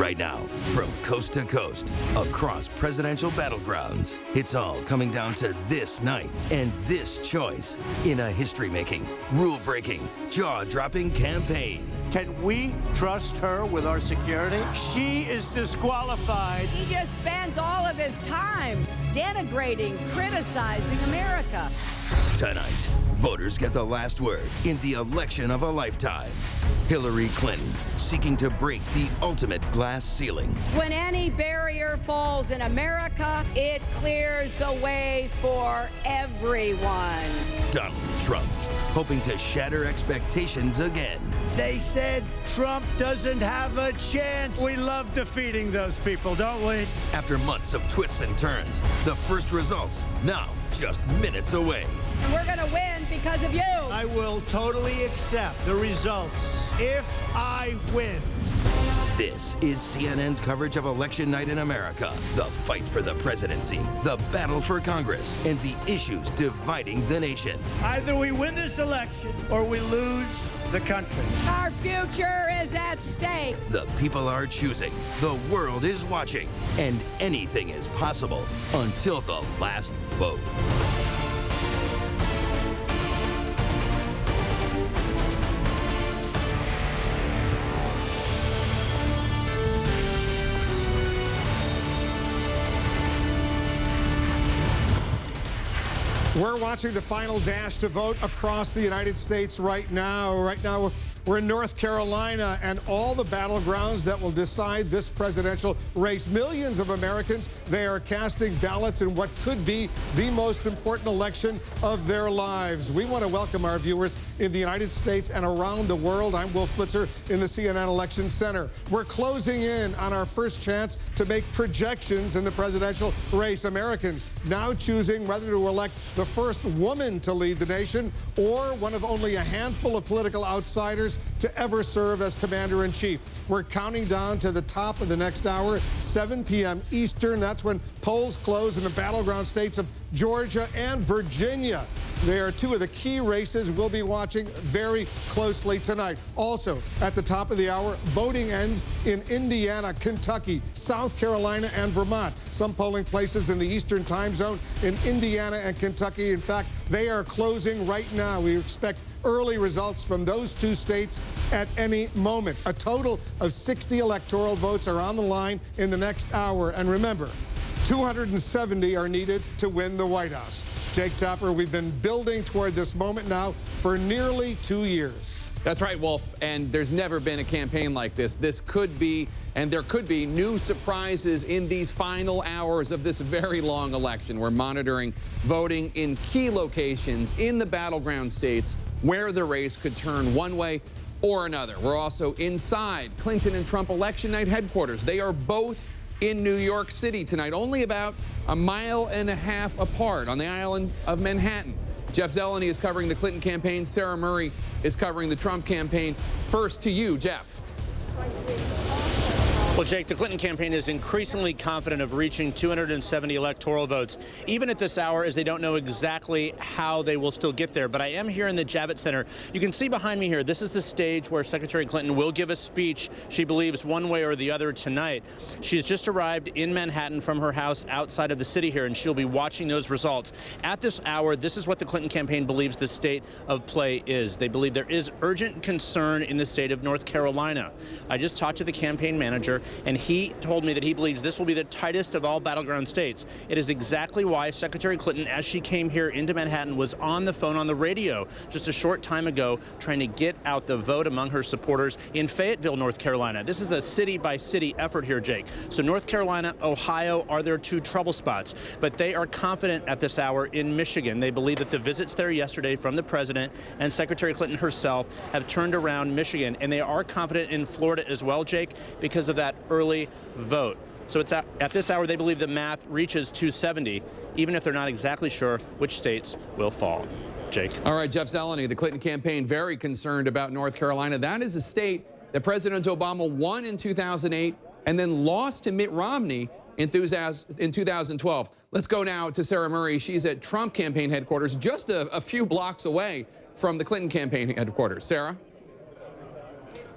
Right now, from coast to coast, across presidential battlegrounds, it's all coming down to this night and this choice in a history-making, rule-breaking, jaw-dropping campaign. Can we trust her with our security? She is disqualified. He just spends all of his time denigrating, criticizing America. Tonight, voters get the last word in the election of a lifetime. Hillary Clinton seeking to break the ultimate glass ceiling. When any barrier falls in America, it clears the way for everyone. Donald Trump hoping to shatter expectations again. They said Trump doesn't have a chance. We love defeating those people, don't we? After months of twists and turns, the first results now just minutes away. And we're going to win because of you. I will totally accept the results if I win. This is CNN's coverage of election night in America. The fight for the presidency, the battle for Congress, and the issues dividing the nation. Either we win this election or we lose the country. Our future is at stake. The people are choosing, the world is watching, and anything is possible until the last vote. We're watching the final dash to vote across the United States right now. Right now, we're in North Carolina, and all the battlegrounds that will decide this presidential race. Millions of Americans, they are casting ballots in what could be the most important election of their lives. We want to welcome our viewers in the United States and around the world. I'm Wolf Blitzer in the CNN Election Center. We're closing in on our first chance to make projections in the presidential race. Americans now choosing whether to elect the first woman to lead the nation or one of only a handful of political outsiders to ever serve as commander-in-chief. We're counting down to the top of the next hour, 7 p.m. Eastern. That's when polls close in the battleground states of Georgia and Virginia. They are two of the key races we'll be watching very closely tonight. Also, at the top of the hour, voting ends in Indiana, Kentucky, South Carolina, and Vermont. Some polling places in the Eastern time zone in Indiana and Kentucky. In fact, they are closing right now. We expect early results from those two states at any moment. A total of 60 electoral votes are on the line in the next hour. And remember, 270 are needed to win the White House. Jake Tapper, we've been building toward this moment now for nearly 2 years. That's right, Wolf, and there's never been a campaign like this. This could be, and there could be, new surprises in these final hours of this very long election. We're monitoring voting in key locations in the battleground states where the race could turn one way or another. We're also inside Clinton and Trump election night headquarters. They are both in New York City tonight, only about a mile and a half apart on the island of Manhattan. Jeff Zeleny is covering the Clinton campaign. Sarah Murray is covering the Trump campaign. First to you, Jeff. Well, Jake, the Clinton campaign is increasingly confident of reaching 270 electoral votes, even at this hour, as they don't know exactly how they will still get there. But I am here in the Javits Center. You can see behind me here, this is the stage where Secretary Clinton will give a speech, she believes, one way or the other tonight. She has just arrived in Manhattan from her house outside of the city here, and she'll be watching those results. At this hour, this is what the Clinton campaign believes the state of play is. They believe there is urgent concern in the state of North Carolina. I just talked to the campaign manager, and he told me that he believes this will be the tightest of all battleground states. It is exactly why Secretary Clinton, as she came here into Manhattan, was on the phone on the radio just a short time ago trying to get out the vote among her supporters in Fayetteville, North Carolina. This is a city-by-city effort here, Jake. So North Carolina, Ohio are their two trouble spots, but they are confident at this hour in Michigan. They believe that the visits there yesterday from the president and Secretary Clinton herself have turned around Michigan, and they are confident in Florida as well, Jake, because of that early vote. So it's at this hour they believe the math reaches 270, even if they're not exactly sure which states will fall. Jake. All right, Jeff Zeleny, the Clinton campaign very concerned about North Carolina. That is a state that President Obama won in 2008 and then lost to Mitt Romney in 2012. Let's go now to Sarah Murray. She's at Trump campaign headquarters, just a few blocks away from the Clinton campaign headquarters. Sarah?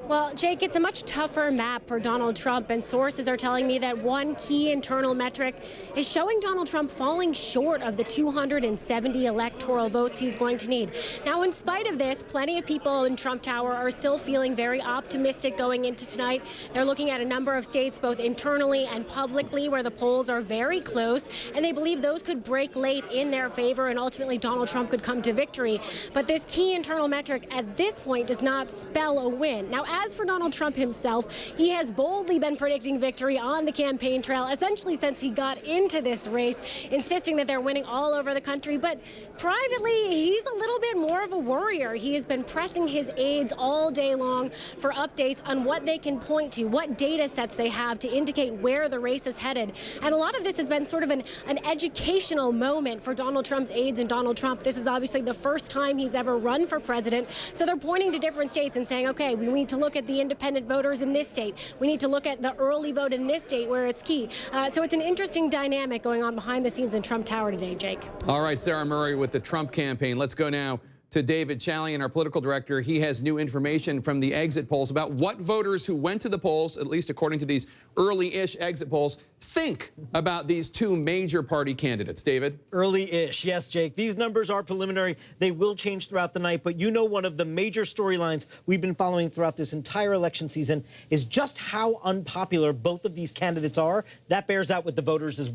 Well, Jake, it's a much tougher map for Donald Trump, and sources are telling me that one key internal metric is showing Donald Trump falling short of the 270 electoral votes he's going to need. Now, in spite of this, plenty of people in Trump Tower are still feeling very optimistic going into tonight. They're looking at a number of states, both internally and publicly, where the polls are very close, and they believe those could break late in their favor, and ultimately Donald Trump could come to victory. But this key internal metric at this point does not spell a win. Now, as for Donald Trump himself, he has boldly been predicting victory on the campaign trail, essentially since he got into this race, insisting that they're winning all over the country. But privately, he's a little bit more of a worrier. He has been pressing his aides all day long for updates on what they can point to, what data sets they have to indicate where the race is headed. And a lot of this has been sort of an educational moment for Donald Trump's aides and Donald Trump. This is obviously the first time he's ever run for president. So they're pointing to different states and saying, okay, we need to look at the independent voters in this state. We need to look at the early vote in this state where it's key. So it's an interesting dynamic going on behind the scenes in Trump Tower today, Jake. All right, Sarah Murray with the Trump campaign. Let's go now to David Chalian, our political director. He has new information from the exit polls about what voters who went to the polls, at least according to these early-ish exit polls, think about these two major party candidates. David? Early-ish, yes, Jake. These numbers are preliminary. They will change throughout the night, but you know one of the major storylines we've been following throughout this entire election season is just how unpopular both of these candidates are. That bears out with the voters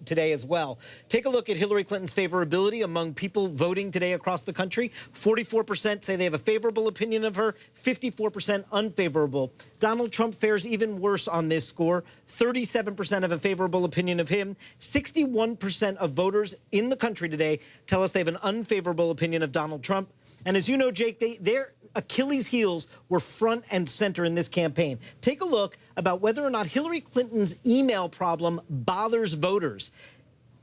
today as well. Take a look at Hillary Clinton's favorability among people voting today across the country. 44% say they have a favorable opinion of her, 54% unfavorable. Donald Trump fares even worse on this score. 37% have a favorable opinion of him. 61% of voters in the country today tell us they have an unfavorable opinion of Donald Trump. And as you know, Jake, their Achilles' heels were front and center in this campaign. Take a look about whether or not Hillary Clinton's email problem bothers voters.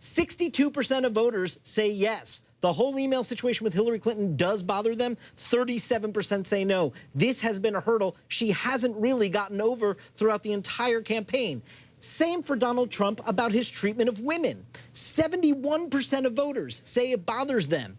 62% of voters say yes. The whole email situation with Hillary Clinton does bother them. 37% say no. This has been a hurdle she hasn't really gotten over throughout the entire campaign. Same for Donald Trump about his treatment of women. 71% of voters say it bothers them.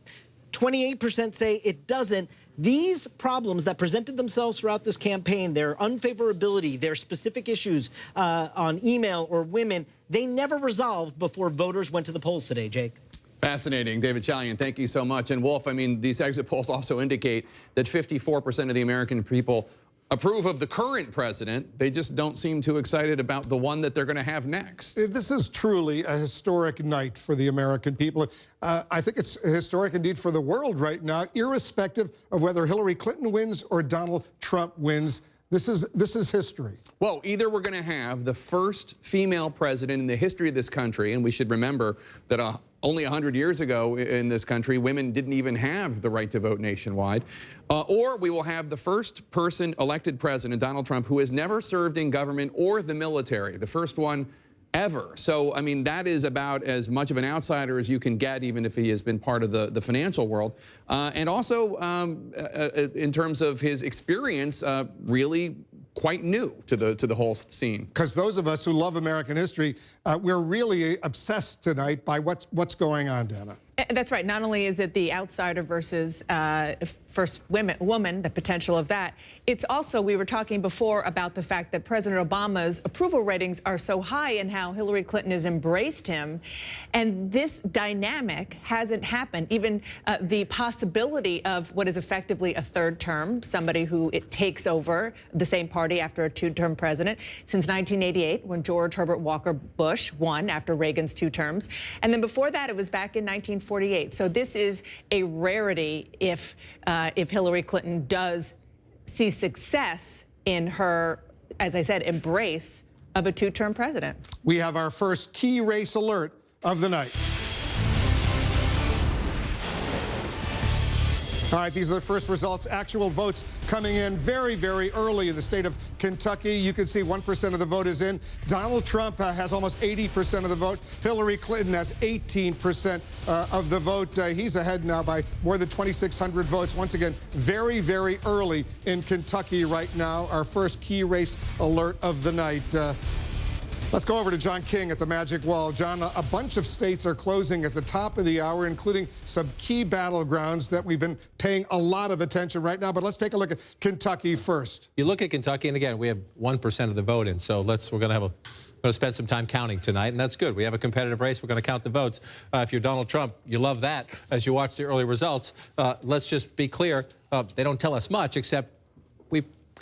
28% say it doesn't. These problems that presented themselves throughout this campaign, their unfavorability, their specific issues on email or women, they never resolved before voters went to the polls today, Jake. Fascinating. David Chalian, thank you so much. And Wolf, I mean, these exit polls also indicate that 54% of the American people approve of the current president. They just don't seem too excited about the one that they're going to have next. This is truly a historic night for the American people. I think it's historic indeed for the world right now, irrespective of whether Hillary Clinton wins or Donald Trump wins. This is history. Well, either we're going to have the first female president in the history of this country, and we should remember that only 100 years ago in this country, women didn't even have the right to vote nationwide, or we will have the first person elected president, Donald Trump, who has never served in government or the military, the first one ever. So, I mean, that is about as much of an outsider as you can get, even if he has been part of the financial world. And also, in terms of his experience, really quite new to the whole scene. Because those of us who love American history, we're really obsessed tonight by what's going on, Dana. That's right. Not only is it the outsider versus first woman, the potential of that, it's also, we were talking before about the fact that President Obama's approval ratings are so high and how Hillary Clinton has embraced him. And this dynamic hasn't happened. Even the possibility of what is effectively a third term, somebody who takes over the same party after a two-term president, since 1988, when George Herbert Walker Bush won after Reagan's 2 terms. And then before that, it was back in 1948. So this is a rarity if Hillary Clinton does see success in her, as I said, embrace of a 2-term president. We have our first key race alert of the night. All right, these are the first results. Actual votes coming in very, very early in the state of Kentucky. You can see 1% of the vote is in. Donald Trump has almost 80% of the vote. Hillary Clinton has 18% of the vote. He's ahead now by more than 2,600 votes. Once again, very, very early in Kentucky right now. Our first key race alert of the night. Let's go over to John King at the Magic Wall. John, a bunch of states are closing at the top of the hour, including some key battlegrounds that we've been paying a lot of attention right now. But let's take a look at Kentucky first. You look at Kentucky, and again, we have 1% of the vote in, so we're going to spend some time counting tonight, and that's good. We have a competitive race. We're going to count the votes. If you're Donald Trump, you love that. As you watch the early results, let's just be clear. They don't tell us much, except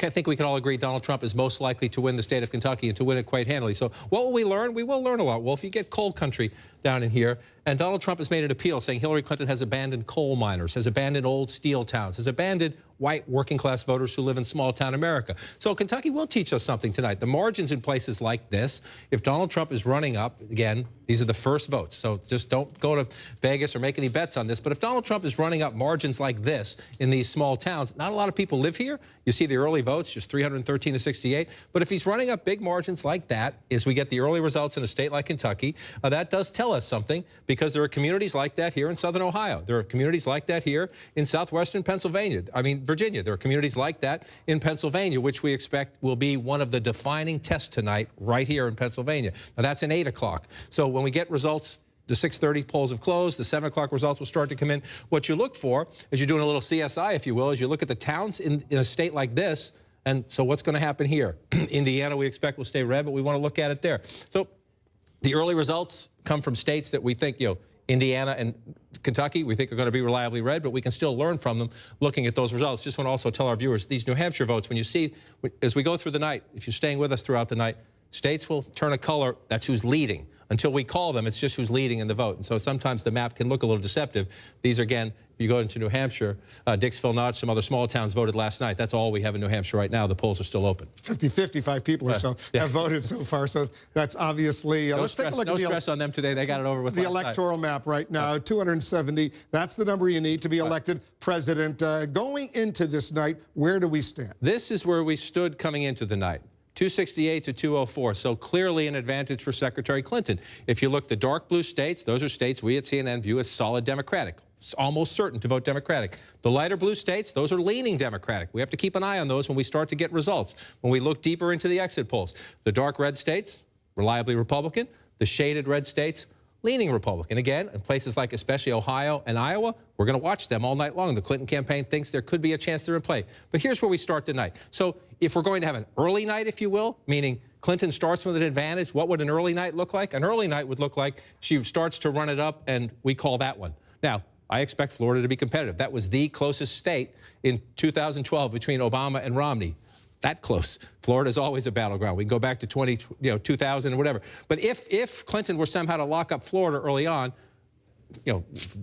I think we can all agree Donald Trump is most likely to win the state of Kentucky and to win it quite handily. So what will we learn? We will learn a lot. Well, if you get coal country down in here, and Donald Trump has made an appeal saying Hillary Clinton has abandoned coal miners, has abandoned old steel towns, has abandoned white working-class voters who live in small-town America. So Kentucky will teach us something tonight. The margins in places like this, if Donald Trump is running up, again, these are the first votes, so just don't go to Vegas or make any bets on this, but if Donald Trump is running up margins like this in these small towns, not a lot of people live here. You see the early votes, just 313 to 68. But if he's running up big margins like that, as we get the early results in a state like Kentucky, that does tell us something, because there are communities like that here in southern Ohio. There are communities like that here in southwestern Pennsylvania. Virginia. There are communities like that in Pennsylvania, which we expect will be one of the defining tests tonight right here in Pennsylvania. Now, that's an 8 o'clock. So when we get results, the 6:30 polls have closed. The 7 o'clock results will start to come in. What you look for, as you're doing a little CSI, if you will, is you look at the towns in a state like this, and so what's going to happen here? Indiana, we expect, will stay red, but we want to look at it there. So the early results come from states that we think, Indiana and Kentucky, we think are going to be reliably red, but we can still learn from them looking at those results. Just want to also tell our viewers, these New Hampshire votes, when you see, as we go through the night, if you're staying with us throughout the night, states will turn a color. That's who's leading. Until we call them, it's just who's leading in the vote. And so sometimes the map can look a little deceptive. These are, again, if you go into New Hampshire, Dixville, Notch, some other small towns voted last night. That's all we have in New Hampshire right now. The polls are still open. 55 people or so have voted so far. So that's obviously... let's take a look at the stress on them today. They got it over with the electoral map right now. 270. That's the number you need to be elected president. Going into this night, where do we stand? This is where we stood coming into the night. 268 to 204, so clearly an advantage for Secretary Clinton. If you look, the dark blue states, those are states we at CNN view as solid Democratic. It's almost certain to vote Democratic. The lighter blue states, those are leaning Democratic. We have to keep an eye on those when we start to get results, when we look deeper into the exit polls. The dark red states, reliably Republican. The shaded red states, leaning Republican. Again, in places like especially Ohio and Iowa, we're going to watch them all night long. The Clinton campaign thinks there could be a chance they're in play. But here's where we start the night. So if we're going to have an early night, if you will, meaning Clinton starts with an advantage, what would an early night look like? An early night would look like she starts to run it up, and we call that one. Now, I expect Florida to be competitive. That was the closest state in 2012 between Obama and Romney. That close. Florida's always a battleground. We can go back to 2000 or whatever. But if Clinton were somehow to lock up Florida early on,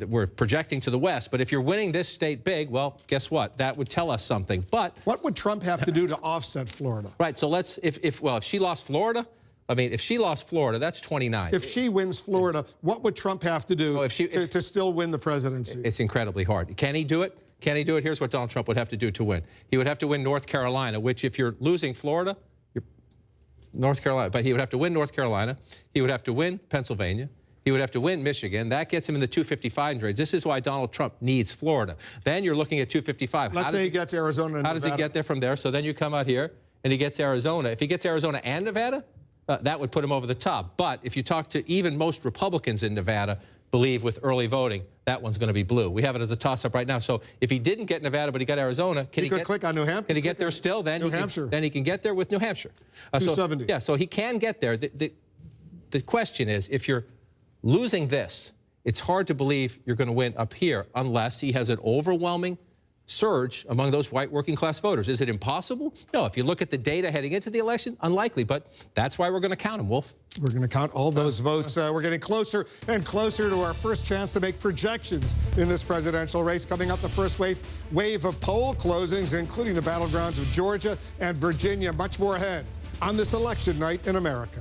we're projecting to the west, but if you're winning this state big, well, guess what? That would tell us something. But what would Trump have to do to offset Florida? Right, so if she lost Florida, if she lost Florida, that's 29. If she wins Florida, what would Trump have to do to still win the presidency? It's incredibly hard. Can he do it? Can he do it? Here's what Donald Trump would have to do to win. He would have to win North Carolina, which if you're losing Florida, North Carolina, but he would have to win North Carolina. He would have to win Pennsylvania. He would have to win Michigan. That gets him in the 255 range. This is why Donald Trump needs Florida. Then you're looking at 255. Let's say he gets Arizona and Nevada. How does he get there from there? So then you come out here and he gets Arizona. If he gets Arizona and Nevada, that would put him over the top. But if you talk to even most Republicans in Nevada, believe with early voting, that one's going to be blue. We have it as a toss-up right now. So if he didn't get Nevada, but he got Arizona, can he click on New Hampshire? Can he get there still? Then New Hampshire. Then he can get there with New Hampshire. 270. So he can get there. The question is, if you're losing this, it's hard to believe you're going to win up here unless he has an overwhelming surge among those white working class voters. Is it impossible? No. If you look at the data heading into the election, unlikely, but that's why we're going to count them, Wolf. We're going to count all those votes. We're getting closer and closer to our first chance to make projections in this presidential race. Coming up, the first wave of poll closings, including the battlegrounds of Georgia and Virginia. Much more ahead on this election night in America.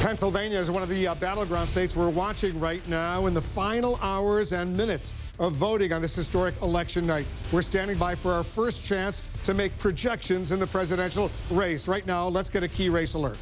Pennsylvania is one of the battleground states we're watching right now in the final hours and minutes of voting on this historic election night. We're standing by for our first chance to make projections in the presidential race. Right now, let's get a key race alert.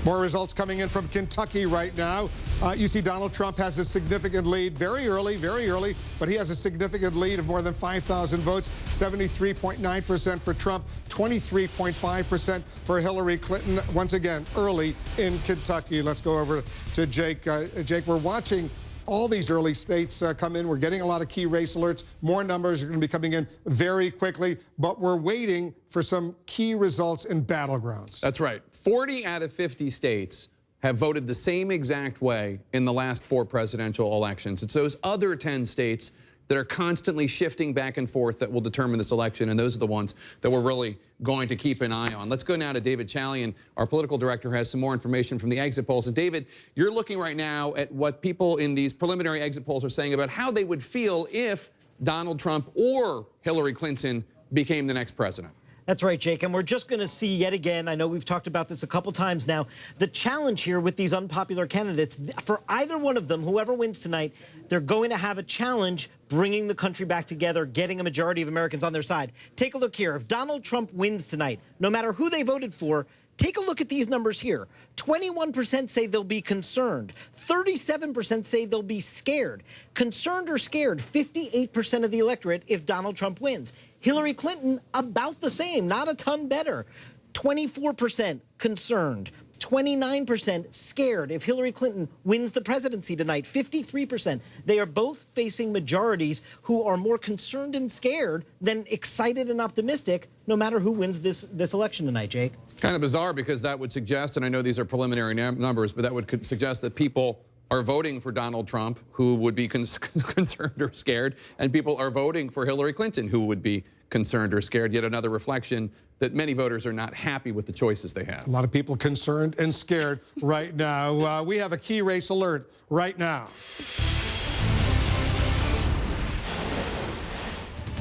More results coming in from Kentucky right now. You see Donald Trump has a significant lead very early, but he has a significant lead of more than 5,000 votes, 73.9% for Trump, 23.5% for Hillary Clinton, once again, early in Kentucky. Let's go over to Jake. Jake, we're watching all these early states come in. We're getting a lot of key race alerts. More numbers are going to be coming in very quickly, but we're waiting for some key results in battlegrounds. That's right. 40 out of 50 states have voted the same exact way in the last 4 presidential elections. It's those other 10 states that are constantly shifting back and forth that will determine this election, and those are the ones that we're really going to keep an eye on. Let's go now to David Chalian. Our political director has some more information from the exit polls. And David, you're looking right now at what people in these preliminary exit polls are saying about how they would feel if Donald Trump or Hillary Clinton became the next president. That's right, Jake, and we're just going to see yet again, I know we've talked about this a couple times now, the challenge here with these unpopular candidates. For either one of them, whoever wins tonight, they're going to have a challenge bringing the country back together, getting a majority of Americans on their side. Take a look here. If Donald Trump wins tonight, no matter who they voted for, take a look at these numbers here. 21% say they'll be concerned. 37% say they'll be scared. Concerned or scared, 58% of the electorate if Donald Trump wins. Hillary Clinton, about the same, not a ton better. 24% concerned. 29% scared if Hillary Clinton wins the presidency tonight. 53%. They are both facing majorities who are more concerned and scared than excited and optimistic, no matter who wins this election tonight, Jake. Kind of bizarre, because that would suggest, and I know these are preliminary numbers, but that would suggest that people are voting for Donald Trump who would be concerned or scared, and people are voting for Hillary Clinton who would be concerned or scared. Yet another reflection that many voters are not happy with the choices they have. A lot of people concerned and scared right now. We have a key race alert right now.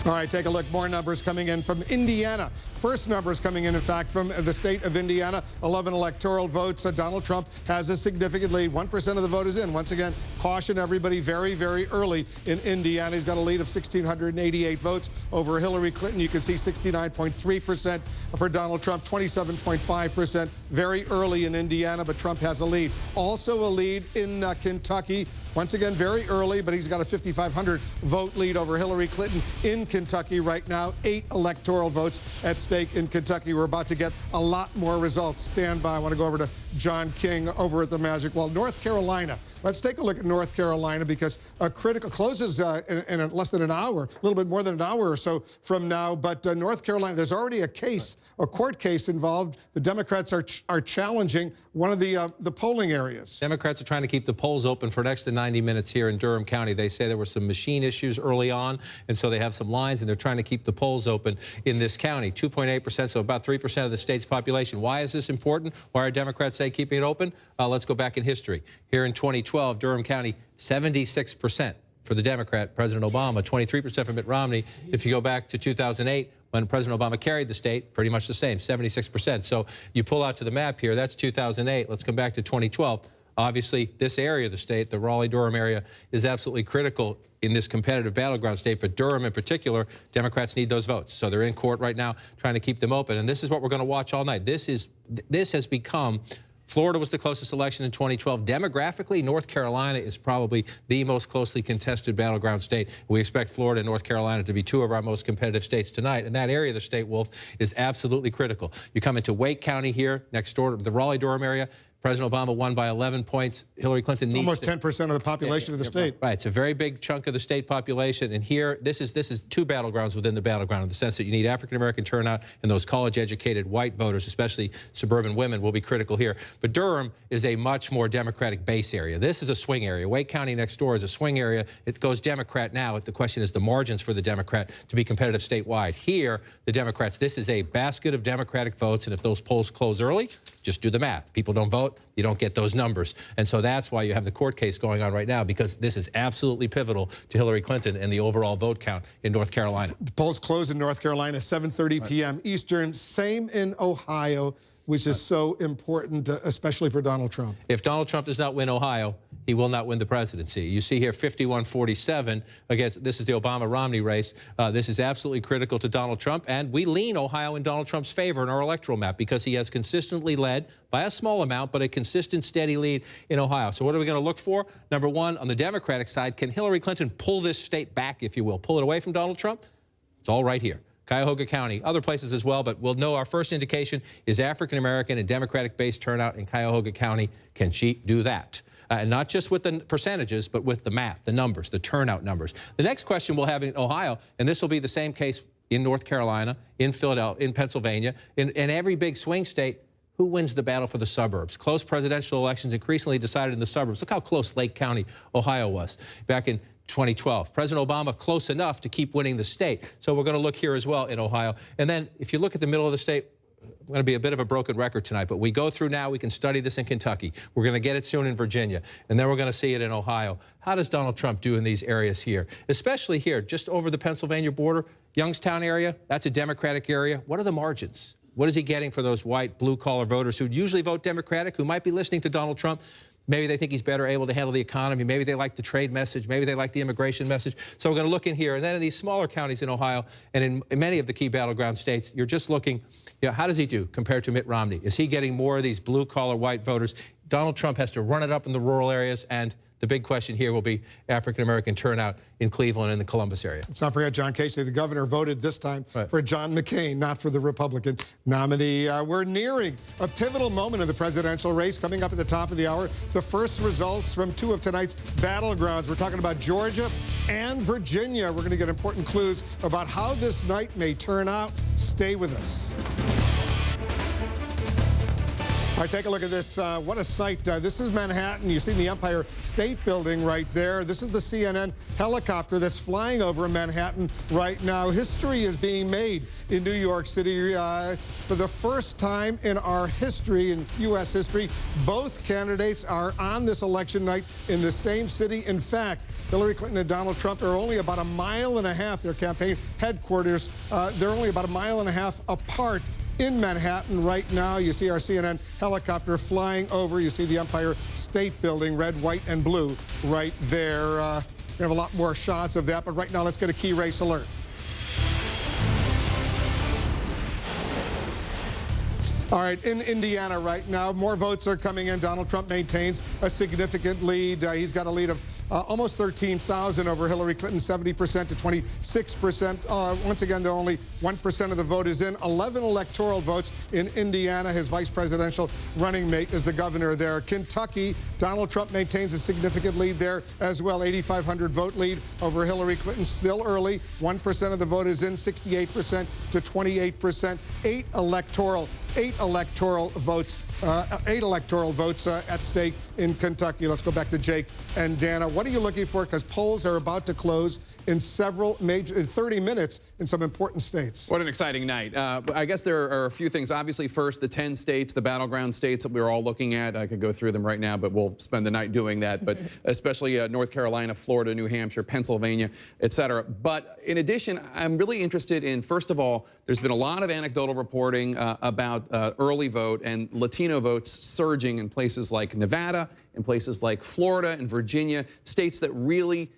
All right, take a look. More numbers coming in from Indiana. First numbers coming in fact, from the state of Indiana. 11 electoral votes. Donald Trump has a significant lead. 1% of the vote is in. Once again, caution everybody very, very early in Indiana. He's got a lead of 1,688 votes over Hillary Clinton. You can see 69.3% for Donald Trump, 27.5% very early in Indiana, but Trump has a lead. Also a lead in Kentucky. Once again, very early, but he's got a 5,500 vote lead over Hillary Clinton in Kentucky right now. 8 electoral votes at stake in Kentucky. We're about to get a lot more results. Stand by. I want to go over to John King over at the Magic Wall. North Carolina. Let's take a look at North Carolina, because a critical closes in less than an hour, a little bit more than an hour or so from now. But North Carolina, there's already a case, a court case involved. The Democrats are challenging one of the polling areas. Democrats are trying to keep the polls open for an extra 90 minutes here in Durham County. They say there were some machine issues early on, and so they have some lines, and they're trying to keep the polls open in this county. 2.8%, so about 3% of the state's population. Why is this important? Why are Democrats say keeping it open? Let's go back in history. Here in 2012, Durham County, 76% for the Democrat, President Obama, 23% for Mitt Romney. If you go back to 2008, when President Obama carried the state, pretty much the same, 76%. So you pull out to the map here, that's 2008. Let's come back to 2012. Obviously, this area of the state, the Raleigh-Durham area, is absolutely critical in this competitive battleground state. But Durham in particular, Democrats need those votes. So they're in court right now trying to keep them open. And this is what we're going to watch all night. This has become... Florida was the closest election in 2012. Demographically, North Carolina is probably the most closely contested battleground state. We expect Florida and North Carolina to be 2 of our most competitive states tonight. And that area of the state, Wolf, is absolutely critical. You come into Wake County here, next door to the Raleigh-Durham area. President Obama won by 11 points. Hillary Clinton needs almost 10% of the population of the state. Right, it's a very big chunk of the state population. And here, this is 2 battlegrounds within the battleground, in the sense that you need African-American turnout, and those college-educated white voters, especially suburban women, will be critical here. But Durham is a much more Democratic base area. This is a swing area. Wake County next door is a swing area. It goes Democrat now. The question is the margins for the Democrat to be competitive statewide. Here, the Democrats, this is a basket of Democratic votes, and if those polls close early, just do the math. People don't vote, you don't get those numbers. And so that's why you have the court case going on right now, because this is absolutely pivotal to Hillary Clinton and the overall vote count in North Carolina. The polls close in North Carolina, 7:30 p.m. Eastern. Same in Ohio, which is so important, especially for Donald Trump. If Donald Trump does not win Ohio, he will not win the presidency. You see here 51-47 against, this is the Obama-Romney race. This is absolutely critical to Donald Trump, and we lean Ohio in Donald Trump's favor in our electoral map because he has consistently led by a small amount, but a consistent, steady lead in Ohio. So what are we going to look for? Number one, on the Democratic side, can Hillary Clinton pull this state back, if you will, pull it away from Donald Trump? It's all right here. Cuyahoga County, other places as well, but we'll know our first indication is African-American and Democratic-based turnout in Cuyahoga County. Can she do that? And not just with the percentages, but with the math, the numbers, the turnout numbers. The next question we'll have in Ohio, and this will be the same case in North Carolina, in Philadelphia, in Pennsylvania, in every big swing state, who wins the battle for the suburbs? Close presidential elections increasingly decided in the suburbs. Look how close Lake County, Ohio was back in 2012. President Obama close enough to keep winning the state. So we're going to look here as well in Ohio. And then if you look at the middle of the state, I'm going to be a bit of a broken record tonight, but we go through now, we can study this in Kentucky. We're going to get it soon in Virginia, and then we're going to see it in Ohio. How does Donald Trump do in these areas here? Especially here, just over the Pennsylvania border, Youngstown area, that's a Democratic area. What are the margins? What is he getting for those white, blue-collar voters who usually vote Democratic, who might be listening to Donald Trump? Maybe they think he's better able to handle the economy. Maybe they like the trade message. Maybe they like the immigration message. So we're going to look in here. And then in these smaller counties in Ohio and in many of the key battleground states, you're just looking, how does he do compared to Mitt Romney? Is he getting more of these blue-collar white voters? Donald Trump has to run it up in the rural areas, and the big question here will be African-American turnout in Cleveland and the Columbus area. Let's not forget, John Casey, the governor, voted this time for John McCain, not for the Republican nominee. We're nearing a pivotal moment in the presidential race. Coming up at the top of the hour, the first results from two of tonight's battlegrounds. We're talking about Georgia and Virginia. We're going to get important clues about how this night may turn out. Stay with us. All right, take a look at this. What a sight. This is Manhattan. You see the Empire State Building right there. This is the CNN helicopter that's flying over Manhattan right now. History is being made in New York City. For the first time in our history, in U.S. history, both candidates are on this election night in the same city. In fact, Hillary Clinton and Donald Trump are only about a mile and a half, their campaign headquarters, they're only about a mile and a half apart in Manhattan right now. You see our CNN helicopter flying over. You see the Empire State Building, red, white, and blue right there. We have a lot more shots of that, but right now let's get a key race alert. All right, in Indiana right now, more votes are coming in. Donald Trump maintains a significant lead. He's got a lead of almost 13,000 over Hillary Clinton, 70% to 26%. Once again, though, only 1% of the vote is in. 11 electoral votes in Indiana. His vice presidential running mate is the governor there. Kentucky, Donald Trump maintains a significant lead there as well. 8,500 vote lead over Hillary Clinton. Still early. 1% of the vote is in, 68% to 28%. Eight electoral votes at stake in Kentucky. Let's go back to Jake and Dana. What are you looking for? Because polls are about to close in 30 minutes in some important states. What an exciting night. I guess there are a few things. Obviously, first, the 10 states, the battleground states that we're all looking at. I could go through them right now, but we'll spend the night doing that. But especially North Carolina, Florida, New Hampshire, Pennsylvania, et cetera. But in addition, I'm really interested in, first of all, there's been a lot of anecdotal reporting about early vote and Latino votes surging in places like Nevada, in places like Florida and Virginia, states that really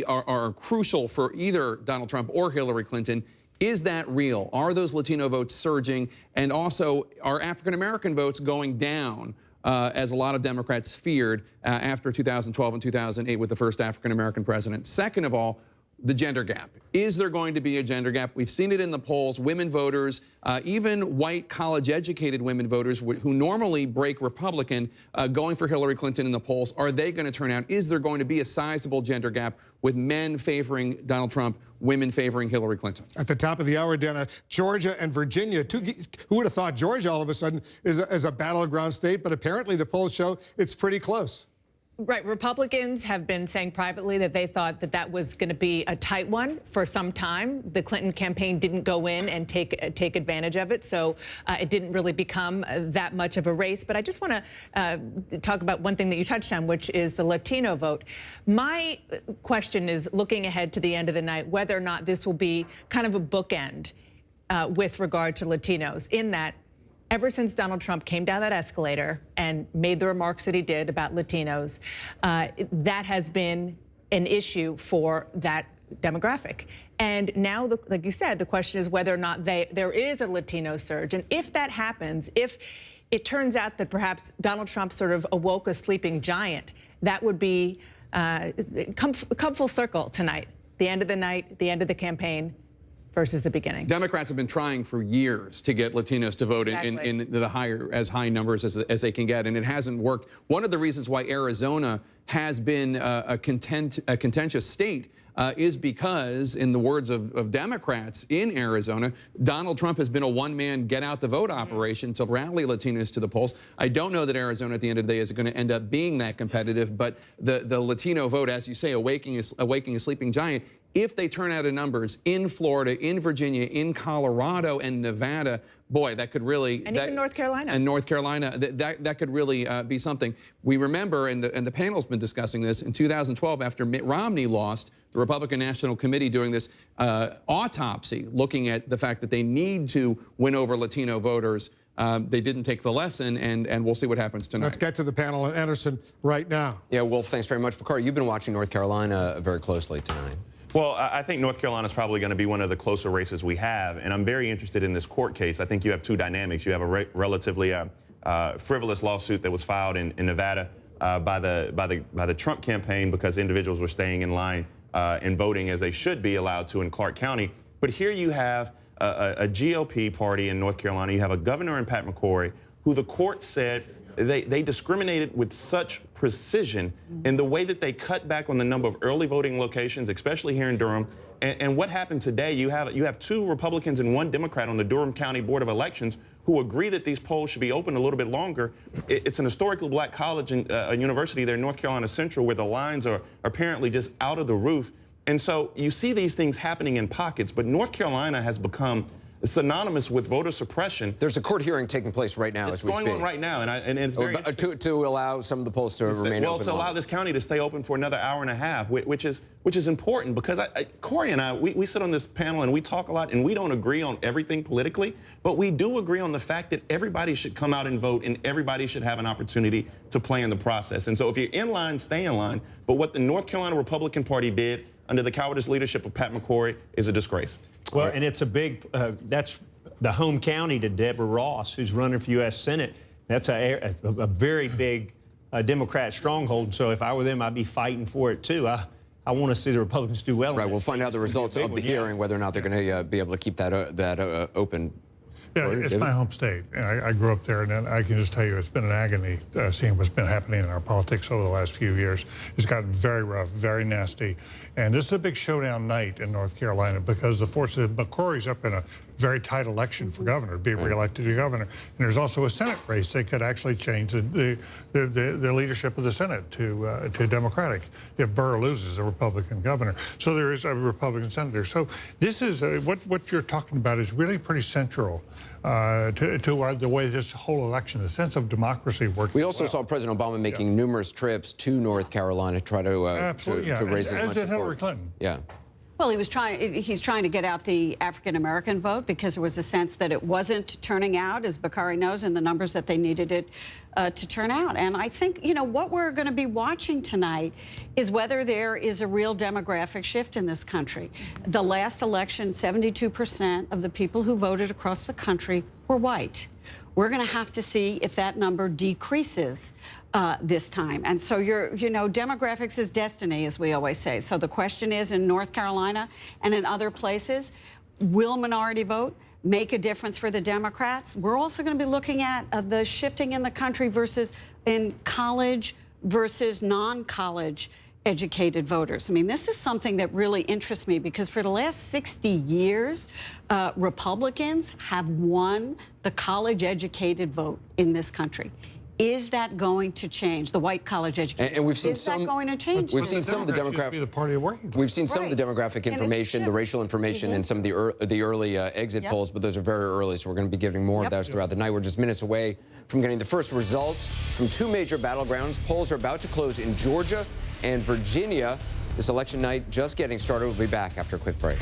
are crucial for either Donald Trump or Hillary Clinton. Is that real? Are those Latino votes surging? And also, are African-American votes going down, as a lot of Democrats feared after 2012 and 2008 with the first African-American president? Second of all, the gender gap. Is there going to be a gender gap? We've seen it in the polls. Women voters, even white college-educated women voters who normally break Republican, going for Hillary Clinton in the polls, are they going to turn out? Is there going to be a sizable gender gap with men favoring Donald Trump, women favoring Hillary Clinton? At the top of the hour, Dana, Georgia and Virginia. Who would have thought Georgia all of a sudden is a battleground state? But apparently the polls show it's pretty close. Right. Republicans have been saying privately that they thought that that was going to be a tight one for some time. The Clinton campaign didn't go in and take advantage of it, so it didn't really become that much of a race. But I just want to talk about one thing that you touched on, which is the Latino vote. My question is, looking ahead to the end of the night, whether or not this will be kind of a bookend with regard to Latinos, in that ever since Donald Trump came down that escalator and made the remarks that he did about Latinos, that has been an issue for that demographic. And now, like you said, the question is whether or not there is a Latino surge. And if that happens, if it turns out that perhaps Donald Trump sort of awoke a sleeping giant, that would be come full circle tonight. The end of the night, the end of the campaign versus the beginning. Democrats have been trying for years to get Latinos to vote in the high numbers as they can get, and it hasn't worked. One of the reasons why Arizona has been a contentious state is because, in the words of Democrats in Arizona, Donald Trump has been a one-man get-out-the-vote operation to rally Latinos to the polls. I don't know that Arizona, at the end of the day, is going to end up being that competitive, but the Latino vote, as you say, awaking a sleeping giant, if they turn out in numbers in Florida, in Virginia, in Colorado, and Nevada, boy, that could really... And even North Carolina. And North Carolina, that could really be something. We remember, and the panel's been discussing this, in 2012, after Mitt Romney lost, the Republican National Committee doing this autopsy, looking at the fact that they need to win over Latino voters. They didn't take the lesson, and we'll see what happens tonight. Let's get to the panel and Anderson right now. Yeah, Wolf, thanks very much. Bakari, you've been watching North Carolina very closely tonight. Well, I think North Carolina is probably going to be one of the closer races we have, and I'm very interested in this court case. I think you have two dynamics. You have a relatively frivolous lawsuit that was filed in Nevada by the Trump campaign because individuals were staying in line and voting as they should be allowed to in Clark County. But here you have a GOP party in North Carolina. You have a governor in Pat McCrory who the court said they discriminated with such precision in the way that they cut back on the number of early voting locations, especially here in Durham. And what happened today, you have two Republicans and one Democrat on the Durham County Board of Elections who agree that these polls should be open a little bit longer. It's an historically black college and a university there in North Carolina Central where the lines are apparently just out of the roof. And so you see these things happening in pockets, but North Carolina has become synonymous with voter suppression. There's a court hearing taking place right now as we speak. It's going on right now, and it's very to allow some of the polls to remain open. Well, to allow this county to stay open for another hour and a half, which is important because Corey and I, we sit on this panel and we talk a lot, and we don't agree on everything politically, but we do agree on the fact that everybody should come out and vote, and everybody should have an opportunity to play in the process. And so if you're in line, stay in line. But what the North Carolina Republican Party did under the cowardice leadership of Pat McCrory is a disgrace. Well, and it's a big, that's the home county to Deborah Ross, who's running for U.S. Senate. That's a very big Democrat stronghold. And so if I were them, I'd be fighting for it, too. I want to see the Republicans do well. Right, we'll find out the results of the hearing, whether or not they're going to be able to keep that open. Yeah, it's my home state. I grew up there, and I can just tell you it's been an agony seeing what's been happening in our politics over the last few years. It's gotten very rough, very nasty. And this is a big showdown night in North Carolina because the force of McCrory's up in a very tight election for governor, be reelected to governor. And there's also a Senate race that could actually change the leadership of the Senate to Democratic if Burr loses a Republican governor. So there is a Republican senator. So this is what you're talking about is really pretty central to the way this whole election, the sense of democracy works. We also saw President Obama making numerous trips to North Carolina to try to raise as much support. Hillary Clinton. Yeah. Well, he's trying to get out the African-American vote because there was a sense that it wasn't turning out, as Bakari knows, in the numbers that they needed it to turn out. And I think, you know, what we're going to be watching tonight is whether there is a real demographic shift in this country. The last election, 72% of the people who voted across the country were white. We're going to have to see if that number decreases this time. And so demographics is destiny, as we always say. So the question is, in North Carolina and in other places, will minority vote make a difference for the Democrats? We're also going to be looking at the shifting in the country versus in college versus non-college educated voters. I mean, this is something that really interests me because for the last 60 years, Republicans have won the college-educated vote in this country. Is that going to change? The white college education. And we've seen is that going to change? We've seen some of the demographic. We've seen some of the demographic information, the racial information, and some of the early exit polls, but those are very early, so we're going to be giving more of those throughout the night. We're just minutes away from getting the first results from two major battlegrounds. Polls are about to close in Georgia and Virginia. This election night just getting started. We'll be back after a quick break.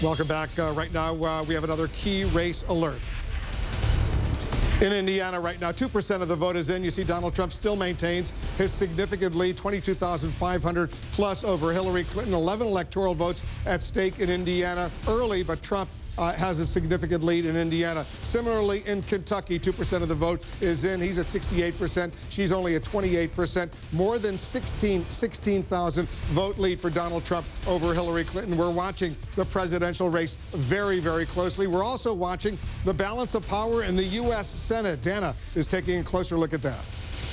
Welcome back. Right now, we have another key race alert. In Indiana right now, 2% of the vote is in. You see Donald Trump still maintains his significant lead, 22,500 plus over Hillary Clinton. 11 electoral votes at stake in Indiana early, but Trump has a significant lead in Indiana. Similarly, in Kentucky, 2% of the vote is in. He's at 68%. She's only at 28%. More than 16,000 vote lead for Donald Trump over Hillary Clinton. We're watching the presidential race very, very closely. We're also watching the balance of power in the U.S. Senate. Dana is taking a closer look at that.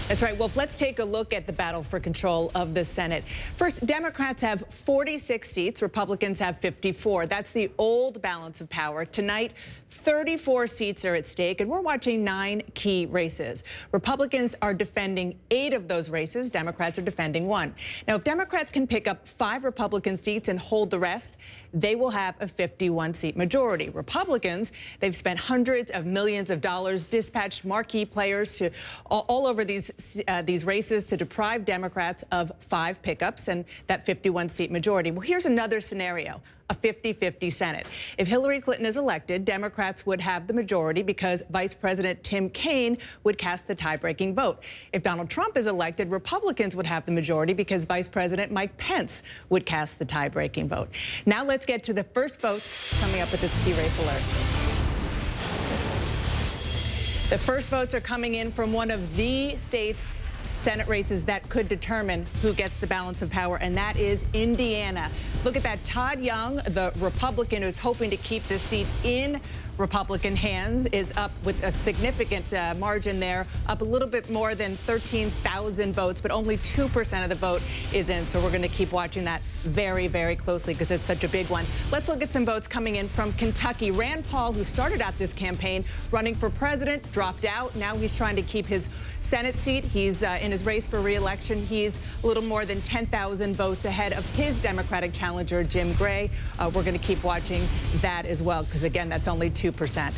That's right. Well, let's take a look at the battle for control of the Senate. First, Democrats have 46 seats. Republicans have 54. That's the old balance of power. Tonight, 34 seats are at stake, and we're watching 9 key races. Republicans are defending 8 of those races. Democrats are defending 1. Now, if Democrats can pick up 5 Republican seats and hold the rest, they will have a 51-seat majority. Republicans, they've spent hundreds of millions of dollars, dispatched marquee players to all over these races to deprive Democrats of 5 pickups and that 51-seat majority. Well, here's another scenario. A 50-50 Senate. If Hillary Clinton is elected, Democrats would have the majority because Vice President Tim Kaine would cast the tie-breaking vote. If Donald Trump is elected, Republicans would have the majority because Vice President Mike Pence would cast the tie-breaking vote. Now let's get to the first votes coming up with this key race alert. The first votes are coming in from one of the state's Senate races that could determine who gets the balance of power, and that is Indiana. Look at that. Todd Young, the Republican who's hoping to keep this seat in Republican hands, is up with a significant margin there, up a little bit more than 13,000 votes, but only 2% of the vote is in. So we're going to keep watching that very, very closely because it's such a big one. Let's look at some votes coming in from Kentucky. Rand Paul, who started out this campaign running for president, dropped out. Now he's trying to keep his Senate seat. He's in his race for re-election. He's a little more than 10,000 votes ahead of his Democratic challenger, Jim Gray. We're going to keep watching that as well because, again, that's only 2%.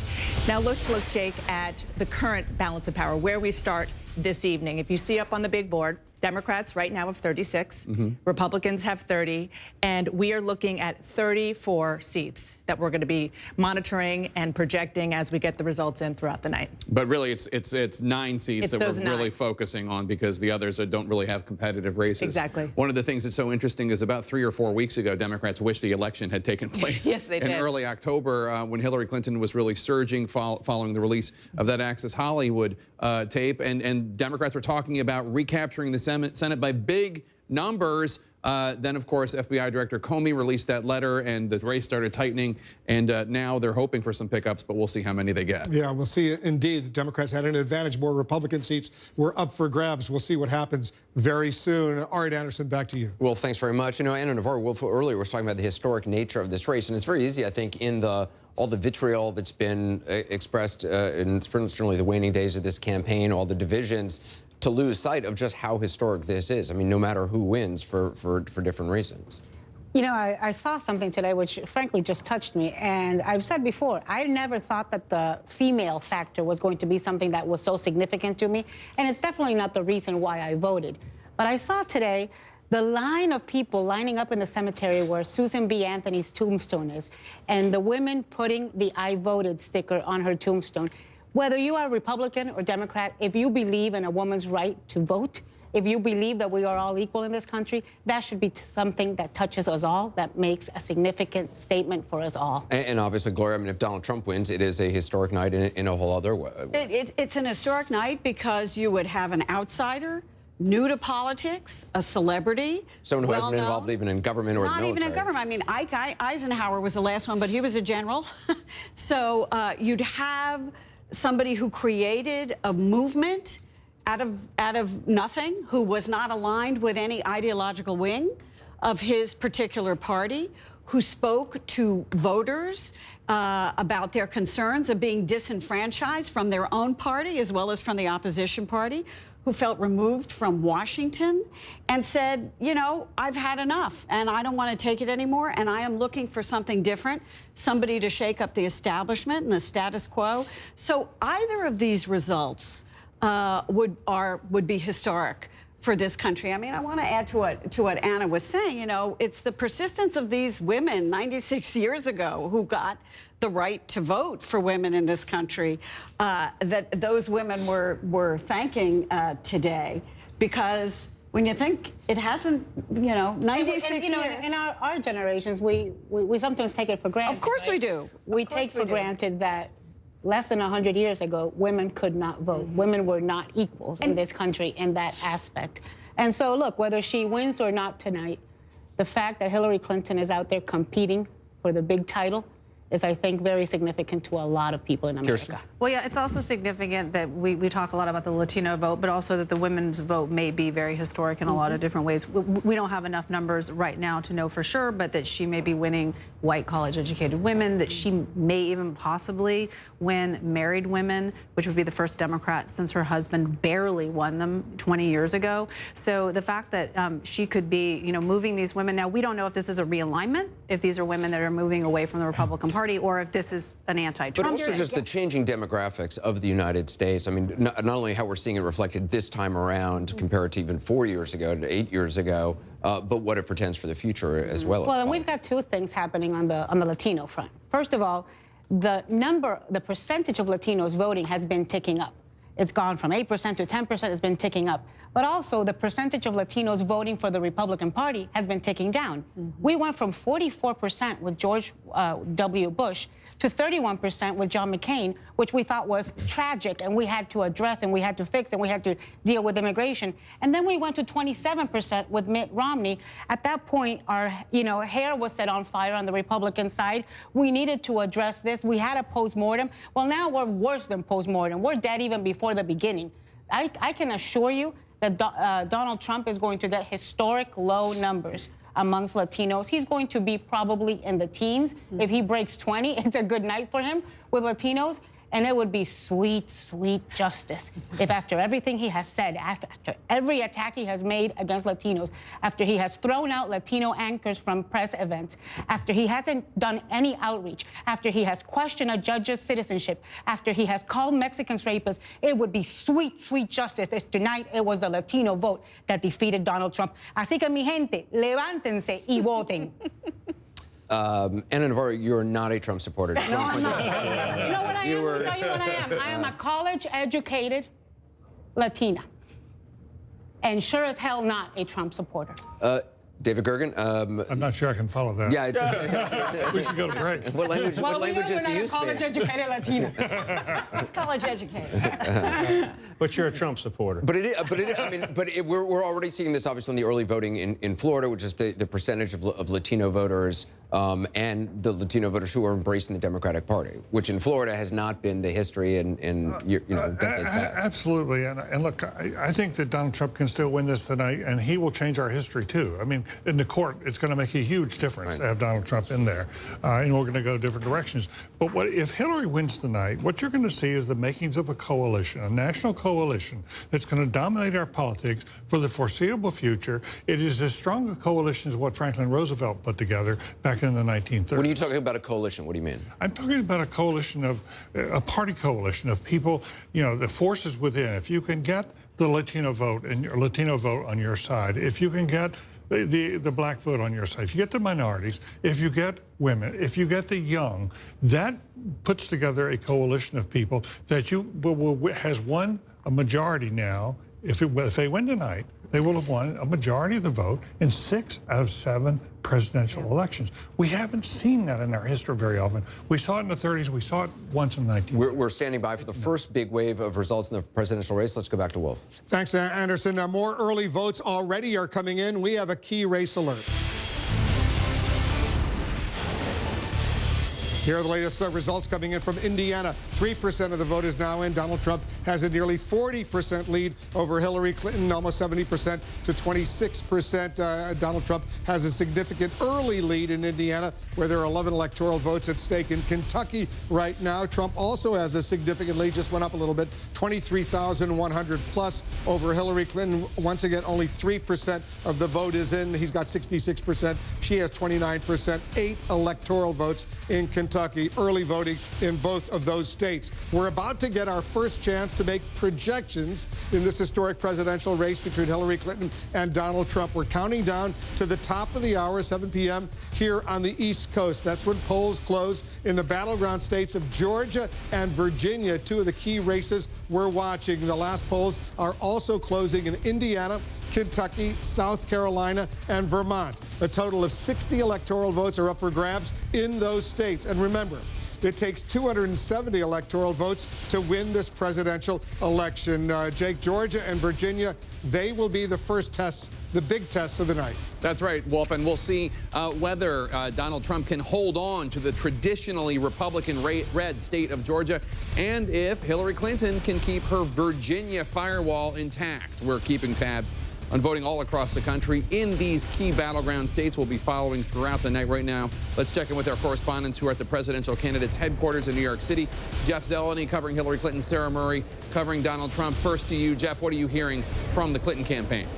Now let's look, Jake, at the current balance of power, where we start this evening. If you see up on the big board, Democrats right now have 36, Republicans have 30, and we are looking at 34 seats that we're going to be monitoring and projecting as we get the results in throughout the night. But really, it's 9 seats that we're really focusing on because the others don't really have competitive races. Exactly. One of the things that's so interesting is about 3 or 4 weeks ago, Democrats wished the election had taken place. Yes, they did. In early October, when Hillary Clinton was really surging following the release of that Access Hollywood tape, and Democrats were talking about recapturing the Senate by big numbers. Then, of course, FBI Director Comey released that letter, and the race started tightening. And now they're hoping for some pickups, but we'll see how many they get. Yeah, we'll see. Indeed, the Democrats had an advantage. More Republican seats were up for grabs. We'll see what happens very soon. Art Anderson, back to you. Well, thanks very much. You know, Anna Navarro-Wolf earlier was talking about the historic nature of this race, and it's very easy, I think, in all the vitriol that's been expressed in certainly the waning days of this campaign, all the divisions, to lose sight of just how historic this is. I mean, no matter who wins for different reasons. You know, I saw something today which frankly just touched me, and I've said before, I never thought that the female factor was going to be something that was so significant to me, and it's definitely not the reason why I voted. But I saw today the line of people lining up in the cemetery where Susan B. Anthony's tombstone is, and the women putting the I voted sticker on her tombstone. Whether you are Republican or Democrat, if you believe in a woman's right to vote, if you believe that we are all equal in this country, that should be something that touches us all, that makes a significant statement for us all. And obviously, Gloria, I mean, if Donald Trump wins, it is a historic night in a whole other way. It's an historic night because you would have an outsider, new to politics, a celebrity. Someone who hasn't been involved even in government or the military. Not even in government. I mean, Eisenhower was the last one, but he was a general. So you'd have somebody who created a movement out of nothing, who was not aligned with any ideological wing of his particular party, who spoke to voters about their concerns of being disenfranchised from their own party as well as from the opposition party, who felt removed from Washington and said, you know, I've had enough and I don't want to take it anymore and I am looking for something different, somebody to shake up the establishment and the status quo. So either of these results would be historic for this country. I mean, I want to add to what Anna was saying. You know, it's the persistence of these women 96 years ago who got the right to vote for women in this country that those women were thanking today, because when you think it hasn't, you know, 96 and, you know, years. in our generations, we sometimes take it for granted. Of course, right? we do. We take for granted that less than 100 years ago, women could not vote. Women were not equals in this country in that aspect. And so, look, whether she wins or not tonight, the fact that Hillary Clinton is out there competing for the big title is, I think, very significant to a lot of people in America. Kirsten? Well, yeah, it's also significant that we talk a lot about the Latino vote, but also that the women's vote may be very historic in a lot of different ways. We don't have enough numbers right now to know for sure, but that she may be winning white college-educated women, that she may even possibly win married women, which would be the first Democrat since her husband barely won them 20 years ago. So the fact that she could be, you know, moving these women. Now, we don't know if this is a realignment, if these are women that are moving away from the Republican Party, or if this is an anti-Trump. But also just the changing demographics of the United States. I mean, not only how we're seeing it reflected this time around compared to even 4 years ago to 8 years ago, but what it portends for the future as well. Well, and we've got two things happening on the Latino front. First of all, the percentage of Latinos voting has been ticking up. It's gone from 8% to 10%, it's been ticking up. But also, the percentage of Latinos voting for the Republican Party has been ticking down. We went from 44% with George W. Bush to 31% with John McCain, which we thought was tragic, and we had to address, and we had to fix, and we had to deal with immigration. And then we went to 27% with Mitt Romney. At that point, our hair was set on fire on the Republican side. We needed to address this. We had a postmortem. Well, now we're worse than postmortem. We're dead even before the beginning. I can assure you that Donald Trump is going to get historic low numbers amongst Latinos. He's going to be probably in the teens. If he breaks 20, it's a good night for him with Latinos. And it would be sweet, sweet justice if after everything he has said, after every attack he has made against Latinos, after he has thrown out Latino anchors from press events, after he hasn't done any outreach, after he has questioned a judge's citizenship, after he has called Mexicans rapists, it would be sweet, sweet justice if tonight it was the Latino vote that defeated Donald Trump. Así que, mi gente, levántense y voten. Anna Navarro, you're not a Trump supporter. No, I'm not. You know what I am? I'll tell you what I am. I am a college-educated Latina, and sure as hell not a Trump supporter. David Gergen. I'm not sure I can follow that. Yeah, we should go to break. What languages do you speak? College-educated Latina. He's college-educated. But you're a Trump supporter. We're already seeing this obviously in the early voting in Florida, which is the percentage of Latino voters and the Latino voters who are embracing the Democratic Party, which in Florida has not been the history in decades back. Absolutely, and look, I think that Donald Trump can still win this tonight, and he will change our history too. I mean, in the court, it's going to make a huge difference to have Donald Trump in there, and we're going to go different directions. But if Hillary wins tonight, what you're going to see is the makings of a coalition, a national coalition that's going to dominate our politics for the foreseeable future. It is as strong a coalition as what Franklin Roosevelt put together back in the 1930s. When are you talking about a coalition, what do you mean? I'm talking about a coalition of, a party coalition of people, the forces within. If you can get the Latino vote and your Latino vote on your side, if you can get the black vote on your side, if you get the minorities, if you get women, if you get the young, that puts together a coalition of people that has won a majority now. If they win tonight, they will have won a majority of the vote in 6 out of 7 presidential elections. We haven't seen that in our history very often. We saw it in the 30s. We saw it once in the 1930s. We're standing by for the first big wave of results in the presidential race. Let's go back to Wolf. Thanks, Anderson. More early votes already are coming in. We have a key race alert. Here are the latest results coming in from Indiana. 3% of the vote is now in. Donald Trump has a nearly 40% lead over Hillary Clinton, almost 70% to 26%. Donald Trump has a significant early lead in Indiana, where there are 11 electoral votes at stake. In Kentucky right now, Trump also has a significant lead, just went up a little bit, 23,100 plus over Hillary Clinton. Once again, only 3% of the vote is in. He's got 66%. She has 29%. 8 electoral votes in Kentucky. Kentucky, early voting in both of those states. We're about to get our first chance to make projections in this historic presidential race between Hillary Clinton and Donald Trump. We're counting down to the top of the hour, 7 p.m. here on the East Coast. That's when polls close in the battleground states of Georgia and Virginia, two of the key races we're watching. The last polls are also closing in Indiana, Kentucky, South Carolina, and Vermont. A total of 60 electoral votes are up for grabs in those states. And remember, it takes 270 electoral votes to win this presidential election. Jake, Georgia and Virginia, they will be the first tests, the big tests of the night. That's right, Wolf, and we'll see whether Donald Trump can hold on to the traditionally Republican-red state of Georgia, and if Hillary Clinton can keep her Virginia firewall intact. We're keeping tabs on voting all across the country in these key battleground states. We'll be following throughout the night. Right now, let's check in with our correspondents who are at the presidential candidates' headquarters in New York City. Jeff Zeleny covering Hillary Clinton, Sarah Murray covering Donald Trump. First to you, Jeff, what are you hearing from the Clinton campaign?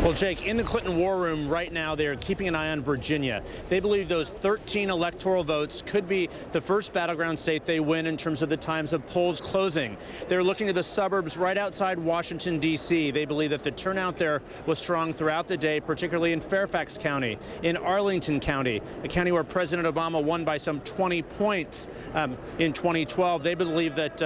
Well, Jake, in the Clinton war room right now, they're keeping an eye on Virginia. They believe those 13 electoral votes could be the first battleground state they win in terms of the times of polls closing. They're looking to the suburbs right outside Washington, D.C. They believe that the turnout there was strong throughout the day, particularly in Fairfax County, in Arlington County, a county where President Obama won by some 20 points in 2012. They believe that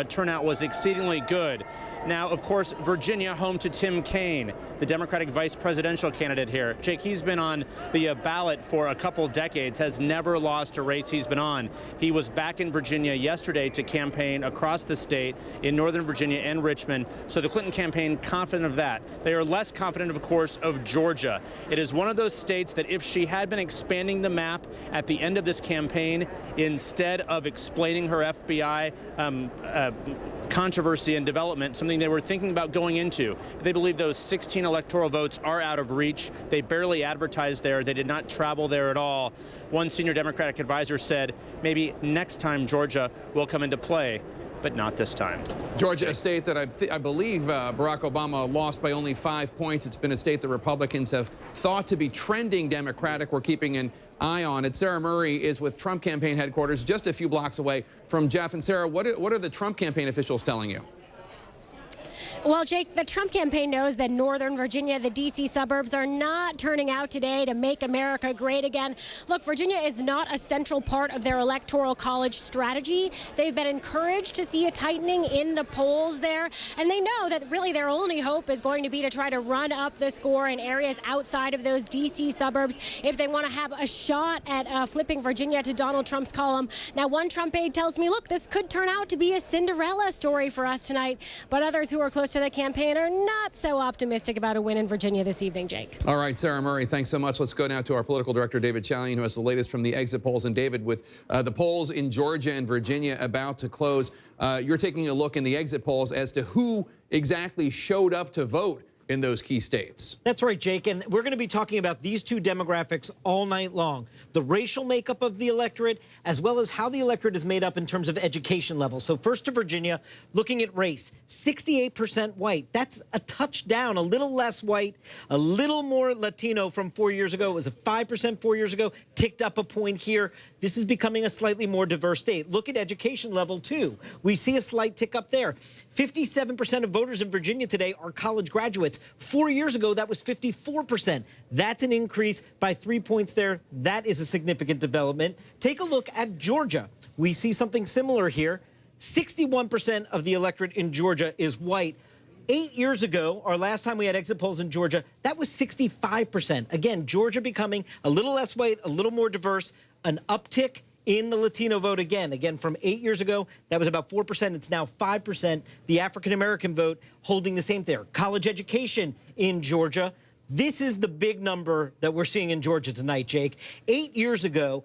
turnout was exceedingly good. Now, of course, Virginia, home to Tim Kaine, the Democratic vice presidential candidate here. Jake, he's been on the ballot for a couple decades, has never lost a race he's been on. He was back in Virginia yesterday to campaign across the state in Northern Virginia and Richmond. So the Clinton campaign confident of that. They are less confident, of course, of Georgia. It is one of those states that if she had been expanding the map at the end of this campaign, instead of explaining her FBI controversy and development, something they were thinking about going into. They believe those 16 electoral votes are out of reach. They barely advertised there. They did not travel there at all. One senior Democratic advisor said maybe next time Georgia will come into play, but not this time. Georgia, a state that I believe Barack Obama lost by only 5 points. It's been a state that Republicans have thought to be trending Democratic. We're keeping an eye on it. Sarah Murray is with Trump campaign headquarters just a few blocks away from Jeff. And Sarah, what are the Trump campaign officials telling you? Well, Jake, the Trump campaign knows that Northern Virginia, the D.C. suburbs, are not turning out today to make America great again. Look, Virginia is not a central part of their electoral college strategy. They've been encouraged to see a tightening in the polls there, and they know that really their only hope is going to be to try to run up the score in areas outside of those D.C. suburbs if they want to have a shot at flipping Virginia to Donald Trump's column. Now, one Trump aide tells me, look, this could turn out to be a Cinderella story for us tonight, but others who are close to the campaign are not so optimistic about a win in Virginia this evening, Jake. All right, Sarah Murray, thanks so much. Let's go now to our political director, David Chalian, who has the latest from the exit polls. And David, with the polls in Georgia and Virginia about to close, you're taking a look in the exit polls as to who exactly showed up to vote in those key states. That's right, Jake, and we're going to be talking about these two demographics all night long. The racial makeup of the electorate, as well as how the electorate is made up in terms of education level. So first to Virginia, looking at race, 68% white. That's a touch down, a little less white, a little more Latino from 4 years ago. It was a 5% 4 years ago, ticked up a point here. This is becoming a slightly more diverse state. Look at education level, too. We see a slight tick up there. 57% of voters in Virginia today are college graduates. 4 years ago, that was 54%. That's an increase by 3 points there. That is a significant development. Take a look at Georgia. We see something similar here. 61% of the electorate in Georgia is white. 8 years ago, our last time we had exit polls in Georgia, that was 65%. Again, Georgia becoming a little less white, a little more diverse, an uptick in the Latino vote again from 8 years ago. That was about 4%. It's now 5%. The African-American vote holding the same there. College education in Georgia. This is the big number that we're seeing in Georgia tonight, Jake. 8 years ago,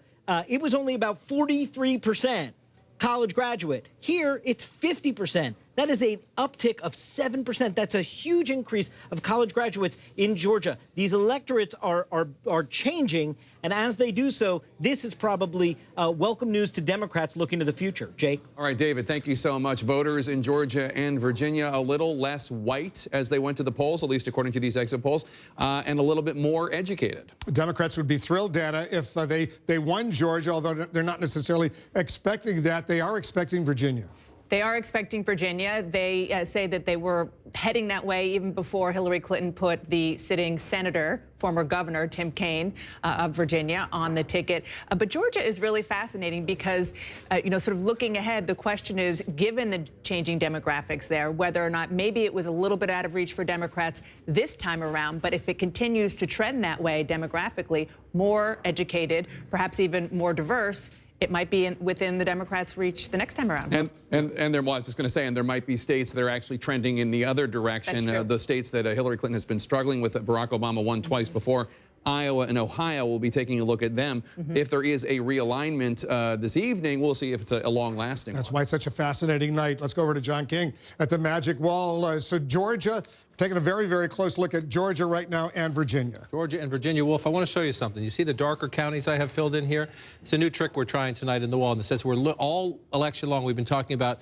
it was only about 43% college graduate. Here, it's 50%. That is an uptick of 7%. That's a huge increase of college graduates in Georgia. These electorates are changing, and as they do so, this is probably welcome news to Democrats looking to the future. Jake? All right, David, thank you so much. Voters in Georgia and Virginia a little less white as they went to the polls, at least according to these exit polls, and a little bit more educated. Democrats would be thrilled, Dana, if they won Georgia, although they're not necessarily expecting that. They are expecting Virginia. They are expecting Virginia. They say that they were heading that way even before Hillary Clinton put the sitting senator, former governor Tim Kaine of Virginia, on the ticket. But Georgia is really fascinating because, sort of looking ahead, the question is, given the changing demographics there, whether or not maybe it was a little bit out of reach for Democrats this time around. But if it continues to trend that way demographically, more educated, perhaps even more diverse, it might be within the Democrats' reach the next time around. And there, well, I was just going to say, and there might be states that are actually trending in the other direction. The states that Hillary Clinton has been struggling with, that Barack Obama won twice before. Iowa and Ohio, will be taking a look at them. If there is a realignment this evening, we'll see if it's a long-lasting That's why it's such a fascinating night. Let's go over to John King at the Magic Wall. So Georgia, taking a very, very close look at Georgia right now and Virginia. Georgia and Virginia. Wolf, I want to show you something. You see the darker counties I have filled in here? It's a new trick we're trying tonight in the wall. And it says all election long we've been talking about,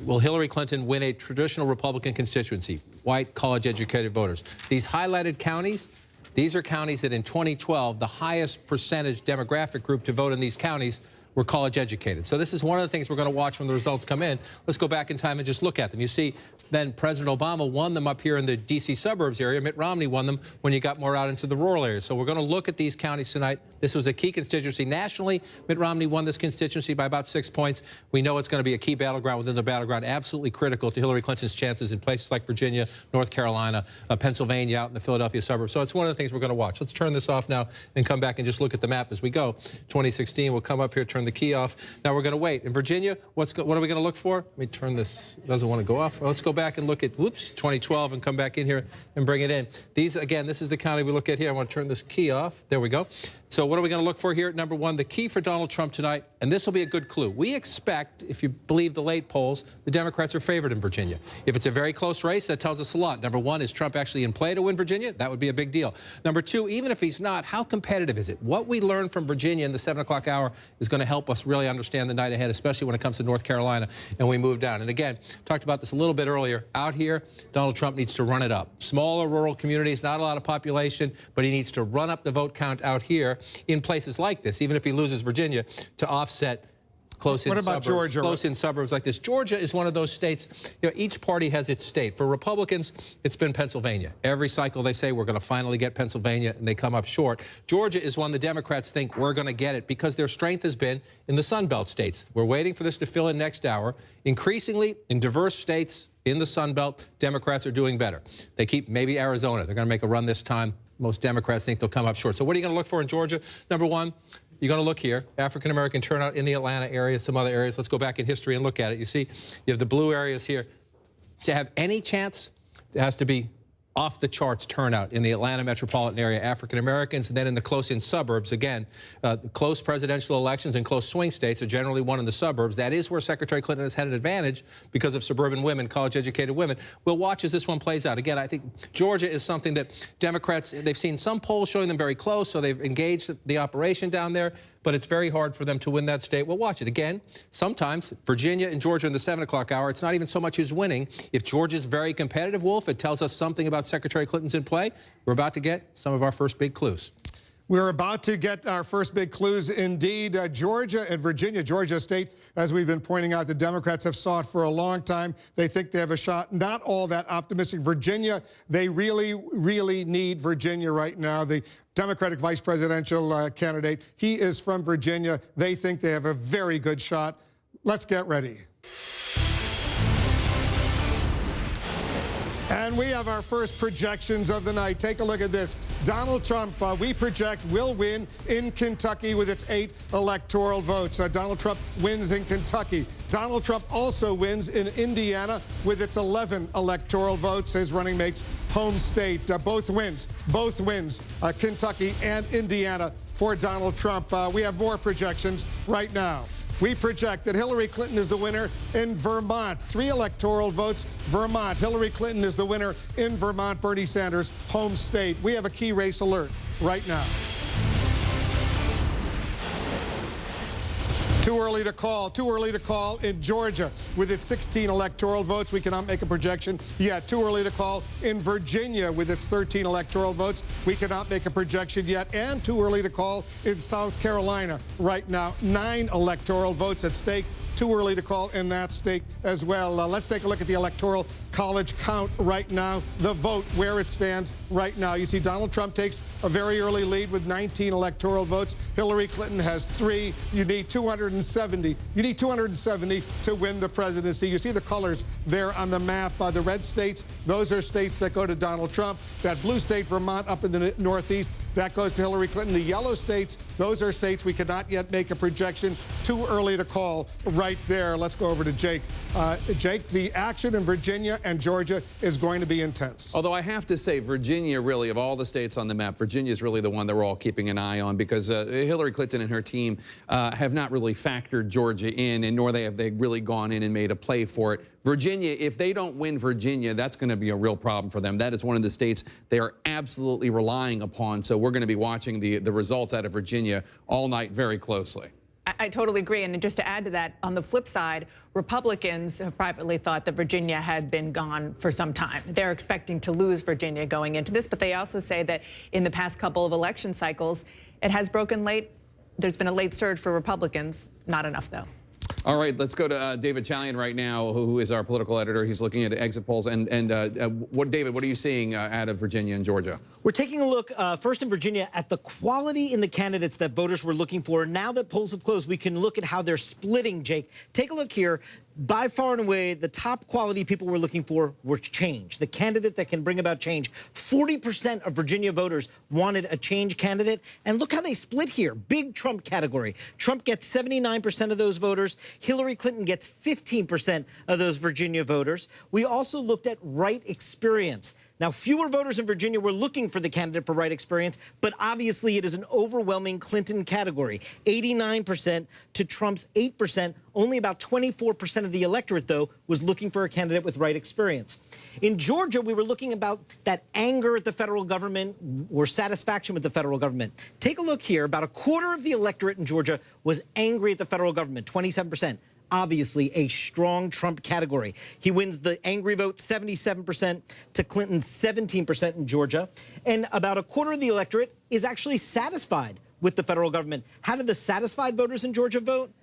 will Hillary Clinton win a traditional Republican constituency? White, college-educated voters. These highlighted counties, these are counties that in 2012, the highest percentage demographic group to vote in these counties were college educated. So this is one of the things we're going to watch when the results come in. Let's go back in time and just look at them. You see, then President Obama won them up here in the D.C. suburbs area. Mitt Romney won them when you got more out into the rural areas. So we're going to look at these counties tonight. This was a key constituency nationally. Mitt Romney won this constituency by about 6 points. We know it's going to be a key battleground within the battleground, absolutely critical to Hillary Clinton's chances in places like Virginia, North Carolina, Pennsylvania, out in the Philadelphia suburbs. So it's one of the things we're going to watch. Let's turn this off now and come back and just look at the map as we go. 2016, we'll come up here, turn the key off. Now we're going to wait. In Virginia, what are we going to look for? Let me turn this. It doesn't want to go off. Well, let's go back and look at, 2012 and come back in here and bring it in. These, again, this is the county we look at here. I want to turn this key off. There we go. So what are we going to look for here? Number one, the key for Donald Trump tonight, and this will be a good clue. We expect, if you believe the late polls, the Democrats are favored in Virginia. If it's a very close race, that tells us a lot. Number one, is Trump actually in play to win Virginia? That would be a big deal. Number two, even if he's not, how competitive is it? What we learn from Virginia in the 7 o'clock hour is going to help us really understand the night ahead, especially when it comes to North Carolina and we move down. And again, talked about this a little bit earlier. Out here, Donald Trump needs to run it up. Smaller rural communities, not a lot of population, but he needs to run up the vote count out here in places like this, even if he loses Virginia, to offset close-in suburbs. What about Georgia? Close-in suburbs like this. Georgia is one of those states, each party has its state. For Republicans, it's been Pennsylvania. Every cycle they say, we're going to finally get Pennsylvania, and they come up short. Georgia is one the Democrats think we're going to get it because their strength has been in the Sun Belt states. We're waiting for this to fill in next hour. Increasingly, in diverse states in the Sun Belt, Democrats are doing better. They keep maybe Arizona. They're going to make a run this time. Most Democrats think they'll come up short. So what are you going to look for in Georgia? Number one, you're going to look here, African-American turnout in the Atlanta area, some other areas. Let's go back in history and look at it. You see, you have the blue areas here. To have any chance, there has to be off-the-charts turnout in the Atlanta metropolitan area, African-Americans, and then in the close-in suburbs. Again, close presidential elections and close swing states are generally won in the suburbs. That is where Secretary Clinton has had an advantage because of suburban women, college-educated women. We'll watch as this one plays out. Again, I think Georgia is something that Democrats, they've seen some polls showing them very close, so they've engaged the operation down there, but it's very hard for them to win that state. We'll watch it. Again, sometimes Virginia and Georgia in the 7 o'clock hour, it's not even so much who's winning. If Georgia's very competitive, Wolf, it tells us something about Secretary Clinton's in play. We're about to get some of our first big clues. We're about to get our first big clues indeed. Georgia and Virginia, Georgia State, as we've been pointing out, the Democrats have sought for a long time. They think they have a shot. Not all that optimistic. Virginia, they really, really need Virginia right now. The Democratic vice presidential candidate, he is from Virginia. They think they have a very good shot. Let's get ready. And we have our first projections of the night. Take a look at this. Donald Trump, we project, will win in Kentucky with its 8 electoral votes. Donald Trump wins in Kentucky. Donald Trump also wins in Indiana with its 11 electoral votes, his running mate's home state. Both wins, Kentucky and Indiana for Donald Trump. We have more projections right now. We project that Hillary Clinton is the winner in Vermont. 3 electoral votes, Vermont. Hillary Clinton is the winner in Vermont, Bernie Sanders' home state. We have a key race alert right now. Too early to call in Georgia with its 16 electoral votes. We cannot make a projection yet. Too early to call in Virginia with its 13 electoral votes. We cannot make a projection yet. And too early to call in South Carolina right now. 9 electoral votes at stake. Too early to call in that state as well. Let's take a look at the Electoral College count right now. The vote, where it stands right now. You see Donald Trump takes a very early lead with 19 electoral votes. Hillary Clinton has 3. You need 270. You need 270 to win the presidency. You see the colors there on the map. The red states, those are states that go to Donald Trump. That blue state, Vermont, up in the Northeast, that goes to Hillary Clinton. The yellow states, those are states we cannot yet make a projection. Too early to call right there. Let's go over to Jake. Jake, the action in Virginia and Georgia is going to be intense. Although I have to say, Virginia, really, of all the states on the map, Virginia is really the one that we're all keeping an eye on, because Hillary Clinton and her team have not really factored Georgia in, and nor have they really gone in and made a play for it. Virginia, if they don't win Virginia, that's going to be a real problem for them. That is one of the states they are absolutely relying upon. So we're going to be watching the results out of Virginia all night very closely. I totally agree. And just to add to that, on the flip side, Republicans have privately thought that Virginia had been gone for some time. They're expecting to lose Virginia going into this, but they also say that in the past couple of election cycles, it has broken late. There's been a late surge for Republicans. Not enough, though. All right, let's go to David Chalian right now, who is our political editor. He's looking at exit polls. David, what are you seeing out of Virginia and Georgia? We're taking a look first in Virginia at the quality in the candidates that voters were looking for. Now that polls have closed, we can look at how they're splitting, Jake. Take a look here. By far and away, the top quality people were looking for were change, the candidate that can bring about change. 40% of Virginia voters wanted a change candidate. And look how they split here. Big Trump category. Trump gets 79% of those voters. Hillary Clinton gets 15% of those Virginia voters. We also looked at right experience. Now, fewer voters in Virginia were looking for the candidate for right experience, but obviously it is an overwhelming Clinton category. 89% to Trump's 8%. Only about 24% of the electorate, though, was looking for a candidate with right experience. In Georgia, we were looking about that anger at the federal government or satisfaction with the federal government. Take a look here. About a quarter of the electorate in Georgia was angry at the federal government, 27%. Obviously a strong Trump category. He wins the angry vote 77% to Clinton's 17% in Georgia. And about a quarter of the electorate is actually satisfied with the federal government. How did the satisfied voters in Georgia vote?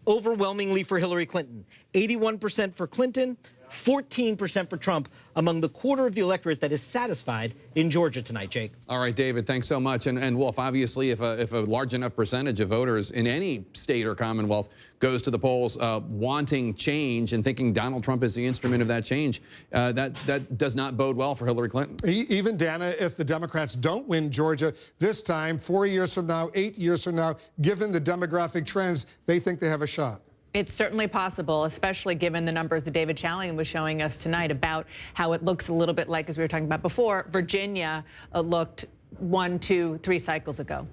Overwhelmingly for Hillary Clinton. 81% for Clinton, 14% for Trump among the quarter of the electorate that is satisfied in Georgia tonight, Jake. All right, David, thanks so much. And Wolf, obviously, if a large enough percentage of voters in any state or commonwealth goes to the polls wanting change and thinking Donald Trump is the instrument of that change, that does not bode well for Hillary Clinton. Even, Dana, if the Democrats don't win Georgia this time, 4 years from now, 8 years from now, given the demographic trends, they think they have a shot. It's certainly possible, especially given the numbers that David Chalian was showing us tonight about how it looks a little bit like, as we were talking about before, Virginia looked 1, 2, 3 cycles ago.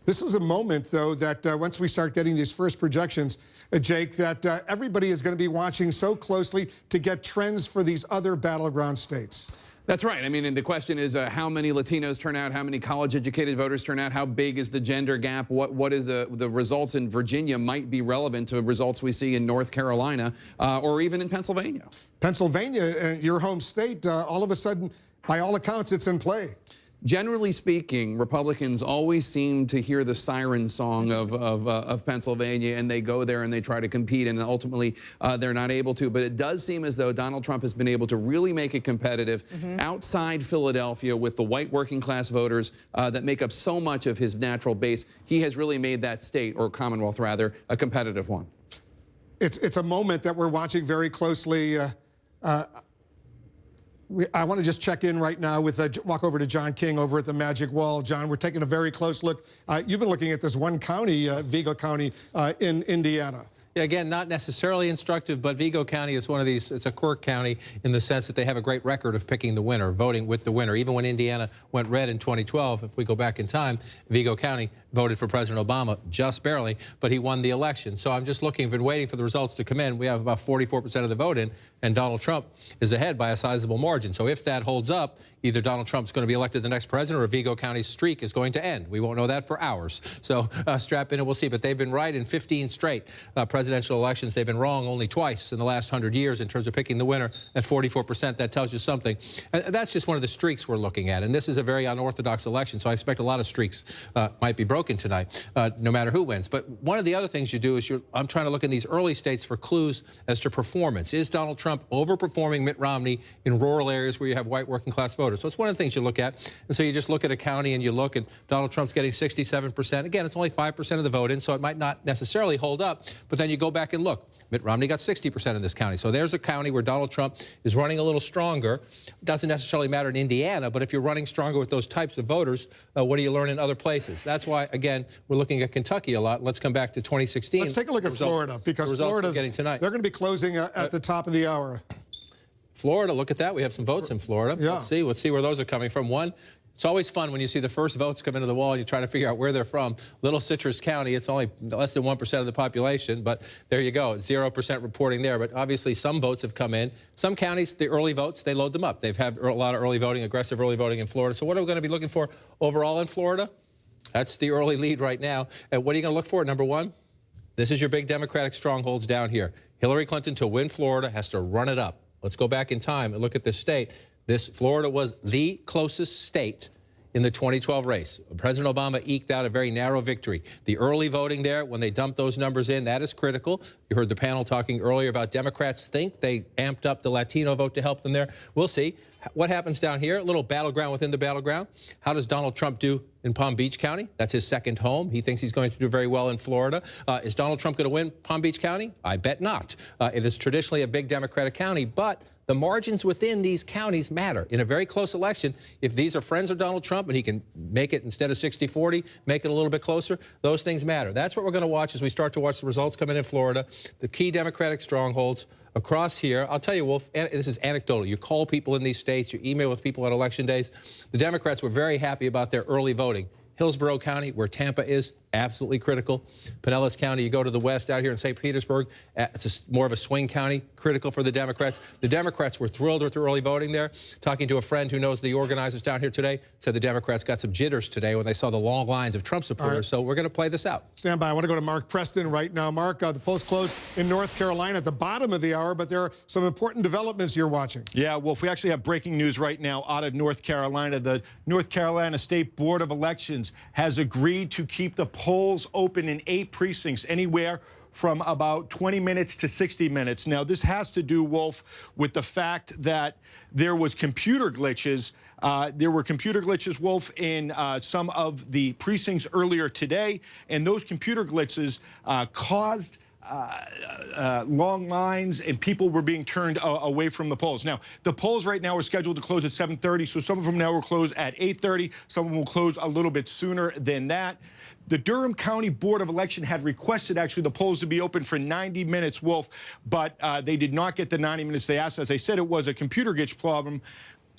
This is a moment, though, that once we start getting these first projections, Jake, that everybody is going to be watching so closely to get trends for these other battleground states. That's right. I mean, and the question is how many Latinos turn out, how many college-educated voters turn out, how big is the gender gap, what is the results in Virginia might be relevant to results we see in North Carolina or even in Pennsylvania. Pennsylvania, your home state, all of a sudden, by all accounts, it's in play. Generally speaking, Republicans always seem to hear the siren song of Pennsylvania, and they go there and they try to compete, and ultimately they're not able to. But it does seem as though Donald Trump has been able to really make it competitive outside Philadelphia with the white working class voters that make up so much of his natural base. He has really made that state, or Commonwealth rather, a competitive one. It's a moment that we're watching very closely. I want to just check in right now with, walk over to John King over at the Magic Wall. John, we're taking a very close look. You've been looking at this one county, Vigo County in Indiana. Yeah, again, not necessarily instructive, but Vigo County is one of these, it's a quirk county in the sense that they have a great record of picking the winner, voting with the winner. Even when Indiana went red in 2012, if we go back in time, Vigo County voted for President Obama just barely, but he won the election. So I'm just looking, been waiting for the results to come in. We have about 44% of the vote in, and Donald Trump is ahead by a sizable margin. So if that holds up, either Donald Trump's going to be elected the next president or Vigo County's streak is going to end. We won't know that for hours. So strap in and we'll see. But they've been right in 15 straight presidential elections. They've been wrong only twice in the last 100 years in terms of picking the winner at 44%. That tells you something. And that's just one of the streaks we're looking at. And this is a very unorthodox election, so I expect a lot of streaks might be broken tonight, no matter who wins. But one of the other things you do is I'm trying to look in these early states for clues as to performance. Is Donald Trump overperforming Mitt Romney in rural areas where you have white working class voters? So it's one of the things you look at. And so you just look at a county and you look, and Donald Trump's getting 67%. Again, it's only 5% of the vote in, so it might not necessarily hold up. But then you go back and look. Mitt Romney got 60% in this county. So there's a county where Donald Trump is running a little stronger. Doesn't necessarily matter in Indiana, but if you're running stronger with those types of voters, what do you learn in other places? That's why, again, we're looking at Kentucky a lot. Let's come back to 2016. Let's take a look at Florida, because Florida's getting tonight. They're going to be closing at the top of the hour. Florida, look at that. We have some votes in Florida. Yeah. Let's see where those are coming from. One, it's always fun when you see the first votes come into the wall and you try to figure out where they're from. Little Citrus County, it's only less than 1% of the population, but there you go, 0% reporting there. But obviously some votes have come in. Some counties, the early votes, they load them up. They've had a lot of early voting, aggressive early voting in Florida. So what are we going to be looking for overall in Florida? That's the early lead right now. And what are you going to look for? Number one, this is your big Democratic strongholds down here. Hillary Clinton, to win Florida, has to run it up. Let's go back in time and look at this state. Florida was the closest state in the 2012 race. President Obama eked out a very narrow victory. The early voting there, when they dumped those numbers in, that is critical. You heard the panel talking earlier about Democrats think they amped up the Latino vote to help them there. We'll see. What happens down here? A little battleground within the battleground. How does Donald Trump do in Palm Beach County? That's his second home. He thinks he's going to do very well in Florida. Is Donald Trump going to win Palm Beach County? I bet not. It is traditionally a big Democratic county, but the margins within these counties matter. In a very close election, if these are friends of Donald Trump and he can make it instead of 60-40, make it a little bit closer, those things matter. That's what we're going to watch as we start to watch the results come in Florida, the key Democratic strongholds across here. I'll tell you, Wolf, this is anecdotal. You call people in these states, you email with people on election days. The Democrats were very happy about their early voting. Hillsborough County, where Tampa is, absolutely critical. Pinellas County, you go to the west out here in St. Petersburg, it's more of a swing county, critical for the Democrats. The Democrats were thrilled with the early voting there. Talking to a friend who knows the organizers down here today, said the Democrats got some jitters today when they saw the long lines of Trump supporters. Right. So we're going to play this out. Stand by. I want to go to Mark Preston right now. Mark, the polls closed in North Carolina at the bottom of the hour, but there are some important developments you're watching. Yeah, Wolf, we actually have breaking news right now out of North Carolina. The North Carolina State Board of Elections has agreed to keep the polls open in 8 precincts, anywhere from about 20 minutes to 60 minutes. Now, this has to do, Wolf, with the fact that there was computer glitches. There were computer glitches, Wolf, in some of the precincts earlier today, and those computer glitches caused long lines, and people were being turned away from the polls. Now, the polls right now are scheduled to close at 7:30, so some of them now will close at 8:30. Some of them will close a little bit sooner than that. The Durham County Board of Election had requested, actually, the polls to be open for 90 minutes, Wolf, but they did not get the 90 minutes they asked. As I said, it was a computer glitch problem.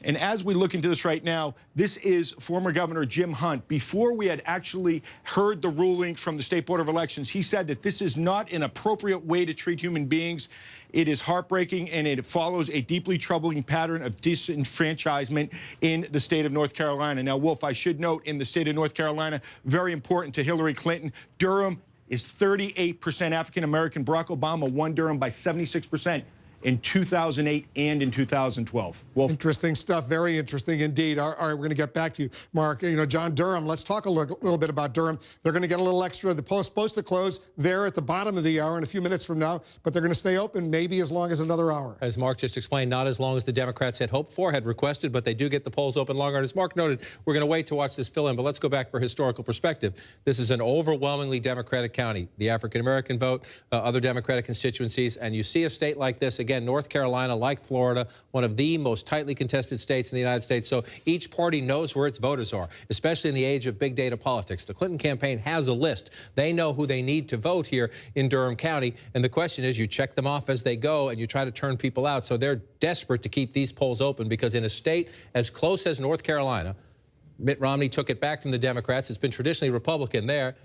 And as we look into this right now, this is former Governor Jim Hunt. Before we had actually heard the ruling from the State Board of Elections, he said that this is not an appropriate way to treat human beings. It is heartbreaking, and it follows a deeply troubling pattern of disenfranchisement in the state of North Carolina. Now, Wolf, I should note, in the state of North Carolina, very important to Hillary Clinton, Durham is 38% African-American. Barack Obama won Durham by 76%. In 2008 and in 2012. Wolf. Interesting stuff. Very interesting indeed. All right, we're going to get back to you, Mark. You know, John Durham, let's talk a little bit about Durham. They're going to get a little extra. The poll's supposed to close there at the bottom of the hour in a few minutes from now, but they're going to stay open maybe as long as another hour. As Mark just explained, not as long as the Democrats had hoped for, had requested, but they do get the polls open longer. And as Mark noted, we're going to wait to watch this fill in, but let's go back for historical perspective. This is an overwhelmingly Democratic county. The African-American vote, other Democratic constituencies, and you see a state like this, again, again, North Carolina, like Florida, one of the most tightly contested states in the United States. So each party knows where its voters are, especially in the age of big data politics. The Clinton campaign has a list. They know who they need to vote here in Durham County. And the question is, you check them off as they go and you try to turn people out. So they're desperate to keep these polls open, because in a state as close as North Carolina, Mitt Romney took it back from the Democrats. It's been traditionally Republican there.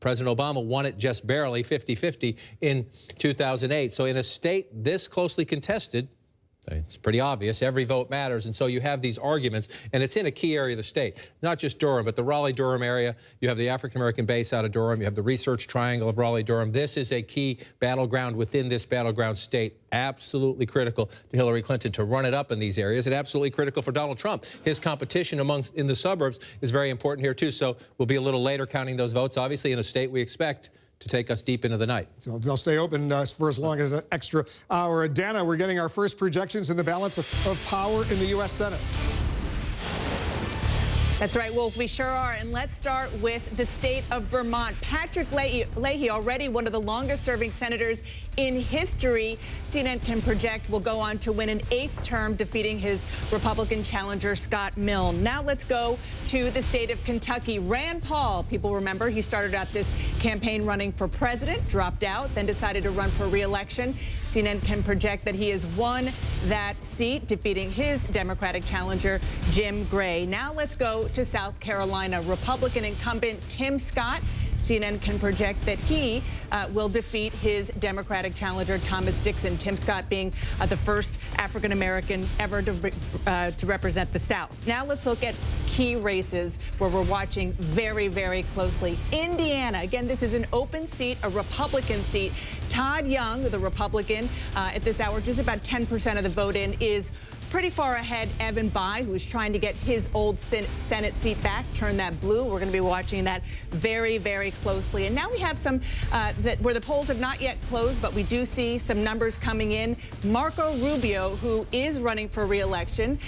President Obama won it just barely, 50-50, in 2008. So in a state this closely contested, it's pretty obvious, every vote matters. And so you have these arguments, and it's in a key area of the state, not just Durham, but the Raleigh-Durham area. You have the African-American base out of Durham. You have the research triangle of Raleigh-Durham. This is a key battleground within this battleground state. Absolutely critical to Hillary Clinton to run it up in these areas, and absolutely critical for Donald Trump. His competition in the suburbs is very important here, too. So we'll be a little later counting those votes, obviously, in a state we expect to take us deep into the night. So they'll stay open for as long as an extra hour. Dana, we're getting our first projections in the balance of power in the U.S. Senate. That's right, Wolf, we sure are. And let's start with the state of Vermont. Patrick Leahy, already one of the longest-serving senators in history, CNN can project will go on to win an 8th term, defeating his Republican challenger, Scott Milne. Now let's go to the state of Kentucky. Rand Paul, people remember, he started out this campaign running for president, dropped out, then decided to run for re-election. CNN can project that he has won that seat, defeating his Democratic challenger, Jim Gray. Now let's go to South Carolina. Republican incumbent Tim Scott, CNN can project that he will defeat his Democratic challenger, Thomas Dixon. Tim Scott being the first African-American ever to represent the South. Now let's look at key races where we're watching very, very closely. Indiana, again, this is an open seat, a Republican seat. Todd Young, the Republican, at this hour, just about 10% of the vote in, is pretty far ahead Evan Bayh, who is trying to get his old Senate seat back, turn that blue. We're going to be watching that very, very closely. And now we have some where the polls have not yet closed, but we do see some numbers coming in. Marco Rubio, who is running for re-election,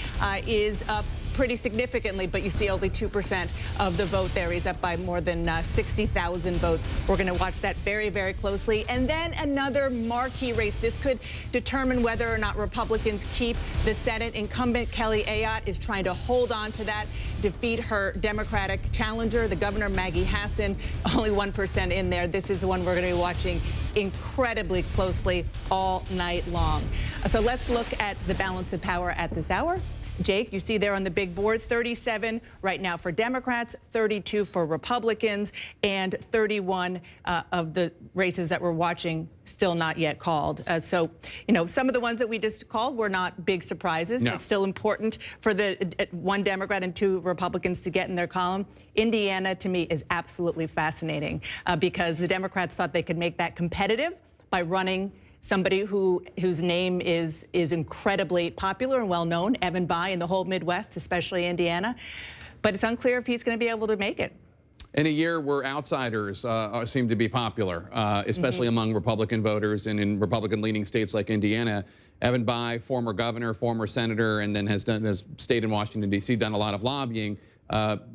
is up pretty significantly, but you see only 2% of the vote there. He's up by more than 60,000 votes. We're going to watch that very, very closely. And then another marquee race. This could determine whether or not Republicans keep the Senate. Incumbent Kelly Ayotte is trying to hold on to that, defeat her Democratic challenger, the Governor Maggie Hassan, only 1% in there. This is the one we're going to be watching incredibly closely all night long. So let's look at the balance of power at this hour. Jake, you see there on the big board, 37 right now for Democrats, 32 for Republicans, and 31 of the races that we're watching still not yet called. So, you know, some of the ones that we just called were not big surprises, but still important for the one Democrat and 2 Republicans to get in their column. Indiana, to me, is absolutely fascinating because the Democrats thought they could make that competitive by running somebody whose name is incredibly popular and well-known, Evan Bayh, in the whole Midwest, especially Indiana. But it's unclear if he's going to be able to make it. In a year where outsiders seem to be popular, especially among Republican voters and in Republican-leaning states like Indiana, Evan Bayh, former governor, former senator, and then has stayed in Washington, D.C., done a lot of lobbying.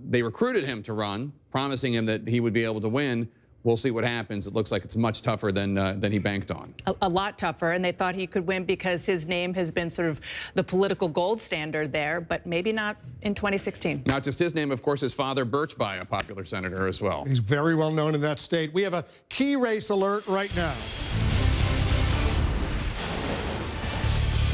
They recruited him to run, promising him that he would be able to win. We'll see what happens. It looks like it's much tougher than he banked on. A lot tougher, and they thought he could win because his name has been sort of the political gold standard there, but maybe not in 2016. Not just his name, of course, his father, Birch Bayh, a popular senator as well. He's very well known in that state. We have a key race alert right now.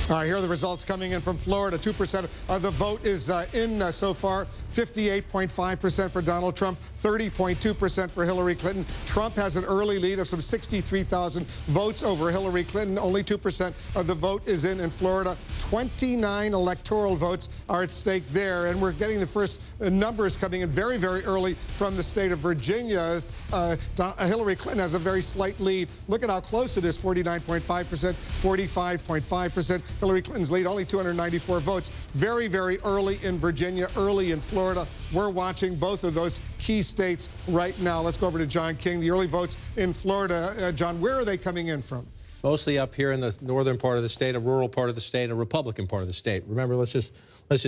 All right, here are the results coming in from Florida. 2% of the vote is in so far. 58.5% for Donald Trump, 30.2% for Hillary Clinton. Trump has an early lead of some 63,000 votes over Hillary Clinton. Only 2% of the vote is in Florida. 29 electoral votes are at stake there. And we're getting the first numbers coming in very, very early from the state of Virginia. Hillary Clinton has a very slight lead. Look at how close it is, 49.5%, 45.5%. Hillary Clinton's lead, only 294 votes. Very, very early in Virginia, early in Florida. We're watching both of those key states right now. Let's go over to John King. The early votes in Florida. John, where are they coming in from? Mostly up here in the northern part of the state, a rural part of the state, a Republican part of the state. Remember, let's just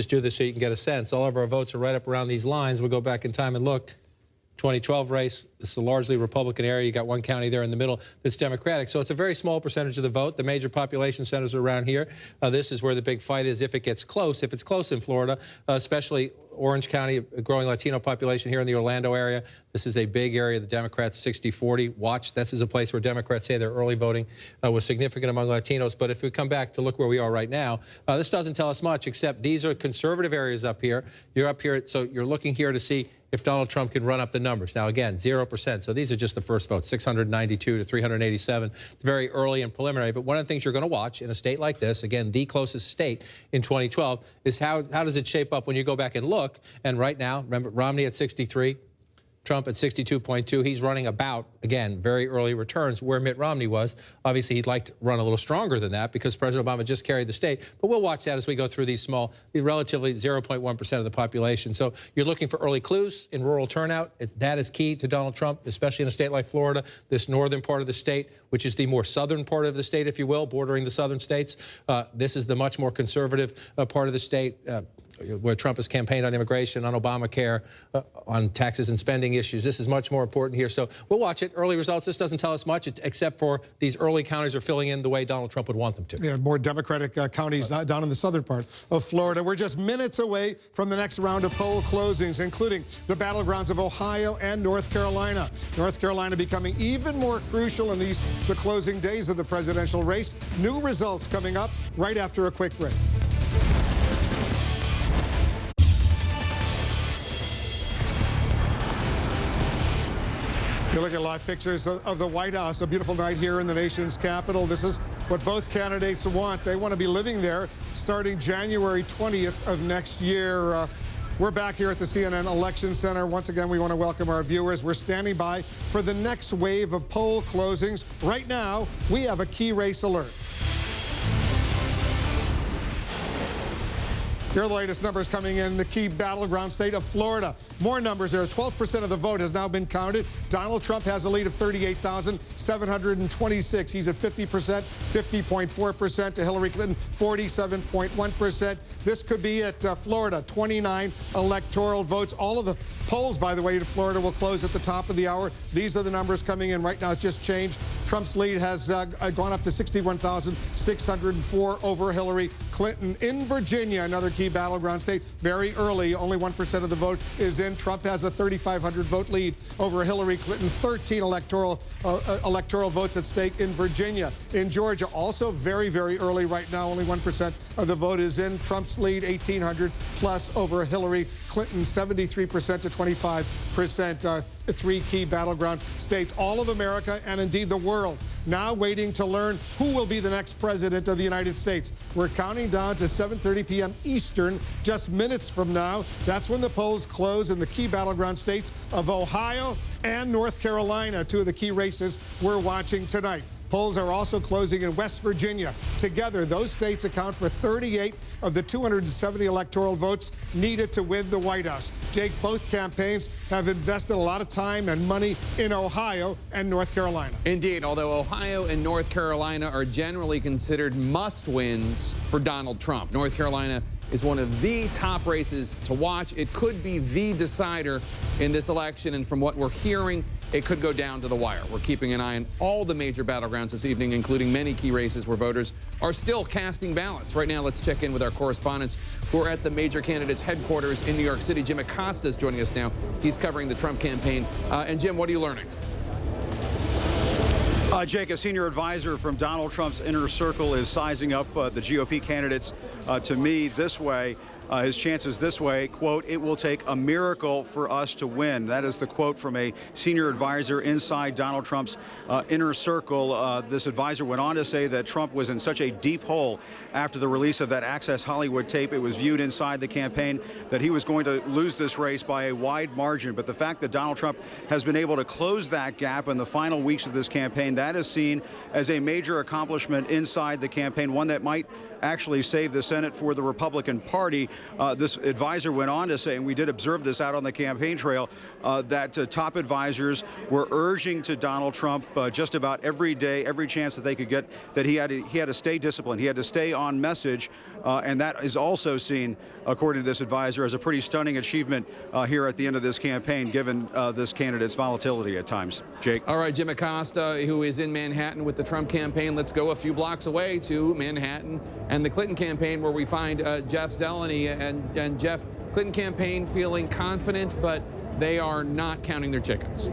do this so you can get a sense. All of our votes are right up around these lines. We'll go back in time and look. 2012 race. This is a largely Republican area. You got one county there in the middle that's Democratic. So it's a very small percentage of the vote. The major population centers are around here. This is where the big fight is if it gets close. If it's close in Florida, especially Orange County, a growing Latino population here in the Orlando area. This is a big area. The Democrats 60-40. Watch, this is a place where Democrats say their early voting was significant among Latinos. But if we come back to look where we are right now, this doesn't tell us much, except these are conservative areas up here. You're up here, so you're looking here to see if Donald Trump can run up the numbers. Now, again, 0%. So these are just the first votes, 692 to 387. It's very early and preliminary. But one of the things you're going to watch in a state like this, again, the closest state in 2012, is how does it shape up when you go back and look. And right now, remember, Romney at 63. Trump at 62.2. He's running about, again, very early returns where Mitt Romney was. Obviously, he'd like to run a little stronger than that because President Obama just carried the state. But we'll watch that as we go through these small, relatively 0.1% of the population. So you're looking for early clues in rural turnout. That is key to Donald Trump, especially in a state like Florida, this northern part of the state, which is the more southern part of the state, if you will, bordering the southern states. This is the much more conservative part of the state. Where Trump has campaigned on immigration, on Obamacare, on taxes and spending issues. This is much more important here. So we'll watch it. Early results, this doesn't tell us much, except for these early counties are filling in the way Donald Trump would want them to. Yeah, more Democratic counties down in the southern part of Florida. We're just minutes away from the next round of poll closings, including the battlegrounds of Ohio and North Carolina. North Carolina becoming even more crucial in the closing days of the presidential race. New results coming up right after a quick break. You look at live pictures of the White House, a beautiful night here in the nation's capital. This is what both candidates want. They want to be living there starting January 20th of next year. We're back here at the CNN Election Center. Once again, we want to welcome our viewers. We're standing by for the next wave of poll closings. Right now, we have a key race alert. Here are the latest numbers coming in the key battleground state of Florida. More numbers there. 12% of the vote has now been counted. Donald Trump has a lead of 38,726. He's at 50%, 50.4% to Hillary Clinton, 47.1%. This could be at Florida, 29 electoral votes. All of the polls, by the way, to Florida will close at the top of the hour. These are the numbers coming in right now. It's just changed. Trump's lead has gone up to 61,604 over Hillary Clinton. In Virginia, another key battleground state, very early, only 1% of the vote is in. Trump has a 3,500 vote lead over Hillary Clinton. 13 electoral votes at stake in Virginia. In Georgia, also very, very early right now, only 1% of the vote is in. Trump's lead, 1,800 plus over Hillary Clinton, 73% to 25%. Three key battleground states, all of America and indeed the world, now waiting to learn who will be the next president of the United States. We're counting down to 7:30 p.m. Eastern, just minutes from now. That's when the polls close in the key battleground states of Ohio and North Carolina, two of the key races we're watching tonight. Polls are also closing in West Virginia. Together, those states account for 38 of the 270 electoral votes needed to win the White House. Jake, both campaigns have invested a lot of time and money in Ohio and North Carolina. Indeed, although Ohio and North Carolina are generally considered must-wins for Donald Trump. North Carolina is one of the top races to watch. It could be the decider in this election, and from what we're hearing, it could go down to the wire. We're keeping an eye on all the major battlegrounds this evening, including many key races where voters are still casting ballots. Right now, let's check in with our correspondents who are at the major candidates' headquarters in New York City. Jim Acosta is joining us now. He's covering the Trump campaign. And Jim, what are you learning? Jake, a senior advisor from Donald Trump's inner circle is sizing up the GOP candidates to me this way. His chances this way, quote, "It will take a miracle for us to win." That is the quote from a senior advisor inside Donald Trump's inner circle. This advisor went on to say that Trump was in such a deep hole after the release of that Access Hollywood tape. It was viewed inside the campaign that he was going to lose this race by a wide margin. But the fact that Donald Trump has been able to close that gap in the final weeks of this campaign, that is seen as a major accomplishment inside the campaign, one that might actually save the Senate for the Republican Party. This advisor went on to say, and we did observe this out on the campaign trail, that top advisors were urging to Donald Trump just about every day, every chance that they could get, that he had to stay disciplined, he had to stay on message, and that is also seen, according to this advisor, as a pretty stunning achievement here at the end of this campaign, given this candidate's volatility at times. Jake. All right, Jim Acosta, who is in Manhattan with the Trump campaign. Let's go a few blocks away to Manhattan and the Clinton campaign, where we find Jeff Zeleny. And Jeff, Clinton campaign feeling confident, but they are not counting their chickens.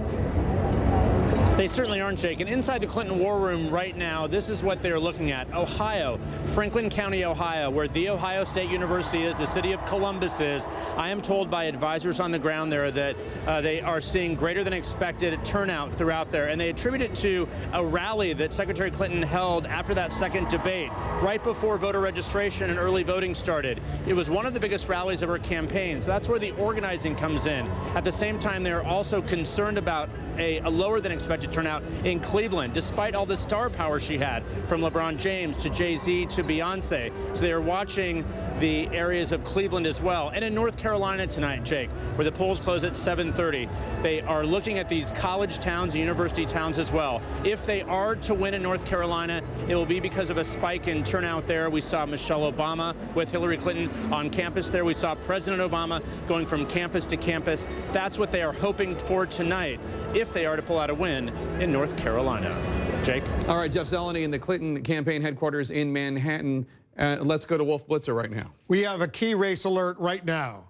They certainly aren't, Jake. And inside the Clinton war room right now, this is what they're looking at. Ohio, Franklin County, Ohio, where The Ohio State University is, the city of Columbus is. I am told by advisors on the ground there that they are seeing greater than expected turnout throughout there. And they attribute it to a rally that Secretary Clinton held after that second debate, right before voter registration and early voting started. It was one of the biggest rallies of her campaign. So that's where the organizing comes in. At the same time, they're also concerned about a lower than expected turnout in Cleveland, despite all the star power she had, from LeBron James to Jay-Z to Beyonce. So they are watching the areas of Cleveland as well. And in North Carolina tonight, Jake, where the polls close at 7:30, they are looking at these college towns and university towns as well. If they are to win in North Carolina, it will be because of a spike in turnout there. We saw Michelle Obama with Hillary Clinton on campus there. We saw President Obama going from campus to campus. That's what they are hoping for tonight, if they are to pull out a win in North Carolina. Jake? All right, Jeff Zeleny in the Clinton campaign headquarters in Manhattan. Let's go to Wolf Blitzer right now. We have a key race alert right now.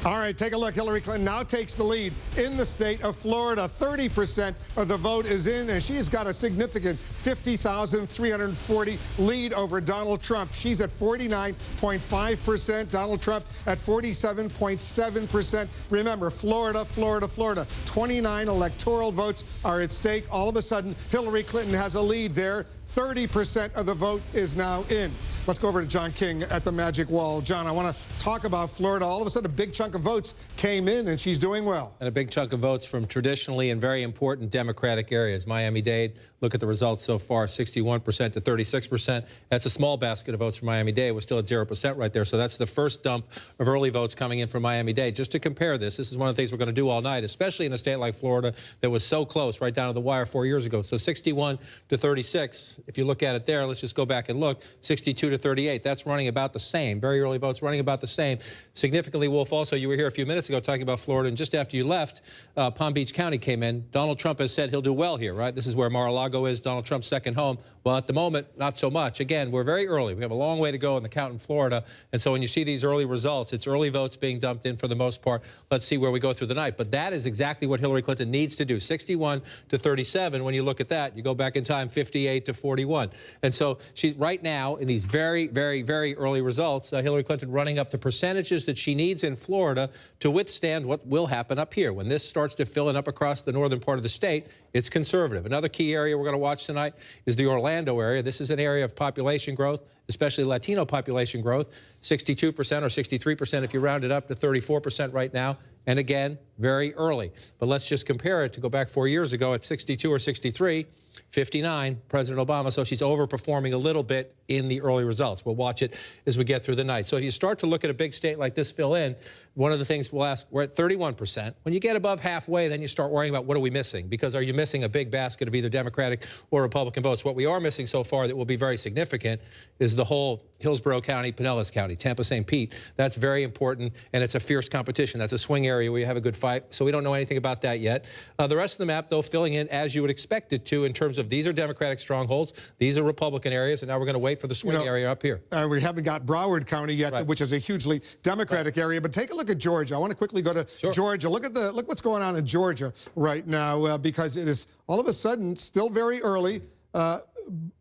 All right, take a look. Hillary Clinton now takes the lead in the state of Florida. 30% of the vote is in, and she's got a significant 50,340 lead over Donald Trump. She's at 49.5%. Donald Trump at 47.7%. Remember, Florida, Florida, Florida. 29 electoral votes are at stake. All of a sudden, Hillary Clinton has a lead there. 30% of the vote is now in. Let's go over to John King at the Magic Wall. John, I want to talk about Florida. All of a sudden, a big chunk of votes came in, and she's doing well. And a big chunk of votes from traditionally and very important Democratic areas. Miami-Dade, look at the results so far, 61% to 36%. That's a small basket of votes from Miami-Dade. We're still at 0% right there. So that's the first dump of early votes coming in from Miami-Dade. Just to compare this is one of the things we're going to do all night, especially in a state like Florida that was so close right down to the wire 4 years ago. So 61 to 36. If you look at it there, let's just go back and look. 62 to 38. That's running about the same. Very early votes running about the same. Significantly, Wolf, also, you were here a few minutes ago talking about Florida, and just after you left, Palm Beach County came in. Donald Trump has said he'll do well here, right? This is where Mar-a-Lago is, Donald Trump's second home. Well, at the moment, not so much. Again, we're very early. We have a long way to go in the count in Florida. And so when you see these early results, it's early votes being dumped in for the most part. Let's see where we go through the night. But that is exactly what Hillary Clinton needs to do. 61 to 37. When you look at that, you go back in time, 58 to 41. And so she's right now in these very, very, very early results, Hillary Clinton running up the percentages that she needs in Florida to withstand what will happen up here. When this starts to fill in up across the northern part of the state, it's conservative. Another key area we're going to watch tonight is the Orlando area. This is an area of population growth, especially Latino population growth, 62% or 63% if you round it up to 34% right now. And again, very early. But let's just compare it to go back 4 years ago at 62 or 63, 59, President Obama. So she's overperforming a little bit in the early results. We'll watch it as we get through the night. So if you start to look at a big state like this fill in, one of the things we'll ask, we're at 31%. When you get above halfway, then you start worrying about what are we missing? Because are you missing a big basket of either Democratic or Republican votes? What we are missing so far that will be very significant is the whole Hillsborough County, Pinellas County, Tampa, St. Pete. That's very important, and it's a fierce competition. That's a swing area where you have a good fight, so we don't know anything about that yet. The rest of the map, though, filling in as you would expect it to in terms of these are Democratic strongholds, these are Republican areas, and now we're going to wait for the swing area up here. We haven't got Broward County yet, right, which is a hugely Democratic area, but take a look at Georgia. I want to quickly go to Georgia. Look what's going on in Georgia right now, because it is all of a sudden still very early.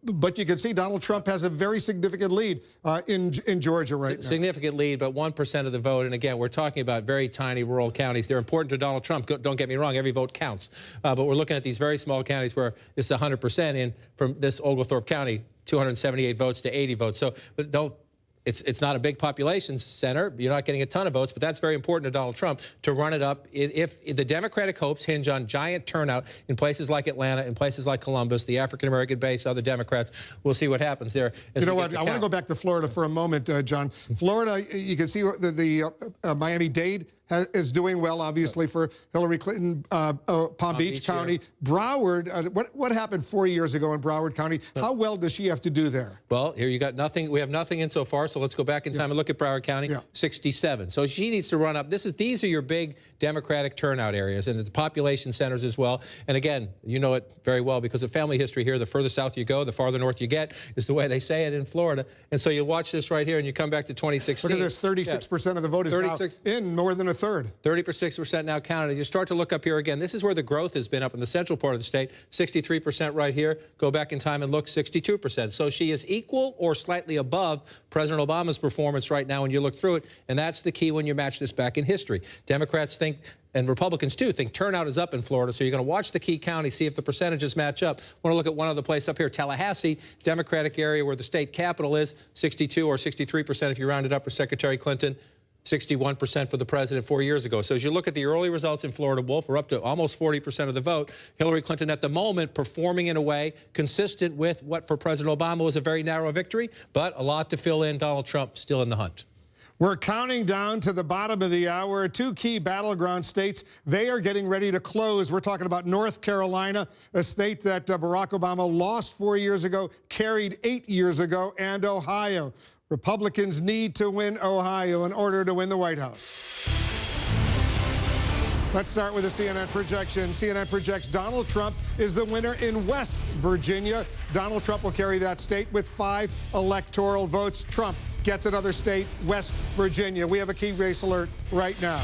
But you can see Donald Trump has a very significant lead in Georgia right now. Significant lead, but 1% of the vote. And again, we're talking about very tiny rural counties. They're important to Donald Trump. Don't get me wrong, every vote counts. But we're looking at these very small counties where it's 100% in from this Oglethorpe County, 278 votes to 80 votes. So, but don't It's not a big population center. You're not getting a ton of votes, but that's very important to Donald Trump to run it up. If the Democratic hopes hinge on giant turnout in places like Atlanta, in places like Columbus, the African-American base, other Democrats, we'll see what happens there. You know what? I want to go back to Florida for a moment, John. Florida, you can see the Miami-Dade is doing well, obviously, for Hillary Clinton. Palm Beach County. Broward, what happened 4 years ago in Broward County? How well does she have to do there? Well, here you got nothing. We have nothing in so far, so let's go back in time and look at Broward County, 67. So she needs to run up. These are your big Democratic turnout areas, and it's population centers as well. And again, you know it very well because of family history here. The further south you go, the farther north you get, is the way they say it in Florida. And so you watch this right here, and you come back to 2016. Look at this, 36% of the vote is now in, more than a third. 36% now counted. You start to look up here again. This is where the growth has been up in the central part of the state. 63% right here. Go back in time and look, 62%. So she is equal or slightly above President Obama's performance right now when you look through it. And that's the key when you match this back in history. Democrats think, and Republicans too, think turnout is up in Florida. So you're going to watch the key county, see if the percentages match up. I want to look at one other place up here, Tallahassee, Democratic area where the state capital is, 62 or 63% if you round it up for Secretary Clinton. 61% for the president 4 years ago. So as you look at the early results in Florida, Wolf, we're up to almost 40% of the vote. Hillary Clinton at the moment performing in a way consistent with what for President Obama was a very narrow victory, but a lot to fill in. Donald Trump still in the hunt. We're counting down to the bottom of the hour. Two key battleground states, they are getting ready to close. We're talking about North Carolina, a state that Barack Obama lost 4 years ago, carried 8 years ago, and Ohio. Republicans need to win Ohio in order to win the White House. Let's start with a CNN projection. CNN projects Donald Trump is the winner in West Virginia. Donald Trump will carry that state with 5 electoral votes. Trump gets another state, West Virginia. We have a key race alert right now.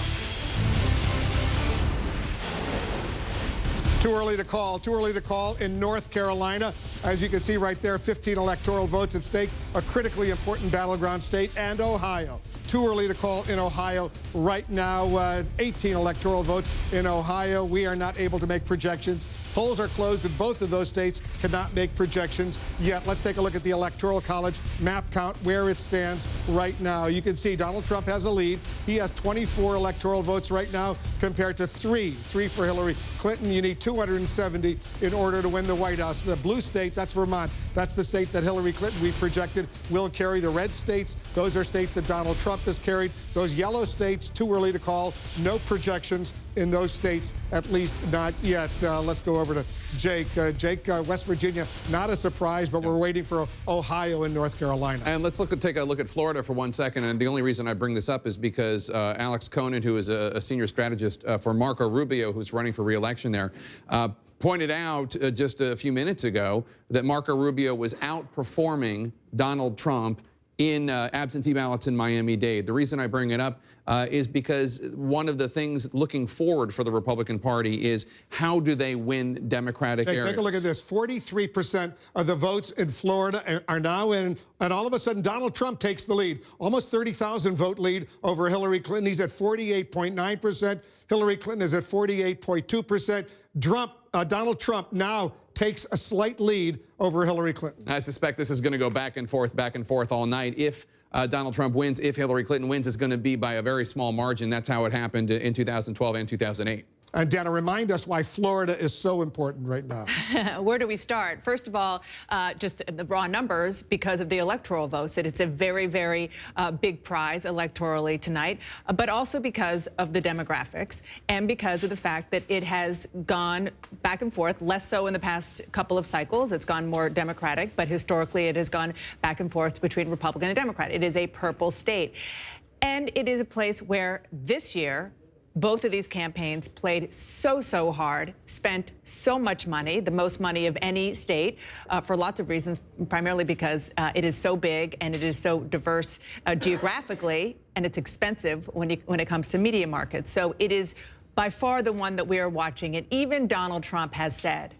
Too early to call in North Carolina. As you can see right there, 15 electoral votes at stake, a critically important battleground state, and Ohio. Too early to call in Ohio right now. 18 electoral votes in Ohio. We are not able to make projections. Polls are closed in both of those states, cannot make projections yet. Let's take a look at the Electoral College map count, where it stands right now. You can see Donald Trump has a lead. He has 24 electoral votes right now compared to 3 for Hillary Clinton. You need 270 in order to win the White House. The blue state, that's Vermont. That's the state that Hillary Clinton, we projected, will carry. The red states, those are states that Donald Trump has carried. Those yellow states, too early to call. No projections in those states, at least not yet. Let's go over to Jake. Jake, West Virginia, not a surprise, but we're waiting for Ohio and North Carolina. And let's take a look at Florida for 1 second. And the only reason I bring this up is because Alex Conan, who is a senior strategist for Marco Rubio, who's running for re-election there, pointed out just a few minutes ago that Marco Rubio was outperforming Donald Trump in absentee ballots in Miami-Dade. The reason I bring it up is because one of the things looking forward for the Republican Party is how do they win Democratic areas? Take a look at this. 43% of the votes in Florida are now in, and all of a sudden Donald Trump takes the lead. Almost 30,000 vote lead over Hillary Clinton. He's at 48.9%. Hillary Clinton is at 48.2%. Donald Trump now takes a slight lead over Hillary Clinton. I suspect this is going to go back and forth all night. If Donald Trump wins, if Hillary Clinton wins, it's going to be by a very small margin. That's how it happened in 2012 and 2008. And Dana, remind us why Florida is so important right now. Where do we start? First of all, just the raw numbers, because of the electoral votes, that it's a very, very big prize electorally tonight, but also because of the demographics and because of the fact that it has gone back and forth, less so in the past couple of cycles. It's gone more Democratic, but historically it has gone back and forth between Republican and Democrat. It is a purple state. And it is a place where this year, both of these campaigns played so hard, spent so much money, the most money of any state, for lots of reasons, primarily because it is so big and it is so diverse geographically, and it's expensive when it comes to media markets. So it is by far the one that we are watching. And even Donald Trump has said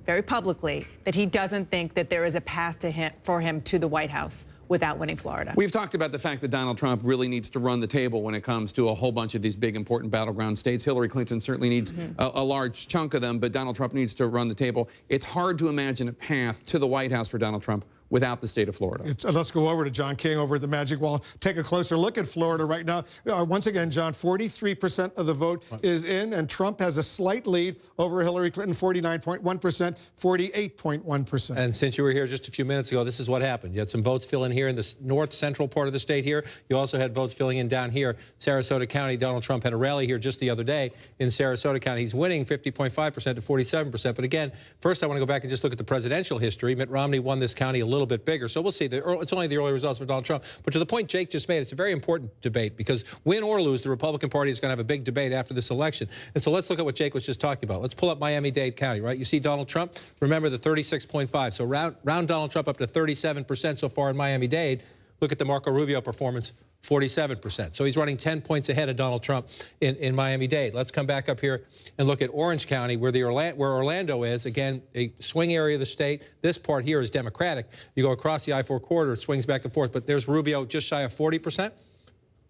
very publicly that he doesn't think that there is a path for him to the White House without winning Florida. We've talked about the fact that Donald Trump really needs to run the table when it comes to a whole bunch of these big, important battleground states. Hillary Clinton certainly needs a large chunk of them, but Donald Trump needs to run the table. It's hard to imagine a path to the White House for Donald Trump without the state of Florida. Let's go over to John King over at the Magic Wall. Take a closer look at Florida right now. Once again, John, 43% of the vote is in, and Trump has a slight lead over Hillary Clinton, 49.1%, 48.1%. And since you were here just a few minutes ago, this is what happened. You had some votes fill in here in the north central part of the state here. You also had votes filling in down here. Sarasota County, Donald Trump had a rally here just the other day in Sarasota County. He's winning 50.5% to 47%. But again, first I want to go back and just look at the presidential history. Mitt Romney won this county a little bit bigger. So we'll see. It's only the early results for Donald Trump. But to the point Jake just made, it's a very important debate because win or lose, the Republican Party is going to have a big debate after this election. And so let's look at what Jake was just talking about. Let's pull up Miami-Dade County, right? You see Donald Trump. Remember the 36.5. So round Donald Trump up to 37% so far in Miami-Dade. Look at the Marco Rubio performance, 47%. So he's running 10 points ahead of Donald Trump in Miami-Dade. Let's come back up here and look at Orange County, where Orlando is. Again, a swing area of the state. This part here is Democratic. You go across the I-4 corridor, it swings back and forth. But there's Rubio just shy of 40%.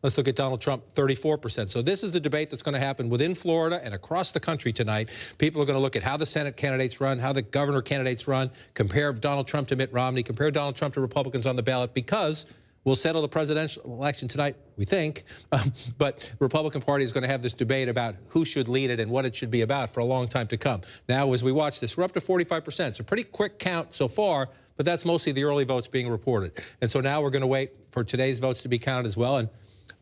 Let's look at Donald Trump, 34%. So this is the debate that's going to happen within Florida and across the country tonight. People are going to look at how the Senate candidates run, how the governor candidates run, compare Donald Trump to Mitt Romney, compare Donald Trump to Republicans on the ballot, because we'll settle the presidential election tonight, we think. But the Republican Party is going to have this debate about who should lead it and what it should be about for a long time to come. Now, as we watch this, we're up to 45%. It's a pretty quick count so far, but that's mostly the early votes being reported. And so now we're going to wait for today's votes to be counted as well. And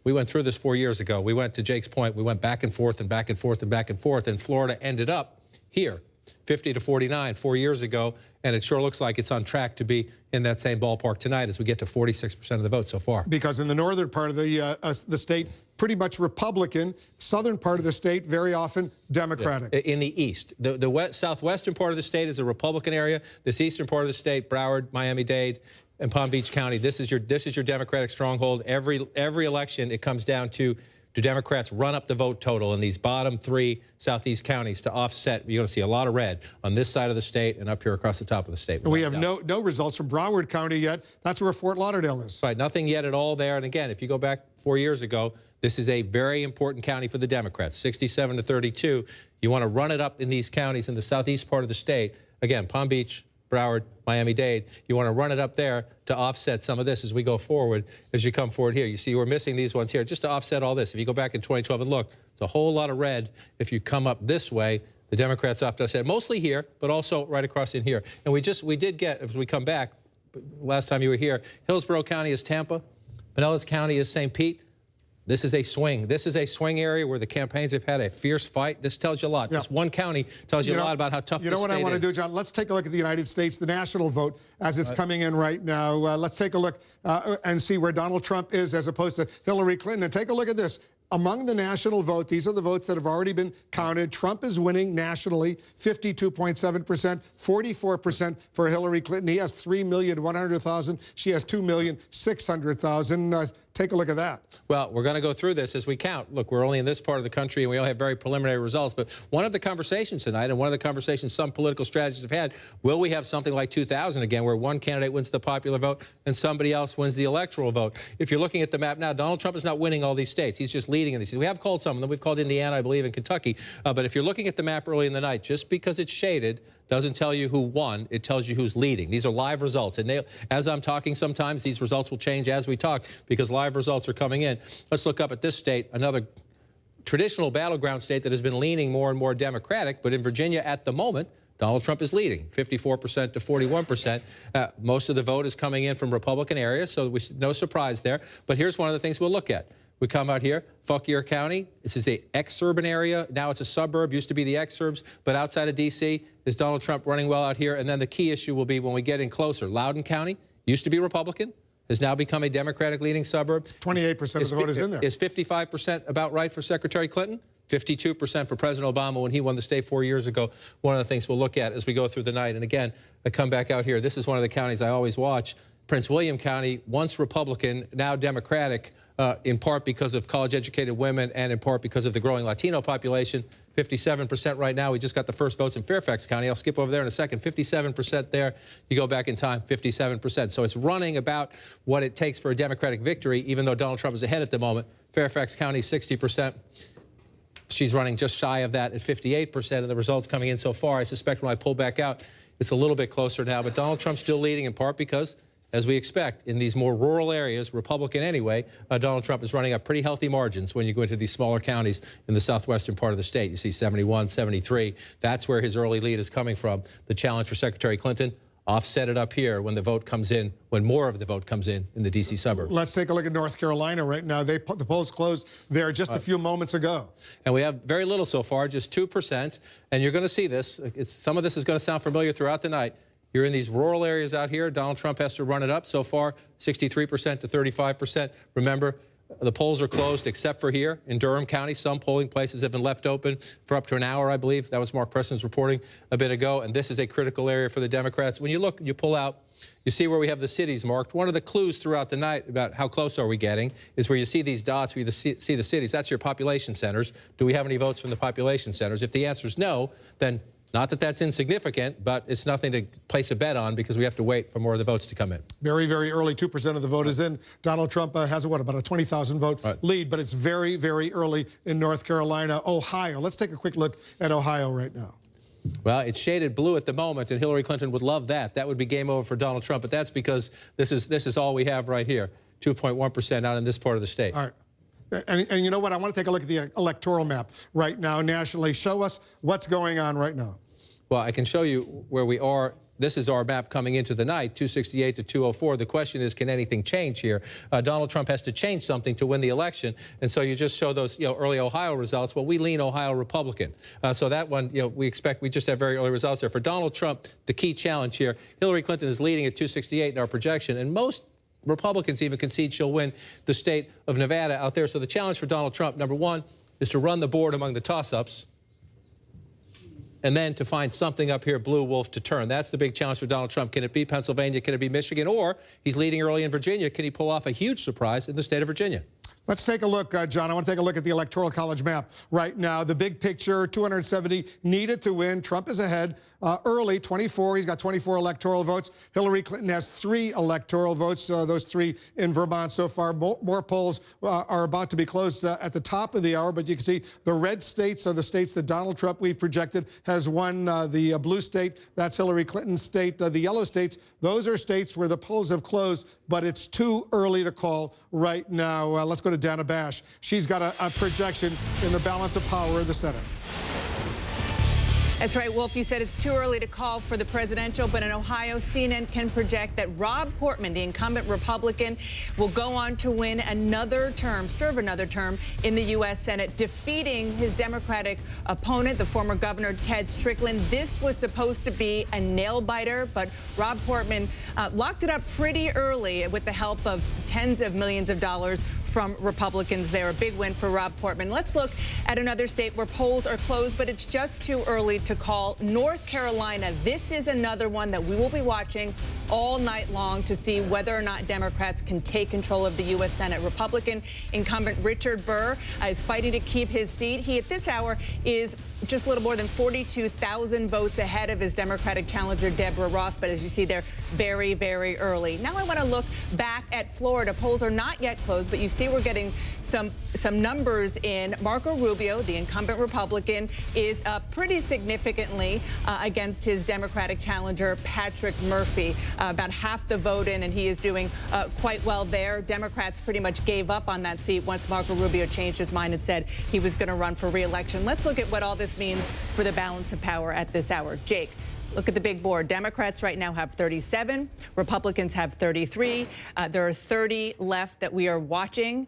we went through this 4 years ago. We went, to Jake's point, we went back and forth and back and forth and back and forth, and Florida ended up here, 50 to 49 4 years ago, and it sure looks like it's on track to be in that same ballpark tonight as we get to 46% of the vote so far. Because in the northern part of the state, pretty much Republican. Southern part of the state, very often Democratic. Yeah. In the east. The southwestern part of the state is a Republican area. This eastern part of the state, Broward, Miami-Dade, and Palm Beach County, this is your Democratic stronghold. Every election, it comes down to, do Democrats run up the vote total in these bottom three southeast counties to offset? You're going to see a lot of red on this side of the state and up here across the top of the state. And we have no results from Broward County yet. That's where Fort Lauderdale is. Right, nothing yet at all there. And again, if you go back 4 years ago, this is a very important county for the Democrats, 67 to 32. You want to run it up in these counties in the southeast part of the state. Again, Palm Beach, Broward, Miami-Dade, you want to run it up there to offset some of this as we go forward, as you come forward here. You see we're missing these ones here just to offset all this. If you go back in 2012 and look, it's a whole lot of red. If you come up this way, the Democrats have to offset, mostly here, but also right across in here. And we did get, as we come back, last time you were here, Hillsborough County is Tampa, Pinellas County is St. Pete. This is a swing. This is a swing area where the campaigns have had a fierce fight. This tells you a lot. Yeah. This one county tells you a lot about how tough this state is. You know what I want to do, John? Let's take a look at the United States, the national vote, as it's coming in right now. Let's take a look and see where Donald Trump is as opposed to Hillary Clinton. And take a look at this. Among the national vote, these are the votes that have already been counted. Trump is winning nationally, 52.7%, 44% for Hillary Clinton. He has 3,100,000. She has 2,600,000. Take a look at that. Well, we're going to go through this as we count. Look, we're only in this part of the country, and we all have very preliminary results. But one of the conversations tonight, and one of the conversations some political strategists have had, will we have something like 2000 again, where one candidate wins the popular vote and somebody else wins the electoral vote? If you're looking at the map now, Donald Trump is not winning all these states. He's just leading in these. We have called some of them. We've called Indiana, I believe, and Kentucky. But if you're looking at the map early in the night, just because it's shaded doesn't tell you who won. It tells you who's leading. These are live results. And as I'm talking, sometimes these results will change as we talk because live results are coming in. Let's look up at this state, another traditional battleground state that has been leaning more and more Democratic. But in Virginia at the moment, Donald Trump is leading, 54% to 41%. Most of the vote is coming in from Republican areas, so no surprise there. But here's one of the things we'll look at. We come out here, Fauquier County. This is a exurban area. Now it's a suburb. Used to be the exurbs. But outside of D.C., is Donald Trump running well out here? And then the key issue will be when we get in closer. Loudoun County used to be Republican, has now become a Democratic leading suburb. 28% of the vote is in there. Is 55% about right for Secretary Clinton? 52% for President Obama when he won the state 4 years ago. One of the things we'll look at as we go through the night. And again, I come back out here. This is one of the counties I always watch. Prince William County, once Republican, now Democratic, in part because of college-educated women and in part because of the growing Latino population. 57% right now. We just got the first votes in Fairfax County. I'll skip over there in a second. 57% there. You go back in time, 57%. So it's running about what it takes for a Democratic victory, even though Donald Trump is ahead at the moment. Fairfax County, 60%. She's running just shy of that at 58%, and the results coming in so far, I suspect when I pull back out, it's a little bit closer now. But Donald Trump's still leading in part because as we expect, in these more rural areas, Republican anyway, Donald Trump is running up pretty healthy margins when you go into these smaller counties in the southwestern part of the state. You see 71, 73. That's where his early lead is coming from. The challenge for Secretary Clinton, offset it up here when the vote comes in, when more of the vote comes in the D.C. suburbs. Let's take a look at North Carolina right now. The polls closed there just a few moments ago. And we have very little so far, just 2%. And you're going to see this. Some of this is going to sound familiar throughout the night. You're in these rural areas out here. Donald Trump has to run it up. So far, 63% to 35%. Remember, the polls are closed except for here in Durham County. Some polling places have been left open for up to an hour, I believe. That was Mark Preston's reporting a bit ago. And this is a critical area for the Democrats. When you look, you pull out, you see where we have the cities marked. One of the clues throughout the night about how close are we getting is where you see these dots, where you see the cities. That's your population centers. Do we have any votes from the population centers? If the answer is no, then not that that's insignificant, but it's nothing to place a bet on because we have to wait for more of the votes to come in. Very, very early. 2% of the vote is in. Donald Trump has, about a 20,000 vote lead, but it's very, very early in North Carolina. Ohio. Let's take a quick look at Ohio right now. Well, it's shaded blue at the moment, and Hillary Clinton would love that. That would be game over for Donald Trump, but that's because this is all we have right here, 2.1% out in this part of the state. All right. And you know what? I want to take a look at the electoral map right now nationally. Show us what's going on right now. Well, I can show you where we are. This is our map coming into the night, 268 to 204. The question is, can anything change here? Donald Trump has to change something to win the election, and so you just show those early Ohio results. Well, we lean Ohio Republican. So that one, we just have very early results there. For Donald Trump, the key challenge here, Hillary Clinton is leading at 268 in our projection, and most Republicans even concede she'll win the state of Nevada out there. So the challenge for Donald Trump, number one, is to run the board among the toss-ups, and then to find something up here, blue wolf, to turn. That's the big challenge for Donald Trump. Can it be Pennsylvania? Can it be Michigan? Or he's leading early in Virginia. Can he pull off a huge surprise in the state of Virginia? Let's take a look, John. I want to take a look at the Electoral College map right now. The big picture, 270 needed to win. Trump is ahead early, 24. He's got 24 electoral votes. Hillary Clinton has 3 electoral votes, those 3 in Vermont so far. More polls are about to be closed at the top of the hour, but you can see the red states are the states that Donald Trump, we've projected, has won. The blue state, that's Hillary Clinton's state. The yellow states, those are states where the polls have closed, but it's too early to call right now. Let's go to Dana Bash. She's got a projection in the balance of power of the Senate. That's right, Wolf. You said it's too early to call for the presidential, but in Ohio, CNN can project that Rob Portman, the incumbent Republican, will go on to win another term, serve another term in the U.S. Senate, defeating his Democratic opponent, the former Governor Ted Strickland. This was supposed to be a nail-biter, but Rob Portman locked it up pretty early with the help of tens of millions of dollars from Republicans there. A big win for Rob Portman. Let's look at another state where polls are closed, but it's just too early to call. North Carolina. This is another one that we will be watching all night long to see whether or not Democrats can take control of the U.S. Senate. Republican incumbent Richard Burr is fighting to keep his seat. He, at this hour, is just a little more than 42,000 votes ahead of his Democratic challenger, Deborah Ross. But as you see, they're very, very early. Now I want to look back at Florida. Polls are not yet closed, but you see we're getting some numbers in. Marco Rubio, the incumbent Republican, is up pretty significantly against his Democratic challenger, Patrick Murphy. About half the vote in, and he is doing quite well there. Democrats pretty much gave up on that seat once Marco Rubio changed his mind and said he was going to run for re-election. Let's look at what all this means for the balance of power at this hour. Jake, look at the big board. Democrats right now have 37. Republicans have 33. There are 30 left that we are watching.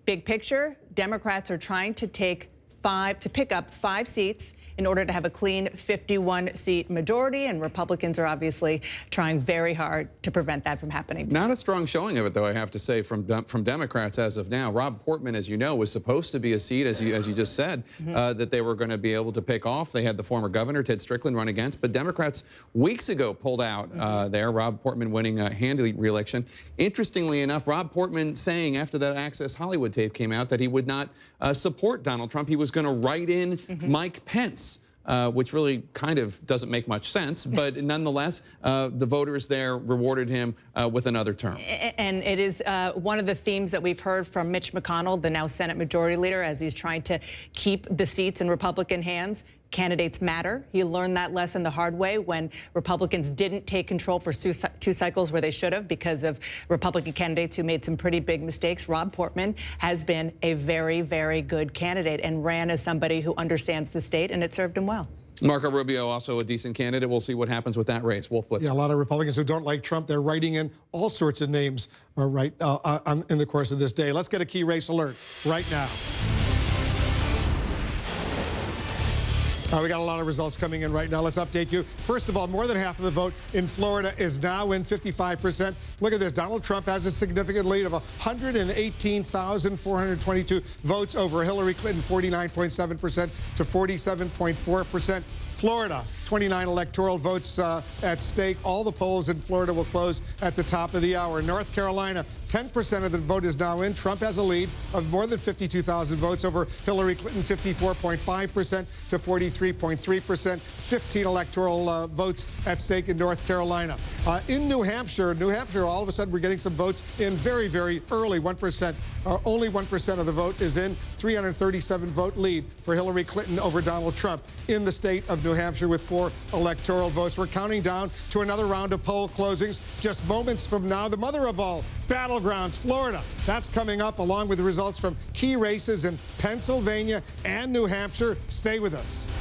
Big picture, Democrats are trying to pick up 5 seats in order to have a clean 51-seat majority, and Republicans are obviously trying very hard to prevent that from happening. Not a strong showing of it, though, I have to say, from Democrats as of now. Rob Portman, as you know, was supposed to be a seat, as you just said, that they were going to be able to pick off. They had the former governor, Ted Strickland, run against, but Democrats weeks ago pulled out there. Rob Portman winning a handy re-election. Interestingly enough, Rob Portman saying after that Access Hollywood tape came out that he would not support Donald Trump. He was going to write in Mike Pence. Which really kind of doesn't make much sense, but nonetheless, the voters there rewarded him with another term. And it is one of the themes that we've heard from Mitch McConnell, the now Senate Majority Leader, as he's trying to keep the seats in Republican hands. candidates matter. He learned that lesson the hard way when Republicans didn't take control for two cycles where they should have because of Republican candidates who made some pretty big mistakes. Rob Portman has been a very, very good candidate and ran as somebody who understands the state, and it served him well. Marco Rubio, also a decent candidate. We'll see what happens with that race. Wolf Blitz. Yeah, a lot of Republicans who don't like Trump, they're writing in all sorts of names in the course of this day. Let's get a key race alert right now. We got a lot of results coming in right now. Let's update you. First of all, more than half of the vote in Florida is now in 55%. Look at this. Donald Trump has a significant lead of 118,422 votes over Hillary Clinton, 49.7% to 47.4%. Florida, 29 electoral votes at stake. All the polls in Florida will close at the top of the hour. North Carolina, 10% of the vote is now in. Trump has a lead of more than 52,000 votes over Hillary Clinton, 54.5% to 43.3%. 15 electoral votes at stake in North Carolina. In New Hampshire, all of a sudden we're getting some votes in very, very early, 1%. Only 1% of the vote is in. 337 vote lead for Hillary Clinton over Donald Trump in the state of New Hampshire with 4 electoral votes. We're counting down to another round of poll closings just moments from now. The mother of all battlegrounds, Florida. That's coming up along with the results from key races in Pennsylvania and New Hampshire. Stay with us.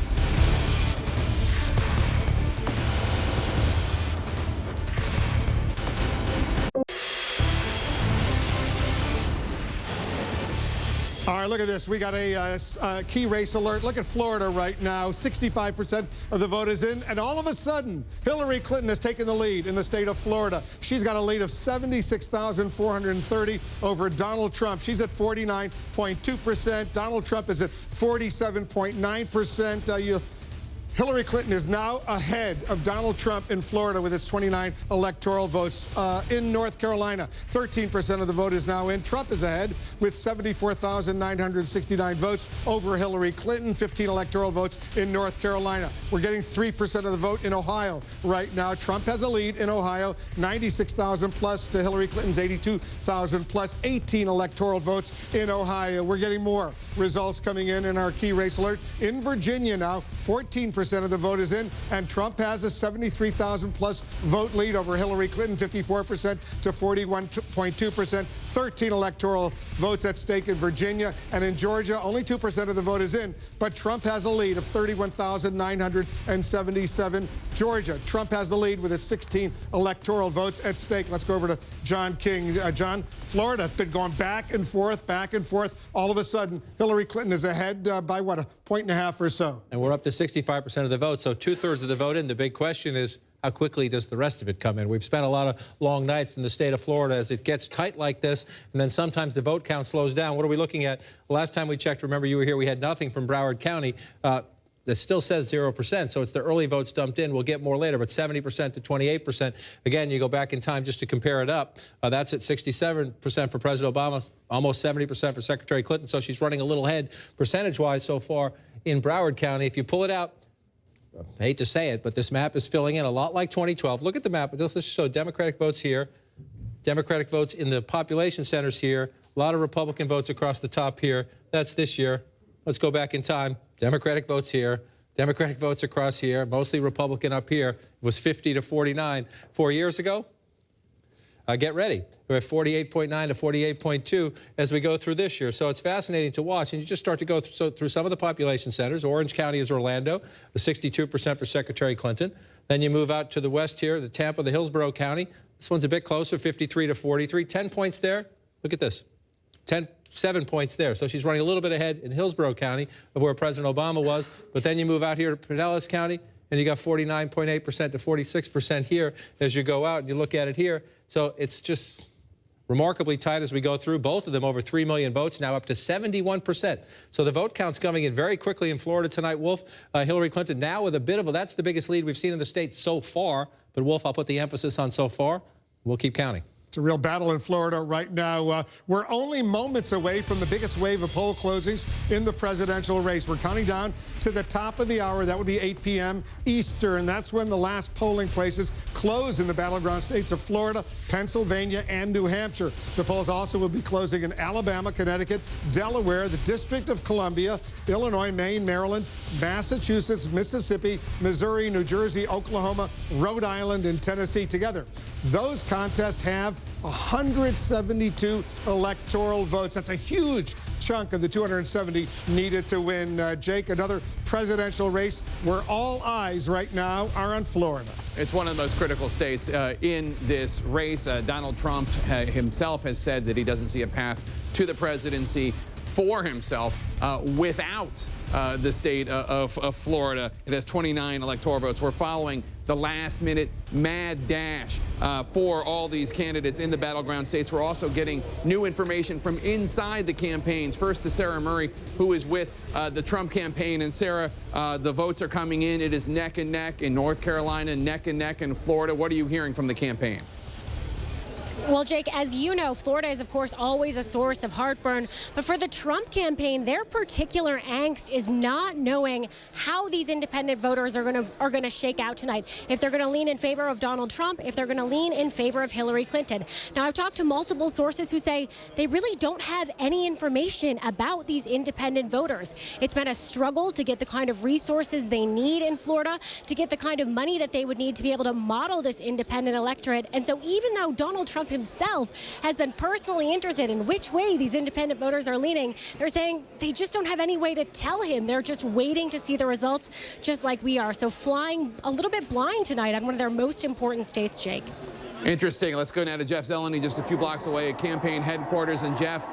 All right, look at this. We got a key race alert. Look at Florida right now. 65% of the vote is in. And all of a sudden, Hillary Clinton has taken the lead in the state of Florida. She's got a lead of 76,430 over Donald Trump. She's at 49.2%. Donald Trump is at 47.9%. Hillary Clinton is now ahead of Donald Trump in Florida with its 29 electoral votes. In North Carolina, 13% of the vote is now in. Trump is ahead with 74,969 votes over Hillary Clinton, 15 electoral votes in North Carolina. We're getting 3% of the vote in Ohio right now. Trump has a lead in Ohio, 96,000 plus to Hillary Clinton's 82,000 plus, 18 electoral votes in Ohio. We're getting more results coming in our key race alert. In Virginia now, 14% of the vote is in, and Trump has a 73,000 plus vote lead over Hillary Clinton, 54% to 41.2%. 13 electoral votes at stake in Virginia, and in Georgia, only 2% of the vote is in, but Trump has a lead of 31,977. Georgia, Trump has the lead with its 16 electoral votes at stake. Let's go over to John King. John, Florida has been going back and forth. All of a sudden, Hillary Clinton is ahead by, what, a point and a half or so. And we're up to 65% of the vote, so 2/3 of the vote in. The big question is, how quickly does the rest of it come in? We've spent a lot of long nights in the state of Florida as it gets tight like this, and then sometimes the vote count slows down. What are we looking at? Last time we checked, remember you were here, we had nothing from Broward County. That still says 0%, so it's the early votes dumped in. We'll get more later, but 70% to 28%. Again, you go back in time just to compare it up. That's at 67% for President Obama, almost 70% for Secretary Clinton, so she's running a little ahead percentage-wise so far in Broward County. If you pull it out, I hate to say it, but this map is filling in a lot like 2012. Look at the map. Let's show Democratic votes here, Democratic votes in the population centers here, a lot of Republican votes across the top here. That's this year. Let's go back in time. Democratic votes here, Democratic votes across here, mostly Republican up here. It was 50 to 49 4 years ago. Get ready. We're at 48.9 to 48.2 as we go through this year. So it's fascinating to watch. And you just start to go through some of the population centers. Orange County is Orlando, 62% for Secretary Clinton. Then you move out to the west here, the Tampa, the Hillsborough County. This one's a bit closer, 53 to 43. 10 points there. Look at this. 7 points there. So she's running a little bit ahead in Hillsborough County of where President Obama was. But then you move out here to Pinellas County, and you got 49.8% to 46% here as you go out and you look at it here. So it's just remarkably tight as we go through. Both of them over 3 million votes, now up to 71%. So the vote count's coming in very quickly in Florida tonight, Wolf. Hillary Clinton now with a bit of a, that's the biggest lead we've seen in the state so far. But, Wolf, I'll put the emphasis on so far. We'll keep counting. It's a real battle in Florida right now. We're only moments away from the biggest wave of poll closings in the presidential race. We're counting down to the top of the hour. That would be 8 p.m. Eastern. That's when the last polling places close in the battleground states of Florida, Pennsylvania, and New Hampshire. The polls also will be closing in Alabama, Connecticut, Delaware, the District of Columbia, Illinois, Maine, Maryland, Massachusetts, Mississippi, Missouri, New Jersey, Oklahoma, Rhode Island, and Tennessee together. Those contests have 172 electoral votes. That's a huge chunk of the 270 needed to win. Jake, another presidential race where all eyes right now are on Florida. It's one of the most critical states in this race. Donald Trump himself has said that he doesn't see a path to the presidency for himself without the state of Florida. It has 29 electoral votes. We're following the last-minute mad dash for all these candidates in the battleground states. We're also getting new information from inside the campaigns. First to Sarah Murray, who is with the Trump campaign. And Sarah, the votes are coming in. It is neck and neck in North Carolina, neck and neck in Florida. What are you hearing from the campaign? Well, Jake, as you know, Florida is, of course, always a source of heartburn. But for the Trump campaign, their particular angst is not knowing how these independent voters are going to shake out tonight. If they're going to lean in favor of Donald Trump, if they're going to lean in favor of Hillary Clinton. Now, I've talked to multiple sources who say they really don't have any information about these independent voters. It's been a struggle to get the kind of resources they need in Florida, to get the kind of money that they would need to be able to model this independent electorate. And so even though Donald Trump himself has been personally interested in which way these independent voters are leaning, they're saying they just don't have any way to tell him. They're just waiting to see the results, just like we are. So flying a little bit blind tonight on one of their most important states, Jake. Interesting. Let's go now to Jeff Zeleny, just a few blocks away at campaign headquarters. And Jeff,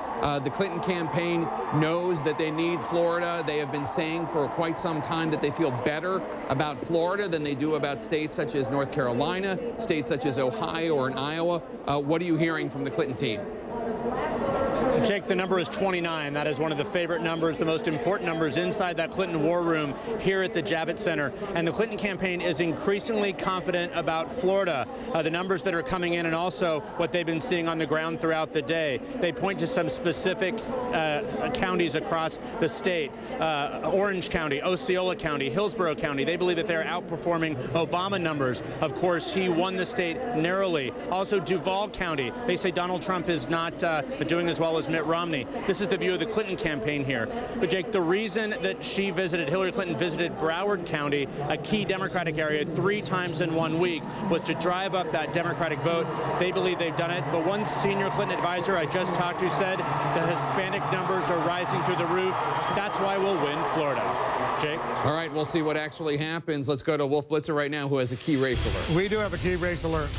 the Clinton campaign knows that they need Florida. They have been saying for quite some time that they feel better about Florida than they do about states such as North Carolina, states such as Ohio or in Iowa. What are you hearing from the Clinton team? Jake, the number is 29. That is one of the favorite numbers, the most important numbers inside that Clinton war room here at the Javits Center. And the Clinton campaign is increasingly confident about Florida, the numbers that are coming in and also what they've been seeing on the ground throughout the day. They point to some specific counties across the state, Orange County, Osceola County, Hillsborough County. They believe that they're outperforming Obama numbers. Of course, he won the state narrowly. Also, Duval County. They say Donald Trump is not doing as well as Mitt Romney. This is the view of the Clinton campaign here. But Jake, the reason that Hillary Clinton visited Broward County, a key Democratic area, 3 times in 1 week, was to drive up that Democratic vote. They believe they've done it. But one senior Clinton advisor I just talked to said the Hispanic numbers are rising through the roof. That's why we'll win Florida. Jake? All right, we'll see what actually happens. Let's go to Wolf Blitzer right now, who has a key race alert. We do have a key race alert.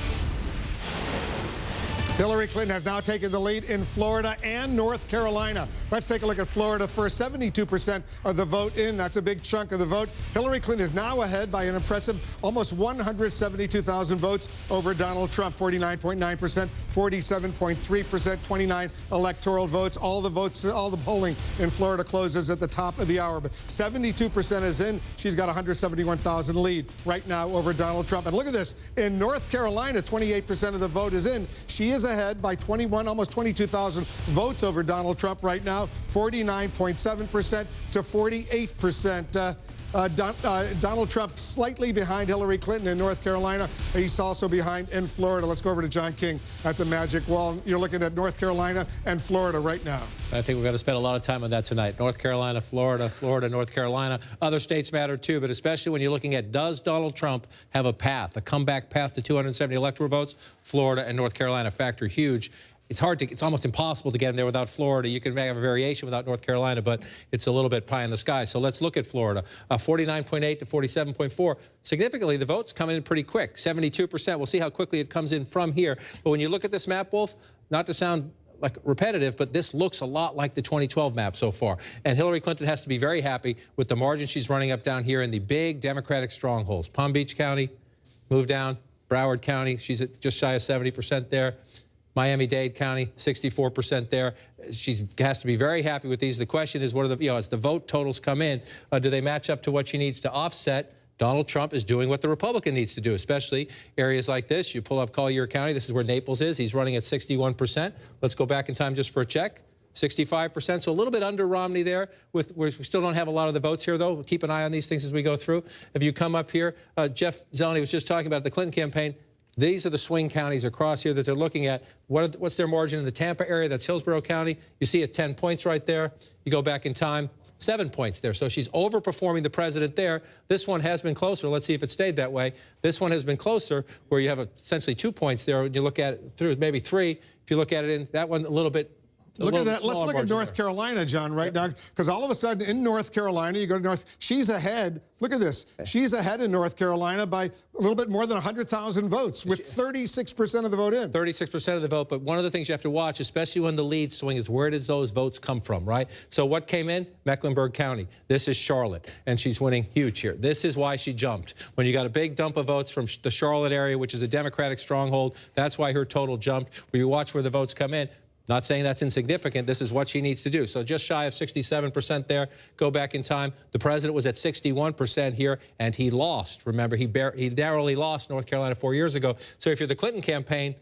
Hillary Clinton has now taken the lead in Florida and North Carolina. Let's take a look at Florida first. 72% of the vote in. That's a big chunk of the vote. Hillary Clinton is now ahead by an impressive almost 172,000 votes over Donald Trump. 49.9%, 47.3%, 29 electoral votes. All the polling in Florida closes at the top of the hour. But 72% is in. She's got 171,000 lead right now over Donald Trump. And look at this. In North Carolina, 28% of the vote is in. She is ahead by 21, almost 22,000 votes over Donald Trump right now, 49.7% to 48%. Donald Trump slightly behind Hillary Clinton in North Carolina. He's also behind in Florida. Let's go over to John King at the Magic Wall. You're looking at North Carolina and Florida right now. I think we're going to spend a lot of time on that tonight. North Carolina, Florida, North Carolina. Other states matter too, but especially when you're looking at, does Donald Trump have a path, a comeback path to 270 electoral votes? Florida and North Carolina factor huge. It's almost impossible to get him there without Florida. You can have a variation without North Carolina, but it's a little bit pie in the sky. So let's look at Florida. 49.8 to 47.4. Significantly, the votes come in pretty quick. 72%. We'll see how quickly it comes in from here. But when you look at this map, Wolf, not to sound like repetitive, but this looks a lot like the 2012 map so far. And Hillary Clinton has to be very happy with the margin she's running up down here in the big Democratic strongholds. Palm Beach County, move down. Broward County, she's at just shy of 70% there. Miami-Dade County, 64% there. She has to be very happy with these. The question is, what are the, as the vote totals come in, do they match up to what she needs to offset Donald Trump is doing what the Republican needs to do, especially areas like this. You pull up Collier County. This is where Naples is. He's running at 61%. Let's go back in time just for a check. 65%, so a little bit under Romney there. We still don't have a lot of the votes here, though. We'll keep an eye on these things as we go through. If you come up here, Jeff Zeleny was just talking about the Clinton campaign. These are the swing counties across here that they're looking at. What's their margin in the Tampa area? That's Hillsborough County. You see at 10 points right there. You go back in time, 7 points there. So she's overperforming the president there. This one has been closer. Let's see if it stayed that way. This one has been closer, where you have essentially 2 points there. When you look at it through maybe 3. If you look at it in that one a little bit. Look at that. Let's look at North Carolina, John, right now, because all of a sudden in North Carolina, you go to North, she's ahead. Look at this. She's ahead in North Carolina by a little bit more than 100,000 votes, with 36% of the vote in. 36% of the vote. But one of the things you have to watch, especially when the lead swing, is where does those votes come from, right? So what came in? Mecklenburg County. This is Charlotte, and she's winning huge here. This is why she jumped. When you got a big dump of votes from the Charlotte area, which is a Democratic stronghold, that's why her total jumped. When you watch where the votes come in, not saying that's insignificant. This is what she needs to do. So just shy of 67% there. Go back in time. The president was at 61% here, and he lost. Remember, he narrowly lost North Carolina 4 years ago. So if you're the Clinton campaign,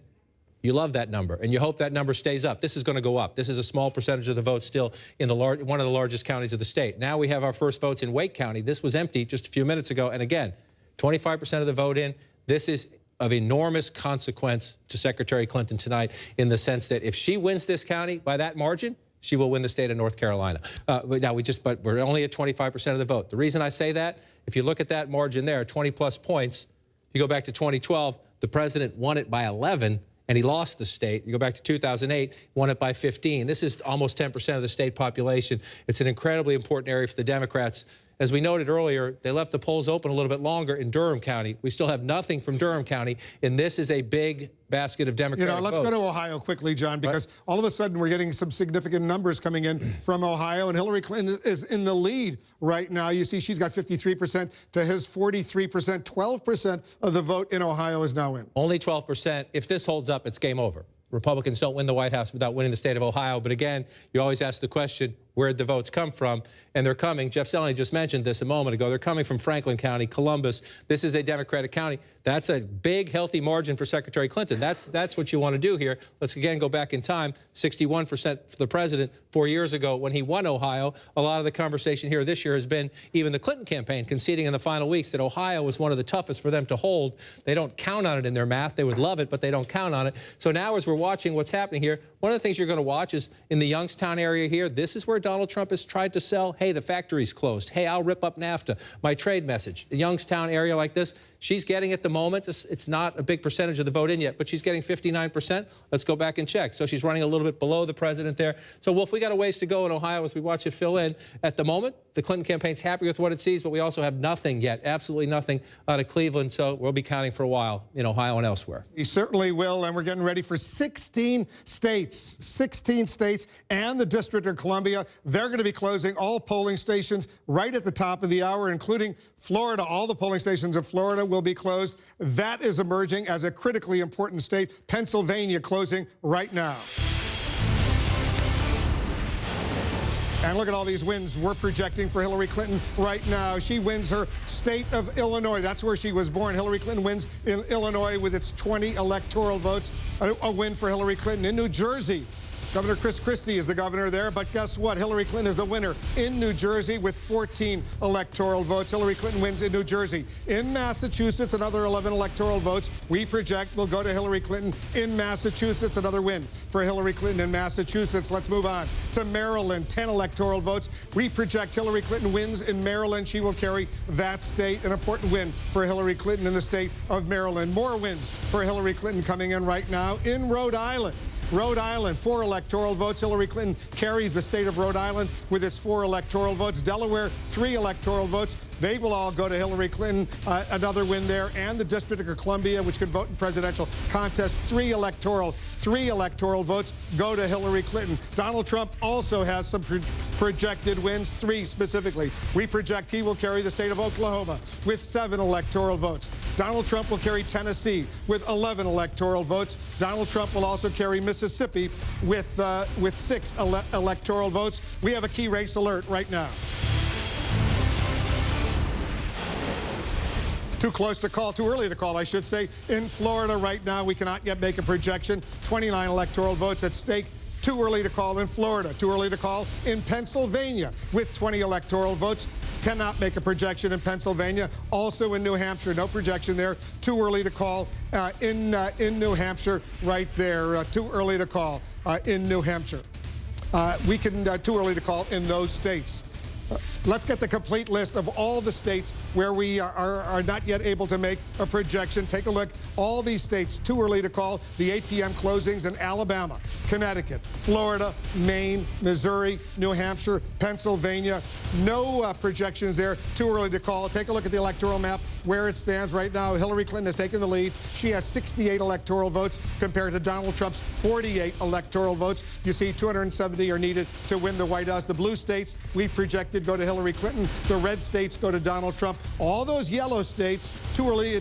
you love that number, and you hope that number stays up. This is going to go up. This is a small percentage of the votes still in one of the largest counties of the state. Now we have our first votes in Wake County. This was empty just a few minutes ago. And again, 25% of the vote in. This is of enormous consequence to Secretary Clinton tonight, in the sense that if she wins this county by that margin, she will win the state of North Carolina. But we're only at 25% of the vote. The reason I say that, if you look at that margin there, 20-plus points, if you go back to 2012, the president won it by 11, and he lost the state. You go back to 2008, won it by 15. This is almost 10% of the state population. It's an incredibly important area for the Democrats. As we noted earlier, they left the polls open a little bit longer in Durham County. We still have nothing from Durham County, and this is a big basket of Democratic votes. Let's go to Ohio quickly, John, because all of a sudden we're getting some significant numbers coming in from Ohio, and Hillary Clinton is in the lead right now. You see she's got 53% to his 43%. 12% of the vote in Ohio is now in. Only 12%. If this holds up, it's game over. Republicans don't win the White House without winning the state of Ohio. But again, you always ask the question, where'd the votes come from? And they're coming. Jeff Zeleny just mentioned this a moment ago. They're coming from Franklin County, Columbus. This is a Democratic county. That's a big, healthy margin for Secretary Clinton. That's what you want to do here. Let's again go back in time. 61% for the president 4 years ago when he won Ohio. A lot of the conversation here this year has been even the Clinton campaign conceding in the final weeks that Ohio was one of the toughest for them to hold. They don't count on it in their math. They would love it, but they don't count on it. So now as we're watching what's happening here, one of the things you're going to watch is in the Youngstown area here, this is where Donald Trump has tried to sell, hey, the factory's closed. Hey, I'll rip up NAFTA. My trade message. The Youngstown area like this, she's getting at the moment. It's not a big percentage of the vote in yet, but she's getting 59%. Let's go back and check. So she's running a little bit below the president there. So, Wolf, we got a ways to go in Ohio as we watch it fill in. At the moment, the Clinton campaign's happy with what it sees, but we also have nothing yet, absolutely nothing out of Cleveland. So we'll be counting for a while in Ohio and elsewhere. We certainly will, and we're getting ready for 16 states. 16 states and the District of Columbia. They're going to be closing all polling stations right at the top of the hour, including Florida. All the polling stations in Florida will be closed. That is emerging as a critically important state. Pennsylvania closing right now. And look at all these wins we're projecting for Hillary Clinton right now. She wins her state of Illinois. That's where she was born. Hillary Clinton wins in Illinois with its 20 electoral votes. A win for Hillary Clinton. In New Jersey, Governor Chris Christie is the governor there, but guess what? Hillary Clinton is the winner in New Jersey with 14 electoral votes. Hillary Clinton wins in New Jersey. In Massachusetts, another 11 electoral votes we project will go to Hillary Clinton in Massachusetts. Another win for Hillary Clinton in Massachusetts. Let's move on to Maryland. 10 electoral votes. We project Hillary Clinton wins in Maryland. She will carry that state. An important win for Hillary Clinton in the state of Maryland. More wins for Hillary Clinton coming in right now in Rhode Island. Rhode Island, 4 electoral votes. Hillary Clinton carries the state of Rhode Island with its 4 electoral votes. Delaware, 3 electoral votes. They will all go to Hillary Clinton. Another win there. And the District of Columbia, which could vote in presidential contest, 3 electoral votes go to Hillary Clinton. Donald Trump also has some projected wins, 3 specifically. We project he will carry the state of Oklahoma with 7 electoral votes. Donald Trump will carry Tennessee with 11 electoral votes. Donald Trump will also carry Mississippi with 6 electoral votes. We have a key race alert right now. Too close to call, too early to call, I should say. In Florida right now, we cannot yet make a projection. 29 electoral votes at stake. Too early to call in Florida. Too early to call in Pennsylvania with 20 electoral votes. Cannot make a projection in Pennsylvania. Also in New Hampshire, no projection there. Too early to call in New Hampshire right there. Too early to call in New Hampshire. We can too early to call in those states. Let's get the complete list of all the states where we are not yet able to make a projection. Take a look. All these states, too early to call. The 8 p.m. closings in Alabama, Connecticut, Florida, Maine, Missouri, New Hampshire, Pennsylvania. No projections there. Too early to call. Take a look at the electoral map where it stands right now. Hillary Clinton has taken the lead. She has 68 electoral votes compared to Donald Trump's 48 electoral votes. You see 270 are needed to win the White House. The blue states we projected go to Hillary Clinton. The red states go to Donald Trump. All those yellow states, too early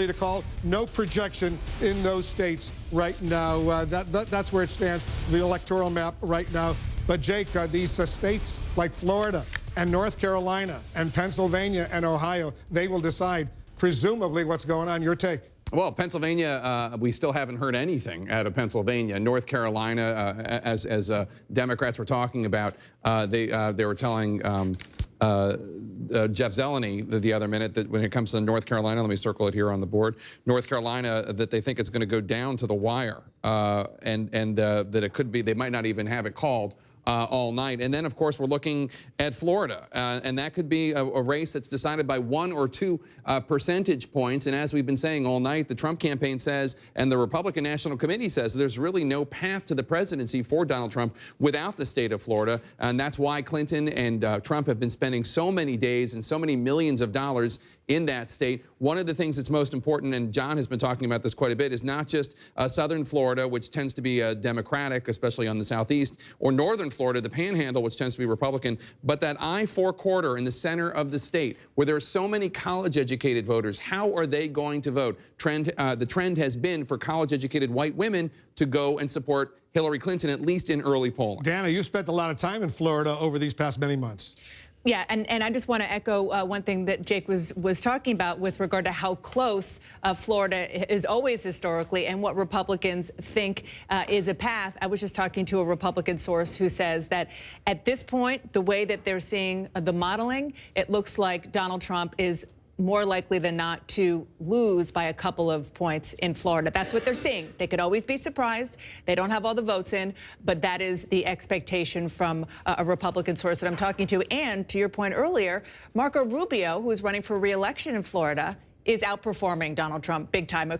to call. No projection in those states right now. That's where it stands, the electoral map right now. But Jake, these states like Florida and North Carolina and Pennsylvania and Ohio, they will decide presumably what's going on. Your take? Well, Pennsylvania, we still haven't heard anything out of Pennsylvania. North Carolina, as Democrats were talking about, they were telling Jeff Zeleny the other minute that when it comes to North Carolina, let me circle it here on the board, North Carolina, that they think it's going to go down to the wire, and that it could be, they might not even have it called all night. And then, of course, we're looking at Florida, and that could be a race that's decided by 1 or 2 percentage points. And as we've been saying all night, the Trump campaign says, and the Republican National Committee says, there's really no path to the presidency for Donald Trump without the state of Florida. And that's why Clinton and Trump have been spending so many days and so many millions of dollars in that state. One of the things that's most important, and John has been talking about this quite a bit, is not just southern Florida, which tends to be Democratic, especially on the southeast, or northern Florida, the Panhandle, which tends to be Republican, but that I-4 corridor in the center of the state, where there are so many college-educated voters. How are they going to vote? The trend has been for college-educated white women to go and support Hillary Clinton, at least in early polling. Dana, you spent a lot of time in Florida over these past many months. Yeah, and I just want to echo one thing that Jake was talking about with regard to how close Florida is always historically and what Republicans think is a path. I was just talking to a Republican source who says that at this point, the way that they're seeing the modeling, it looks like Donald Trump is more likely than not to lose by a couple of points in Florida. That's what they're seeing. They could always be surprised. They don't have all the votes in, but that is the expectation from a Republican source that I'm talking to. And to your point earlier, Marco Rubio, who is running for re-election in Florida, is outperforming Donald Trump big time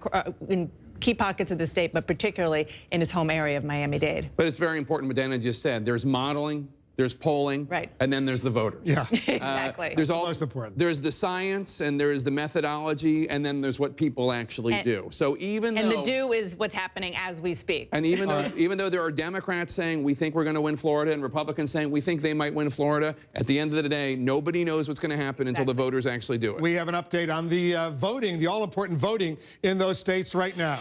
in key pockets of the state, but particularly in his home area of Miami-Dade. But it's very important what Dana just said. There's modeling, there's polling, right, and then there's the voters. Yeah, exactly. There's all most important. There's the science, and there's the methodology, and then there's what people actually do. So even though, the do is what's happening as we speak. And even though there are Democrats saying we think we're going to win Florida, and Republicans saying we think they might win Florida, at the end of the day, nobody knows what's going to happen until the voters actually do it. We have an update on the voting, the all-important voting in those states right now.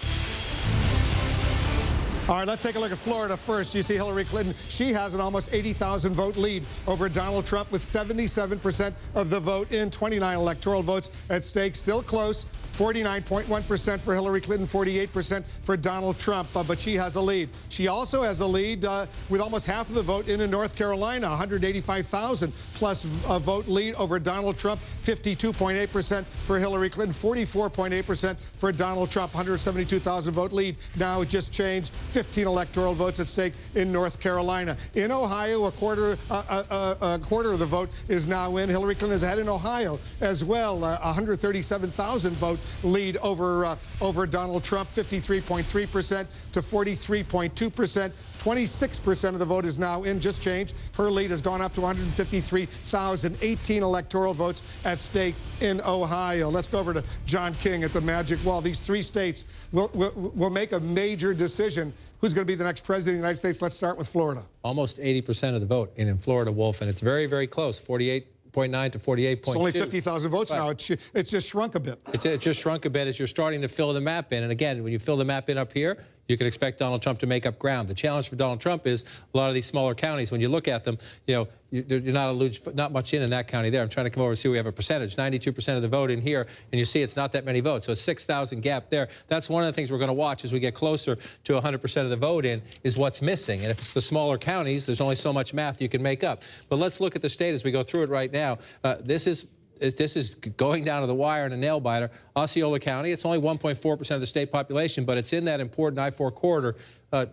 All right, let's take a look at Florida first. You see Hillary Clinton. She has an almost 80,000 vote lead over Donald Trump with 77% of the vote in, 29 electoral votes at stake. Still close. 49.1% for Hillary Clinton, 48% for Donald Trump, but she has a lead. She also has a lead with almost half of the vote in North Carolina, 185,000 plus vote lead over Donald Trump, 52.8% for Hillary Clinton, 44.8% for Donald Trump, 172,000 vote lead. Now it just changed, 15 electoral votes at stake in North Carolina. In Ohio, a quarter of the vote is now in. Hillary Clinton is ahead in Ohio as well, 137,000 vote lead over Donald Trump, 53.3% to 43.2%. 26% of the vote is now in, just changed. Her lead has gone up to 153,000, 18 electoral votes at stake in Ohio. Let's go over to John King at the Magic Wall. These 3 states will make a major decision. Who's going to be the next president of the United States? Let's start with Florida. Almost 80% of the vote in Florida, Wolf, and it's very, very close, 48.9 to 48.2. It's only 50,000 votes now. It's just shrunk a bit. It just shrunk a bit as you're starting to fill the map in. And again, when you fill the map in up here, you can expect Donald Trump to make up ground. The challenge for Donald Trump is a lot of these smaller counties, when you look at them, you're not much in that county there. I'm trying to come over and see we have a percentage, 92% of the vote in here, and you see it's not that many votes. So a 6,000 gap there. That's one of the things we're going to watch as we get closer to 100% of the vote in, is what's missing. And if it's the smaller counties, there's only so much math you can make up. But let's look at the state as we go through it right now. This is going down to the wire in a nail-biter. Osceola County, it's only 1.4% of the state population, but it's in that important I-4 corridor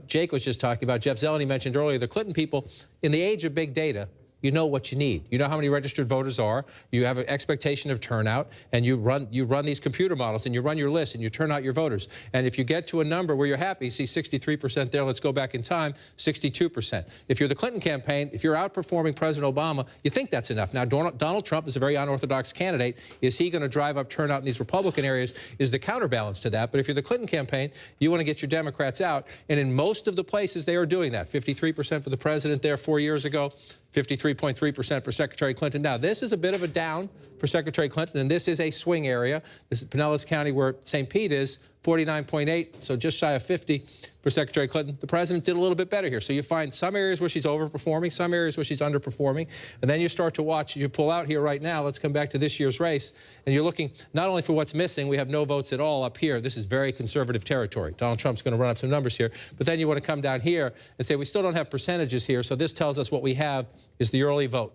Jake was just talking about. Jeff Zeleny mentioned earlier, the Clinton people, in the age of big data, you know what you need. You know how many registered voters are. You have an expectation of turnout, and you run these computer models, and you run your list, and you turn out your voters. And if you get to a number where you're happy, you see 63% there. Let's go back in time, 62%. If you're the Clinton campaign, if you're outperforming President Obama, you think that's enough. Now, Donald Trump is a very unorthodox candidate. Is he going to drive up turnout in these Republican areas? Is the counterbalance to that. But if you're the Clinton campaign, you want to get your Democrats out. And in most of the places, they are doing that. 53% for the president there 4 years ago. 53.3% for Secretary Clinton. Now, this is a bit of a down for Secretary Clinton, and this is a swing area. This is Pinellas County, where St. Pete is, 49.8, so just shy of 50 for Secretary Clinton. The president did a little bit better here. So you find some areas where she's overperforming, some areas where she's underperforming, and then you start to watch. You pull out here right now. Let's come back to this year's race, and you're looking not only for what's missing. We have no votes at all up here. This is very conservative territory. Donald Trump's going to run up some numbers here, but then you want to come down here and say we still don't have percentages here, so this tells us what we have is the early vote.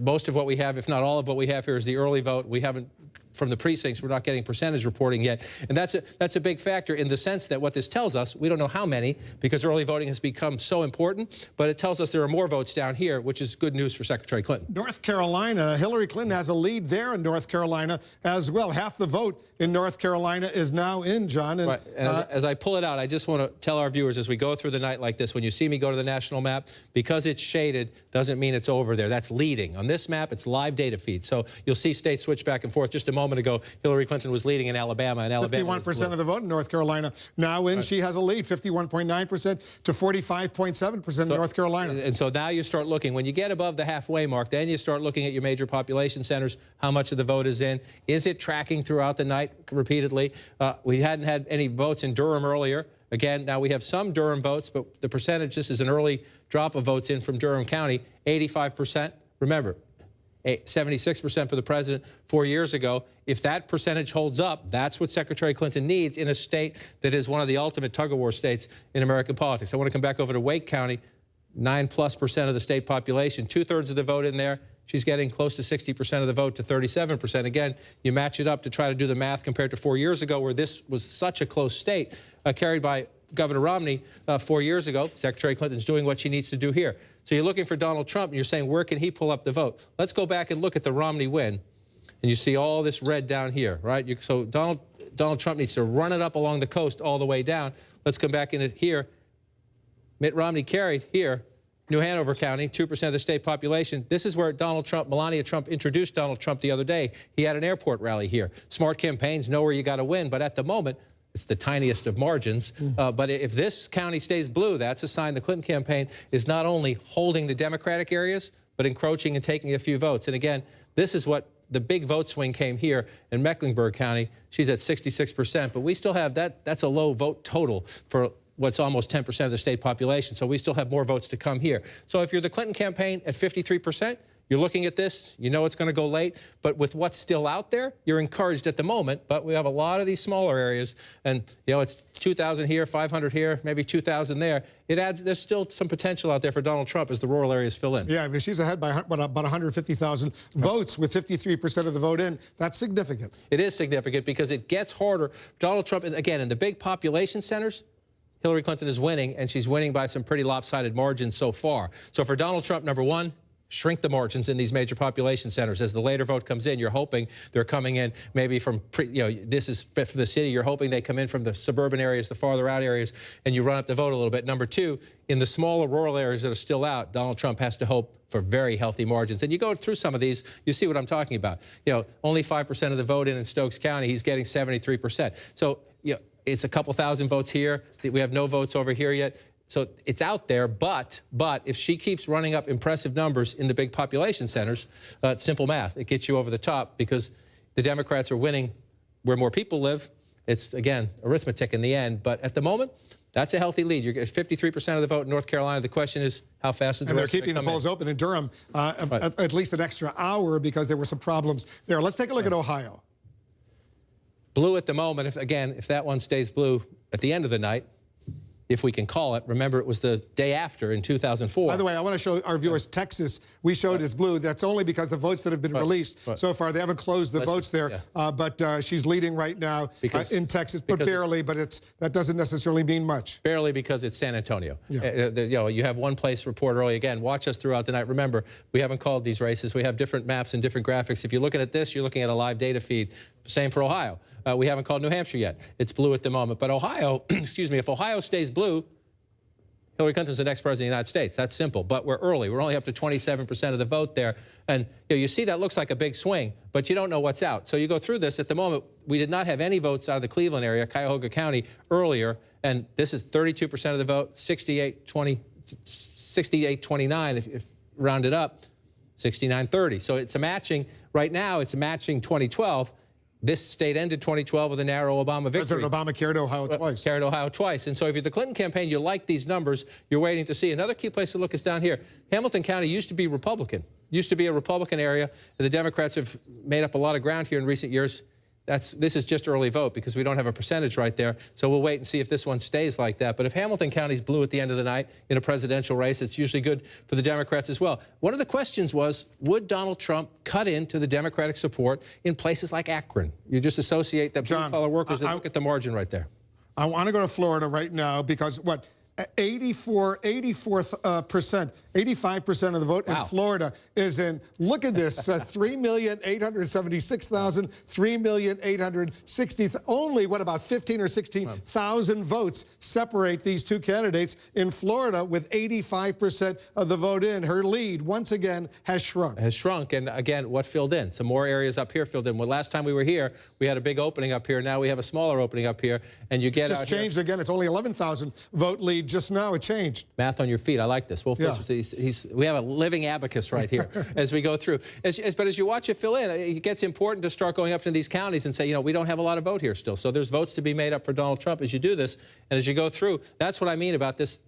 Most of what we have, if not all of what we have here, is the early vote. We haven't, from the precincts, we're not getting percentage reporting yet. And that's a big factor in the sense that what this tells us, we don't know how many, because early voting has become so important, but it tells us there are more votes down here, which is good news for Secretary Clinton. North Carolina, Hillary Clinton has a lead there in North Carolina as well. Half the vote in North Carolina is now in, John. And, right. And as I pull it out, I just want to tell our viewers, as we go through the night like this, when you see me go to the national map, because it's shaded doesn't mean it's over there. That's leading. On this map, it's live data feed. So you'll see states switch back and forth. Just a moment ago, Hillary Clinton was leading in Alabama, and Alabama 51% of the vote in North Carolina now in. Right. She has a lead, 51.9% to 45.7% in North Carolina. And so now you start looking. When you get above the halfway mark, then you start looking at your major population centers, how much of the vote is in. Is it tracking throughout the night repeatedly? We hadn't had any votes in Durham earlier. Again, now we have some Durham votes, but the percentage, this is an early drop of votes in from Durham County, 85%. Remember, 76% for the president 4 years ago. If that percentage holds up, that's what Secretary Clinton needs in a state that is one of the ultimate tug-of-war states in American politics. I want to come back over to Wake County, 9+% of the state population, 2/3 of the vote in there. She's getting close to 60% of the vote to 37%. Again, you match it up to try to do the math compared to 4 years ago, where this was such a close state, carried by Governor Romney 4 years ago. Secretary Clinton's doing what she needs to do here. So you're looking for Donald Trump, and you're saying, where can he pull up the vote? Let's go back and look at the Romney win. And you see all this red down here, right? So Donald Trump needs to run it up along the coast all the way down. Let's come back in it here. Mitt Romney carried here. New Hanover County, 2% of the state population. This is where Melania Trump introduced Donald Trump the other day. He had an airport rally here. Smart campaigns know where you got to win, but at the moment, it's the tiniest of margins. But if this county stays blue, that's a sign the Clinton campaign is not only holding the Democratic areas, but encroaching and taking a few votes. And again, this is what the big vote swing came here in Mecklenburg County. She's at 66%, but we still have that's a low vote total for what's almost 10% of the state population. So we still have more votes to come here. So if you're the Clinton campaign at 53%, you're looking at this, you know it's going to go late, but with what's still out there, you're encouraged at the moment. But we have a lot of these smaller areas, and you know it's 2,000 here, 500 here, maybe 2,000 there. It adds. There's still some potential out there for Donald Trump as the rural areas fill in. Yeah, because she's ahead by about 150,000 votes with 53% of the vote in. That's significant. It is significant because it gets harder. Donald Trump, again, in the big population centers, Hillary Clinton is winning, and she's winning by some pretty lopsided margins so far. So for Donald Trump, number one, shrink the margins in these major population centers. As the later vote comes in, you're hoping they're coming in maybe from, this is for the city, you're hoping they come in from the suburban areas, the farther out areas, and you run up the vote a little bit. Number two, in the smaller rural areas that are still out, Donald Trump has to hope for very healthy margins. And you go through some of these, you see what I'm talking about. You know, only 5% of the vote in Stokes County, he's getting 73%. So, you know, it's a couple thousand votes here. We have no votes over here yet. So it's out there, but if she keeps running up impressive numbers in the big population centers, it's simple math. It gets you over the top because the Democrats are winning where more people live. It's, again, arithmetic in the end. But at the moment, That's a healthy lead. You're 53% of the vote in North Carolina. The question is, how fast is the And they're rest of it keeping the polls open in Durham Right. at least an extra hour because there were some problems there. Let's take a look at Ohio. Blue at the moment. If that one stays blue at the end of the night, if we can call it. Remember, it was the day after in 2004. By the way, I want to show our viewers Texas. We showed as blue. That's only because the votes that have been released so far, they haven't closed the votes there. But she's leading right now in Texas, but barely. But that doesn't necessarily mean much. Barely, because it's San Antonio. You have one place report early. Again, watch us throughout the night. Remember, we haven't called these races. We have different maps and different graphics. If you're looking at this, you're looking at a live data feed. Same for Ohio. We haven't called New Hampshire yet. It's blue at the moment. But Ohio, excuse me, if Ohio stays blue, Hillary Clinton's the next president of the United States. That's simple. But we're early. We're only up to 27% of the vote there. And you see that looks like a big swing, but you don't know what's out. So you go through this. At the moment, we did not have any votes out of the Cleveland area, Cuyahoga County, earlier. And this is 32% of the vote, 68-29 if rounded up, 69-30. So it's a matching. Right now, it's a matching 2012. This state ended 2012 with a narrow Obama victory. President Obama carried Ohio twice. Carried Ohio twice. And so if you're the Clinton campaign, you like these numbers, you're waiting to see. Another key place to look is down here. Hamilton County used to be Republican. Used to be a Republican area. The Democrats have made up a lot of ground here in recent years. This is just early vote because we don't have a percentage right there. So we'll wait and see if this one stays like that. But if Hamilton County's blue at the end of the night in a presidential race, it's usually good for the Democrats as well. One of the questions was, would Donald Trump cut into the Democratic support in places like Akron? You just associate that blue-collar workers and look at the margin right there. I want to go to Florida right now because 85% of the vote in Florida is in, look at this, 3,876,000, 3,860,000, only about 15 or 16,000 votes separate these two candidates in Florida with 85% of the vote in. Her lead, once again, has shrunk. Has shrunk, and again, what filled in? Some more areas up here filled in. Well, last time we were here, we had a big opening up here. Now we have a smaller opening up here, and you get just changed again. It's only 11,000 vote lead. Just now it changed. Math on your feet. I like this. Wolf, we have a living abacus right here as we go through. But as you watch it fill in, it gets important to start going up to these counties and say, you know, we don't have a lot of vote here still. So there's votes to be made up for Donald Trump as you do this. And as you go through, that's what I mean about this.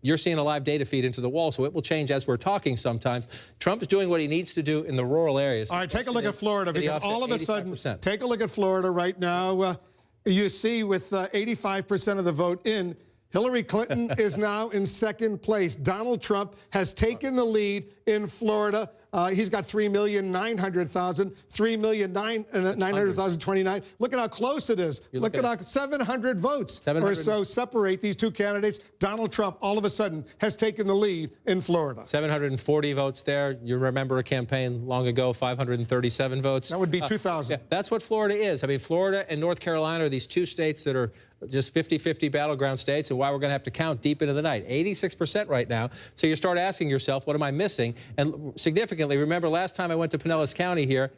You're seeing a live data feed into the wall, so it will change as we're talking sometimes. Trump is doing what he needs to do in the rural areas. All right, take a look at Florida, because all of a sudden, take a look at Florida right now. You see with 85% of the vote in, Hillary Clinton is now in second place. Donald Trump has taken the lead in Florida. He's got 3,900,000, 3,900,029. Look at how close it is. Look at how 700 votes or so separate these two candidates. Donald Trump, all of a sudden, has taken the lead in Florida. 740 votes there. You remember a campaign long ago, 537 votes. That would be 2,000. That's what Florida is. I mean, Florida and North Carolina are these two states that are just 50-50 battleground states, and why we're going to have to count deep into the night. 86% right now. So you start asking yourself, what am I missing? And significantly, remember last time I went to Pinellas County here,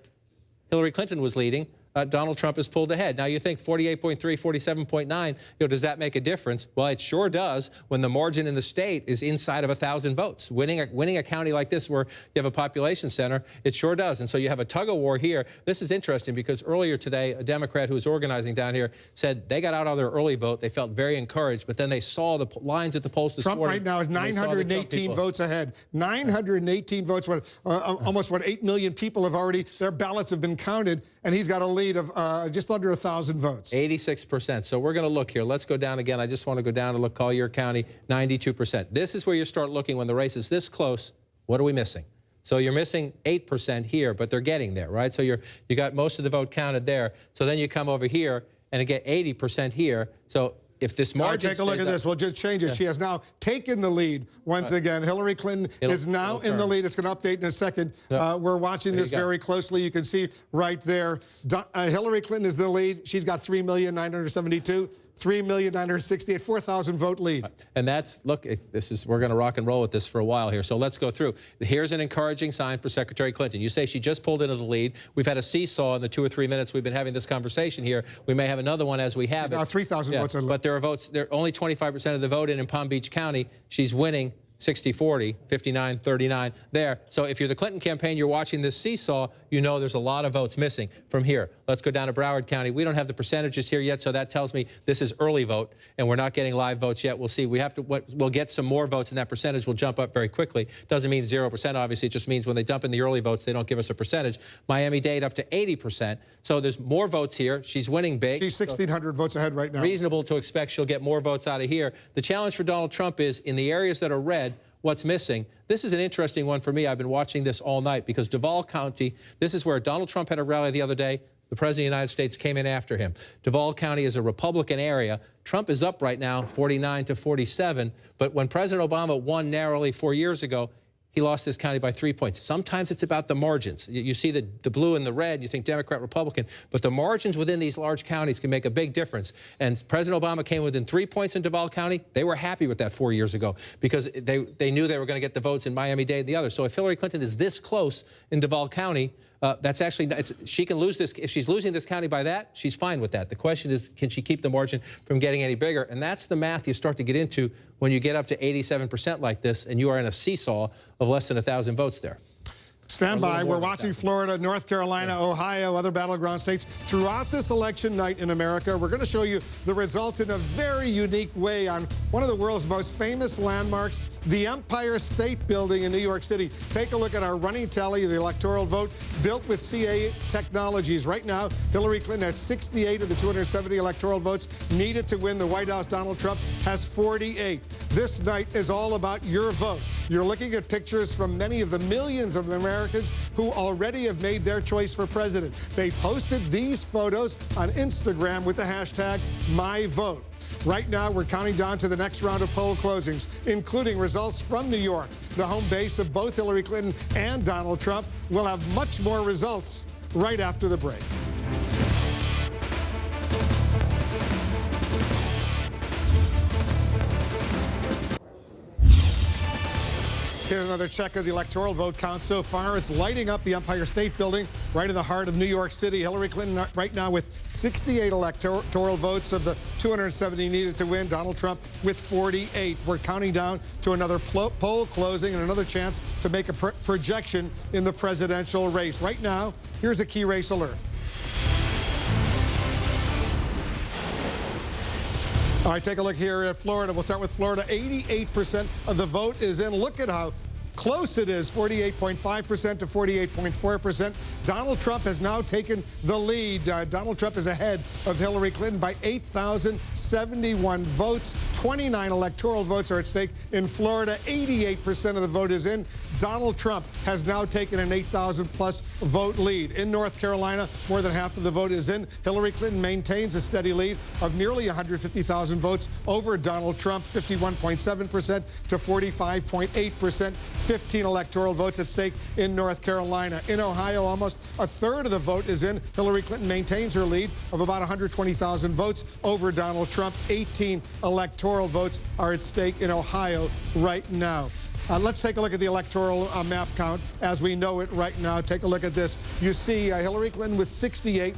Hillary Clinton was leading. Donald Trump has pulled ahead. Now you think 48.3, 47.9, does that make a difference? Well, it sure does when the margin in the state is inside of 1,000 votes. Winning a county like this where you have a population center, it sure does. And so you have a tug of war here. This is interesting because earlier today, a Democrat who was organizing down here said they got out on their early vote. They felt very encouraged, but then they saw the lines at the polls this morning. Trump right now is 918 votes ahead. 918 votes. Almost 8 million people have already, their ballots have been counted, and he's got a lead of just under 1,000 votes. 86%. So we're going to look here. Let's go down again. I just want to go down and look Collier County, 92%. This is where you start looking when the race is this close. What are we missing? So you're missing 8% here, but they're getting there, right? So you got most of the vote counted there. So then you come over here and you get 80% here. So if this margin take a look at this. We'll just change it. Yeah. She has now taken the lead once again. Hillary Clinton is now in the lead. It's going to update in a second. We're watching this very closely. You can see right there. Hillary Clinton is the lead. She's got 3,972,000. 3,968,000, 4,000 vote lead. And that's, look, we're going to rock and roll with this for a while here. So let's go through. Here's an encouraging sign for Secretary Clinton. You say she just pulled into the lead. We've had a seesaw in the 2 or 3 minutes we've been having this conversation here. We may have another one as we have it. Now 3,000 votes. But there are votes. There are only 25% of the vote in Palm Beach County. She's winning 60-40, 59-39 there. So if you're the Clinton campaign, you're watching this seesaw, you know there's a lot of votes missing from here. Let's go down to Broward County. We don't have the percentages here yet, so that tells me this is early vote, and we're not getting live votes yet. We'll see. We'll get some more votes, and that percentage will jump up very quickly. Doesn't mean 0%, obviously. It just means when they dump in the early votes, they don't give us a percentage. Miami-Dade up to 80%. So there's more votes here. She's winning big. She's 1,600 votes ahead right now. Reasonable to expect she'll get more votes out of here. The challenge for Donald Trump is in the areas that are red, what's missing? This is an interesting one for me. I've been watching this all night because Duval County, this is where Donald Trump had a rally the other day. The President of the United States came in after him. Duval County is a Republican area. Trump is up right now, 49-47. But when President Obama won narrowly 4 years ago, he lost this county by 3 points. Sometimes it's about the margins. You see the blue and the red, you think Democrat, Republican, but the margins within these large counties can make a big difference. And President Obama came within 3 points in Duval County. They were happy with that 4 years ago because they knew they were going to get the votes in Miami-Dade and the others. So if Hillary Clinton is this close in Duval County, that's actually, she can lose this. If she's losing this county by that, she's fine with that. The question is, can she keep the margin from getting any bigger? And that's the math you start to get into when you get up to 87% like this, and you are in a seesaw of less than 1,000 votes there. Stand by. We're watching Florida, North Carolina, Ohio, other battleground states throughout this election night in America. We're going to show you the results in a very unique way on one of the world's most famous landmarks, the Empire State Building in New York City. Take a look at our running tally of the electoral vote built with CA technologies. Right now, Hillary Clinton has 68 of the 270 electoral votes needed to win the White House. Donald Trump has 48. This night is all about your vote. You're looking at pictures from many of the millions of Americans who already have made their choice for president. They posted these photos on Instagram with the hashtag #MyVote. Right now, we're counting down to the next round of poll closings, including results from New York, the home base of both Hillary Clinton and Donald Trump. We'll have much more results right after the break. Here's another check of the electoral vote count so far. It's lighting up the Empire State Building right in the heart of New York City. Hillary Clinton right now with 68 electoral votes of the 270 needed to win. Donald Trump with 48. We're counting down to another poll closing and another chance to make a projection in the presidential race. Right now, here's a key race alert. All right, take a look here at Florida. We'll start with Florida. 88% of the vote is in. Look at how close it is, 48.5% to 48.4%. Donald Trump has now taken the lead. Donald Trump is ahead of Hillary Clinton by 8,071 votes. 29 electoral votes are at stake in Florida. 88% of the vote is in. Donald Trump has now taken an 8,000-plus vote lead. In North Carolina, more than half of the vote is in. Hillary Clinton maintains a steady lead of nearly 150,000 votes over Donald Trump, 51.7% to 45.8%. 15 electoral votes at stake in North Carolina. In Ohio, almost a third of the vote is in. Hillary Clinton maintains her lead of about 120,000 votes over Donald Trump. 18 electoral votes are at stake in Ohio right now. Let's take a look at the electoral map count as we know it right now. Take a look at this. You see Hillary Clinton with 68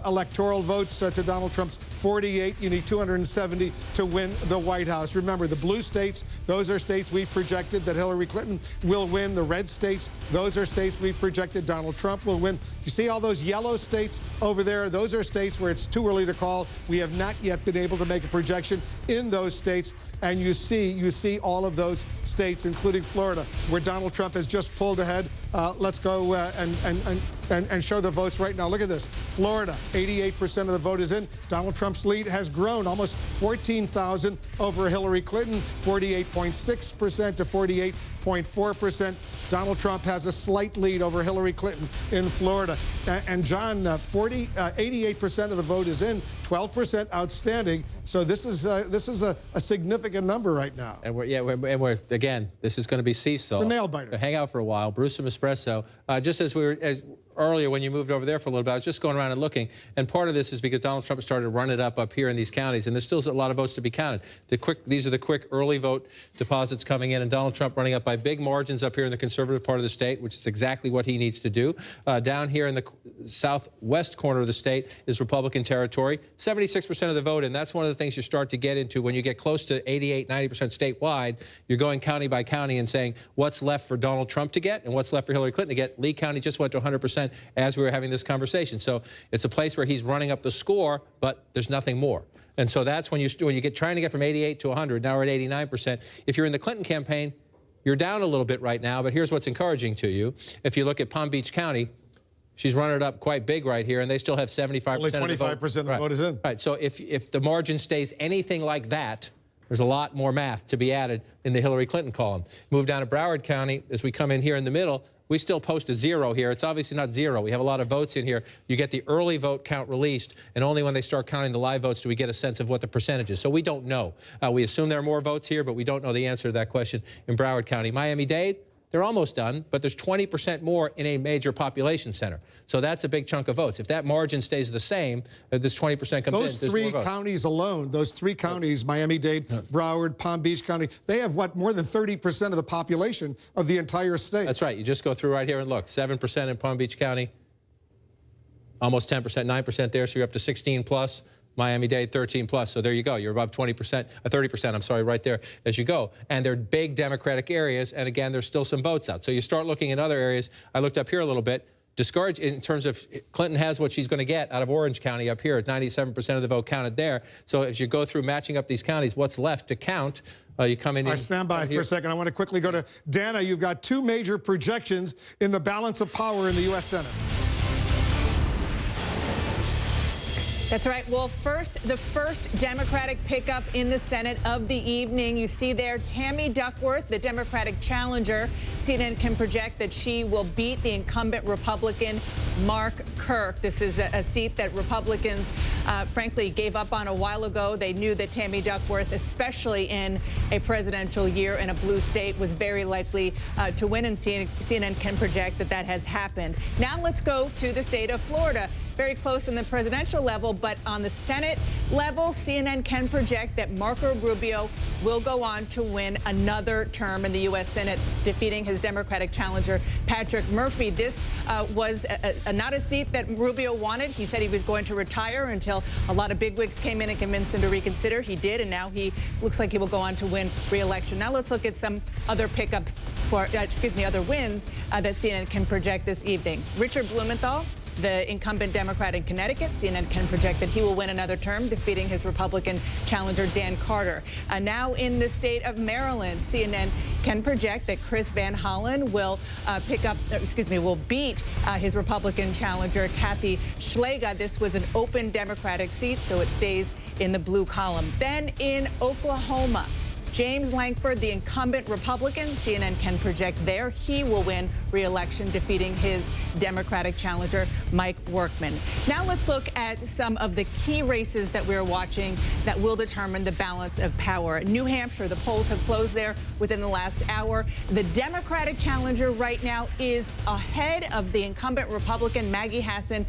electoral votes to Donald Trump's 48. You need 270 to win the White House. Remember, the blue states, those are states we've projected that Hillary Clinton will win. The red states, those are states we've projected Donald Trump will win. You see all those yellow states over there? Those are states where it's too early to call. We have not yet been able to make a projection in those states. And you see all of those states, including Florida, where Donald Trump has just pulled ahead. Let's go and show the votes right now. Look at this. Florida, 88% of the vote is in. Donald Trump's lead has grown almost 14,000 over Hillary Clinton, 48.6% to 48.4%. Donald Trump has a slight lead over Hillary Clinton in Florida. And John, 88% of the vote is in, 12% outstanding. So this is a significant number right now. And we're again, this is going to be seesaw. It's a nail biter. Hang out for a while, brew some espresso. Just as we were earlier when you moved over there for a little bit, I was just going around and looking. And part of this is because Donald Trump started running it up here in these counties, and there's still a lot of votes to be counted. These are the quick early vote deposits coming in, and Donald Trump running up by big margins up here in the conservative part of the state, which is exactly what he needs to do. Down here in the southwest corner of the state is Republican territory. 76% of the vote, and that's one of the things you start to get into when you get close to 88, 90% statewide. You're going county by county and saying what's left for Donald Trump to get and what's left for Hillary Clinton to get. Lee County just went to 100% as we were having this conversation. So it's a place where he's running up the score, but there's nothing more. And so that's when you get trying to get from 88 to 100. Now we're at 89%. If you're in the Clinton campaign, you're down a little bit right now, but here's what's encouraging to you. If you look at Palm Beach County, she's running it up quite big right here, and they still have 75% Only 25% of the vote is in. Right, so if the margin stays anything like that, there's a lot more math to be added in the Hillary Clinton column. Move down to Broward County, as we come in here in the middle, we still post a 0 here. It's obviously not 0. We have a lot of votes in here. You get the early vote count released, and only when they start counting the live votes do we get a sense of what the percentage is. So we don't know. We assume there are more votes here, but we don't know the answer to that question in Broward County. Miami-Dade, they're almost done, but there's 20% more in a major population center. So that's a big chunk of votes. If that margin stays the same, this 20% comes in, those three counties alone, those three counties, Miami-Dade, Broward, Palm Beach County, they have, what, more than 30% of the population of the entire state. That's right. You just go through right here and look. 7% in Palm Beach County, almost 10%, 9% there, so you're up to 16 plus. Miami-Dade, 13 plus. So there you go. You're above 20%, 30%, I'm sorry, right there as you go. And they're big Democratic areas. And again, there's still some votes out. So you start looking at other areas. I looked up here a little bit. Discouraged in terms of Clinton has what she's going to get out of Orange County up here at 97% of the vote counted there. So as you go through matching up these counties, what's left to count? You come in. I stand by for a second. I want to quickly go to Dana. You've got two major projections in the balance of power in the U.S. Senate. That's right. Well, the first Democratic pickup in the Senate of the evening. You see there Tammy Duckworth, the Democratic challenger. CNN can project that she will beat the incumbent Republican Mark Kirk. This is a seat that Republicans, frankly, gave up on a while ago. They knew that Tammy Duckworth, especially in a presidential year in a blue state, was very likely to win, and CNN can project that that has happened. Now let's go to the state of Florida. Very close in the presidential level, but on the Senate level, CNN can project that Marco Rubio will go on to win another term in the U.S. Senate, defeating his Democratic challenger, Patrick Murphy. This was not a seat that Rubio wanted. He said he was going to retire until a lot of bigwigs came in and convinced him to reconsider. He did, and now he looks like he will go on to win re-election. Now let's look at some other pickups for, other wins that CNN can project this evening. Richard Blumenthal, the incumbent Democrat in Connecticut, CNN can project that he will win another term, defeating his Republican challenger, Dan Carter. Now in the state of Maryland, CNN can project that Chris Van Hollen will will beat his Republican challenger, Kathy Schlega. This was an open Democratic seat, so it stays in the blue column. Then in Oklahoma, James Lankford, the incumbent Republican, CNN can project there he will win re-election, defeating his Democratic challenger, Mike Workman. Now let's look at some of the key races that we're watching that will determine the balance of power. New Hampshire, the polls have closed there within the last hour. The Democratic challenger right now is ahead of the incumbent Republican, Maggie Hassan,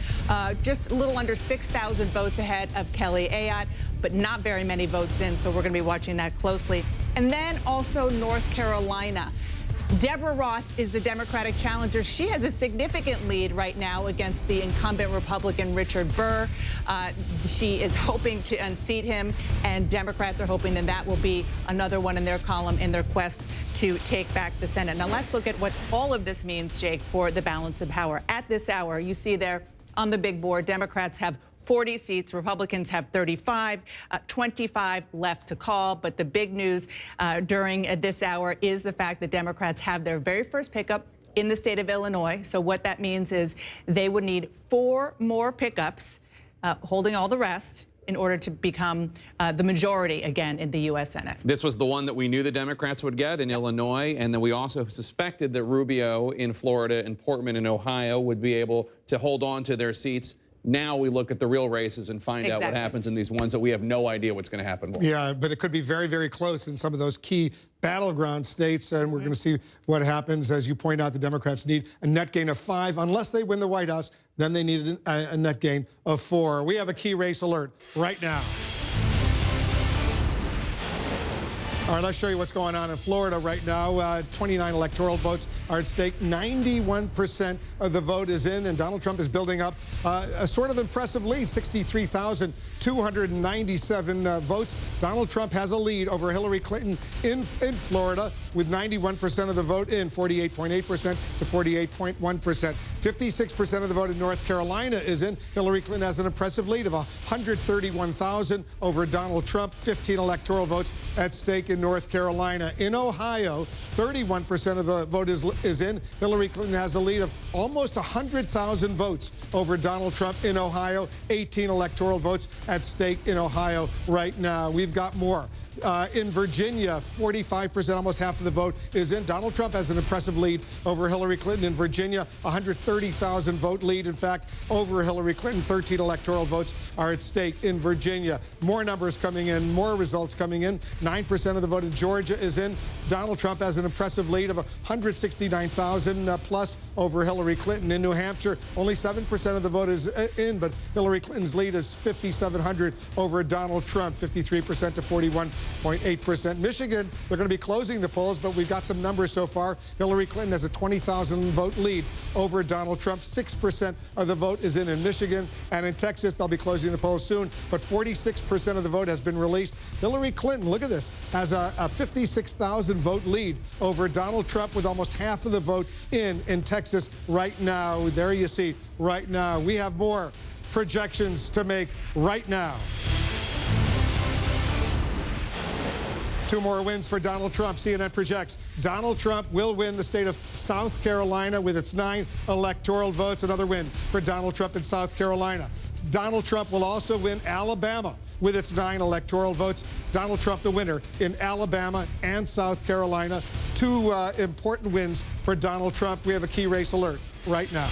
just a little under 6,000 votes ahead of Kelly Ayotte, but not very many votes in, so we're going to be watching that closely. And then also North Carolina. Deborah Ross is the Democratic challenger. She has a significant lead right now against the incumbent Republican Richard Burr. She is hoping to unseat him, and Democrats are hoping that that will be another one in their column in their quest to take back the Senate. Now let's look at what all of this means, Jake, for the balance of power. At this hour, you see there on the big board, Democrats have 40 seats. Republicans have 35, 25 left to call. But the big news during this hour is the fact that Democrats have their very first pickup in the state of Illinois. So what that means is they would need 4 more pickups, holding all the rest, in order to become the majority again in the U.S. Senate. This was the one that we knew the Democrats would get in Illinois, and then we also suspected that Rubio in Florida and Portman in Ohio would be able to hold on to their seats. Now we look at the real races and find out what happens in these ones that we have no idea what's going to happen with. Yeah, but it could be very, very close in some of those key battleground states, and we're going to see what happens. As you point out, the Democrats need a net gain of 5. Unless they win the White House, then they need a net gain of 4. We have a key race alert right now. All right, let's show you what's going on in Florida right now. 29 electoral votes are at stake. 91% of the vote is in, and Donald Trump is building up a sort of impressive lead, 63,297 votes. Donald Trump has a lead over Hillary Clinton in Florida with 91% of the vote in, 48.8% to 48.1%. 56% of the vote in North Carolina is in. Hillary Clinton has an impressive lead of 131,000 over Donald Trump. 15 electoral votes at stake in North Carolina. In Ohio, 31% of the vote is in. Hillary Clinton has a lead of almost 100,000 votes over Donald Trump in Ohio. 18 electoral votes at stake in Ohio right now. We've got more. In Virginia, 45%, almost half of the vote is in. Donald Trump has an impressive lead over Hillary Clinton. In Virginia, 130,000 vote lead, in fact, over Hillary Clinton. 13 electoral votes are at stake in Virginia. More numbers coming in, more results coming in. 9% of the vote in Georgia is in. Donald Trump has an impressive lead of 169,000 plus over Hillary Clinton. In New Hampshire, only 7% of the vote is in, but Hillary Clinton's lead is 5,700 over Donald Trump, 53% to 41.8%. Michigan, they're going to be closing the polls, but we've got some numbers so far. Hillary Clinton has a 20,000 vote lead over Donald Trump. 6% of the vote is in Michigan. And in Texas, they'll be closing the polls soon, but 46% of the vote has been released. Hillary Clinton, look at this, has a 56,000 vote lead over Donald Trump with almost half of the vote in Texas right now. There you see right now. We have more projections to make right now. 2 more wins for Donald Trump. CNN projects Donald Trump will win the state of South Carolina with its 9 electoral votes. Another win for Donald Trump in South Carolina. Donald Trump will also win Alabama with its 9 electoral votes. Donald Trump the winner in Alabama and South Carolina. 2 important wins for Donald Trump. We have a key race alert right now.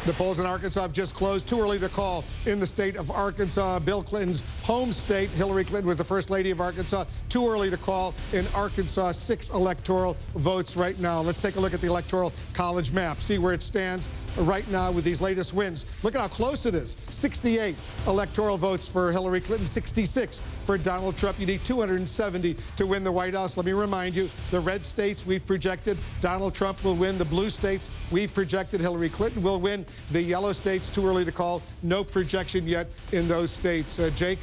The polls in Arkansas have just closed. Too early to call in the state of Arkansas, Bill Clinton's home state. Hillary Clinton was the first lady of Arkansas. Too early to call in Arkansas. 6 electoral votes right now. Let's take a look at the Electoral College map, see where it stands right now with these latest wins. Look at how close it is. 68 electoral votes for Hillary Clinton, 66 for Donald Trump. You need 270 to win the White House. Let me remind you, the red states we've projected Donald Trump will win. The blue states we've projected Hillary Clinton will win. The yellow states, too early to call. No projection yet in those states. Jake,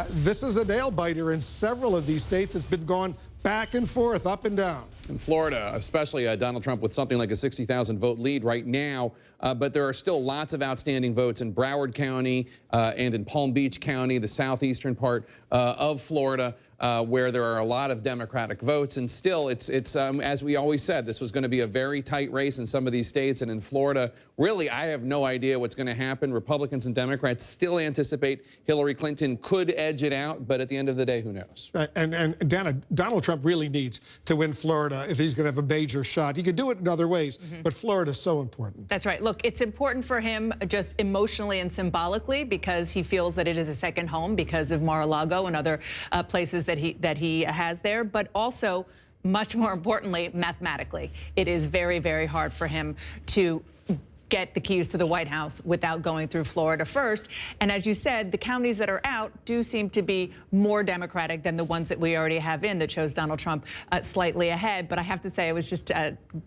this is a nail-biter in several of these states. It's been going back and forth, up and down. In Florida, especially Donald Trump with something like a 60,000 vote lead right now, but there are still lots of outstanding votes in Broward County and in Palm Beach County, the southeastern part of Florida, where there are a lot of Democratic votes. And still, it's as we always said, this was going to be a very tight race in some of these states. And in Florida, really, I have no idea what's going to happen. Republicans and Democrats still anticipate Hillary Clinton could edge it out, but at the end of the day, who knows? And Dana, Donald Trump really needs to win Florida if he's going to have a major shot. He could do it in other ways, but Florida is so important. That's right. Look, it's important for him just emotionally and symbolically because he feels that it is a second home because of Mar-a-Lago and other places that he has there, but also, much more importantly, mathematically, it is very, very hard for him to get the keys to the White House without going through Florida first. And as you said, the counties that are out do seem to be more Democratic than the ones that we already have in that shows Donald Trump slightly ahead. But I have to say, I was just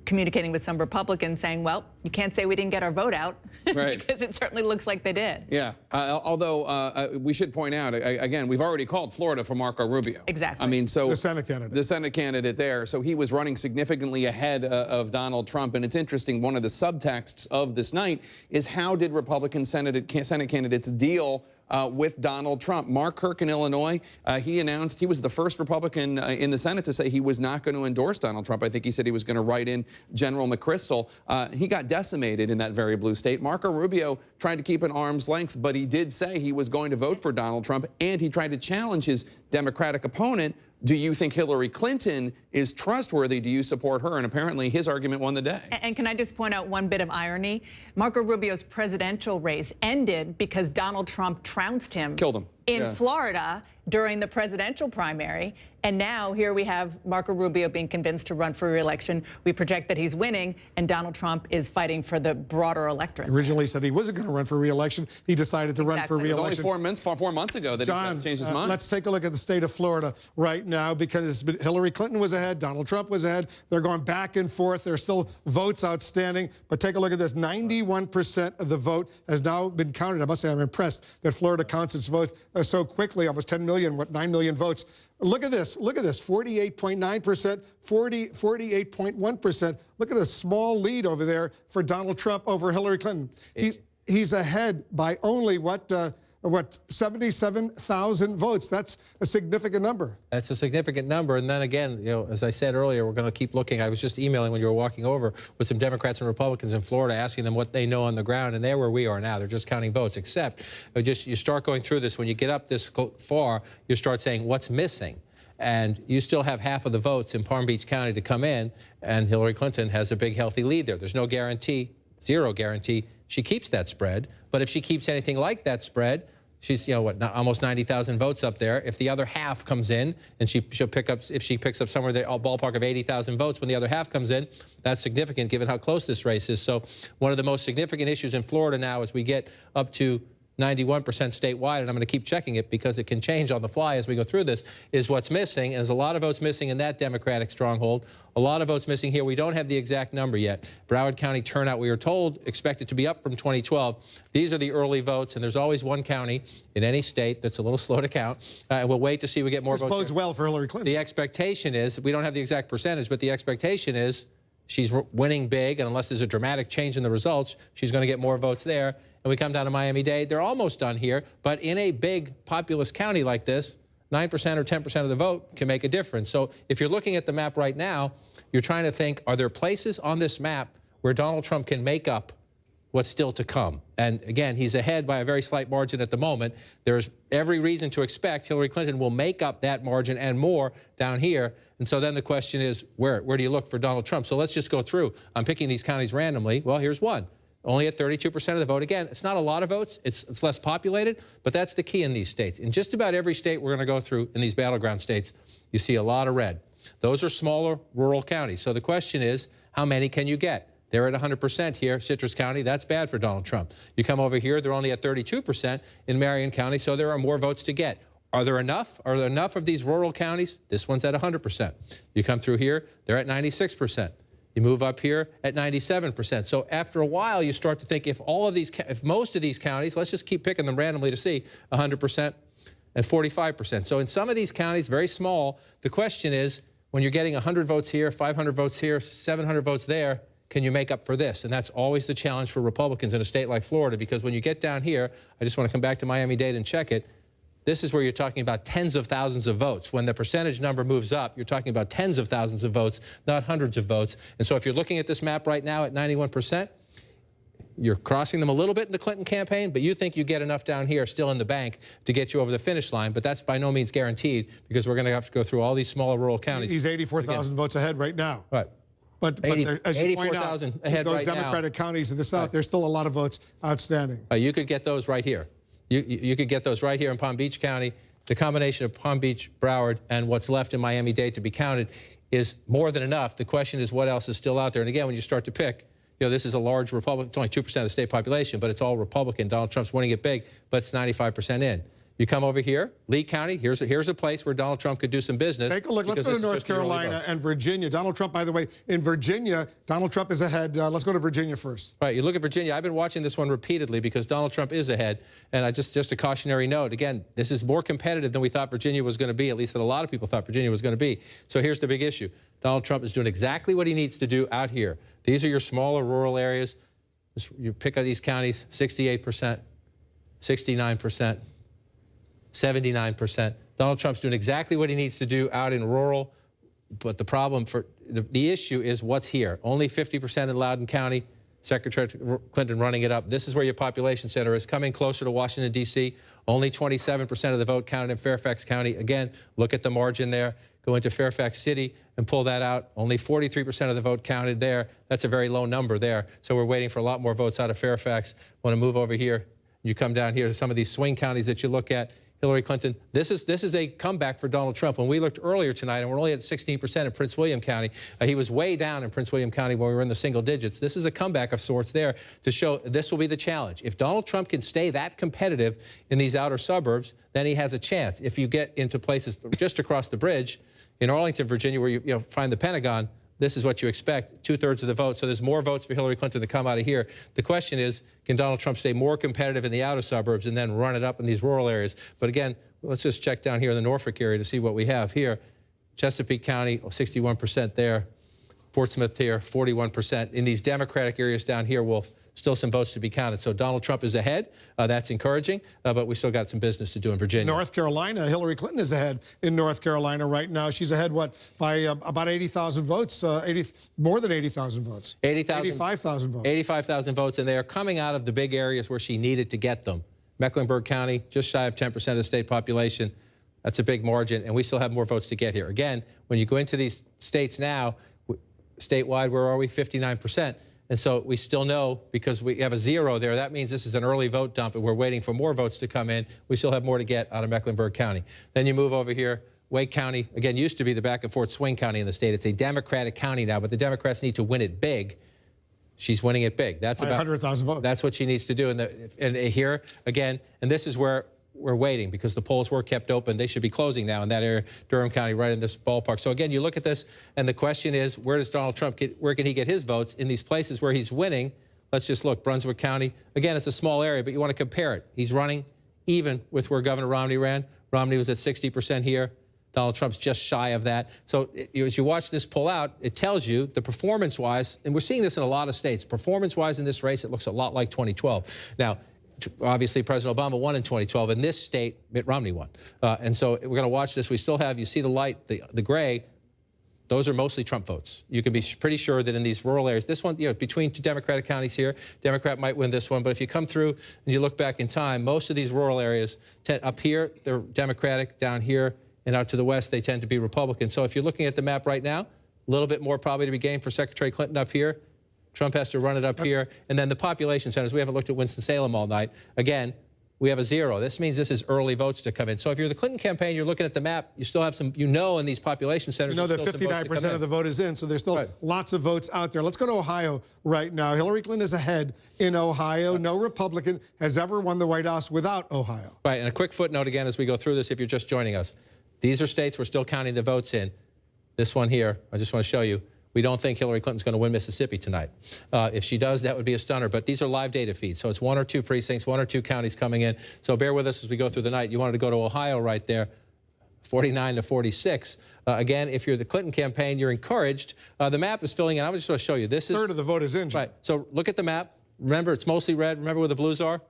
communicating with some Republicans saying, well, you can't say we didn't get our vote out, right? Because it certainly looks like they did. Yeah, although we should point out, again, we've already called Florida for Marco Rubio. Exactly. I mean, so the Senate candidate. The Senate candidate there. So he was running significantly ahead of Donald Trump. And it's interesting, one of the subtexts of this night is how did Republican Senate candidates deal with Donald Trump? Mark Kirk in Illinois, he announced he was the first Republican in the Senate to say he was not going to endorse Donald Trump. I think he said he was going to write in General McChrystal. He got decimated in that very blue state. Marco Rubio tried to keep an arm's length, but he did say he was going to vote for Donald Trump, and he tried to challenge his Democratic opponent. Do you think Hillary Clinton is trustworthy? Do you support her? And apparently his argument won the day. And can I just point out one bit of irony? Marco Rubio's presidential race ended because Donald Trump trounced him. Killed him. In Florida. during the presidential primary. And now here we have Marco Rubio being convinced to run for re-election. We project that he's winning, and Donald Trump is fighting for the broader electorate. Originally said he wasn't going to run for re-election. He decided to run for re-election. It was only 4 months ago that he changed his mind. Let's take a look at the state of Florida right now, because Hillary Clinton was ahead, Donald Trump was ahead. They're going back and forth. There's still votes outstanding. But take a look at this. 91% of the vote has now been counted. I must say I'm impressed that Florida counts its vote so quickly, almost 10 million, 9 million votes. Look at this. Look at this. 48.9%, 48.1%. Look at a small lead over there for Donald Trump over Hillary Clinton. He's ahead by only what 77,000 votes. That's a significant number. That's a significant number. And then again, you know, as I said earlier, we're going to keep looking. I was just emailing when you were walking over with some Democrats and Republicans in Florida, asking them what they know on the ground, and they're where we are now. They're just counting votes. Except you start going through this, when you get up this far, you start saying what's missing. And you still have half of the votes in Palm Beach County to come in, and Hillary Clinton has a big, healthy lead there. There's no guarantee, zero guarantee, she keeps that spread. But if she keeps anything like that spread, she's, you know, what, almost 90,000 votes up there. If the other half comes in, and she'll pick up, if she picks up somewhere in the ballpark of 80,000 votes when the other half comes in, that's significant given how close this race is. So one of the most significant issues in Florida now, as we get up to 91% statewide, and I'm going to keep checking it because it can change on the fly as we go through this, is what's missing. And there's a lot of votes missing in that Democratic stronghold. A lot of votes missing here. We don't have the exact number yet. Broward County turnout, we are told, expected to be up from 2012. These are the early votes, and there's always one county in any state that's a little slow to count. And we'll wait to see if we get more votes. This bodes well for Hillary Clinton. The expectation is, we don't have the exact percentage, but the expectation is she's winning big, and unless there's a dramatic change in the results, she's going to get more votes there. And we come down to Miami-Dade, they're almost done here, but in a big populous county like this, 9% or 10% of the vote can make a difference. So if you're looking at the map right now, you're trying to think, are there places on this map where Donald Trump can make up what's still to come? And again, he's ahead by a very slight margin at the moment. There's every reason to expect Hillary Clinton will make up that margin and more down here. And so then the question is, where do you look for Donald Trump? So let's just go through. I'm picking these counties randomly. Well, here's one. Only at 32% of the vote. Again, it's not a lot of votes. It's less populated, but that's the key in these states. In just about every state we're going to go through in these battleground states, you see a lot of red. Those are smaller rural counties. So the question is, how many can you get? They're at 100% here, Citrus County. That's bad for Donald Trump. You come over here, they're only at 32% in Marion County, so there are more votes to get. Are there enough? Are there enough of these rural counties? This one's at 100%. You come through here, they're at 96%. You move up here at 97%. So after a while, you start to think if most of these counties, let's just keep picking them randomly to see, 100% and 45%. So in some of these counties, very small, the question is, when you're getting 100 votes here, 500 votes here, 700 votes there, can you make up for this? And that's always the challenge for Republicans in a state like Florida, because when you get down here, I just want to come back to Miami-Dade and check it, this is where you're talking about tens of thousands of votes. When the percentage number moves up, you're talking about tens of thousands of votes, not hundreds of votes. And so if you're looking at this map right now at 91%, you're crossing them a little bit in the Clinton campaign, but you think you get enough down here still in the bank to get you over the finish line. But that's by no means guaranteed, because we're going to have to go through all these smaller rural counties. He's 84,000 votes ahead right now. Right. But as you point out, ahead those right Democratic counties in the South, there's still a lot of votes outstanding. You could get those right here. You could get those right here in Palm Beach County. The combination of Palm Beach, Broward, and what's left in Miami-Dade to be counted is more than enough. The question is what else is still out there. And again, when you start to pick, you know, this is a large Republican. It's only 2% of the state population, but it's all Republican. Donald Trump's winning it big, but it's 95% in. You come over here, Lee County, here's a place where Donald Trump could do some business. Take a look. Let's go to North Carolina and Virginia. Donald Trump, by the way, in Virginia, Donald Trump is ahead. Let's go to Virginia first. Right, you look at Virginia. I've been watching this one repeatedly because Donald Trump is ahead. And just a cautionary note. Again, this is more competitive than we thought Virginia was going to be, at least that a lot of people thought Virginia was going to be. So here's the big issue. Donald Trump is doing exactly what he needs to do out here. These are your smaller rural areas. You pick out these counties, 68%, 69%. 79%. Donald Trump's doing exactly what he needs to do out in rural, but the problem for the issue is what's here. Only 50% in Loudoun County. Secretary Clinton running it up. This is where your population center is, coming closer to Washington, D.C. Only 27% of the vote counted in Fairfax County. Again, look at the margin there. Go into Fairfax City and pull that out. Only 43% of the vote counted there. That's a very low number there. So we're waiting for a lot more votes out of Fairfax. Want to move over here. You come down here to some of these swing counties that you look at. Hillary Clinton. This is a comeback for Donald Trump. When we looked earlier tonight, and we're only at 16% in Prince William County, he was way down in Prince William County when we were in the single digits. This is a comeback of sorts there to show this will be the challenge. If Donald Trump can stay that competitive in these outer suburbs, then he has a chance. If you get into places just across the bridge in Arlington, Virginia, where you find the Pentagon, this is what you expect, 2/3 of the vote. So there's more votes for Hillary Clinton to come out of here. The question is, can Donald Trump stay more competitive in the outer suburbs and then run it up in these rural areas? But again, let's just check down here in the Norfolk area to see what we have here. Chesapeake County, 61% there. Fort Smith here, 41%. In these Democratic areas down here, still some votes to be counted. So Donald Trump is ahead. That's encouraging, but we still got some business to do in Virginia. North Carolina, Hillary Clinton is ahead in North Carolina right now. She's ahead, what, by about 80,000 votes, more than 80,000 votes. 85,000 votes. 85,000 votes, and they are coming out of the big areas where she needed to get them. Mecklenburg County, just shy of 10% of the state population. That's a big margin, and we still have more votes to get here. Again, when you go into these states now, statewide, where are we? 59%. And so we still know, because we have a 0 there, that means this is an early vote dump, and we're waiting for more votes to come in. We still have more to get out of Mecklenburg County. Then you move over here. Wake County, again, used to be the back and forth swing county in the state. It's a Democratic county now, but the Democrats need to win it big. She's winning it big. That's about 100,000 votes. That's what she needs to do. And here, again, and this is where we're waiting, because the polls were kept open. They should be closing now in that area, Durham County, right in this ballpark. So again, you look at this, and the question is, where does Donald Trump where can he get his votes in these places where he's winning? Let's just look. Brunswick County, again, it's a small area, but you want to compare it. He's running even with where Governor Romney ran. Romney was at 60% here. Donald Trump's just shy of that. So as you watch this pull out, it tells you the performance-wise, and we're seeing this in a lot of states, performance-wise in this race, it looks a lot like 2012. Now, obviously, President Obama won in 2012. In this state, Mitt Romney won. And so we're going to watch this. We still have, you see the light, the gray, those are mostly Trump votes. You can be pretty sure that in these rural areas, this one, between two Democratic counties here, Democrat might win this one. But if you come through and you look back in time, most of these rural areas, up here, they're Democratic. Down here and out to the west, they tend to be Republican. So if you're looking at the map right now, a little bit more probably to be gained for Secretary Clinton up here. Trump has to run it up here. And then the population centers, we haven't looked at Winston-Salem all night. Again, we have a 0. This means this is early votes to come in. So if you're the Clinton campaign, you're looking at the map, you still have some, in these population centers. You know that 59% of the vote is in, so there's still lots of votes out there. Let's go to Ohio right now. Hillary Clinton is ahead in Ohio. No Republican has ever won the White House without Ohio. Right, and a quick footnote again as we go through this, if you're just joining us. These are states we're still counting the votes in. This one here, I just want to show you. We don't think Hillary Clinton's going to win Mississippi tonight. If she does, that would be a stunner. But these are live data feeds, so it's 1 or 2 precincts, 1 or 2 counties coming in. So bear with us as we go through the night. You wanted to go to Ohio right there, 49 to 46. Again, if you're the Clinton campaign, you're encouraged. The map is filling in. I just want to show you. This is third of the vote is in. Right. So look at the map. Remember, it's mostly red. Remember where the blues are?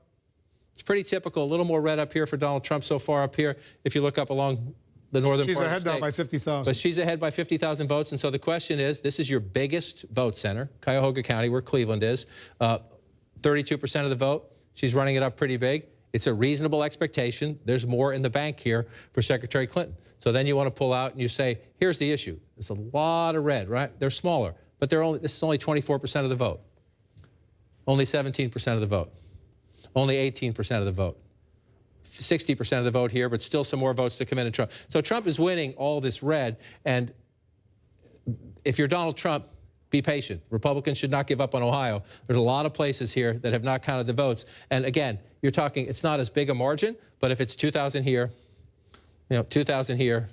It's pretty typical. A little more red up here for Donald Trump so far up here. If you look up along the northern she's part ahead of the state. now by 50,000. But she's ahead by 50,000 votes. And so the question is, this is your biggest vote center, Cuyahoga County, where Cleveland is. 32% of the vote. She's running it up pretty big. It's a reasonable expectation. There's more in the bank here for Secretary Clinton. So then you want to pull out and you say, here's the issue. It's a lot of red, right? They're smaller, but this is only 24% of the vote. Only 17% of the vote. Only 18% of the vote. 60% of the vote here, but still some more votes to come in. Trump. So Trump is winning all this red, and if you're Donald Trump, be patient. Republicans should not give up on Ohio. There's a lot of places here that have not counted the votes. And again, you're talking, it's not as big a margin, but if it's 2,000 here, 2,000 here,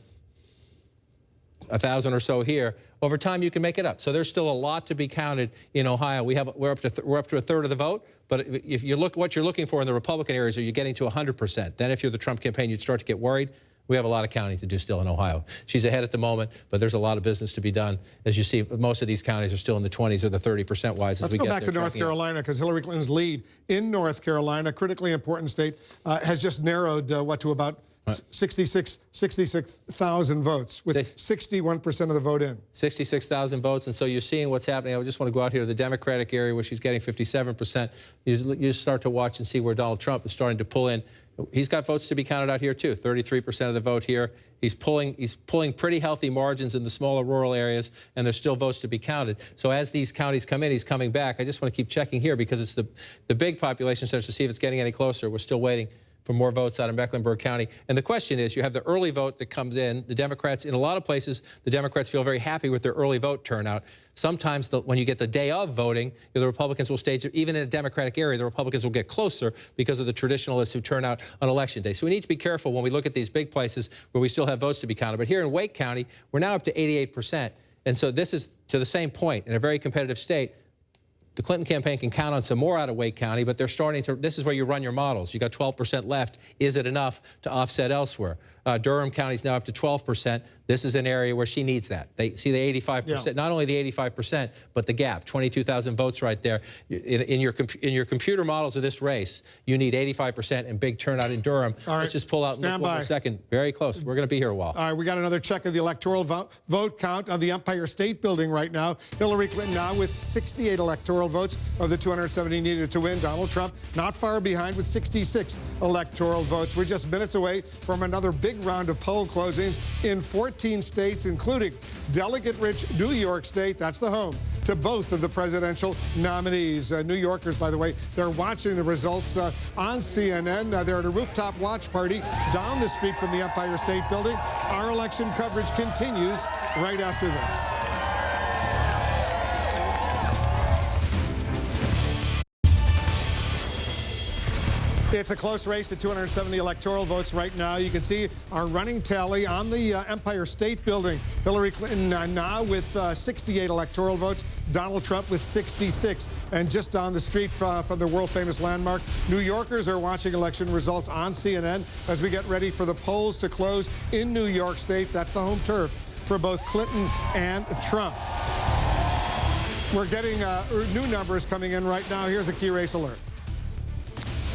1,000 or so here, over time you can make it up. So there's still a lot to be counted in Ohio. We're up to a third of the vote, but if you look what you're looking for in the Republican areas, are you getting to 100%? Then if you're the Trump campaign, you'd start to get worried. We have a lot of counting to do still in Ohio. She's ahead at the moment, but there's a lot of business to be done. As you see, most of these counties are still in the 20s or the 30% wise. Let's go back to North Carolina, because Hillary Clinton's lead in North Carolina, critically important state, has just narrowed to about 66,000 votes, with 61% of the vote in. 66,000 votes, and so you're seeing what's happening. I just want to go out here to the Democratic area where she's getting 57%. You start to watch and see where Donald Trump is starting to pull in. He's got votes to be counted out here too. 33% of the vote here. He's pulling pretty healthy margins in the smaller rural areas, and there's still votes to be counted. So as these counties come in, he's coming back. I just want to keep checking here because it's the big population centers to see if it's getting any closer. We're still waiting. for more votes out of Mecklenburg County. And the question is, you have the early vote that comes in. The Democrats, in a lot of places, the Democrats feel very happy with their early vote turnout. Sometimes when you get the day of voting, the Republicans will stage it. Even in a Democratic area, the Republicans will get closer because of the traditionalists who turn out on Election Day. So we need to be careful when we look at these big places where we still have votes to be counted. But here in Wake County, we're now up to 88%. And so this is to the same point. In a very competitive state, the Clinton campaign can count on some more out of Wake County, but they're starting to, this is where you run your models. You got 12% left. Is it enough to offset elsewhere? Durham County's now up to 12%. This is an area where she needs that. They see the 85%, not only the 85%, but the gap, 22,000 votes right there. In your computer models of this race, you need 85% and big turnout in Durham. All right. Let's just pull out and look for a second. Very close. We're going to be here a while. All right, we got another check of the electoral vote count of the Empire State Building right now. Hillary Clinton now with 68 electoral votes of the 270 needed to win. Donald Trump not far behind with 66 electoral votes. We're just minutes away from another big round of poll closings in 14 states, including delegate-rich New York State. That's the home to both of the presidential nominees. New Yorkers, by the way, they're watching the results on CNN. They're at a rooftop watch party down the street from the Empire State Building. Our election coverage continues right after this. It's a close race to 270 electoral votes right now. You can see our running tally on the Empire State Building. Hillary Clinton now with 68 electoral votes. Donald Trump with 66. And just down the street from the world-famous landmark, New Yorkers are watching election results on CNN as we get ready for the polls to close in New York State. That's the home turf for both Clinton and Trump. We're getting new numbers coming in right now. Here's a key race alert.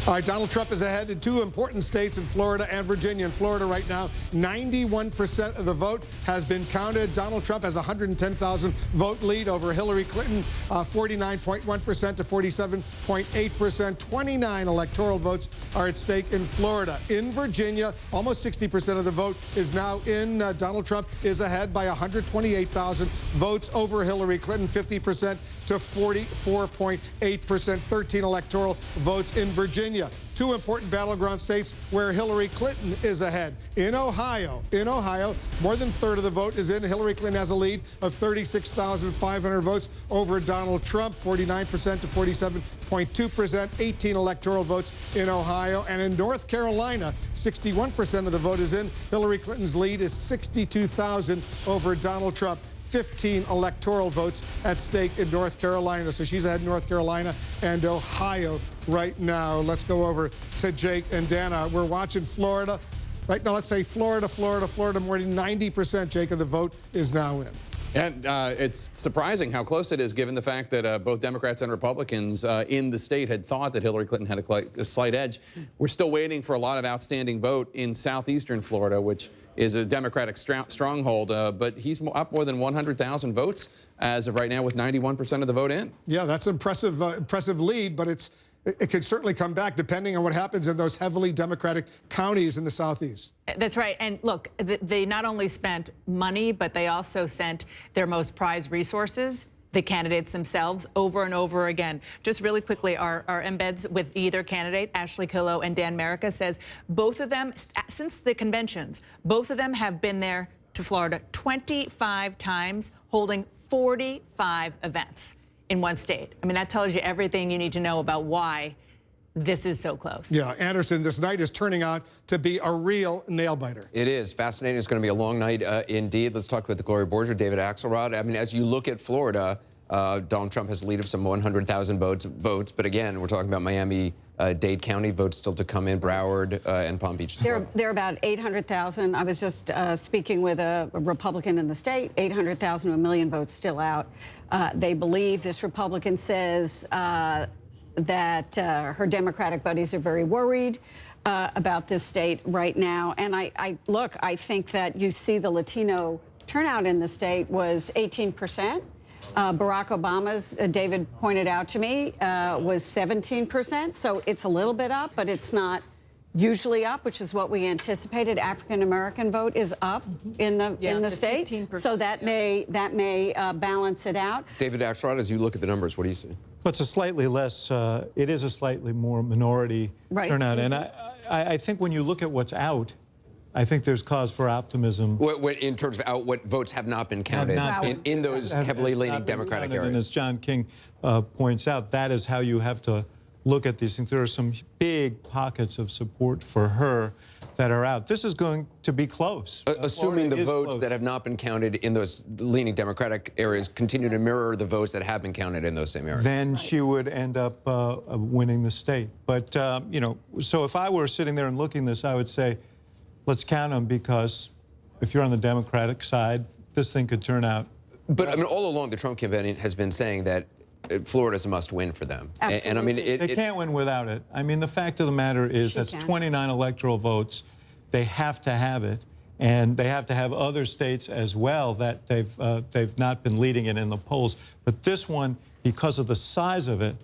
All right, Donald Trump is ahead in two important states in Florida and Virginia. In Florida right now, 91% of the vote has been counted. Donald Trump has a 110,000 vote lead over Hillary Clinton, 49.1% to 47.8%. 29 electoral votes are at stake in Florida. In Virginia, almost 60% of the vote is now in. Donald Trump is ahead by 128,000 votes over Hillary Clinton, 50% to 44.8%. 13 electoral votes in Virginia. Two important battleground states where Hillary Clinton is ahead. In Ohio, more than a third of the vote is in. Hillary Clinton has a lead of 36,500 votes over Donald Trump, 49% to 47.2%. 18 electoral votes in Ohio. And in North Carolina, 61% of the vote is in. Hillary Clinton's lead is 62,000 over Donald Trump. 15 electoral votes at stake in North Carolina. So she's ahead in North Carolina and Ohio right now. Let's go over to Jake and Dana. We're watching Florida. Right now, let's say Florida, more than 90%, Jake, of the vote is now in. And it's surprising how close it is, given the fact that both Democrats and Republicans in the state had thought that Hillary Clinton had a slight edge. We're still waiting for a lot of outstanding vote in southeastern Florida, which is a Democratic stronghold, but he's up more than 100,000 votes as of right now, with 91% of the vote in. Yeah, that's an impressive lead, but it could certainly come back depending on what happens in those heavily Democratic counties in the southeast. That's right. And look, they not only spent money, but they also sent their most prized resources, the candidates themselves, over and over again. Just really quickly, our embeds with either candidate, Ashley Killow and Dan Merica, says both of them, since the conventions, both of them have been there to Florida 25 times, holding 45 events in one state. I mean, that tells you everything you need to know about why this is so close. Yeah, Anderson, this night is turning out to be a real nail-biter. It is. Fascinating. It's going to be a long night indeed. Let's talk with the Gloria Borger, David Axelrod. I mean, as you look at Florida, Donald Trump has a lead of some 100,000 votes. But again, we're talking about Miami-Dade County votes still to come in, Broward and Palm Beach. There are about 800,000. I was just speaking with a Republican in the state, 800,000 to 1 million votes still out. They believe, this Republican says, that her Democratic buddies are very worried about this state right now. And I think that you see the Latino turnout in the state was 18%. Barack Obama's, David pointed out to me, was 17%. So it's a little bit up, but it's not usually up, which is what we anticipated. African American vote is up in the state, 15%. So that may balance it out. David Axelrod, as you look at the numbers, what do you see? Well, it's a slightly less. It is a slightly more minority turnout, and I think when you look at what's out, I think there's cause for optimism. In terms of what votes have not been counted in those heavily leaning Democratic areas. And as John King points out, that is how you have to look at these things. There are some big pockets of support for her that are out. This is going to be close. Assuming the votes that have not been counted in those leaning Democratic areas continue to mirror the votes that have been counted in those same areas. Then she would end up winning the state. But, you know, so if I were sitting there and looking at this, I would say, let's count them, because if you're on the Democratic side, this thing could turn out. But, I mean, all along, the Trump campaign has been saying that Florida's a must-win for them. Absolutely. And I mean, they can't win without it. I mean, the fact of the matter is that's 29 electoral votes. They have to have it, and they have to have other states as well that they've not been leading it in the polls. But this one, because of the size of it,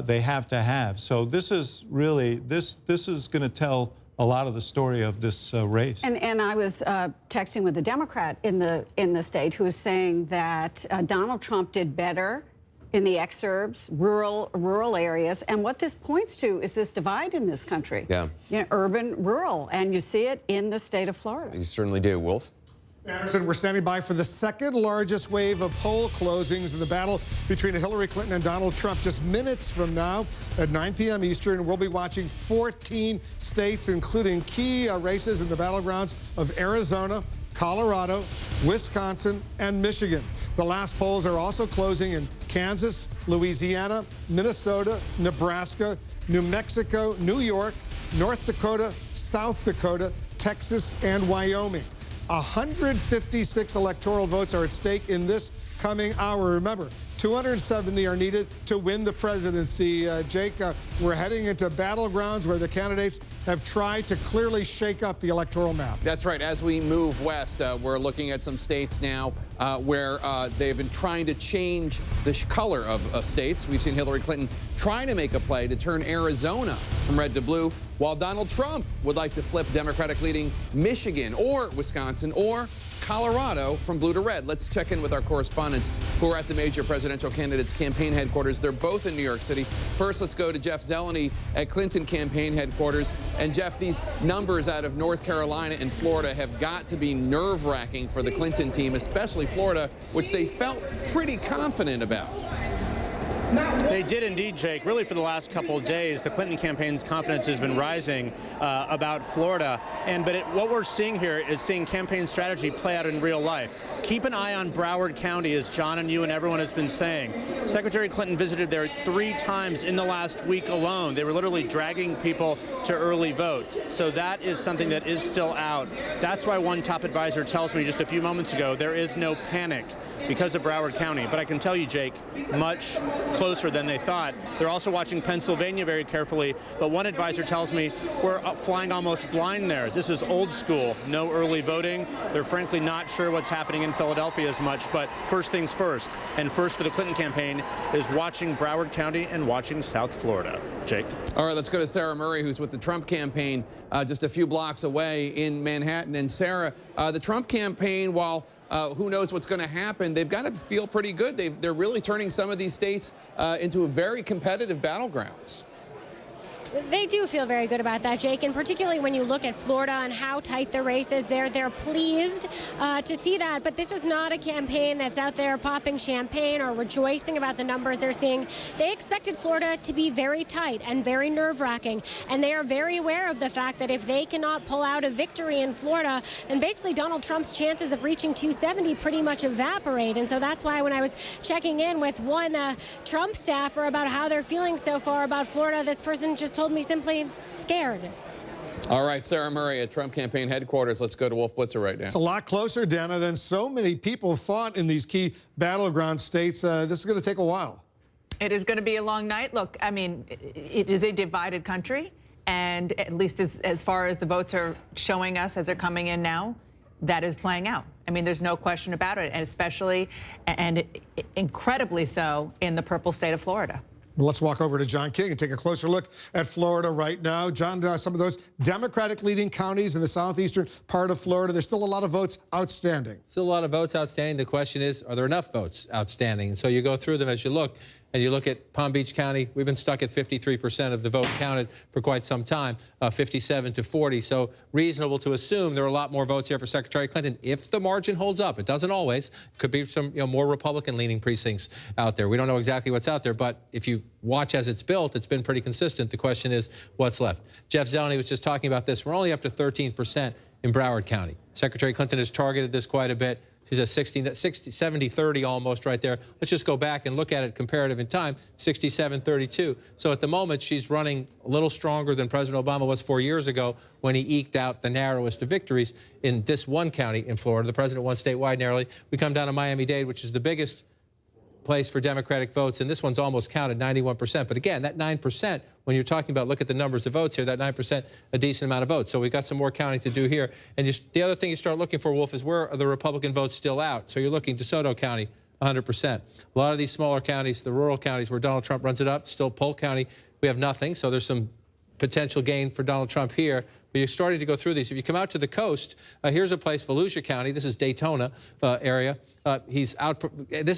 they have to have. So this is really this is going to tell a lot of the story of this race. And I was texting with a Democrat in the state who was saying that Donald Trump did better in the exurbs, rural areas, and what this points to is this divide in this country. Yeah. You know, urban, rural, and you see it in the state of Florida. You certainly do, Wolf. Anderson, we're standing by for the second largest wave of poll closings in the battle between Hillary Clinton and Donald Trump. Just minutes from now at 9 p.m. Eastern, we'll be watching 14 states, including key races in the battlegrounds of Arizona, Colorado, Wisconsin, and Michigan. The last polls are also closing in Kansas, Louisiana, Minnesota, Nebraska, New Mexico, New York, North Dakota, South Dakota, Texas, and Wyoming. 156 electoral votes are at stake in this coming hour. Remember, 270 are needed to win the presidency. Jake, we're heading into battlegrounds where the candidates have tried to clearly shake up the electoral map. That's right. As we move west, we're looking at some states now where they've been trying to change the color of states. We've seen Hillary Clinton trying to make a play to turn Arizona from red to blue, while Donald Trump would like to flip Democratic-leading Michigan or Wisconsin or Colorado from blue to red. Let's check in with our correspondents who are at the major presidential candidates' campaign headquarters. They're both in New York City. First, let's go to Jeff Zeleny at Clinton campaign headquarters. And Jeff, these numbers out of North Carolina and Florida have got to be nerve-wracking for the Clinton team, especially Florida, which they felt pretty confident about. They did indeed, Jake. Really, for the last couple of days, the Clinton campaign's confidence has been rising about Florida. What we're seeing here is seeing campaign strategy play out in real life. Keep an eye on Broward County, as John and you and everyone has been saying. Secretary Clinton visited there 3 times in the last week alone. They were literally dragging people to early vote. So that is something that is still out. That's why one top advisor tells me just a few moments ago there is no panic because of Broward County. But I can tell you, Jake, much closer than they thought. They're also watching Pennsylvania very carefully, but one advisor tells me we're flying almost blind there. This is old school, no early voting. They're frankly not sure what's happening in Philadelphia as much, but first things first. And first for the Clinton campaign is watching Broward County and watching South Florida. Jake. All right, let's go to Sarah Murray, who's with the Trump campaign just a few blocks away in Manhattan. And Sarah, the Trump campaign, while who knows what's going to happen, they've got to feel pretty good. They're really turning some of these states into a very competitive battlegrounds. They do feel very good about that, Jake, and particularly when you look at Florida and how tight the race is there. They're pleased to see that, but this is not a campaign that's out there popping champagne or rejoicing about the numbers they're seeing. They expected Florida to be very tight and very nerve-wracking, and they are very aware of the fact that if they cannot pull out a victory in Florida, then basically Donald Trump's chances of reaching 270 pretty much evaporate. And so that's why when I was checking in with one Trump staffer about how they're feeling so far about Florida, this person just told me simply scared. All right, Sarah Murray at Trump campaign headquarters. Let's go to Wolf Blitzer right now. It's a lot closer, Dana, than so many people thought in these key battleground states. This is going to take a while. It is going to be a long night. Look, I mean, it is a divided country, and at least as far as the votes are showing us as they're coming in now, that is playing out. I mean, there's no question about it, and especially and incredibly so in the purple state of Florida. Well, let's walk over to John King and take a closer look at Florida right now. John, some of those Democratic leading counties in the southeastern part of Florida, there's still a lot of votes outstanding. Still a lot of votes outstanding. The question is, are there enough votes outstanding? And so you go through them as you look, and you look at Palm Beach County. We've been stuck at 53% of the vote counted for quite some time, 57 to 40. So reasonable to assume there are a lot more votes here for Secretary Clinton if the margin holds up. It doesn't always. Could be some more Republican-leaning precincts out there. We don't know exactly what's out there, but if you watch as it's built, it's been pretty consistent. The question is, what's left? Jeff Zeleny was just talking about this. We're only up to 13% in Broward County. Secretary Clinton has targeted this quite a bit. She's at 70-30 almost right there. Let's just go back and look at it comparative in time, 67-32. So at the moment, she's running a little stronger than President Obama was 4 years ago when he eked out the narrowest of victories in this one county in Florida. The president won statewide narrowly. We come down to Miami-Dade, which is the biggest place for Democratic votes, and this one's almost counted, 91%. But again, that 9%, when you're talking about, look at the numbers of votes here, that 9%, a decent amount of votes. So we've got some more counting to do here. And the other thing you start looking for, Wolf, is where are the Republican votes still out? So you're looking DeSoto County, 100%. A lot of these smaller counties, the rural counties where Donald Trump runs it up, still Polk County, we have nothing. So there's some potential gain for Donald Trump here. But you're starting to go through these. If you come out to the coast, here's a place, Volusia County. This is Daytona area. This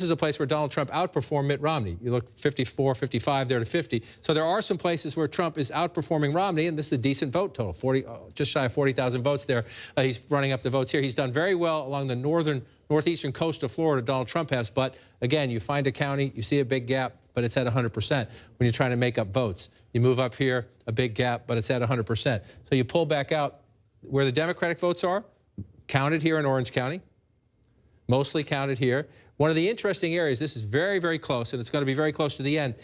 is a place where Donald Trump outperformed Mitt Romney. You look 54, 55 there to 50. So there are some places where Trump is outperforming Romney, and this is a decent vote total, just shy of 40,000 votes there. He's running up the votes here. He's done very well along the northeastern coast of Florida, Donald Trump has. But again, you find a county, you see a big gap, but it's at 100% when you're trying to make up votes. You move up here, a big gap, but it's at 100%. So you pull back out where the Democratic votes are, counted here in Orange County, mostly counted here. One of the interesting areas, this is very, very close, and it's going to be very close to the end.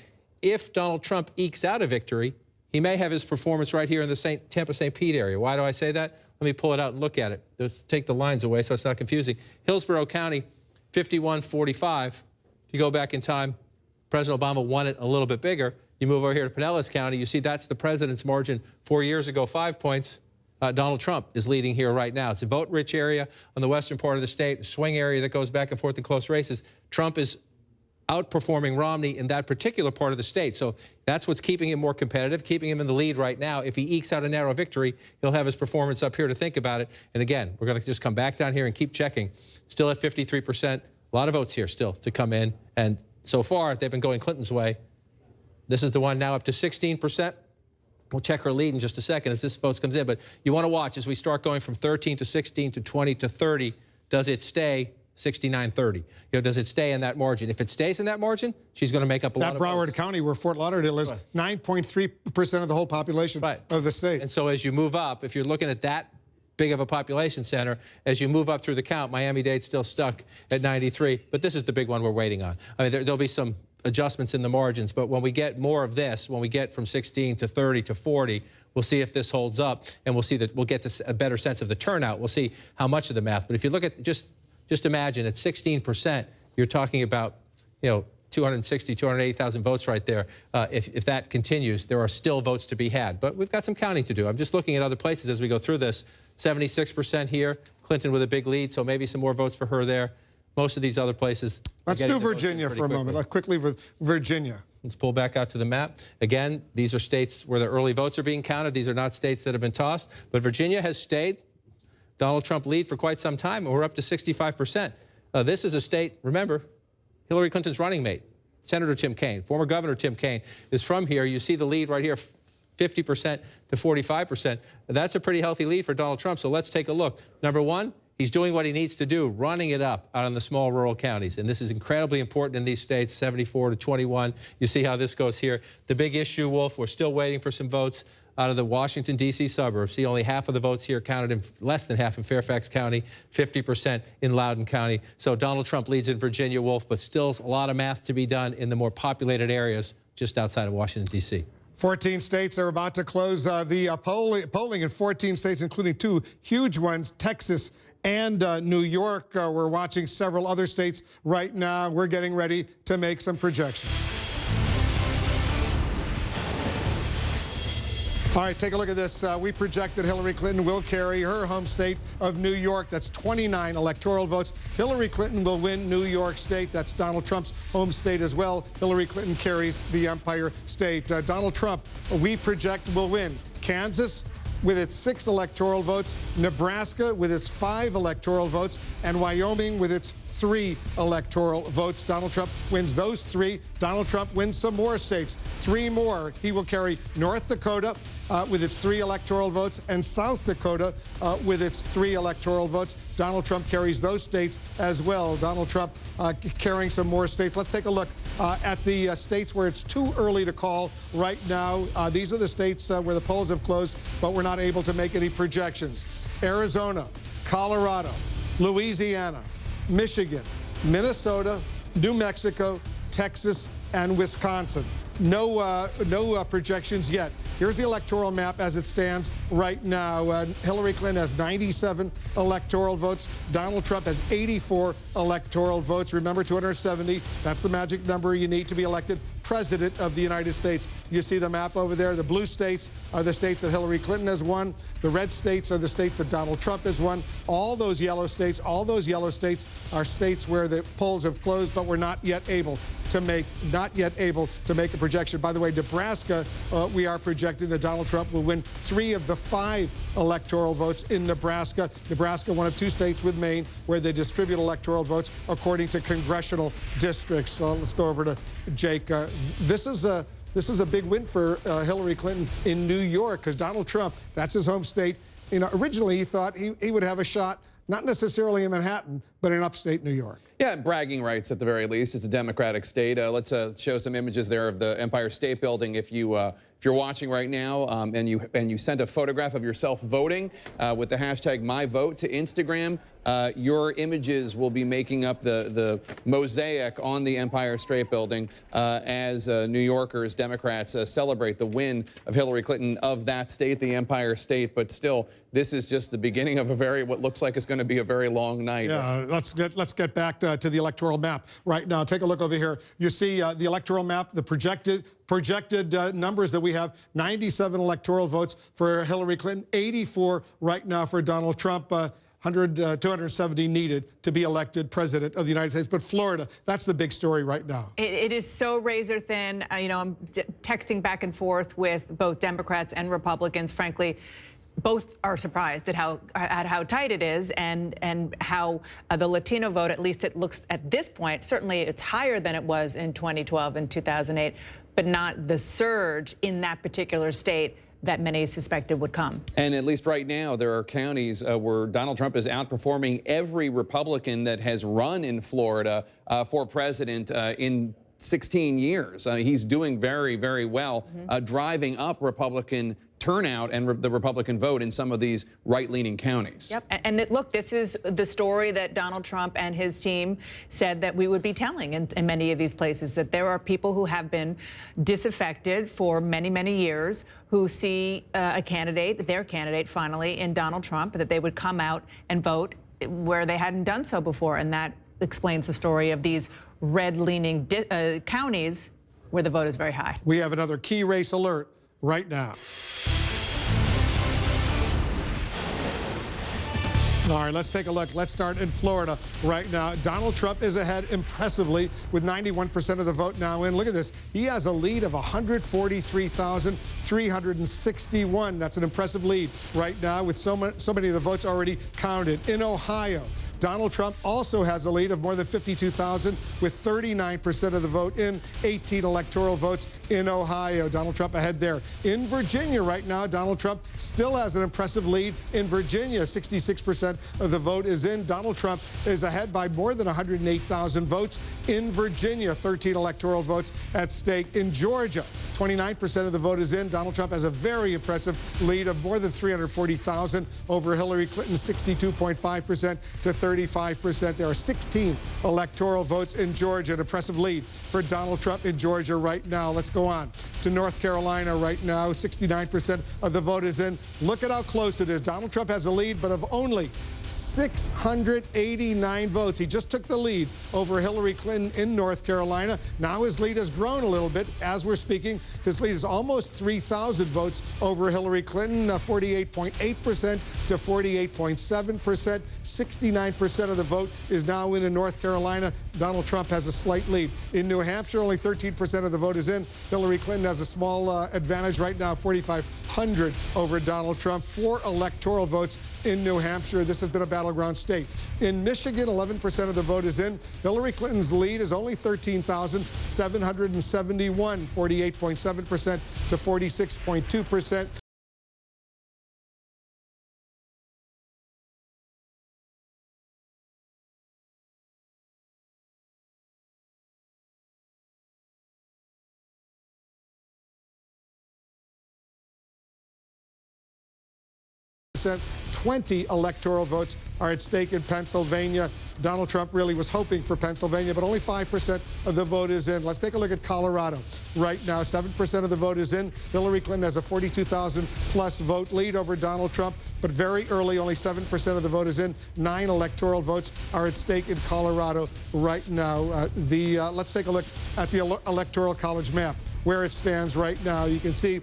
If Donald Trump ekes out a victory, he may have his performance right here in the Tampa-St. Pete area. Why do I say that? Let me pull it out and look at it. Let's take the lines away so it's not confusing. Hillsborough County, 51-45. If you go back in time, President Obama won it a little bit bigger. You move over here to Pinellas County, you see that's the president's margin 4 years ago, 5 points. Donald Trump is leading here right now. It's a vote-rich area on the western part of the state, a swing area that goes back and forth in close races. Trump is outperforming Romney in that particular part of the state. So that's what's keeping him more competitive, keeping him in the lead right now. If he ekes out a narrow victory, he'll have his performance up here to think about it. And again, we're going to just come back down here and keep checking. Still at 53%. A lot of votes here still to come in. And so far, they've been going Clinton's way. This is the one now up to 16%. We'll check her lead in just a second as this vote comes in. But you want to watch as we start going from 13 to 16 to 20 to 30. Does it stay 69-30? Does it stay in that margin? If it stays in that margin, she's going to make up a lot of votes. That Broward County, where Fort Lauderdale is, 9.3% of the whole population of the state. And so as you move up, if you're looking at that big of a population center, as you move up through the count, Miami-Dade's still stuck at 93. But this is the big one we're waiting on. I mean, there'll be some adjustments in the margins, but when we get more of this, when we get from 16 to 30 to 40, we'll see if this holds up, and we'll see that we'll get to a better sense of the turnout. We'll see how much of the math. But if you look at just imagine at 16%, you're talking about 260, 280,000 votes right there. If that continues, there are still votes to be had. But we've got some counting to do. I'm just looking at other places as we go through this. 76% here, Clinton with a big lead, so maybe some more votes for her there. Most of these other places. Let's do Virginia for a moment. Let's quickly with Virginia. Let's pull back out to the map. Again, these are states where the early votes are being counted. These are not states that have been tossed. But Virginia has stayed Donald Trump lead for quite some time, and we're up to 65%. This is a state, remember, Hillary Clinton's running mate, Senator Tim Kaine, former Governor Tim Kaine, is from here. You see the lead right here, 50% to 45%. That's a pretty healthy lead for Donald Trump, so let's take a look. Number one, he's doing what he needs to do, running it up out in the small rural counties. And this is incredibly important in these states, 74 to 21. You see how this goes here. The big issue, Wolf, we're still waiting for some votes out of the Washington, D.C. suburbs. See, only half of the votes here counted in, less than half in Fairfax County, 50% in Loudoun County. So Donald Trump leads in Virginia, Wolf, but still a lot of math to be done in the more populated areas just outside of Washington, D.C. 14 states are about to close the polling in 14 states, including two huge ones, Texas and New York. We're watching several other states right now. We're getting ready to make some projections. All right, take a look at this. We project that Hillary Clinton will carry her home state of New York. That's 29 electoral votes. Hillary Clinton will win New York State. That's Donald Trump's home state as well. Hillary Clinton carries the Empire State. Donald Trump, we project, will win Kansas with its 6 electoral votes, Nebraska with its 5 electoral votes, and Wyoming with its 3 electoral votes. Donald Trump wins those 3. Donald Trump wins some more states, 3 more. He will carry North Dakota with its 3 electoral votes, and South Dakota with its 3 electoral votes. Donald Trump carries those states as well. Donald Trump carrying some more states. Let's take a look at the states where it's too early to call right now. These are the states where the polls have closed, but we're not able to make any projections. Arizona, Colorado, Louisiana, Michigan, Minnesota, New Mexico, Texas, and Wisconsin. No projections yet. Here's the electoral map as it stands right now. Hillary Clinton has 97 electoral votes. Donald Trump has 84 electoral votes. Remember, 270, that's the magic number you need to be elected President of the United States. You see the map over there. The blue states are the states that Hillary Clinton has won. The red states are the states that Donald Trump has won. All those yellow states are states where the polls have closed, but we're not yet able to make a projection. By the way, Nebraska, we are projecting that Donald Trump will win 3 of the 5 electoral votes in Nebraska. Nebraska, one of 2 states with Maine, where they distribute electoral votes according to congressional districts. So let's go over to Jake. This is a big win for Hillary Clinton in New York, because Donald Trump, that's his home state. You know, originally he thought he would have a shot, not necessarily in Manhattan, but in upstate New York. Yeah, bragging rights at the very least. It's a Democratic state. Let's show some images there of the Empire State Building. If you're watching right now and you sent a photograph of yourself voting with the hashtag #MyVote to Instagram, your images will be making up the mosaic on the Empire State Building as New Yorkers, Democrats celebrate the win of Hillary Clinton of that state, the Empire State. But still, this is just the beginning of what looks like it's going to be a very long night. Yeah, let's get back to the electoral map right now. Take a look over here. You see the electoral map, the projected numbers that we have: 97 electoral votes for Hillary Clinton, 84 right now for Donald Trump. 270 needed to be elected president of the United States. But Florida, that's the big story right now. It is so razor thin. You know, I'm texting back and forth with both Democrats and Republicans. Frankly, both are surprised at how tight it is, and how the Latino vote, at least it looks at this point, certainly it's higher than it was in 2012 and 2008, but not the surge in that particular state that many suspected would come. And at least right now, there are counties where Donald Trump is outperforming every Republican that has run in Florida for president in 16 years. He's doing very, very well, driving up Republican turnout and the Republican vote in some of these right-leaning counties. Yep, and look, this is the story that Donald Trump and his team said that we would be telling in many of these places, that there are people who have been disaffected for many, many years, who see their candidate finally in Donald Trump, that they would come out and vote where they hadn't done so before. And that explains the story of these red-leaning counties where the vote is very high. We have another key race alert right now. All right, let's take a look. Let's start in Florida right now. Donald Trump is ahead impressively with 91% of the vote now in. Look at this. He has a lead of 143,361. That's an impressive lead right now, with so many of the votes already counted. In Ohio, Donald Trump also has a lead of more than 52,000, with 39% of the vote in, 18 electoral votes in Ohio. Donald Trump ahead there. In Virginia right now, Donald Trump still has an impressive lead. In Virginia, 66% of the vote is in. Donald Trump is ahead by more than 108,000 votes. In Virginia, 13 electoral votes at stake. In Georgia, 29% of the vote is in. Donald Trump has a very impressive lead of more than 340,000 over Hillary Clinton, 62.5% to 35%. There are 16 electoral votes in Georgia, an impressive lead for Donald Trump in Georgia right now. Let's go on to North Carolina right now. 69% of the vote is in. Look at how close it is. Donald Trump has a lead, but of only 689 votes. He just took the lead over Hillary Clinton in North Carolina. Now his lead has grown a little bit as we're speaking. His lead is almost 3,000 votes over Hillary Clinton, 48.8% to 48.7%. 69% of the vote is now in North Carolina. Donald Trump has a slight lead. In New Hampshire, only 13% of the vote is in. Hillary Clinton has a small advantage right now, 4,500 over Donald Trump. 4 electoral votes in New Hampshire. This has been a battleground state. In Michigan, 11% of the vote is in. Hillary Clinton's lead is only 13,771, 48.7% to 46.2%. %. 20 electoral votes are at stake in Pennsylvania. Donald Trump really was hoping for Pennsylvania, but only 5% of the vote is in. Let's take a look at Colorado. Right now, 7% of the vote is in. Hillary Clinton has a 42,000-plus vote lead over Donald Trump, but very early, only 7% of the vote is in. 9 electoral votes are at stake in Colorado right now. Let's take a look at the Electoral College map. Where it stands right now. You can see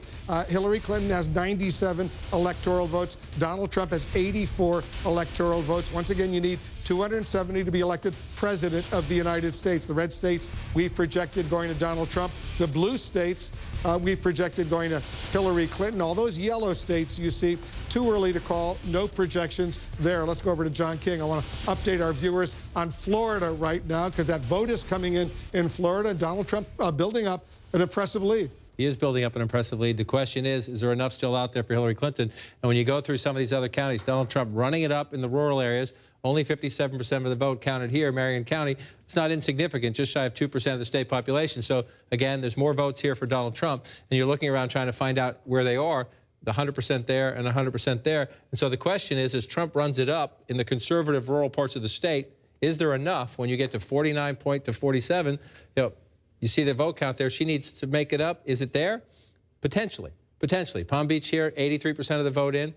Hillary Clinton has 97 electoral votes. Donald Trump has 84 electoral votes. Once again, you need 270 to be elected president of the United States. The red states we've projected going to Donald Trump. The blue states we've projected going to Hillary Clinton. All those yellow states you see, too early to call, no projections there. Let's go over to John King. I want to update our viewers on Florida right now because that vote is coming in Florida. Donald Trump building up an impressive lead. He is building up an impressive lead. The question is there enough still out there for Hillary Clinton? And when you go through some of these other counties, Donald Trump running it up in the rural areas, only 57% of the vote counted here, Marion County. It's not insignificant, just shy of 2% of the state population. So, again, there's more votes here for Donald Trump. And you're looking around trying to find out where they are, the 100% there and 100% there. And so the question is, as Trump runs it up in the conservative rural parts of the state, is there enough when you get to 49 point to 47? You see the vote count there. She needs to make it up. Is it there? Potentially. Potentially. Palm Beach here, 83% of the vote in.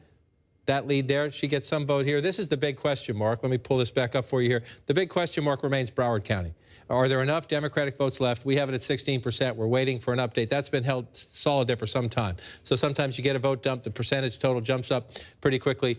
That lead there. She gets some vote here. This is the big question mark. Let me pull this back up for you here. The big question mark remains Broward County. Are there enough Democratic votes left? We have it at 16%. We're waiting for an update. That's been held solid there for some time. So sometimes you get a vote dump. The percentage total jumps up pretty quickly.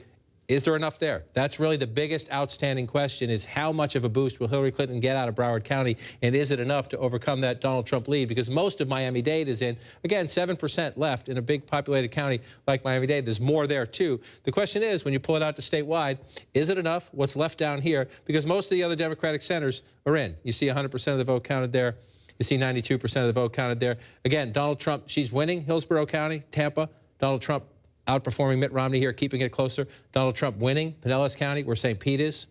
Is there enough there? That's really the biggest outstanding question, is how much of a boost will Hillary Clinton get out of Broward County, and is it enough to overcome that Donald Trump lead? Because most of Miami-Dade is in. Again, 7% left in a big populated county like Miami-Dade. There's more there, too. The question is, when you pull it out to statewide, is it enough? What's left down here? Because most of the other Democratic centers are in. You see 100% of the vote counted there. You see 92% of the vote counted there. Again, Donald Trump, she's winning Hillsborough County, Tampa. Donald Trump outperforming Mitt Romney here, keeping it closer. Donald Trump winning Pinellas County, where St. Pete is.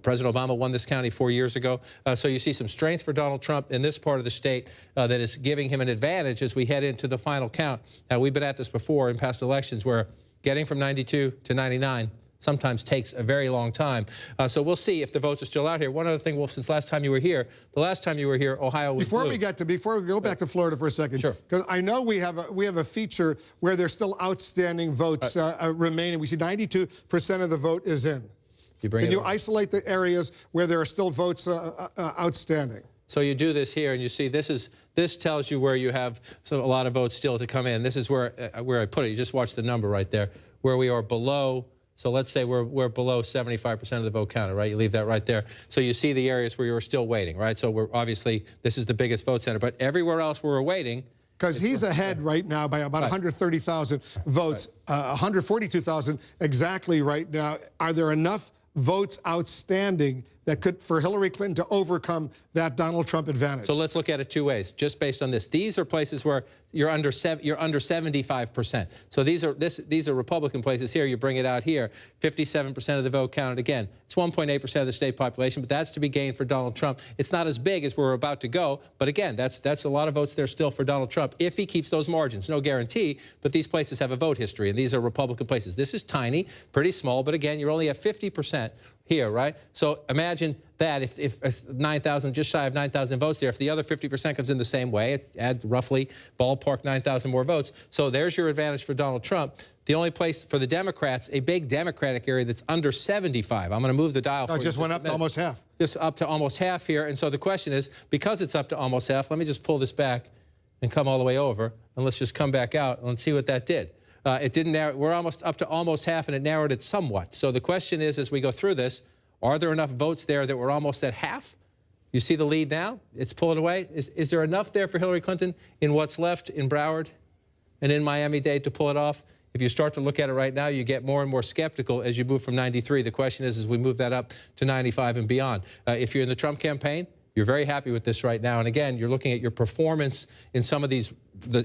President Obama won this county 4 years ago. So you see some strength for Donald Trump in this part of the state that is giving him an advantage as we head into the final count. Now, we've been at this before in past elections where getting from 92 to 99 sometimes takes a very long time. So we'll see if the votes are still out here. One other thing, Wolf, since last time you were here, Ohio was blue. Before we go back to Florida for a second, because I know we have a feature where there's still outstanding votes remaining. We see 92% of the vote is in. Can you isolate the areas where there are still votes outstanding? So you do this here, and you see this tells you where you have a lot of votes still to come in. This is where I put it. You just watch the number right there, where we are below. So let's say we're below 75% of the vote counted, right? You leave that right there. So you see the areas where you're still waiting, right? So we're obviously, this is the biggest vote center, but everywhere else where we're waiting. Because he's ahead right now by about 130,000 votes, 142,000 exactly right now. Are there enough votes outstanding that could, for Hillary Clinton to overcome that Donald Trump advantage? So let's look at it two ways, just based on this. These are places where you're under 75%. So these are Republican places here. You bring it out here, 57% of the vote counted. Again, it's 1.8% of the state population, but that's to be gained for Donald Trump. It's not as big as we're about to go, but again, that's a lot of votes there still for Donald Trump if he keeps those margins. No guarantee, but these places have a vote history, and these are Republican places. This is tiny, pretty small, but again, you're only at 50% here, right? So imagine that if 9,000, just shy of 9,000 votes there, if the other 50% comes in the same way, it adds roughly ballpark 9,000 more votes. So there's your advantage for Donald Trump. The only place for the Democrats, a big Democratic area that's under 75. I'm going to move the dial for you. It just went up to almost half. Just up to almost half here. And so the question is, because it's up to almost half, let me just pull this back and come all the way over. And let's just come back out and let's see what that did. It didn't narrow. We're almost up to almost half, and it narrowed it somewhat. So the question is, as we go through this, are there enough votes there that we're almost at half? You see the lead now? It's pulling away. Is there enough there for Hillary Clinton in what's left in Broward and in Miami-Dade to pull it off? If you start to look at it right now, you get more and more skeptical as you move from 93. The question is, as we move that up to 95 and beyond. If you're in the Trump campaign, you're very happy with this right now. And again, you're looking at your performance in some of these,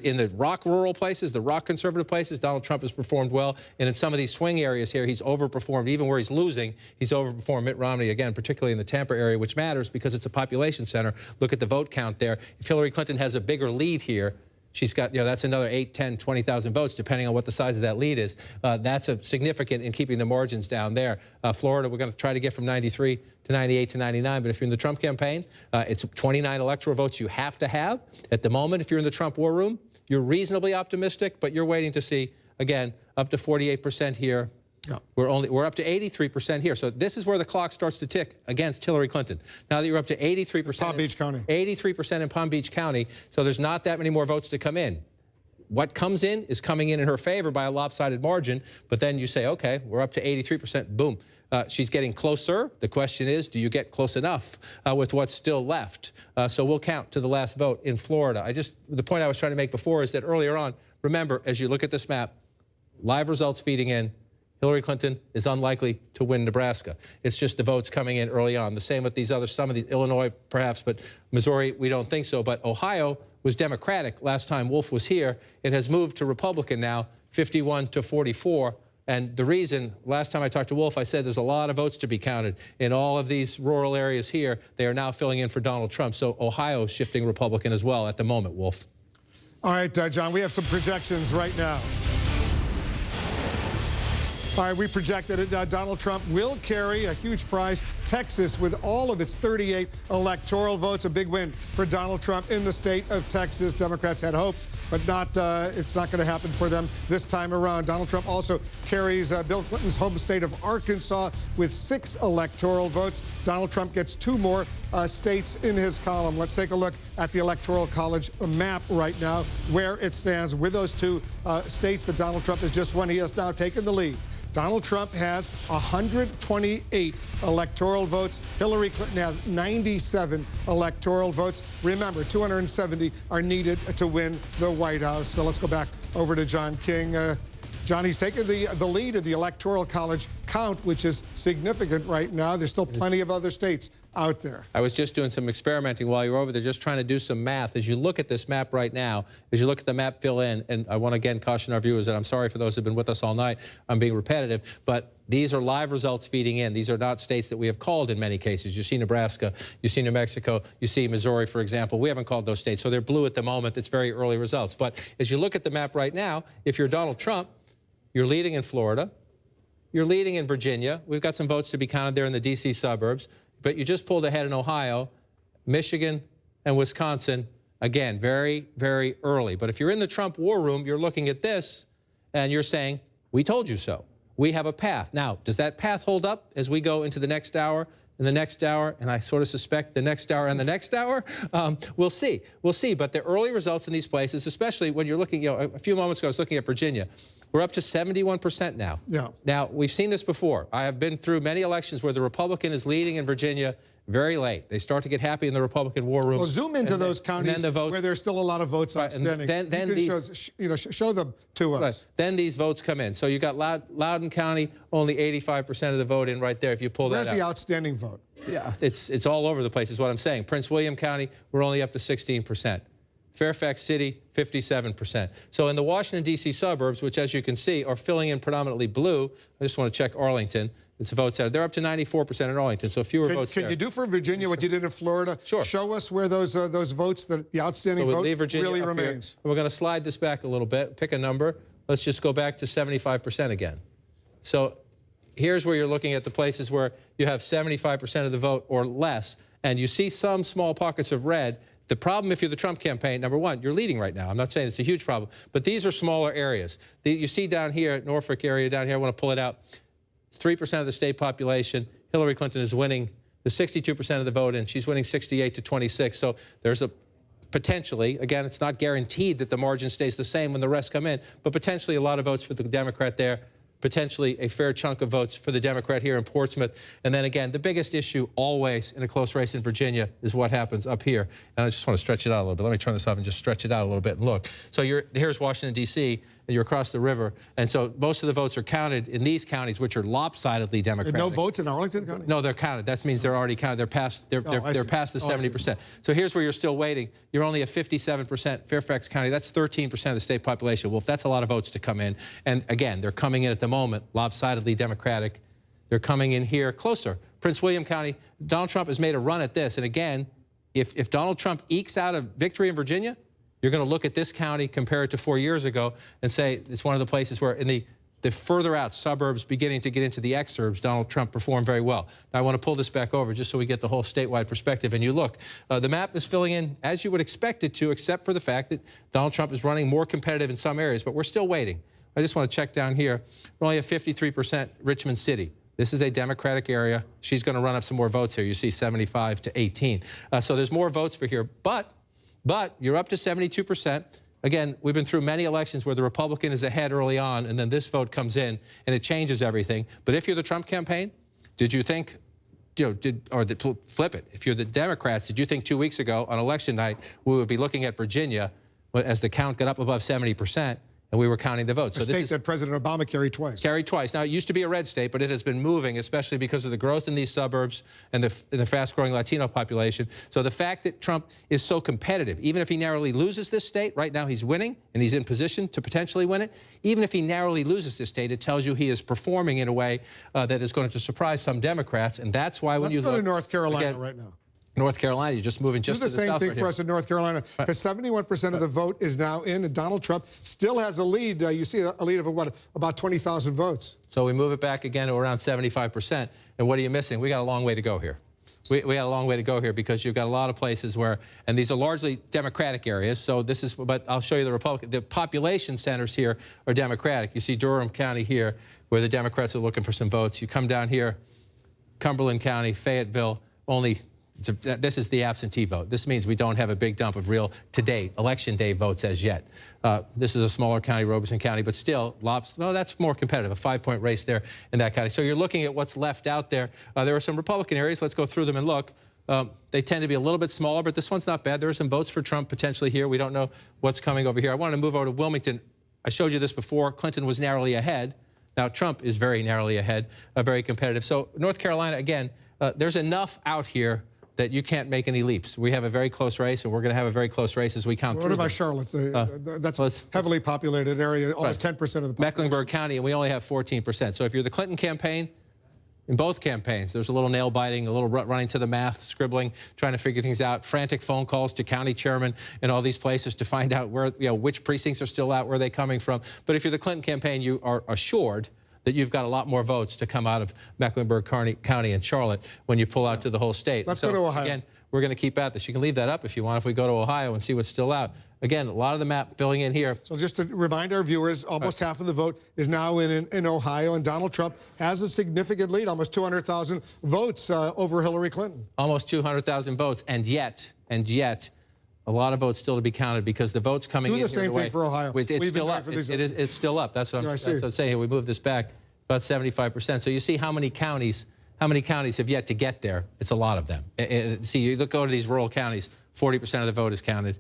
in the rock rural places, the rock conservative places, Donald Trump has performed well. And in some of these swing areas here, he's overperformed. Even where he's losing, he's overperformed Mitt Romney, again, particularly in the Tampa area, which matters because it's a population center. Look at the vote count there. If Hillary Clinton has a bigger lead here, she's got, that's another 8, 10, 20,000 votes, depending on what the size of that lead is. That's a significant in keeping the margins down there. Florida, we're going to try to get from 93 to 98 to 99. But if you're in the Trump campaign, it's 29 electoral votes you have to have. At the moment, if you're in the Trump war room, you're reasonably optimistic, but you're waiting to see, again, up to 48% here. Yeah. We're up to 83% here. So this is where the clock starts to tick against Hillary Clinton. Now that you're up to 83% Palm Beach County. 83% in Palm Beach County. So there's not that many more votes to come in. What comes in is coming in her favor by a lopsided margin. But then you say, okay, we're up to 83%. Boom. She's getting closer. The question is, do you get close enough with what's still left? So we'll count to the last vote in Florida. The point I was trying to make before is that earlier on, remember, as you look at this map, live results feeding in, Hillary Clinton is unlikely to win Nebraska. It's just the votes coming in early on. The same with these others, some of these, Illinois perhaps, but Missouri, we don't think so. But Ohio was Democratic last time Wolf was here. It has moved to Republican now, 51 to 44. And the reason, last time I talked to Wolf, I said there's a lot of votes to be counted in all of these rural areas here. They are now filling in for Donald Trump. So Ohio is shifting Republican as well at the moment, Wolf. All right, John, we have some projections right now. All right, we projected it. Donald Trump will carry a huge prize. Texas, with all of its 38 electoral votes, a big win for Donald Trump in the state of Texas. Democrats had hope, but it's not going to happen for them this time around. Donald Trump also carries Bill Clinton's home state of Arkansas with 6 electoral votes. Donald Trump gets 2 more states in his column. Let's take a look at the Electoral College map right now, where it stands with those 2 states that Donald Trump has just won. He has now taken the lead. Donald Trump has 128 electoral votes. Hillary Clinton has 97 electoral votes. Remember, 270 are needed to win the White House. So let's go back over to John King. John, he's taken the lead of the Electoral College count, which is significant right now. There's still plenty of other states out there. I was just doing some experimenting while you were over there, just trying to do some math. As you look at this map right now, as you look at the map fill in, and I want to again caution our viewers that I'm sorry for those who have been with us all night. I'm being repetitive, but these are live results feeding in. These are not states that we have called in many cases. You see Nebraska, you see New Mexico, you see Missouri, for example. We haven't called those states, so they're blue at the moment. It's very early results. But as you look at the map right now, if you're Donald Trump, you're leading in Florida. You're leading in Virginia. We've got some votes to be counted there in the D.C. suburbs. But you just pulled ahead in Ohio, Michigan, and Wisconsin. Again, very, very early. But if you're in the Trump war room, you're looking at this, and you're saying, we told you so. We have a path. Now, does that path hold up as we go into the next hour, and the next hour, and I sort of suspect the next hour and the next hour? We'll see. We'll see. But the early results in these places, especially when you're looking, a few moments ago, I was looking at Virginia. We're up to 71% now. Yeah. Now, we've seen this before. I have been through many elections where the Republican is leading in Virginia very late. They start to get happy in the Republican war room. Well, zoom into those counties where there's still a lot of votes outstanding. Show them to us. Right. Then these votes come in. So you got Loudoun County, only 85% of the vote in right there if you pull that out. Where's the outstanding vote? Yeah, it's all over the place is what I'm saying. Prince William County, we're only up to 16%. Fairfax City, 57%. So in the Washington, D.C. suburbs, which, as you can see, are filling in predominantly blue, I just want to check Arlington. It's the votes out. They're up to 94% in Arlington, so fewer votes there. Can you do for Virginia what you did in Florida? Sure. Show us where those votes, the outstanding vote really remains. We're going to slide this back a little bit, pick a number. Let's just go back to 75% again. So here's where you're looking at the places where you have 75% of the vote or less, and you see some small pockets of red. The problem if you're the Trump campaign, number one, you're leading right now. I'm not saying it's a huge problem, but these are smaller areas. You see down here, Norfolk area down here, I want to pull it out. It's 3% of the state population. Hillary Clinton is winning the 62% of the vote, and she's winning 68 to 26. So there's a potentially, again, it's not guaranteed that the margin stays the same when the rest come in, but potentially a lot of votes for the Democrat there, potentially a fair chunk of votes for the Democrat here in Portsmouth. And then again, the biggest issue always in a close race in Virginia is what happens up here. And I just want to stretch it out a little bit. Let me turn this off and just stretch it out a little bit and look. So here's Washington, D.C., and you're across the river. And so most of the votes are counted in these counties, which are lopsidedly Democratic. And no votes in Arlington County? No, they're counted. That means they're already counted. They're past, they're past the 70%. So here's where you're still waiting. You're only at 57%. Fairfax County, that's 13% of the state population. Well, if that's a lot of votes to come in, and again, they're coming in at the moment, lopsidedly Democratic. They're coming in here closer. Prince William County, Donald Trump has made a run at this. And again, if Donald Trump ekes out a victory in Virginia, you're going to look at this county, compare it to 4 years ago, and say it's one of the places where in the further out suburbs beginning to get into the exurbs, Donald Trump performed very well. Now, I want to pull this back over just so we get the whole statewide perspective. And you look, the map is filling in as you would expect it to, except for the fact that Donald Trump is running more competitive in some areas, but we're still waiting. I just want to check down here. We're only at 53% Richmond City. This is a Democratic area. She's going to run up some more votes here. You see 75 to 18. So there's more votes for here, but you're up to 72%. Again, we've been through many elections where the Republican is ahead early on, and then this vote comes in, and it changes everything. But if you're the Trump campaign, did you think, flip it, if you're the Democrats, did you think 2 weeks ago on election night we would be looking at Virginia as the count got up above 70%? And we were counting the votes. A state that President Obama carried twice. Carried twice. Now, it used to be a red state, but it has been moving, especially because of the growth in these suburbs and the fast-growing Latino population. So the fact that Trump is so competitive, even if he narrowly loses this state, right now he's winning, and he's in position to potentially win it. Even if he narrowly loses this state, it tells you he is performing in a way that is going to surprise some Democrats, and that's why when you look... Let's go to North Carolina right now. North Carolina, you're just moving just to the south. Do the same thing for us in North Carolina, because 71% of the vote is now in, and Donald Trump still has a lead. You see a lead of what, about 20,000 votes. So we move it back again to around 75%. And what are you missing? We got a long way to go here. We got a long way to go here because you've got a lot of places where, and these are largely Democratic areas. So this is, but I'll show you the Republican. The population centers here are Democratic. You see Durham County here, where the Democrats are looking for some votes. You come down here, Cumberland County, Fayetteville, only. This is the absentee vote. This means we don't have a big dump of real, to date, election day votes as yet. This is a smaller county, Robeson County, but still, that's more competitive, a 5-point race there in that county. So you're looking at what's left out there. There are some Republican areas. Let's go through them and look. They tend to be a little bit smaller, but this one's not bad. There are some votes for Trump potentially here. We don't know what's coming over here. I wanted to move over to Wilmington. I showed you this before. Clinton was narrowly ahead. Now, Trump is very narrowly ahead, very competitive. So North Carolina, again, there's enough out here that you can't make any leaps. We have a very close race, and we're going to have a very close race as we count through. What about Charlotte? That's a heavily populated area, almost 10% of the population. Mecklenburg County, and we only have 14%. So if you're the Clinton campaign, in both campaigns, there's a little nail biting, a little running to the math, scribbling, trying to figure things out, frantic phone calls to county chairmen and all these places to find out where, which precincts are still out, where they're coming from. But if you're the Clinton campaign, you are assured that you've got a lot more votes to come out of Mecklenburg County and Charlotte when you pull out to the whole state. Let's go to Ohio. Again, we're going to keep at this. You can leave that up if you want if we go to Ohio and see what's still out. Again, a lot of the map filling in here. So just to remind our viewers, almost half of the vote is now in Ohio, and Donald Trump has a significant lead, almost 200,000 votes over Hillary Clinton. Almost 200,000 votes, and yet, a lot of votes still to be counted because the votes coming in here. Do the same thing for Ohio. It's still up. It's still up. That's what I'm saying here. We move this back about 75%. So you see how many counties have yet to get there. It's a lot of them. See, you go to these rural counties, 40% of the vote is counted,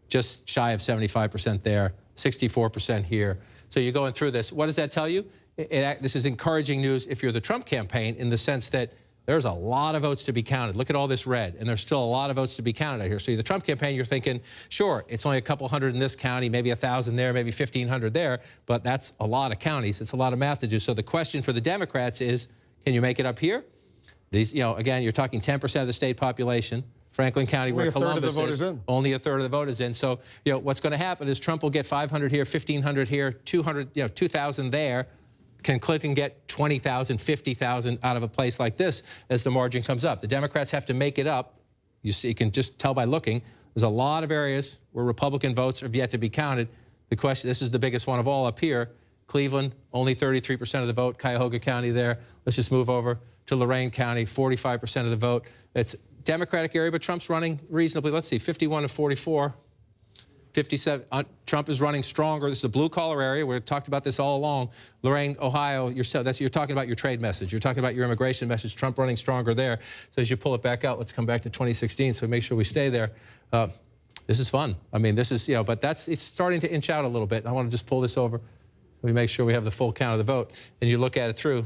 just shy of 75% there, 64% here. So you're going through this. What does that tell you? This is encouraging news if you're the Trump campaign in the sense that there's a lot of votes to be counted. Look at all this red, and there's still a lot of votes to be counted out here. So the Trump campaign, you're thinking, sure, it's only a couple hundred in this county, maybe 1,000 there, maybe 1,500 there, but that's a lot of counties. It's a lot of math to do. So the question for the Democrats is, can you make it up here? These, again, you're talking 10% of the state population. Franklin County, where Columbus is, only a third of the vote is in. So, what's going to happen is Trump will get 500 here, 1,500 here, 200, 2,000 there. Can Clinton get 20,000, 50,000 out of a place like this as the margin comes up? The Democrats have to make it up. You see, you can just tell by looking. There's a lot of areas where Republican votes have yet to be counted. The question, this is the biggest one of all up here. Cleveland, only 33% of the vote. Cuyahoga County there. Let's just move over to Lorain County, 45% of the vote. It's Democratic area, but Trump's running reasonably. Let's see, 51 to 44. 57. Trump is running stronger. This is a blue-collar area. We've talked about this all along. Lorain, Ohio, you're talking about your trade message. You're talking about your immigration message. Trump running stronger there. So as you pull it back out, let's come back to 2016 so make sure we stay there. This is fun. I mean, this is, but it's starting to inch out a little bit. I want to just pull this over. We make sure we have the full count of the vote. And you look at it through.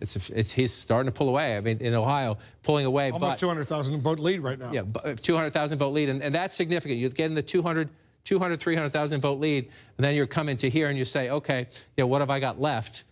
He's starting to pull away. I mean, in Ohio, pulling away. Almost 200,000 vote lead right now. Yeah, 200,000 vote lead, and that's significant. You get in the 300,000 vote lead, and then you're coming to here and you say, okay, what have I got left?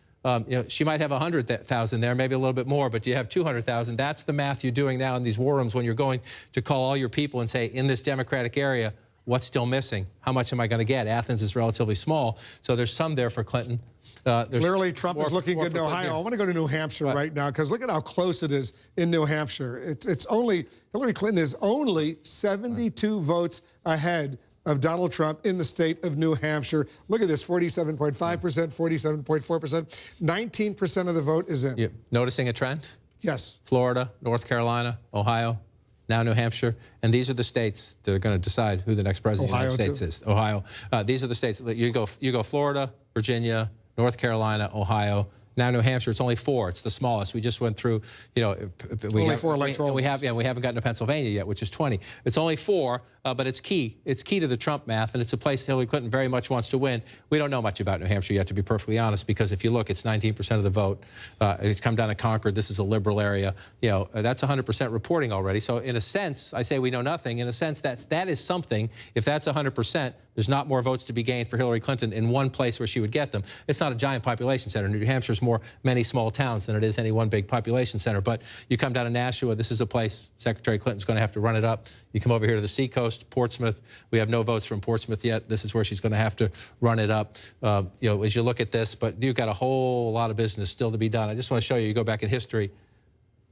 She might have 100,000 there, maybe a little bit more, but you have 200,000. That's the math you're doing now in these war rooms when you're going to call all your people and say, in this Democratic area, what's still missing? How much am I going to get? Athens is relatively small, so there's some there for Clinton. Clearly, Trump is looking good in Ohio. I want to go to New Hampshire right now because look at how close it is in New Hampshire. It's only, Hillary Clinton is only 72 votes ahead of Donald Trump in the state of New Hampshire. Look at this, 47.5%, 47.4%. 19% of the vote is in. You're noticing a trend? Yes. Florida, North Carolina, Ohio, now New Hampshire. And these are the states that are going to decide who the next president of the United States is. Ohio. These are the states. You go Florida, Virginia, North Carolina, Ohio. Now New Hampshire, it's only 4. It's the smallest. We just went through, only 4 electoral. We haven't gotten to Pennsylvania yet, which is 20. It's only 4, but it's key. It's key to the Trump math, and it's a place Hillary Clinton very much wants to win. We don't know much about New Hampshire yet, to be perfectly honest, because if you look, it's 19% of the vote. It's come down to Concord. This is a liberal area. That's 100% reporting already. So in a sense, I say we know nothing. In a sense, that is something. If that's 100%, there's not more votes to be gained for Hillary Clinton in one place where she would get them. It's not a giant population center. New Hampshire's many small towns than it is any one big population center. But you come down to Nashua, this is a place Secretary Clinton's going to have to run it up. You come over here to the seacoast, Portsmouth. We have no votes from Portsmouth yet. This is where she's going to have to run it up. As you look at this, but you've got a whole lot of business still to be done. I just want to show you go back in history.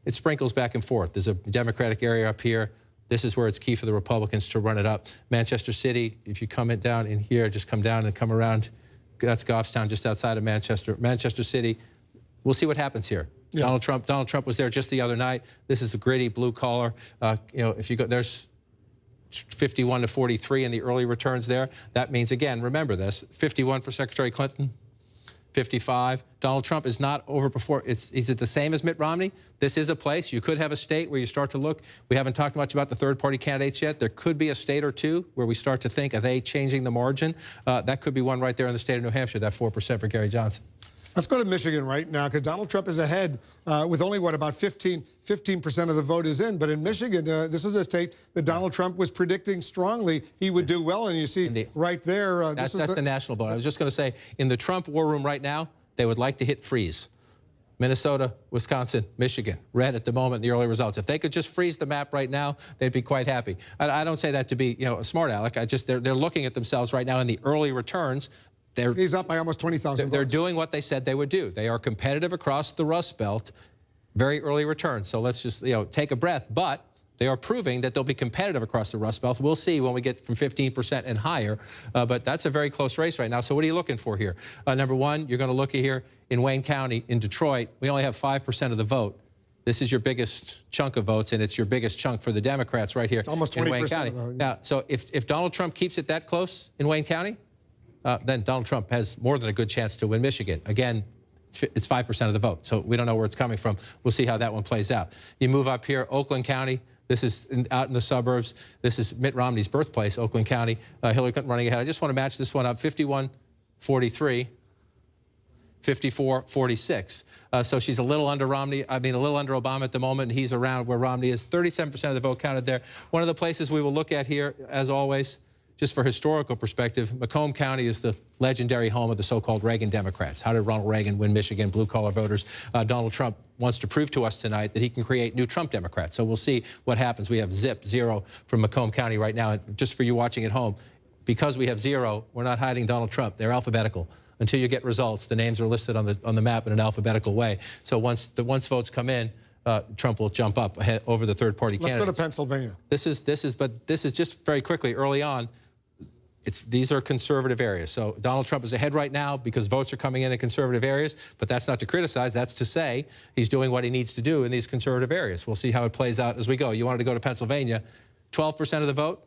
It sprinkles back and forth. There's a Democratic area up here. This is where it's key for the Republicans to run it up. Manchester City, if you come down in here, just come down and come around. That's Goffstown, just outside of Manchester. Manchester City, we'll see what happens here. Yeah. Donald Trump was there just the other night. This is a gritty blue collar. If you go, there's 51 to 43 in the early returns there. That means, again, remember this, 51 for Secretary Clinton, 55. Donald Trump is not overperforming. Is it the same as Mitt Romney? This is a place. You could have a state where you start to look. We haven't talked much about the third-party candidates yet. There could be a state or two where we start to think, are they changing the margin? That could be one right there in the state of New Hampshire, that 4% for Gary Johnson. Let's go to Michigan right now because Donald Trump is ahead with only, about 15% of the vote is in. But in Michigan, this is a state that Donald Trump was predicting strongly he would do well. And you see right there. That's the national vote. I was just going to say, in the Trump war room right now, they would like to hit freeze. Minnesota, Wisconsin, Michigan, red at the moment in the early results. If they could just freeze the map right now, they'd be quite happy. I don't say that to be a smart aleck. They're looking at themselves right now in the early returns. He's up by almost 20,000 votes. They're doing what they said they would do. They are competitive across the Rust Belt, very early returns. So let's just take a breath. But they are proving that they'll be competitive across the Rust Belt. We'll see when we get from 15% and higher. But that's a very close race right now. So what are you looking for here? Number one, you're going to look here in Wayne County, in Detroit. We only have 5% of the vote. This is your biggest chunk of votes, and it's your biggest chunk for the Democrats right here in Wayne County. Now, so if Donald Trump keeps it that close in Wayne County, then Donald Trump has more than a good chance to win Michigan. Again, it's 5% of the vote, so we don't know where it's coming from. We'll see how that one plays out. You move up here, Oakland County. This is out in the suburbs. This is Mitt Romney's birthplace, Oakland County. Hillary Clinton running ahead. I just want to match this one up, 51-43, 54-46. So she's a little under Romney, a little under Obama at the moment, and he's around where Romney is. 37% of the vote counted there. One of the places we will look at here, as always, just for historical perspective, Macomb County is the legendary home of the so-called Reagan Democrats. How did Ronald Reagan win Michigan, blue-collar voters? Donald Trump wants to prove to us tonight that he can create new Trump Democrats. So we'll see what happens. We have zero from Macomb County right now. And just for you watching at home, because we have 0, we're not hiding Donald Trump. They're alphabetical. Until you get results, the names are listed on the map in an alphabetical way. So once votes come in, Trump will jump up ahead over the third-party candidates. Let's go to Pennsylvania. This is just very quickly early on. These are conservative areas. So Donald Trump is ahead right now because votes are coming in conservative areas, but that's not to criticize. That's to say he's doing what he needs to do in these conservative areas. We'll see how it plays out as we go. You wanted to go to Pennsylvania. 12% of the vote.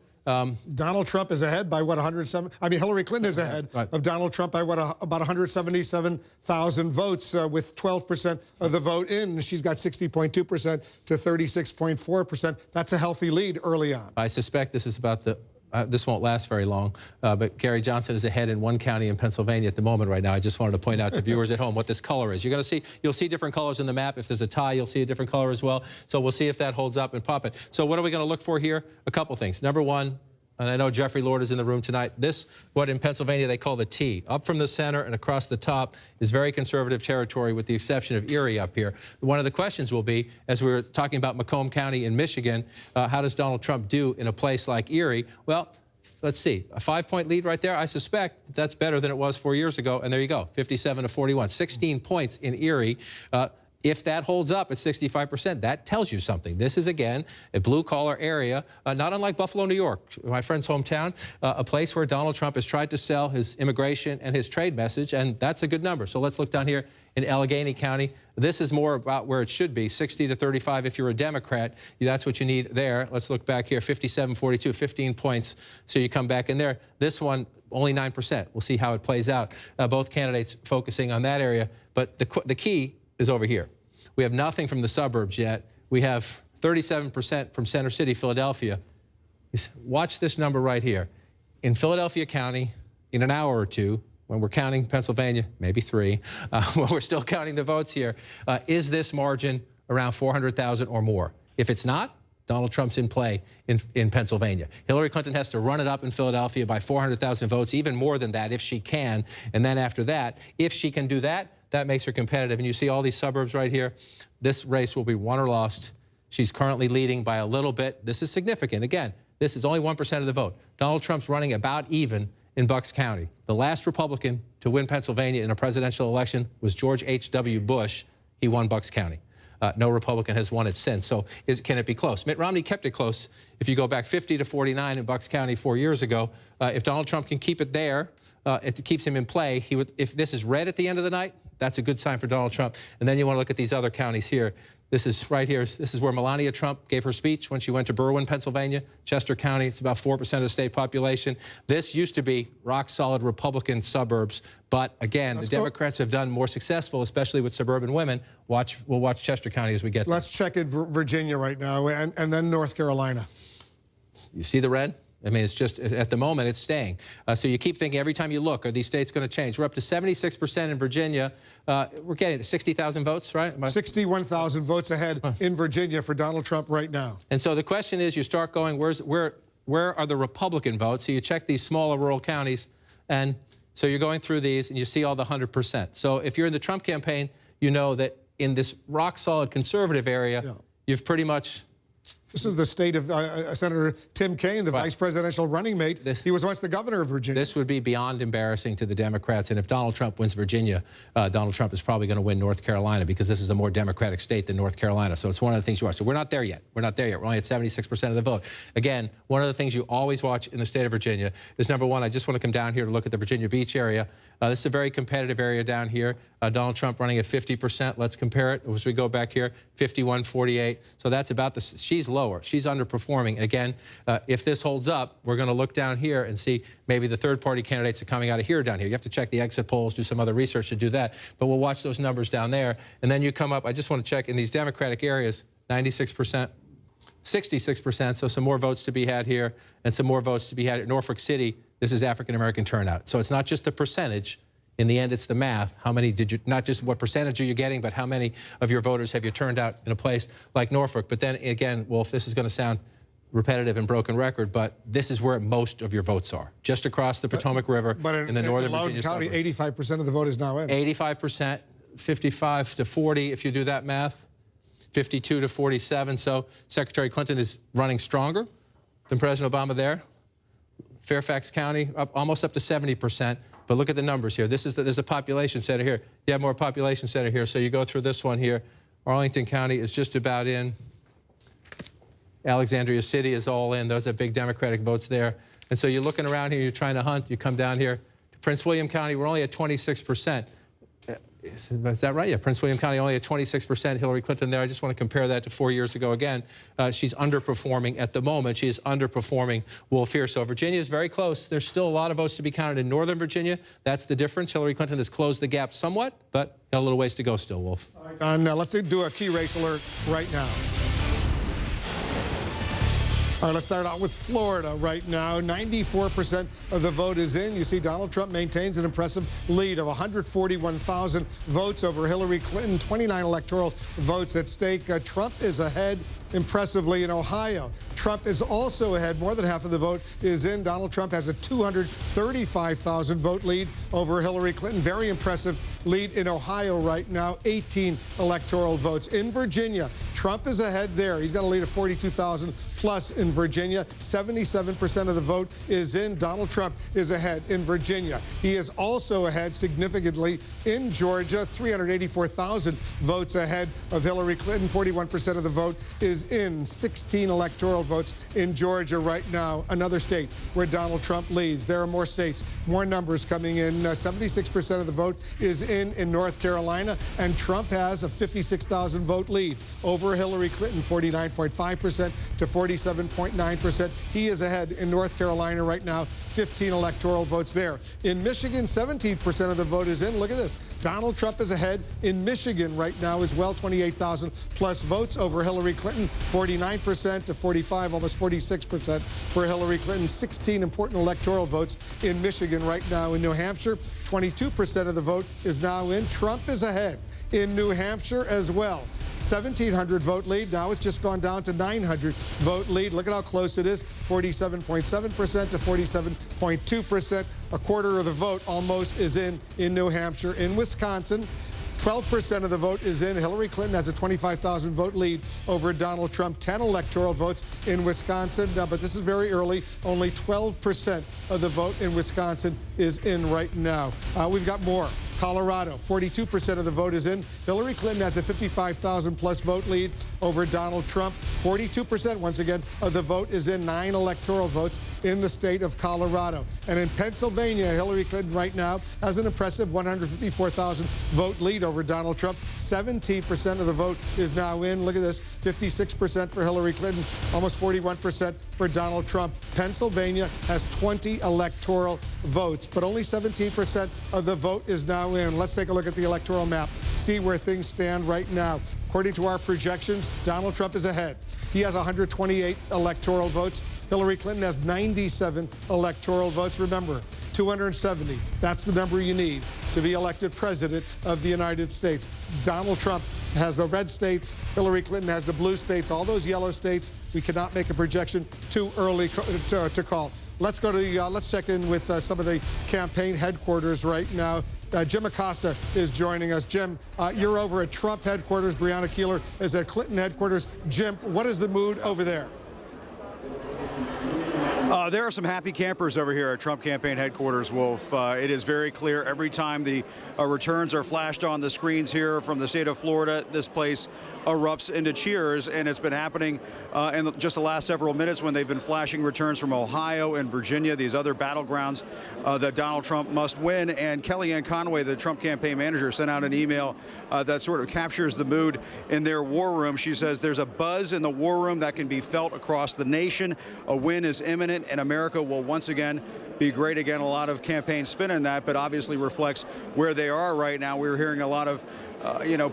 Donald Trump is ahead by what, 107? I mean, Hillary Clinton is ahead of Donald Trump by what, about 177,000 votes with 12% of the vote in. She's got 60.2% to 36.4%. That's a healthy lead early on. I suspect this is about the this won't last very long, but Gary Johnson is ahead in one county in Pennsylvania at the moment right now. I just wanted to point out to viewers at home what this color is. You'll see different colors in the map. If there's a tie, you'll see a different color as well. So we'll see if that holds up and pop it. So what are we going to look for here? A couple things. Number one, and I know Jeffrey Lord is in the room tonight, what in Pennsylvania they call the T. Up from the center and across the top is very conservative territory with the exception of Erie up here. One of the questions will be, as we were talking about Macomb County in Michigan, how does Donald Trump do in a place like Erie? Well, let's see, a 5-point lead right there. I suspect that's better than it was 4 years ago. And there you go, 57 to 41, 16 points in Erie. If that holds up at 65%, that tells you something. This is, again, a blue-collar area, not unlike Buffalo, New York, my friend's hometown, a place where Donald Trump has tried to sell his immigration and his trade message, and that's a good number. So let's look down here in Allegheny County. This is more about where it should be, 60 to 35 if you're a Democrat. That's what you need there. Let's look back here, 57-42, 15 points. So you come back in there. This one, only 9%. We'll see how it plays out. Both candidates focusing on that area. But the key is over here. We have nothing from the suburbs yet. We have 37% from Center City, Philadelphia. Watch this number right here. In Philadelphia County, in an hour or two, when we're counting Pennsylvania, maybe 3, when we're still counting the votes here, is this margin around 400,000 or more? If it's not, Donald Trump's in play in Pennsylvania. Hillary Clinton has to run it up in Philadelphia by 400,000 votes, even more than that if she can. And then after that, if she can do that, that makes her competitive. And you see all these suburbs right here. This race will be won or lost. She's currently leading by a little bit. This is significant. Again, this is only 1% of the vote. Donald Trump's running about even in Bucks County. The last Republican to win Pennsylvania in a presidential election was George H.W. Bush. He won Bucks County. No Republican has won it since. So can it be close? Mitt Romney kept it close. If you go back 50 to 49 in Bucks County 4 years ago, if Donald Trump can keep it there, it keeps him in play. If this is red at the end of the night, that's a good sign for Donald Trump. And then you want to look at these other counties here. This is right here. This is where Melania Trump gave her speech when she went to Berwyn, Pennsylvania, Chester County. It's about 4% of the state population. This used to be rock-solid Republican suburbs. But, again, the Democrats have done more successful, especially with suburban women. We'll watch Chester County as we get there. Let's check in Virginia right now and then North Carolina. You see the red? I mean, it's just, at the moment, it's staying. So you keep thinking every time you look, are these states going to change? We're up to 76% in Virginia. We're getting 60,000 votes, right? 61,000 votes ahead in Virginia for Donald Trump right now. And so the question is, you start going, where are the Republican votes? So you check these smaller rural counties, and so you're going through these, and you see all the 100%. So if you're in the Trump campaign, you know that in this rock-solid conservative area, you've pretty much... This is the state of Senator Tim Kaine, the vice presidential running mate. He was once the governor of Virginia. This would be beyond embarrassing to the Democrats. And if Donald Trump wins Virginia, Donald Trump is probably going to win North Carolina because this is a more Democratic state than North Carolina. So it's one of the things you watch. So we're not there yet. We're not there yet. We're only at 76% of the vote. Again, one of the things you always watch in the state of Virginia is, number one, I just want to come down here to look at the Virginia Beach area. This is a very competitive area down here. Donald Trump running at 50%. Let's compare it as we go back here, 51-48. So that's about the, she's lower. She's underperforming. Again, if this holds up, we're going to look down here and see maybe the third-party candidates are coming out of here down here. You have to check the exit polls, do some other research to do that. But we'll watch those numbers down there. And then you come up, I just want to check in these Democratic areas, 96%. 66%, so some more votes to be had here and some more votes to be had at Norfolk City. This is African-American turnout. So it's not just the percentage. In the end, it's the math. How many did you, not just what percentage are you getting, but how many of your voters have you turned out in a place like Norfolk? But then again, Wolf, this is going to sound repetitive and broken record, but this is where most of your votes are, just across the Potomac River in the northern Virginia County, suburbs. 85% of the vote is now in. 85%, 55 to 40, if you do that math. 52 to 47. So Secretary Clinton is running stronger than President Obama there. Fairfax County almost up to 70%. But look at the numbers here. There's a population center here. You have more population center here. So you go through this one here. Arlington County is just about in. Alexandria City is all in. Those are big Democratic votes there. And so you're looking around here, you're trying to hunt, you come down here to Prince William County, we're only at 26%. Is that right? Yeah, Prince William County only at 26%. Hillary Clinton there. I just want to compare that to 4 years ago again. She's underperforming at the moment. She is underperforming Wolf here. So Virginia is very close. There's still a lot of votes to be counted in Northern Virginia. That's the difference. Hillary Clinton has closed the gap somewhat, but got a little ways to go still, Wolf. Let's do a key race alert right now. All right, let's start out with Florida right now. 94% of the vote is in. You see Donald Trump maintains an impressive lead of 141,000 votes over Hillary Clinton, 29 electoral votes at stake. Trump is ahead impressively in Ohio. Trump is also ahead. More than half of the vote is in. Donald Trump has a 235,000 vote lead over Hillary Clinton. Very impressive lead in Ohio right now, 18 electoral votes. In Virginia, Trump is ahead there. He's got a lead of 42,000 plus in Virginia. 77% of the vote is in. Donald Trump is ahead in Virginia. He is also ahead significantly in Georgia, 384,000 votes ahead of Hillary Clinton. 41% of the vote is in. 16 electoral votes in Georgia right now, another state where Donald Trump leads. There are more states, more numbers coming in. 76% of the vote is in North Carolina, and Trump has a 56,000 vote lead over Hillary Clinton, 49.5% to 47.9%. He is ahead in North Carolina right now, 15 electoral votes there. In Michigan, 17% of the vote is in. Look at this. Donald Trump is ahead in Michigan right now as well, 28,000 plus votes over Hillary Clinton, 49% to 45, almost 46% for Hillary Clinton. 16 important electoral votes in Michigan right now. In New Hampshire, 22% of the vote is now in. Trump is ahead in New Hampshire as well. 1,700 vote lead. Now it's just gone down to 900 vote lead. Look at how close it is, 47.7% to 47.2%. A quarter of the vote almost is in New Hampshire. In Wisconsin, 12% of the vote is in. Hillary Clinton has a 25,000 vote lead over Donald Trump. 10 electoral votes in Wisconsin, but this is very early. Only 12% of the vote in Wisconsin is in right now. We've got more. Colorado, 42% of the vote is in. Hillary Clinton has a 55,000 plus vote lead over Donald Trump. 42%, once again, of the vote is in. 9 electoral votes in the state of Colorado. And in Pennsylvania, Hillary Clinton right now has an impressive 154,000 vote lead over Donald Trump. 17% of the vote is now in. Look at this, 56% for Hillary Clinton, almost 41% for Donald Trump. Pennsylvania has 20 electoral votes, but only 17% of the vote is now in. Let's take a look at the electoral map, see where things stand right now. According to our projections, Donald Trump is ahead. He has 128 electoral votes. Hillary Clinton has 97 electoral votes. Remember, 270, that's the number you need to be elected president of the United States. Donald Trump has the red states. Hillary Clinton has the blue states. All those yellow states, we cannot make a projection too early to call. Let's go to let's check in with some of the campaign headquarters right now. Jim Acosta is joining us. Jim, you're over at Trump headquarters. Breonna Keeler is at Clinton headquarters. Jim, what is the mood over there? There are some happy campers over here at Trump campaign headquarters, Wolf. It is very clear every time the returns are flashed on the screens here from the state of Florida, this place erupts into cheers, and it's been happening in just the last several minutes when they've been flashing returns from Ohio and Virginia, these other battlegrounds that Donald Trump must win. And Kellyanne Conway, the Trump campaign manager, sent out an email that sort of captures the mood in their war room. She says there's a buzz in the war room that can be felt across the nation. A win is imminent, and America will once again be great again. A lot of campaign spin in that, but obviously reflects where they are right now. We're hearing a lot of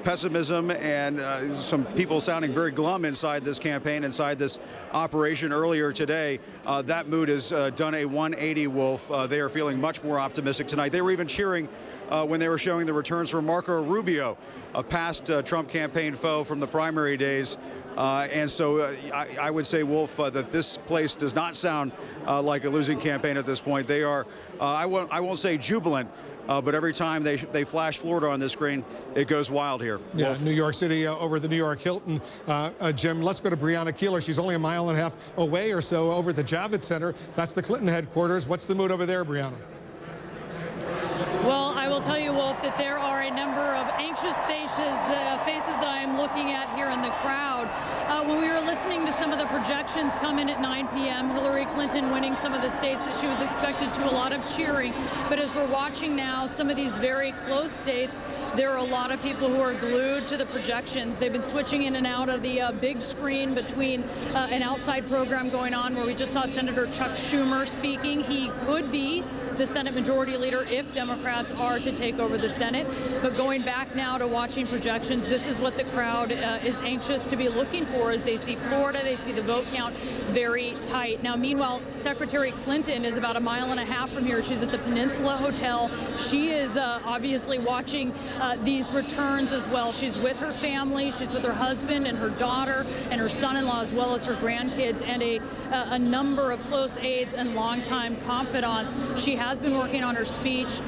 pessimism and some people sounding very glum inside this campaign, inside this operation earlier today. That mood has done a 180, Wolf. They are feeling much more optimistic tonight. They were even cheering when they were showing the returns from Marco Rubio, a past Trump campaign foe from the primary days. And so I would say, Wolf, that this place does not sound like a losing campaign at this point. They are, I won't say jubilant, but every time they flash Florida on this screen, it goes wild here. Yeah, Wolf. New York City over the New York Hilton. Jim, let's go to Breonna Keeler. She's only a mile and a half away or so over at the Javits Center. That's the Clinton headquarters. What's the mood over there, Breonna? Well, I will tell you, Wolf, that there are a number of anxious faces that I am looking at here in the crowd. When we were listening to some of the projections come in at 9 p.m., Hillary Clinton winning some of the states that she was expected to, a lot of cheering. But as we're watching now, some of these very close states, there are a lot of people who are glued to the projections. They've been switching in and out of the big screen between an outside program going on where we just saw Senator Chuck Schumer speaking. He could be the Senate Majority Leader if Democrats are to take over the Senate. But going back now to watching projections, this is what the crowd is anxious to be looking for as they see Florida, they see the vote count very tight. Now, meanwhile, Secretary Clinton is about a mile and a half from here. She's at the Peninsula Hotel. She is obviously watching these returns as well. She's with her family. She's with her husband and her daughter and her son-in-law, as well as her grandkids, and a number of close aides and longtime confidants. She has been working on her speech,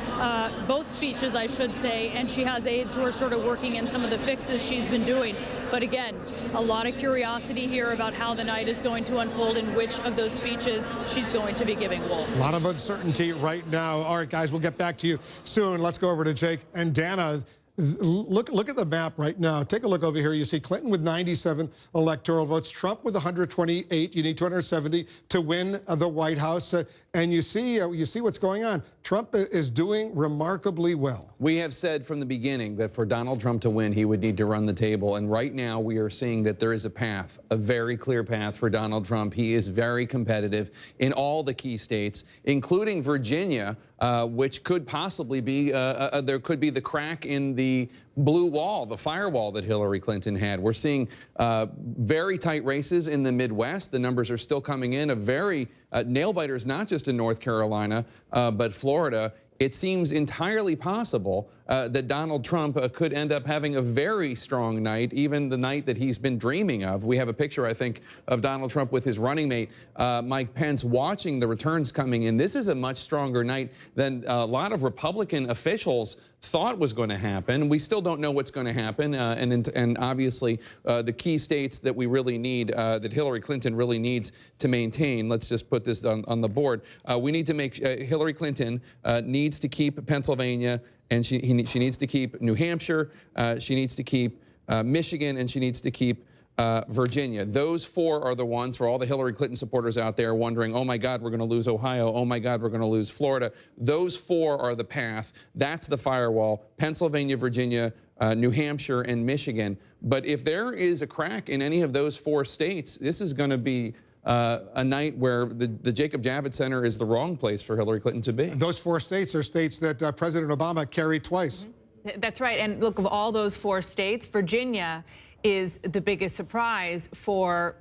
both speeches, I should say, and she has aides who are sort of working in some of the fixes she's been doing. But again, a lot of curiosity here about how the night is going to unfold and which of those speeches she's going to be giving, Wolf. A lot of uncertainty right now. All right, guys, we'll get back to you soon. Let's go over to Jake and Dana. Look at the map right now. Take a look over here. You see Clinton with 97 electoral votes, Trump with 128. You need 270 to win the White House. And you see what's going on. Trump is doing remarkably well. We have said from the beginning that for Donald Trump to win, he would need to run the table. And right now we are seeing that there is a path, a very clear path for Donald Trump. He is very competitive in all the key states, including Virginia, which could possibly be, there could be the crack in the blue wall, the firewall that Hillary Clinton had. We're seeing very tight races in the Midwest. The numbers are still coming in. A very nail-biters, not just in North Carolina, but Florida. It seems entirely possible that Donald Trump could end up having a very strong night, even the night that he's been dreaming of. We have a picture, I think, of Donald Trump with his running mate, Mike Pence, watching the returns coming in. This is a much stronger night than a lot of Republican officials thought was going to happen. We still don't know what's going to happen. And obviously, the key states that we really need, that Hillary Clinton really needs to maintain, let's just put this on the board. We need to make, Hillary Clinton needs to keep Pennsylvania, and she needs to keep New Hampshire, she needs to keep Michigan, and she needs to keep Virginia. Those four are the ones for all the Hillary Clinton supporters out there wondering, oh my God, we're going to lose Ohio. Oh my God, we're going to lose Florida. Those four are the path. That's the firewall. Pennsylvania, Virginia, New Hampshire, and Michigan. But if there is a crack in any of those four states, this is going to be a night where the Jacob Javits Center is the wrong place for Hillary Clinton to be. Those four states are states that President Obama carried twice. That's right. And look, of all those four states, Virginia is the biggest surprise for,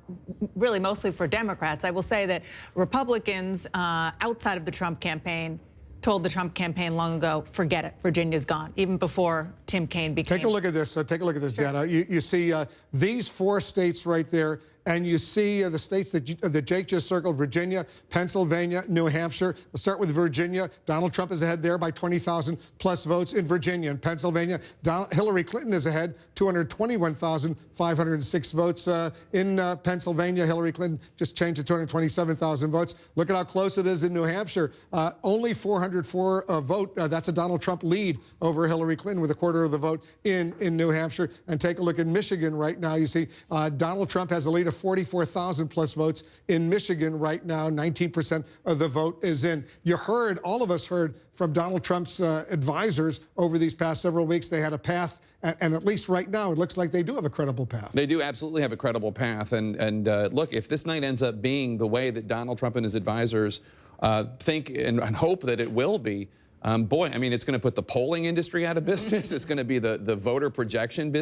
really mostly for Democrats. I will say that Republicans outside of the Trump campaign told the Trump campaign long ago, forget it, Virginia's gone, even before Tim Kaine became. Take a look at this. Take a look at this, Dana. You see these four states right there, and you see the states that Jake just circled: Virginia, Pennsylvania, New Hampshire. Let's start with Virginia. Donald Trump is ahead there by 20,000 plus votes in Virginia. And Pennsylvania, Hillary Clinton is ahead, 221,506 votes in Pennsylvania. Hillary Clinton just changed to 227,000 votes. Look at how close it is in New Hampshire. Only 404 vote. That's a Donald Trump lead over Hillary Clinton with a quarter of the vote in New Hampshire. And take a look at Michigan right now. You see Donald Trump has a lead of 44,000 plus votes in Michigan right now. 19% of the vote is in. You heard, all of us heard from Donald Trump's advisors over these past several weeks. They had a path, and at least right now, it looks like they do have a credible path. They do absolutely have a credible path. And look, if this night ends up being the way that Donald Trump and his advisors think and hope that it will be, boy, I mean, it's going to put the polling industry out of business. It's going to be the voter projection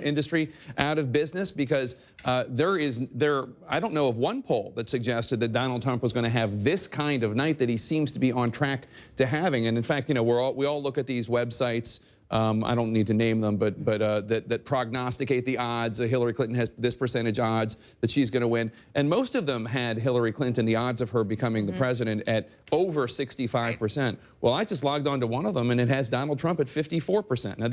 industry out of business, because I don't know of one poll that suggested that Donald Trump was going to have this kind of night that he seems to be on track to having. And in fact, you know, we all look at these websites. I don't need to name them, but that prognosticate the odds. Hillary Clinton has this percentage odds that she's going to win. And most of them had Hillary Clinton, the odds of her becoming the president, at over 65%. Well, I just logged on to one of them, and it has Donald Trump at 54%. Now,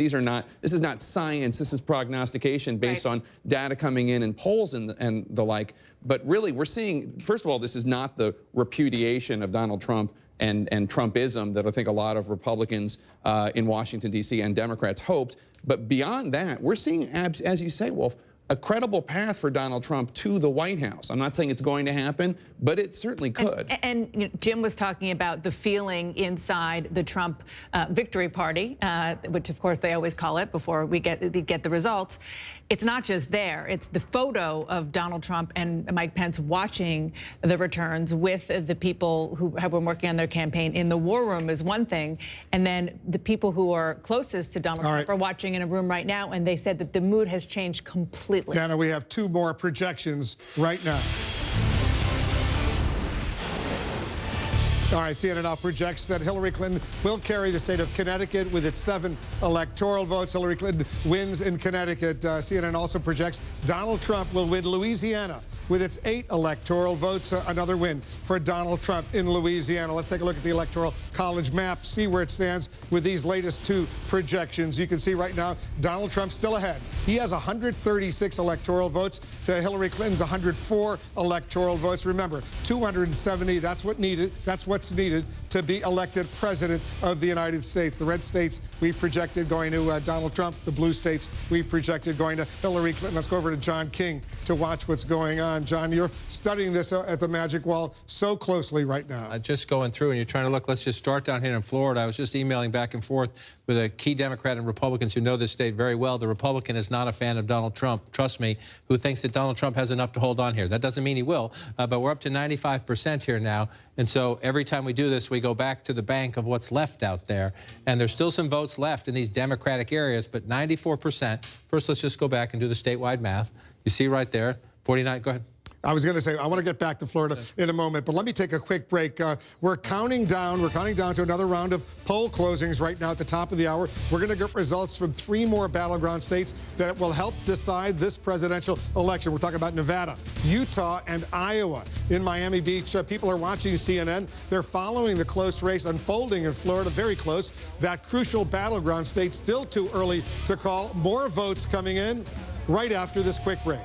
this is not science. This is prognostication based on data coming in and polls and the like. But really, we're seeing, first of all, this is not the repudiation of Donald Trump and Trumpism that I think a lot of Republicans in Washington, D.C. and Democrats hoped. But beyond that, we're seeing, as you say, Wolf, a credible path for Donald Trump to the White House. I'm not saying it's going to happen, but it certainly could. And you know, Jim was talking about the feeling inside the Trump victory party, which of course they always call it before we get the results. It's not just there. It's the photo of Donald Trump and Mike Pence watching the returns with the people who have been working on their campaign in the war room is one thing. And then the people who are closest to Donald Trump are watching in a room right now, and they said that the mood has changed completely. Dana, we have 2 more projections right now. All right, CNN now projects that Hillary Clinton will carry the state of Connecticut with its 7 electoral votes. Hillary Clinton wins in Connecticut. CNN also projects Donald Trump will win Louisiana with its 8 electoral votes. Another win for Donald Trump in Louisiana. Let's take a look at the Electoral College map, see where it stands with these latest 2 projections. You can see right now Donald Trump's still ahead. He has 136 electoral votes to Hillary Clinton's 104 electoral votes. Remember, 270, that's what's needed to be elected president of the United States. The red states we've projected going to Donald Trump. The blue states we've projected going to Hillary Clinton. Let's go over to John King to watch what's going on. John, you're studying this at the Magic Wall so closely right now. Just going through, and you're trying to look. Let's just start down here in Florida. I was just emailing back and forth with a key Democrat and Republicans who know this state very well. The Republican is not a fan of Donald Trump, trust me, who thinks that Donald Trump has enough to hold on here. That doesn't mean he will, but we're up to 95% here now. And so every time we do this, we go back to the bank of what's left out there. And there's still some votes left in these Democratic areas, but 94%. First, let's just go back and do the statewide math. You see right there, 49, go ahead. I was going to say, I want to get back to Florida in a moment, but let me take a quick break. We're counting down to another round of poll closings right now at the top of the hour. We're going to get results from 3 more battleground states that will help decide this presidential election. We're talking about Nevada, Utah, and Iowa. In Miami Beach, people are watching CNN. They're following the close race unfolding in Florida, very close. That crucial battleground state still too early to call. More votes coming in right after this quick break.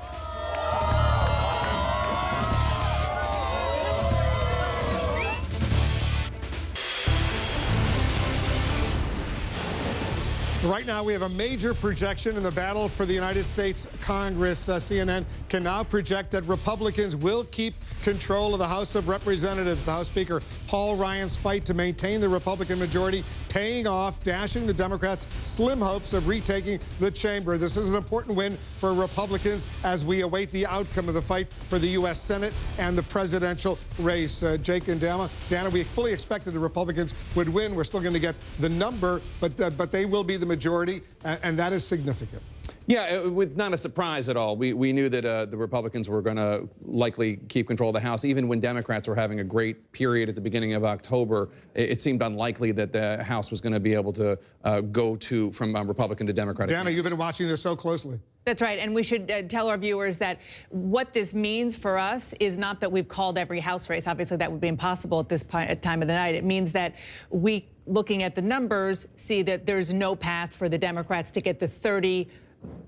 Right now, we have a major projection in the battle for the United States Congress. CNN can now project that Republicans will keep control of the House of Representatives. The House Speaker Paul Ryan's fight to maintain the Republican majority paying off, dashing the Democrats' slim hopes of retaking the chamber. This is an important win for Republicans as we await the outcome of the fight for the U.S. Senate and the presidential race. Jake and Dana, we fully expected the Republicans would win. We're still going to get the number, but they will be the majority, and that is significant. Yeah, not a surprise at all. We knew that the Republicans were going to likely keep control of the House. Even when Democrats were having a great period at the beginning of October, it seemed unlikely that the House was going to be able to go from Republican to Democrat. Dana, you've been watching this so closely. That's right, and we should tell our viewers that what this means for us is not that we've called every House race. Obviously, that would be impossible at this time of the night. It means that we, looking at the numbers, see that there's no path for the Democrats to get the 30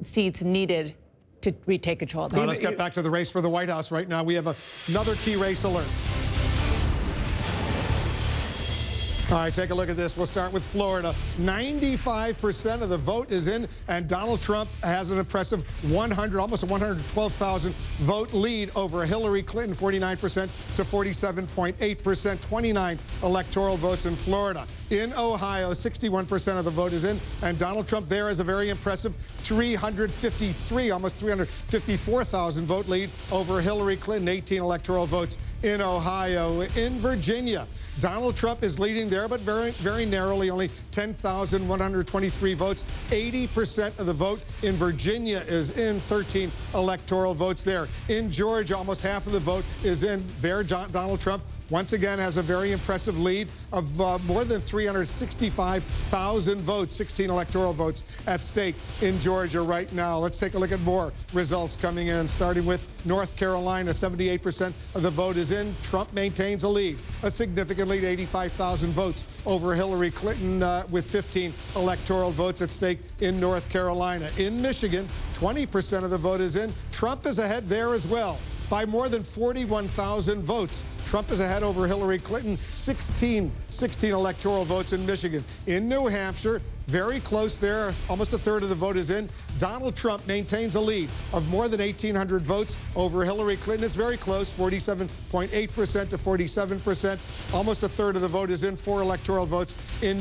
seats needed to retake control. Now let's get back to the race for the White House right now. We have another key race alert. All right, take a look at this. We'll start with Florida. 95% of the vote is in, and Donald Trump has an impressive almost 112,000 vote lead over Hillary Clinton, 49% to 47.8%, 29 electoral votes in Florida. In Ohio, 61% of the vote is in, and Donald Trump there is a very impressive 353, almost 354,000 vote lead over Hillary Clinton, 18 electoral votes in Ohio. In Virginia, Donald Trump is leading there, but very, very narrowly, only 10,123 votes. 80% of the vote in Virginia is in, 13 electoral votes there. In Georgia, almost half of the vote is in there. Donald Trump once again has a very impressive lead of more than 365,000 votes, 16 electoral votes at stake in Georgia right now. Let's take a look at more results coming in, starting with North Carolina. 78% of the vote is in. Trump maintains a lead, a significant lead, 85,000 votes over Hillary Clinton with 15 electoral votes at stake in North Carolina. In Michigan, 20% of the vote is in. Trump is ahead there as well. by more than 41,000 votes. Trump is ahead over Hillary Clinton, 16 electoral votes in Michigan. In New Hampshire, very close there, almost a third of the vote is in. Donald Trump maintains a lead of more than 1,800 votes over Hillary Clinton. It's very close, 47.8% to 47%. Almost a third of the vote is in, 4 electoral votes in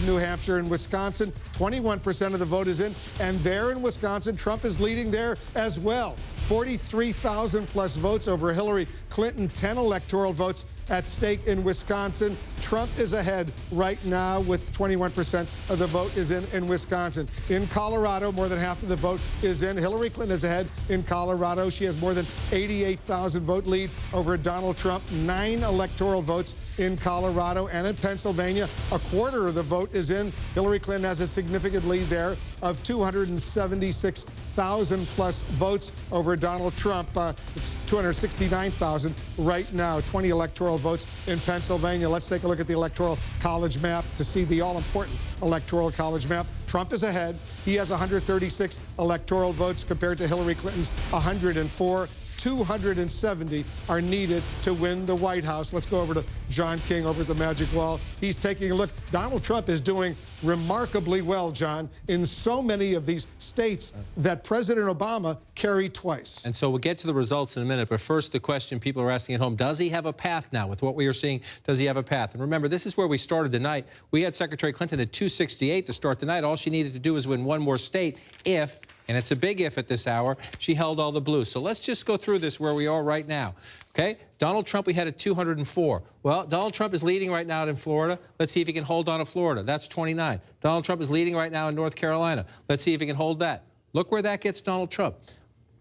New Hampshire and Wisconsin. 21% of the vote is in, and there in Wisconsin, Trump is leading there as well. 43,000 plus votes over Hillary Clinton, 10 electoral votes at stake in Wisconsin. Trump is ahead right now with 21% of the vote is in Wisconsin. In Colorado, more than half of the vote is in. Hillary Clinton is ahead in Colorado. She has more than 88,000 vote lead over Donald Trump. 9 electoral votes in Colorado. And in Pennsylvania, a quarter of the vote is in. Hillary Clinton has a significant lead there of 276,000 plus votes over Donald Trump. It's 269,000 right now. 20 electoral votes in Pennsylvania. Let's take a look at the Electoral College map to see the all-important Electoral College map. Trump is ahead. He has 136 electoral votes compared to Hillary Clinton's 104. 270 are needed to win the White House. Let's go over to John King over at the Magic Wall. He's taking a look. Donald Trump is doing remarkably well, John, in so many of these states that President Obama carried twice. And so we'll get to the results in a minute, but first the question people are asking at home, does he have a path now? With what we are seeing, does he have a path? And remember, this is where we started the night. We had Secretary Clinton at 268 to start the night. All she needed to do was win one more state if, and it's a big if at this hour, she held all the blues. So let's just go through this where we are right now. Okay? Donald Trump, we had at 204. Well, Donald Trump is leading right now in Florida. Let's see if he can hold on to Florida. That's 29. Donald Trump is leading right now in North Carolina. Let's see if he can hold that. Look where that gets Donald Trump.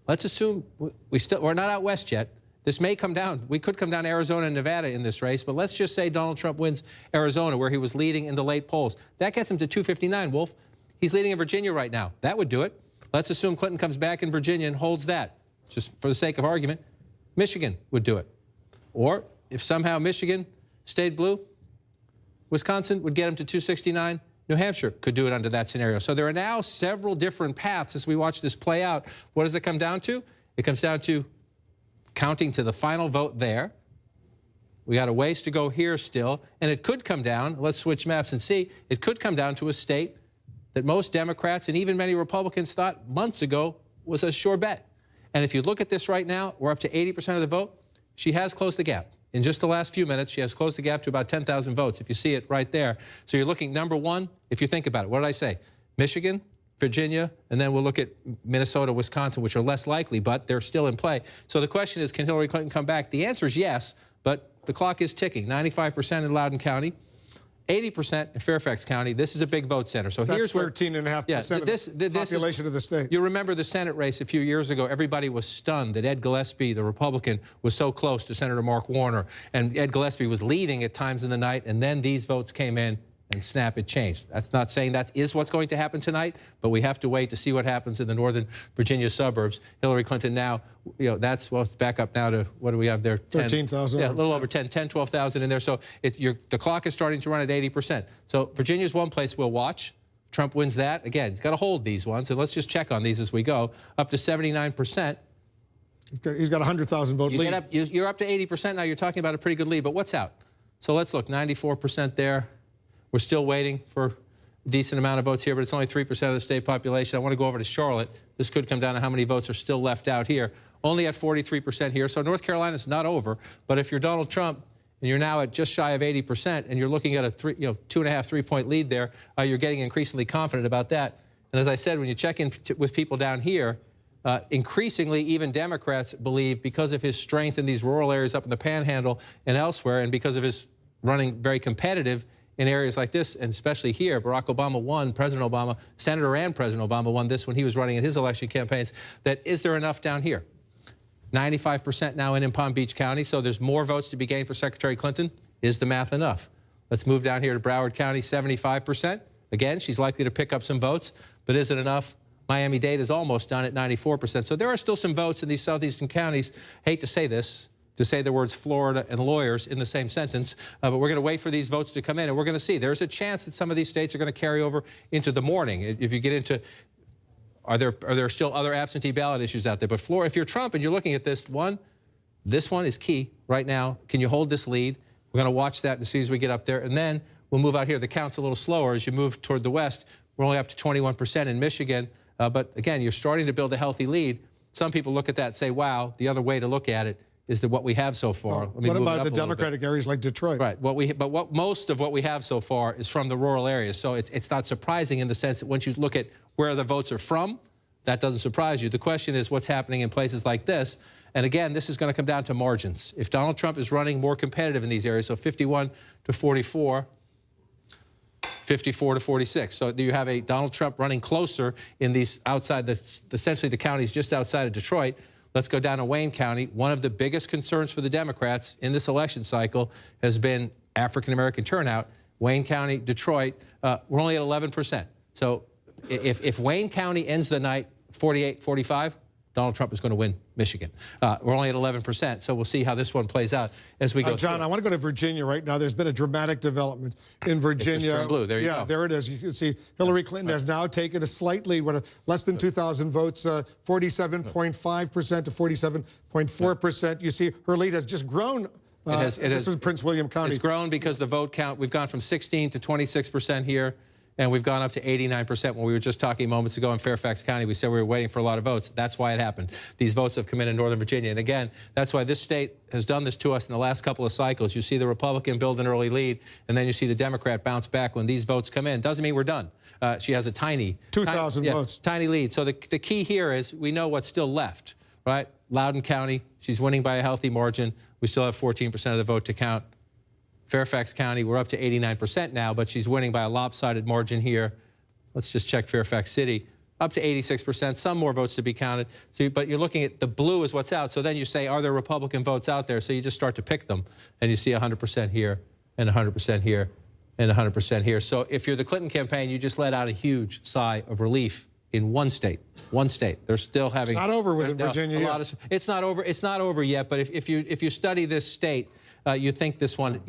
Let's assume we're not out west yet. This may come down. We could come down to Arizona and Nevada in this race, but let's just say Donald Trump wins Arizona, where he was leading in the late polls. That gets him to 259, Wolf. He's leading in Virginia right now. That would do it. Let's assume Clinton comes back in Virginia and holds that, just for the sake of argument. Michigan would do it. Or if somehow Michigan stayed blue, Wisconsin would get him to 269. New Hampshire could do it under that scenario. So there are now several different paths as we watch this play out. What does it come down to? It comes down to counting to the final vote there. We got a ways to go here still. And it could come down, let's switch maps and see, it could come down to a state that most Democrats and even many Republicans thought months ago was a sure bet. And if you look at this right now, we're up to 80% of the vote. She has closed the gap. In just the last few minutes, she has closed the gap to about 10,000 votes, if you see it right there. So you're looking, number one, if you think about it, what did I say? Michigan, Virginia, and then we'll look at Minnesota, Wisconsin, which are less likely, but they're still in play. So the question is, can Hillary Clinton come back? The answer is yes, but the clock is ticking. 95% in Loudoun County, 80% in Fairfax County. This is a big vote center. So that's here's 13.5% of the population of the state. You remember the Senate race a few years ago. Everybody was stunned that Ed Gillespie, the Republican, was so close to Senator Mark Warner. And Ed Gillespie was leading at times in the night, and then these votes came in, and snap, it changed. That's not saying that is what's going to happen tonight, but we have to wait to see what happens in the Northern Virginia suburbs. Hillary Clinton now, that's, well, it's back up now to, what do we have there? 13,000. Yeah, a little over 10, 12,000 in there. So the clock is starting to run at 80%. So Virginia's one place we'll watch. Trump wins that. Again, he's got to hold these ones, and let's just check on these as we go. Up to 79%. He's got a 100,000 vote lead. You're up to 80% now. You're talking about a pretty good lead, but what's out? So let's look, 94% there. We're still waiting for a decent amount of votes here, but it's only 3% of the state population. I want to go over to Charlotte. This could come down to how many votes are still left out here. Only at 43% here. So North Carolina's not over. But if you're Donald Trump and you're now at just shy of 80% and you're looking at a 2.5, 3-point lead there, you're getting increasingly confident about that. And as I said, when you check in with people down here, increasingly even Democrats believe, because of his strength in these rural areas up in the Panhandle and elsewhere, and because of his running very competitive in areas like this, and especially here, Barack Obama won, President Obama, Senator and President Obama won this when he was running in his election campaigns, that is there enough down here? 95% now in Palm Beach County, so there's more votes to be gained for Secretary Clinton. Is the math enough? Let's move down here to Broward County, 75%. Again, she's likely to pick up some votes, but is it enough? Miami-Dade is almost done at 94%. So there are still some votes in these southeastern counties. Hate to say this, to say the words Florida and lawyers in the same sentence, but we're going to wait for these votes to come in, and we're going to see. There's a chance that some of these states are going to carry over into the morning. If you get into, are there still other absentee ballot issues out there? But Florida, if you're Trump and you're looking at this, 1, This one is key right now. Can you hold this lead? We're going to watch that as soon as we get up there. And then we'll move out here. The count's a little slower as you move toward the west. We're only up to 21% in Michigan. But again, you're starting to build a healthy lead. Some people look at that and say, wow, the other way to look at it is that what we have so far. What about the Democratic areas like Detroit? Right. Most of what we have so far is from the rural areas. So it's not surprising in the sense that once you look at where the votes are from, that doesn't surprise you. The question is what's happening in places like this. And again, this is going to come down to margins. If Donald Trump is running more competitive in these areas, so 51 to 44, 54 to 46. So you have a Donald Trump running closer in these outside, essentially the counties just outside of Detroit. Let's go down to Wayne County. One of the biggest concerns for the Democrats in this election cycle has been African-American turnout. Wayne County, Detroit, we're only at 11%. So if Wayne County ends the night 48, 45, Donald Trump is going to win Michigan. We're only at 11%, so we'll see how this one plays out as we go John, through. I want to go to Virginia right now. There's been a dramatic development in Virginia. It just turned blue. There you go. There it is. You can see Hillary Clinton has now taken a slight lead, less than 2,000 votes, 47.5% to 47.4%. You see her lead has just grown. This is Prince William County. It's grown because the vote count, we've gone from 16 to 26% here. And we've gone up to 89% when we were just talking moments ago in Fairfax County. We said we were waiting for a lot of votes. That's why it happened. These votes have come in Northern Virginia. And again, that's why this state has done this to us in the last couple of cycles. You see the Republican build an early lead, and then you see the Democrat bounce back when these votes come in. Doesn't mean we're done. She has a tiny 2,000 votes. Tiny lead. So the key here is we know what's still left, right? Loudoun County, she's winning by a healthy margin. We still have 14% of the vote to count. Fairfax County, we're up to 89% now, but she's winning by a lopsided margin here. Let's just check Fairfax City, up to 86%, some more votes to be counted. So, but you're looking at the blue is what's out. So then you say, are there Republican votes out there? So you just start to pick them, and you see 100% here, and 100% here, and 100% here. So if you're the Clinton campaign, you just let out a huge sigh of relief in one state. One state. They're still having. It's not over with in Virginia yet. It's not over. It's not over yet. But if you study this state, you think this one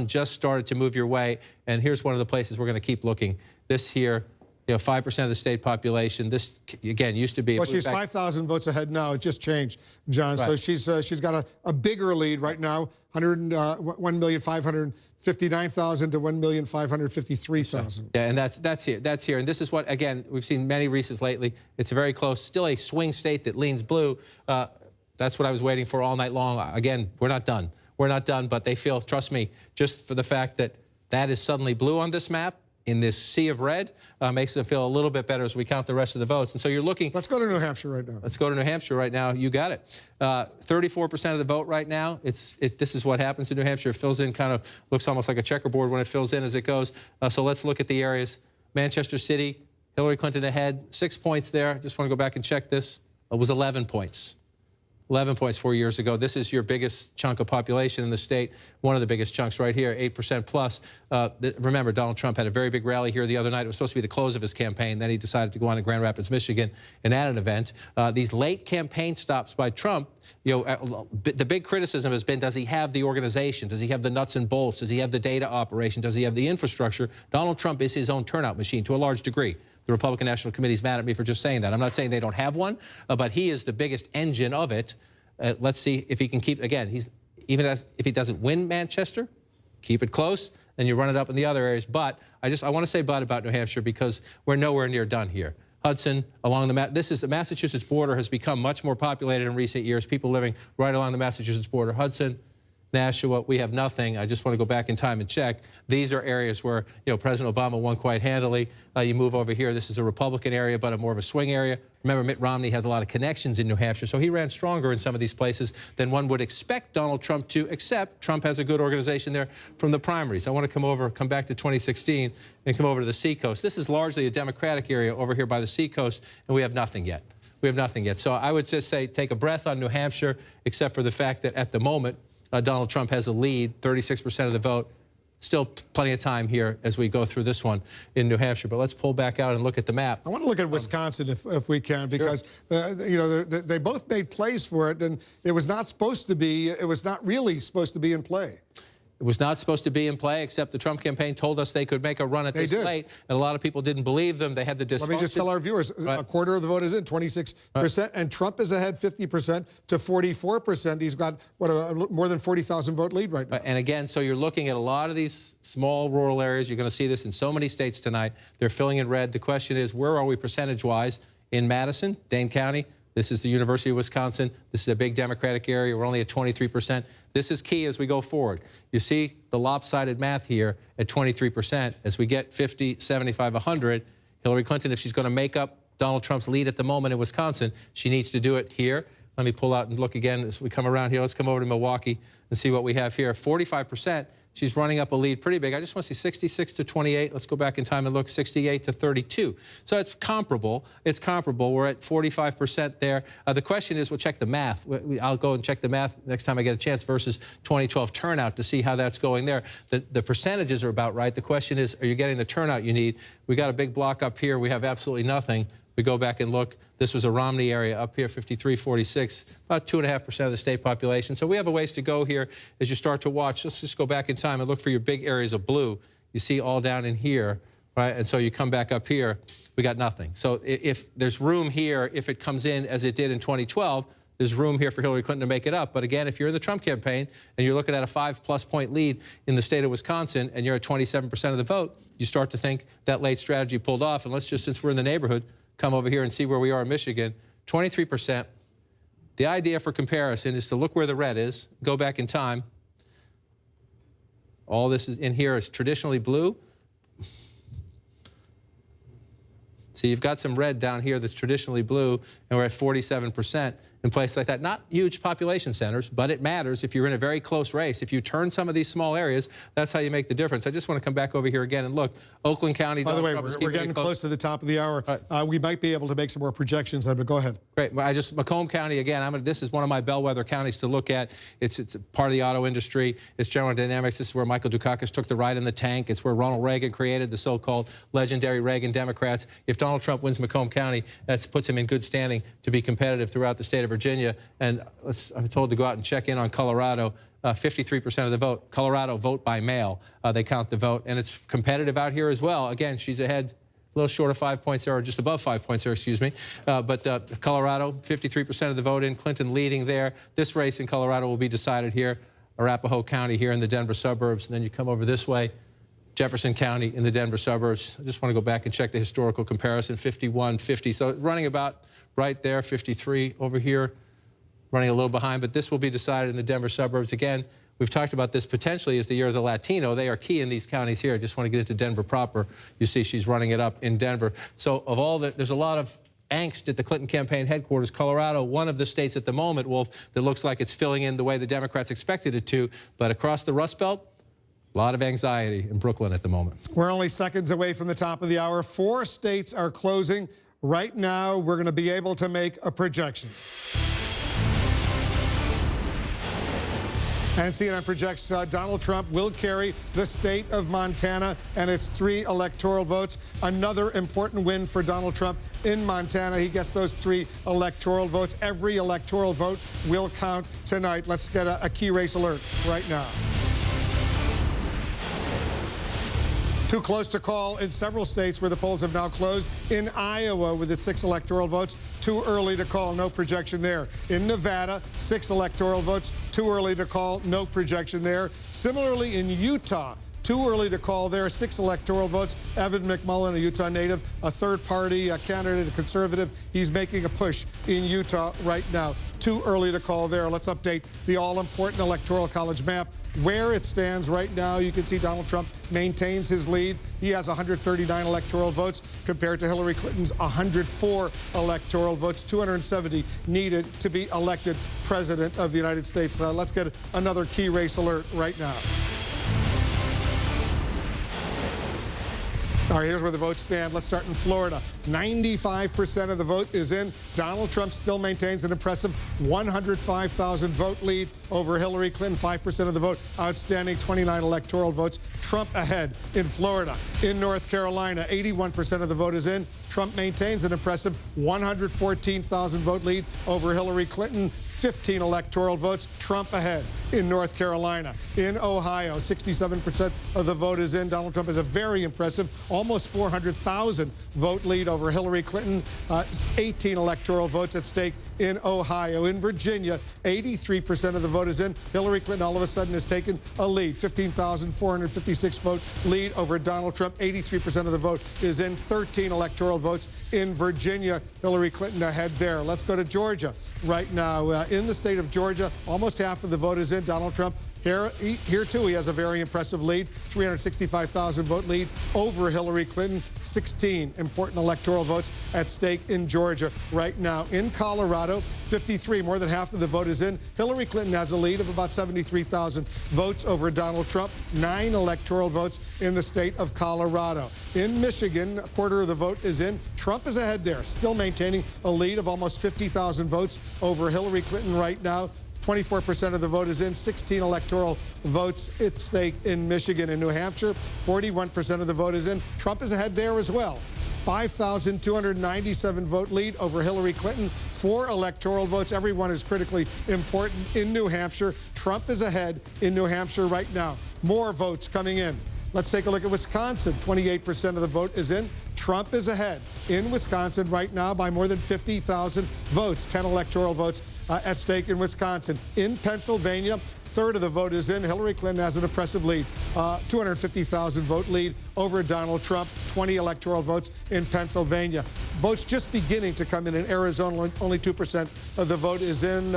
just started to move your way. And here's one of the places we're going to keep looking. This here. 5% of the state population. This, again, used to be... Well, she's 5,000 votes ahead now. It just changed, John. Right. So she's got a bigger lead right now, 1,559,000 to 1,553,000. Yeah, and that's here. That's here. And this is what, again, we've seen many races lately. It's very close. Still a swing state that leans blue. That's what I was waiting for all night long. Again, we're not done. We're not done, but they feel, trust me, just for the fact that that is suddenly blue on this map, in this sea of red, makes them feel a little bit better as we count the rest of the votes. And so you're looking... Let's go to New Hampshire right now. Let's go to New Hampshire right now. You got it. 34% of the vote right now. This is what happens in New Hampshire. It fills in, kind of looks almost like a checkerboard when it fills in as it goes. So let's look at the areas. Manchester City, Hillary Clinton ahead, 6 points there. Just want to go back and check this. It was 11 points. 11 points 4 years ago. This is your biggest chunk of population in the state. One of the biggest chunks right here, 8% plus. Remember, Donald Trump had a very big rally here the other night. It was supposed to be the close of his campaign. Then he decided to go on to Grand Rapids, Michigan, and at an event. These late campaign stops by Trump, the big criticism has been, does he have the organization? Does he have the nuts and bolts? Does he have the data operation? Does he have the infrastructure? Donald Trump is his own turnout machine to a large degree. The Republican National Committee is mad at me for just saying that. I'm not saying they don't have one, but he is the biggest engine of it. Let's see if he can keep, again, if he doesn't win Manchester, keep it close, and you run it up in the other areas. But I want to say but about New Hampshire because we're nowhere near done here. Hudson, along the Massachusetts border has become much more populated in recent years. People living right along the Massachusetts border. Hudson, Nashua, we have nothing. I just want to go back in time and check. These are areas where President Obama won quite handily. You move over here. This is a Republican area, but more of a swing area. Remember, Mitt Romney has a lot of connections in New Hampshire, so he ran stronger in some of these places than one would expect Donald Trump to, except Trump has a good organization there from the primaries. I want to come back to 2016 and come over to the Seacoast. This is largely a Democratic area over here by the Seacoast, and we have nothing yet. We have nothing yet. So I would just say take a breath on New Hampshire, except for the fact that at the moment, Donald Trump has a lead, 36% of the vote. Still plenty of time here as we go through this one in New Hampshire. But let's pull back out and look at the map. I want to look at Wisconsin if we can, because they both made plays for it, and it was not supposed to be. It was not really supposed to be in play. It was not supposed to be in play, except the Trump campaign told us they could make a run at this late, and a lot of people didn't believe them. They had the dysfunction. Let me just tell our viewers, a quarter of the vote is in, 26%, and Trump is ahead 50% to 44%. He's got, what, more than 40,000 vote lead right now. And again, so you're looking at a lot of these small rural areas. You're going to see this in so many states tonight. They're filling in red. The question is, where are we percentage-wise? In Madison, Dane County, this is the University of Wisconsin. This is a big Democratic area. We're only at 23%. This is key as we go forward. You see the lopsided math here at 23%. As we get 50, 75, 100, Hillary Clinton, if she's going to make up Donald Trump's lead at the moment in Wisconsin, she needs to do it here. Let me pull out and look again as we come around here. Let's come over to Milwaukee and see what we have here. 45%. She's running up a lead pretty big. I just want to see 66 to 28. Let's go back in time and look, 68 to 32. So it's comparable. It's comparable. We're at 45% there. The question is, we'll check the math. I'll go and check the math next time I get a chance versus 2012 turnout to see how that's going there. The percentages are about right. The question is, are you getting the turnout you need? We got a big block up here. We have absolutely nothing. We go back and look. This was a Romney area up here, 53-46, about 2.5% of the state population. So we have a ways to go here as you start to watch. Let's just go back in time and look for your big areas of blue. You see all down in here, right? And so you come back up here, we got nothing. So if there's room here, if it comes in as it did in 2012, there's room here for Hillary Clinton to make it up. But again, if you're in the Trump campaign and you're looking at a 5+ point lead in the state of Wisconsin and you're at 27% of the vote, you start to think that late strategy pulled off. And let's just, since we're in the neighborhood, come over here and see where we are in Michigan, 23%. The idea for comparison is to look where the red is, go back in time. All this is in here is traditionally blue. So you've got some red down here that's traditionally blue, and we're at 47% in places like that. Not huge population centers, but it matters if you're in a very close race. If you turn some of these small areas, that's how you make the difference. I just want to come back over here again and look. Oakland County. By the way, we're getting close to the top of the hour. We might be able to make some more projections, but go ahead. Great. Well, Macomb County, again, this is one of my bellwether counties to look at. It's part of the auto industry. It's General Dynamics. This is where Michael Dukakis took the ride in the tank. It's where Ronald Reagan created the so-called legendary Reagan Democrats. If Donald Trump wins Macomb County, that puts him in good standing to be competitive throughout the state of Virginia. And I'm told to go out and check in on Colorado. 53% of the vote. Colorado vote by mail. They count the vote. And it's competitive out here as well. Again, she's ahead a little short of 5 points there, or just above 5 points there, excuse me. But Colorado, 53% of the vote in. Clinton leading there. This race in Colorado will be decided here. Arapahoe County here in the Denver suburbs. And then you come over this way. Jefferson County in the Denver suburbs. I just want to go back and check the historical comparison, 51, 50. So running about right there, 53 over here, running a little behind. But this will be decided in the Denver suburbs. Again, we've talked about this potentially as the year of the Latino. They are key in these counties here. I just want to get it to Denver proper. You see she's running it up in Denver. So of all that, there's a lot of angst at the Clinton campaign headquarters. Colorado, one of the states at the moment, Wolf, that looks like it's filling in the way the Democrats expected it to. But across the Rust Belt, a lot of anxiety in Brooklyn at the moment. We're only seconds away from the top of the hour. 4 states are closing. Right now, we're going to be able to make a projection. And CNN projects Donald Trump will carry the state of Montana and its 3 electoral votes. Another important win for Donald Trump in Montana. He gets those 3 electoral votes. Every electoral vote will count tonight. Let's get a key race alert right now. Too close to call in several states where the polls have now closed. In Iowa, with its 6 electoral votes, too early to call, no projection there. In Nevada, 6 electoral votes, too early to call, no projection there. Similarly, in Utah, too early to call there, 6 electoral votes. Evan McMullin, a Utah native, a third-party candidate, a conservative. He's making a push in Utah right now. Too early to call there. Let's update the all-important Electoral College map. Where it stands right now, you can see Donald Trump maintains his lead. He has 139 electoral votes compared to Hillary Clinton's 104 electoral votes, 270 needed to be elected president of the United States. Let's get another key race alert right now. All right, here's where the votes stand. Let's start in Florida. 95% of the vote is in. Donald Trump still maintains an impressive 105,000 vote lead over Hillary Clinton. 5% of the vote outstanding, 29 electoral votes. Trump ahead in Florida. In North Carolina, 81% of the vote is in. Trump maintains an impressive 114,000 vote lead over Hillary Clinton. 15 electoral votes. Trump ahead. in North Carolina. In Ohio, 67% of the vote is in. Donald Trump has a very impressive, almost 400,000 vote lead over Hillary Clinton. 18 electoral votes at stake in Ohio. In Virginia, 83% of the vote is in. Hillary Clinton all of a sudden has taken a lead, 15,456 vote lead over Donald Trump. 83% of the vote is in. 13 electoral votes in Virginia. Hillary Clinton ahead there. Let's go to Georgia right now. In the state of Georgia, almost half of the vote is in. Donald Trump here too, he has a very impressive lead, 365,000 vote lead over Hillary Clinton. 16 important electoral votes at stake in Georgia right now. In Colorado, 53, more than half of the vote is in. Hillary Clinton has a lead of about 73,000 votes over Donald Trump. 9 electoral votes in the state of Colorado. In Michigan, a quarter of the vote is in. Trump is ahead there, still maintaining a lead of almost 50,000 votes over Hillary Clinton right now. 24% of the vote is in. 16 electoral votes at stake in Michigan and New Hampshire. 41% of the vote is in. Trump is ahead there as well. 5,297 vote lead over Hillary Clinton. 4 electoral votes. Everyone is critically important in New Hampshire. Trump is ahead in New Hampshire right now. More votes coming in. Let's take a look at Wisconsin. 28% of the vote is in. Trump is ahead in Wisconsin right now by more than 50,000 votes. 10 electoral votes at stake in Wisconsin. In Pennsylvania, third of the vote is in. Hillary Clinton has an impressive lead, 250,000 vote lead over Donald Trump. 20 electoral votes in Pennsylvania. Votes just beginning to come in Arizona. Only 2% of the vote is in.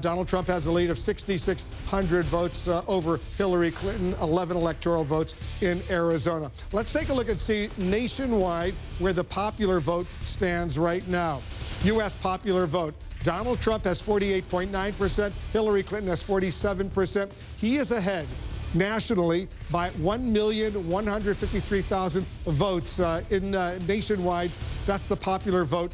Donald Trump has a lead of 6,600 votes over Hillary Clinton. 11 electoral votes in Arizona. Let's take a look and see nationwide where the popular vote stands right now. U.S. popular vote. Donald Trump has 48.9%. Hillary Clinton has 47%. He is ahead nationally by 1,153,000 votes nationwide. That's the popular vote.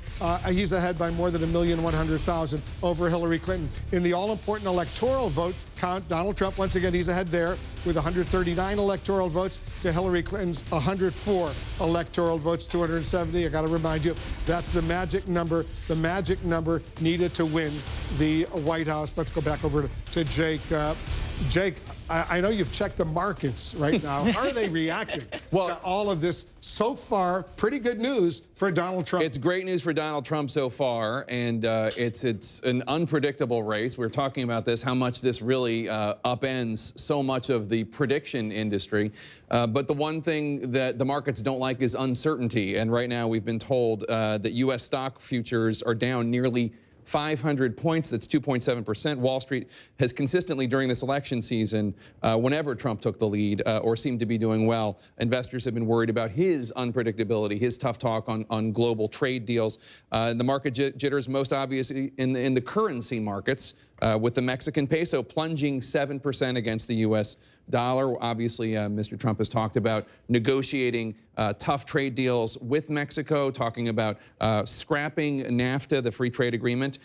He's ahead by more than 1,100,000 over Hillary Clinton. In the all-important electoral vote count, Donald Trump, once again, he's ahead there with 139 electoral votes to Hillary Clinton's 104 electoral votes, 270. I got to remind you, that's the magic number needed to win the White House. Let's go back over to Jake. Jake, I know you've checked the markets right now. How are they reacting to all of this so far? Pretty good news for Donald Trump. It's great news for Donald Trump so far, and it's an unpredictable race. We're talking about this, how much this really upends so much of the prediction industry. But the one thing that the markets don't like is uncertainty. And right now we've been told that U.S. stock futures are down nearly 500 points. That's 2.7%. Wall Street has consistently during this election season, whenever Trump took the lead or seemed to be doing well, investors have been worried about his unpredictability, his tough talk on global trade deals. The market jitters most obviously in the currency markets, with the Mexican peso plunging 7% against the U.S. dollar. Obviously, Mr. Trump has talked about negotiating tough trade deals with Mexico, talking about scrapping NAFTA, the free trade agreement.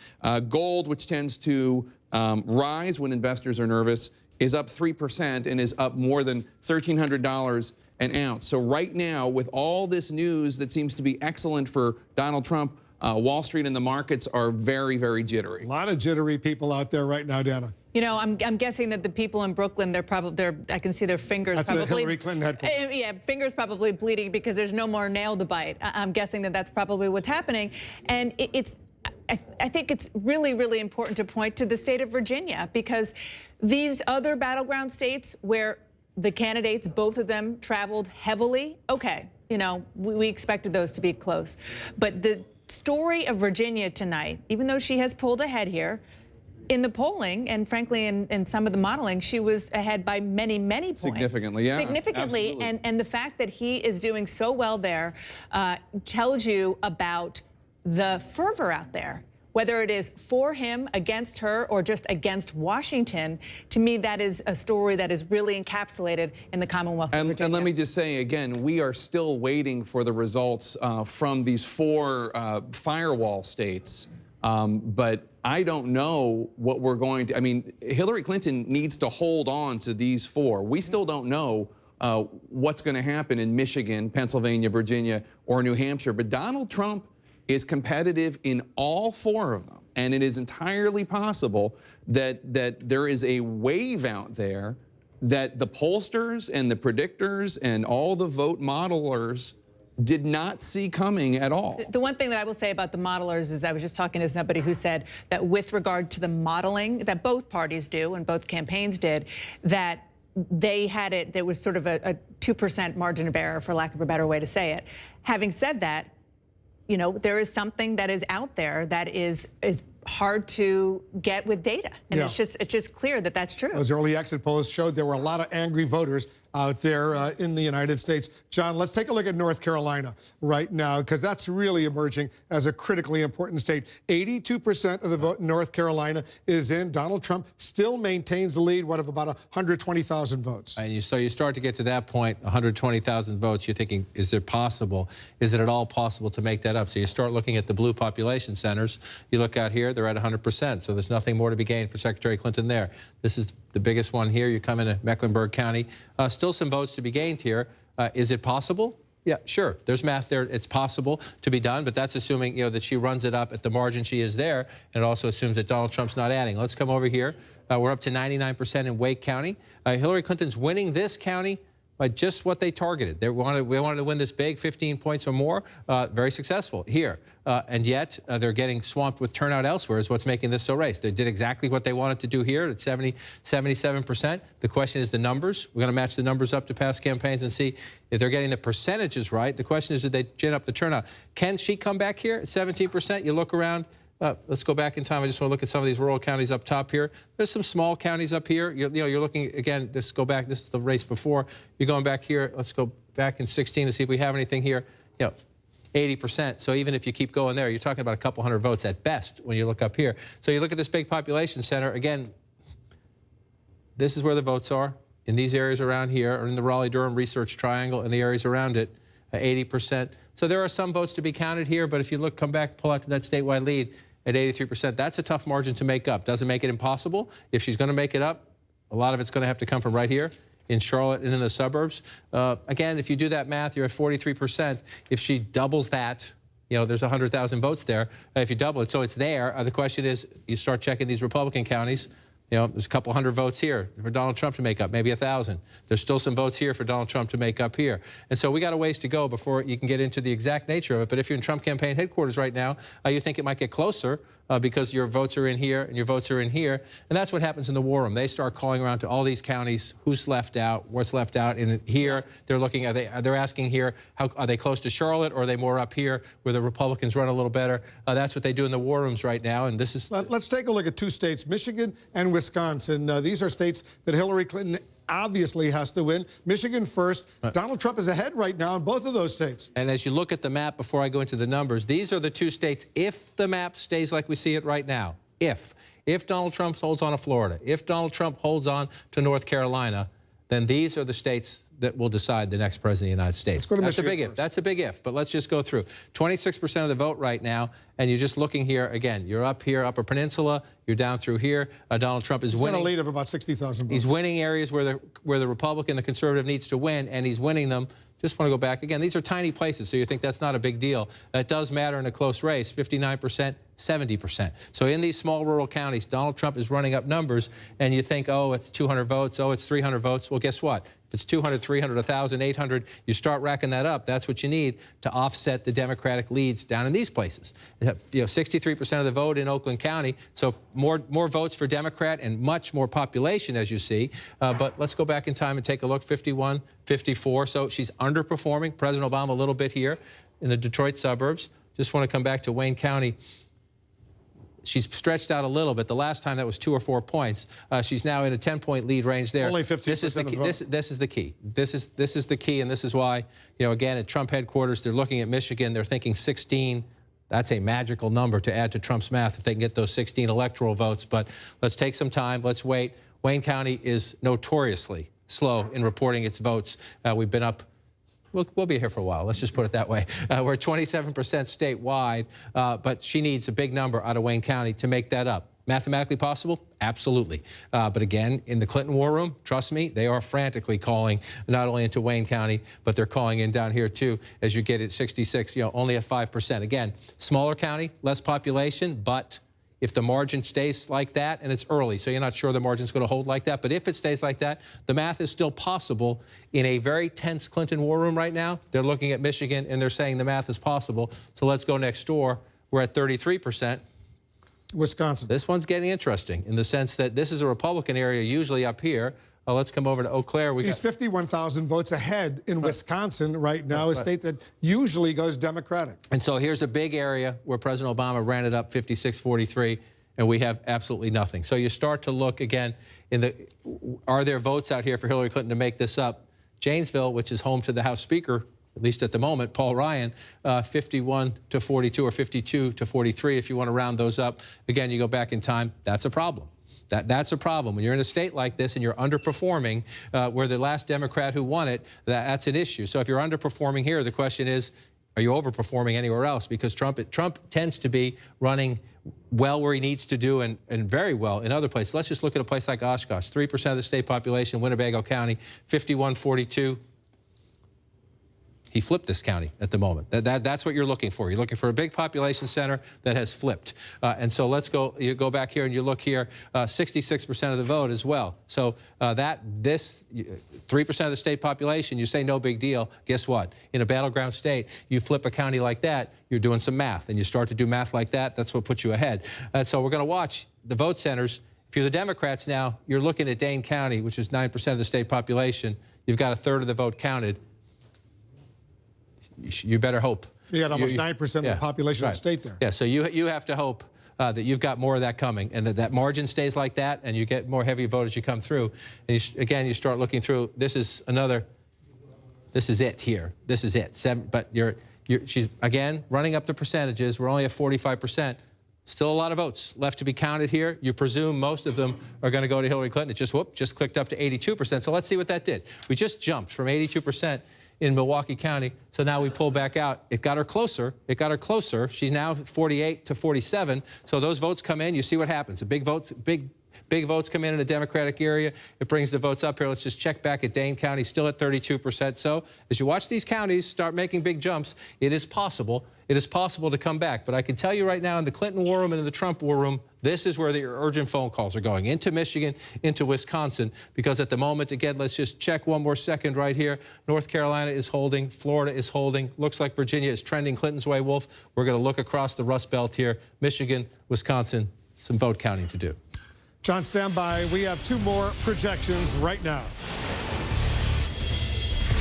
Gold, which tends to rise when investors are nervous, is up 3% and is up more than $1,300 an ounce. So right now, with all this news that seems to be excellent for Donald Trump, Wall Street and the markets are very, very jittery. A lot of jittery people out there right now, Dana. You know, I'm guessing that the people in Brooklyn, I can see their fingers That's probably. the Hillary Clinton headquarters. Yeah, fingers probably bleeding because there's no more nail to bite. I'm guessing that that's probably what's happening. And I think it's really, really important to point to the state of Virginia, because these other battleground states where the candidates, both of them, traveled heavily, okay, you know, we expected those to be close. But the story of Virginia tonight, even though she has pulled ahead here, in the polling, and frankly, in some of the modeling, she was ahead by many, many points. Significantly, yeah. Significantly, and the fact that he is doing so well there tells you about the fervor out there. Whether it is for him, against her, or just against Washington, to me, that is a story that is really encapsulated in the Commonwealth of Virginia. And let me just say again, we are still waiting for the results from these 4 firewall states. But I don't know what we're going to, I mean, Hillary Clinton needs to hold on to these 4. We still don't know what's going to happen in Michigan, Pennsylvania, Virginia, or New Hampshire. But Donald Trump is competitive in all 4 of them. And it is entirely possible that there is a wave out there that the pollsters and the predictors and all the vote modelers did not see coming at all. The one thing that I will say about the modelers is I was just talking to somebody who said that with regard to the modeling that both parties do and both campaigns did, that they had it, there was sort of a 2% margin of error, for lack of a better way to say it. Having said that, you know, there is something that is out there that is hard to get with data. And it's just clear that that's true. Those early exit polls showed there were a lot of angry voters out there in the United States. John, let's take a look at North Carolina right now, because that's really emerging as a critically important state. 82% of the vote in North Carolina is in. Donald Trump still maintains the lead, of about 120,000 votes. And so you start to get to that point, 120,000 votes, you're thinking, is it possible? Is it at all possible to make that up? So you start looking at the blue population centers. You look out here, they're at 100%, so there's nothing more to be gained for Secretary Clinton there. This is the biggest one here. You come into Mecklenburg County. Still some votes to be gained here. Is it possible? Yeah, sure. There's math there. It's possible to be done, but that's assuming, you know, that she runs it up at the margin she is there, and it also assumes that Donald Trump's not adding. Let's come over here. We're up to 99% in Wake County. Hillary Clinton's winning this county by just what they targeted. We wanted to win this big, 15 points or more. Very successful here. And yet they're getting swamped with turnout elsewhere is what's making this so race. They did exactly what they wanted to do here at 77%. The question is the numbers. We're going to match the numbers up to past campaigns and see if they're getting the percentages right. The question is, did they gin up the turnout? Can she come back here at 17%? You look around. Let's go back in time. I just want to look at some of these rural counties up top here. There's some small counties up here. You're looking, again, let's go back. This is the race before. You're going back here. Let's go back in 16 to see if we have anything here. 80%. So even if you keep going there, you're talking about a couple hundred votes at best when you look up here. So you look at this big population center. Again, this is where the votes are in these areas around here, or in the Raleigh-Durham Research Triangle and the areas around it, 80%. So there are some votes to be counted here, but if you look, come back, pull out to that statewide lead at 83%, that's a tough margin to make up. Doesn't make it impossible. If she's going to make it up, a lot of it's going to have to come from right here in Charlotte and in the suburbs. Again, if you do that math, you're at 43%. If she doubles that, you know, there's 100,000 votes there. If you double it, so it's there. The question is, you start checking these Republican counties. You know, there's a couple hundred votes here for Donald Trump to make up, maybe 1,000. There's still some votes here for Donald Trump to make up here. And so we got a ways to go before you can get into the exact nature of it. But if you're in Trump campaign headquarters right now, you think it might get closer because your votes are in here and your votes are in here. And that's what happens in the war room. They start calling around to all these counties, who's left out, what's left out. And here, they're looking, they're asking here, how, are they close to Charlotte, or are they more up here where the Republicans run a little better? That's what they do in the war rooms right now. And this is... Let's take a look at 2 states, Michigan and Wisconsin. These are states that Hillary Clinton obviously has to win. Michigan first. Donald Trump is ahead right now in both of those states. And as you look at the map, before I go into the numbers, these are the 2 states, if the map stays like we see it right now, if Donald Trump holds on to Florida, if Donald Trump holds on to North Carolina, then these are the states that will decide the next president of the United States. That's a big if. That's a big if, but let's just go through. 26% of the vote right now, and you're just looking here, again, you're up here, Upper Peninsula, you're down through here. Donald Trump is winning. He's got a lead of about 60,000 votes. He's winning areas where the Republican, the conservative needs to win, and he's winning them. Just want to go back again. These are tiny places, so you think that's not a big deal. That does matter in a close race, 59%, 70%. So in these small rural counties, Donald Trump is running up numbers, and you think, oh, it's 200 votes, oh, it's 300 votes. Well, guess what? If it's 200, 300, 1,000, 800, you start racking that up. That's what you need to offset the Democratic leads down in these places. You know, 63% of the vote in Oakland County, so more votes for Democrat and much more population, as you see. But let's go back in time and take a look. 51, 54. So she's underperforming President Obama a little bit here in the Detroit suburbs. Just want to come back to Wayne County. She's stretched out a little bit. The last time that was 2 or 4 points. She's now in a 10-point lead range there. Only 50% this is the key. This is the key. This is the key, and this is why, you know, again, at Trump headquarters, they're looking at Michigan. They're thinking 16. That's a magical number to add to Trump's math if they can get those 16 electoral votes. But let's take some time. Let's wait. Wayne County is notoriously slow in reporting its votes. We've been up. We'll be here for a while. Let's just put it that way. We're 27% statewide, but she needs a big number out of Wayne County to make that up. Mathematically possible? Absolutely. But again, in the Clinton war room, trust me, they are frantically calling not only into Wayne County, but they're calling in down here too, as you get at 66, only at 5%. Again, smaller county, less population, but if the margin stays like that, and it's early, so you're not sure the margin's going to hold like that, but if it stays like that, the math is still possible. In a very tense Clinton war room right now, they're looking at Michigan, and they're saying the math is possible. So let's go next door. We're at 33%. Wisconsin. This one's getting interesting in the sense that this is a Republican area usually up here. Let's come over to Eau Claire. He's 51,000 votes ahead in Wisconsin right now, a state that usually goes Democratic. And so here's a big area where President Obama ran it up 56-43, and we have absolutely nothing. So you start to look again are there votes out here for Hillary Clinton to make this up? Janesville, which is home to the House Speaker, at least at the moment, Paul Ryan, 51-42 or 52-43 if you want to round those up. Again, you go back in time, that's a problem. That's a problem. When you're in a state like this and you're underperforming, where the last Democrat who won it, that's an issue. So if you're underperforming here, the question is, are you overperforming anywhere else? Because Trump tends to be running well where he needs to do and very well in other places. Let's just look at a place like Oshkosh, 3% of the state population, Winnebago County, 51-42. He flipped this county at the moment. That's what you're looking for. You're looking for a big population center that has flipped. And so you go back here and you look here, 66% of the vote as well. So 3% of the state population, you say no big deal. Guess what? In a battleground state, you flip a county like that, you're doing some math. And you start to do math like that, that's what puts you ahead. So we're going to watch the vote centers. If you're the Democrats now, you're looking at Dane County, which is 9% of the state population. You've got a third of the vote counted. You better hope. You got almost 9% of the population of the state there. Yeah, so you have to hope that you've got more of that coming and that margin stays like that and you get more heavy vote as you come through. And again, you start looking through. This is it here. This is it. But she's, again, running up the percentages. We're only at 45%. Still a lot of votes left to be counted here. You presume most of them are going to go to Hillary Clinton. It just clicked up to 82%. So let's see what that did. We just jumped from 82% in Milwaukee County. So now we pull back out. It got her closer. She's now 48-47. So those votes come in. You see what happens. Big votes come in a Democratic area. It brings the votes up here. Let's just check back at Dane County, still at 32%. So as you watch these counties start making big jumps, it is possible. It is possible to come back. But I can tell you right now, in the Clinton war room and in the Trump war room, this is where the urgent phone calls are going, into Michigan, into Wisconsin, because at the moment, again, let's just check one more second right here. North Carolina is holding. Florida is holding. Looks like Virginia is trending Clinton's way, Wolf. We're going to look across the Rust Belt here. Michigan, Wisconsin, some vote counting to do. John, stand by. We have two more projections right now.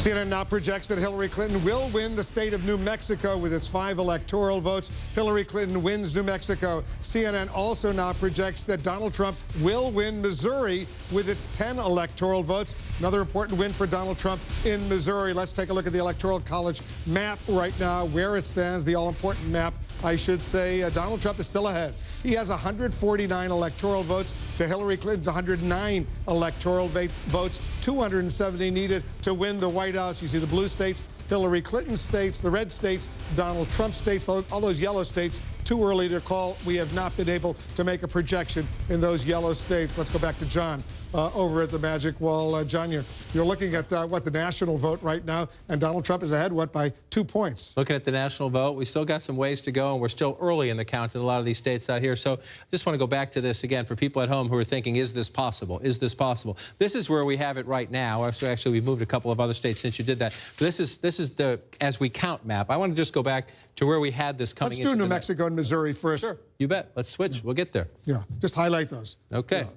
CNN now projects that Hillary Clinton will win the state of New Mexico with its 5 electoral votes. Hillary Clinton wins New Mexico. CNN also now projects that Donald Trump will win Missouri with its 10 electoral votes. Another important win for Donald Trump in Missouri. Let's take a look at the Electoral College map right now, where it stands, the all-important map, I should say. Donald Trump is still ahead. He has 149 electoral votes to Hillary Clinton's 109 electoral votes, 270 needed to win the White House. You see the blue states, Hillary Clinton states, the red states, Donald Trump states, all those yellow states. Too early to call. We have not been able to make a projection in those yellow states. Let's go back to John over at the Magic Wall. John, you're looking at the national vote right now, and Donald Trump is ahead, by 2 points? Looking at the national vote, we still got some ways to go, and we're still early in the count in a lot of these states out here. So I just want to go back to this again for people at home who are thinking, is this possible? Is this possible? This is where we have it right now. Actually, we've moved a couple of other states since you did that. But this is the as we count map. I want to just go back to where we had this coming. Let's do New Mexico and Missouri first. Sure, you bet. Let's switch. We'll get there. Yeah, just highlight those. Okay. Yeah.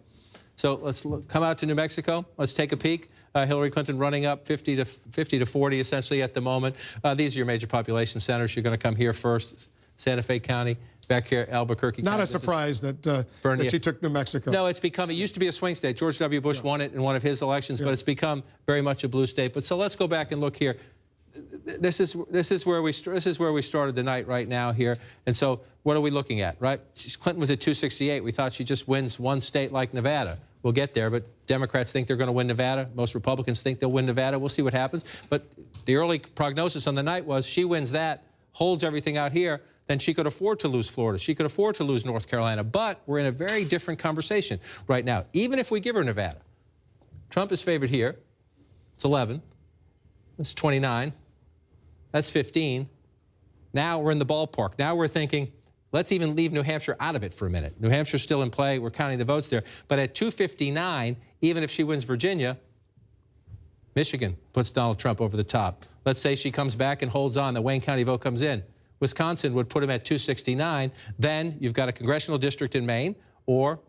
So let's come out to New Mexico. Let's take a peek. Hillary Clinton running up 50 to 40 essentially at the moment. These are your major population centers. You're going to come here first. Santa Fe County, back here, Albuquerque County. Not a surprise that she took New Mexico. No, it used to be a swing state. George W. Bush won it in one of his elections, but it's become very much a blue state. But so let's go back and look here. This is where we started the night right now here. And so what are we looking at, right? Clinton was at 268. We thought she just wins one state like Nevada. We'll get there, but Democrats think they're going to win Nevada. Most Republicans think they'll win Nevada. We'll see what happens. But the early prognosis on the night was she wins that, holds everything out here. then she could afford to lose Florida. She could afford to lose North Carolina. But we're in a very different conversation right now. Even if we give her Nevada, Trump is favored here. It's 11. That's 29. That's 15. Now we're in the ballpark. Now we're thinking, let's even leave New Hampshire out of it for a minute. New Hampshire's still in play. We're counting the votes there. But at 259, even if she wins Virginia, Michigan puts Donald Trump over the top. Let's say she comes back and holds on. The Wayne County vote comes in. Wisconsin would put him at 269. Then you've got a congressional district in Maine, or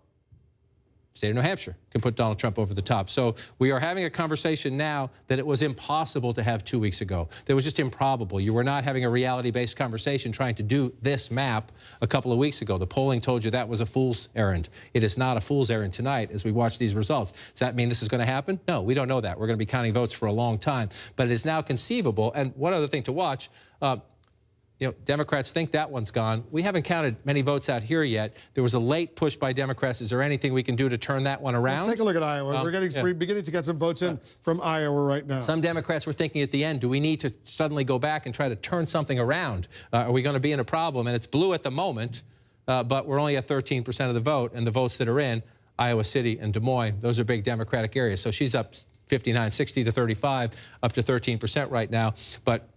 state of New Hampshire can put Donald Trump over the top. So we are having a conversation now that it was impossible to have 2 weeks ago. That was just improbable. You were not having a reality-based conversation trying to do this map a couple of weeks ago. The polling told you that was a fool's errand. It is not a fool's errand tonight as we watch these results. Does that mean this is going to happen? No, we don't know that. We're going to be counting votes for a long time. But it is now conceivable. And one other thing to watch, you know, Democrats think that one's gone. We haven't counted many votes out here yet. There was a late push by Democrats. Is there anything we can do to turn that one around? Let's take a look at Iowa. We're beginning to get some votes in from Iowa right now. Some Democrats were thinking at the end, do we need to suddenly go back and try to turn something around? Are we going to be in a problem? And it's blue at the moment, but we're only at 13% of the vote. And the votes that are in Iowa City and Des Moines, those are big Democratic areas. So she's up 59, 60 to 35, up to 13% right now. But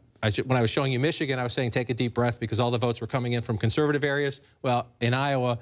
when I was showing you Michigan, I was saying take a deep breath because all the votes were coming in from conservative areas. Well, in Iowa,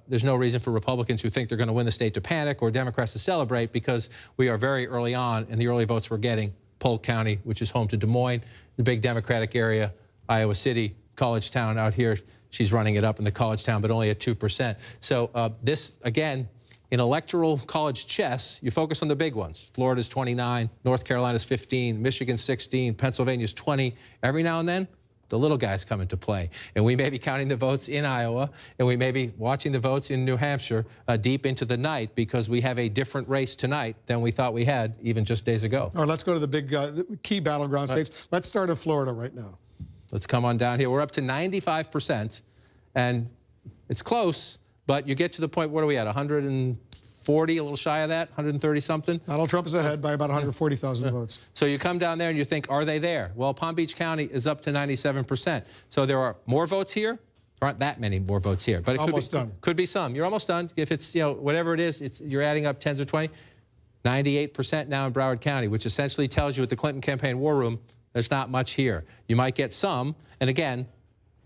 there's no reason for Republicans who think they're going to win the state to panic or Democrats to celebrate because we are very early on, and the early votes we're getting, Polk County, which is home to Des Moines, the big Democratic area, Iowa City, College Town out here. She's running it up in the College Town, but only at 2%. So this, again, in electoral college chess, you focus on the big ones. Florida's 29, North Carolina's 15, Michigan's 16, Pennsylvania's 20. Every now and then, the little guys come into play. And we may be counting the votes in Iowa, and we may be watching the votes in New Hampshire deep into the night because we have a different race tonight than we thought we had even just days ago. All right, let's go to the big key battleground states. Let's start in Florida right now. Let's come on down here. We're up to 95%, and it's close. But you get to the point, what are we at, 140, a little shy of that, 130 something? Donald Trump is ahead by about 140,000 votes. So you come down there and you think, are they there? Well, Palm Beach County is up to 97%. So there are more votes here. There aren't that many more votes here. But it could be some. You're almost done. If it's, you know, whatever it is, you're adding up 10s or 20. 98% now in Broward County, which essentially tells you at the Clinton campaign war room, there's not much here. You might get some. And again,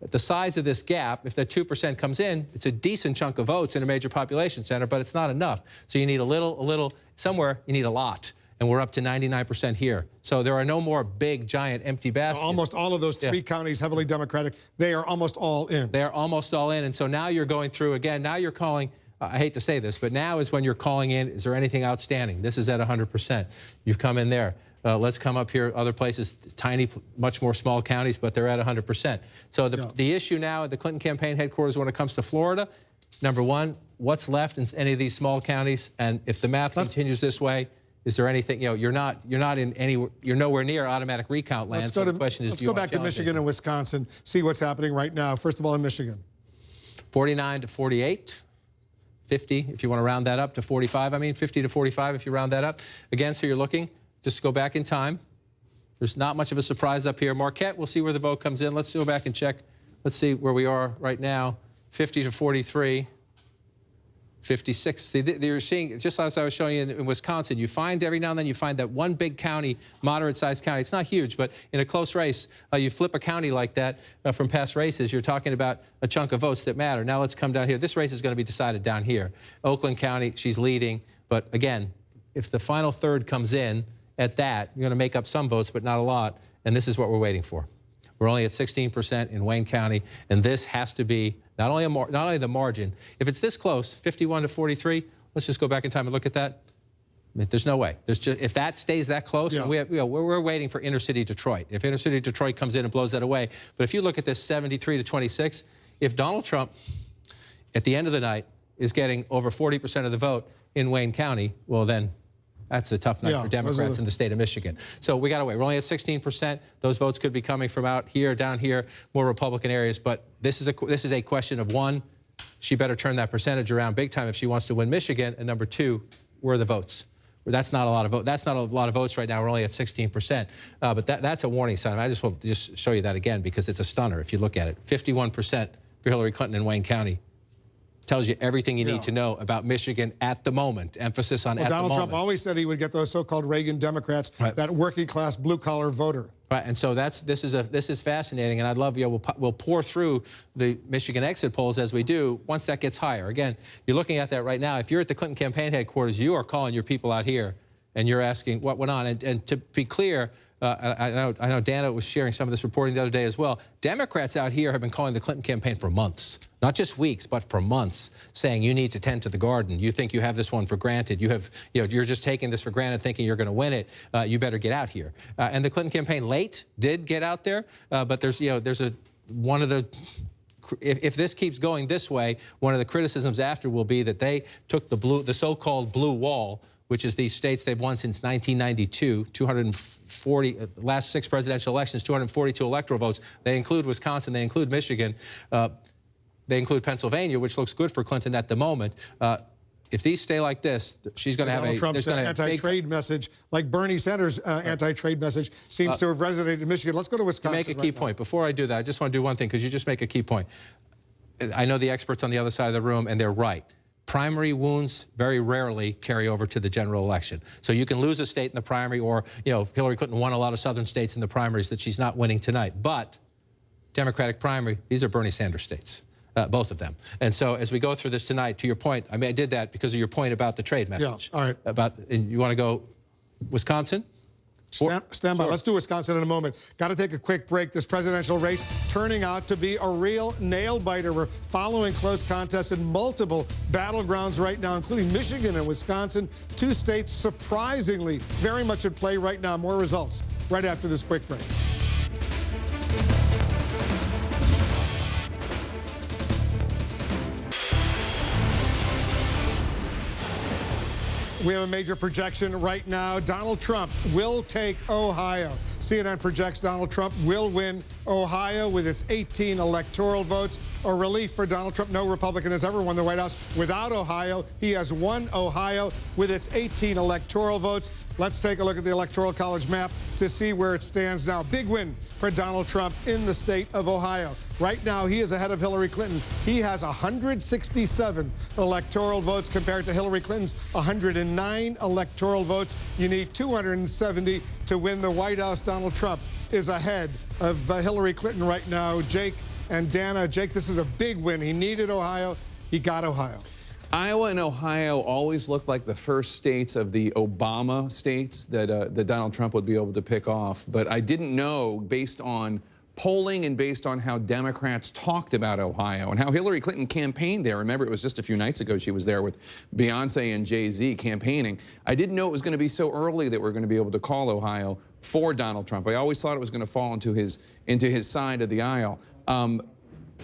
at the size of this gap, if that 2% comes in, it's a decent chunk of votes in a major population center, but it's not enough. So you need a little, somewhere you need a lot. And we're up to 99% here. So there are no more big, giant, empty baskets. So almost all of those three counties, heavily Democratic, they are almost all in. They are almost all in. And so now you're going through, again, now you're calling, I hate to say this, but now is when you're calling in, is there anything outstanding? This is at 100%. You've come in there. Let's come up here, other places, tiny, much more small counties, but they're at 100%. So the issue now at the Clinton campaign headquarters when it comes to Florida, number one, what's left in any of these small counties? And if the math continues this way, is there anything, you know, you're nowhere near automatic recount land. So the question is, let's go back to Michigan and Wisconsin, see what's happening right now. First of all, in Michigan. 49 to 48. 50, if you want to round that up to 45. I mean, 50 to 45 if you round that up. Again, so you're looking. Just go back in time. There's not much of a surprise up here. Marquette, we'll see where the vote comes in. Let's go back and check. Let's see where we are right now. 50 to 43. 56. See, you're seeing, just as I was showing you in Wisconsin, you find every now and then you find that one big county, moderate-sized county. It's not huge, but in a close race, you flip a county like that from past races, you're talking about a chunk of votes that matter. Now let's come down here. This race is going to be decided down here. Oakland County, she's leading. But again, if the final third comes in, at that, you're going to make up some votes, but not a lot, and this is what we're waiting for. We're only at 16% in Wayne County, and this has to be not only the margin. If it's this close, 51 to 43, let's just go back in time and look at that. I mean, there's no way. There's just, if that stays that close, and we're waiting for inner-city Detroit. If inner-city Detroit comes in and blows that away, but if you look at this 73 to 26, if Donald Trump, at the end of the night, is getting over 40% of the vote in Wayne County, well then, that's a tough night for Democrats in the state of Michigan. So we got to wait. We're only at 16%. Those votes could be coming from out here, down here, more Republican areas. But this is a question of, one, she better turn that percentage around big time if she wants to win Michigan. And number two, where are the votes? That's not a lot of votes. That's not a lot of votes right now. We're only at 16%. But that's a warning sign. I just want to just show you that again because it's a stunner if you look at it. 51% for Hillary Clinton in Wayne County. Tells you everything you need to know about Michigan at the moment. Emphasis on at the moment. Donald Trump always said he would get those so-called Reagan Democrats, that working-class blue-collar voter. Right, and so this is fascinating, and I'd love we'll pour through the Michigan exit polls as we do once that gets higher. Again, you're looking at that right now. If you're at the Clinton campaign headquarters, you are calling your people out here, and you're asking what went on. And to be clear, I know Dana was sharing some of this reporting the other day as well. Democrats out here have been calling the Clinton campaign for months, not just weeks, but for months, saying you need to tend to the garden. You think you have this one for granted. You're just taking this for granted, thinking you're going to win it. You better get out here. And the Clinton campaign late did get out there, but there's one of the. If this keeps going this way, one of the criticisms after will be that they took the so-called blue wall, which is these states they've won since 1992, 240, last 6 presidential elections, 242 electoral votes. They include Wisconsin, they include Michigan, they include Pennsylvania, which looks good for Clinton at the moment. If these stay like this, she's going to have Donald Trump's anti-trade message, like Bernie Sanders' anti-trade message, seems to have resonated in Michigan. Let's go to Wisconsin. To make a key point. Before I do that, I just want to do one thing, because you just make a key point. I know the experts on the other side of the room, and they're right. Primary wounds very rarely carry over to the general election. So you can lose a state in the primary, or Hillary Clinton won a lot of southern states in the primaries that she's not winning tonight. But Democratic primary, these are Bernie Sanders states, both of them. And so as we go through this tonight, to your point, I did that because of your point about the trade message. Yeah, all right. And you want to go Wisconsin? Stand by. Let's do Wisconsin in a moment. Got to take a quick break. This presidential race turning out to be a real nail-biter. We're following close contests in multiple battlegrounds right now, including Michigan and Wisconsin, 2 states surprisingly very much at play right now. More results right after this quick break. We have a major projection right now. Donald Trump will take Ohio. CNN projects Donald Trump will win Ohio with its 18 electoral votes. A relief for Donald Trump. No Republican has ever won the White House without Ohio. He has won Ohio with its 18 electoral votes. Let's take a look at the Electoral College map to see where it stands now. Big win for Donald Trump in the state of Ohio. Right now, he is ahead of Hillary Clinton. He has 167 electoral votes compared to Hillary Clinton's 109 electoral votes. You need 270 to win the White House. Donald Trump is ahead of Hillary Clinton right now. Jake and Dana. Jake, this is a big win. He needed Ohio. He got Ohio. Iowa and Ohio always looked like the first states of the Obama states that Donald Trump would be able to pick off. But I didn't know, based on polling and based on how Democrats talked about Ohio and how Hillary Clinton campaigned there. Remember, it was just a few nights ago she was there with Beyonce and Jay-Z campaigning. I didn't know it was going to be so early that we're going to be able to call Ohio for Donald Trump. I always thought it was going to fall into his side of the aisle.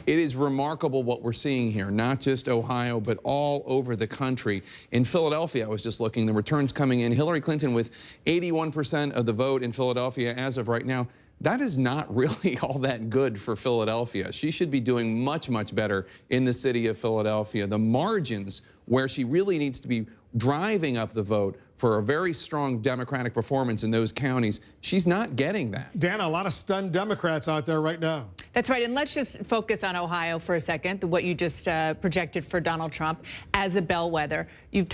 It is remarkable what we're seeing here, not just Ohio, but all over the country. In Philadelphia, I was just looking, the returns coming in. Hillary Clinton with 81% of the vote in Philadelphia as of right now. That is not really all that good for Philadelphia. She should be doing much, much better in the city of Philadelphia. The margins where she really needs to be driving up the vote for a very strong Democratic performance in those counties, she's not getting that. Dana, a lot of stunned Democrats out there right now. That's right, and let's just focus on Ohio for a second, what you just projected for Donald Trump as a bellwether. We've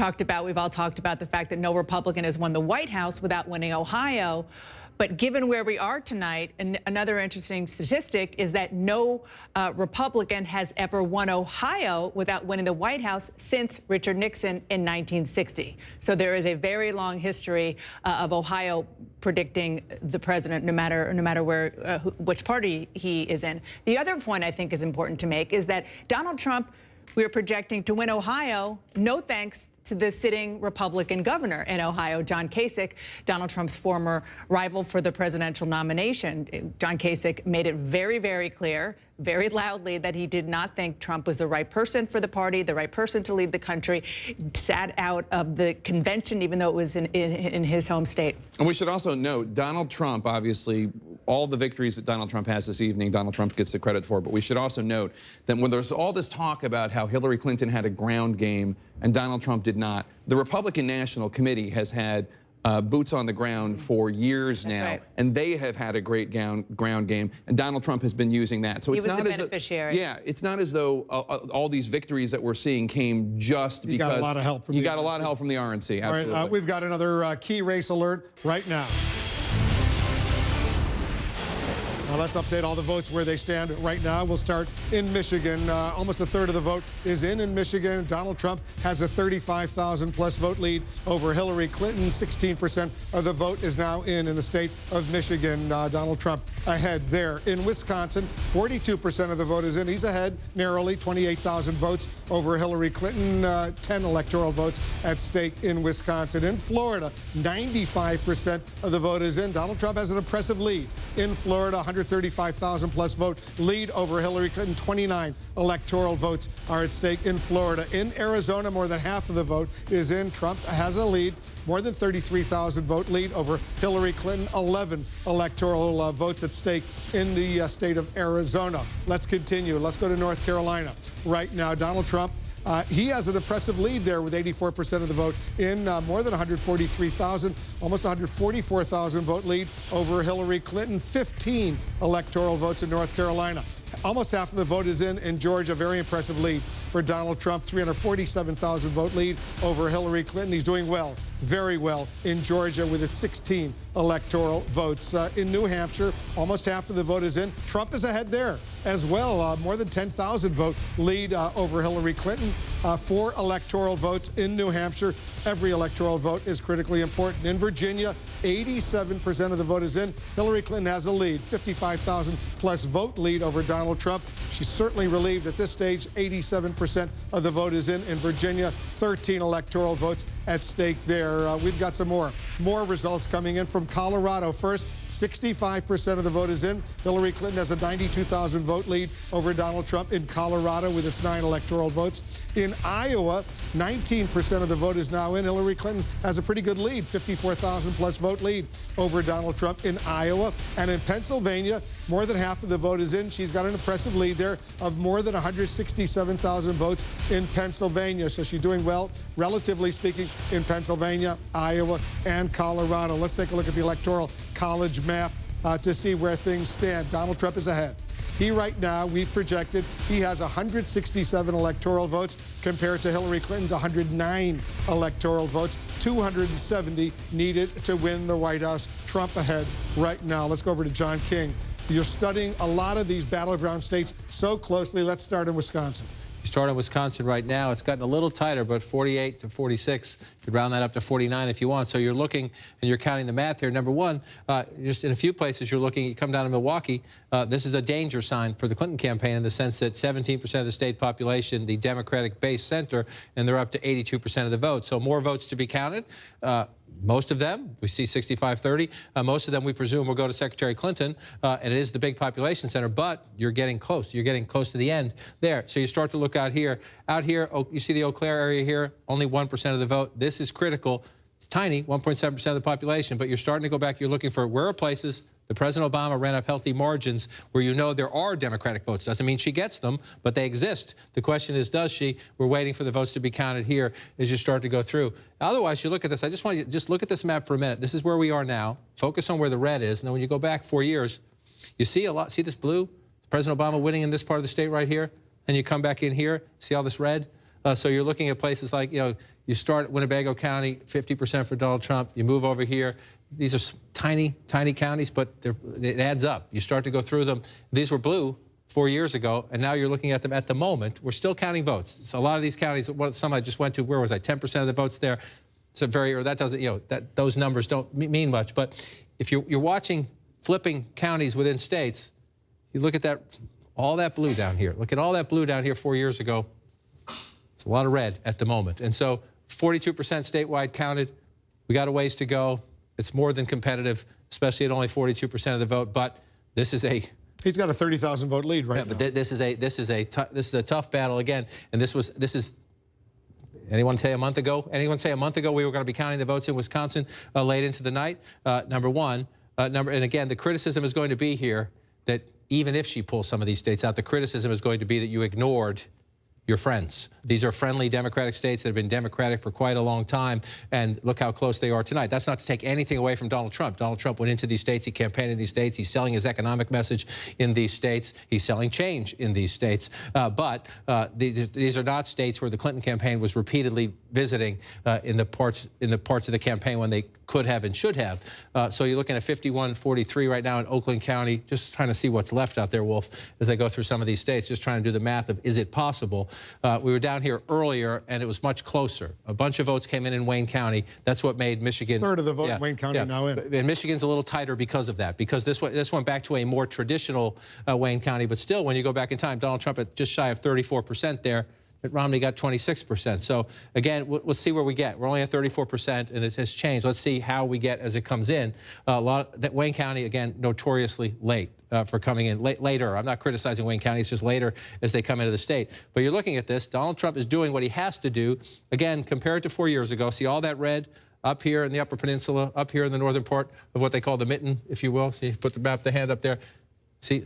all talked about the fact that no Republican has won the White House without winning Ohio. But given where we are tonight, and another interesting statistic is that no Republican has ever won Ohio without winning the White House since Richard Nixon in 1960. So there is a very long history of Ohio predicting the president, no matter where which party he is in. The other point I think is important to make is that Donald Trump, we are projecting to win Ohio, no thanks to the sitting Republican governor in Ohio, John Kasich, Donald Trump's former rival for the presidential nomination. John Kasich made it very, very clear, very loudly, that he did not think Trump was the right person for the party, the right person to lead the country, sat out of the convention, even though it was in his home state. And we should also note, Donald Trump obviously all the victories that Donald Trump has this evening, Donald Trump gets the credit for. But we should also note that when there's all this talk about how Hillary Clinton had a ground game and Donald Trump did not, the Republican National Committee has had boots on the ground for years now, and they have had a great ground game, and Donald Trump has been using that. So it's not as beneficiary. yeah, it's not as though all these victories that we're seeing came just because you got a lot of help from got a lot of help from the RNC. Absolutely. All right, we've got another key race alert right now. Now let's update all the votes where they stand right now. We'll start in Michigan. Almost a third of the vote is in Michigan. Donald Trump has a 35,000 plus vote lead over Hillary Clinton. 16% of the vote is now in the state of Michigan. Donald Trump ahead there. In Wisconsin, 42% of the vote is in. He's ahead narrowly, 28,000 votes over Hillary Clinton. 10 electoral votes at stake in Wisconsin. In Florida, 95% of the vote is in. Donald Trump has an impressive lead in Florida. 135,000 plus vote lead over Hillary Clinton. 29 electoral votes are at stake in Florida. In Arizona, more than half of the vote is in. Trump has a lead, more than 33,000 vote lead over Hillary Clinton. 11 electoral votes at stake in the state of Arizona. Let's continue. Let's go to North Carolina right now. Donald Trump, he has an impressive lead there with 84% of the vote in. More than 143,000, almost 144,000 vote lead over Hillary Clinton. 15 electoral votes in North Carolina. Almost half of the vote is in Georgia. Very impressive lead for Donald Trump. 347,000 vote lead over Hillary Clinton. He's doing well, very well in Georgia with its 16 electoral votes. In New Hampshire, almost half of the vote is in. Trump is ahead there as well. More than 10,000 vote lead over Hillary Clinton. 4 electoral votes in New Hampshire. Every electoral vote is critically important. In Virginia, 87% of the vote is in. Hillary Clinton has a lead, 55,000 plus vote lead over Donald Trump. She's certainly relieved at this stage. 87% of the vote is in Virginia. 13 electoral votes at stake there. We've got some more results coming in from Colorado. First, 65% of the vote is in. Hillary Clinton has a 92,000 vote lead over Donald Trump in Colorado with its 9 electoral votes. In Iowa, 19% of the vote is now in. Hillary Clinton has a pretty good lead, 54,000 plus vote lead over Donald Trump in Iowa. And in Pennsylvania, more than half of the vote is in. She's got an impressive lead there of more than 167,000 votes in Pennsylvania. So she's doing well, relatively speaking, in Pennsylvania, Iowa, and Colorado. Let's take a look at the Electoral College map to see where things stand. Donald Trump is ahead. He right now, we've projected, he has 167 electoral votes compared to Hillary Clinton's 109 electoral votes. 270 needed to win the White House. Trump ahead right now. Let's go over to John King. You're studying a lot of these battleground states so closely. Let's start in Wisconsin. You start in Wisconsin right now. It's gotten a little tighter, but 48 to 46. You could round that up to 49 if you want. So you're looking and you're counting the math here. Number one, just in a few places you're looking, you come down to Milwaukee. This is a danger sign for the Clinton campaign in the sense that 17% of the state population, the Democratic base center, and they're up to 82% of the vote. So more votes to be counted. Most of them, we see 65-30. Most of them, we presume, will go to Secretary Clinton, and it is the big population center, but you're getting close. You're getting close to the end there. So you start to look out here. Out here, you see the Eau Claire area here, only 1% of the vote. This is critical. It's tiny, 1.7% of the population, but you're starting to go back. You're looking for where are places. The President Obama ran up healthy margins where you know there are Democratic votes. Doesn't mean she gets them, but they exist. The question is, does she? We're waiting for the votes to be counted here as you start to go through. Otherwise, you look at this. I just want you to just look at this map for a minute. This is where we are now. Focus on where the red is. And then when you go back 4 years, you see a lot. See this blue? President Obama winning in this part of the state right here. And you come back in here. See all this red? So you're looking at places like, you start at Winnebago County, 50% for Donald Trump. You move over here. These are tiny, tiny counties, but it adds up. You start to go through them. These were blue 4 years ago, and now you're looking at them at the moment. We're still counting votes. So a lot of these counties, some I just went to, where was I? 10% of the votes there. It's a very, or that doesn't, those numbers don't mean much. But if you're watching flipping counties within states, you look at that, all that blue down here. Look at all that blue down here 4 years ago. It's a lot of red at the moment. And so 42% statewide counted. We got a ways to go. It's more than competitive, especially at only 42% of the vote. But this is a he's got a 30,000 vote lead right now. But this is a tough battle again. And this is. Anyone say a month ago? Anyone say a month ago we were going to be counting the votes in Wisconsin late into the night? Number one, And again, the criticism is going to be here that even if she pulls some of these states out, the criticism is going to be that you ignored your friends. These are friendly Democratic states that have been Democratic for quite a long time, and look how close they are tonight. That's not to take anything away from Donald Trump. Donald Trump went into these states, he campaigned in these states, he's selling his economic message in these states, he's selling change in these states. But these are not states where the Clinton campaign was repeatedly visiting in the parts of the campaign when they could have and should have. So you're looking at 51-43 right now in Oakland County. Just trying to see what's left out there, Wolf, as I go through some of these states, just trying to do the math of is it possible. We were down here earlier, and it was much closer. A bunch of votes came in Wayne County. That's what made Michigan. Third of the vote in Wayne County now in. And Michigan's a little tighter because of that, because this went back to a more traditional Wayne County. But still, when you go back in time, Donald Trump at just shy of 34% there. Romney got 26%. So again, we'll see where we get. We're only at 34%, and it has changed. Let's see how we get as it comes in. Wayne County, again, notoriously late for coming in later. I'm not criticizing Wayne County. It's just later as they come into the state. But you're looking at this. Donald Trump is doing what he has to do. Again, compare it to 4 years ago. See all that red up here in the Upper Peninsula, up here in the northern part of what they call the mitten, if you will. See, put the hand up there. See,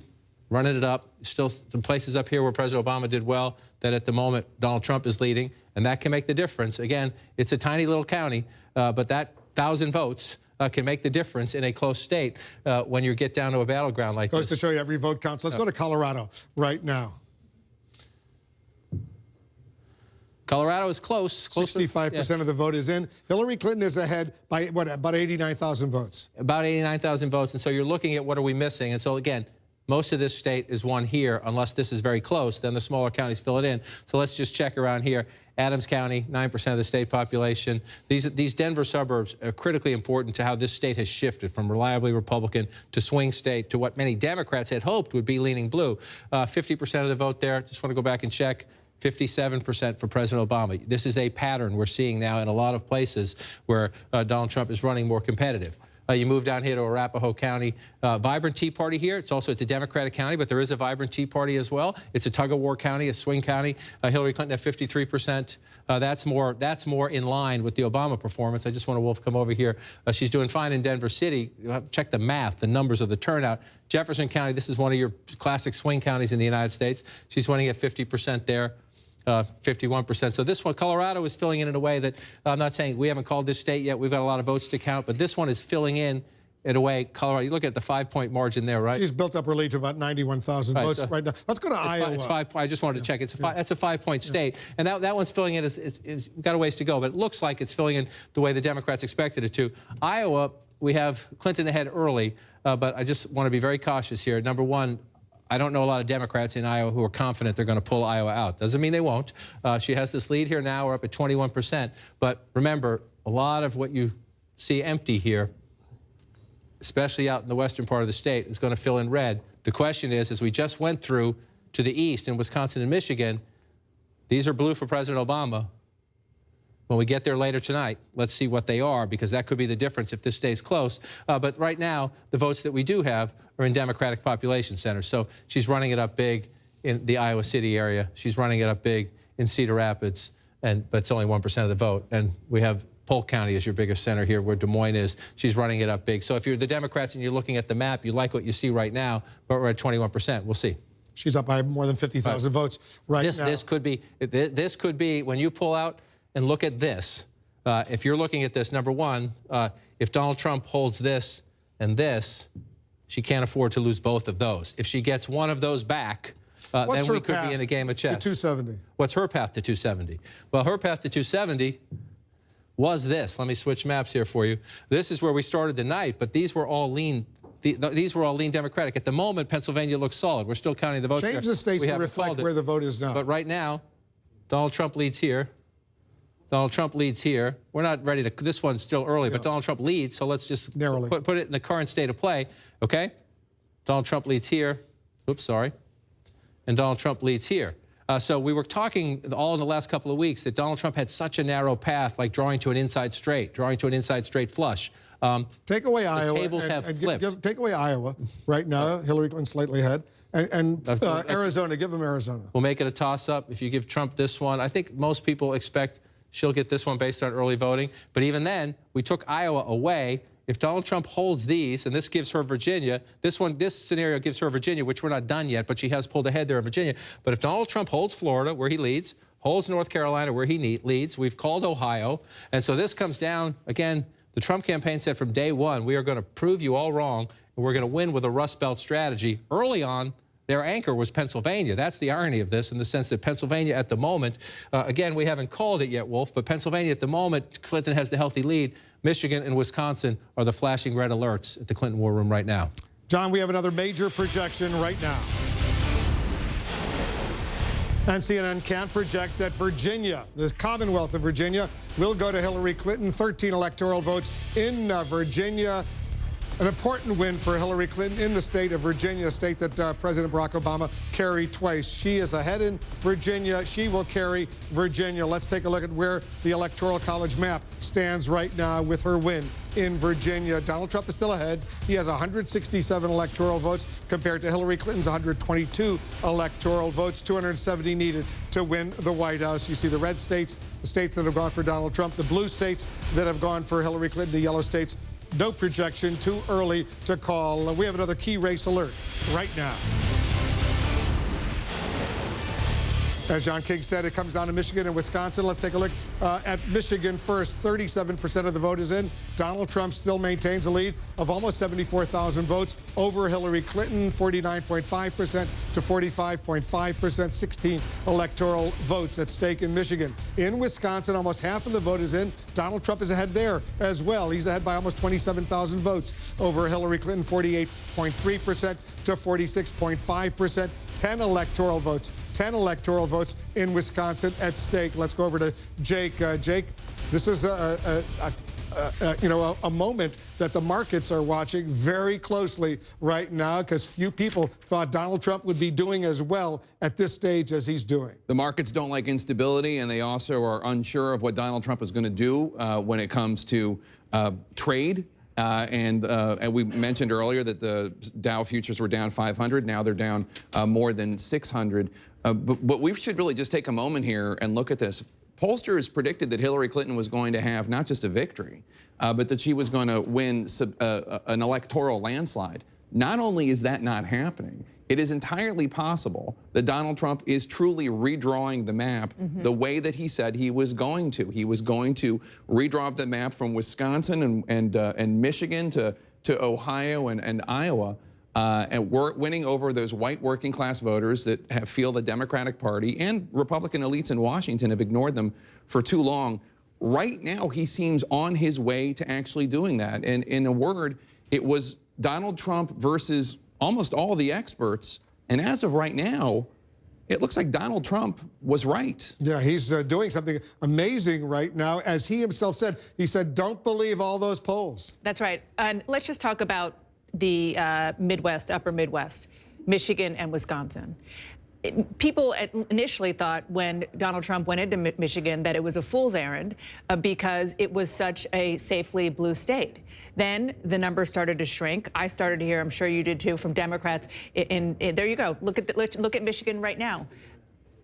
running it up. Still some places up here where President Obama did well that at the moment Donald Trump is leading, and that can make the difference. Again, it's a tiny little county, but that 1,000 votes can make the difference in a close state when you get down to a battleground like this. Goes to show you every vote counts. Let's go to Colorado right now. Colorado is close. 65% of the vote is in. Hillary Clinton is ahead by, what, about 89,000 votes? About 89,000 votes, and so you're looking at what are we missing. And so, again, most of this state is won here, unless this is very close. Then the smaller counties fill it in. So let's just check around here. Adams County, 9% of the state population. These Denver suburbs are critically important to how this state has shifted from reliably Republican to swing state to what many Democrats had hoped would be leaning blue. 50% of the vote there. Just want to go back and check. 57% for President Obama. This is a pattern we're seeing now in a lot of places where Donald Trump is running more competitive. You move down here to Arapahoe County. Vibrant Tea Party here. It's a Democratic county, but there is a vibrant Tea Party as well. It's a tug-of-war county, a swing county. Hillary Clinton at 53%. That's more in line with the Obama performance. I just want to, Wolf, come over here. She's doing fine in Denver City. Check the math, the numbers of the turnout. Jefferson County, this is one of your classic swing counties in the United States. She's winning at 50% there. 51%. So this one, Colorado is filling in a way that I'm not saying we haven't called this state yet. We've got a lot of votes to count, but this one is filling in a way. Colorado, you look at the 5-point margin there, right? She's built up her lead to about 91,000 votes right now. Let's go to Iowa. I just wanted to check. That's a 5-point state, and that one's filling in. Is got a ways to go, but it looks like it's filling in the way the Democrats expected it to. Iowa, we have Clinton ahead early, but I just want to be very cautious here. Number one, I don't know a lot of Democrats in Iowa who are confident they're going to pull Iowa out. Doesn't mean they won't. She has this lead here now. We're up at 21%. But remember, a lot of what you see empty here, especially out in the western part of the state, is going to fill in red. The question is, as we just went through to the east in Wisconsin and Michigan, these are blue for President Obama. When we get there later tonight, let's see what they are, because that could be the difference if this stays close. But right now, the votes that we do have are in Democratic population centers. So she's running it up big in the Iowa City area. She's running it up big in Cedar Rapids, but it's only 1% of the vote. And we have Polk County as your biggest center here, where Des Moines is. She's running it up big. So if you're the Democrats and you're looking at the map, you like what you see right now, but we're at 21%. We'll see. She's up by more than 50,000 votes right now. This could be, when you pull out and look at this, if you're looking at this, number one, if Donald Trump holds this and this, she can't afford to lose both of those. If she gets one of those back, then we could be in a game of chess. To 270. What's her path to 270? Well, her path to 270 was this. Let me switch maps here for you. This is where we started the night, but these were all lean. These were all lean Democratic. At the moment, Pennsylvania looks solid. We're still counting the votes. Change the states to reflect where the vote is now. But right now, Donald Trump leads here. Donald Trump leads here. We're not ready to, this one's still early, but Donald Trump leads, so let's just put it in the current state of play, okay? Donald Trump leads here. Oops, sorry. And Donald Trump leads here. So we were talking all in the last couple of weeks that Donald Trump had such a narrow path, like drawing to an inside straight flush. Take away Iowa. The tables have flipped. Take away Iowa right now. Hillary Clinton slightly ahead. And Arizona, give them Arizona. We'll make it a toss-up. If you give Trump this one, I think most people expect she'll get this one based on early voting. But even then, we took Iowa away. if Donald Trump holds these, and this gives her Virginia, this scenario gives her Virginia, which we're not done yet, but she has pulled ahead there in Virginia. But if Donald Trump holds Florida, where he leads, holds North Carolina, where he leads, we've called Ohio, and so this comes down, again, the Trump campaign said from day one, we are going to prove you all wrong, and we're going to win with a Rust Belt strategy. Early on, their anchor was Pennsylvania. That's the irony of this, in the sense that Pennsylvania at the moment, again, we haven't called it yet, Wolf, but Pennsylvania at the moment, Clinton has the healthy lead. Michigan and Wisconsin are the flashing red alerts at the Clinton War Room right now. John, we have another major projection right now. And CNN can't project that Virginia, the Commonwealth of Virginia, will go to Hillary Clinton. 13 electoral votes in Virginia. An important win for Hillary Clinton in the state of Virginia, a state that President Barack Obama carried twice. She is ahead in Virginia. She will carry Virginia. Let's take a look at where the Electoral College map stands right now with her win in Virginia. Donald Trump is still ahead. He has 167 electoral votes compared to Hillary Clinton's 122 electoral votes, 270 needed to win the White House. You see the red states, the states that have gone for Donald Trump, the blue states that have gone for Hillary Clinton, the yellow states. No projection, too early to call. We have another key race alert right now. As John King said, it comes down to Michigan and Wisconsin. Let's take a look at Michigan first. 37% of the vote is in. Donald Trump still maintains a lead of almost 74,000 votes over Hillary Clinton, 49.5% to 45.5%, 16 electoral votes at stake in Michigan. In Wisconsin, almost half of the vote is in. Donald Trump is ahead there as well. He's ahead by almost 27,000 votes over Hillary Clinton, 48.3% to 46.5%, 10 electoral votes. 10 electoral votes in Wisconsin at stake. Let's go over to Jake. Jake, this is a moment that the markets are watching very closely right now, because few people thought Donald Trump would be doing as well at this stage as he's doing. The markets don't like instability, and they also are unsure of what Donald Trump is going to do when it comes to trade. And we mentioned earlier that the Dow futures were down 500. Now they're down more than 600. But we should really just take a moment here and look at this. Pollsters predicted that Hillary Clinton was going to have not just a victory, but that she was going to win an electoral landslide. Not only is that not happening, it is entirely possible that Donald Trump is truly redrawing the map the way that he said he was going to. He was going to redraw the map from Wisconsin and Michigan to Ohio and Iowa. And we're winning over those white working class voters that feel the Democratic Party and Republican elites in Washington have ignored them for too long. Right now, he seems on his way to actually doing that. And in a word, it was Donald Trump versus almost all the experts. And as of right now, it looks like Donald Trump was right. Yeah, he's doing something amazing right now. As he himself said, he said, don't believe all those polls. That's right. And let's just talk about the Midwest, upper Midwest, Michigan and Wisconsin. People initially thought when Donald Trump went into Michigan that it was a fool's errand because it was such a safely blue state. Then the numbers started to shrink. I started to hear, I'm sure you did too, from Democrats. There you go. Look at Michigan right now.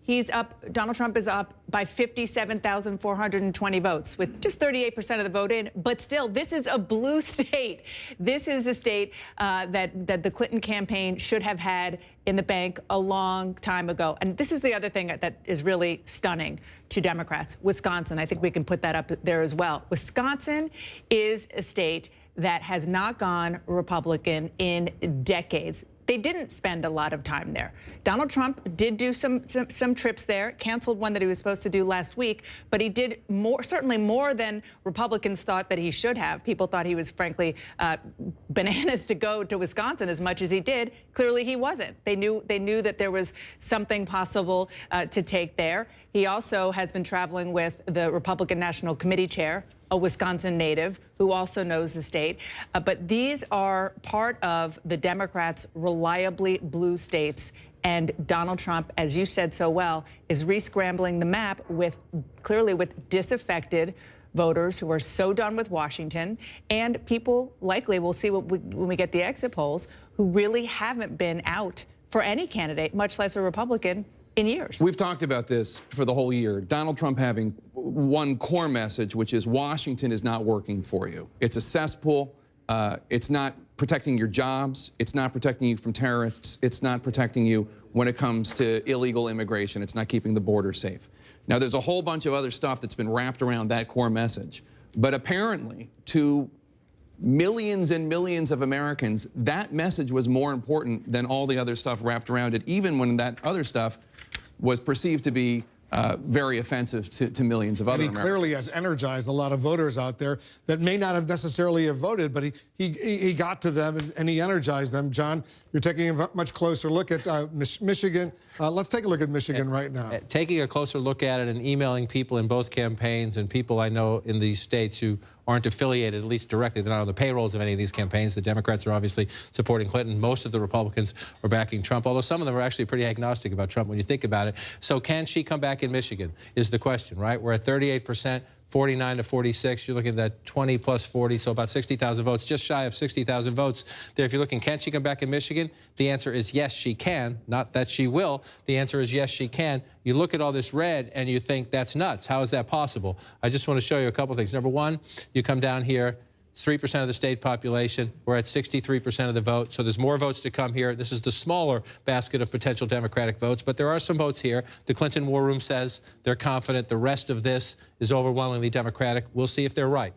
He's up, Donald Trump is up by 57,420 votes with just 38% of the vote in. But still, this is a blue state. This is the state that the Clinton campaign should have had in the bank a long time ago. And this is the other thing that is really stunning to Democrats. Wisconsin, I think we can put that up there as well. Wisconsin is a state that has not gone Republican in decades. They didn't spend a lot of time there. Donald Trump did do some trips there, canceled one that he was supposed to do last week, but he did certainly more than Republicans thought that he should have. People thought he was, frankly, bananas to go to Wisconsin as much as he did. Clearly, he wasn't. They knew that there was something possible to take there. He also has been traveling with the Republican National Committee chair, a Wisconsin native who also knows the state. But these are part of the Democrats' reliably blue states. And Donald Trump, as you said so well, is re-scrambling the map clearly with disaffected voters who are so done with Washington, and people likely, we'll see when we get the exit polls, who really haven't been out for any candidate, much less a Republican, in years. We've talked about this for the whole year. Donald Trump having one core message, which is Washington is not working for you. It's a cesspool. It's not protecting your jobs. It's not protecting you from terrorists. It's not protecting you when it comes to illegal immigration. It's not keeping the border safe. Now, there's a whole bunch of other stuff that's been wrapped around that core message. But apparently, to millions and millions of Americans, that message was more important than all the other stuff wrapped around it, even when that other stuff was perceived to be very offensive to millions of other Americans. And he clearly has energized a lot of voters out there that may not have necessarily have voted, but he got to them and he energized them. John, you're taking a much closer look at Michigan. Let's take a look at Michigan right now. Taking a closer look at it and emailing people in both campaigns and people I know in these states who aren't affiliated, at least directly. They're not on the payrolls of any of these campaigns. The Democrats are obviously supporting Clinton. Most of the Republicans are backing Trump, although some of them are actually pretty agnostic about Trump when you think about it. So can she come back in Michigan is the question, right? We're at 38%. 49 to 46, you're looking at that 20 plus 40, so about 60,000 votes, just shy of 60,000 votes. There, if you're looking, can she come back in Michigan? The answer is yes, she can. Not that she will. The answer is yes, she can. You look at all this red and you think that's nuts. How is that possible? I just want to show you a couple things. Number one, you come down here, it's 3% of the state population. We're at 63% of the vote, so there's more votes to come here. This is the smaller basket of potential Democratic votes, but there are some votes here. The Clinton War Room says they're confident the rest of this is overwhelmingly Democratic. We'll see if they're right.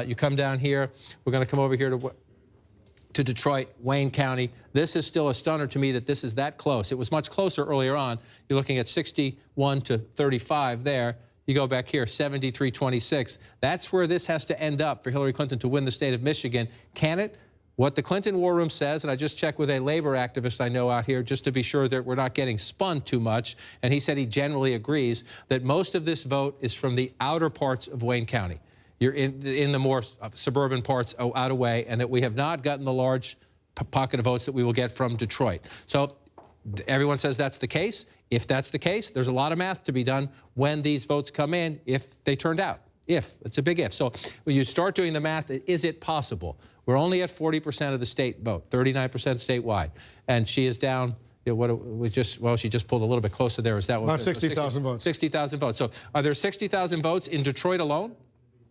You come down here. We're going to come over here to Detroit, Wayne County. This is still a stunner to me that this is that close. It was much closer earlier on. You're looking at 61 to 35 there. You go back here, 73-26. That's where this has to end up for Hillary Clinton to win the state of Michigan. Can it? What the Clinton War Room says, and I just checked with a labor activist I know out here just to be sure that we're not getting spun too much, and he said he generally agrees that most of this vote is from the outer parts of Wayne County. You're in the more suburban parts out away, and that we have not gotten the large pocket of votes that we will get from Detroit. So everyone says that's the case. If that's the case, there's a lot of math to be done when these votes come in, if they turned out. If. It's a big if. So when you start doing the math, is it possible? We're only at 40% of the state vote, 39% statewide. And she is down, you know, she just pulled a little bit closer there. Is that what? About 60,000 votes. 60,000 votes. So are there 60,000 votes in Detroit alone?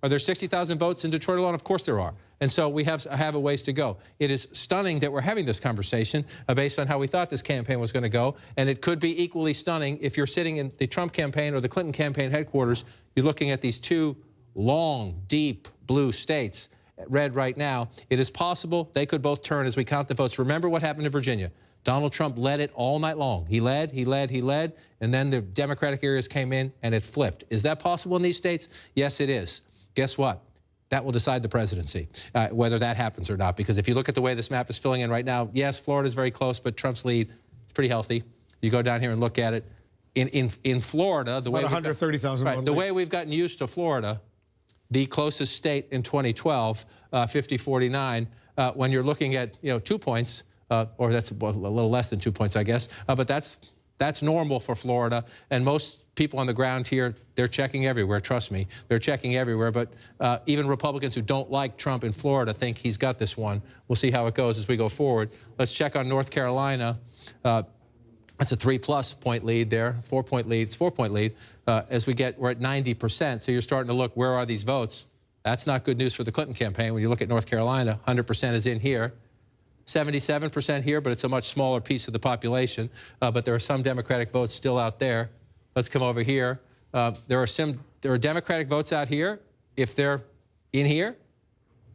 Are there 60,000 votes in Detroit alone? Of course there are. And so we have a ways to go. It is stunning that we're having this conversation based on how we thought this campaign was going to go. And it could be equally stunning if you're sitting in the Trump campaign or the Clinton campaign headquarters. You're looking at these two long, deep blue states, red right now. It is possible they could both turn as we count the votes. Remember what happened in Virginia. Donald Trump led it all night long. He led, and then the Democratic areas came in and it flipped. Is that possible in these states? Yes, it is. Guess what? That will decide the presidency, whether that happens or not. Because if you look at the way this map is filling in right now, yes, Florida's very close, but Trump's lead is pretty healthy. You go down here and look at it. In Florida, the way 130,000. Right, the way we've gotten used to Florida, the closest state in 2012, 50-49, when you're looking at 2 points, or that's a little less than 2 points, I guess, but that's normal for Florida, and most people on the ground here, they're checking everywhere, trust me. They're checking everywhere, but even Republicans who don't like Trump in Florida think he's got this one. We'll see how it goes as we go forward. Let's check on North Carolina. That's a 3+ point lead there, 4-point lead. It's 4-point lead. We're at 90%, so you're starting to look, where are these votes? That's not good news for the Clinton campaign. When you look at North Carolina, 100% is in here. 77% here, but it's a much smaller piece of the population. But there are some Democratic votes still out there. Let's come over here. There are Democratic votes out here. If they're in here,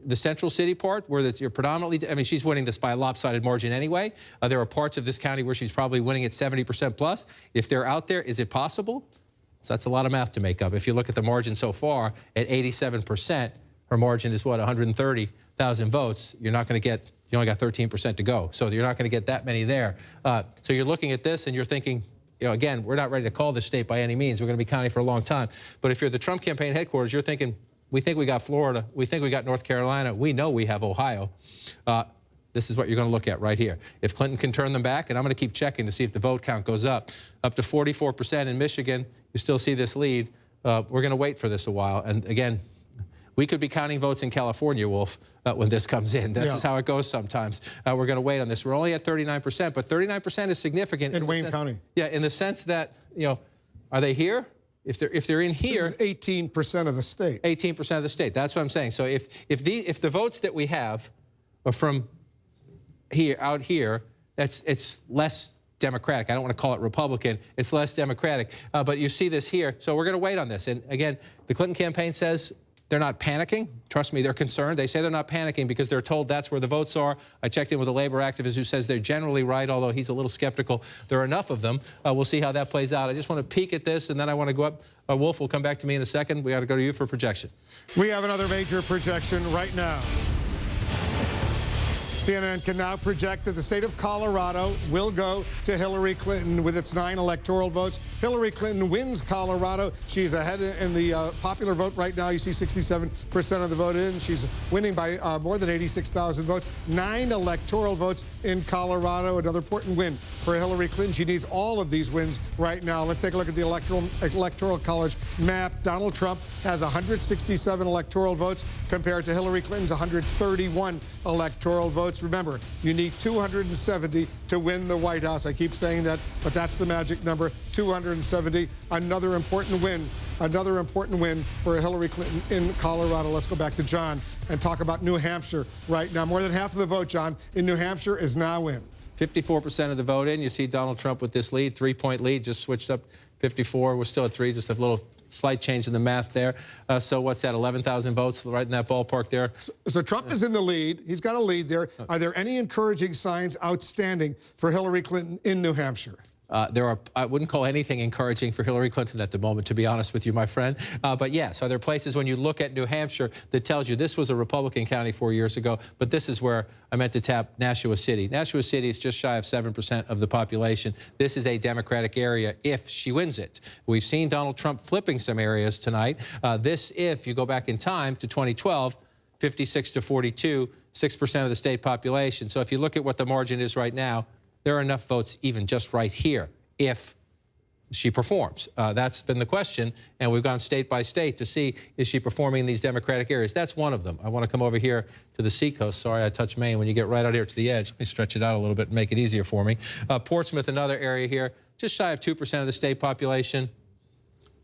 the central city part, where you're predominantly, I mean, she's winning this by a lopsided margin anyway. There are parts of this county where she's probably winning at 70% plus. If they're out there, is it possible? So that's a lot of math to make up. If you look at the margin so far at 87%, her margin is what, 130,000 votes. You're not going to get, you only got 13% to go. So you're not going to get that many there. So you're looking at this and you're thinking, again, we're not ready to call this state by any means. We're going to be counting for a long time. But if you're the Trump campaign headquarters, you're thinking, we think we got Florida. We think we got North Carolina. We know we have Ohio. This is what you're going to look at right here. If Clinton can turn them back, and I'm going to keep checking to see if the vote count goes up to 44% in Michigan, you still see this lead. We're going to wait for this a while. And again, we could be counting votes in California, Wolf, when this comes in. This is how it goes sometimes. We're going to wait on this. We're only at 39%, but 39% is significant. In Wayne County. Yeah, in the sense that, are they here? If they're in here, this is 18% of the state. 18% of the state. That's what I'm saying. So if the votes that we have from here out here, it's less Democratic. I don't want to call it Republican. It's less Democratic. But you see this here. So we're going to wait on this. And again, the Clinton campaign says they're not panicking. Trust me, they're concerned. They say they're not panicking because they're told that's where the votes are. I checked in with a labor activist who says they're generally right, although he's a little skeptical. There are enough of them. We'll see how that plays out. I just want to peek at this, and then I want to go up. Wolf will come back to me in a second. We got to go to you for projection. We have another major projection right now. CNN can now project that the state of Colorado will go to Hillary Clinton with its 9 electoral votes. Hillary Clinton wins Colorado. She's ahead in the popular vote right now. You see 67% of the vote in. She's winning by more than 86,000 votes. 9 electoral votes in Colorado. Another important win for Hillary Clinton. She needs all of these wins right now. Let's take a look at the electoral college map. Donald Trump has 167 electoral votes compared to Hillary Clinton's 131 electoral votes. Remember, you need 270 to win the White House. I keep saying that, but that's the magic number, 270. Another important win for Hillary Clinton in Colorado. Let's go back to John and talk about New Hampshire right now. More than half of the vote, John, in New Hampshire is now in. 54% of the vote in. You see Donald Trump with this lead, 3-point lead, just switched up 54. We're still at 3, just a little slight change in the math there. So what's that, 11,000 votes right in that ballpark there? So Trump is in the lead. He's got a lead there. Are there any encouraging signs outstanding for Hillary Clinton in New Hampshire? I wouldn't call anything encouraging for Hillary Clinton at the moment, to be honest with you, my friend. But yes, are there places when you look at New Hampshire that tells you this was a Republican county 4 years ago, but this is where I meant to tap Nashua City. Nashua City is just shy of 7% of the population. This is a Democratic area if she wins it. We've seen Donald Trump flipping some areas tonight. This, if you go back in time to 2012, 56 to 42, 6% of the state population. So if you look at what the margin is right now, there are enough votes even just right here if she performs. That's been the question, and we've gone state by state to see, is she performing in these Democratic areas? That's one of them. I want to come over here to the seacoast. Sorry, I touched Maine. When you get right out here to the edge, let me stretch it out a little bit and make it easier for me. Portsmouth, another area here, just shy of 2% of the state population.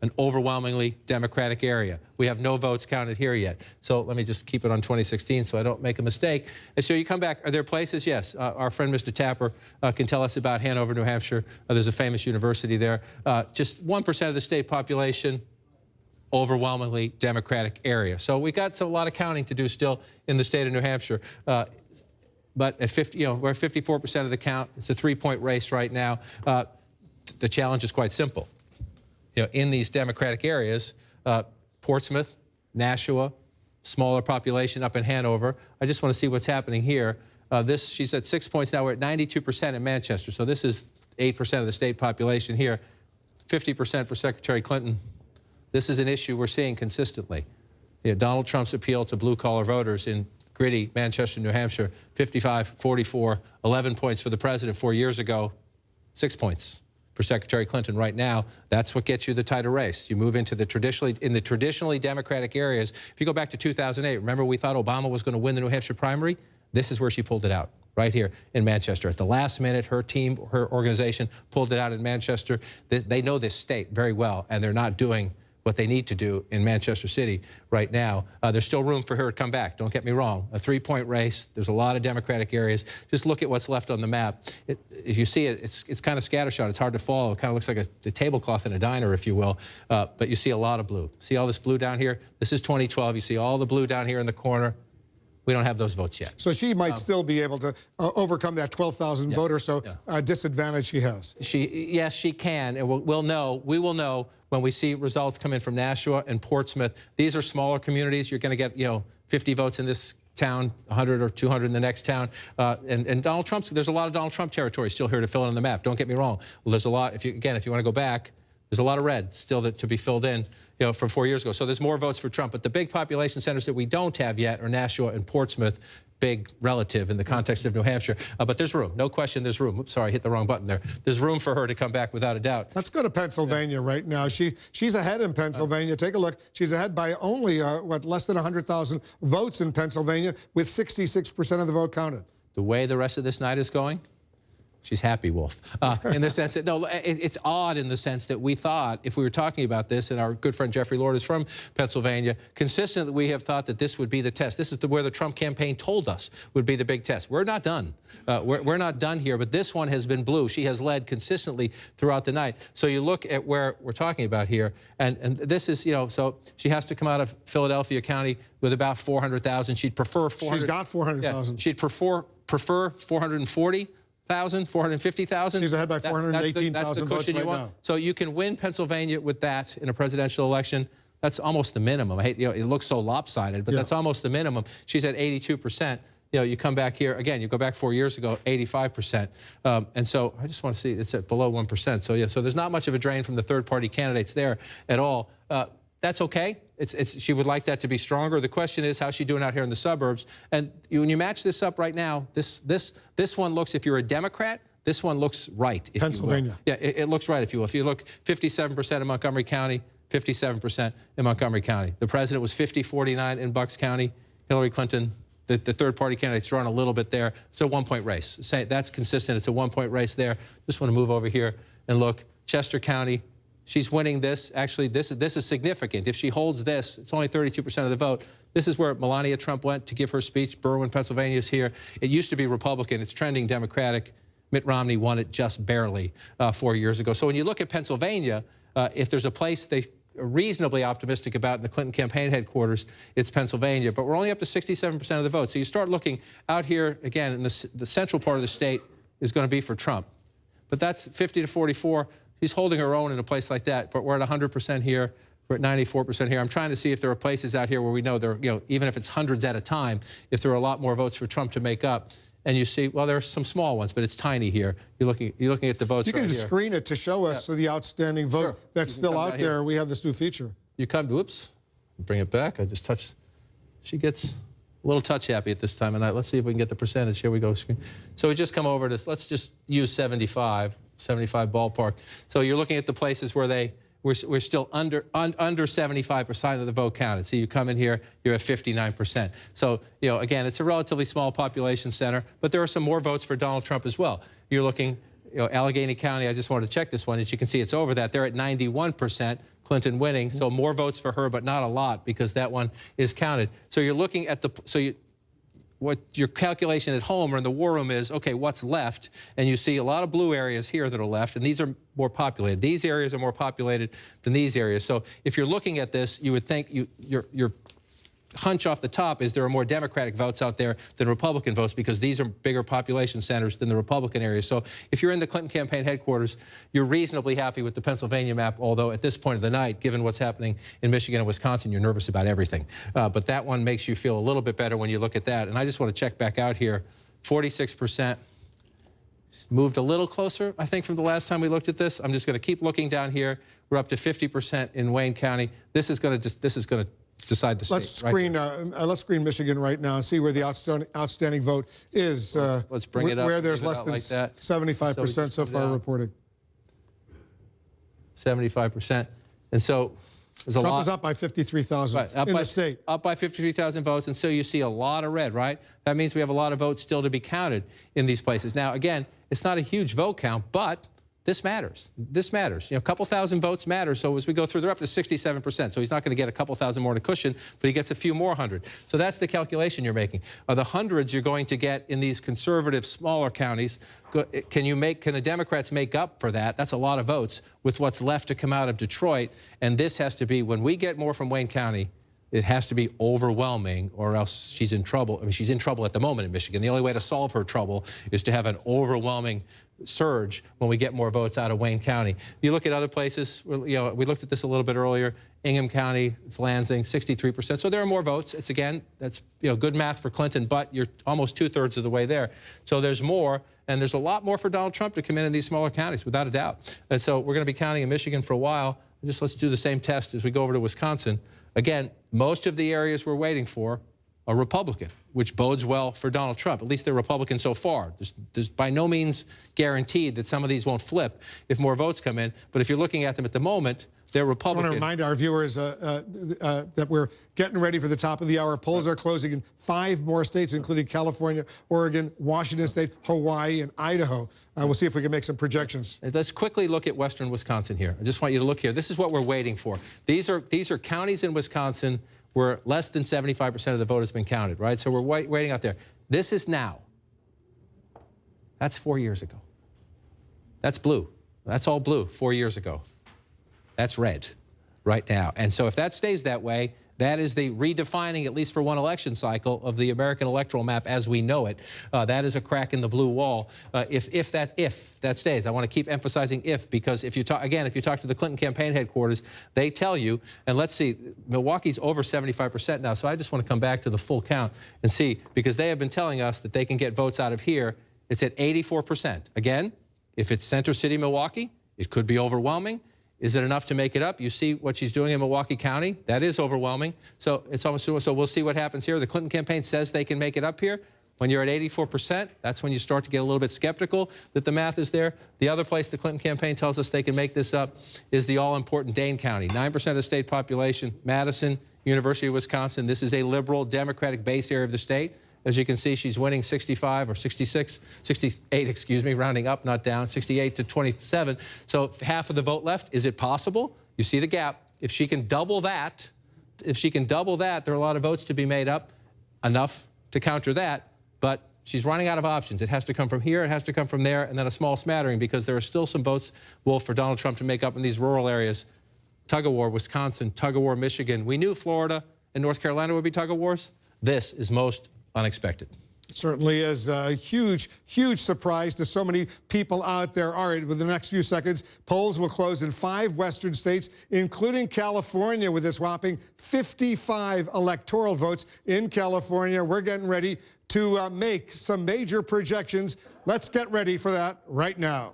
An overwhelmingly Democratic area. We have no votes counted here yet. So let me just keep it on 2016 so I don't make a mistake. And so you come back, are there places? Yes. Our friend Mr. Tapper can tell us about Hanover, New Hampshire. There's a famous university there. Just 1% of the state population, overwhelmingly Democratic area. So we got a lot of counting to do still in the state of New Hampshire. But at 50, we're at 54% of the count. It's a 3-point race right now. The challenge is quite simple. In these Democratic areas, Portsmouth, Nashua, smaller population up in Hanover. I just want to see what's happening here. She's at 6 points now. We're at 92% in Manchester. So this is 8% of the state population here. 50% for Secretary Clinton. This is an issue we're seeing consistently. Donald Trump's appeal to blue-collar voters in gritty Manchester, New Hampshire, 55, 44, 11 points for the president 4 years ago, 6 points for Secretary Clinton right now. That's what gets you the tighter race. You move into the traditionally Democratic areas. If you go back to 2008, remember we thought Obama was going to win the New Hampshire primary? This is where she pulled it out, right here in Manchester. At the last minute, her team, her organization pulled it out in Manchester. They know this state very well, and they're not doing what they need to do in Manchester City right now. There's still room for her to come back. Don't get me wrong. A 3-point race. There's a lot of Democratic areas. Just look at what's left on the map. If you see it, it's kind of scattershot. It's hard to follow. It kind of looks like a tablecloth in a diner, if you will. But you see a lot of blue. See all this blue down here? This is 2012. You see all the blue down here in the corner. We don't have those votes yet. So she might still be able to overcome that 12,000 vote or so disadvantage she has. Yes, she can, and we will know when we see results come in from Nashua and Portsmouth. These are smaller communities. You're going to get 50 votes in this town, 100 or 200 in the next town. And Donald Trump's, there's a lot of Donald Trump territory still here to fill in on the map. Don't get me wrong. Well, there's a lot, if you want to go back, there's a lot of red still to be filled in. From 4 years ago. So there's more votes for Trump. But the big population centers that we don't have yet are Nashua and Portsmouth, big relative in the context of New Hampshire. But there's room. No question there's room. Oops, sorry, I hit the wrong button there. There's room for her to come back without a doubt. Let's go to Pennsylvania right now. She's ahead in Pennsylvania. Take a look. She's ahead by only, less than 100,000 votes in Pennsylvania with 66% of the vote counted. The way the rest of this night is going, She's happy, Wolf, in the sense that, no, it's odd in the sense that we thought, if we were talking about this, and our good friend Jeffrey Lord is from Pennsylvania, consistently we have thought that this would be the test. This is where the Trump campaign told us would be the big test. We're not done. We're not done here, but this one has been blue. She has led consistently throughout the night. So you look at where we're talking about here, and this is, you know, so she has to come out of Philadelphia County with about 400,000. She'd prefer 400. She's got 400,000. Yeah, she'd prefer 440,000, 450,000. She's ahead by 418,000 votes right now. So you can win Pennsylvania with that in a presidential election. That's almost the minimum. I hate, you know, it looks so lopsided, but that's almost the minimum. She's at 82%. You know, you come back here, again, you go back 4 years ago, 85%. And so I just want to see, it's at below 1%. So, yeah, so there's not much of a drain from the third-party candidates there at all. That's okay. She would like that to be stronger. The question is, how's she doing out here in the suburbs? And when you match this up right now, this one looks, if you're a Democrat, this one looks right. If Pennsylvania. You will. Yeah, it looks right, if you will. If you look, 57% in Montgomery County, 57% in Montgomery County. The president was 50-49 in Bucks County. Hillary Clinton, the third-party candidate's drawn a little bit there. It's a one-point race. That's consistent. It's a one-point race there. Just want to move over here and look. Chester County. She's winning this. Actually, this is significant. If she holds this, it's only 32% of the vote. This is where Melania Trump went to give her speech. Berwyn, Pennsylvania is here. It used to be Republican. It's trending Democratic. Mitt Romney won it just barely 4 years ago. So when you look at Pennsylvania, if there's a place they are reasonably optimistic about in the Clinton campaign headquarters, it's Pennsylvania. But we're only up to 67% of the vote. So you start looking out here, again, in the central part of the state is going to be for Trump. But that's 50-44. She's holding her own in a place like that, but we're at 100% here. We're at 94% here. I'm trying to see if there are places out here where we know there, you know, even if it's hundreds at a time, if there are a lot more votes for Trump to make up. And you see, well, there are some small ones, but it's tiny here. You're looking at the votes. You can just screen it to show us the outstanding vote that's still out there. We have this new feature. You come, whoops, bring it back. I just touched. She gets a little touch happy at this time of night. Let's see if we can get the percentage. Here we go. So we just come over to, let's just use 75 ballpark. So you're looking at the places where we're still under 75% of the vote counted. So you come in here, you're at 59%. So, you know, again, it's a relatively small population center, but there are some more votes for Donald Trump as well. You're looking, you know, Allegheny County, I just wanted to check this one. As you can see, it's over that. They're at 91%, Clinton winning. So more votes for her, but not a lot because that one is counted. So you're looking at what your calculation at home or in the war room is, okay, what's left? And you see a lot of blue areas here that are left, and these are more populated. These areas are more populated than these areas. So if you're looking at this, you would think your hunch off the top is there are more Democratic votes out there than Republican votes because these are bigger population centers than the Republican areas. So if you're in the Clinton campaign headquarters, you're reasonably happy with the Pennsylvania map, although at this point of the night, given what's happening in Michigan and Wisconsin, you're nervous about everything. But that one makes you feel a little bit better when you look at that. And I just want to check back out here. 46%. Moved a little closer, I think, from the last time we looked at this. I'm just going to keep looking down here. We're up to 50% in Wayne County. This is going to decide the state. Let's screen Michigan right now and see where the outstanding vote is. Let's bring it up. Where there's less than 75% so far reported. 75%. And so there's a lot. Trump is up by 53,000 in the state. Up by 53,000 votes. And so you see a lot of red, right? That means we have a lot of votes still to be counted in these places. Now, again, it's not a huge vote count, but this matters. This matters. You know, a couple thousand votes matter. So as we go through, they're up to 67%. So he's not going to get a couple thousand more in a cushion, but he gets a few more hundred. So that's the calculation you're making. The hundreds you're going to get in these conservative, smaller counties, can the Democrats make up for that? That's a lot of votes with what's left to come out of Detroit. And this has to be, when we get more from Wayne County, it has to be overwhelming or else she's in trouble. I mean, she's in trouble at the moment in Michigan. The only way to solve her trouble is to have an overwhelming surge when we get more votes out of Wayne County. You look at other places, you know, we looked at this a little bit earlier. Ingham County, it's Lansing, 63%. So there are more votes. It's, again, that's, you know, good math for Clinton, but you're almost 2/3 of the way there. So there's more, and there's a lot more for Donald Trump to come in these smaller counties, without a doubt. And so we're going to be counting in Michigan for a while. Let's do the same test as we go over to Wisconsin. Again, most of the areas we're waiting for are Republican, which bodes well for Donald Trump. At least they're Republican so far. There's by no means guaranteed that some of these won't flip if more votes come in. But if you're looking at them at the moment, they're I Republican. want to remind our viewers that we're getting ready for the top of the hour. Polls are closing in 5 more states, including California, Oregon, Washington State, Hawaii, and Idaho. We'll see if we can make some projections. Let's quickly look at western Wisconsin here. I just want you to look here. This is what we're waiting for. These are counties in Wisconsin where less than 75% of the vote has been counted, right? So we're waiting out there. This is now. That's 4 years ago. That's blue. That's all blue 4 years ago. That's red right now. And so if that stays that way, that is the redefining, at least for one election cycle, of the American electoral map as we know it. That is a crack in the blue wall. If that stays, I want to keep emphasizing if, because if you talk to the Clinton campaign headquarters, they tell you, and let's see, Milwaukee's over 75% now. So I just want to come back to the full count and see, because they have been telling us that they can get votes out of here. It's at 84%. Again, if it's Center City, Milwaukee, it could be overwhelming. Is it enough to make it up? You see what she's doing in Milwaukee County? That is overwhelming. So it's almost, so we'll see what happens here. The Clinton campaign says they can make it up here. When you're at 84%, that's when you start to get a little bit skeptical that the math is there. The other place the Clinton campaign tells us they can make this up is the all-important Dane County. 9% of the state population, Madison, University of Wisconsin. This is a liberal Democratic base area of the state. As you can see, she's winning 65 or 68, excuse me, rounding up, not down, 68 to 27. So half of the vote left. Is it possible? You see the gap. If she can double that, there are a lot of votes to be made up, enough to counter that. But she's running out of options. It has to come from here, it has to come from there, and then a small smattering, because there are still some votes, Wolf, for Donald Trump to make up in these rural areas. Tug of war, Wisconsin, tug of war, Michigan. We knew Florida and North Carolina would be tug of wars. This is most unexpected. It certainly is a huge, huge surprise to so many people out there. All right, with the next few seconds, polls will close in 5 western states, including California, with this whopping 55 electoral votes in California. We're getting ready to make some major projections. Let's get ready for that right now.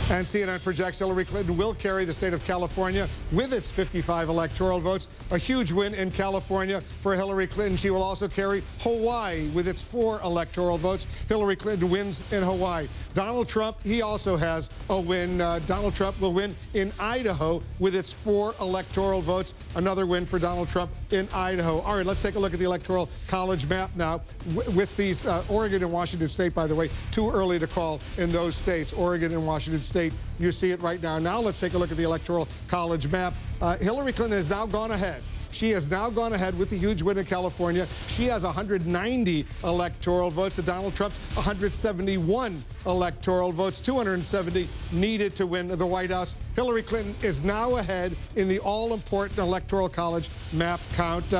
And CNN projects Hillary Clinton will carry the state of California with its 55 electoral votes. A huge win in California for Hillary Clinton. She will also carry Hawaii with its 4 electoral votes. Hillary Clinton wins in Hawaii. Donald Trump, he also has a win. Donald Trump will win in Idaho with its 4 electoral votes. Another win for Donald Trump in Idaho. All right, let's take a look at the Electoral College map now. With these, Oregon and Washington State, by the way, too early to call in those states. Oregon and Washington State, you see it right now. Now let's take a look at the Electoral College map. Hillary Clinton has now gone ahead. She has now gone ahead with the huge win in California. She has 190 electoral votes to Donald Trump's 171 electoral votes, 270 needed to win the White House. Hillary Clinton is now ahead in the all-important Electoral College map count.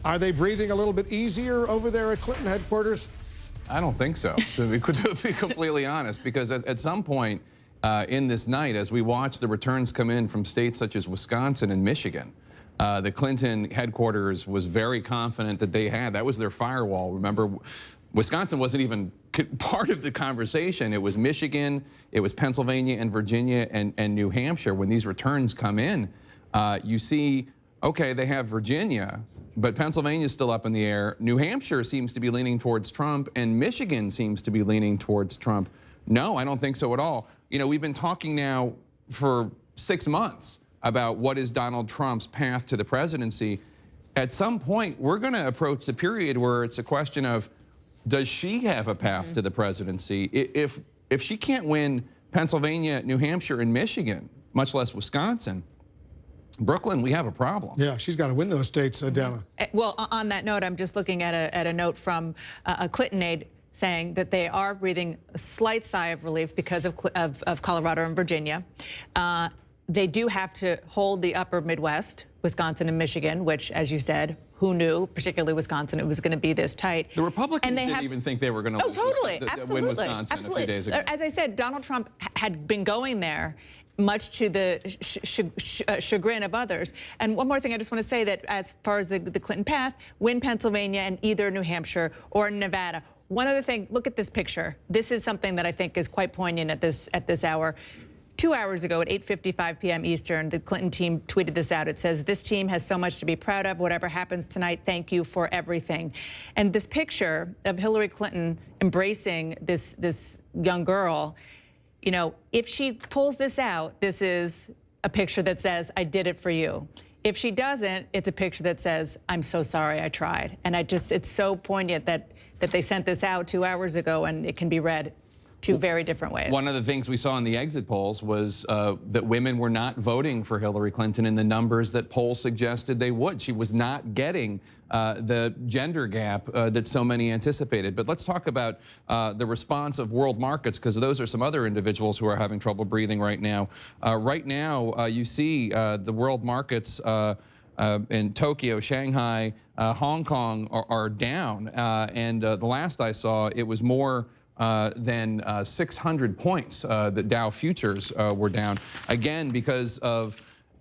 Are they breathing a little bit easier over there at Clinton headquarters? I don't think so, to be completely honest, because at some point in this night, as we watch the returns come in from states such as Wisconsin and Michigan, the Clinton headquarters was very confident that they had. That was their firewall. Remember, Wisconsin wasn't even part of the conversation. It was Michigan, it was Pennsylvania and Virginia and New Hampshire. When these returns come in, you see, okay, they have Virginia, but Pennsylvania's still up in the air. New Hampshire seems to be leaning towards Trump, and Michigan seems to be leaning towards Trump. No, I don't think so at all. You know, we've been talking now for 6 months about what is Donald Trump's path to the presidency. At some point, we're going to approach the period where it's a question of, does she have a path to the presidency? If she can't win Pennsylvania, New Hampshire, and Michigan, much less Wisconsin, Brooklyn, we have a problem. Yeah, she's got to win those states, Dana. Well, on that note, I'm just looking at a note from a Clinton aide saying that they are breathing a slight sigh of relief because of Colorado and Virginia. They do have to hold the upper Midwest, Wisconsin and Michigan, which, as you said, who knew, particularly Wisconsin, it was going to be this tight. The Republicans didn't even think they were going to win Wisconsin a few days ago. As I said, Donald Trump had been going there, much to the chagrin of others. And one more thing, I just want to say that as far as the Clinton path, win Pennsylvania and either New Hampshire or Nevada. One other thing, look at this picture. This is something that I think is quite poignant at this hour. 2 hours ago at 8:55 p.m. Eastern, the Clinton team tweeted this out. It says, "This team has so much to be proud of. Whatever happens tonight, thank you for everything." And this picture of Hillary Clinton embracing this young girl, you know, if she pulls this out, this is a picture that says, I did it for you. If she doesn't, it's a picture that says, I'm so sorry I tried. And it's so poignant that they sent this out 2 hours ago, and it can be read two very different ways. One of the things we saw in the exit polls was that women were not voting for Hillary Clinton in the numbers that polls suggested they would. She was not getting the gender gap that so many anticipated. But let's talk about the response of world markets, because those are some other individuals who are having trouble breathing right now. You see the world markets in Tokyo, Shanghai, Hong Kong are down. And the last I saw, it was more than 600 points that Dow futures were down. Again, because of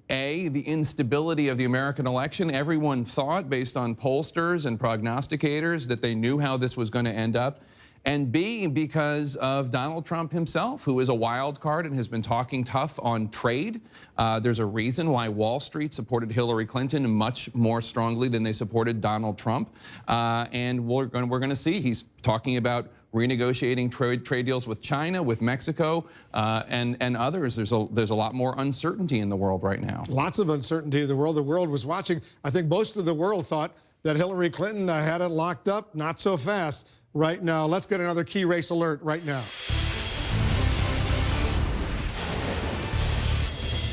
the instability of the American election. Everyone thought, based on pollsters and prognosticators, that they knew how this was going to end up. And B, because of Donald Trump himself, who is a wild card and has been talking tough on trade. There's a reason why Wall Street supported Hillary Clinton much more strongly than they supported Donald Trump. And we're going to see he's talking about renegotiating trade deals with China, with Mexico, and others. There's a lot more uncertainty in the world right now. Lots of uncertainty in the world. The world was watching. I think most of the world thought that Hillary Clinton had it locked up. Not so fast right now. Let's get another key race alert right now.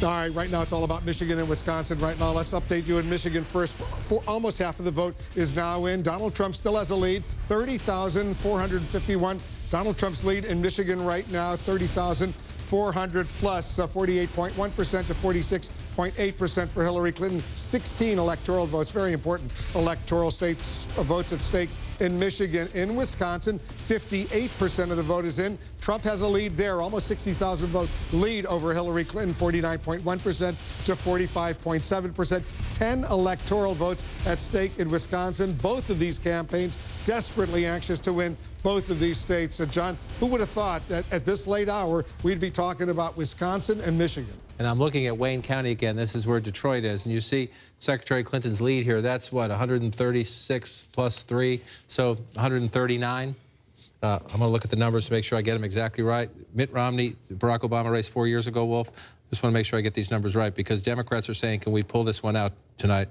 All right now it's all about Michigan and Wisconsin. Right now, let's update you in Michigan first. For almost half of the vote is now in. Donald Trump still has a lead, 30,451. Donald Trump's lead in Michigan right now, 30,400 plus, 48.1% to 46.8% for Hillary Clinton. 16 electoral votes, very important electoral states votes at stake in Michigan. In Wisconsin, 58% of the vote is in. Trump has a lead there, almost 60,000 vote lead over Hillary Clinton, 49.1% to 45.7%. 10 electoral votes at stake in Wisconsin. Both of these campaigns desperately anxious to win both of these states. John, who would have thought that at this late hour we'd be talking about Wisconsin and Michigan? And I'm looking at Wayne County again. This is where Detroit is. And you see Secretary Clinton's lead here. That's what, 136 plus 3, so 139. I'm going to look at the numbers to make sure I get them exactly right. Mitt Romney, the Barack Obama race 4 years ago, Wolf. Just want to make sure I get these numbers right, because Democrats are saying, can we pull this one out tonight?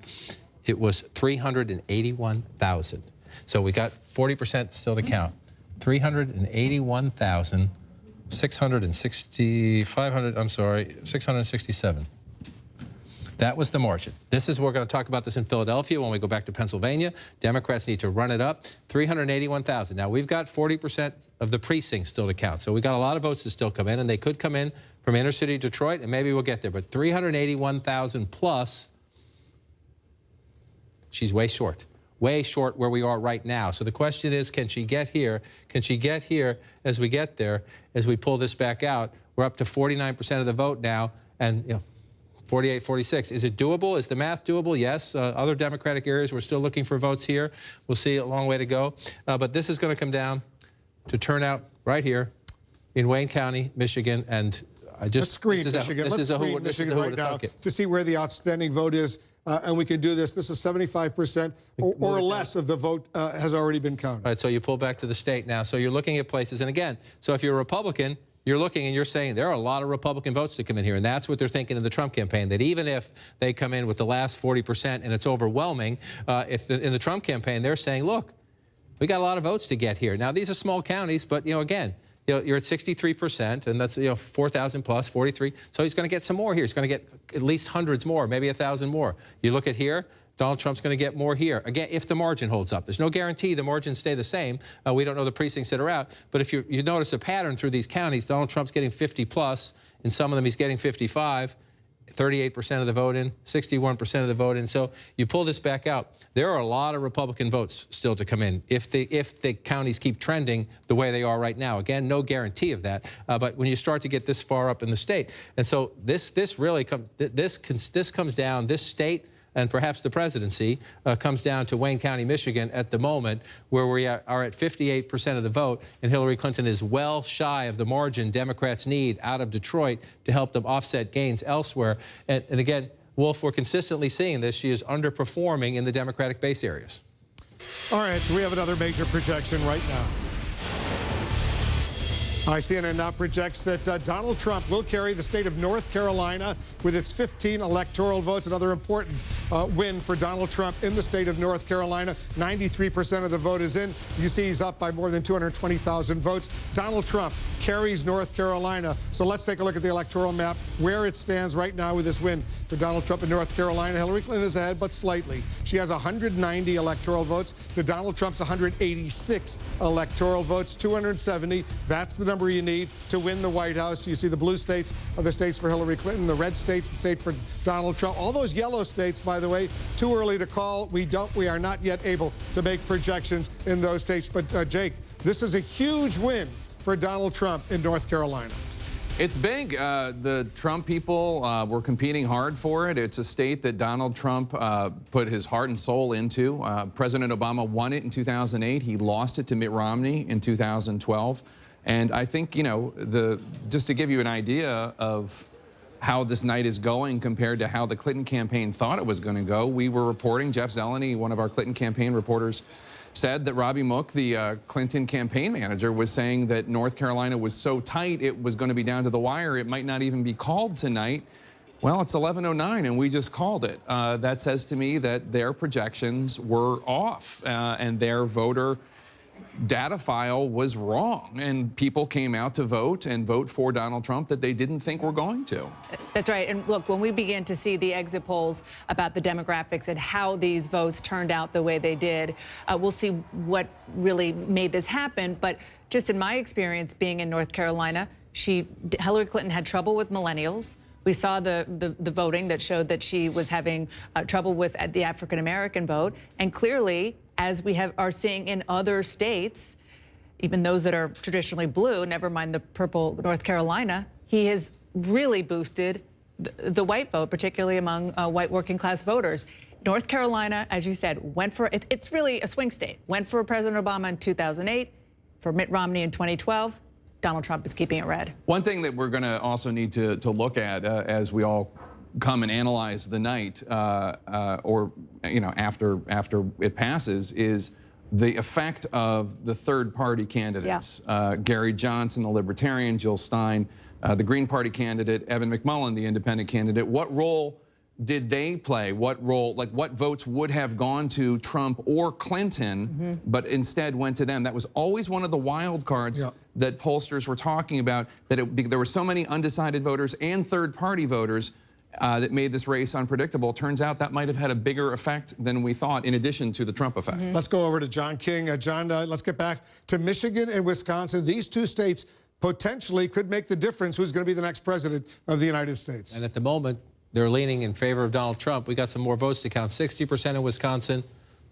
It was 381,000. So we got 40% still to count. 381,000. 667. That was the margin. We're going to talk about this in Philadelphia when we go back to Pennsylvania. Democrats need to run it up. 381,000. Now, we've got 40% of the precincts still to count. So we got a lot of votes to still come in, and they could come in from inner city Detroit, and maybe we'll get there. But 381,000 plus, she's way short where we are right now. So the question is, can she get here? Can she get here as we get there, as we pull this back out? We're up to 49% of the vote now, and 48, 46. Is it doable? Is the math doable? Yes. Other Democratic areas, we're still looking for votes here. We'll see, a long way to go. But this is going to come down to turnout right here in Wayne County, Michigan, and let's screen Michigan. Let's screen Michigan right now to see where the outstanding vote is. And we can do this. This is 75% or less of the vote has already been counted. All right, so you pull back to the state now. So you're looking at places. And again, so if you're a Republican, you're looking and you're saying there are a lot of Republican votes to come in here. And that's what they're thinking in the Trump campaign, that even if they come in with the last 40% and it's overwhelming, in the Trump campaign, they're saying, look, we got a lot of votes to get here. Now, these are small counties, but, again, you're at 63%, and that's 4,000 plus 43. So he's going to get some more here. He's going to get at least hundreds more, maybe 1,000 more. You look at here, Donald Trump's going to get more here. Again, if the margin holds up. There's no guarantee the margins stay the same. We don't know the precincts that are out. But if you notice a pattern through these counties, Donald Trump's getting 50 plus. In some of them, he's getting 55. 38% of the vote in, 61% of the vote in. So you pull this back out. There are a lot of Republican votes still to come in if the counties keep trending the way they are right now. Again, no guarantee of that. But when you start to get this far up in the state, and so this comes down. This state and perhaps the presidency comes down to Wayne County, Michigan at the moment, where we are at 58% of the vote, and Hillary Clinton is well shy of the margin Democrats need out of Detroit to help them offset gains elsewhere. And again, Wolf, we're consistently seeing this. She is underperforming in the Democratic base areas. All right, we have another major projection right now. CNN now projects that Donald Trump will carry the state of North Carolina with its 15 electoral votes. Another important win for Donald Trump in the state of North Carolina. 93% of the vote is in. You see he's up by more than 220,000 votes. Donald Trump carries North Carolina. So let's take a look at the electoral map, where it stands right now with this win for Donald Trump in North Carolina. Hillary Clinton is ahead, but slightly. She has 190 electoral votes to Donald Trump's 186 electoral votes, 270. That's the number you need to win the White House. You see the blue states are the states for Hillary Clinton, the red states, the state for Donald Trump. All those yellow states, by the way, too early to call. We are not yet able to make projections in those states. But Jake, this is a huge win for Donald Trump in North Carolina. It's big. The Trump people were competing hard for it. It's a state that Donald Trump put his heart and soul into. President Obama won it in 2008. He lost it to Mitt Romney in 2012. And I think, you know, just to give you an idea of how this night is going compared to how the Clinton campaign thought it was going to go, we were reporting, Jeff Zeleny, one of our Clinton campaign reporters, said that Robbie Mook, the Clinton campaign manager, was saying that North Carolina was so tight it was going to be down to the wire. It might not even be called tonight. Well, it's 11:09 and we just called it. That says to me that their projections were off and their voter data file was wrong, and people came out to vote and vote for Donald Trump that they didn't think were going to. That's right. And look, when we begin to see the exit polls about the demographics and how these votes turned out the way they did, we'll see what really made this happen. But just in my experience being in North Carolina, Hillary Clinton had trouble with millennials. We saw the voting that showed that she was having trouble with the African-American vote. And clearly, as we are seeing in other states, even those that are traditionally blue, never mind the purple North Carolina, he has really boosted the white vote, particularly among white working class voters. North Carolina, as you said, it's really a swing state. Went for President Obama in 2008, for Mitt Romney in 2012. Donald Trump is keeping it red. One thing that we're going to also need to look at as we all come and analyze the night, or you know, after it passes, is the effect of the third-party candidates. Yeah. Gary Johnson, the Libertarian, Jill Stein, the Green Party candidate, Evan McMullin, the Independent candidate. What role did they play? What role, like what votes would have gone to Trump or Clinton, but instead went to them? That was always one of the wild cards that pollsters were talking about, that there were so many undecided voters and third-party voters that made this race unpredictable. Turns out that might have had a bigger effect than we thought, in addition to the Trump effect. Let's go over to John King. John, let's get back to Michigan and Wisconsin. These two states potentially could make the difference who's going to be the next president of the United States. And at the moment, they're leaning in favor of Donald Trump. We got some more votes to count. 60% in Wisconsin,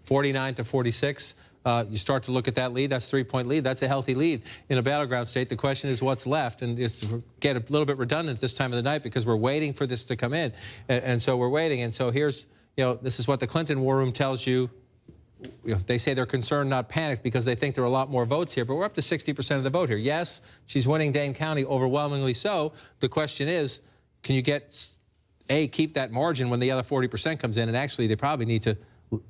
49 to 46. You start to look at that lead. That's a 3-point lead. That's a healthy lead in a battleground state. The question is what's left, and it's get a little bit redundant this time of the night because we're waiting for this to come in, and so we're waiting. And so here's, you know, this is what the Clinton War Room tells you. They say they're concerned, not panicked, because they think there are a lot more votes here. But we're up to 60% of the vote here. Yes, she's winning Dane County, overwhelmingly so. The question is, can you keep that margin when the other 40% comes in? And actually, they probably need to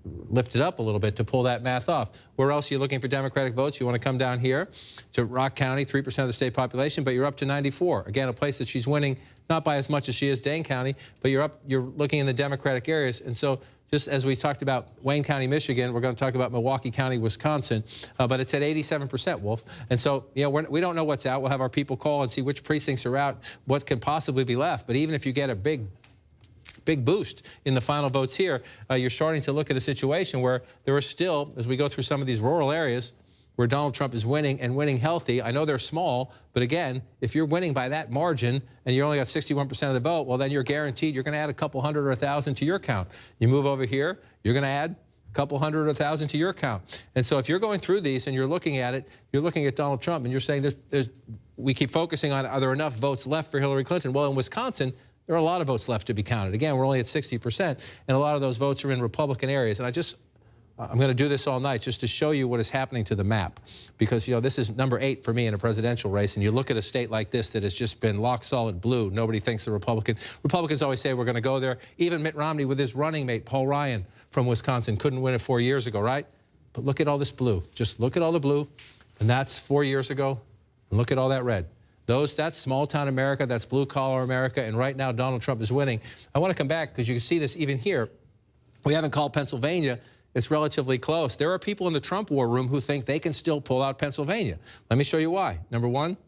lift it up a little bit to pull that math off. Where else are you looking for Democratic votes? You want to come down here to Rock County, 3% of the state population, but you're up to 94. Again, a place that she's winning not by as much as she is Dane County, but you're looking in the Democratic areas. And so just as we talked about Wayne County, Michigan, we're going to talk about Milwaukee County, Wisconsin, but it's at 87%, Wolf. And so, you know, we don't know what's out. We'll have our people call and see which precincts are out, what can possibly be left. But even if you get a big boost in the final votes here, you're starting to look at a situation where there are still, as we go through some of these rural areas, where Donald Trump is winning and winning healthy. I know they're small, but again, if you're winning by that margin and you only got 61% of the vote, well, then you're guaranteed you're going to add a couple hundred or 1,000 to your count. You move over here, you're going to add a couple hundred or 1,000 to your count. And so if you're going through these and you're looking at it, you're looking at Donald Trump and you're saying we keep focusing on, are there enough votes left for Hillary Clinton? Well, in Wisconsin, there are a lot of votes left to be counted. Again, we're only at 60%, and a lot of those votes are in Republican areas. And I'm going to do this all night just to show you what is happening to the map, because, you know, this is number 8 for me in a presidential race, and you look at a state like this that has just been lock solid blue. Nobody thinks the Republicans always say we're going to go there. Even Mitt Romney with his running mate, Paul Ryan from Wisconsin, couldn't win it 4 years ago, right? But look at all this blue. Just look at all the blue, and that's 4 years ago. And look at all that red. That's small-town America, that's blue-collar America, and right now Donald Trump is winning. I want to come back because you can see this even here. We haven't called Pennsylvania. It's relatively close. There are people in the Trump war room who think they can still pull out Pennsylvania. Let me show you why. Number one,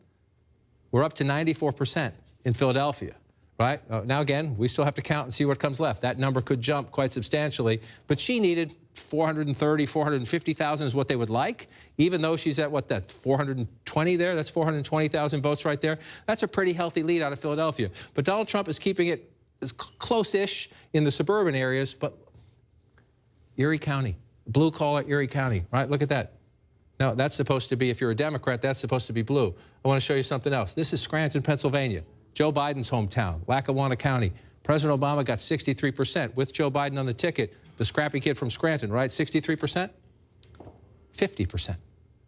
we're up to 94% in Philadelphia, right? Now, again, we still have to count and see what comes left. That number could jump quite substantially, but she needed 430, 450,000 is what they would like, even though she's at, what, that 420 there? That's 420,000 votes right there. That's a pretty healthy lead out of Philadelphia. But Donald Trump is keeping it as close-ish in the suburban areas, but Erie County, blue-collar Erie County, right? Look at that. Now, that's supposed to be, if you're a Democrat, that's supposed to be blue. I want to show you something else. This is Scranton, Pennsylvania, Joe Biden's hometown, Lackawanna County. President Obama got 63% with Joe Biden on the ticket. The scrappy kid from Scranton, right? 63%? 50%.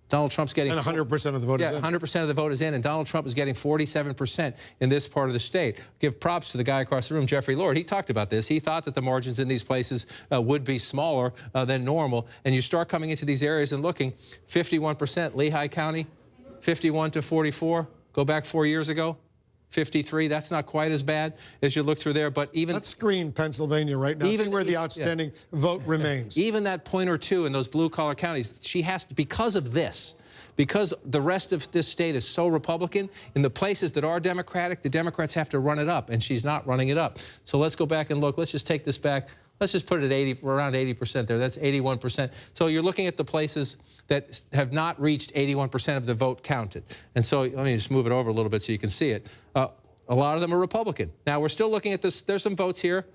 Donald Trump's getting... And 100% of the vote is in. Yeah, 100% of the vote is in, and Donald Trump is getting 47% in this part of the state. Give props to the guy across the room, Jeffrey Lord. He talked about this. He thought that the margins in these places would be smaller than normal. And you start coming into these areas and looking, 51%, Lehigh County, 51 to 44. Go back 4 years ago. 53, that's not quite as bad as you look through there, but even... Let's screen Pennsylvania right now, see where the outstanding vote remains. Even that point or two in those blue-collar counties, she has to, because of this, because the rest of this state is so Republican, in the places that are Democratic, the Democrats have to run it up, and she's not running it up. So let's go back and look. Let's just take this back. Let's just put it at around 80% there. That's 81%. So you're looking at the places that have not reached 81% of the vote counted. And so let me just move it over a little bit so you can see it. A lot of them are Republican. Now, we're still looking at this. There's some votes here,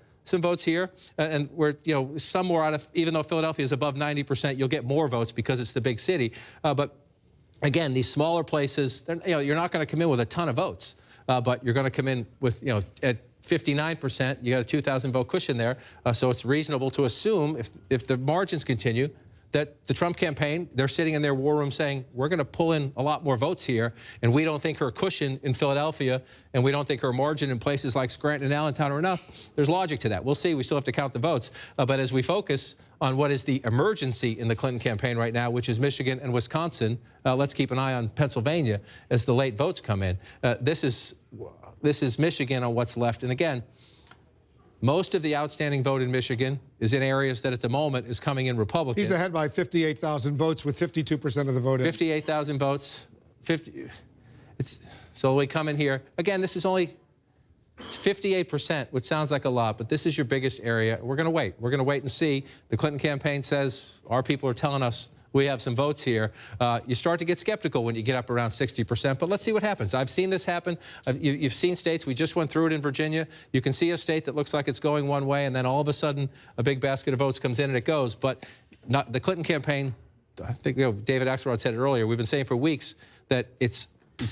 and we're, some more out of, even though Philadelphia is above 90%, you'll get more votes because it's the big city. But again, these smaller places, you're not going to come in with a ton of votes, but you're going to come in with, at 59%, you got a 2,000 vote cushion there. So it's reasonable to assume, if the margins continue, that the Trump campaign, they're sitting in their war room saying, we're going to pull in a lot more votes here, and we don't think her cushion in Philadelphia, and we don't think her margin in places like Scranton and Allentown are enough. There's logic to that. We'll see. We still have to count the votes. But as we focus on what is the emergency in the Clinton campaign right now, which is Michigan and Wisconsin, let's keep an eye on Pennsylvania as the late votes come in. This is Michigan on what's left. And again, most of the outstanding vote in Michigan is in areas that at the moment is coming in Republican. He's ahead by 58,000 votes with 52% of the vote in. 58,000 votes. So we come in here. Again, this is only 58%, which sounds like a lot, but this is your biggest area. We're going to wait. We're going to wait and see. The Clinton campaign says our people are telling us we have some votes here. You start to get skeptical when you get up around 60%, but let's see what happens. I've seen this happen. You've seen states. We just went through it in Virginia. You can see a state that looks like it's going one way, and then all of a sudden a big basket of votes comes in and it goes. But the Clinton campaign, I think David Axelrod said it earlier, we've been saying for weeks that it's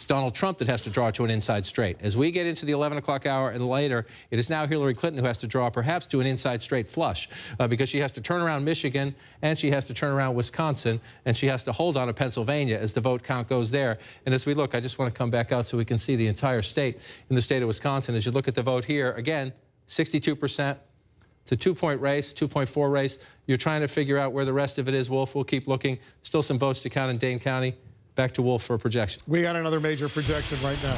Donald Trump that has to draw to an inside straight. As we get into the 11 o'clock hour and later, it is now Hillary Clinton who has to draw perhaps to an inside straight flush because she has to turn around Michigan and she has to turn around Wisconsin and she has to hold on to Pennsylvania as the vote count goes there. And as we look, I just want to come back out so we can see the entire state in the state of Wisconsin. As you look at the vote here, again, 62%. It's a 2-point race, 2.4 race. You're trying to figure out where the rest of it is, Wolf. We'll keep looking. Still some votes to count in Dane County. Back to Wolf for a projection. We got another major projection right now.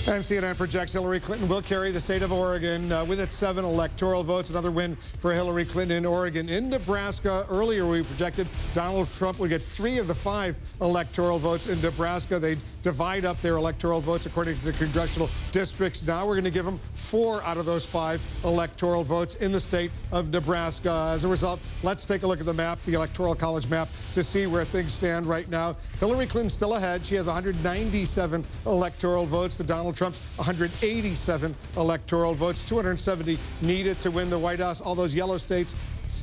And CNN projects Hillary Clinton will carry the state of Oregon with its 7 electoral votes. Another win for Hillary Clinton in Oregon. In Nebraska, earlier we projected Donald Trump would get 3 of the 5 electoral votes. In Nebraska, they divide up their electoral votes according to the congressional districts. Now we're going to give them 4 out of those 5 electoral votes in the state of Nebraska. As a result, let's take a look at the map, the Electoral College map, to see where things stand right now. Hillary Clinton's still ahead. She has 197 electoral votes to Donald Trump's 187 electoral votes. 270 needed to win the White House. All those yellow states,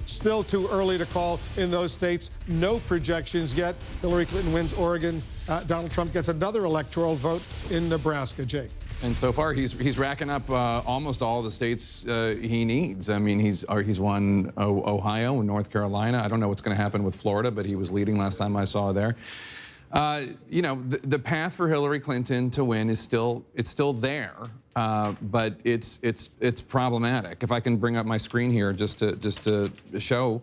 still too early to call in those states. No projections yet. Hillary Clinton wins Oregon. Donald Trump gets another electoral vote in Nebraska. Jake. And so far, he's racking up almost all the states he needs. I mean, he's won Ohio and North Carolina. I don't know what's going to happen with Florida, but he was leading last time I saw there. The path for Hillary Clinton to win is still there, but it's problematic. If I can bring up my screen here just to show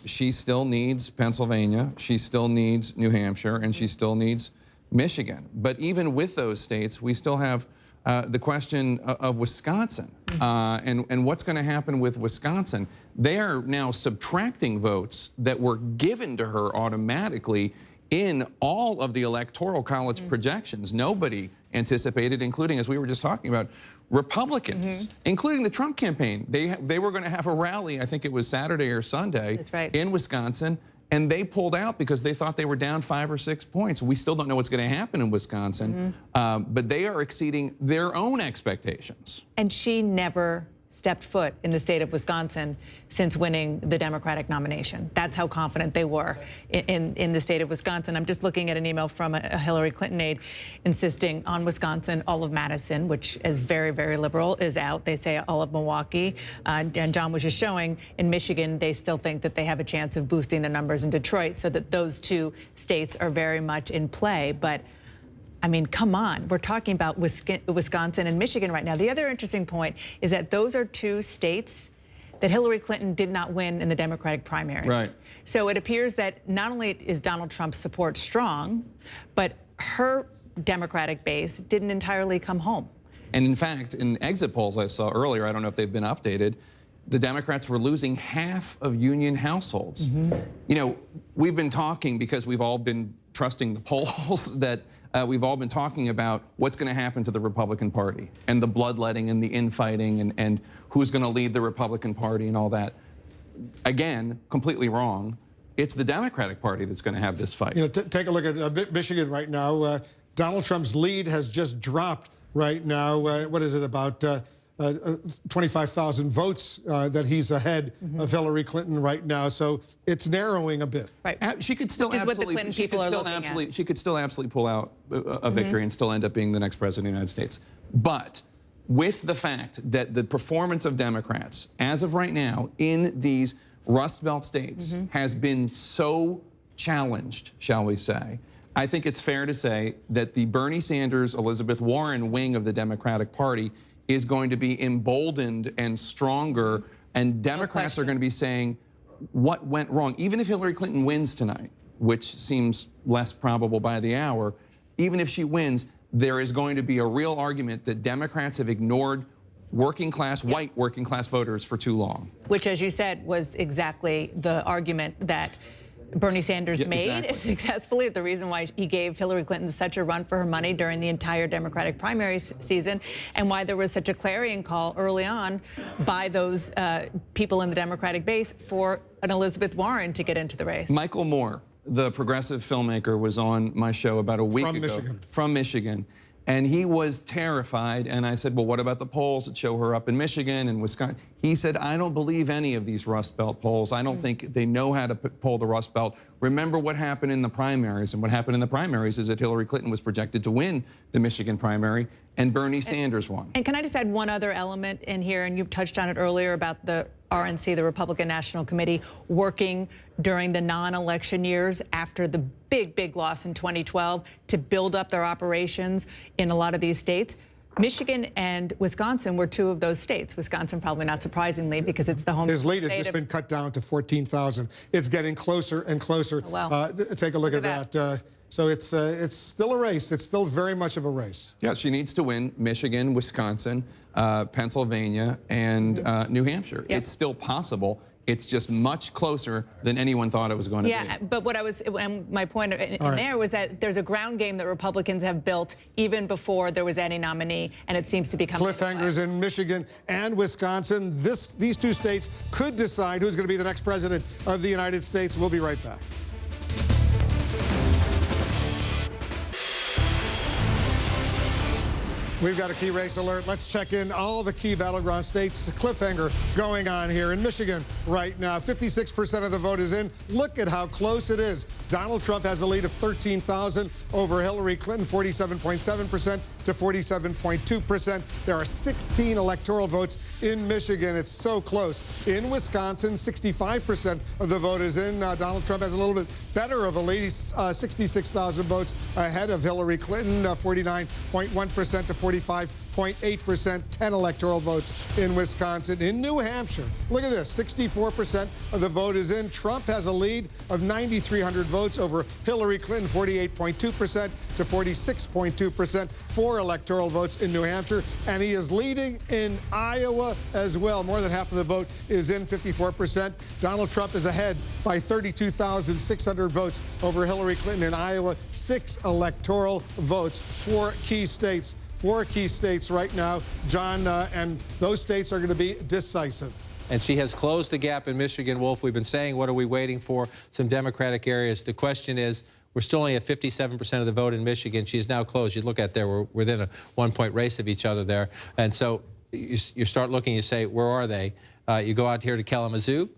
She still needs Pennsylvania, she still needs New Hampshire, and she still needs Michigan. But even with those states, we still have the question of Wisconsin and what's going to happen with Wisconsin. They are now subtracting votes that were given to her automatically in all of the Electoral College projections. Nobody anticipated, including, as we were just talking about, Republicans, including the Trump campaign. They were going to have a rally, I think it was Saturday or Sunday, in Wisconsin, and they pulled out because they thought they were down 5 or 6 points. We still don't know what's going to happen in Wisconsin, but they are exceeding their own expectations. And she never stepped foot in the state of Wisconsin since winning the Democratic nomination. That's how confident they were in the state of Wisconsin. I'm just looking at an email from a Hillary Clinton aide insisting on Wisconsin. All of Madison, which is very, very liberal, is out. They say all of Milwaukee. And John was just showing in Michigan, they still think that they have a chance of boosting the numbers in Detroit, so that those 2 states are very much in play. But I mean, come on. We're talking about Wisconsin and Michigan right now. The other interesting point is that those are 2 states that Hillary Clinton did not win in the Democratic primaries. Right. So it appears that not only is Donald Trump's support strong, but her Democratic base didn't entirely come home. And in fact, in exit polls I saw earlier, I don't know if they've been updated, the Democrats were losing half of union households. You know, we've been talking, because we've all been trusting the polls, that we've all been talking about what's going to happen to the Republican Party and the bloodletting and the infighting and who's going to lead the Republican Party and all that. Again, completely wrong. It's the Democratic Party that's going to have this fight. You know, take a look at Michigan right now. Donald Trump's lead has just dropped right now. What is it, about 25,000 votes that he's ahead of Hillary Clinton right now, so it's narrowing a bit. Right. She could still absolutely, she could still absolutely pull out a victory and still end up being the next president of the United States. But with the fact that the performance of Democrats, as of right now, in these Rust Belt states has been so challenged, shall we say, I think it's fair to say that the Bernie Sanders, Elizabeth Warren wing of the Democratic Party is going to be emboldened and stronger, and Democrats are going to be saying what went wrong. Even if Hillary Clinton wins tonight, which seems less probable by the hour, even if she wins, there is going to be a real argument that Democrats have ignored working class, white working class voters for too long. Which, as you said, was exactly the argument that Bernie Sanders made successfully. The reason why he gave Hillary Clinton such a run for her money during the entire Democratic primary season, and why there was such a clarion call early on by those people in the Democratic base for an Elizabeth Warren to get into the race. Michael Moore, the progressive filmmaker, was on my show about a week ago. From Michigan. And he was terrified, and I said, well, what about the polls that show her up in Michigan and Wisconsin? He said, I don't believe any of these Rust Belt polls. I don't think they know how to poll the Rust Belt. Remember what happened in the primaries, and what happened in the primaries is that Hillary Clinton was projected to win the Michigan primary, and Bernie Sanders won. And can I just add one other element in here, and you touched on it earlier about the RNC, the Republican National Committee, working during the non-election years after the big loss in 2012 to build up their operations in a lot of these states. Michigan and Wisconsin were 2 of those states. Wisconsin, probably not surprisingly, because it's the home state. His lead has just been cut down to 14,000. It's getting closer and closer. Oh, wow. Take a look at that. So it's still a race. It's still very much of a race. Yeah, she needs to win Michigan, Wisconsin, Pennsylvania, and New Hampshire. It's still possible. It's just much closer than anyone thought it was going to be. Yeah, but what I was, and my point there was that there's a ground game that Republicans have built even before there was any nominee, and it seems to be coming. Cliffhangers in Michigan and Wisconsin. These 2 states could decide who's going to be the next president of the United States. We'll be right back. We've got a key race alert. Let's check in all the key battleground states. Cliffhanger going on here in Michigan right now. 56% of the vote is in. Look at how close it is. Donald Trump has a lead of 13,000 over Hillary Clinton, 47.7% to 47.2%. There are 16 electoral votes in Michigan. It's so close. In Wisconsin, 65% of the vote is in. Donald Trump has a little bit better of a lead. 66,000 votes ahead of Hillary Clinton, 49.1% to 45.2%. 48.8%, 10 electoral votes in Wisconsin. In New Hampshire, look at this, 64% of the vote is in. Trump has a lead of 9,300 votes over Hillary Clinton, 48.2% to 46.2%, 4 electoral votes in New Hampshire, and he is leading in Iowa as well. More than half of the vote is in, 54%. Donald Trump is ahead by 32,600 votes over Hillary Clinton in Iowa, 6 electoral votes, 4 key states. 4 key states right now, John, and those states are going to be decisive. And she has closed the gap in Michigan, Wolf. We've been saying, what are we waiting for? Some Democratic areas. The question is, we're still only at 57% of the vote in Michigan. She's now closed. You look at there, we're within a 1-point race of each other there. And so you start looking, you say, where are they? You go out here to Kalamazoo,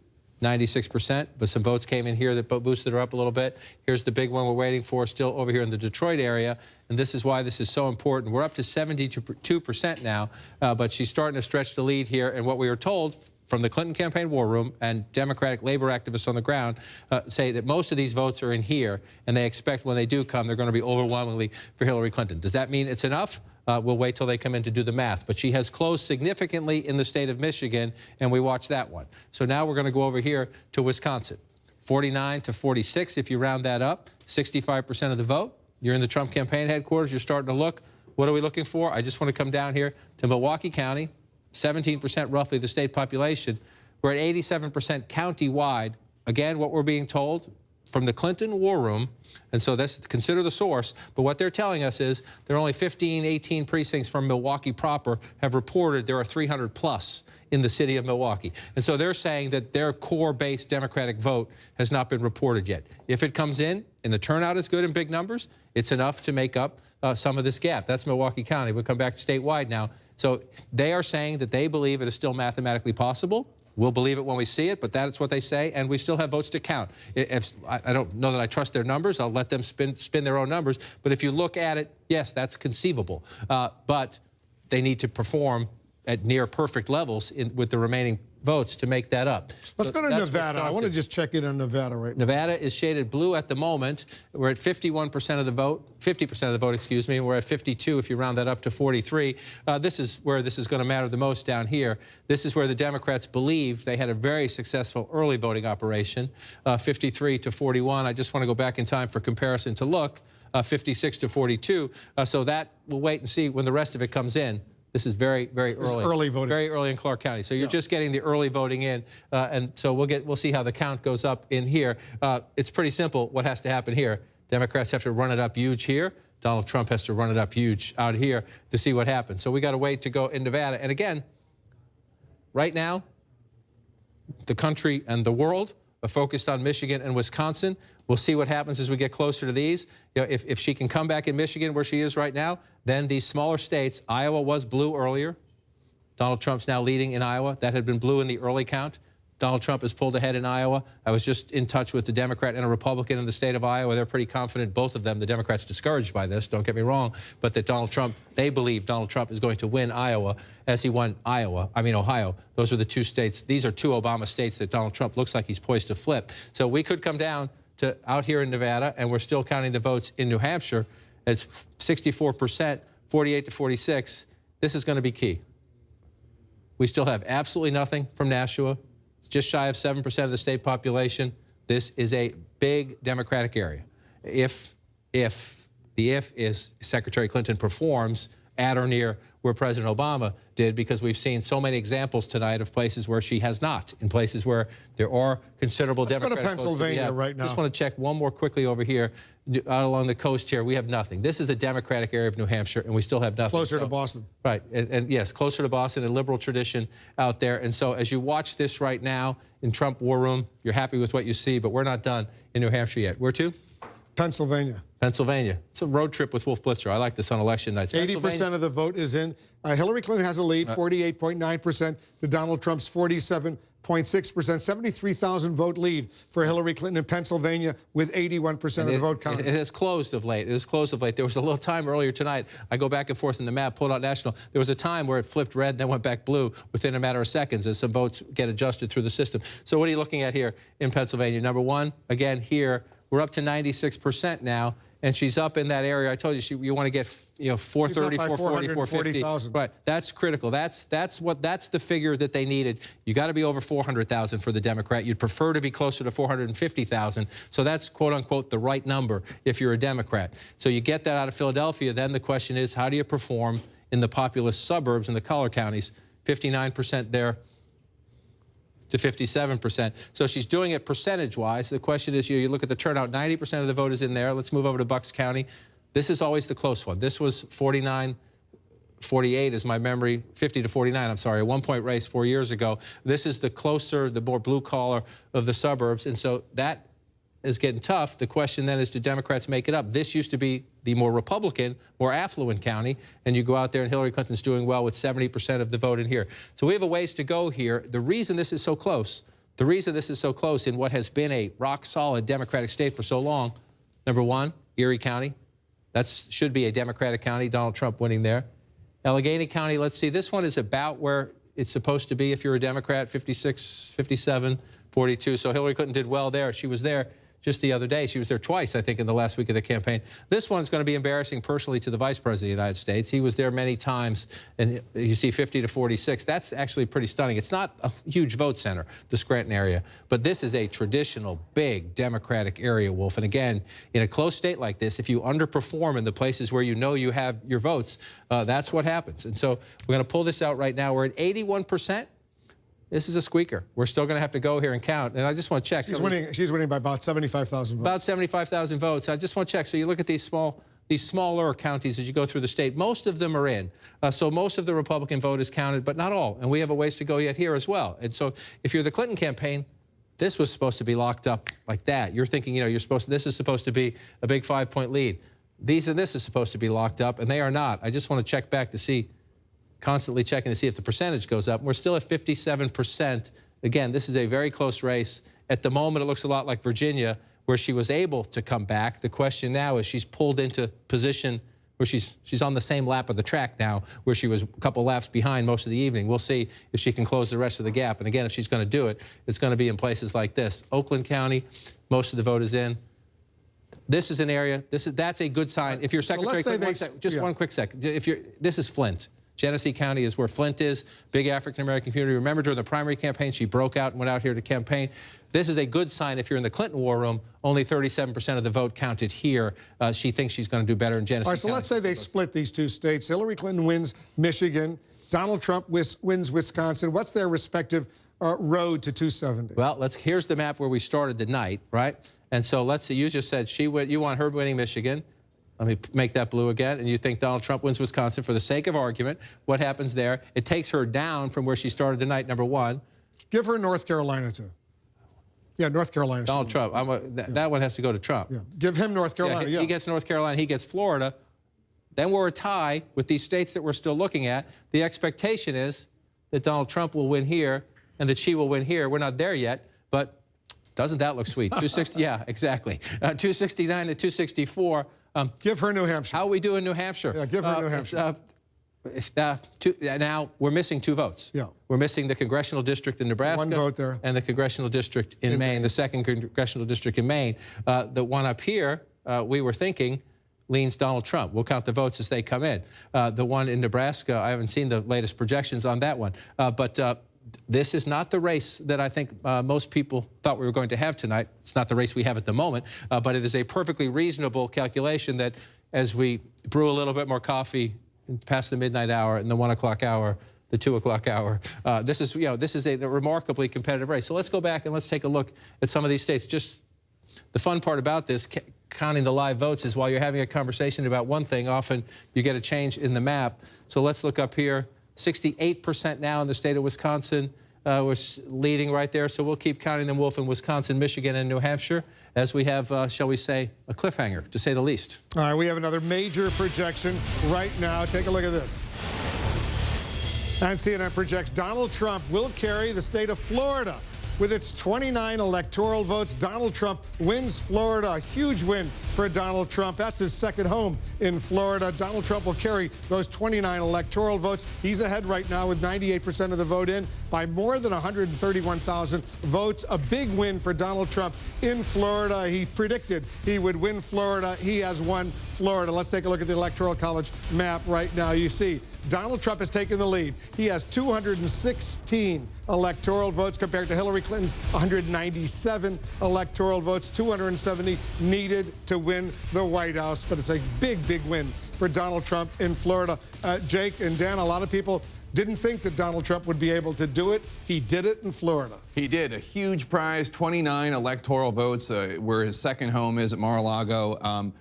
96%, but some votes came in here that boosted her up a little bit. Here's the big one we're waiting for, still over here in the Detroit area, and this is why this is so important. We're up to 72% now, but she's starting to stretch the lead here, and what we were told from the Clinton campaign war room and Democratic labor activists on the ground say that most of these votes are in here, and they expect when they do come, they're going to be overwhelmingly for Hillary Clinton. Does that mean it's enough? We'll wait till they come in to do the math. But she has closed significantly in the state of Michigan, and we watch that one. So now we're going to go over here to Wisconsin. 49 to 46, if you round that up, 65% of the vote. You're in the Trump campaign headquarters. You're starting to look. What are we looking for? I just want to come down here to Milwaukee County, 17% roughly the state population. We're at 87% county-wide. Again, what we're being told from the Clinton war room, and so that's consider the source, but what they're telling us is there are only 15, 18 precincts from Milwaukee proper have reported there are 300 plus in the city of Milwaukee. And so they're saying that their core-based Democratic vote has not been reported yet. If it comes in and the turnout is good in big numbers, it's enough to make up some of this gap. That's Milwaukee County. We'll come back to statewide now. So they are saying that they believe it is still mathematically possible. We'll believe it when we see it, but that's what they say, and we still have votes to count. I don't know that I trust their numbers. I'll let them spin their own numbers. But if you look at it, yes, that's conceivable. But they need to perform at near perfect levels with the remaining votes to make that up. Let's go to Nevada. I want to just check in on Nevada right now. Nevada is shaded blue at the moment. We're at 51% of the vote, 50% of the vote, excuse me. We're at 52 if you round that up to 43. This is where this is going to matter the most down here. This is where the Democrats believe they had a very successful early voting operation, 53 to 41. I just want to go back in time for comparison to look, 56 to 42. So that we'll wait and see when the rest of it comes in. This is very, very early. Early voting. Very early in Clark County. So you're just getting the early voting in, and so we'll see how the count goes up in here. It's pretty simple what has to happen here. Democrats have to run it up huge here. Donald Trump has to run it up huge out here to see what happens. So we got to wait to go in Nevada. And again, right now, the country and the world are focused on Michigan and Wisconsin. We'll see what happens as we get closer to these. You know, if she can come back in Michigan where she is right now, then these smaller states, Iowa was blue earlier. Donald Trump's now leading in Iowa. That had been blue in the early count. Donald Trump has pulled ahead in Iowa. I was just in touch with a Democrat and a Republican in the state of Iowa. They're pretty confident, both of them, the Democrats discouraged by this, don't get me wrong, but that Donald Trump, they believe Donald Trump is going to win Iowa as he won Ohio. Those are the 2 states. These are 2 Obama states that Donald Trump looks like he's poised to flip. So we could come down to out here in Nevada, and we're still counting the votes in New Hampshire. It's 64%, 48 to 46. This is going to be key. We still have absolutely nothing from Nashua. It's just shy of 7% of the state population. This is a big Democratic area. If Secretary Clinton performs at or near where President Obama did, because we've seen so many examples tonight of places where she has not, in places where there are considerable Democratic votes. Let's go to Pennsylvania right now. Just want to check one more quickly over here. Out along the coast here, we have nothing. This is a Democratic area of New Hampshire, and we still have nothing. Closer to Boston. Right, and yes, closer to Boston, a liberal tradition out there. And so as you watch this right now in Trump War Room, you're happy with what you see, but we're not done in New Hampshire yet. Where to? Pennsylvania. Pennsylvania. It's a road trip with Wolf Blitzer. I like this on election nights. 80% of the vote is in. Hillary Clinton has a lead, 48.9% to Donald Trump's 47.6%. 73,000 vote lead for Hillary Clinton in Pennsylvania with 81% of the vote counted. It has closed of late. It has closed of late. There was a little time earlier tonight. I go back and forth in the map, pulled out national. There was a time where it flipped red, then went back blue within a matter of seconds as some votes get adjusted through the system. So what are you looking at here in Pennsylvania? Number one, again, here, we're up to 96% now. and she's up in that area. I told you you want to get 430, 440, 450. Right, that's critical. That's the figure that they needed. You got to be over 400,000 for the Democrat. You'd prefer to be closer to 450,000. So that's quote unquote the right number if you're a Democrat. So you get that out of Philadelphia. Then the question is, how do you perform in the populous suburbs in the collar counties? 59% there to 57%. So she's doing it percentage-wise. The question is, you look at the turnout, 90% of the vote is in there. Let's move over to Bucks County. This is always the close one. This was 49-48 is my memory, 50 to 49, I'm sorry, a one-point race 4 years ago. This is the closer, the more blue-collar of the suburbs, and so that is getting tough. The question then is, do Democrats make it up? This used to be the more Republican, more affluent county, and you go out there and Hillary Clinton's doing well with 70% of the vote in here. So we have a ways to go here. The reason this is so close, in what has been a rock-solid Democratic state for so long, number one, Erie County. That should be a Democratic county, Donald Trump winning there. Allegheny County, let's see, this one is about where it's supposed to be if you're a Democrat, 56, 57, 42. So Hillary Clinton did well there. She was there just the other day. She was there twice, I think, in the last week of the campaign. This one's going to be embarrassing personally to the Vice President of the United States. He was there many times, and you see 50 to 46. That's actually pretty stunning. It's not a huge vote center, the Scranton area, but this is a traditional, big Democratic area, Wolf. And again, in a close state like this, if you underperform in the places where you know you have your votes, that's what happens. And so we're going to pull this out right now. We're at 81%. This is a squeaker. We're still going to have to go here and count. And I just want to check. She's winning by about 75,000 votes. About 75,000 votes. I just want to check. So you look at these smaller counties as you go through the state. Most of them are in. So most of the Republican vote is counted, but not all. And we have a ways to go yet here as well. And so if you're the Clinton campaign, this was supposed to be locked up like that. You're thinking, this is supposed to be a big 5-point lead. This is supposed to be locked up, and they are not. I just want to check back to see, constantly checking to see if the percentage goes up. We're still at 57%. Again, this is a very close race. At the moment, it looks a lot like Virginia, where she was able to come back. The question now is she's pulled into position where she's on the same lap of the track now, where she was a couple laps behind most of the evening. We'll see if she can close the rest of the gap. And again, if she's going to do it, it's going to be in places like this. Oakland County, most of the vote is in. This is an area, that's a good sign. If you're Secretary, one quick second. This is Flint. Genesee County is where Flint is, big African-American community. Remember, during the primary campaign, she broke out and went out here to campaign. This is a good sign if you're in the Clinton war room. Only 37% of the vote counted here. She thinks she's going to do better in Genesee County. All right, so let's say they split these two states. Hillary Clinton wins Michigan. Donald Trump wins Wisconsin. What's their respective road to 270? Well, here's the map where we started the night, right? And so let's see, you just said you want her winning Michigan. Let me make that blue again. And you think Donald Trump wins Wisconsin for the sake of argument. What happens there? It takes her down from where she started the night, number one. Give her North Carolina, too. Yeah, North Carolina. Donald Trump. That one has to go to Trump. Yeah. Give him North Carolina, He gets North Carolina. He gets Florida. Then we're a tie with these states that we're still looking at. The expectation is that Donald Trump will win here and that she will win here. We're not there yet, but doesn't that look sweet? 260, yeah, exactly. 269 to 264. Give her New Hampshire. How are we doing in New Hampshire? Yeah, give her New Hampshire. Now, we're missing 2 votes. Yeah. We're missing the congressional district in Nebraska. 1 vote there. And the congressional district in Maine, the 2nd congressional district in Maine. The one up here, we were thinking, leans Donald Trump. We'll count the votes as they come in. The one in Nebraska, I haven't seen the latest projections on that one. But this is not the race that I think most people thought we were going to have tonight. It's not the race we have at the moment, but it is a perfectly reasonable calculation that as we brew a little bit more coffee past the midnight hour and the 1 o'clock hour, the 2 o'clock hour, this is a remarkably competitive race. So let's go back and let's take a look at some of these states. Just the fun part about this, counting the live votes, is while you're having a conversation about one thing, often you get a change in the map. So let's look up here. 68% now in the state of Wisconsin. We're leading right there, so we'll keep counting them, Wolf, in Wisconsin, Michigan, and New Hampshire, as we have, shall we say, a cliffhanger, to say the least. All right, we have another major projection right now. Take a look at this. And CNN projects Donald Trump will carry the state of Florida. With its 29 electoral votes, Donald Trump wins Florida. A huge win for Donald Trump. That's his second home in Florida. Donald Trump will carry those 29 electoral votes. He's ahead right now with 98% of the vote in. by more than 131,000 votes. A big win for Donald Trump in Florida. He predicted he would win Florida. He has won Florida. Let's take a look at the Electoral College map right now. You see Donald Trump has taken the lead. He has 216 electoral votes compared to Hillary Clinton's 197 electoral votes, 270 needed to win the White House. But it's a big, big win for Donald Trump in Florida. Jake and Dan, a lot of people didn't think that Donald Trump would be able to do it. He did it in Florida. He did. A huge prize, 29 electoral votes, where his second home is at Mar-a-Lago. And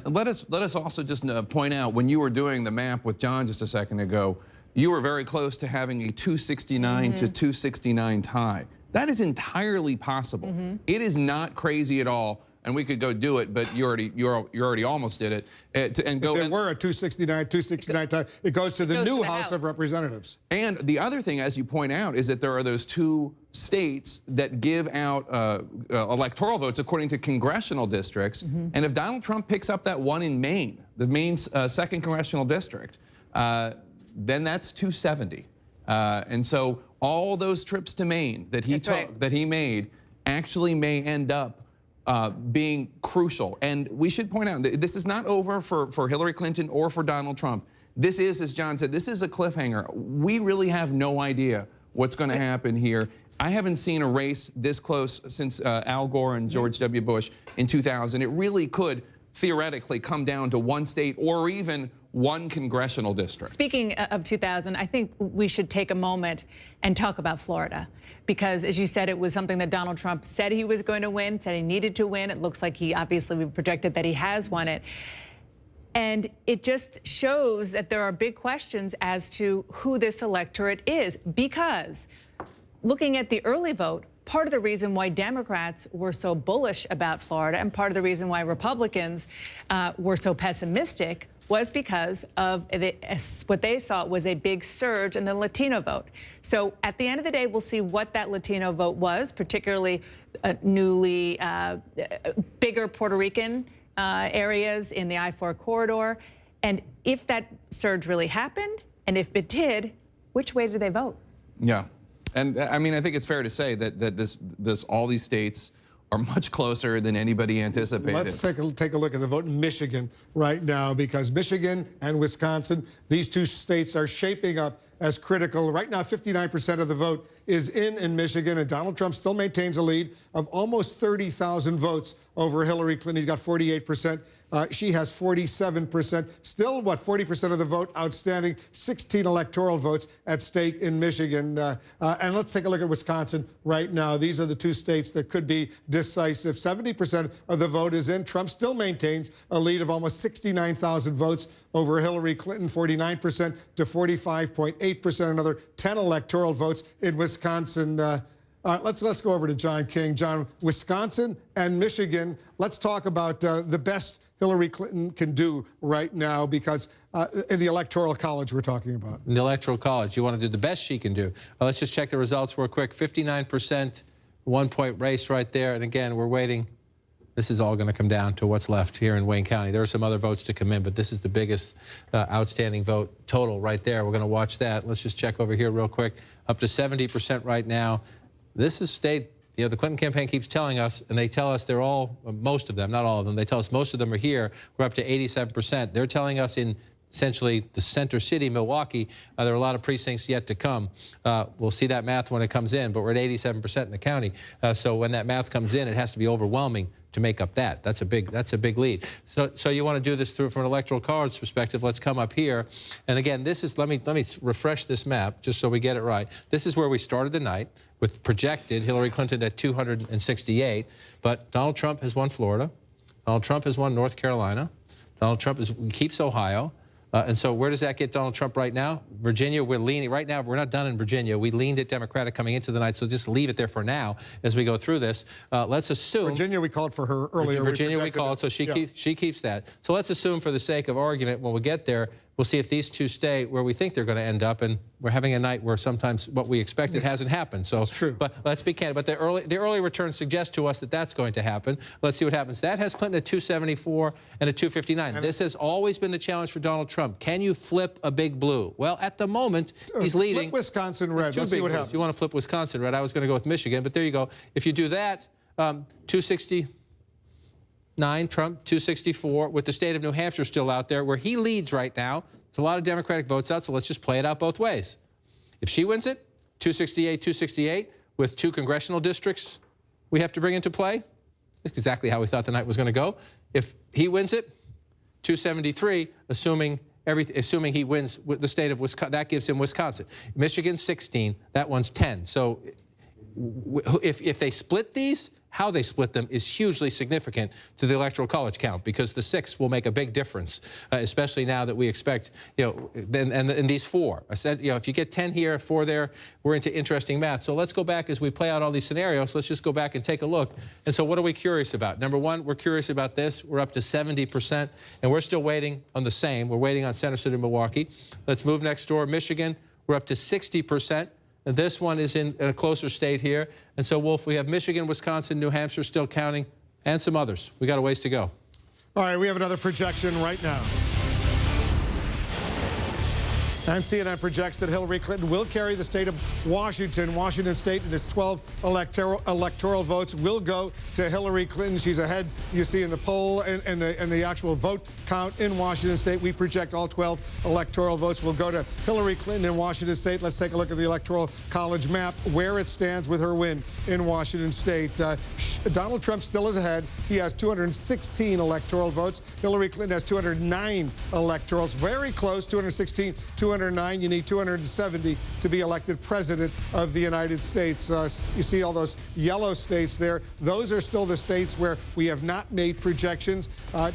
let us also just point out, when you were doing the map with John just a second ago, you were very close to having a 269 to 269 tie. That is entirely possible. It is not crazy at all. And we could go do it, but you already almost did it. If there were a 269 tie, it goes to the new House of Representatives. And the other thing, as you point out, is that there are those 2 states that give out electoral votes according to congressional districts. And if Donald Trump picks up that one in Maine, the Maine's 2nd congressional district, then that's 270. And so all those trips to Maine that he took, that he made, actually may end up being crucial. And we should point out, this is not over for Hillary Clinton or for Donald Trump. This is, as John said, this is a cliffhanger. We really have no idea what's going to happen here. I haven't seen a race this close since Al Gore and George W. Bush in 2000. It really could theoretically come down to one state or even one congressional district. Speaking of 2000, I think we should take a moment and talk about Florida. Because, as you said, it was something that Donald Trump said he was going to win, said he needed to win. It looks like we projected that he has won it. And it just shows that there are big questions as to who this electorate is. Because looking at the early vote, part of the reason why Democrats were so bullish about Florida and part of the reason why Republicans were so pessimistic was because of what they saw was a big surge in the Latino vote. So at the end of the day, we'll see what that Latino vote was, particularly newly bigger Puerto Rican areas in the I-4 corridor. And if that surge really happened, and if it did, which way did they vote? Yeah. And I mean, I think it's fair to say that all these states are much closer than anybody anticipated. Let's take a look at the vote in Michigan right now, because Michigan and Wisconsin, these 2 states are shaping up as critical. Right now, 59% of the vote is in Michigan, and Donald Trump still maintains a lead of almost 30,000 votes over Hillary Clinton. He's got 48%. She has 47%. Still, 40% of the vote outstanding, 16 electoral votes at stake in Michigan. And let's take a look at Wisconsin right now. These are the 2 states that could be decisive. 70% of the vote is in. Trump still maintains a lead of almost 69,000 votes over Hillary Clinton, 49% to 45.8%. Another 10 electoral votes in Wisconsin. Let's go over to John King. John, Wisconsin and Michigan, let's talk about the best Hillary Clinton can do right now, because in the Electoral College we're talking about. In the Electoral College, you want to do the best she can do. Let's just check the results real quick. 59%, 1-point race right there. And again, we're waiting. This is all going to come down to what's left here in Wayne County. There are some other votes to come in, but this is the biggest outstanding vote total right there. We're going to watch that. Let's just check over here real quick. Up to 70% right now. This is state. You know, the Clinton campaign keeps telling us, and they tell us they're all, most of them, not all of them, they tell us most of them are here. We're up to 87%. They're telling us in essentially the center city, Milwaukee, there are a lot of precincts yet to come. We'll see that math when it comes in, but we're at 87% in the county. So when that math comes in, it has to be overwhelming to make up that. That's a big lead. So you want to do this through from an Electoral College perspective. Let's come up here. And again, this is, let me refresh this map just so we get it right. This is where we started the night with projected Hillary Clinton at 268, but Donald Trump has won Florida. Donald Trump has won North Carolina. Donald Trump keeps Ohio. And so where does that get Donald Trump right now? Virginia, we're leaning. Right now, we're not done in Virginia. We leaned at Democratic coming into the night, so just leave it there for now as we go through this. Let's assume... Virginia, we called for her earlier. Virginia, we called, so she keeps that. So let's assume for the sake of argument, when we get there, We'll see if these two stay where we think they're going to end up, and we're having a night where sometimes what we expected hasn't happened. So, that's true. But let's be candid. But the early returns suggest to us that that's going to happen. Let's see what happens. That has Clinton at 274 and a 259. This has always been the challenge for Donald Trump. Can you flip a big blue? Well, at the moment, he's leading. Flip Wisconsin red. Let's see what happens. You want to flip Wisconsin red? I was going to go with Michigan, but there you go. If you do that, 269 Trump, 264, with the state of New Hampshire still out there, where he leads right now. There's a lot of Democratic votes out, so let's just play it out both ways. If she wins it, 268, 268, with 2 congressional districts we have to bring into play. That's exactly how we thought the night was going to go. If he wins it, 273, assuming he wins the state of Wisconsin, that gives him Wisconsin. Michigan, 16, that one's 10. So if they split these, how they split them is hugely significant to the Electoral College count, because the 6 will make a big difference, especially now that we expect, and these 4. I said, if you get 10 here, 4 there, we're into interesting math. So let's go back as we play out all these scenarios. Let's just go back and take a look. And so what are we curious about? Number one, we're curious about this. We're up to 70%, and we're still waiting on the same. We're waiting on Center City, Milwaukee. Let's move next door. Michigan, we're up to 60%. And this one is in a closer state here. And so, Wolf, we have Michigan, Wisconsin, New Hampshire still counting, and some others. We got a ways to go. All right, we have another projection right now. And CNN projects that Hillary Clinton will carry the state of Washington. Washington State and its 12 electoral votes will go to Hillary Clinton. She's ahead, you see, in the poll and the actual vote count in Washington State. We project all 12 electoral votes will go to Hillary Clinton in Washington State. Let's take a look at the Electoral College map, where it stands with her win in Washington State. Donald Trump still is ahead. He has 216 electoral votes. Hillary Clinton has 209 electorals. Very close, 216, 209. You need 270 to be elected president of the United States. You see all those yellow states there. Those are still the states where we have not made projections.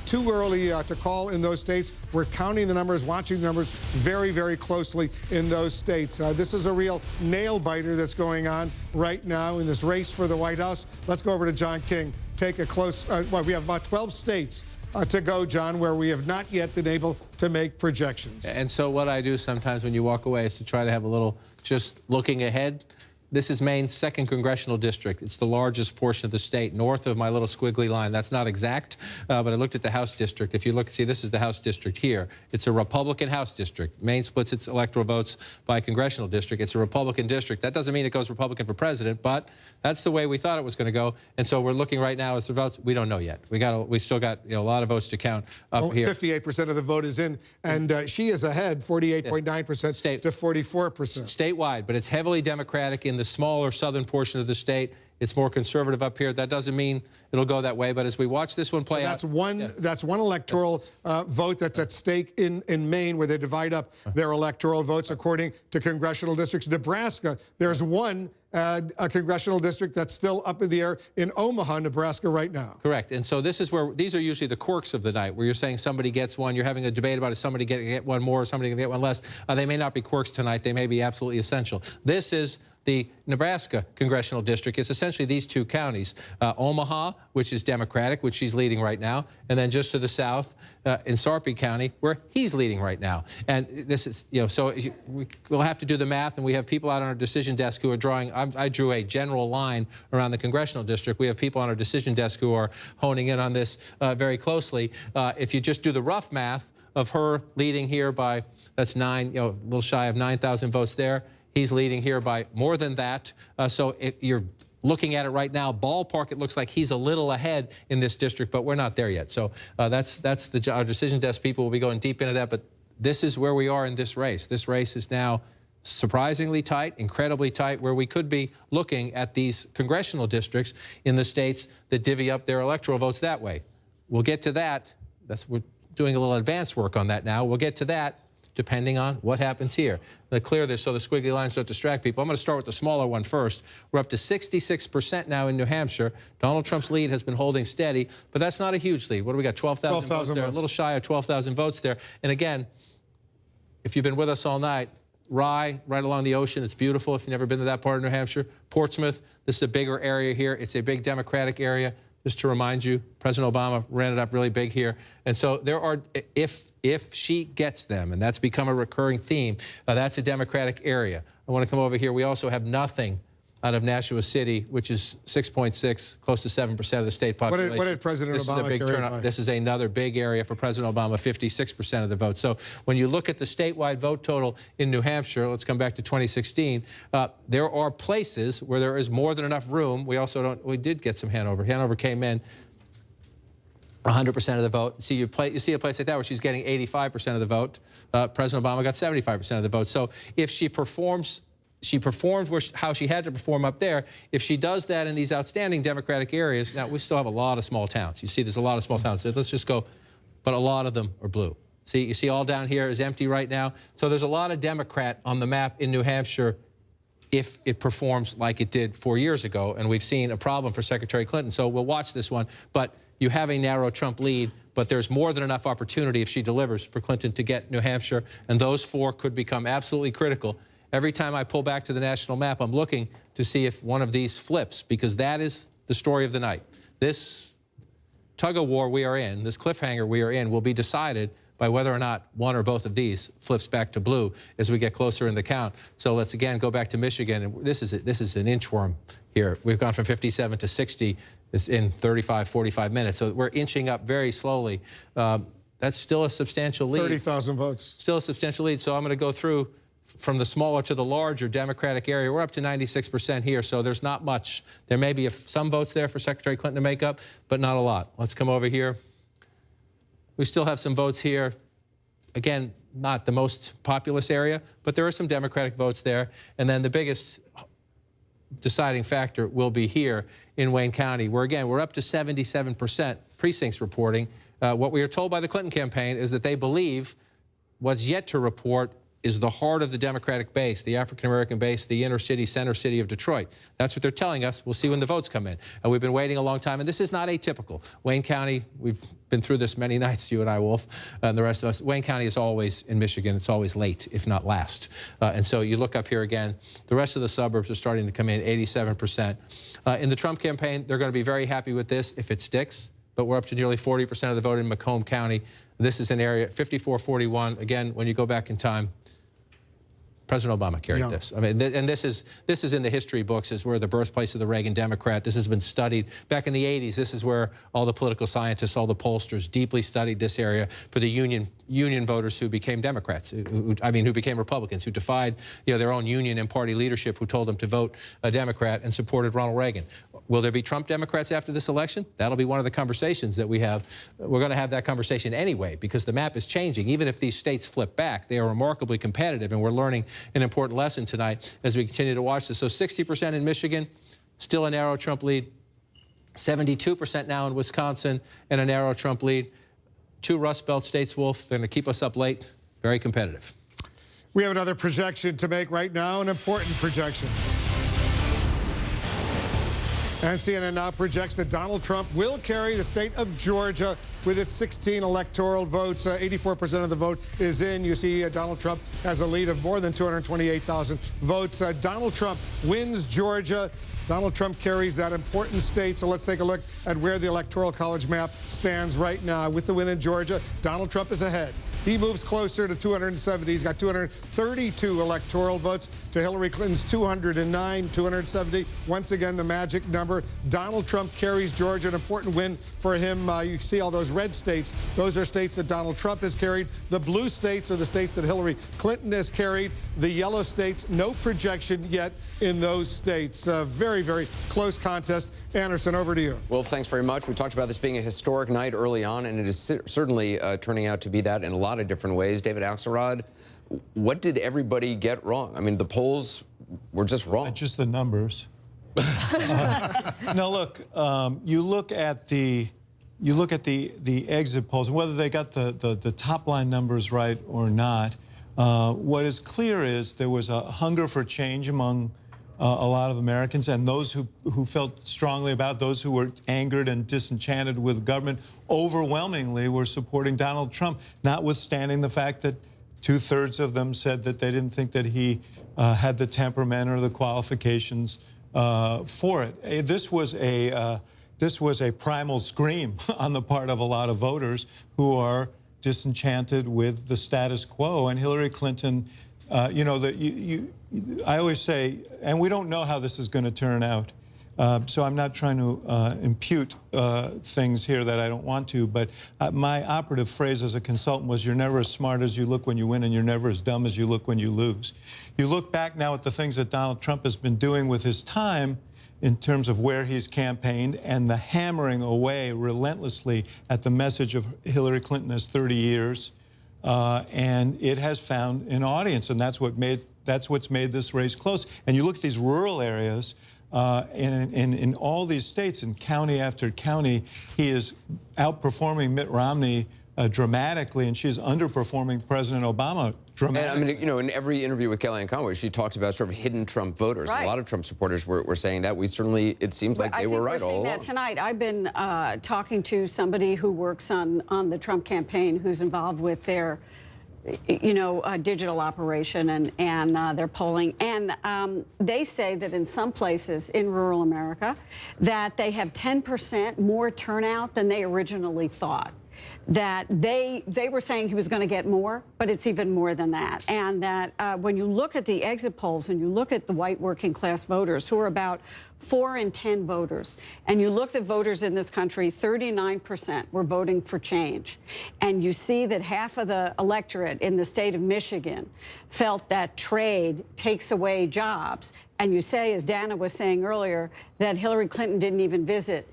Too early to call in those states. We're counting the numbers, watching the numbers very, very closely in those states. This is a real nail-biter that's going on right now in this race for the White House. Let's go over to John King. Take a close, we have about 12 states to go, John, where we have not yet been able to make projections. And so what I do sometimes when you walk away is to try to have a little just looking ahead. This is Maine's 2nd congressional district. It's the largest portion of the state, north of my little squiggly line. That's not exact, but I looked at the House district. If you look, see, this is the House district here. It's a Republican House district. Maine splits its electoral votes by congressional district. It's a Republican district. That doesn't mean it goes Republican for president, but that's the way we thought it was going to go. And so we're looking right now as the votes. We don't know yet. We still got a lot of votes to count up here. 58% of the vote is in, and she is ahead, 48.9% to 44%. Statewide, but it's heavily Democratic in the smaller southern portion of the state. It's more conservative up here. That doesn't mean it'll go that way, but as we watch this one play out... That's one electoral vote that's at stake in Maine, where they divide up their electoral votes according to congressional districts. Nebraska, there's one a congressional district that's still up in the air in Omaha, Nebraska right now. Correct. And so this is where, these are usually the quirks of the night, where you're saying somebody gets one, you're having a debate about is somebody going to get one more or somebody going to get one less. They may not be quirks tonight. They may be absolutely essential. This is the Nebraska congressional district. It's essentially these 2 counties, Omaha, which is Democratic, which she's leading right now, and then just to the south in Sarpy County, where he's leading right now. And this is, so we'll have to do the math, and we have people out on our decision desk who are drawing. I drew a general line around the congressional district. We have people on our decision desk who are honing in on this very closely. If you just do the rough math of her leading here by, that's a little shy of 9,000 votes there. He's leading here by more than that. So if you're looking at it right now, ballpark, it looks like he's a little ahead in this district, but we're not there yet. So that's our decision desk people will be going deep into that. But this is where we are in this race. This race is now surprisingly tight, incredibly tight, where we could be looking at these congressional districts in the states that divvy up their electoral votes that way. We'll get to that. We're doing a little advanced work on that now. We'll get to that depending on what happens here. Let's clear this so the squiggly lines don't distract people. I'm going to start with the smaller one first. We're up to 66% now in New Hampshire. Donald Trump's lead has been holding steady, but that's not a huge lead. What do we got, 12,000 votes there? A little shy of 12,000 votes there. And again, if you've been with us all night, Rye, right along the ocean, it's beautiful if you've never been to that part of New Hampshire. Portsmouth, this is a bigger area here. It's a big Democratic area. just to remind you, President Obama ran it up really big here. And so there are, if she gets them, and that's become a recurring theme, that's a Democratic area. I want to come over here. We also have nothing out of Nashua City, which is 6.6, close to 7% of the state population. What did President Obama carry it by? This is another big area for President Obama, 56% of the vote. So when you look at the statewide vote total in New Hampshire, let's come back to 2016, there are places where there is more than enough room. We did get some Hanover. Hanover came in 100% of the vote. So you see a place like that where she's getting 85% of the vote. President Obama got 75% of the vote. So if she performed how she had to perform up there. If she does that in these outstanding Democratic areas, now we still have a lot of small towns. You see there's a lot of small towns. Let's just go, but a lot of them are blue. See, you see all down here is empty right now. So there's a lot of Democrat on the map in New Hampshire if it performs like it did 4 years ago. And we've seen a problem for Secretary Clinton. So we'll watch this one. But you have a narrow Trump lead, but there's more than enough opportunity if she delivers for Clinton to get New Hampshire. And those 4 could become absolutely critical. Every time I pull back to the national map, I'm looking to see if one of these flips, because that is the story of the night. This tug-of-war we are in, this cliffhanger we are in, will be decided by whether or not one or both of these flips back to blue as we get closer in the count. So let's again go back to Michigan. And this is an inchworm here. We've gone from 57 to 60 in 35, 45 minutes. So we're inching up very slowly. That's still a substantial lead. 30,000 votes. Still a substantial lead. So I'm going to go through from the smaller to the larger Democratic area. We're up to 96% here, so there's not much. There may be some votes there for Secretary Clinton to make up, but not a lot. Let's come over here. We still have some votes here. Again, not the most populous area, but there are some Democratic votes there. And then the biggest deciding factor will be here in Wayne County, where, again, we're up to 77% precincts reporting. What we are told by the Clinton campaign is that they believe what's yet to report is the heart of the Democratic base, the African-American base, the inner city, center city of Detroit. That's what they're telling us. We'll see when the votes come in. And we've been waiting a long time, and this is not atypical. Wayne County, we've been through this many nights, you and I, Wolf, and the rest of us. Wayne County is always, in Michigan, it's always late, if not last. And so you look up here again, the rest of the suburbs are starting to come in, 87%. In the Trump campaign, they're going to be very happy with this if it sticks, but we're up to nearly 40% of the vote in Macomb County. This is an area, 54-41. Again, when you go back in time, President Obama carried this. I mean, and this is in the history books. It's where the birthplace of the Reagan Democrat. This has been studied back in the 80s. This is where all the political scientists, all the pollsters, deeply studied this area for the union voters who became Democrats, who became Republicans, who defied their own union and party leadership, who told them to vote a Democrat and supported Ronald Reagan. Will there be Trump Democrats after this election? That'll be one of the conversations that we have. We're going to have that conversation anyway, because the map is changing. Even if these states flip back, they are remarkably competitive, and we're learning an important lesson tonight as we continue to watch this. So 60% in Michigan, still a narrow Trump lead. 72% now in Wisconsin, and a narrow Trump lead. 2 Rust Belt states, Wolf, they're going to keep us up late. Very competitive. We have another projection to make right now, an important projection. And CNN now projects that Donald Trump will carry the state of Georgia with its 16 electoral votes. 84% of the vote is in. You see Donald Trump has a lead of more than 228,000 votes. Donald Trump wins Georgia. Donald Trump carries that important state. So let's take a look at where the Electoral College map stands right now. With the win in Georgia, Donald Trump is ahead. He moves closer to 270. He's got 232 electoral votes to Hillary Clinton's 209, 270. Once again, the magic number. Donald Trump carries Georgia, an important win for him. You see all those red states. Those are states that Donald Trump has carried. The blue states are the states that Hillary Clinton has carried. The yellow states, no projection yet in those states. Very, very close contest. Anderson, over to you. Well, thanks very much. We talked about this being a historic night early on, and it is certainly turning out to be that in a lot of different ways. David Axelrod, what did everybody get wrong? I mean, the polls were just wrong. Just the numbers. Now, look, you look at the exit polls, and whether they got the top line numbers right or not. What is clear is there was a hunger for change among a lot of Americans, and those who felt strongly about it, those who were angered and disenchanted with government, overwhelmingly were supporting Donald Trump, notwithstanding the fact that 2/3 of them said that they didn't think that he had the temperament or the qualifications for it. This was a this was a primal scream on the part of a lot of voters who are disenchanted with the status quo. And Hillary Clinton, you know, I always say, and we don't know how this is going to turn out. So I'm not trying to impute things here that I don't want to, but my operative phrase as a consultant was, you're never as smart as you look when you win, and you're never as dumb as you look when you lose. You look back now at the things that Donald Trump has been doing with his time in terms of where he's campaigned and the hammering away relentlessly at the message of Hillary Clinton as 30 years, and it has found an audience, and that's what's made this race close. And you look at these rural areas, in all these states, in county after county, he is outperforming Mitt Romney dramatically, and she's underperforming President Obama dramatically. And I mean, you know, in every interview with Kellyanne Conway, she talked about sort of hidden Trump voters. Right. A lot of Trump supporters were saying that. We certainly, it seems like they were right all along. That tonight. I've been talking to somebody who works on the Trump campaign, who's involved with their, you know, digital operation and their polling. And they say that in some places in rural America that they have 10% more turnout than they originally thought. That they were saying he was going to get more, but it's even more than that. And that when you look at the exit polls and you look at the white working class voters, who are about 4 in 10 voters, and you look at voters in this country, 39% were voting for change. And you see that half of the electorate in the state of Michigan felt that trade takes away jobs. And you say, as Dana was saying earlier, that Hillary Clinton didn't even visit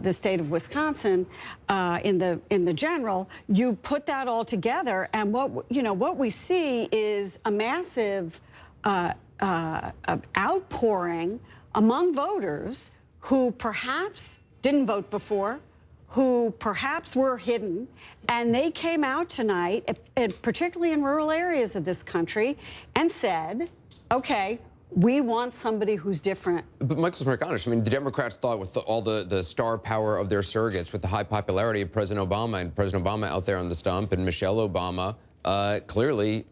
the state of Wisconsin in the general. You put that all together, and what we see is a massive outpouring among voters who perhaps didn't vote before, who perhaps were hidden, and they came out tonight, particularly in rural areas of this country, and said, okay, we want somebody who's different. But Michael Smerconish, I mean, the Democrats thought with all the star power of their surrogates, with the high popularity of President Obama, and President Obama out there on the stump, and Michelle Obama clearly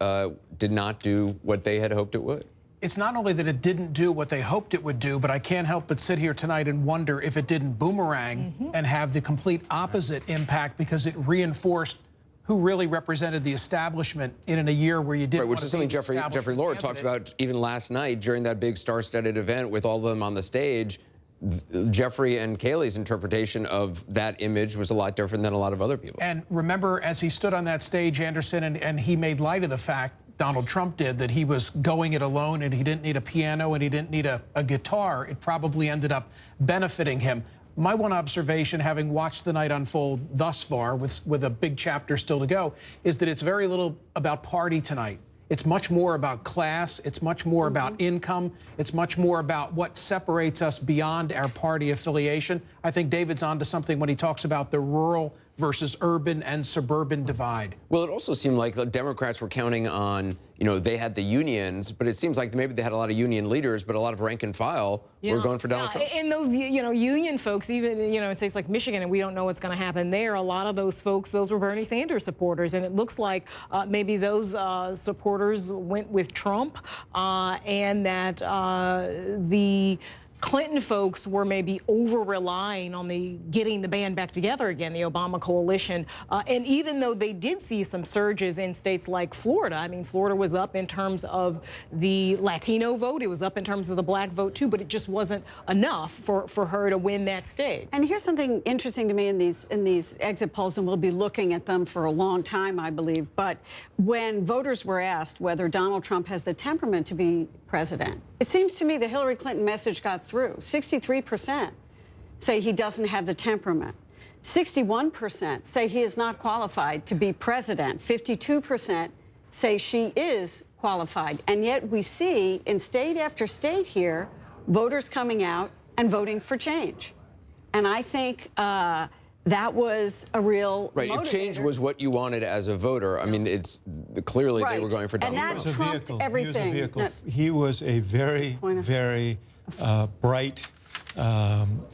did not do what they had hoped it would. It's not only that it didn't do what they hoped it would do, but I can't help but sit here tonight and wonder if it didn't boomerang and have the complete opposite impact, because it reinforced who really represented the establishment in a year where you didn't which is something Jeffrey Lord talked about even last night during that big star-studded event with all of them on the stage. Jeffrey and Kayleigh's interpretation of that image was a lot different than a lot of other people. And remember, as he stood on that stage, Anderson, and he made light of the fact, Donald Trump did, that he was going it alone and he didn't need a piano and he didn't need a guitar. It probably ended up benefiting him. My one observation, having watched the night unfold thus far, with a big chapter still to go, is that it's very little about party tonight. It's much more about class. It's much more about income. It's much more about what separates us beyond our party affiliation. I think David's onto something when he talks about the rural versus urban and suburban divide. Well, it also seemed like the Democrats were counting on, you know, they had the unions, but it seems like maybe they had a lot of union leaders, but a lot of rank and file were going for Donald Trump. And those, you know, union folks, even, you know, in states like Michigan, and we don't know what's going to happen there, a lot of those folks, those were Bernie Sanders supporters, and it looks like maybe those supporters went with Trump, and that the Clinton folks were maybe over-relying on getting the band back together again, the Obama coalition. And even though they did see some surges in states like Florida, I mean, Florida was up in terms of the Latino vote, it was up in terms of the black vote too, but it just wasn't enough for her to win that state. And here's something interesting to me in these exit polls, and we'll be looking at them for a long time, I believe. But when voters were asked whether Donald Trump has the temperament to be president, it seems to me the Hillary Clinton message got through. 63% say he doesn't have the temperament. 61% say he is not qualified to be president. 52% say she is qualified. And yet we see in state after state here, voters coming out and voting for change. And I think that was a real Right, motivator. if change was what you wanted as a voter, I mean, it's clearly they were going for Donald Trump. And that trumped everything. He was a very, very bright,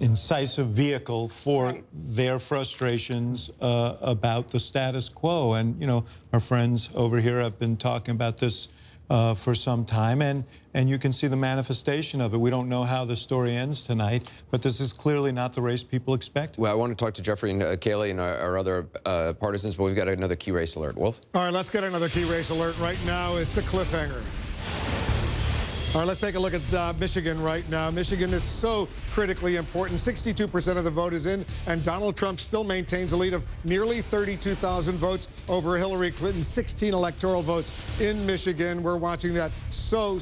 incisive vehicle for their frustrations about the status quo. And, you know, our friends over here have been talking about this for some time, and you can see the manifestation of it. We don't know how the story ends tonight, but this is clearly not the race people expect. Well, I want to talk to Jeffrey and Kayleigh and our other partisans, but we've got another key race alert. Wolf? All right, let's get another key race alert right now. It's a cliffhanger. All right, let's take a look at Michigan right now. Michigan is so critically important. 62% of the vote is in, and Donald Trump still maintains a lead of nearly 32,000 votes over Hillary Clinton. 16 electoral votes in Michigan. We're watching that so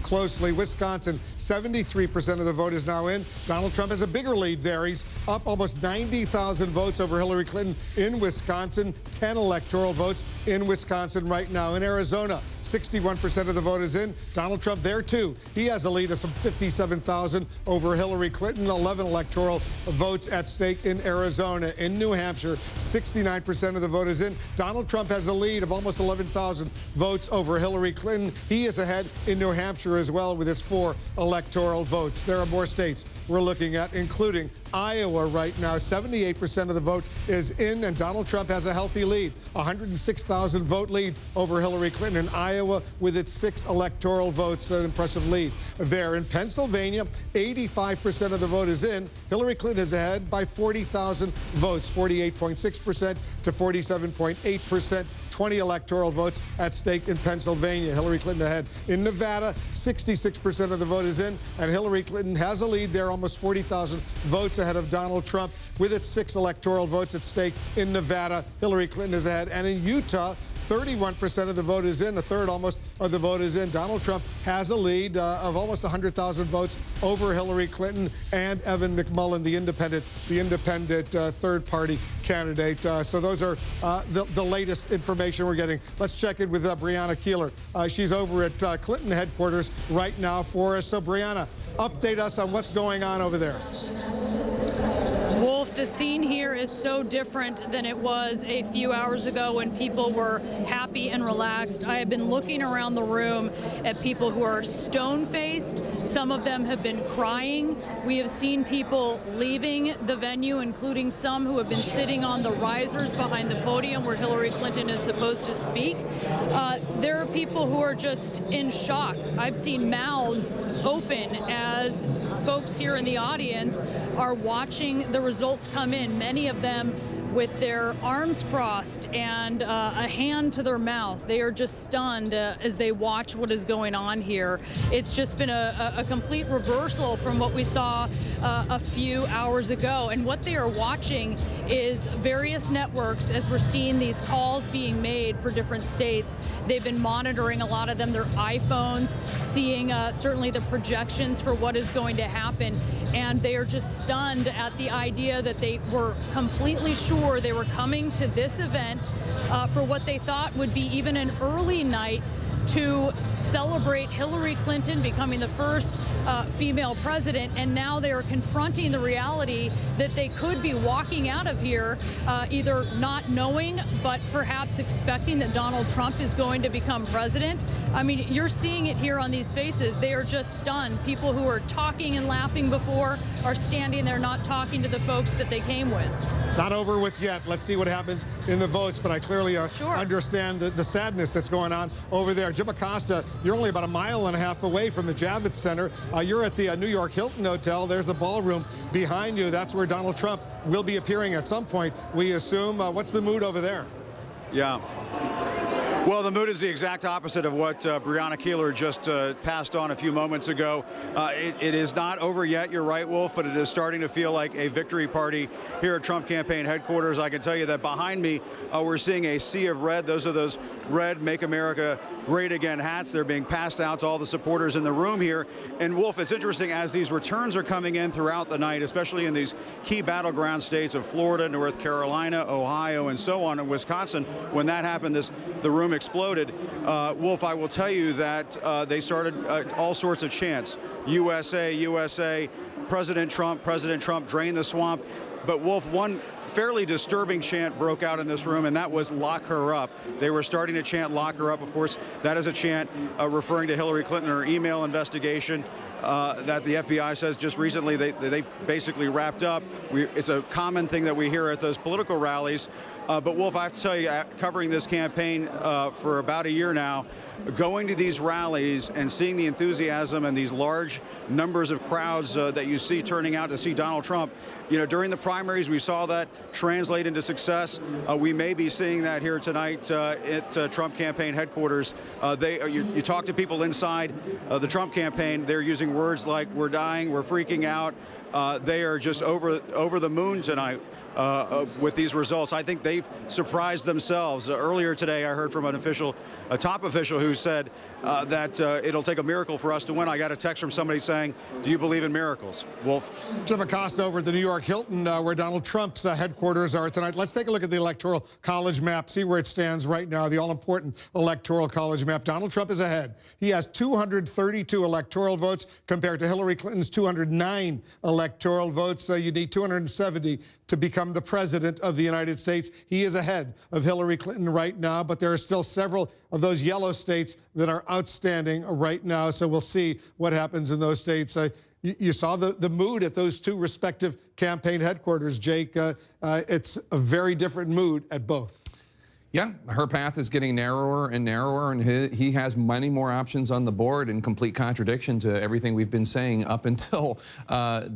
closely. Wisconsin, 73% of the vote is now in. Donald Trump has a bigger lead there. He's up almost 90,000 votes over Hillary Clinton in Wisconsin. 10 electoral votes in Wisconsin right now. In Arizona, 61% of the vote is in. Donald Trump there too. He has a lead of some 57,000 over Hillary Clinton. 11 electoral votes at stake in Arizona. In New Hampshire, 69% of the vote is in. Donald Trump has a lead of almost 11,000 votes over Hillary Clinton. He is ahead in New Hampshire as well with his 4 electoral votes. There are more states we're looking at, including Iowa right now. 78% of the vote is in, and Donald Trump has a healthy lead. 106,000 vote lead over Hillary Clinton in Iowa with its 6 electoral votes. An impressive lead there. In Pennsylvania, 85% of the vote is in. Hillary Clinton is ahead by 40,000 votes, 48.6% to 47.8%. 20 electoral votes at stake in Pennsylvania. Hillary Clinton ahead. In Nevada, 66% of the vote is in, and Hillary Clinton has a lead there, almost 40,000 votes ahead of Donald Trump. With its 6 electoral votes at stake in Nevada, Hillary Clinton is ahead. And in Utah, 31% of the vote is in. A third almost of the vote is in. Donald Trump has a lead of almost 100,000 votes over Hillary Clinton and Evan McMullin, the independent third-party candidate. So those are the latest information we're getting. Let's check in with Brianna Keeler. She's over at Clinton headquarters right now for us. So Brianna, update us on what's going on over there. Wolf, the scene here is so different than it was a few hours ago when people were happy and relaxed. I have been looking around the room at people who are stone-faced. Some of them have been crying. We have seen people leaving the venue, including some who have been sitting on the risers behind the podium where Hillary Clinton is supposed to speak. There are people who are just in shock. I've seen mouths open as folks here in the audience are watching the results come in, many of them with their arms crossed and a hand to their mouth. They are just stunned as they watch what is going on here. It's just been a complete reversal from what we saw a few hours ago. And what they are watching is various networks, as we're seeing these calls being made for different states. They've been monitoring, a lot of them, their iPhones, seeing certainly the projections for what is going to happen. And they are just stunned at the idea that they were completely sure they were coming to this event for what they thought would be even an early night to celebrate Hillary Clinton becoming the first female president, and now they are confronting the reality that they could be walking out of here either not knowing, but perhaps expecting that Donald Trump is going to become president. I mean, you're seeing it here on these faces. They are just stunned. People who were talking and laughing before are standing there not talking to the folks that they came with. It's not over with yet. Let's see what happens in the votes, but I clearly understand the sadness that's going on over there. Jim Acosta, you're only about a mile and a half away from the Javits Center. You're at the New York Hilton Hotel. There's the ballroom behind you. That's where Donald Trump will be appearing at some point, we assume. What's the mood over there? Yeah. Well, the mood is the exact opposite of what Brianna Keeler just passed on a few moments ago. It is not over yet, you're right, Wolf, but it is starting to feel like a victory party here at Trump campaign headquarters. I can tell you that behind me, we're seeing a sea of red. Those are those red Make America Great Again hats. They're being passed out to all the supporters in the room here. And Wolf, it's interesting as these returns are coming in throughout the night, especially in these key battleground states of Florida, North Carolina, Ohio, and so on, and Wisconsin. When that happened, the room exploded. Wolf, I will tell you that they started all sorts of chants. USA, USA, President Trump, drain the swamp. But Wolf, one fairly disturbing chant broke out in this room, and that was lock her up. They were starting to chant lock her up. Of course, that is a chant referring to Hillary Clinton, her email investigation. that the FBI says just recently they've basically wrapped up. It's a common thing that we hear at those political rallies. But Wolf, I have to tell you, covering this campaign for about a year now, going to these rallies and seeing the enthusiasm and these large numbers of crowds that you see turning out to see Donald Trump, you know, during the primaries, we saw that translate into success. We may be seeing that here tonight at Trump campaign headquarters. You talk to people inside the Trump campaign, they're using words like "we're dying," "we're freaking out." They are just over the moon tonight with these results. I think they've surprised themselves. Earlier today, I heard from a top official who said that it'll take a miracle for us to win. I got a text from somebody saying, "Do you believe in miracles?" Wolf. Jim Acosta over at the New York Hilton, where Donald Trump's headquarters are tonight. Let's take a look at the Electoral College map, see where it stands right now, the all-important Electoral College map. Donald Trump is ahead. He has 232 electoral votes compared to Hillary Clinton's 209 electoral votes. You need 270 to become the president of the United States. He is ahead of Hillary Clinton right now, but there are still several of those yellow states that are outstanding right now, so we'll see what happens in those states. You saw the mood at those two respective campaign headquarters, Jake. It's a very different mood at both. Yeah, her path is getting narrower and narrower, and he has many more options on the board, in complete contradiction to everything we've been saying up until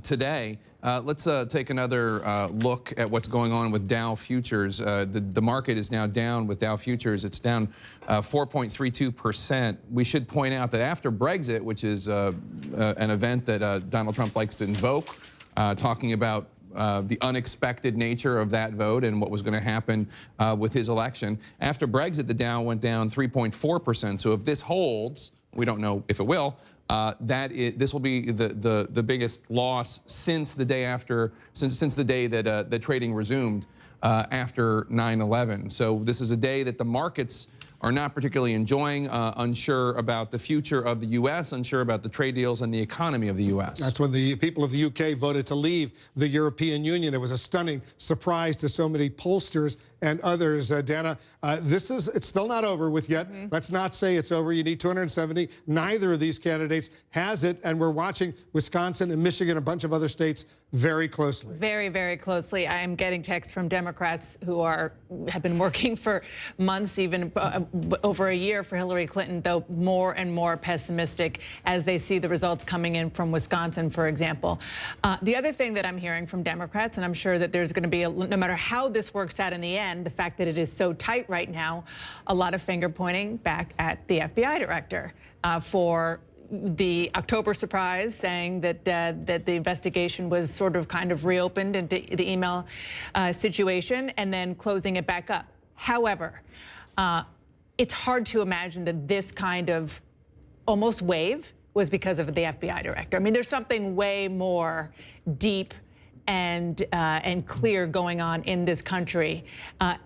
today. Let's take another look at what's going on with Dow futures. The market is now down with Dow futures. It's down 4.32%. We should point out that after Brexit, which is an event that Donald Trump likes to invoke, talking about the unexpected nature of that vote and what was going to happen with his election. After Brexit, the Dow went down 3.4%. So if this holds, we don't know if it will, this will be the biggest loss since the day after, since the day that the trading resumed after 9/11. So this is a day that the markets are not particularly enjoying, unsure about the future of the U.S., unsure about the trade deals and the economy of the U.S. That's when the people of the UK voted to leave the European Union. It was a stunning surprise to so many pollsters and others. Dana, it's still not over with yet. Let's not say it's over. You need 270. Neither of these candidates has it, and we're watching Wisconsin and Michigan, a bunch of other states, very closely. Very, very closely. I am getting texts from Democrats who have been working for months, even over a year for Hillary Clinton, though more and more pessimistic as they see the results coming in from Wisconsin, for example. The other thing that I'm hearing from Democrats, and I'm sure that there's going to be, no matter how this works out in the end, the fact that it is so tight right now, a lot of finger pointing back at the FBI director for the October surprise, saying that that the investigation was sort of kind of reopened into the email situation and then closing it back up. However, it's hard to imagine that this kind of almost wave was because of the FBI director. I mean, there's something way more deep and clear going on in this country,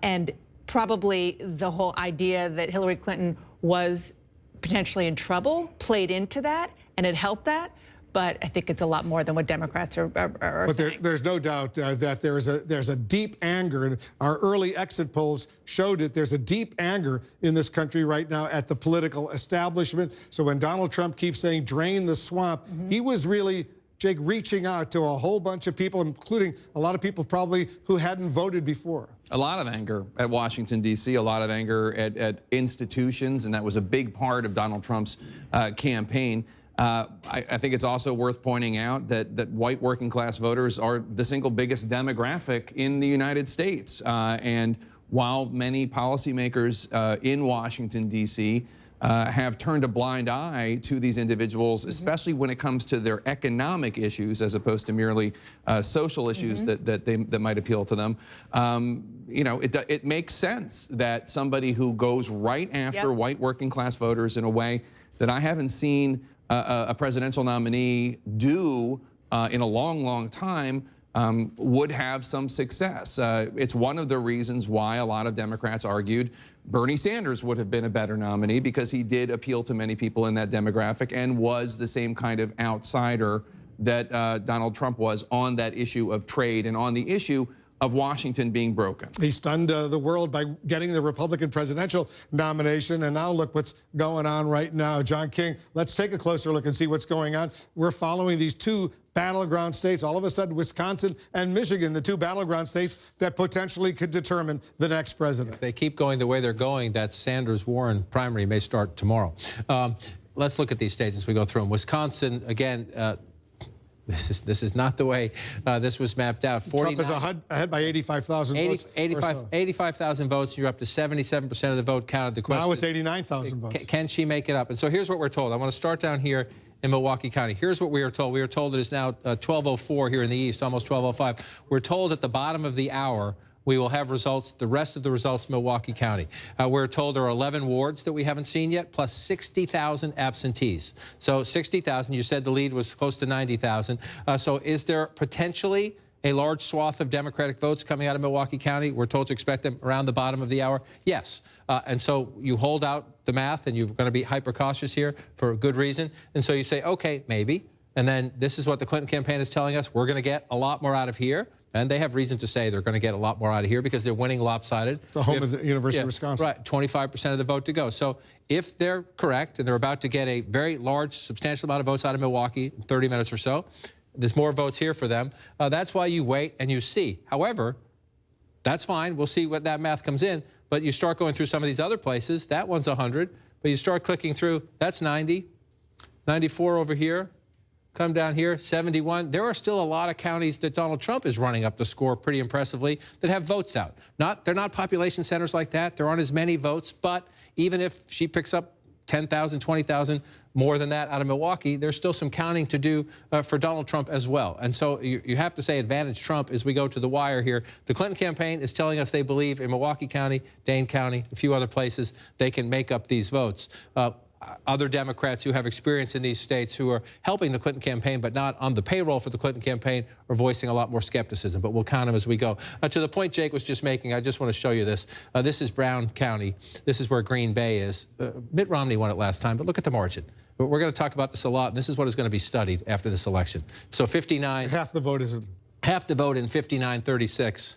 and probably the whole idea that Hillary Clinton was potentially in trouble played into that, and it helped that. But I think it's a lot more than what Democrats are saying. But there's no doubt that there's a deep anger. Our early exit polls showed it. There's a deep anger in this country right now at the political establishment. So when Donald Trump keeps saying drain the swamp, he was really, Jake, reaching out to a whole bunch of people, including a lot of people probably who hadn't voted before. A lot of anger at Washington, D.C., a lot of anger at institutions, and that was a big part of Donald Trump's campaign. I think it's also worth pointing out that white working class voters are the single biggest demographic in the United States. And while many policymakers in Washington, D.C., have turned a blind eye to these individuals, especially when it comes to their economic issues, as opposed to merely social issues that might appeal to them. You know, it makes sense that somebody who goes right after white working class voters in a way that I haven't seen a presidential nominee do in a long, long time would have some success. It's one of the reasons why a lot of Democrats argued Bernie Sanders would have been a better nominee, because he did appeal to many people in that demographic and was the same kind of outsider that Donald Trump was on that issue of trade and on the issue of Washington being broken. He stunned the world by getting the Republican presidential nomination, and now look what's going on right now. John King, let's take a closer look and see what's going on. We're following these two battleground states. All of a sudden, Wisconsin and Michigan, the two battleground states that potentially could determine the next president. If they keep going the way they're going, that Sanders-Warren primary may start tomorrow. Let's look at these states as we go through them. Wisconsin, again, this is not the way this was mapped out. Trump is ahead by 85,000 votes. 85,000 votes. You're up to 77% of the vote counted. The question now it's 89,000 votes. Can she make it up? And so here's what we're told. I want to start down here in Milwaukee County. Here's what we are told. We are told it is now 12:04 here in the east, almost 12:05. We're told at the bottom of the hour we will have results, the rest of the results in Milwaukee County. We're told there are 11 wards that we haven't seen yet, plus 60,000 absentees. So 60,000, you said the lead was close to 90,000. So is there potentially a large swath of Democratic votes coming out of Milwaukee County? We're told to expect them around the bottom of the hour. Yes. And so you hold out the math, and you're going to be hyper cautious here for a good reason. And so you say, okay, maybe. And then this is what the Clinton campaign is telling us. We're going to get a lot more out of here. And they have reason to say they're going to get a lot more out of here because they're winning lopsided. The home of the University of Wisconsin. Right, 25% of the vote to go. So if they're correct and they're about to get a very large, substantial amount of votes out of Milwaukee in 30 minutes or so, there's more votes here for them. That's why you wait and you see. However, that's fine. We'll see what that math comes in. But you start going through some of these other places. That one's 100. But you start clicking through. That's 90. 94 over here. Come down here, 71. There are still a lot of counties that Donald Trump is running up the score pretty impressively that have votes out. They're not population centers like that. There aren't as many votes. But even if she picks up 10,000, 20,000 more than that out of Milwaukee, there's still some counting to do for Donald Trump as well. And so you have to say advantage Trump as we go to the wire here. The Clinton campaign is telling us they believe in Milwaukee County, Dane County, a few other places, they can make up these votes. Other Democrats who have experience in these states who are helping the Clinton campaign but not on the payroll for the Clinton campaign are voicing a lot more skepticism. But we'll count them as we go. To the point Jake was just making, I just want to show you this. This is Brown County. This is where Green Bay is. Mitt Romney won it last time, but look at the margin. We're going to talk about this a lot, and this is what is going to be studied after this election. So 59. Half the vote isn't. Half the vote in 59-36,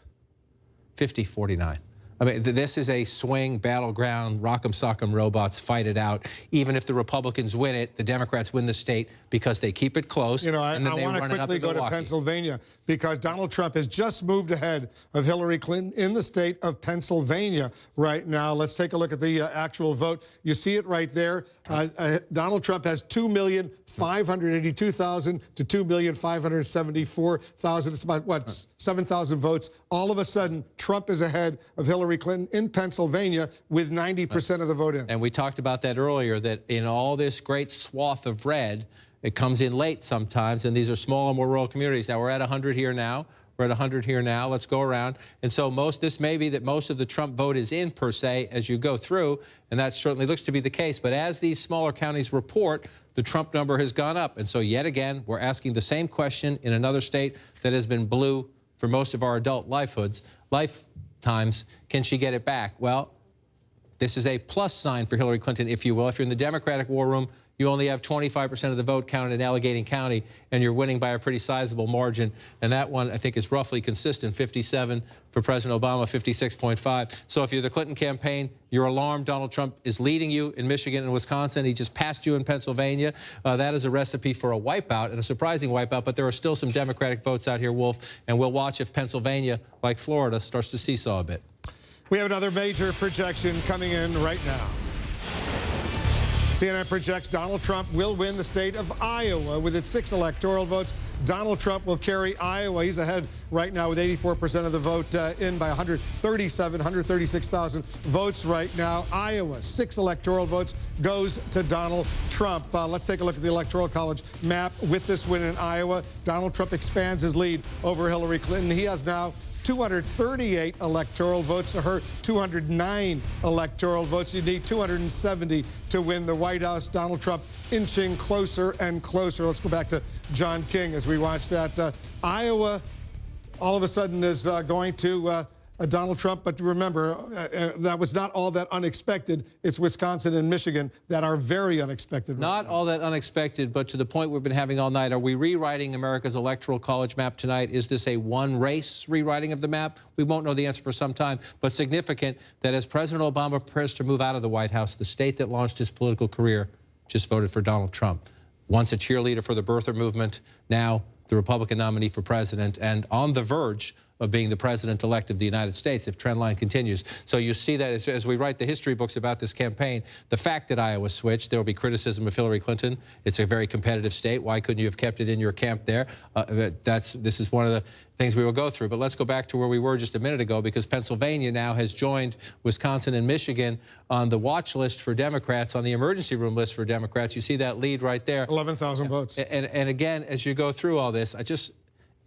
50-49. I mean, this is a swing battleground, rock'em sock'em robots fight it out. Even if the Republicans win it, the Democrats win the state because they keep it close. You know, I want to quickly go to Pennsylvania because Donald Trump has just moved ahead of Hillary Clinton in the state of Pennsylvania right now. Let's take a look at the actual vote. You see it right there. Donald Trump has 2,582,000 to 2,574,000. It's about, what, 7,000 votes. All of a sudden, Trump is ahead of Hillary Clinton in Pennsylvania with 90% of the vote in. And we talked about that earlier, that in all this great swath of red, it comes in late sometimes, and these are smaller, more rural communities. Now, we're at 100 here now. We're at 100 here now. Let's go around. And so this may be that most of the Trump vote is in, per se, as you go through, and that certainly looks to be the case. But as these smaller counties report, the Trump number has gone up. And so yet again, we're asking the same question in another state that has been blue for most of our adult lifetimes. Can she get it back? Well, this is a plus sign for Hillary Clinton, if you will. If you're in the Democratic war room, you only have 25% of the vote counted in Allegheny County, and you're winning by a pretty sizable margin. And that one, I think, is roughly consistent, 57 for President Obama, 56.5. So if you're the Clinton campaign, you're alarmed. Donald Trump is leading you in Michigan and Wisconsin. He just passed you in Pennsylvania. That is a recipe for a wipeout, and a surprising wipeout. But there are still some Democratic votes out here, Wolf, and we'll watch if Pennsylvania, like Florida, starts to seesaw a bit. We have another major projection coming in right now. CNN projects Donald Trump will win the state of Iowa with its 6 electoral votes. Donald Trump will carry Iowa. He's ahead right now with 84% of the vote in by 136,000 votes right now. Iowa, 6 electoral votes goes to Donald Trump. Let's take a look at the Electoral College map. With this win in Iowa, Donald Trump expands his lead over Hillary Clinton. He has now 238 electoral votes to her 209 electoral votes. You need 270 to win the White House. Donald Trump inching closer and closer. Let's go back to John King as we watch that. Iowa all of a sudden is going to Donald Trump. But remember, that was not all that unexpected. It's Wisconsin and Michigan that are very unexpected. Not all that unexpected, but to the point we've been having all night. Are we rewriting America's electoral college map tonight? Is this a one-race rewriting of the map? We won't know the answer for some time, but significant that as President Obama prepares to move out of the White House, the state that launched his political career just voted for Donald Trump. Once a cheerleader for the birther movement, now the Republican nominee for president, and on the verge of being the president-elect of the United States if trendline continues. So you see that as we write the history books about this campaign, the fact that Iowa switched, there will be criticism of Hillary Clinton. It's a very competitive state. Why couldn't you have kept it in your camp there? This is one of the things we will go through. But let's go back to where we were just a minute ago, because Pennsylvania now has joined Wisconsin and Michigan on the watch list for Democrats, on the emergency room list for Democrats. You see that lead right there. 11,000 votes. And again, as you go through all this,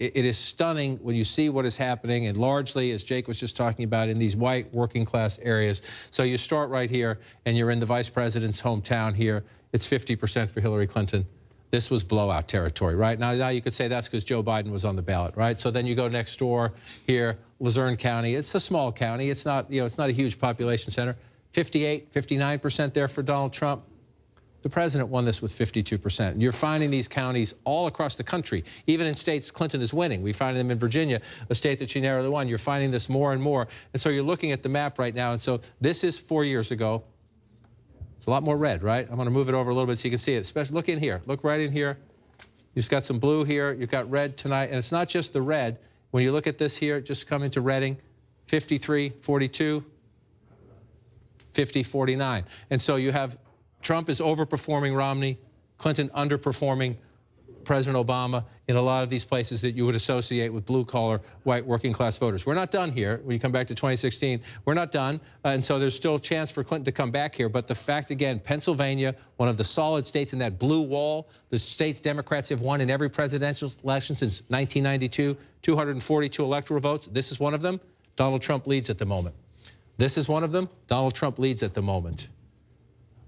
it is stunning when you see what is happening, and largely, as Jake was just talking about, in these white working class areas. So you start right here, and you're in the vice president's hometown here. It's 50% for Hillary Clinton. This was blowout territory, right? Now you could say that's because Joe Biden was on the ballot, right? So then you go next door here, Luzerne County. It's a small county. It's not, it's not a huge population center. 58, 59% there for Donald Trump. The president won this with 52%. And you're finding these counties all across the country, even in states Clinton is winning. We find them in Virginia, a state that she narrowly won. You're finding this more and more. And so you're looking at the map right now. And so this is 4 years ago. It's a lot more red, right? I'm going to move it over a little bit so you can see it. Especially look in here. Look right in here. You've got some blue here. You've got red tonight. And it's not just the red. When you look at this here, just come into Reading, 53-42, 50-49. And so you have Trump is overperforming Romney, Clinton underperforming President Obama in a lot of these places that you would associate with blue-collar, white working-class voters. We're not done here. When you come back to 2016, we're not done. And so there's still a chance for Clinton to come back here. But the fact, again, Pennsylvania, one of the solid states in that blue wall, the states Democrats have won in every presidential election since 1992, 242 electoral votes. This is one of them. Donald Trump leads at the moment. This is one of them. Donald Trump leads at the moment.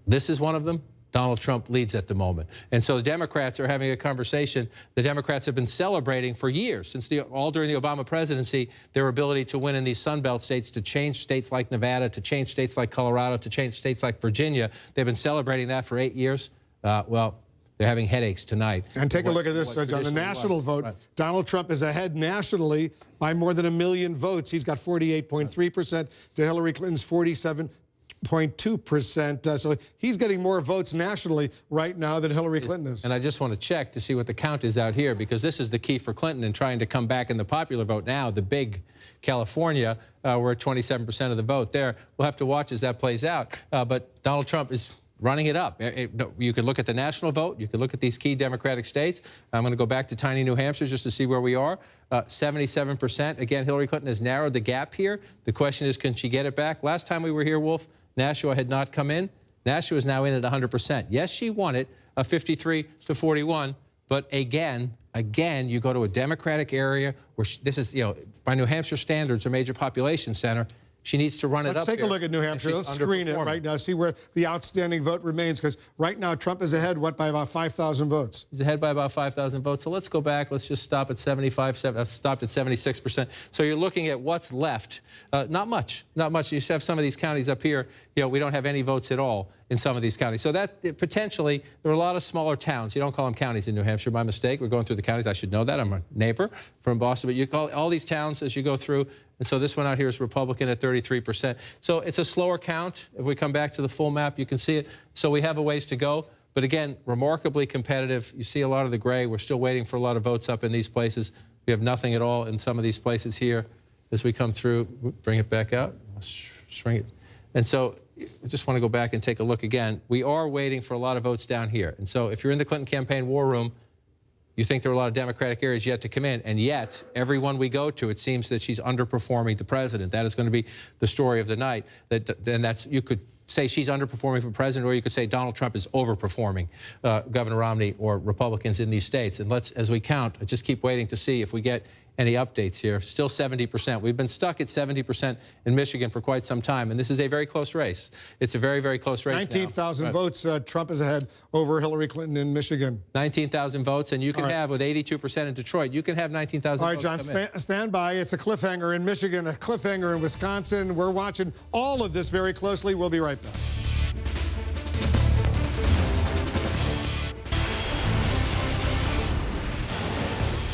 This is one of them. Donald Trump leads at the moment. And so the Democrats are having a conversation. The Democrats have been celebrating for years, since all during the Obama presidency, their ability to win in these Sun Belt states, to change states like Nevada, to change states like Colorado, to change states like Virginia. They've been celebrating that for 8 years. Well, they're having headaches tonight. And take a look at this, on the national vote. Right. Donald Trump is ahead nationally by more than 1 million votes. He's got 48.3% to Hillary Clinton's 47.2%. So he's getting more votes nationally right now than Hillary Clinton is. And I just want to check to see what the count is out here, because this is the key for Clinton in trying to come back in the popular vote now. The big California, we're at 27% of the vote there. We'll have to watch as that plays out. But Donald Trump is running it up. You can look at the national vote. You can look at these key Democratic states. I'm going to go back to tiny New Hampshire just to see where we are. 77%. Again, Hillary Clinton has narrowed the gap here. The question is, can she get it back? Last time we were here, Wolf, Nashua had not come in. Nashua is now in at 100%. Yes, she won it, 53-41. But again, you go to a Democratic area where this is, by New Hampshire standards, a major population center. She needs to run it up. Let's take a look at New Hampshire. Let's screen it right now, see where the outstanding vote remains, because right now Trump is ahead, by about 5,000 votes. He's ahead by about 5,000 votes. So let's go back. Let's just stop at 75, stopped at 76%. So you're looking at what's left. Not much. You have some of these counties up here, we don't have any votes at all in some of these counties. So that potentially, there are a lot of smaller towns. You don't call them counties in New Hampshire by mistake. We're going through the counties. I should know that. I'm a neighbor from Boston. But you call all these towns as you go through. And so this one out here is Republican at 33%. So it's a slower count. If we come back to the full map, you can see it. So we have a ways to go. But again, remarkably competitive. You see a lot of the gray. We're still waiting for a lot of votes up in these places. We have nothing at all in some of these places here as we come through. Bring it back out. Shrink it. And so I just want to go back and take a look again. We are waiting for a lot of votes down here. And so if you're in the Clinton campaign war room, you think there are a lot of Democratic areas yet to come in, and yet every one we go to, it seems that she's underperforming the president. That is going to be the story of the night. You could say she's underperforming for president, or you could say Donald Trump is overperforming Governor Romney or Republicans in these states. And as we count, just keep waiting to see if we get any updates here. Still 70%. We've been stuck at 70% in Michigan for quite some time, and this is a very close race. It's a very, very close race. 19,000 votes. Trump is ahead over Hillary Clinton in Michigan. 19,000 votes, and you can have, with 82% in Detroit, you can have 19,000 votes. All right, John, stand by. It's a cliffhanger in Michigan, a cliffhanger in Wisconsin. We're watching all of this very closely. We'll be right back.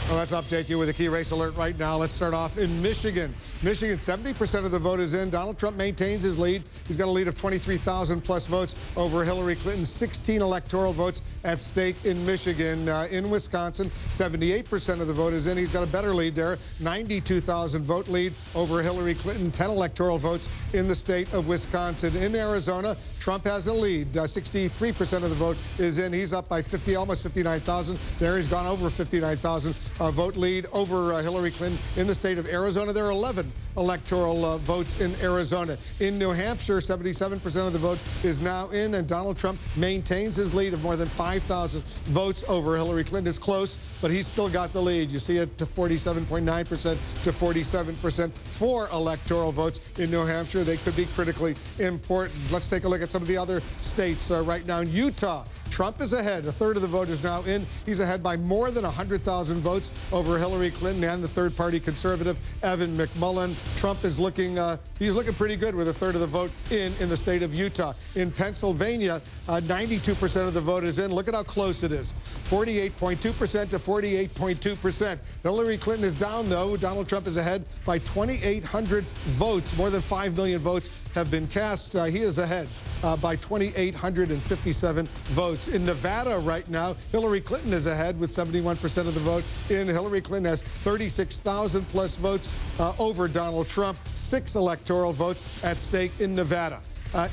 Well, let's update you with a key race alert right now. Let's start off in Michigan. Michigan, 70% of the vote is in. Donald Trump maintains his lead. He's got a lead of 23,000 plus votes over Hillary Clinton. 16 electoral votes at stake in Michigan. In Wisconsin, 78% of the vote is in. He's got a better lead there. 92,000 vote lead over Hillary Clinton. 10 electoral votes in the state of Wisconsin. In Arizona, Trump has a lead. 63% of the vote is in. He's up by 50, almost 59,000. There he's gone over 59,000 vote lead over Hillary Clinton. In the state of Arizona, there are 11 electoral votes in Arizona. In New Hampshire, 77% of the vote is now in, and Donald Trump maintains his lead of more than 5,000 votes over Hillary Clinton. It's close, but he's still got the lead. You see it to 47.9% to 47%. 4 electoral votes in New Hampshire. They could be critically important. Let's take a look at some of the other states right now. In Utah, Trump is ahead. A third of the vote is now in. He's ahead by more than 100,000 votes over Hillary Clinton and the third-party conservative, Evan McMullin. Trump is looking, he's looking pretty good with a third of the vote in the state of Utah. In Pennsylvania, 92% of the vote is in. Look at how close it is. 48.2% to 48.2%. Hillary Clinton is down, though. Donald Trump is ahead by 2,800 votes. More than 5 million votes have been cast. He is ahead by 2,857 votes. In Nevada right now, Hillary Clinton is ahead with 71% of the vote. Hillary Clinton has 36,000 plus votes over Donald Trump. 6 electoral votes at stake in Nevada.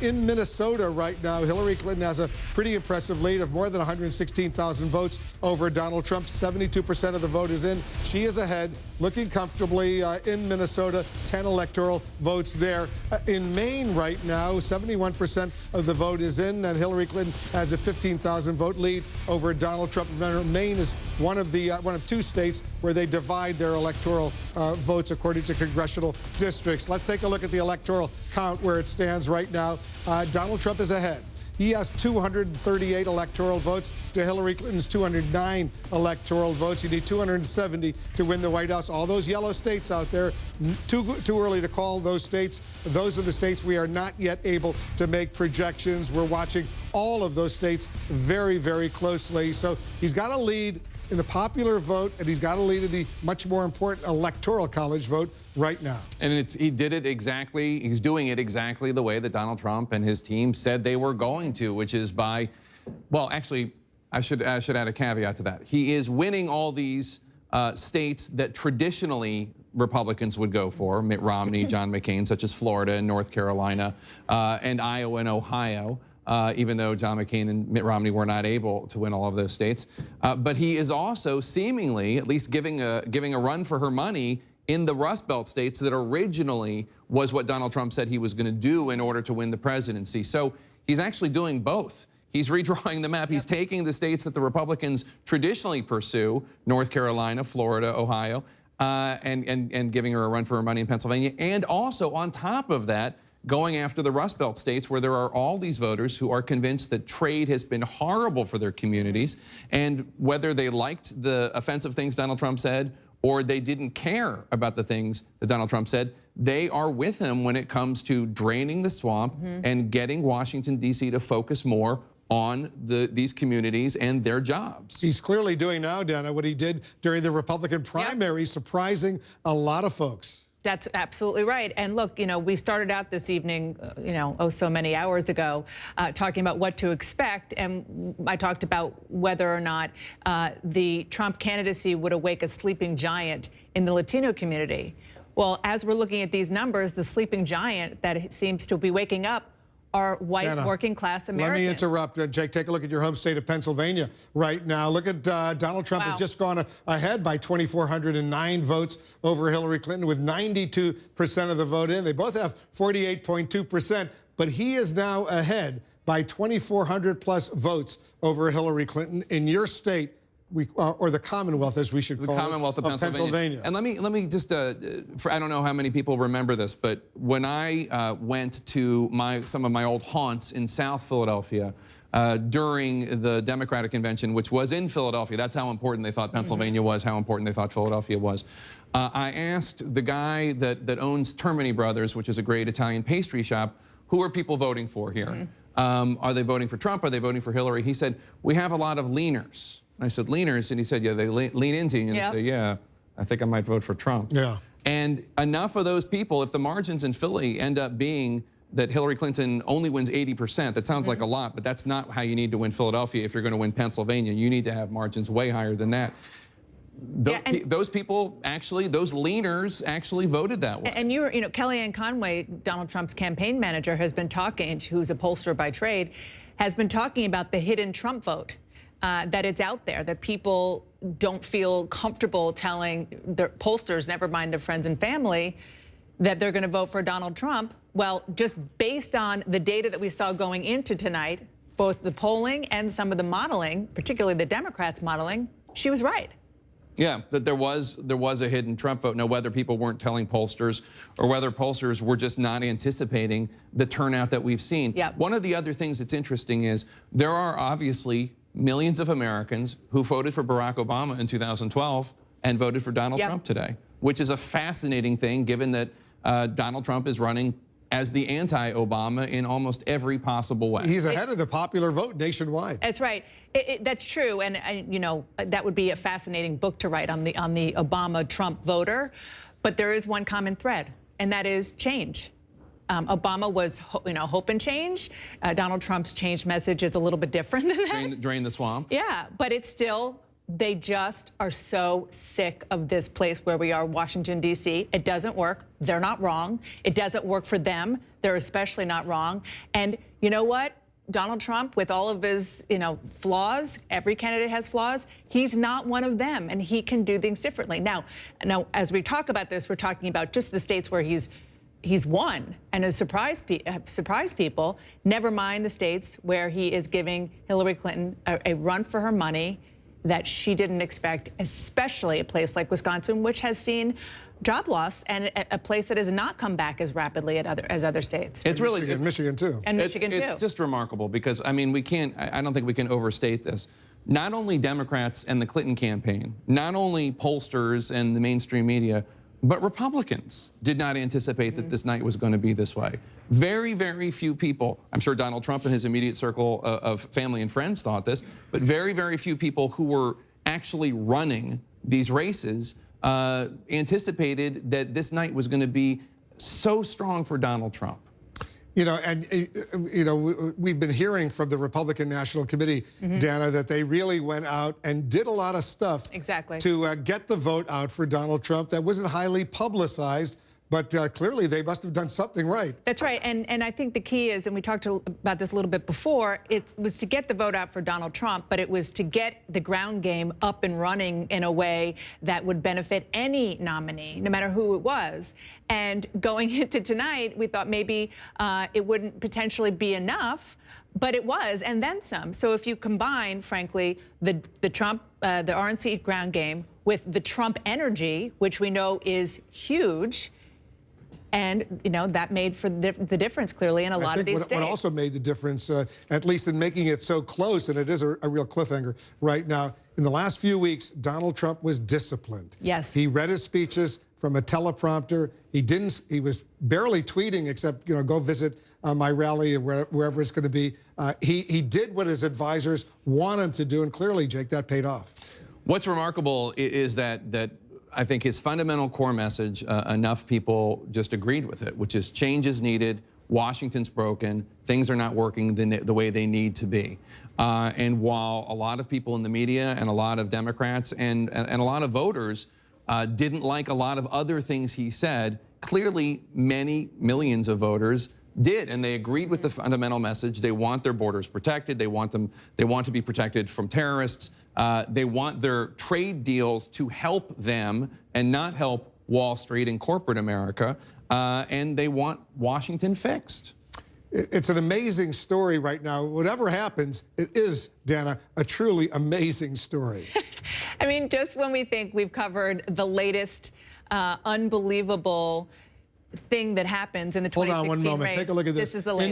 In Minnesota right now, Hillary Clinton has a pretty impressive lead of more than 116,000 votes over Donald Trump. 72% of the vote is in. She is ahead, looking comfortably in Minnesota. 10 electoral votes there. In Maine right now, 71% of the vote is in, and Hillary Clinton has a 15,000 vote lead over Donald Trump. Remember, Maine is one of 2 states where they divide their electoral votes according to congressional districts. Let's take a look at the electoral count where it stands right now. Donald Trump is ahead. He has 238 electoral votes to Hillary Clinton's 209 electoral votes. You need 270 to win the White House. All those yellow states out there, too early to call those states. Those are the states we are not yet able to make projections. We're watching all of those states very, very closely. So he's got a lead in the popular vote, and he's got a lead in the much more important electoral college vote right now. And he did it exactly, he's doing it exactly the way that Donald Trump and his team said they were going to, which is by, well, actually, I should add a caveat to that. He is winning all these states that traditionally Republicans would go for, Mitt Romney, John McCain, such as Florida and North Carolina, and Iowa and Ohio. Even though John McCain and Mitt Romney were not able to win all of those states. But he is also seemingly at least giving a run for her money in the Rust Belt states that originally was what Donald Trump said he was going to do in order to win the presidency. So he's actually doing both. He's redrawing the map. He's taking the states that the Republicans traditionally pursue, North Carolina, Florida, Ohio, and giving her a run for her money in Pennsylvania. And also on top of that, going after the Rust Belt states where there are all these voters who are convinced that trade has been horrible for their communities, and whether they liked the offensive things Donald Trump said or they didn't care about the things that Donald Trump said, they are with him when it comes to draining the swamp and getting Washington, D.C. to focus more on these communities and their jobs. He's clearly doing now, Dana, what he did during the Republican primary, surprising a lot of folks. That's absolutely right. And look, you know, we started out this evening, so many hours ago, talking about what to expect. And I talked about whether or not the Trump candidacy would awake a sleeping giant in the Latino community. Well, as we're looking at these numbers, the sleeping giant that seems to be waking up are white working-class Americans. Let me interrupt. Jake, take a look at your home state of Pennsylvania right now. Look at Donald Trump has just gone ahead by 2,409 votes over Hillary Clinton with 92% of the vote in. They both have 48.2%, but he is now ahead by 2,400 plus votes over Hillary Clinton. In your state, or the Commonwealth, as we should call it. The Commonwealth of Pennsylvania. And let me just, I don't know how many people remember this, but when I went to some of my old haunts in South Philadelphia during the Democratic convention, which was in Philadelphia, that's how important they thought Pennsylvania was, how important they thought Philadelphia was. I asked the guy that owns Termini Brothers, which is a great Italian pastry shop, who are people voting for here? Are they voting for Trump? Are they voting for Hillary? He said, we have a lot of leaners. And I said, leaners? And he said, yeah, they lean into you. And they say, yeah, I think I might vote for Trump. Yeah. And enough of those people, if the margins in Philly end up being that Hillary Clinton only wins 80%, that sounds like a lot, but that's not how you need to win Philadelphia if you're going to win Pennsylvania. You need to have margins way higher than that. Those people actually, those leaners actually voted that way. And you know, Kellyanne Conway, Donald Trump's campaign manager, has been talking, who's a pollster by trade, has been talking about the hidden Trump vote, that it's out there, that people don't feel comfortable telling their pollsters, never mind their friends and family, that they're going to vote for Donald Trump. Well, just based on the data that we saw going into tonight, both the polling and some of the modeling, particularly the Democrats' modeling, she was right. Yeah, that there was a hidden Trump vote. Now, whether people weren't telling pollsters or whether pollsters were just not anticipating the turnout that we've seen. Yep. One of the other things that's interesting is there are obviously millions of Americans who voted for Barack Obama in 2012 and voted for Donald Trump today, which is a fascinating thing given that Donald Trump is running as the anti-Obama in almost every possible way. He's ahead of the popular vote nationwide. That's right. That's true, and you know, that would be a fascinating book to write on the Obama-Trump voter. But there is one common thread, and that is change. Obama was, hope and change. Donald Trump's change message is a little bit different than that. Drain the swamp. Yeah, but it's still. They just are so sick of this place where we are, Washington, D.C. It doesn't work. They're not wrong. It doesn't work for them. They're especially not wrong. And you know what? Donald Trump, with all of his, flaws, every candidate has flaws, he's not one of them, and he can do things differently. Now, as we talk about this, we're talking about just the states where he's won and has surprised people, never mind the states where he is giving Hillary Clinton a run for her money that she didn't expect, especially a place like Wisconsin, which has seen job loss, and a place that has not come back as rapidly as other states. It's really Michigan too. And Michigan too. It's just remarkable because I mean I don't think we can overstate this. Not only Democrats and the Clinton campaign, not only pollsters and the mainstream media, but Republicans did not anticipate that this night was going to be this way. Very, very few people, I'm sure Donald Trump and his immediate circle of family and friends thought this, but very, very few people who were actually running these races anticipated that this night was going to be so strong for Donald Trump. We've been hearing from the Republican National Committee, Dana, that they really went out and did a lot of stuff to get the vote out for Donald Trump that wasn't highly publicized, but clearly they must have done something right. That's right, and I think the key is, and we talked about this a little bit before, it was to get the vote out for Donald Trump, but it was to get the ground game up and running in a way that would benefit any nominee, no matter who it was. And going into tonight, we thought maybe it wouldn't potentially be enough, but it was, and then some. So if you combine, frankly, the Trump, the RNC ground game with the Trump energy, which we know is huge, and, that made for the difference, clearly, in a lot of these states. What also made the difference, at least in making it so close, and it is a real cliffhanger right now, in the last few weeks, Donald Trump was disciplined. Yes. He read his speeches from a teleprompter. He was barely tweeting, except, go visit my rally or wherever it's going to be. He did what his advisors want him to do, and clearly, Jake, that paid off. What's remarkable is that I think his fundamental core message, enough people just agreed with it, which is change is needed, Washington's broken, things are not working the way they need to be. And while a lot of people in the media and a lot of Democrats and a lot of voters didn't like a lot of other things he said, clearly many millions of voters did, and they agreed with the fundamental message. They want their borders protected. They want to be protected from terrorists. They want their trade deals to help them and not help Wall Street and corporate America. And they want Washington fixed. It's an amazing story right now. Whatever happens, it is, Dana, a truly amazing story. I mean, just when we think we've covered the latest unbelievable thing that happens in the 2016 Hold on one moment. race, Take a look at this. This is the latest.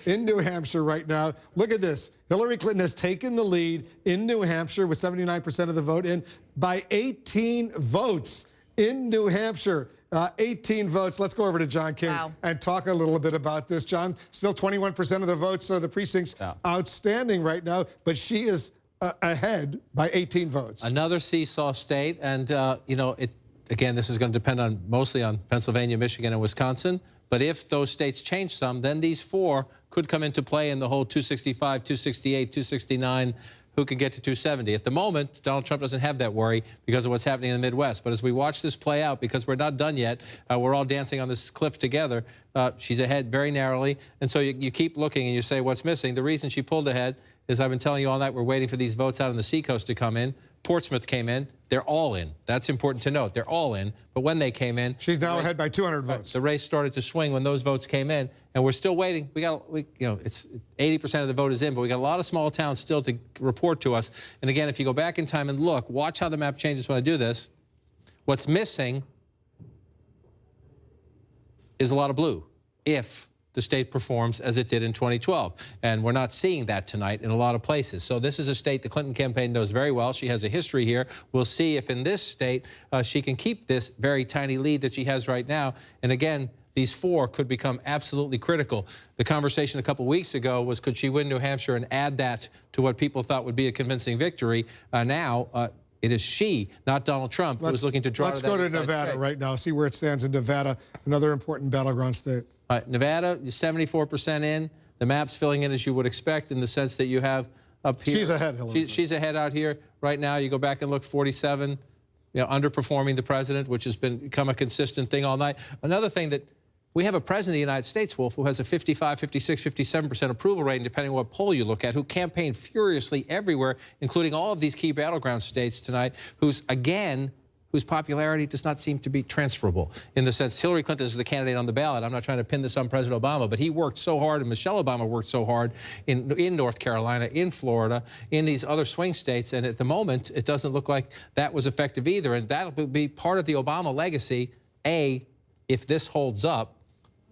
In New Hampshire right now, look at this. Hillary Clinton has taken the lead in New Hampshire with 79% of the vote in by 18 votes in New Hampshire. 18 votes. Let's go over to John King and talk a little bit about this. John, still 21% of the votes, so the precinct's outstanding right now, but she is ahead by 18 votes. Another seesaw state, and you know, again, this is going to depend mostly on Pennsylvania, Michigan, and Wisconsin. But if those states change some, then these 4 could come into play in the whole 265, 268, 269. Who can get to 270. At the moment, Donald Trump doesn't have that worry because of what's happening in the Midwest. But as we watch this play out, because we're not done yet, we're all dancing on this cliff together, she's ahead very narrowly. And so you keep looking and you say, what's missing? The reason she pulled ahead is I've been telling you all night, we're waiting for these votes out on the seacoast to come in. Portsmouth came in. They're all in. That's important to note. They're all in. But when they came in, she's now ahead by 200 votes. The race started to swing when those votes came in, and we're still waiting. It's 80% of the vote is in, but we got a lot of small towns still to report to us. And again, if you go back in time and look, watch how the map changes when I do this. What's missing is a lot of blue. If the state performs as it did in 2012. And we're not seeing that tonight in a lot of places. So this is a state the Clinton campaign knows very well. She has a history here. We'll see if in this state she can keep this very tiny lead that she has right now. And again, these 4 could become absolutely critical. The conversation a couple weeks ago was, could she win New Hampshire and add that to what people thought would be a convincing victory? Now, it is she, not Donald Trump, who is looking to draw Let's go to Nevada right now, see where it stands in Nevada, another important battleground state. All right, Nevada, 74% in. The map's filling in as you would expect in the sense that you have up here. She's ahead, Hillary. She's ahead out here right now. You go back and look, 47, underperforming the president, which has become a consistent thing all night. Another thing that we have a president of the United States, Wolf, who has a 55, 56, 57% approval rating, depending on what poll you look at, who campaigned furiously everywhere, including all of these key battleground states tonight, whose popularity does not seem to be transferable in the sense Hillary Clinton is the candidate on the ballot. I'm not trying to pin this on President Obama, but he worked so hard, and Michelle Obama worked so hard in North Carolina, in Florida, in these other swing states, and at the moment, it doesn't look like that was effective either, and that'll be part of the Obama legacy. If this holds up,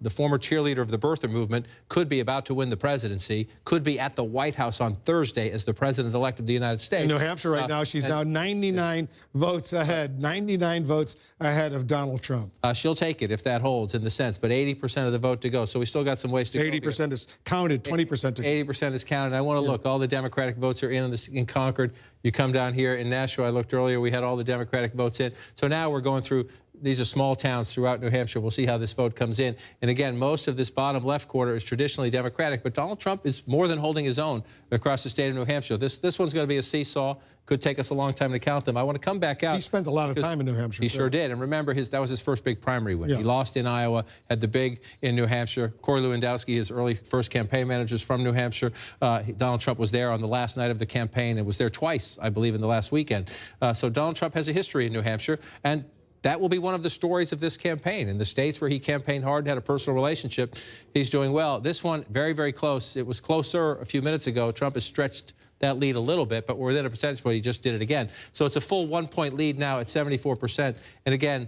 the former cheerleader of the birther movement could be about to win the presidency, could be at the White House on Thursday as the president-elect of the United States. In New Hampshire right now, she's now 99 votes ahead, 99 votes ahead of Donald Trump. She'll take it if that holds in the sense, but 80% of the vote to go. So we still got some ways to go. 80% is counted, 20% to go. 80% is counted. I want to look. All the Democratic votes are in Concord. You come down here in Nashua. I looked earlier. We had all the Democratic votes in. So now we're going through. These are small towns throughout New Hampshire. We'll see how this vote comes in. And again, most of this bottom left quarter is traditionally Democratic, but Donald Trump is more than holding his own across the state of New Hampshire. This one's going to be a seesaw. Could take us a long time to count them. I want to come back out. He spent a lot of time in New Hampshire. He sure did. And remember, that was his first big primary win. Yeah. He lost in Iowa, had the big in New Hampshire. Corey Lewandowski, his first campaign manager, is from New Hampshire. Donald Trump was there on the last night of the campaign and was there twice, I believe, in the last weekend. So Donald Trump has a history in New Hampshire. And that will be one of the stories of this campaign. In the states where he campaigned hard and had a personal relationship, he's doing well. This one, very, very close. It was closer a few minutes ago. Trump has stretched that lead a little bit, but we're within a percentage point. He just did it again. So it's a full 1-point lead now at 74%. And again,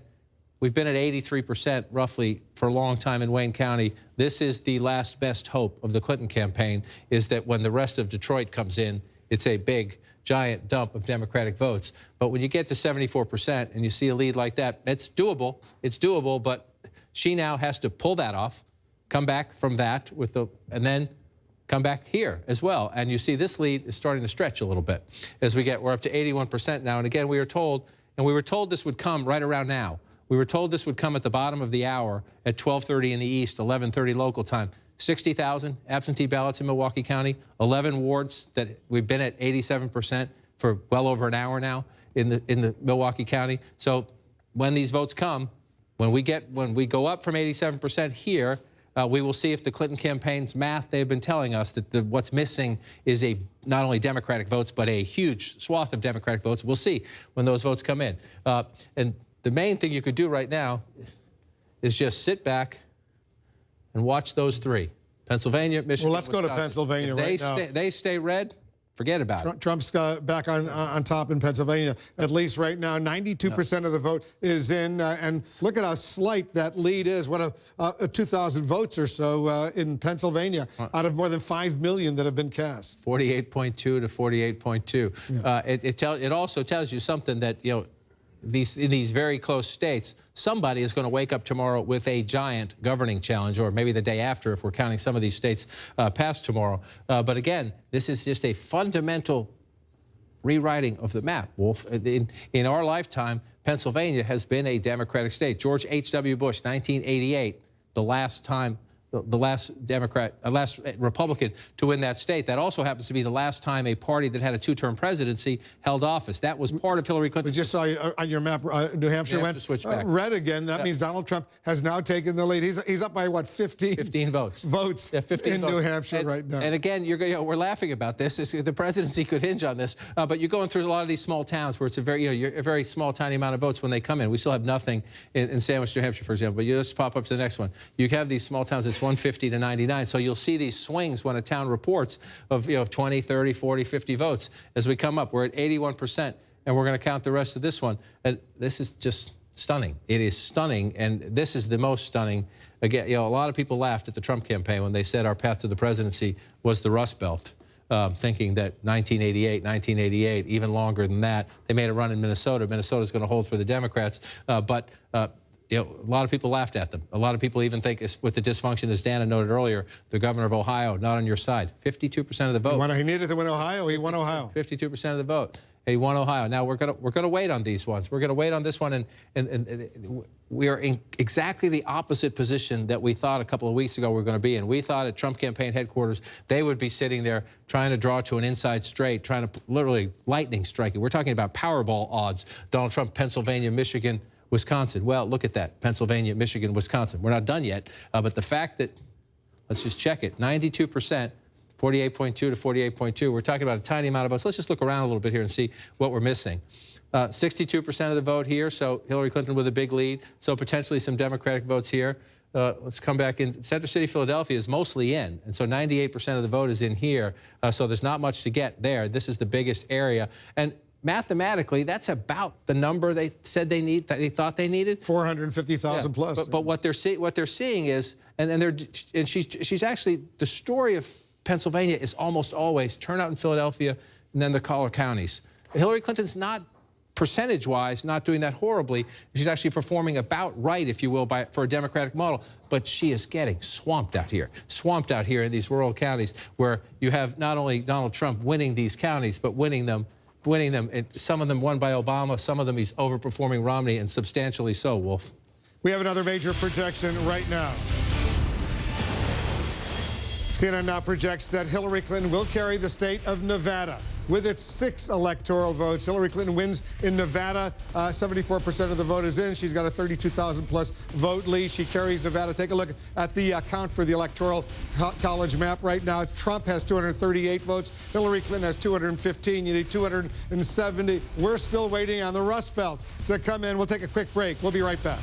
we've been at 83% roughly for a long time in Wayne County. This is the last best hope of the Clinton campaign, is that when the rest of Detroit comes in, it's a big, giant dump of Democratic votes. But when you get to 74% and you see a lead like that, it's doable. It's doable, but she now has to pull that off, come back from that and then come back here as well. And you see this lead is starting to stretch a little bit as we're up to 81% now. And again, we were told this would come right around now. We were told this would come at the bottom of the hour at 12:30 in the East, 11:30 local time. 60,000 absentee ballots in Milwaukee County, 11 wards that we've been at 87% for well over an hour now in the Milwaukee County. So when these votes come, when we go up from 87% here, we will see if the Clinton campaign's math, they've been telling us that what's missing is not only Democratic votes, but a huge swath of Democratic votes. We'll see when those votes come in. And the main thing you could do right now is just sit back and watch those three, Pennsylvania, Michigan, Well, let's go to Wisconsin. Pennsylvania If right now. They stay red, forget about it. Trump's back on top in Pennsylvania, at least right now. 92% of the vote is in, and look at how slight that lead is. What 2,000 votes or so in Pennsylvania out of more than 5 million that have been cast. 48.2 to 48.2. Yeah. It also tells you something that, you know, in these very close states, somebody is going to wake up tomorrow with a giant governing challenge, or maybe the day after if we're counting some of these states past tomorrow. But again, this is just a fundamental rewriting of the map, Wolf. In our lifetime, Pennsylvania has been a Democratic state. George H.W. Bush, 1988, the last time, the last last Republican to win that state. That also happens to be the last time a party that had a two-term presidency held office. That was part of Hillary Clinton. We just saw on your map, New Hampshire went red again. That means Donald Trump has now taken the lead. He's up by, what, 15? 15 votes. Votes 15 in votes. New Hampshire right now. And again, we're laughing about this. The presidency could hinge on this. But you're going through a lot of these small towns where it's a very small, tiny amount of votes when they come in. We still have nothing in Sandwich, New Hampshire, for example. But you just pop up to the next one. You have these small towns. It's 150 to 99. So you'll see these swings when a town reports of 20, 30, 40, 50 votes. As we come up, we're at 81%, and we're going to count the rest of this one. And this is just stunning. It is stunning, and this is the most stunning. Again, a lot of people laughed at the Trump campaign when they said our path to the presidency was the Rust Belt. Thinking that 1988, even longer than that. They made a run in Minnesota. Minnesota's going to hold for the Democrats. A lot of people laughed at them. A lot of people even think, with the dysfunction, as Dana noted earlier, the governor of Ohio not on your side. 52% of the vote. He needed to win Ohio. He won Ohio. 52% of the vote. He won Ohio. Now we're gonna wait on these ones. We're gonna wait on this one, and we are in exactly the opposite position that we thought a couple of weeks ago we were going to be in. We thought at Trump campaign headquarters they would be sitting there trying to draw to an inside straight, trying to literally lightning strike it. We're talking about Powerball odds. Donald Trump, Pennsylvania, Michigan, Wisconsin. Well, look at that. Pennsylvania, Michigan, Wisconsin. We're not done yet. But the fact that, let's just check it, 92%, 48.2 to 48.2. We're talking about a tiny amount of votes. Let's just look around a little bit here and see what we're missing. 62% of the vote here, so Hillary Clinton with a big lead. So potentially some Democratic votes here. Let's come back in. Center City, Philadelphia is mostly in, and so 98% of the vote is in here. So there's not much to get there. This is the biggest area. And mathematically, that's about the number they said they thought they needed. 450,000 plus. But what they're seeing is, and she's actually, the story of Pennsylvania is almost always turnout in Philadelphia and then the collar counties. Hillary Clinton's not, percentage-wise, not doing that horribly. She's actually performing about right, if you will, for a Democratic model. But she is getting swamped out here in these rural counties where you have not only Donald Trump winning these counties, but winning them. And some of them won by Obama, some of them he's overperforming Romney, and substantially so, Wolf. We have another major projection right now. CNN now projects that Hillary Clinton will carry the state of Nevada with its 6 electoral votes. Hillary Clinton wins in Nevada. 74% of the vote is in. She's got a 32,000 plus vote lead. She carries Nevada. Take a look at the count for the electoral college map right now. Trump has 238 votes. Hillary Clinton has 215. You need 270. We're still waiting on the Rust Belt to come in. We'll take a quick break. We'll be right back.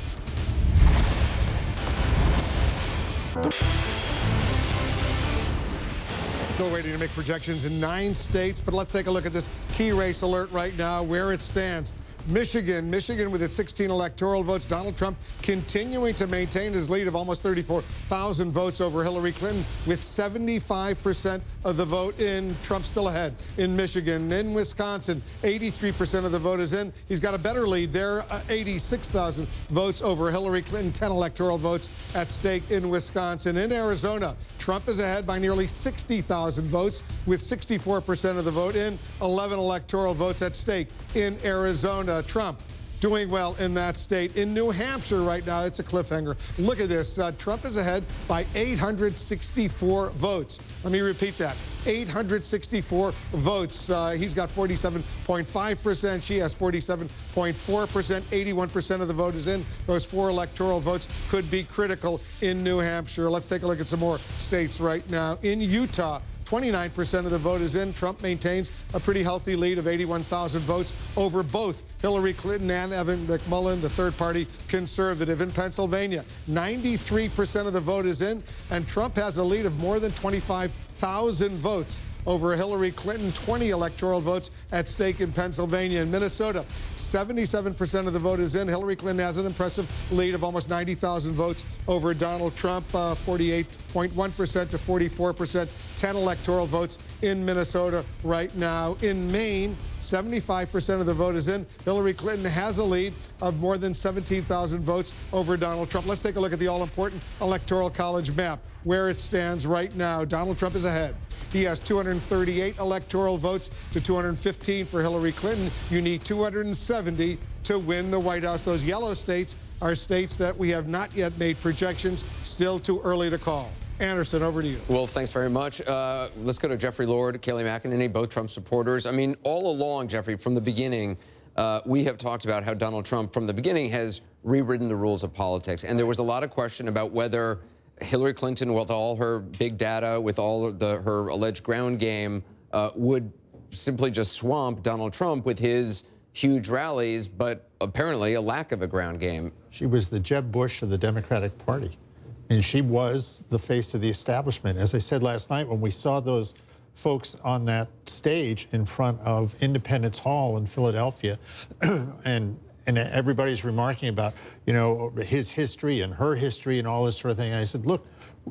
Still waiting to make projections in 9 states, but let's take a look at this key race alert right now, where it stands. Michigan with its 16 electoral votes. Donald Trump continuing to maintain his lead of almost 34,000 votes over Hillary Clinton with 75% of the vote in. Trump still ahead in Michigan. In Wisconsin, 83% of the vote is in. He's got a better lead there, 86,000 votes over Hillary Clinton, 10 electoral votes at stake in Wisconsin. In Arizona, Trump is ahead by nearly 60,000 votes with 64% of the vote in, 11 electoral votes at stake in Arizona. Trump doing well in that state. In New Hampshire right now, it's a cliffhanger. Look at this. Trump is ahead by 864 votes. Let me repeat that. 864 votes. He's got 47.5%. She has 47.4%. 81% of the vote is in. Those 4 electoral votes could be critical in New Hampshire. Let's take a look at some more states right now. In Utah, 29% of the vote is in. Trump maintains a pretty healthy lead of 81,000 votes over both Hillary Clinton and Evan McMullin, the third-party conservative. In Pennsylvania, 93% of the vote is in, and Trump has a lead of more than 25,000 votes over Hillary Clinton, 20 electoral votes at stake in Pennsylvania. In Minnesota, 77% of the vote is in. Hillary Clinton has an impressive lead of almost 90,000 votes over Donald Trump, 48.1% to 44%, 10 electoral votes in Minnesota right now. In Maine, 75% of the vote is in. Hillary Clinton has a lead of more than 17,000 votes over Donald Trump. Let's take a look at the all-important Electoral College map, where it stands right now. Donald Trump is ahead. He has 238 electoral votes to 215 for Hillary Clinton. You need 270 to win the White House. Those yellow states are states that we have not yet made projections. Still too early to call. Anderson, over to you. Well, thanks very much. Let's go to Jeffrey Lord, Kayleigh McEnany, both Trump supporters. I mean, all along, Jeffrey, from the beginning, we have talked about how Donald Trump, from the beginning, has rewritten the rules of politics. And there was a lot of question about whether Hillary Clinton, with all her big data, with all of her alleged ground game, would simply just swamp Donald Trump with his huge rallies, but apparently a lack of a ground game. She was the Jeb Bush of the Democratic Party, and she was the face of the establishment. As I said last night, when we saw those folks on that stage in front of Independence Hall in Philadelphia, and everybody's remarking about, you know, his history and her history and all this sort of thing. And I said, look,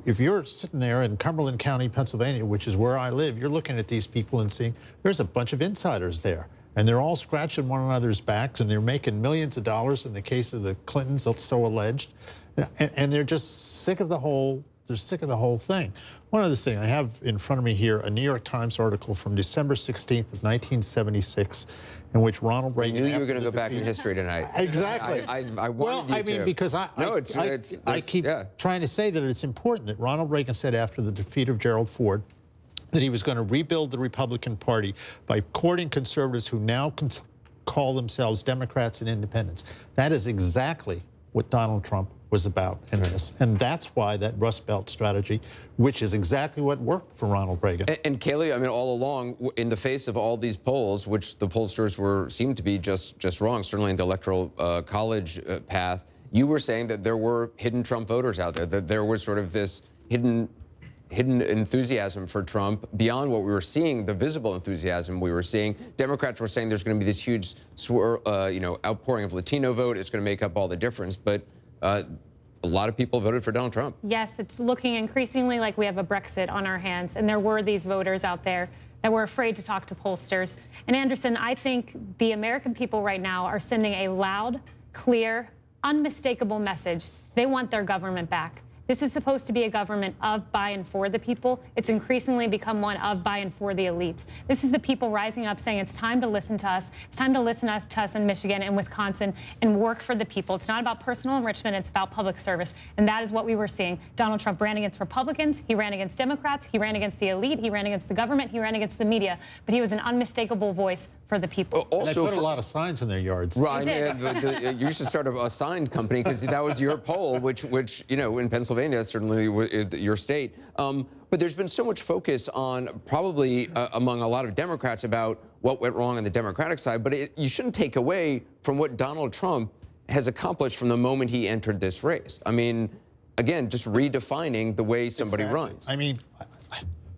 if you're sitting there in Cumberland County, Pennsylvania, which is where I live, you're looking at these people and seeing there's a bunch of insiders there. And they're all scratching one another's backs, and they're making millions of dollars in the case of the Clintons, so alleged. And they're just sick of the whole, they're sick of the whole thing. One other thing, I have in front of me here a New York Times article from December 16th of 1976, in which Ronald Reagan... I knew you were going to go back in history tonight. Exactly. I wanted you to. I mean, because I keep trying to say that it's important that Ronald Reagan said after the defeat of Gerald Ford that he was going to rebuild the Republican Party by courting conservatives who now call themselves Democrats and independents. That is exactly what Donald Trump was about in this. And that's why that Rust Belt strategy, which is exactly what worked for Ronald Reagan. And Kayleigh, I mean, all along, in the face of all these polls, which the pollsters seemed to be just wrong, certainly in the Electoral College path, you were saying that there were hidden Trump voters out there, that there was sort of this hidden enthusiasm for Trump beyond what we were seeing, the visible enthusiasm we were seeing. Democrats were saying there's going to be this huge outpouring of Latino vote. It's going to make up all the difference. But a lot of people voted for Donald Trump. Yes, it's looking increasingly like we have a Brexit on our hands. And there were these voters out there that were afraid to talk to pollsters. And Anderson, I think the American people right now are sending a loud, clear, unmistakable message. They want their government back. This is supposed to be a government of, by, and for the people. It's increasingly become one of, by, and for the elite. This is the people rising up saying it's time to listen to us. It's time to listen to us in Michigan and Wisconsin and work for the people. It's not about personal enrichment. It's about public service. And that is what we were seeing. Donald Trump ran against Republicans. He ran against Democrats. He ran against the elite. He ran against the government. He ran against the media. But he was an unmistakable voice for the people. Also, they put a lot of signs in their yards. Right. You should start a sign company, because that was your poll, which you know, in Pennsylvania, certainly your state. But there's been so much focus on, probably among a lot of Democrats, about what went wrong on the Democratic side. But you shouldn't take away from what Donald Trump has accomplished from the moment he entered this race. I mean, again, just redefining the way somebody runs. I mean,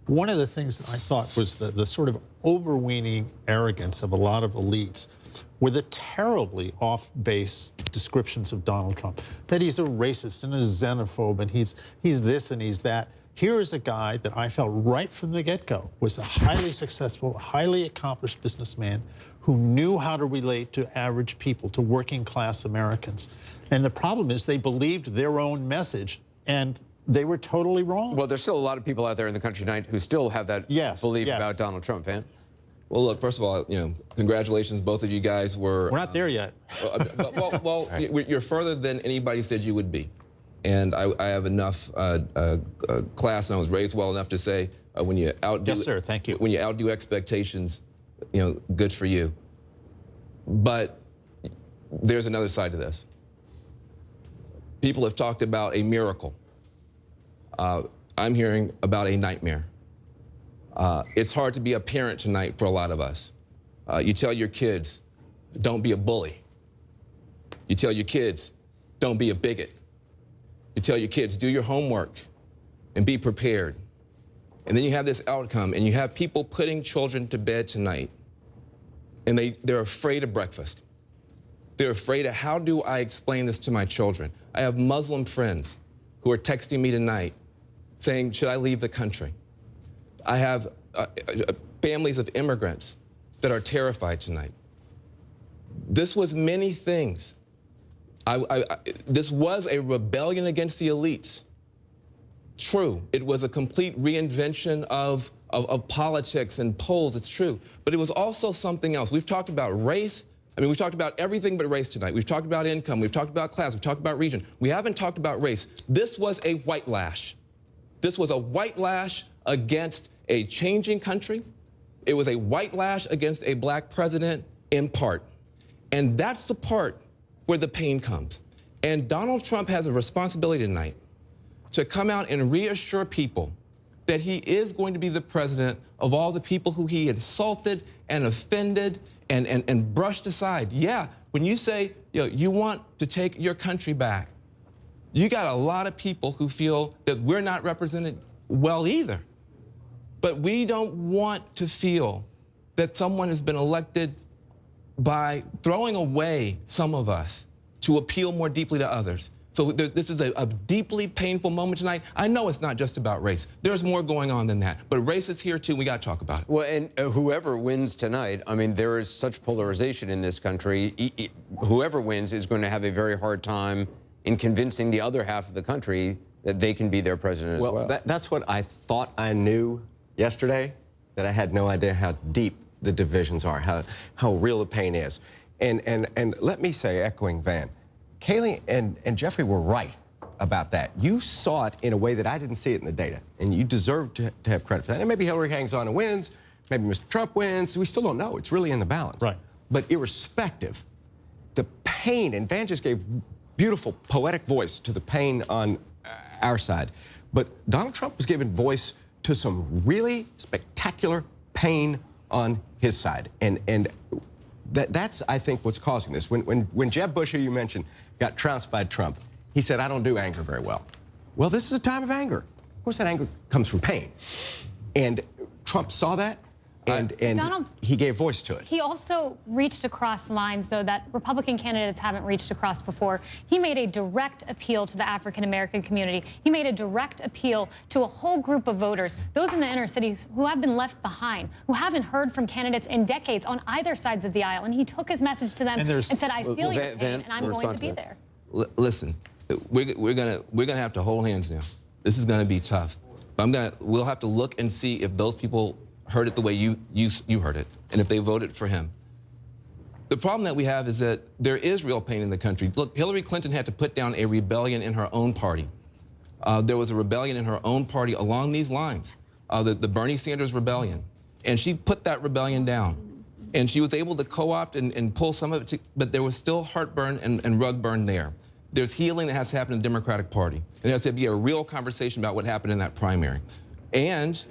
one of the things that I thought was the sort of overweening arrogance of a lot of elites were the terribly off-base descriptions of Donald Trump, that he's a racist and a xenophobe and he's this and he's that. Here is a guy that I felt right from the get-go was a highly successful, highly accomplished businessman who knew how to relate to average people, to working-class Americans. And the problem is they believed their own message, and they were totally wrong. Well, there's still a lot of people out there in the country tonight who still have that belief about Donald Trump, man. Well, look, first of all, you know, congratulations. Both of you guys were... We're not there yet. You're further than anybody said you would be. And I have enough class, and I was raised well enough to say when you outdo... Yes, sir. Thank you. When you outdo expectations, you know, good for you. But there's another side to this. People have talked about a miracle. I'm hearing about a nightmare. It's hard to be a parent tonight for a lot of us. You tell your kids, don't be a bully. You tell your kids, don't be a bigot. You tell your kids, do your homework and be prepared. And then you have this outcome, and you have people putting children to bed tonight, and they're afraid of breakfast. They're afraid of, how do I explain this to my children? I have Muslim friends who are texting me tonight saying, should I leave the country? I have families of immigrants that are terrified tonight. This was many things. This was a rebellion against the elites. True, it was a complete reinvention of politics and polls, it's true. But it was also something else. We've talked about race. I mean, we've talked about everything but race tonight. We've talked about income, we've talked about class, we've talked about region. We haven't talked about race. This was a white lash. This was a white lash against a changing country. It was a white lash against a black president in part. And that's the part where the pain comes. And Donald Trump has a responsibility tonight to come out and reassure people that he is going to be the president of all the people who he insulted and offended and brushed aside. Yeah, when you say, you want to take your country back, you got a lot of people who feel that we're not represented well either. But we don't want to feel that someone has been elected by throwing away some of us to appeal more deeply to others. So this is a deeply painful moment tonight. I know it's not just about race. There's more going on than that. But race is here, too. We got to talk about it. Well, and whoever wins tonight, I mean, there is such polarization in this country. Whoever wins is going to have a very hard time in convincing the other half of the country that they can be their president as well. That's what I thought I knew yesterday, that I had no idea how deep the divisions are, how real the pain is. And let me say, echoing Van, Kayleigh and Jeffrey were right about that. You saw it in a way that I didn't see it in the data, and you deserve to have credit for that. And maybe Hillary hangs on and wins, maybe Mr. Trump wins, we still don't know. It's really in the balance. Right. But irrespective, the pain, and Van just gave beautiful poetic voice to the pain on our side, but Donald Trump was giving voice to some really spectacular pain on his side. And that's, I think, what's causing this. When Jeb Bush, who you mentioned, got trounced by Trump, he said, I don't do anger very well. Well, this is a time of anger. Of course, that anger comes from pain. And Trump saw that, and he gave voice to it. He also reached across lines, though, that Republican candidates haven't reached across before. He made a direct appeal to the African-American community. He made a direct appeal to a whole group of voters, those in the inner cities who have been left behind, who haven't heard from candidates in decades on either sides of the aisle. And he took his message to them and said, I feel your pain, and I'm going to be there. Listen, we're gonna have to hold hands now. This is gonna be tough. We'll have to look and see if those people heard it the way you heard it, and if they voted for him. The problem that we have is that there is real pain in the country. Look, Hillary Clinton had to put down a rebellion in her own party. There was a rebellion in her own party along these lines, the Bernie Sanders rebellion. And she put that rebellion down. And she was able to co-opt and pull some of it, but there was still heartburn and rug burn there. There's healing that has to happen in the Democratic Party. And there has to be a real conversation about what happened in that primary. And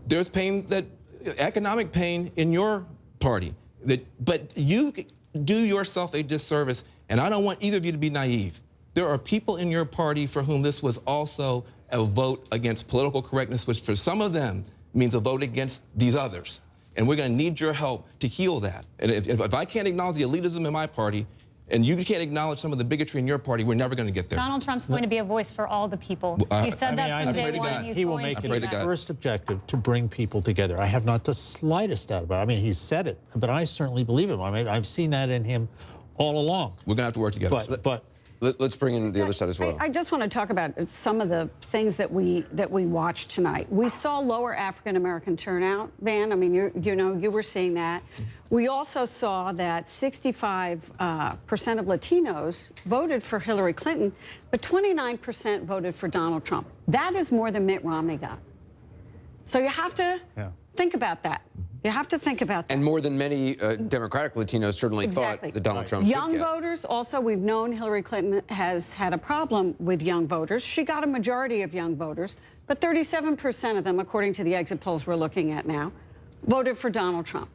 there's pain, economic pain in your party. But you do yourself a disservice, and I don't want either of you to be naive. There are people in your party for whom this was also a vote against political correctness, which for some of them means a vote against these others. And we're going to need your help to heal that. And if I can't acknowledge the elitism in my party, and you can't acknowledge some of the bigotry in your party, we're never going to get there. Donald Trump's going to be a voice for all the people. He said that from day one. He will make it his first objective to bring people together. I have not the slightest doubt about it. I mean, he's said it, but I certainly believe him. I mean, I've seen that in him all along. We're going to have to work together. But let's bring in the other side as well. I just want to talk about some of the things that we watched tonight. We saw lower African-American turnout, Van. I mean, you were seeing that. We also saw that 65% of Latinos voted for Hillary Clinton, but 29% voted for Donald Trump. That is more than Mitt Romney got. So you have to think about that. You have to think about that. And more than many Democratic Latinos certainly Exactly. thought that Donald Trump Young could get. voters, also, we've known Hillary Clinton has had a problem with young voters. She got a majority of young voters, but 37% of them, according to the exit polls we're looking at now, voted for Donald Trump.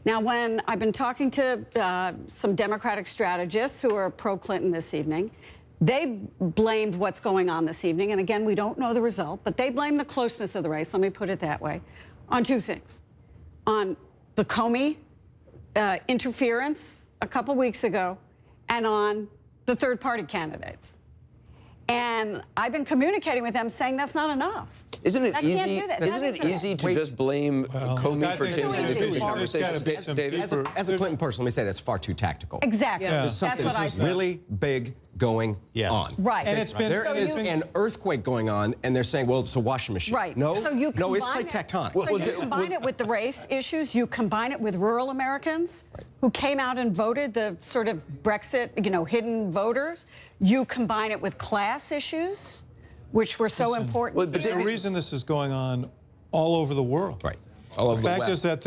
Now, when I've been talking to some Democratic strategists who are pro-Clinton this evening, they blamed what's going on this evening. And again, we don't know the result, but they blame the closeness of the race, let me put it that way, on two things. On the Comey interference a couple weeks ago, and on the third-party candidates. And I've been communicating with them saying that's not enough. Isn't it I easy? can't do that. Isn't it easy to just blame Comey for changing the conversation? David? As a Clinton person, let me say that's far too tactical. Exactly. There's That's something what I said. really big going on. Right. And it's been, there is an earthquake going on, and they're saying, well, it's a washing machine. Right. No, so you no, it's combine plate tectonic. So you combine it with the race issues, you combine it with rural Americans who came out and voted, the sort of Brexit, hidden voters. You combine it with class issues, which were so important. Well, there's a reason this is going on all over the world. Right. All over the fact is that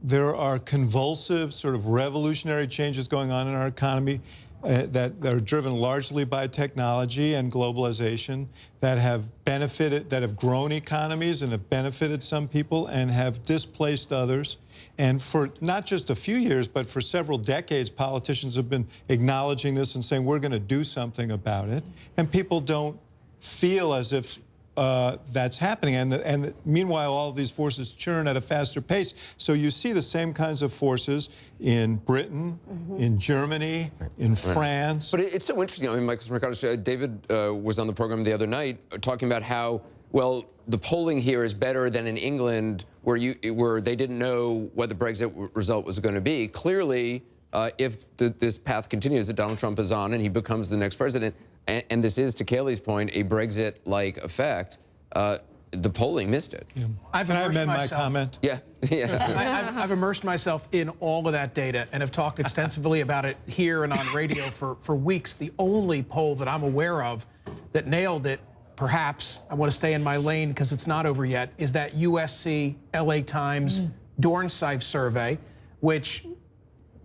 there are convulsive, sort of revolutionary changes going on in our economy that are driven largely by technology and globalization that have benefited, that have grown economies and have benefited some people and have displaced others. And for not just a few years, but for several decades, politicians have been acknowledging this and saying, we're going to do something about it. And people don't feel as if that's happening. And meanwhile, all of these forces churn at a faster pace. So you see the same kinds of forces in Britain, in Germany, in France. But it's so interesting. I mean, Michael Mercado, David was on the program the other night talking about how, well, the polling here is better than in England, where they didn't know what the Brexit result was going to be. Clearly, if this path continues that Donald Trump is on and he becomes the next president, and this is, to Kayleigh's point, a Brexit-like effect, the polling missed it. Yeah. Can I amend my comment? Yeah. I've immersed myself in all of that data and have talked extensively about it here and on radio for weeks. The only poll that I'm aware of that nailed it, perhaps, I want to stay in my lane because it's not over yet, is that USC LA Times Dornsife survey, which,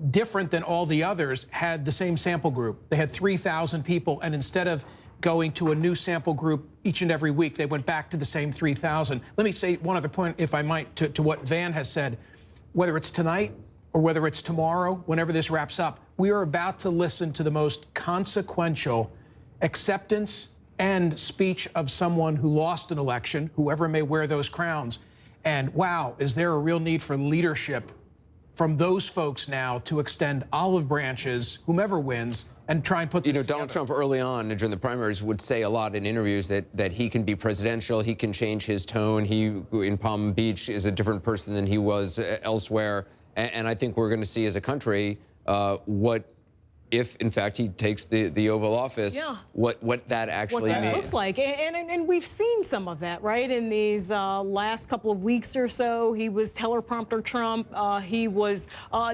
different than all the others, had the same sample group. They had 3,000 people, and instead of going to a new sample group each and every week, they went back to the same 3,000. Let me say one other point, if I might, to what Van has said. Whether it's tonight or whether it's tomorrow, whenever this wraps up, we are about to listen to the most consequential acceptance and speech of someone who lost an election, whoever may wear those crowns. And wow, is there a real need for leadership from those folks now to extend olive branches, whomever wins, and try and put this Donald Trump early on during the primaries would say a lot in interviews that he can be presidential, he can change his tone. He, in Palm Beach, is a different person than he was elsewhere. And I think we're going to see as a country what, if in fact he takes the Oval Office, what that actually means. What that looks like. And we've seen some of that, right? In these last couple of weeks or so, he was teleprompter Trump. He was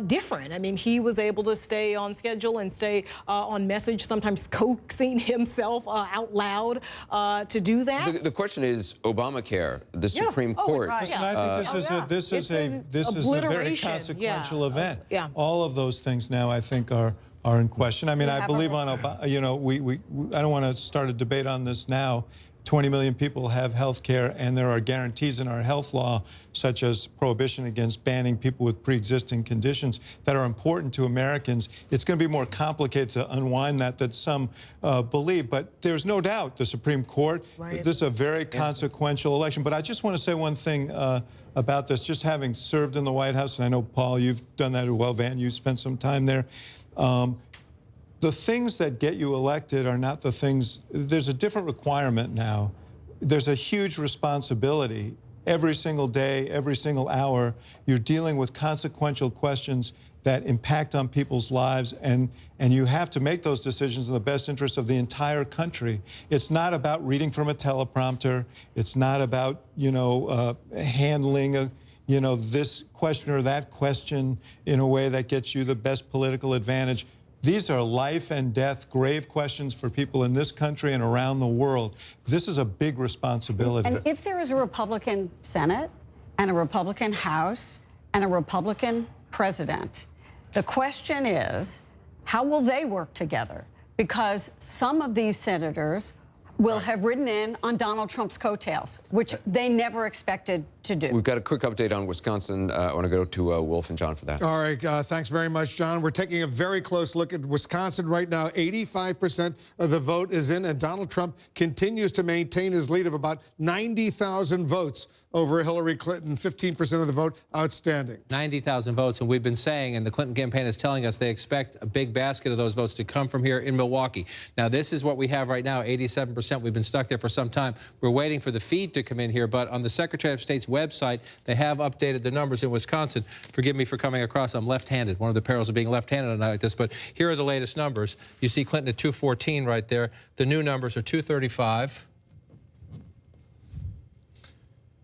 different. I mean, he was able to stay on schedule and stay on message, sometimes coaxing himself out loud to do that. The question is Obamacare, the Supreme Court. Listen, I think this is a very consequential event. All of those things now, I think, are in question. I mean, I believe on Obama, I don't want to start a debate on this now. 20 million people have health care, and there are guarantees in our health law, such as prohibition against banning people with pre-existing conditions, that are important to Americans. It's going to be more complicated to unwind that than some believe, but there's no doubt the Supreme Court, this is a very consequential election. But I just want to say one thing about this, just having served in the White House, and I know, Paul, you've done that as well, Van, you spent some time there. The things that get you elected are not the things, there's a different requirement now. There's a huge responsibility. Every single day, every single hour, you're dealing with consequential questions that impact on people's lives, and you have to make those decisions in the best interest of the entire country. It's not about reading from a teleprompter. It's not about, handling this question or that question in a way that gets you the best political advantage. These are life and death, grave questions for people in this country and around the world. This is a big responsibility. And if there is a Republican Senate, and a Republican House and a Republican president. The question is, how will they work together? Because some of these senators will have ridden in on Donald Trump's coattails, which they never expected to do. We've got a quick update on Wisconsin. I want to go to Wolf and John for that. All right, thanks very much, John. We're taking a very close look at Wisconsin right now. 85% of the vote is in, and Donald Trump continues to maintain his lead of about 90,000 votes over Hillary Clinton, 15% of the vote outstanding. 90,000 votes, and we've been saying, and the Clinton campaign is telling us they expect a big basket of those votes to come from here in Milwaukee. Now, this is what we have right now, 87%. We've been stuck there for some time. We're waiting for the feed to come in here, but on the Secretary of State's website, they have updated the numbers in Wisconsin. Forgive me for coming across. I'm left-handed. One of the perils of being left-handed on a night like this, but here are the latest numbers. You see Clinton at 214 right there. The new numbers are 235.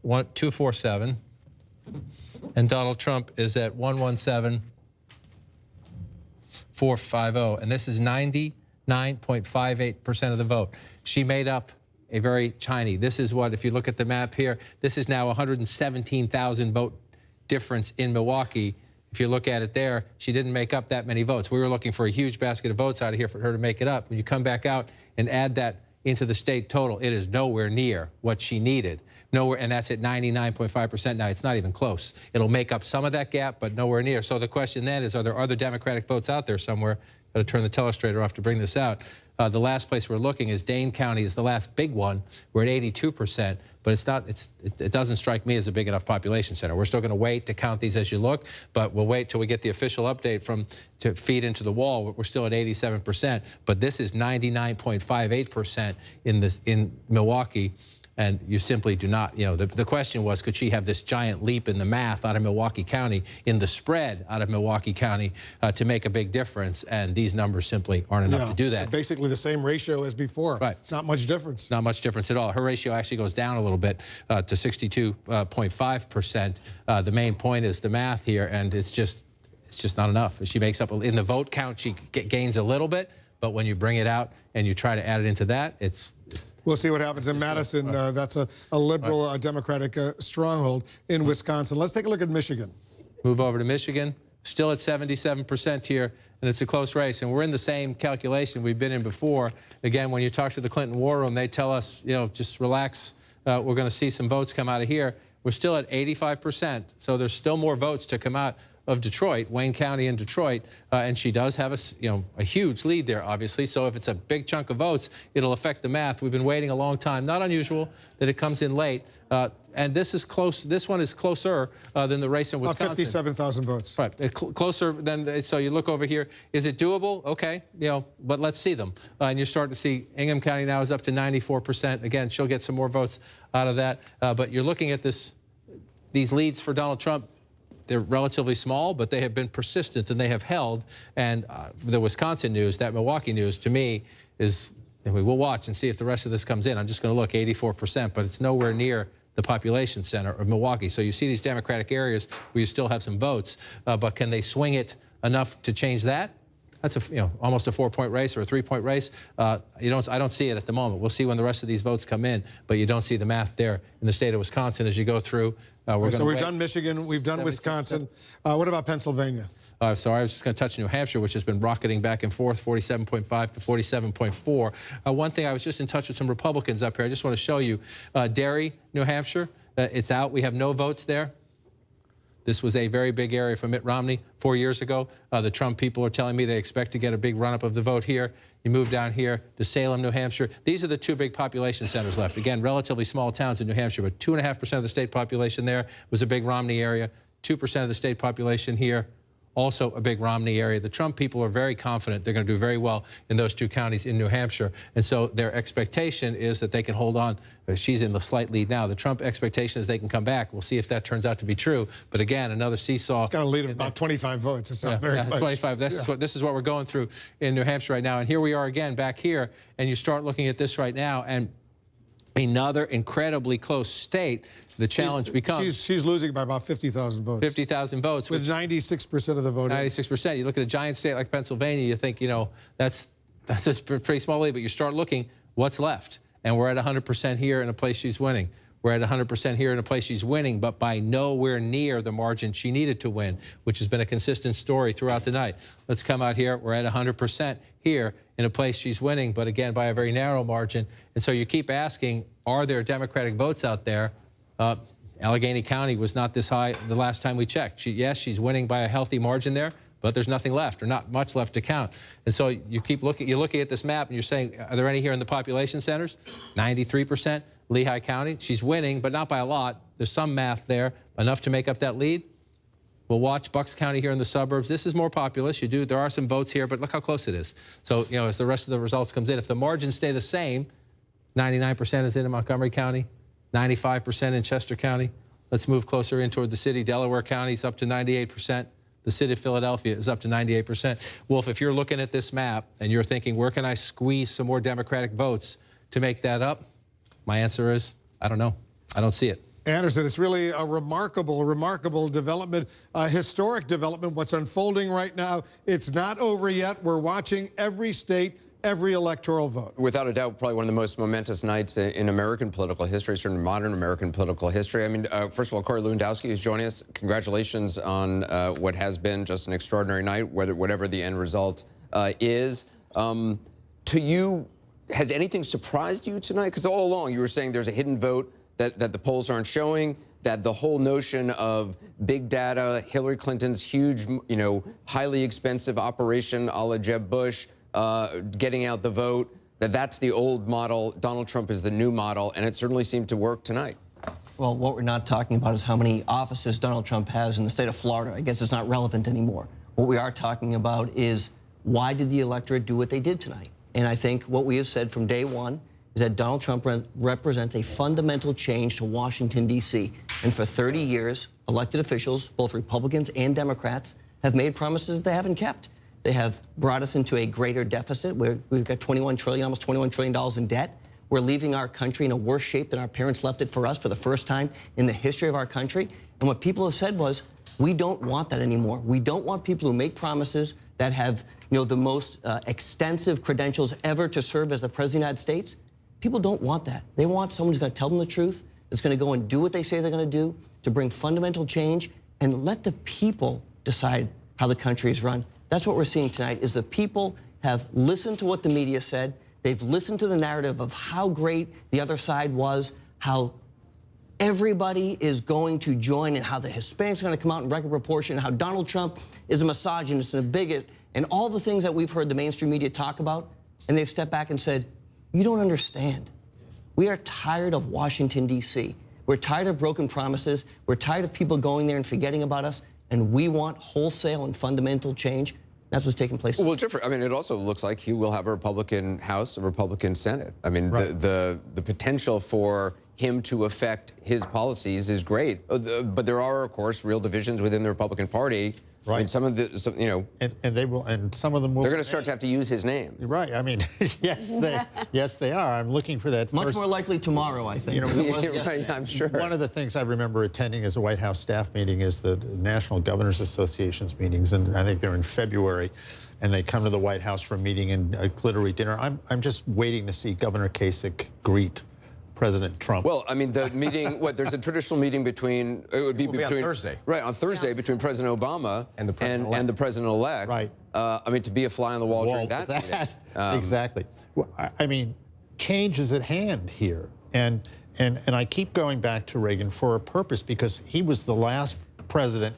247, and Donald Trump is at 117,450, and this is 99.58% of the vote. She made up a very tiny. This is what, if you look at the map here, this is now 117,000 vote difference in Milwaukee. If you look at it there, she didn't make up that many votes. We were looking for a huge basket of votes out of here for her to make it up. When you come back out and add that into the state total, it is nowhere near what she needed. Nowhere, and that's at 99.5% now. It's not even close. It'll make up some of that gap, but nowhere near. So the question then is, are there other Democratic votes out there somewhere? Got to turn the telestrator off to bring this out. The last place we're looking is Dane County is the last big one. We're at 82%, but it's not. It doesn't strike me as a big enough population center. We're still going to wait to count these as you look, but we'll wait till we get the official update to feed into the wall. We're still at 87%, but this is 99.58% in Milwaukee. And you simply do not, you know, the question was, could she have this giant leap in the math out of Milwaukee County, in the spread out of Milwaukee County to make a big difference? And these numbers simply aren't enough to do that. Basically the same ratio as before. Right. Not much difference. Not much difference at all. Her ratio actually goes down a little bit to 62.5%. The main point is the math here, and it's just not enough. She makes up, in the vote count, she gains a little bit, but when you bring it out and you try to add it into that, We'll see what happens in Madison. That's a liberal Democratic stronghold in Wisconsin. Let's take a look at Michigan. Move over to Michigan. Still at 77% here, and it's a close race. And we're in the same calculation we've been in before. Again, when you talk to the Clinton War Room, they tell us, you know, just relax. We're going to see some votes come out of here. We're still at 85%, so there's still more votes to come out of Detroit, Wayne County and Detroit, and she does have a huge lead there, obviously. So if it's a big chunk of votes, it'll affect the math. We've been waiting a long time. Not unusual that it comes in late. And this is close. This one is closer than the race in Wisconsin. 57,000 votes. Right, closer than. So you look over here. Is it doable? Okay, you know, but let's see them. And you're starting to see Ingham County now is up to 94%. Again, she'll get some more votes out of that. But you're looking at these leads for Donald Trump. They're relatively small, but they have been persistent and they have held. And the Wisconsin news, that Milwaukee news, to me, is, and we'll watch and see if the rest of this comes in. I'm just going to look 84%, but it's nowhere near the population center of Milwaukee. So you see these Democratic areas where you still have some votes, but can they swing it enough to change that? That's almost a 4-point race or a 3-point race. I don't see it at the moment. We'll see when the rest of these votes come in, but you don't see the math there in the state of Wisconsin as you go through. So we've done Michigan, we've done Wisconsin. What about Pennsylvania? So I was just going to touch New Hampshire, which has been rocketing back and forth, 47.5 to 47.4. One thing, I was just in touch with some Republicans up here. I just want to show you. Derry, New Hampshire, it's out. We have no votes there. This was a very big area for Mitt Romney 4 years ago. The Trump people are telling me they expect to get a big run-up of the vote here. You move down here to Salem, New Hampshire. These are the two big population centers left. Again, relatively small towns in New Hampshire, but 2.5% of the state population there was a big Romney area. 2% of the state population here, also a big Romney area. The Trump people are very confident they're going to do very well in those two counties in New Hampshire. And so their expectation is that they can hold on. She's in the slight lead now. The Trump expectation is they can come back. We'll see if that turns out to be true. But again, another seesaw. It's got a lead of about 25 votes. It's not very much. 25. This is what we're going through in New Hampshire right now. And here we are again back here. And you start looking at this right now. And another incredibly close state. The challenge becomes... She's losing by about 50,000 votes. 50,000 votes. With 96% of the vote. 96%. You look at a giant state like Pennsylvania, you think, you know, that's a pretty small lead, but you start looking, what's left? And we're at 100% here in a place she's winning. We're at 100% here in a place she's winning, but by nowhere near the margin she needed to win, which has been a consistent story throughout the night. Let's come out here. We're at 100% here in a place she's winning, but again, by a very narrow margin. And so you keep asking, are there Democratic votes out there? Allegheny County was not this high the last time we checked. Yes, she's winning by a healthy margin there, but there's nothing left, or not much left to count. And so you keep looking, you're looking at this map and you're saying, are there any here in the population centers? 93%, Lehigh County. She's winning, but not by a lot. There's some math there, enough to make up that lead. We'll watch Bucks County here in the suburbs. This is more populous. There are some votes here, but look how close it is. So, as the rest of the results comes in, if the margins stay the same, 99% is in Montgomery County, 95% in Chester County. Let's move closer in toward the city. Delaware County is up to 98%. The city of Philadelphia is up to 98%. Wolf, if you're looking at this map and you're thinking, where can I squeeze some more Democratic votes to make that up? My answer is, I don't know. I don't see it. Anderson, it's really a remarkable development, a historic development, what's unfolding right now. It's not over yet. We're watching every state, every electoral vote. Without a doubt, probably one of the most momentous nights in American political history, certainly modern American political history. I mean, first of all, Corey Lewandowski is joining us. Congratulations on what has been just an extraordinary night, whatever the end result is. To you, has anything surprised you tonight? Because all along you were saying there's a hidden vote that the polls aren't showing, that the whole notion of big data, Hillary Clinton's huge, highly expensive operation a la Jeb Bush, getting out the vote, that's the old model. Donald Trump is the new model, and it certainly seemed to work tonight. Well, what we're not talking about is how many offices Donald Trump has in the state of Florida. I guess it's not relevant anymore. What we are talking about is, why did the electorate do what they did tonight? And I think what we have said from day one is that Donald Trump represents a fundamental change to Washington, D.C. And for 30 years, elected officials, both Republicans and Democrats, have made promises that they haven't kept. They have brought us into a greater deficit where we've got almost $21 trillion in debt. We're leaving our country in a worse shape than our parents left it for us for the first time in the history of our country. And what people have said was, we don't want that anymore. We don't want people who make promises that have, the most extensive credentials ever to serve as the President of the United States. People don't want that. They want someone who's going to tell them the truth, that's going to go and do what they say they're going to do, to bring fundamental change, and let the people decide how the country is run. That's what we're seeing tonight, is the people have listened to what the media said. They've listened to the narrative of how great the other side was, how everybody is going to join, and how the Hispanics are going to come out in record proportion, how Donald Trump is a misogynist and a bigot, and all the things that we've heard the mainstream media talk about. And they've stepped back and said, you don't understand. We are tired of Washington, D.C. We're tired of broken promises. We're tired of people going there and forgetting about us. And we want wholesale and fundamental change. That's what's taking place. Well, Jeffrey, I mean, it also looks like he will have a Republican House, a Republican Senate. I mean, right. the potential for him to affect his policies is great. But there are, of course, real divisions within the Republican Party. Right. I mean, some of the, and they will, and some of them will. They're going to start to have to use his name. Right. I mean, yes, they are. I'm looking for that. Much more likely tomorrow, I think. Right, I'm sure. One of the things I remember attending as a White House staff meeting is the National Governors Association's meetings, and I think they're in February, and they come to the White House for a meeting and a glittery dinner. I'm just waiting to see Governor Kasich greet President Trump. Well, I mean, the meeting, there's a traditional meeting between, it would be between, on Thursday. Right, on Thursday, between President Obama and the President-elect. Right. I mean, to be a fly on the wall during that meeting. Exactly. Well, I mean, change is at hand here. And I keep going back to Reagan for a purpose, because he was the last president,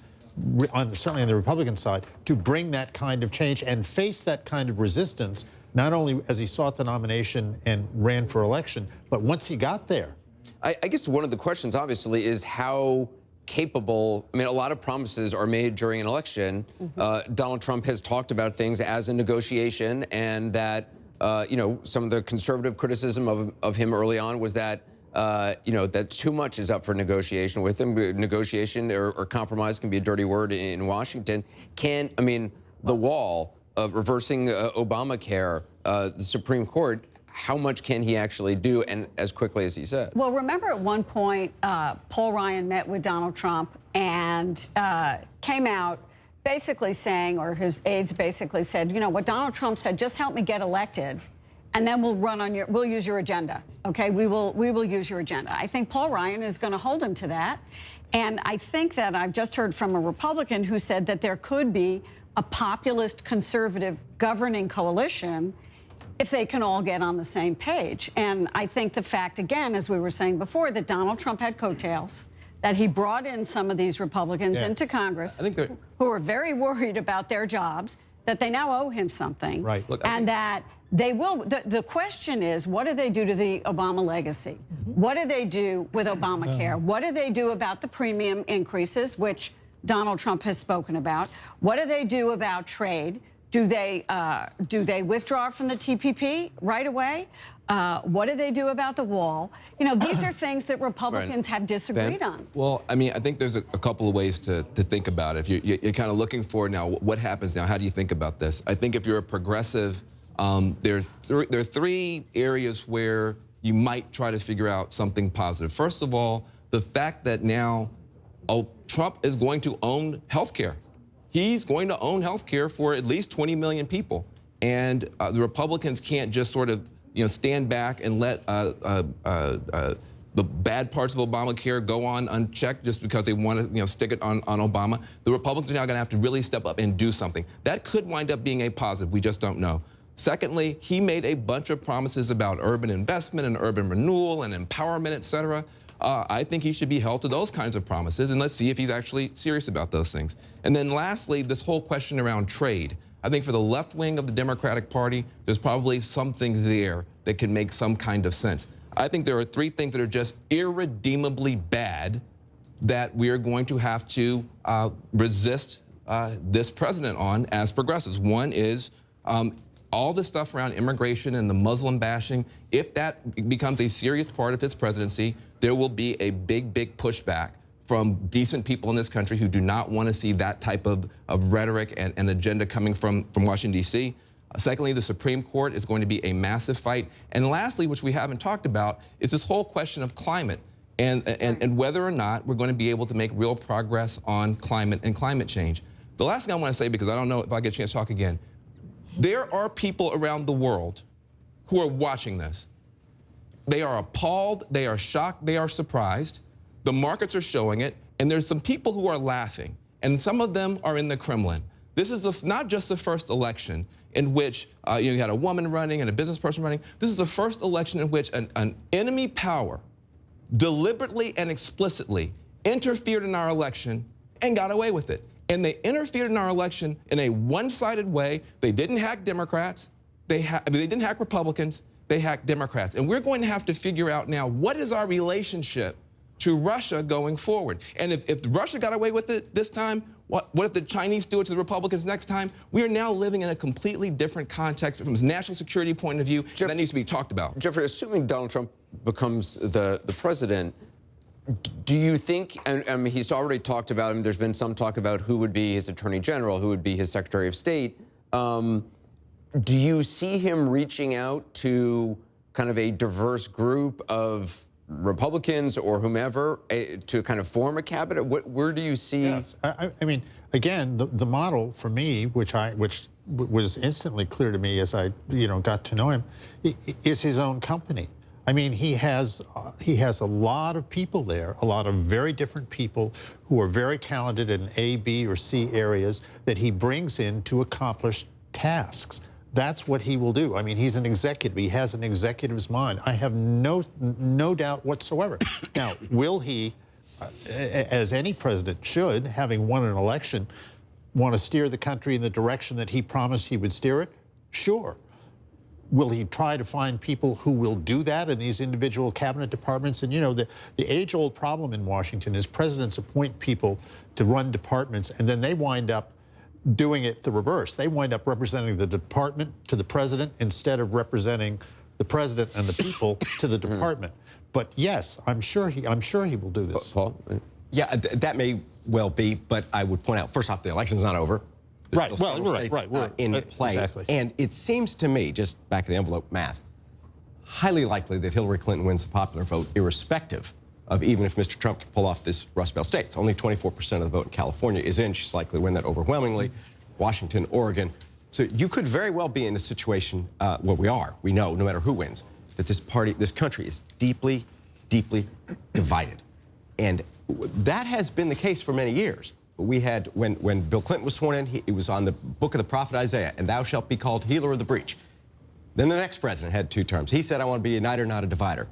certainly on the Republican side, to bring that kind of change and face that kind of resistance, not only as he sought the nomination and ran for election, but once he got there. I guess one of the questions, obviously, is how capable, I mean, a lot of promises are made during an election. Donald Trump has talked about things as a negotiation, and that, some of the conservative criticism of him early on was that, that too much is up for negotiation with him. Negotiation or compromise can be a dirty word in Washington. The wall, reversing Obamacare, the Supreme Court, how much can he actually do, and as quickly as he said? Well, remember at one point, Paul Ryan met with Donald Trump and came out basically saying, or his aides basically said, what Donald Trump said, just help me get elected, and then we'll use your agenda. Okay, we will use your agenda. I think Paul Ryan is going to hold him to that. And I think that I've just heard from a Republican who said that there could be a populist conservative governing coalition if they can all get on the same page. And I think the fact, again, as we were saying before, that Donald Trump had coattails, that he brought in some of these Republicans into Congress who are very worried about their jobs, that they now owe him something. Right. Look, and that they will. The question is, what do they do to the Obama legacy? What do they do with Obamacare? What do they do about the premium increases, which Donald Trump has spoken about? What do they do about trade? Do they withdraw from the TPP right away? What do they do about the wall? You know, these are things that Republicans have disagreed on. Well, I mean, I think there's a couple of ways to think about it. If you're kind of looking for now, what happens now? How do you think about this? I think if you're a progressive, there are three areas where you might try to figure out something positive. First of all, the fact that now Trump is going to own health care. He's going to own health care for at least 20 million people. And the Republicans can't just sort of stand back and let the bad parts of Obamacare go on unchecked just because they want to stick it on Obama. The Republicans are now going to have to really step up and do something. That could wind up being a positive. We just don't know. Secondly, he made a bunch of promises about urban investment and urban renewal and empowerment, et cetera. I think he should be held to those kinds of promises, and let's see if he's actually serious about those things. And then lastly, this whole question around trade. I think for the left wing of the Democratic Party, there's probably something there that can make some kind of sense. I think there are three things that are just irredeemably bad that we are going to have to resist this president on as progressives. One is all the stuff around immigration and the Muslim bashing. If that becomes a serious part of his presidency, there will be a big pushback from decent people in this country who do not want to see that type of rhetoric and agenda coming from Washington, D.C. Secondly, the Supreme Court is going to be a massive fight. And lastly, which we haven't talked about, is this whole question of climate and whether or not we're going to be able to make real progress on climate and climate change. The last thing I want to say, because I don't know if I get a chance to talk again, there are people around the world who are watching this. They are appalled, they are shocked, they are surprised. The markets are showing it, and there's some people who are laughing, and some of them are in the Kremlin. This is not just the first election in which you had a woman running and a business person running. This is the first election in which an enemy power deliberately and explicitly interfered in our election and got away with it. And they interfered in our election in a one-sided way. They didn't hack Democrats. They didn't hack Republicans. They hacked Democrats. And we're going to have to figure out now, what is our relationship to Russia going forward? And if Russia got away with it this time, what if the Chinese do it to the Republicans next time? We are now living in a completely different context from a national security point of view. That needs to be talked about. Jeffrey, assuming Donald Trump becomes the president, do you think, and I mean, he's already talked about, I mean, there's been some talk about who would be his attorney general, who would be his secretary of state. Do you see him reaching out to kind of a diverse group of Republicans or whomever to kind of form a cabinet? Where do you see? Yes. I mean, again, the model for me, which was instantly clear to me as I got to know him, is his own company. I mean, he has a lot of people there, a lot of very different people who are very talented in A, B, or C areas that he brings in to accomplish tasks. That's what he will do. I mean, he's an executive. He has an executive's mind. I have no doubt whatsoever. Now, will he, as any president should, having won an election, want to steer the country in the direction that he promised he would steer it? Sure. Will he try to find people who will do that in these individual cabinet departments? And the age-old problem in Washington is presidents appoint people to run departments, and then they wind up doing it the reverse. They wind up representing the department to the president instead of representing the president and the people to the department. But yes, I'm sure he will do this. Paul? Yeah, that may well be, but I would point out, first off, the election's not over. Right. Well, right. We're in play. Exactly. And it seems to me, just back of the envelope math, highly likely that Hillary Clinton wins the popular vote, irrespective of even if Mr. Trump can pull off this Rust Belt states. Only 24% of the vote in California is in. She's likely to win that overwhelmingly. Washington, Oregon. So you could very well be in a situation where we know, no matter who wins, that this country is deeply, deeply divided. And that has been the case for many years. We had, when Bill Clinton was sworn in, it was on the book of the prophet Isaiah, and thou shalt be called healer of the breach. Then the next president had 2 terms. He said, I want to be a uniter, not a divider.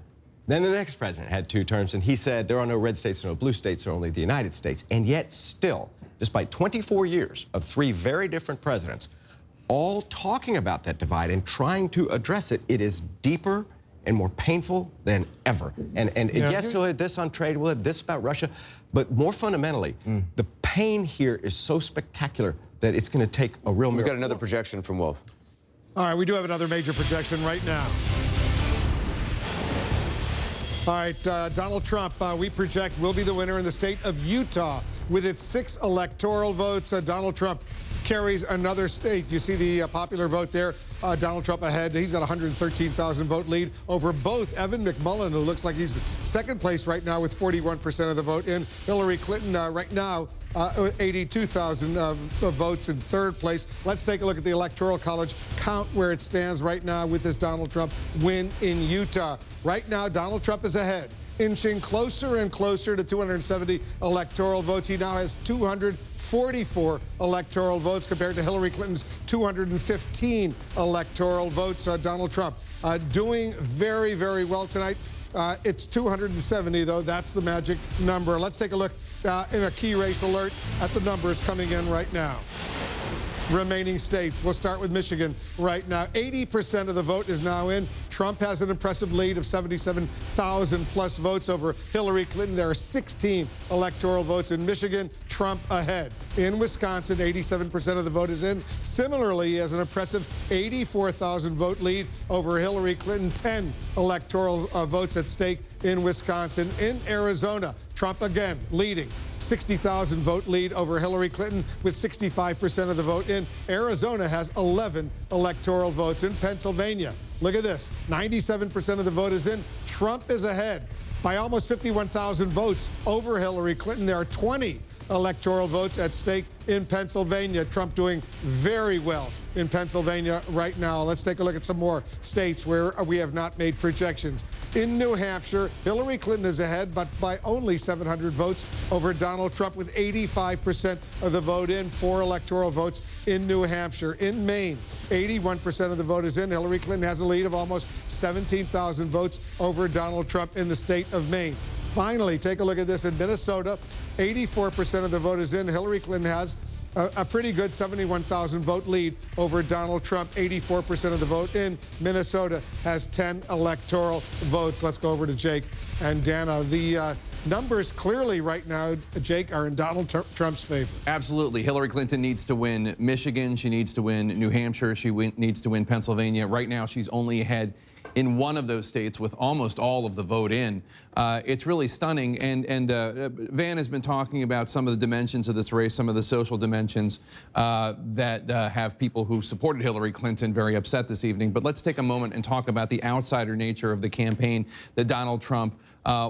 Then the next president had 2 terms, and he said, there are no red states, no blue states, there are only the United States. And yet still, despite 24 years of 3 very different presidents, all talking about that divide and trying to address it, it is deeper and more painful than ever. And yes, we'll have this on trade, we'll have this about Russia, but more fundamentally, the pain here is so spectacular that it's going to take a real miracle. We've got another projection from Wolf. All right, we do have another major projection right now. All right, Donald Trump, we project, will be the winner in the state of Utah with its 6 electoral votes. Donald Trump carries another state. You see the popular vote there. Donald Trump ahead. He's got a 113,000 vote lead over both Evan McMullin, who looks like he's second place right now with 41% of the vote, and Hillary Clinton right now 82,000 votes in third place. Let's take a look at the Electoral College count where it stands right now with this Donald Trump win in Utah. Right now, Donald Trump is ahead, inching closer and closer to 270 electoral votes. He now has 244 electoral votes compared to Hillary Clinton's 215 electoral votes. Donald Trump doing very, very well tonight. It's 270, though. That's the magic number. Let's take a look in a key race alert at the numbers coming in right now. Remaining states. We'll start with Michigan right now. 80% of the vote is now in. Trump has an impressive lead of 77,000 plus votes over Hillary Clinton. There are 16 electoral votes in Michigan. Trump ahead. In Wisconsin, 87% of the vote is in. Similarly, he has an impressive 84,000 vote lead over Hillary Clinton. 10 electoral votes at stake in Wisconsin. In Arizona, Trump again leading. 60,000 vote lead over Hillary Clinton with 65% of the vote in. Arizona has 11 electoral votes. In Pennsylvania, look at this, 97% of the vote is in. Trump is ahead by almost 51,000 votes over Hillary Clinton. There are 20 electoral votes at stake in Pennsylvania. Trump doing very well in Pennsylvania right now. Let's take a look at some more states where we have not made projections. In New Hampshire, Hillary Clinton is ahead, but by only 700 votes over Donald Trump with 85% of the vote in. 4 electoral votes in New Hampshire. In Maine, 81% of the vote is in. Hillary Clinton has a lead of almost 17,000 votes over Donald Trump in the state of Maine. Finally, take a look at this in Minnesota. 84% of the vote is in. Hillary Clinton has a pretty good 71,000 vote lead over Donald Trump. 84% of the vote in. Minnesota has 10 electoral votes. Let's go over to Jake and Dana. The numbers clearly right now, Jake, are in Donald Trump's favor. Absolutely. Hillary Clinton needs to win Michigan. She needs to win New Hampshire. She needs to win Pennsylvania. Right now, she's only ahead in one of those states with almost all of the vote in. It's really stunning. And Van has been talking about some of the dimensions of this race, some of the social dimensions that have people who supported Hillary Clinton very upset this evening. But let's take a moment and talk about the outsider nature of the campaign that Donald Trump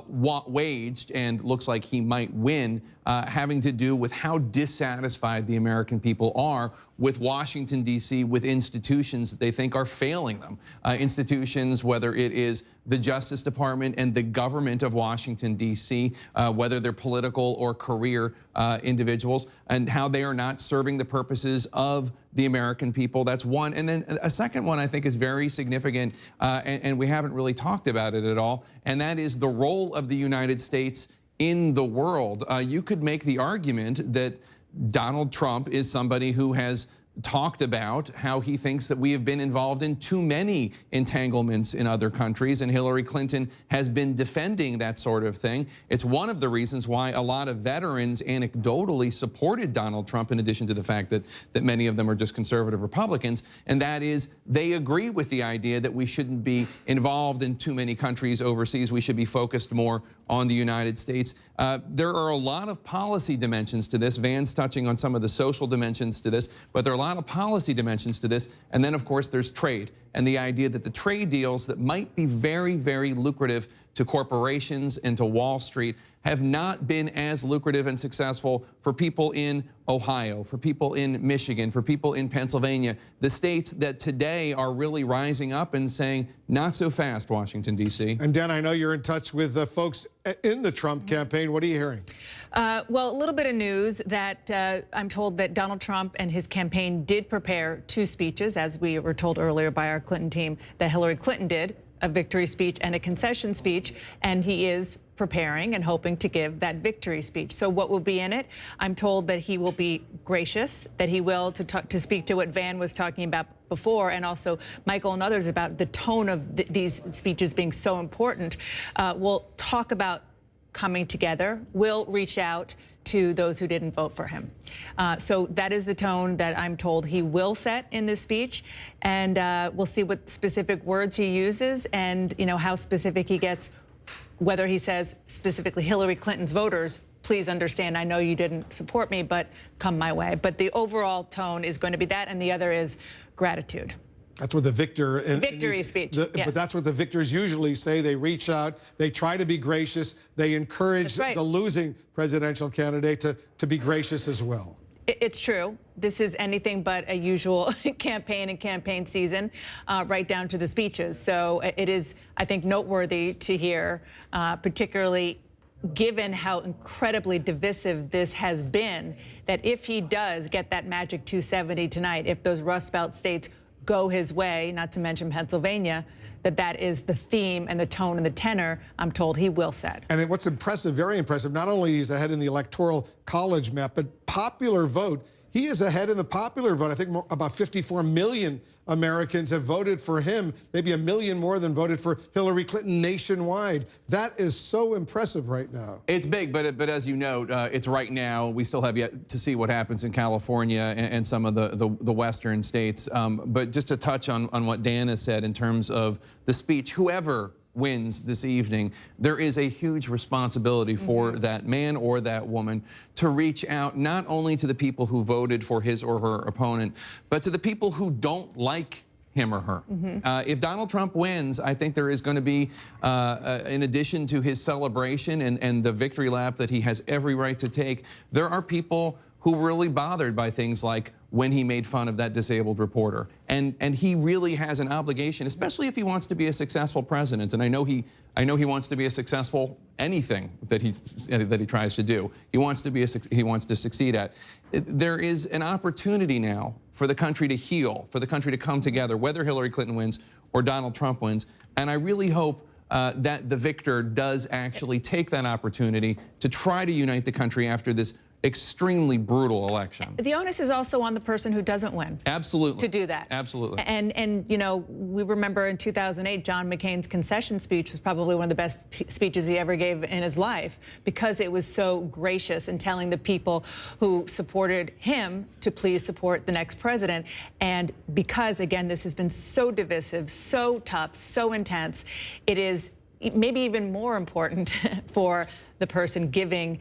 waged and looks like he might win, having to do with how dissatisfied the American people are with Washington, D.C., with institutions that they think are failing them. Institutions, whether it is the Justice Department and the government of Washington, D.C., whether they're political or career individuals, and how they are not serving the purposes of the American people. That's one. And then a second one I think is very significant, and we haven't really talked about it at all, and that is the role of the United States in the world. You could make the argument that Donald Trump is somebody who has talked about how he thinks that we have been involved in too many entanglements in other countries, and Hillary Clinton has been defending that sort of thing. It's one of the reasons why a lot of veterans anecdotally supported Donald Trump, in addition to the fact that many of them are just conservative Republicans, and that is they agree with the idea that we shouldn't be involved in too many countries overseas. We should be focused more on the United States. There are a lot of policy dimensions to this. Van's touching on some of the social dimensions to this, but there are a lot of policy dimensions to this. And then, of course, there's trade. and the idea that the trade deals that might be very, very lucrative to corporations and to Wall Street have not been as lucrative and successful for people in Ohio, for people in Michigan, for people in Pennsylvania, the states that today are really rising up and saying, not so fast, Washington, D.C. And Dan, I know you're in touch with folks in the Trump campaign. What are you hearing? Well, a little bit of news that I'm told that Donald Trump and his campaign did prepare 2 speeches, as we were told earlier by our Clinton team, that Hillary Clinton did, a victory speech and a concession speech, and he is preparing and hoping to give that victory speech. So what will be in it? I'm told that he will be gracious, that he will, to speak to what Van was talking about before, and also Michael and others about the tone of these speeches being so important. We'll talk about coming together. We'll reach out to those who didn't vote for him. So that is the tone that I'm told he will set in this speech, and we'll see what specific words he uses and how specific he gets, whether he says specifically Hillary Clinton's voters, please understand, I know you didn't support me, but come my way. But the overall tone is going to be that, and the other is gratitude. That's what the victor... Victory speech, yes. But that's what the victors usually say. They reach out, they try to be gracious, they encourage the losing presidential candidate to be gracious as well. It's true. This is anything but a usual campaign and campaign season, right down to the speeches. So it is, I think, noteworthy to hear, particularly given how incredibly divisive this has been, that if he does get that magic 270 tonight, if those Rust Belt states go his way, not to mention Pennsylvania, that is the theme and the tone and the tenor I'm told he will set. And what's impressive, very impressive, not only is ahead in the Electoral College map, but popular vote. He is ahead in the popular vote. I think about 54 million Americans have voted for him, maybe 1 million more than voted for Hillary Clinton nationwide. That is so impressive right now. It's big, but as you note, it's right now. We still have yet to see what happens in California and some of the western states. But just to touch on what Dan has said in terms of the speech, whoever wins this evening, there is a huge responsibility for that man or that woman to reach out not only to the people who voted for his or her opponent, but to the people who don't like him or her. If Donald Trump wins, I think there is going to be, in addition to his celebration and the victory lap that he has every right to take, there are people who were really bothered by things like when he made fun of that disabled reporter. And he really has an obligation, especially if he wants to be a successful president. And I know he wants to be a successful anything that he tries to do. He wants to succeed at. There is an opportunity now for the country to heal, for the country to come together, whether Hillary Clinton wins or Donald Trump wins. And I really hope that the victor does actually take that opportunity to try to unite the country after this extremely brutal election. The onus is also on the person who doesn't win. Absolutely. To do that. Absolutely. And we remember in 2008, John McCain's concession speech was probably one of the best speeches he ever gave in his life, because it was so gracious in telling the people who supported him to please support the next president. And because, again, this has been so divisive, so tough, so intense, it is maybe even more important for the person giving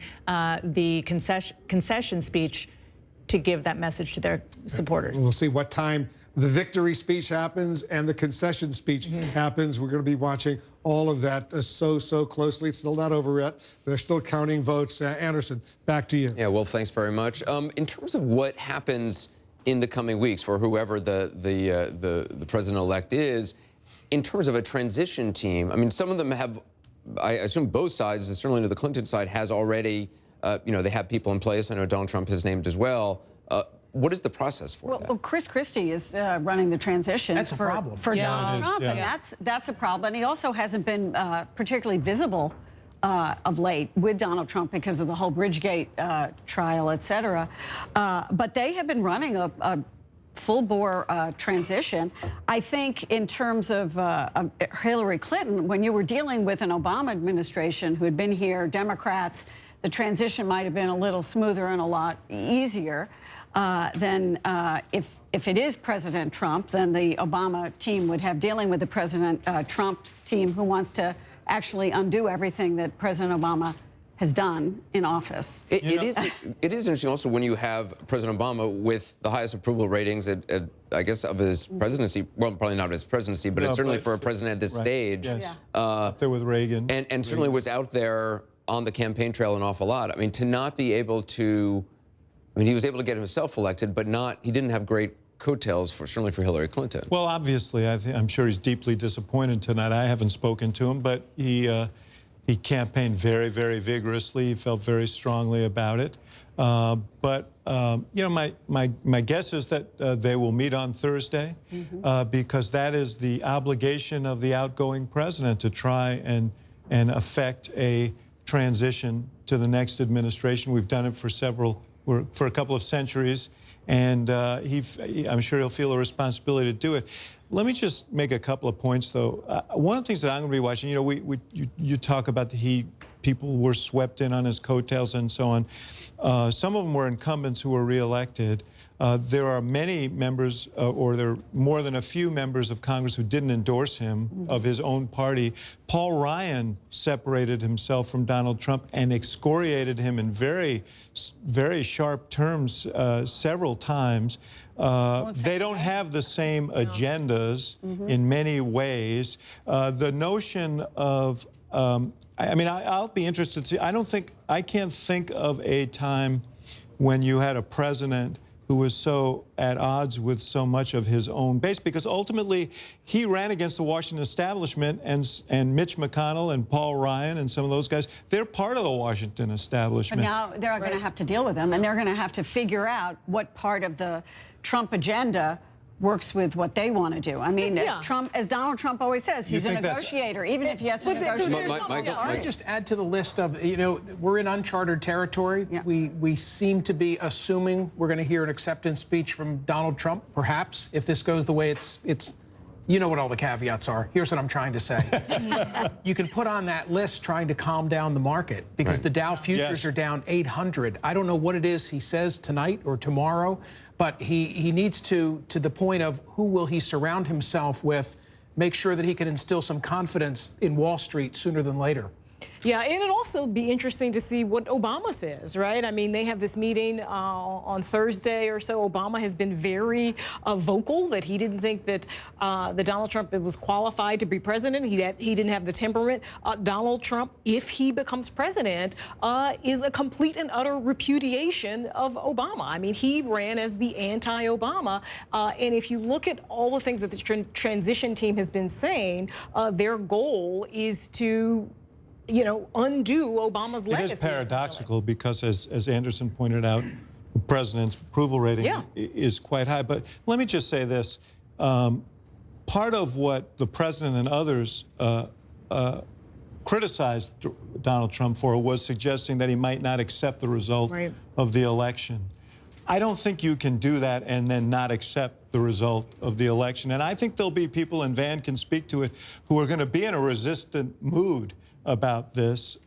the concession speech to give that message to their supporters. We'll see what time the victory speech happens and the concession speech happens. We're going to be watching all of that so closely. It's still not over yet. They're still counting votes. Anderson, back to you. Yeah, well, thanks very much. In terms of what happens in the coming weeks for whoever the president-elect is, in terms of a transition team, I mean, some of them have, I assume both sides, and certainly the Clinton side has already, they have people in place. I know Donald Trump has named as well. What is the process for that? Well, Chris Christie is running the transition for Donald Trump, and that's a problem. And he also hasn't been particularly visible of late with Donald Trump because of the whole Bridgegate trial, et cetera. But they have been running a full-bore transition. I think in terms of Hillary Clinton, when you were dealing with an Obama administration who had been here, Democrats, the transition might have been a little smoother and a lot easier than if it is President Trump, then the Obama team would have dealing with the President Trump's team, who wants to actually undo everything that President Obama has done in office. It is interesting also when you have President Obama with the highest approval ratings I guess of his presidency, well, probably not his presidency, but it's certainly for a president at this stage. Yes. Up there with Reagan. And certainly was out there on the campaign trail an awful lot. I mean, to not be able to, I mean, he was able to get himself elected, but he didn't have great coattails certainly for Hillary Clinton. Well, obviously, I'm sure he's deeply disappointed tonight. I haven't spoken to him, but he campaigned very, very vigorously. He felt very strongly about it. But you know, my guess is that they will meet on Thursday because that is the obligation of the outgoing president to try and affect a transition to the next administration. We've done it for a couple of centuries, and I'm sure he'll feel a responsibility to do it. Let me just make a couple of points, though. One of the things that I'm going to be watching, you know, you talk about people were swept in on his coattails and so on. Some of them were incumbents who were reelected. There are many members, or there are more than a few members of Congress who didn't endorse him of his own party. Paul Ryan separated himself from Donald Trump and excoriated him in very, very sharp terms several times. They don't have the same agendas in many ways. The notion of, I mean, I'll be interested to see. I can't think of a time when you had a president who was so at odds with so much of his own base, because ultimately he ran against the Washington establishment, and Mitch McConnell and Paul Ryan and some of those guys, they're part of the Washington establishment. But now they're going to have to deal with them, and they're going to have to figure out what part of the Trump agenda works with what they want to do. I mean, as Donald Trump always says, he's a negotiator, even if he has to negotiate. I just add to the list of, you know, we're in uncharted territory. Yeah. We seem to be assuming we're going to hear an acceptance speech from Donald Trump, perhaps, if this goes the way it's. You know what all the caveats are. Here's what I'm trying to say. You can put on that list trying to calm down the market because the Dow futures are down 800. I don't know what it is he says tonight or tomorrow, but he needs to the point of who will he surround himself with, make sure that he can instill some confidence in Wall Street sooner than later. Yeah, and it'll also be interesting to see what Obama says, right? I mean, they have this meeting on Thursday or so. Obama has been very vocal that he didn't think that Donald Trump was qualified to be president. He didn't have the temperament. Donald Trump, if he becomes president, is a complete and utter repudiation of Obama. I mean, he ran as the anti-Obama. And if you look at all the things that the transition team has been saying, their goal is to undo Obama's legacy. It is paradoxical because, as Anderson pointed out, the president's approval rating is quite high. But let me just say this. Part of what the president and others criticized Donald Trump for was suggesting that he might not accept the result of the election. I don't think you can do that and then not accept the result of the election. And I think there'll be people, and Van can speak to it, who are going to be in a resistant mood about this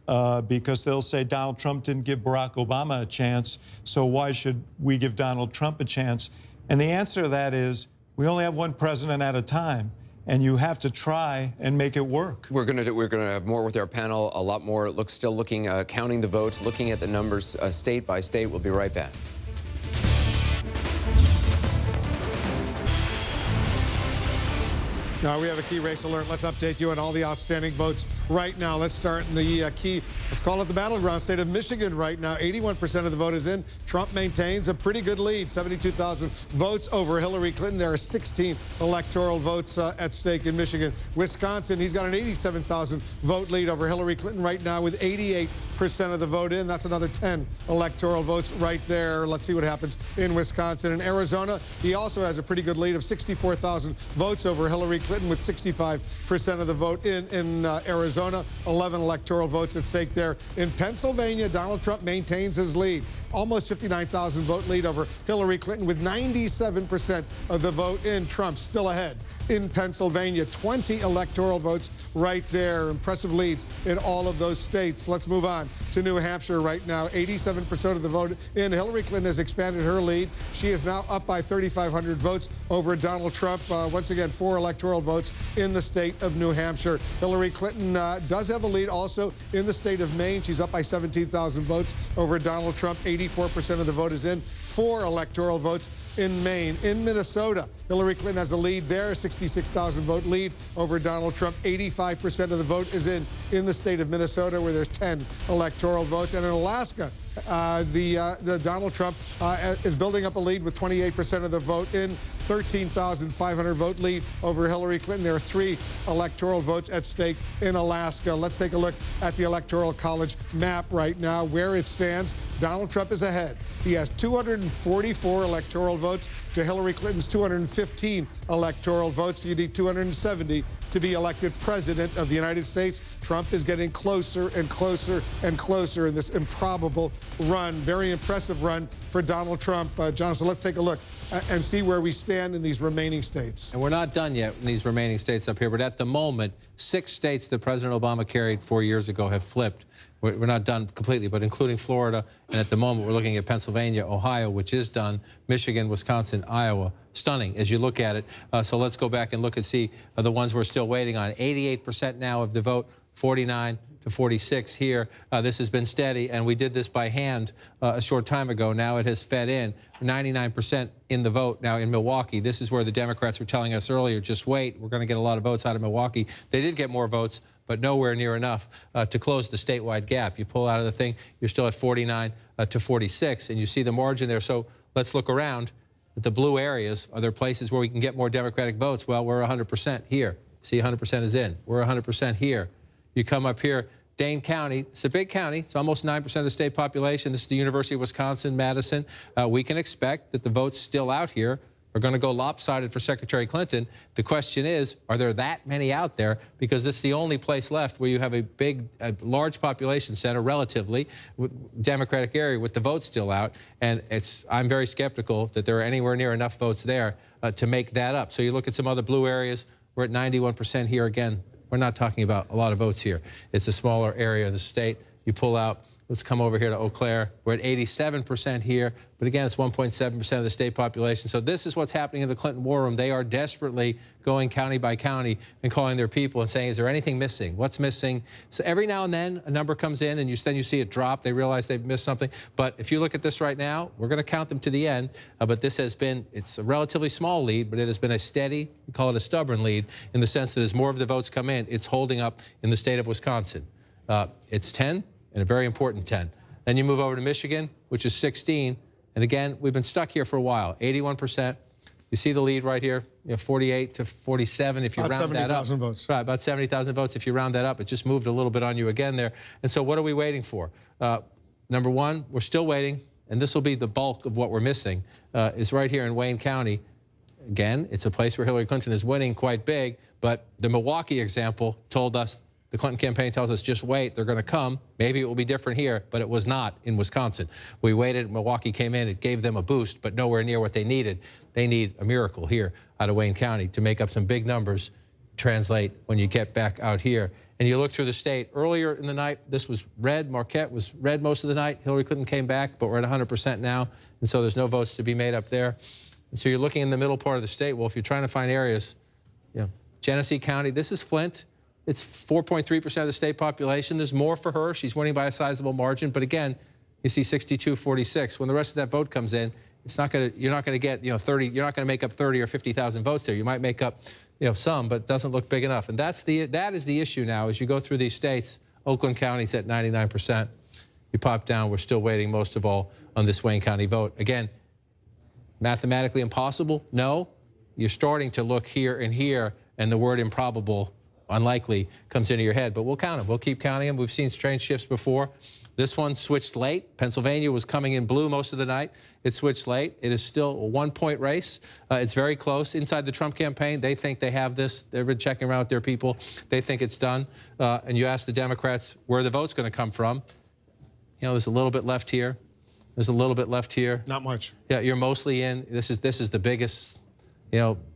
because they'll say Donald Trump didn't give Barack Obama a chance, so why should we give Donald Trump a chance? And the answer to that is we only have one president at a time, and you have to try and make it work. We're going to have more with our panel, a lot more. Still looking, counting the votes, looking at the numbers state by state. We'll be right back. Now we have a key race alert. Let's update you on all the outstanding votes right now. Let's start in the key, let's call it the battleground state of Michigan right now. 81% of the vote is in. Trump maintains a pretty good lead, 72,000 votes over Hillary Clinton. There are 16 electoral votes at stake in Michigan. Wisconsin, he's got an 87,000 vote lead over Hillary Clinton right now with 88% of the vote in. That's another 10 electoral votes right there. Let's see what happens in Wisconsin. In Arizona, he also has a pretty good lead of 64,000 votes over Hillary Clinton with 65% of the vote in Arizona. 11 electoral votes at stake there. In Pennsylvania, Donald Trump maintains his lead. Almost 59,000 vote lead over Hillary Clinton with 97% of the vote in. Trump still ahead in Pennsylvania. 20 electoral votes right there. Impressive leads in all of those states. Let's move on to New Hampshire right now. 87% of the vote in. Hillary Clinton has expanded her lead. She is now up by 3,500 votes over Donald Trump. Once again, 4 electoral votes in the state of New Hampshire. Hillary Clinton does have a lead also in the state of Maine. She's up by 17,000 votes over Donald Trump. 84% of the vote is in. 4 electoral votes in Maine. In Minnesota, Hillary Clinton has a lead there, a 66,000 vote lead over Donald Trump. 85% of the vote is in the state of Minnesota, where there's 10 electoral votes. And in Alaska, the Donald Trump is building up a lead with 28% of the vote in. 13,500 vote lead over Hillary Clinton. There are 3 electoral votes at stake in Alaska. Let's take a look at the Electoral College map right now, where it stands. Donald Trump is ahead. He has 244 electoral votes to Hillary Clinton's 215 electoral votes. You need 270 to be elected president of the United States. Trump is getting closer and closer and closer in this improbable run. Very impressive run for Donald Trump. John, so let's take a look and see where we stand in these remaining states. And we're not done yet in these remaining states up here, but at the moment, 6 states that President Obama carried 4 years ago have flipped. We're not done completely, but including Florida, and at the moment we're looking at Pennsylvania, Ohio, which is done, Michigan, Wisconsin, Iowa. Stunning as you look at it. So let's go back and look and see the ones we're still waiting on. 88% now of the vote, 49 to 46 here. This has been steady, and we did this by hand a short time ago. Now it has fed in. 99% in the vote now in Milwaukee. This is where the Democrats were telling us earlier, just wait, we're going to get a lot of votes out of Milwaukee. They did get more votes, but nowhere near enough to close the statewide gap. You pull out of the thing, you're still at 49 to 46, and you see the margin there. So let's look around at the blue areas. Are there places where we can get more Democratic votes? Well, we're 100% here. See, 100% is in. We're 100% here. You come up here, Dane County, it's a big county. It's almost 9% of the state population. This is the University of Wisconsin, Madison. We can expect that the votes still out here are going to go lopsided for Secretary Clinton. The question is, are there that many out there? Because this is the only place left where you have a large population center, relatively, Democratic area with the votes still out. And I'm very skeptical that there are anywhere near enough votes there to make that up. So you look at some other blue areas, we're at 91% here again. We're not talking about a lot of votes here. It's a smaller area of the state. You pull out, let's come over here to Eau Claire. We're at 87% here, but again, it's 1.7% of the state population. So this is what's happening in the Clinton war room. They are desperately going county by county and calling their people and saying, is there anything missing? What's missing? So every now and then a number comes in and then you see it drop. They realize they've missed something. But if you look at this right now, we're going to count them to the end. But this has been, it's a relatively small lead, but it has been a steady, we call it a stubborn lead, in the sense that as more of the votes come in, it's holding up in the state of Wisconsin. It's 10. And a very important 10. Then you move over to Michigan, which is 16. And again, we've been stuck here for a while, 81%. You see the lead right here, 48 to 47 if you round that up. About 70,000 votes. Right, about 70,000 votes if you round that up. It just moved a little bit on you again there. And so what are we waiting for? Number one, we're still waiting, and this will be the bulk of what we're missing, is right here in Wayne County. Again, it's a place where Hillary Clinton is winning quite big, but the Milwaukee example told us, the Clinton campaign tells us, just wait, they're going to come. Maybe it will be different here, but it was not in Wisconsin. We waited, Milwaukee came in, it gave them a boost, but nowhere near what they needed. They need a miracle here out of Wayne County to make up some big numbers, translate when you get back out here. And you look through the state, earlier in the night, this was red, Marquette was red most of the night. Hillary Clinton came back, but we're at 100% now, and so there's no votes to be made up there. And so you're looking in the middle part of the state. Well, if you're trying to find areas, Genesee County, this is Flint. It's 4.3% of the state population. There's more for her. She's winning by a sizable margin. But again, you see 62-46. When the rest of that vote comes in, it's not going to. You're not going to get 30. You're not going to make up 30 or 50,000 votes there. You might make up some, but it doesn't look big enough. And that is the issue now as you go through these states. Oakland County's at 99%. You pop down. We're still waiting most of all on this Wayne County vote. Again, mathematically impossible? No. You're starting to look here and here, and the word improbable, unlikely, comes into your head. But we'll count them. We'll keep counting them. We've seen strange shifts before. This one switched late. Pennsylvania was coming in blue most of the night. It switched late. It is still a one-point race. It's very close. Inside the Trump campaign, they think they have this. They've been checking around with their people. They think it's done. And you ask the Democrats where the vote's going to come from. There's a little bit left here. There's a little bit left here. Not much. Yeah, you're mostly in. This is the biggest,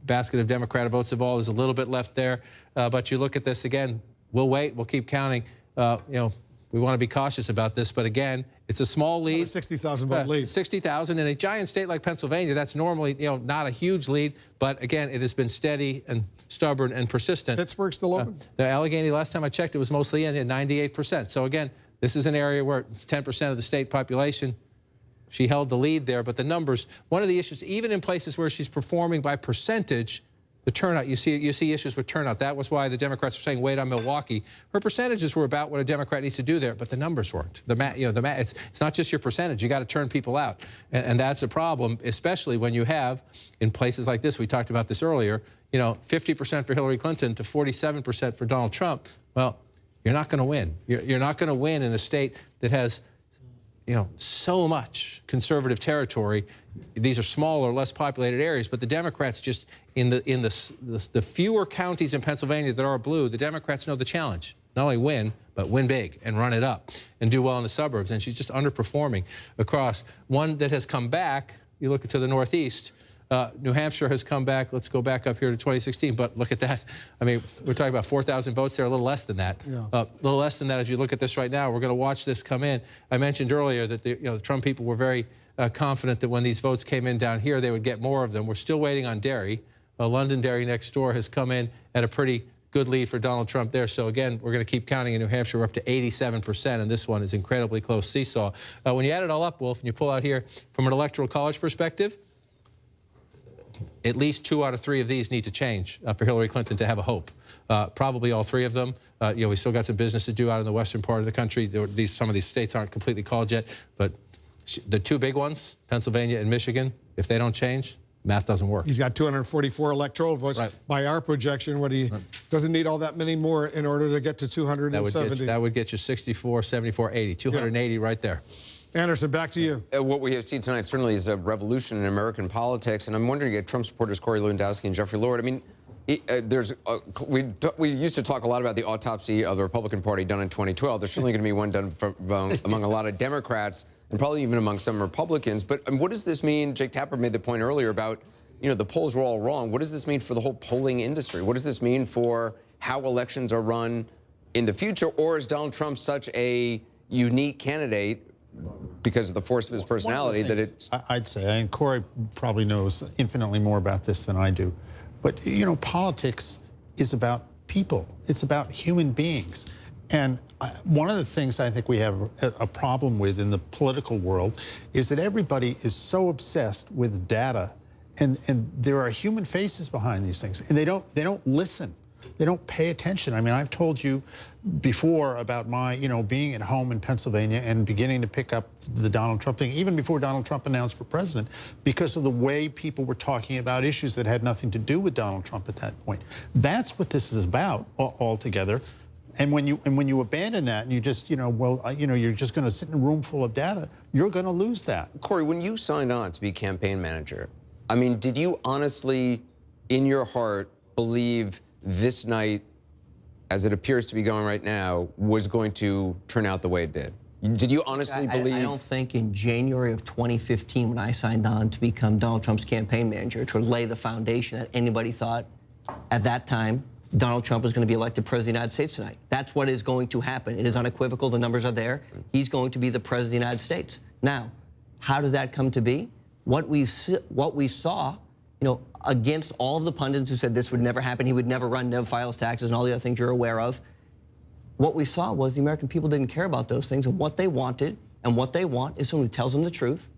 basket of Democratic votes of all. There's a little bit left there. But you look at this again. We'll wait. We'll keep counting. we want to be cautious about this, but again, it's a small lead. 60,000 vote lead. 60,000 in a giant state like Pennsylvania. That's normally, not a huge lead, but again, it has been steady and stubborn and persistent. Pittsburgh's still open. The Allegheny, last time I checked, it was mostly in at 98%. So again, this is an area where it's 10% of the state population. She held the lead there, but the numbers, one of the issues, even in places where she's performing by percentage, the turnout, you see issues with turnout. That was why the Democrats were saying, wait on Milwaukee. Her percentages were about what a Democrat needs to do there, but the numbers weren't. It's not just your percentage. You got to turn people out, and that's a problem, especially when you have, in places like this, we talked about this earlier, 50% for Hillary Clinton to 47% for Donald Trump. Well, you're not going to win. You're not going to win in a state that has so much conservative territory. These are smaller, less populated areas, but the Democrats just, in the fewer counties in Pennsylvania that are blue, the Democrats know the challenge. Not only win, but win big and run it up and do well in the suburbs. And she's just underperforming across. One that has come back, you look to the Northeast, New Hampshire has come back. Let's go back up here to 2016, but look at that. I mean, we're talking about 4,000 votes there, a little less than that. Yeah. A little less than that as you look at this right now. We're going to watch this come in. I mentioned earlier that the Trump people were very confident that when these votes came in down here, they would get more of them. We're still waiting on Derry. Londonderry next door has come in at a pretty good lead for Donald Trump there. So again, we're going to keep counting in New Hampshire. We're up to 87%, and this one is incredibly close seesaw. When you add it all up, Wolf, and you pull out here from an electoral college perspective, at least 2 out of 3 of these need to change for Hillary Clinton to have a hope. Probably all 3 of them. We still got some business to do out in the western part of the country. Some of these states aren't completely called yet, but the 2 big ones, Pennsylvania and Michigan, if they don't change, math doesn't work. He's got 244 electoral votes. Right. By our projection, doesn't need all that many more in order to get to 270. That would get you 64, 74, 80. 280 right there. Anderson, back to you. What we have seen tonight certainly is a revolution in American politics, and I'm wondering, at Trump supporters Corey Lewandowski and Jeffrey Lord, I mean, we used to talk a lot about the autopsy of the Republican Party done in 2012. There's certainly going to be one done among a lot of Democrats and probably even among some Republicans. But what does this mean? Jake Tapper made the point earlier about, the polls were all wrong. What does this mean for the whole polling industry? What does this mean for how elections are run in the future? Or is Donald Trump such a unique candidate because of the force of his personality that it's... I'd say, and Corey probably knows infinitely more about this than I do, but, politics is about people. It's about human beings. And one of the things I think we have a problem with in the political world is that everybody is so obsessed with data, and there are human faces behind these things, and they don't listen. They don't pay attention. I mean, I've told you before about my, being at home in Pennsylvania and beginning to pick up the Donald Trump thing, even before Donald Trump announced for president, because of the way people were talking about issues that had nothing to do with Donald Trump at that point. That's what this is about altogether. And when you abandon that and you just, you're just going to sit in a room full of data, you're going to lose that. Corey, when you signed on to be campaign manager, I mean, did you honestly, in your heart, believe this night, as it appears to be going right now, was going to turn out the way it did? Did you honestly believe? I don't think in January of 2015, when I signed on to become Donald Trump's campaign manager, to lay the foundation that anybody thought at that time Donald Trump was going to be elected president of the United States tonight. That's what is going to happen. It is unequivocal. The numbers are there. He's going to be the president of the United States. Now, how did that come to be? What we saw, against all of the pundits who said this would never happen, he would never run, never file his taxes, and all the other things you're aware of, what we saw was the American people didn't care about those things, and what they wanted and what they want is someone who tells them the truth,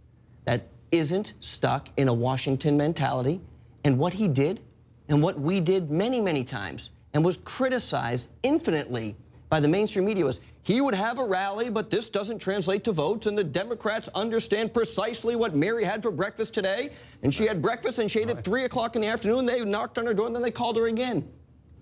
that isn't stuck in a Washington mentality. And what he did, and what we did many, many times, and was criticized infinitely by the mainstream media, was he would have a rally, but this doesn't translate to votes, and the Democrats understand precisely what Mary had for breakfast today, and she had breakfast, and she ate at 3 o'clock in the afternoon. They knocked on her door, and then they called her again.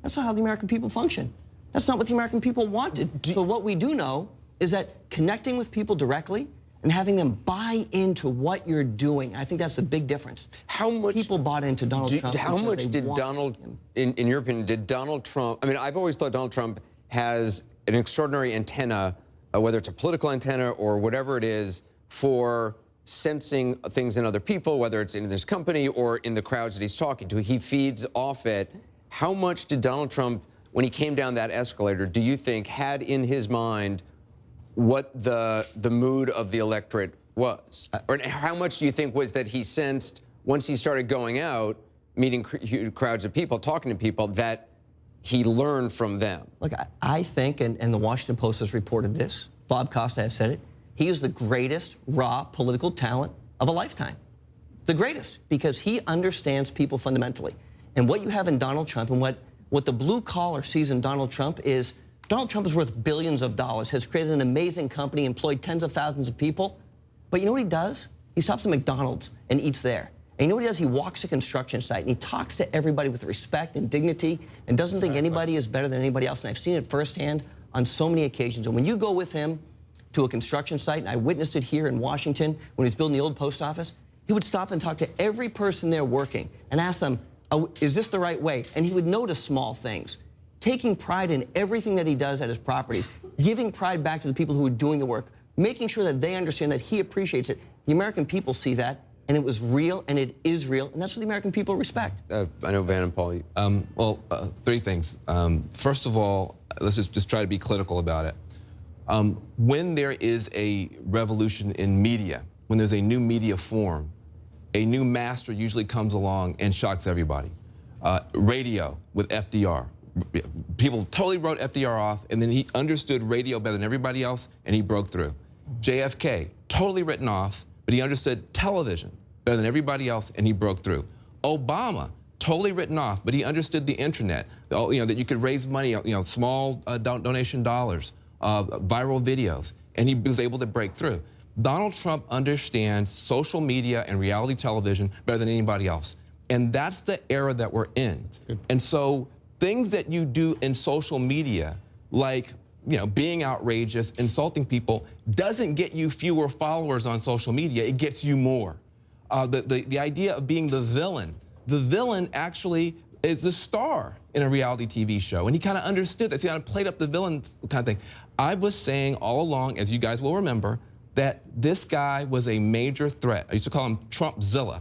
That's not how the American people function. That's not what the American people wanted. So what we do know is that connecting with people directly and having them buy into what you're doing, I think that's the big difference. How much people bought into Donald Trump? How much did Donald, in your opinion, did Donald Trump? I mean, I've always thought Donald Trump has an extraordinary antenna, whether it's a political antenna or whatever it is, for sensing things in other people, whether it's in this company or in the crowds that he's talking to. He feeds off it. How much did Donald Trump, when he came down that escalator, do you think had in his mind what the mood of the electorate was? Or how much do you think was that he sensed, once he started going out, meeting huge crowds of people, talking to people, that he learned from them? Look, I think, and the Washington Post has reported this, Bob Costa has said it, he is the greatest raw political talent of a lifetime. The greatest, because he understands people fundamentally. And what you have in Donald Trump, and what the blue collar sees in Donald Trump is, Donald Trump is worth billions of dollars, has created an amazing company, employed tens of thousands of people. But you know what he does? He stops at McDonald's and eats there. And you know what he does? He walks a construction site and he talks to everybody with respect and dignity and doesn't think anybody is better than anybody else. And I've seen it firsthand on so many occasions. And when you go with him to a construction site, and I witnessed it here in Washington when he was building the old post office, he would stop and talk to every person there working and ask them, oh, is this the right way? And he would notice small things, taking pride in everything that he does at his properties, giving pride back to the people who are doing the work, making sure that they understand that he appreciates it. The American people see that, and it was real, and it is real, and that's what the American people respect. I know Van and Paul. Three things. First of all, let's just try to be clinical about it. When there is a revolution in media, when there's a new media form, a new master usually comes along and shocks everybody. Radio with FDR. People totally wrote FDR off, and then he understood radio better than everybody else, and he broke through. JFK, totally written off, but he understood television better than everybody else, and he broke through. Obama, totally written off, but he understood the internet, that you could raise money, small donation dollars, viral videos, and he was able to break through. Donald Trump understands social media and reality television better than anybody else. And that's the era that we're in. And so things that you do in social media, like being outrageous, insulting people, doesn't get you fewer followers on social media. It gets you more. The idea of being the villain actually is the star in a reality TV show. And he kind of understood that. So he kind of played up the villain kind of thing. I was saying all along, as you guys will remember, that this guy was a major threat. I used to call him Trumpzilla.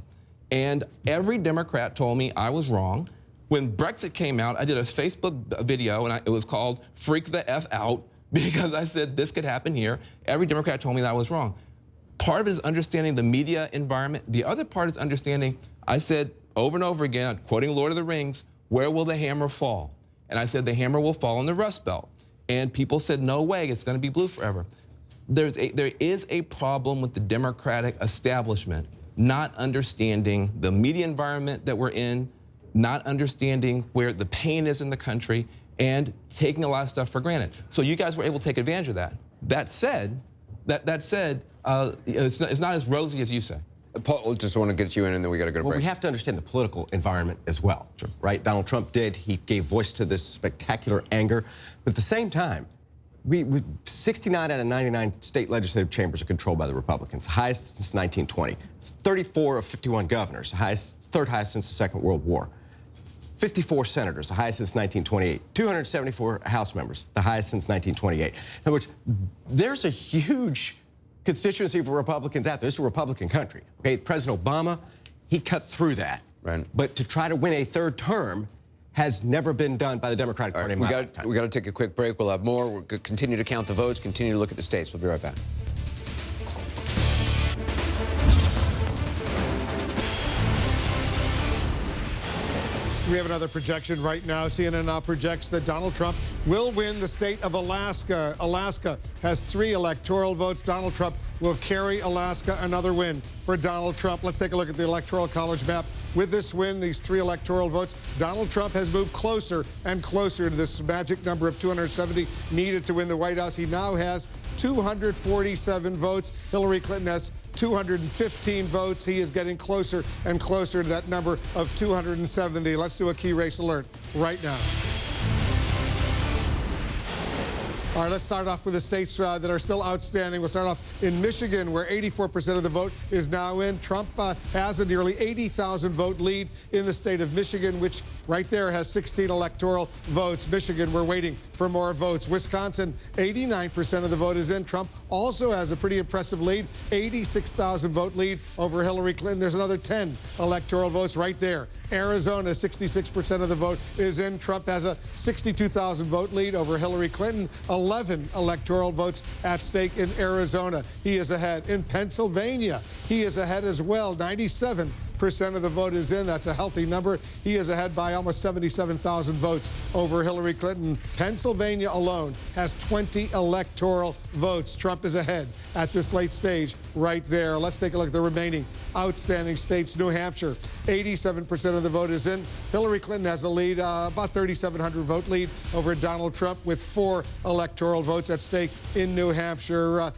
And every Democrat told me I was wrong. When Brexit came out, I did a Facebook video, and it was called Freak the F Out, because I said this could happen here. Every Democrat told me that I was wrong. Part of it is understanding the media environment. The other part is understanding, I said over and over again, quoting Lord of the Rings, where will the hammer fall? And I said the hammer will fall in the Rust Belt. And people said, no way, it's going to be blue forever. There is a problem with the Democratic establishment not understanding the media environment that we're in, not understanding where the pain is in the country, and taking a lot of stuff for granted. So you guys were able to take advantage of that. That said, it's not as rosy as you say. Paul, just want to get you in, and then we got to go to break. Well, we have to understand the political environment as well, right? Donald Trump did. He gave voice to this spectacular anger. But at the same time, 69 out of 99 state legislative chambers are controlled by the Republicans, the highest since 1920. 34 of 51 governors, the highest, third highest since the Second World War. 54 senators, the highest since 1928. 274 House members, the highest since 1928. In other words, there's a huge constituency for Republicans out there. This is a Republican country. Okay, President Obama, he cut through that. Right. But to try to win a third term has never been done by the Democratic Party. We got to take a quick break. We'll have more. We'll continue to count the votes, continue to look at the states. We'll be right back. We have another projection right now. CNN now projects that Donald Trump will win the state of Alaska. Alaska has 3 electoral votes. Donald Trump will carry Alaska. Another win for Donald Trump. Let's take a look at the Electoral College map. With this win, these 3 electoral votes, Donald Trump has moved closer and closer to this magic number of 270 needed to win the White House. He now has 247 votes. Hillary Clinton has 215 votes. He is getting closer and closer to that number of 270. Let's do a key race alert right now. All right, let's start off with the states that are still outstanding. We'll start off in Michigan, where 84% of the vote is now in. Trump has a nearly 80,000 vote lead in the state of Michigan, which right there has 16 electoral votes. Michigan, we're waiting for more votes. Wisconsin, 89% of the vote is in. Trump also has a pretty impressive lead, 86,000 vote lead over Hillary Clinton. There's another 10 electoral votes right there. Arizona, 66% of the vote is in. Trump has a 62,000 vote lead over Hillary Clinton. 11 electoral votes at stake in Arizona. He is ahead. In Pennsylvania, he is ahead as well. 97% of the vote is in. That's a healthy number. He is ahead by almost 77,000 votes over Hillary Clinton. Pennsylvania alone has 20 electoral votes. Trump is ahead at this late stage right there. Let's take a look at the remaining outstanding states. New Hampshire, 87% of the vote is in. Hillary Clinton has a lead, about 3,700 vote lead over Donald Trump with 4 electoral votes at stake in New Hampshire.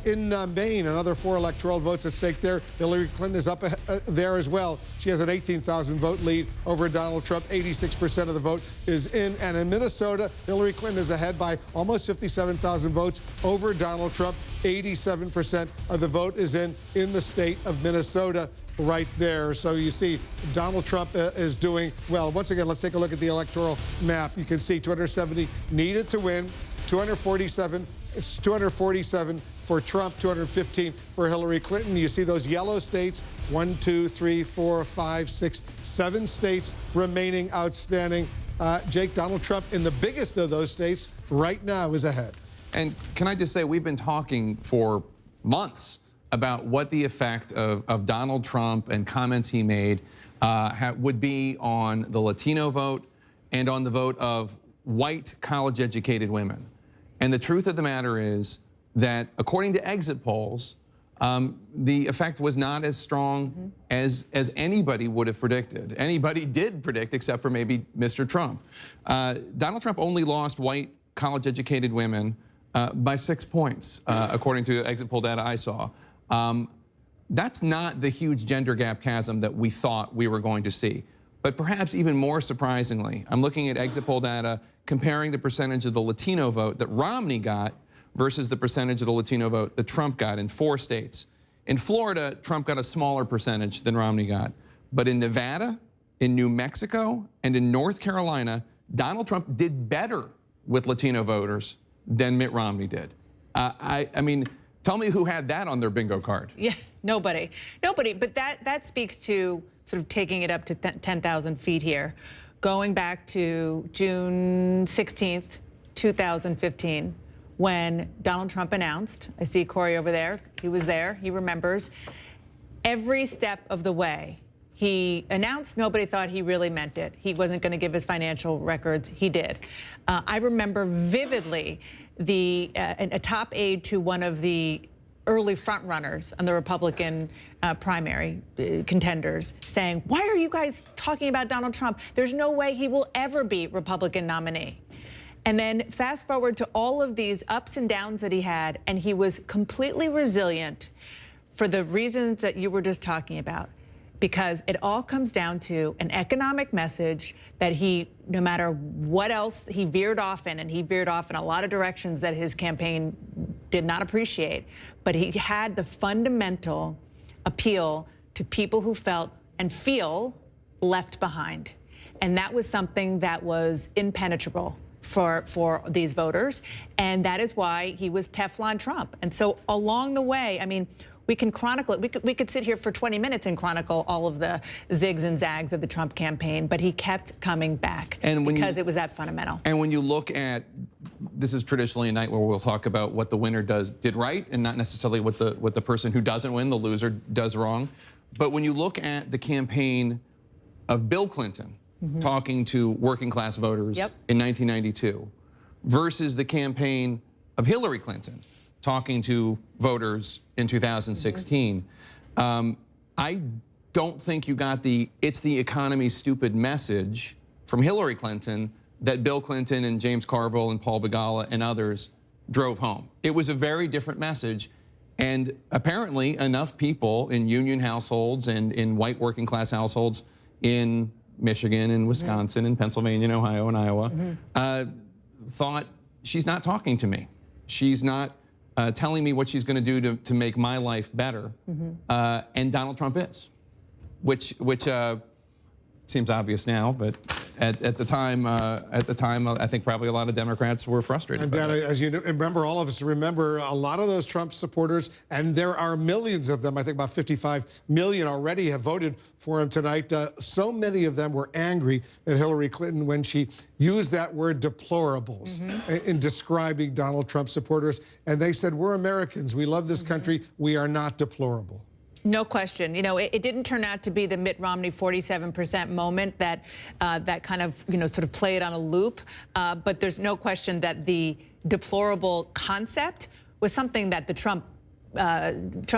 In Maine, another 4 electoral votes at stake there. Hillary Clinton is up there as well. She has an 18,000 vote lead over Donald Trump. 86% of the vote is in. And in Minnesota, Hillary Clinton is ahead by almost 57,000 votes over Donald Trump. 87% of the vote is in the state of Minnesota right there. So you see Donald Trump is doing well. Once again, let's take a look at the electoral map. You can see 270 needed to win, 247. It's 247 for Trump, 215 for Hillary Clinton. You see those yellow states, 1, 2, 3, 4, 5, 6, 7 states remaining outstanding. Jake, Donald Trump in the biggest of those states right now is ahead. And can I just say, we've been talking for months about what the effect of Donald Trump and comments he made would be on the Latino vote and on the vote of white college-educated women. And the truth of the matter is that, according to exit polls, the effect was not as strong as anybody would have predicted. Anybody did predict, except for maybe Mr. Trump. Donald Trump only lost white college-educated women by 6 points, according to exit poll data I saw. That's not the huge gender gap chasm that we thought we were going to see. But perhaps even more surprisingly, I'm looking at exit poll data comparing the percentage of the Latino vote that Romney got versus the percentage of the Latino vote that Trump got in 4 states. In Florida, Trump got a smaller percentage than Romney got. But in Nevada, in New Mexico, and in North Carolina, Donald Trump did better with Latino voters than Mitt Romney did. I mean, tell me who had that on their bingo card. Yeah, nobody. Nobody. But that speaks to sort of taking it up to 10,000 feet here. Going back to June 16th, 2015, when Donald Trump announced, I see Corey over there, he was there, he remembers, every step of the way. He announced, nobody thought he really meant it. He wasn't going to give his financial records. He did. I remember vividly a top aide to one of the early frontrunners on the Republican primary contenders saying, "Why are you guys talking about Donald Trump? There's no way he will ever be Republican nominee." And then fast forward to all of these ups and downs that he had, and he was completely resilient for the reasons that you were just talking about. Because it all comes down to an economic message that he, no matter what else he veered off in, and he veered off in a lot of directions that his campaign did not appreciate, but he had the fundamental appeal to people who felt and feel left behind. And that was something that was impenetrable for these voters. And that is why he was Teflon Trump. And so along the way, I mean, we can chronicle it. We could sit here for 20 minutes and chronicle all of the zigs and zags of the Trump campaign, but he kept coming back because it was that fundamental. And when you look at, this is traditionally a night where we'll talk about what the winner did right and not necessarily what the person who doesn't win, the loser, does wrong. But when you look at the campaign of Bill Clinton talking to working class voters in 1992 versus the campaign of Hillary Clinton talking to voters in 2016. I don't think you got "it's the economy, stupid" message from Hillary Clinton that Bill Clinton and James Carville and Paul Begala and others drove home. It was a very different message. And apparently enough people in union households and in white working class households in Michigan and Wisconsin and Pennsylvania and Ohio and Iowa thought, she's not talking to me. She's not telling me what she's going to do to make my life better. And Donald Trump is, which seems obvious now, but at the time, I think probably a lot of Democrats were frustrated. And Dan, as you remember, all of us remember a lot of those Trump supporters, and there are millions of them. I think about 55 million already have voted for him tonight. So many of them were angry at Hillary Clinton when she used that word deplorables in describing Donald Trump supporters. And they said, we're Americans. We love this country. We are not deplorable. No question. You know, it didn't turn out to be the Mitt Romney 47% moment that that kind of, sort of played on a loop. But there's no question that the deplorable concept was something that the Trump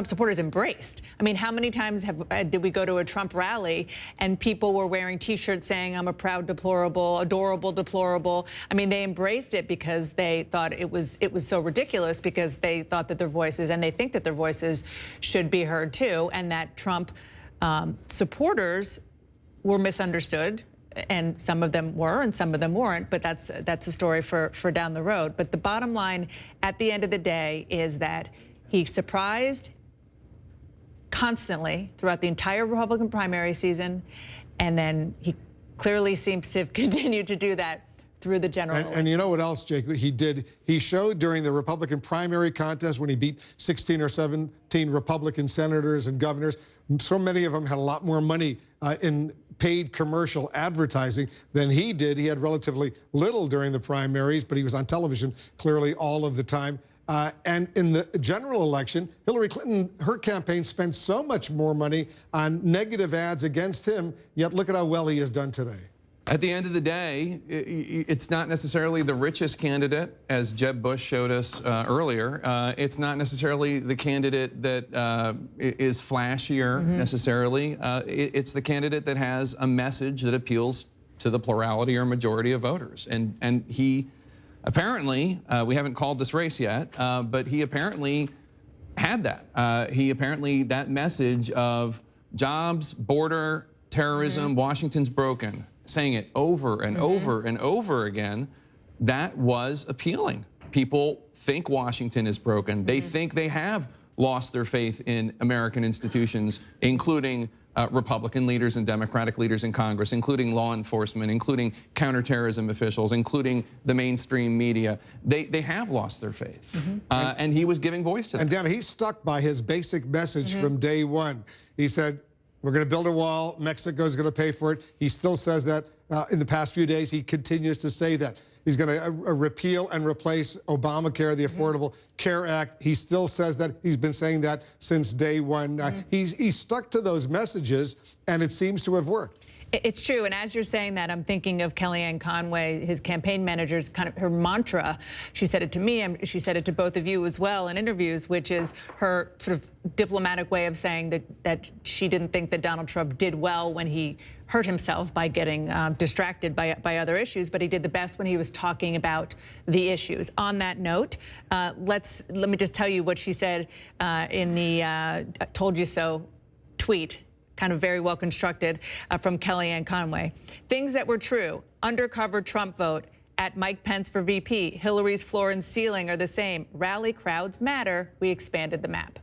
supporters embraced. I mean, how many times did we go to a Trump rally and people were wearing T-shirts saying, I'm a proud deplorable, adorable deplorable? I mean, they embraced it because they thought it was so ridiculous, because they thought that their voices, and they think that their voices, should be heard too, and that Trump supporters were misunderstood. And some of them were, and some of them weren't, but that's a story for down the road. But the bottom line at the end of the day is that he surprised constantly throughout the entire Republican primary season, and then he clearly seems to have continued to do that through the general election. And you know what else, Jake, he did? He showed during the Republican primary contest when he beat 16 or 17 Republican senators and governors. So many of them had a lot more money in paid commercial advertising than he did. He had relatively little during the primaries, but he was on television clearly all of the time. And in the general election, Hillary Clinton, her campaign spent so much more money on negative ads against him, yet look at how well he has done today. At the end of the day, it's not necessarily the richest candidate, as Jeb Bush showed us earlier. It's not necessarily the candidate that is flashier necessarily. It's the candidate that has a message that appeals to the plurality or majority of voters. And he apparently, we haven't called this race yet, but he apparently had that. He apparently, that message of jobs, border, terrorism, Washington's broken, saying it over and over and over again, that was appealing. People think Washington is broken. They think they have lost their faith in American institutions, including Republican leaders and Democratic leaders in Congress, including law enforcement, including counterterrorism officials, including the mainstream media. They have lost their faith. And he was giving voice to them. And Dan, he stuck by his basic message from day one. He said, we're going to build a wall. Mexico's going to pay for it. He still says that. In the past few days, he continues to say that. He's going to repeal and replace Obamacare, the Affordable Care Act. He still says that. He's been saying that since day one. He's stuck to those messages, and it seems to have worked. It's true, and as you're saying that, I'm thinking of Kellyanne Conway, his campaign manager's kind of her mantra. She said it to me, and she said it to both of you as well in interviews, which is her sort of diplomatic way of saying that she didn't think that Donald Trump did well when he hurt himself by getting distracted by other issues, but he did the best when he was talking about the issues. On that note, let me just tell you what she said in the "Told You So" tweet. Kind of very well constructed from Kellyanne Conway. Things that were true: undercover Trump vote, at Mike Pence for VP, Hillary's floor and ceiling are the same, rally crowds matter, we expanded the map.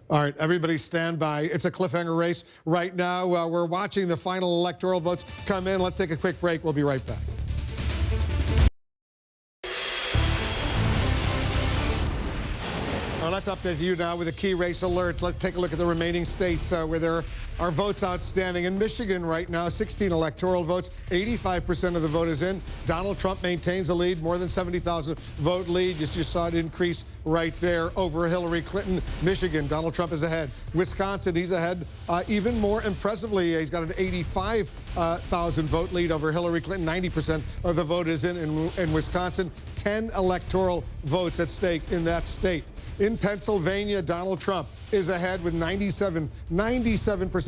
All right, everybody stand by. It's a cliffhanger race right now. We're watching the final electoral votes come in. Let's take a quick break. We'll be right back. Let's update you now with a key race alert. Let's take a look at the remaining states where there are votes outstanding. In Michigan right now, 16 electoral votes, 85% of the vote is in. Donald Trump maintains a lead, more than 70,000 vote lead. You just saw it increase right there over Hillary Clinton. Michigan, Donald Trump is ahead. Wisconsin, he's ahead even more impressively. He's got an 85,000 vote lead over Hillary Clinton. 90% of the vote is in Wisconsin. 10 electoral votes at stake in that state. In Pennsylvania, Donald Trump is ahead with 97%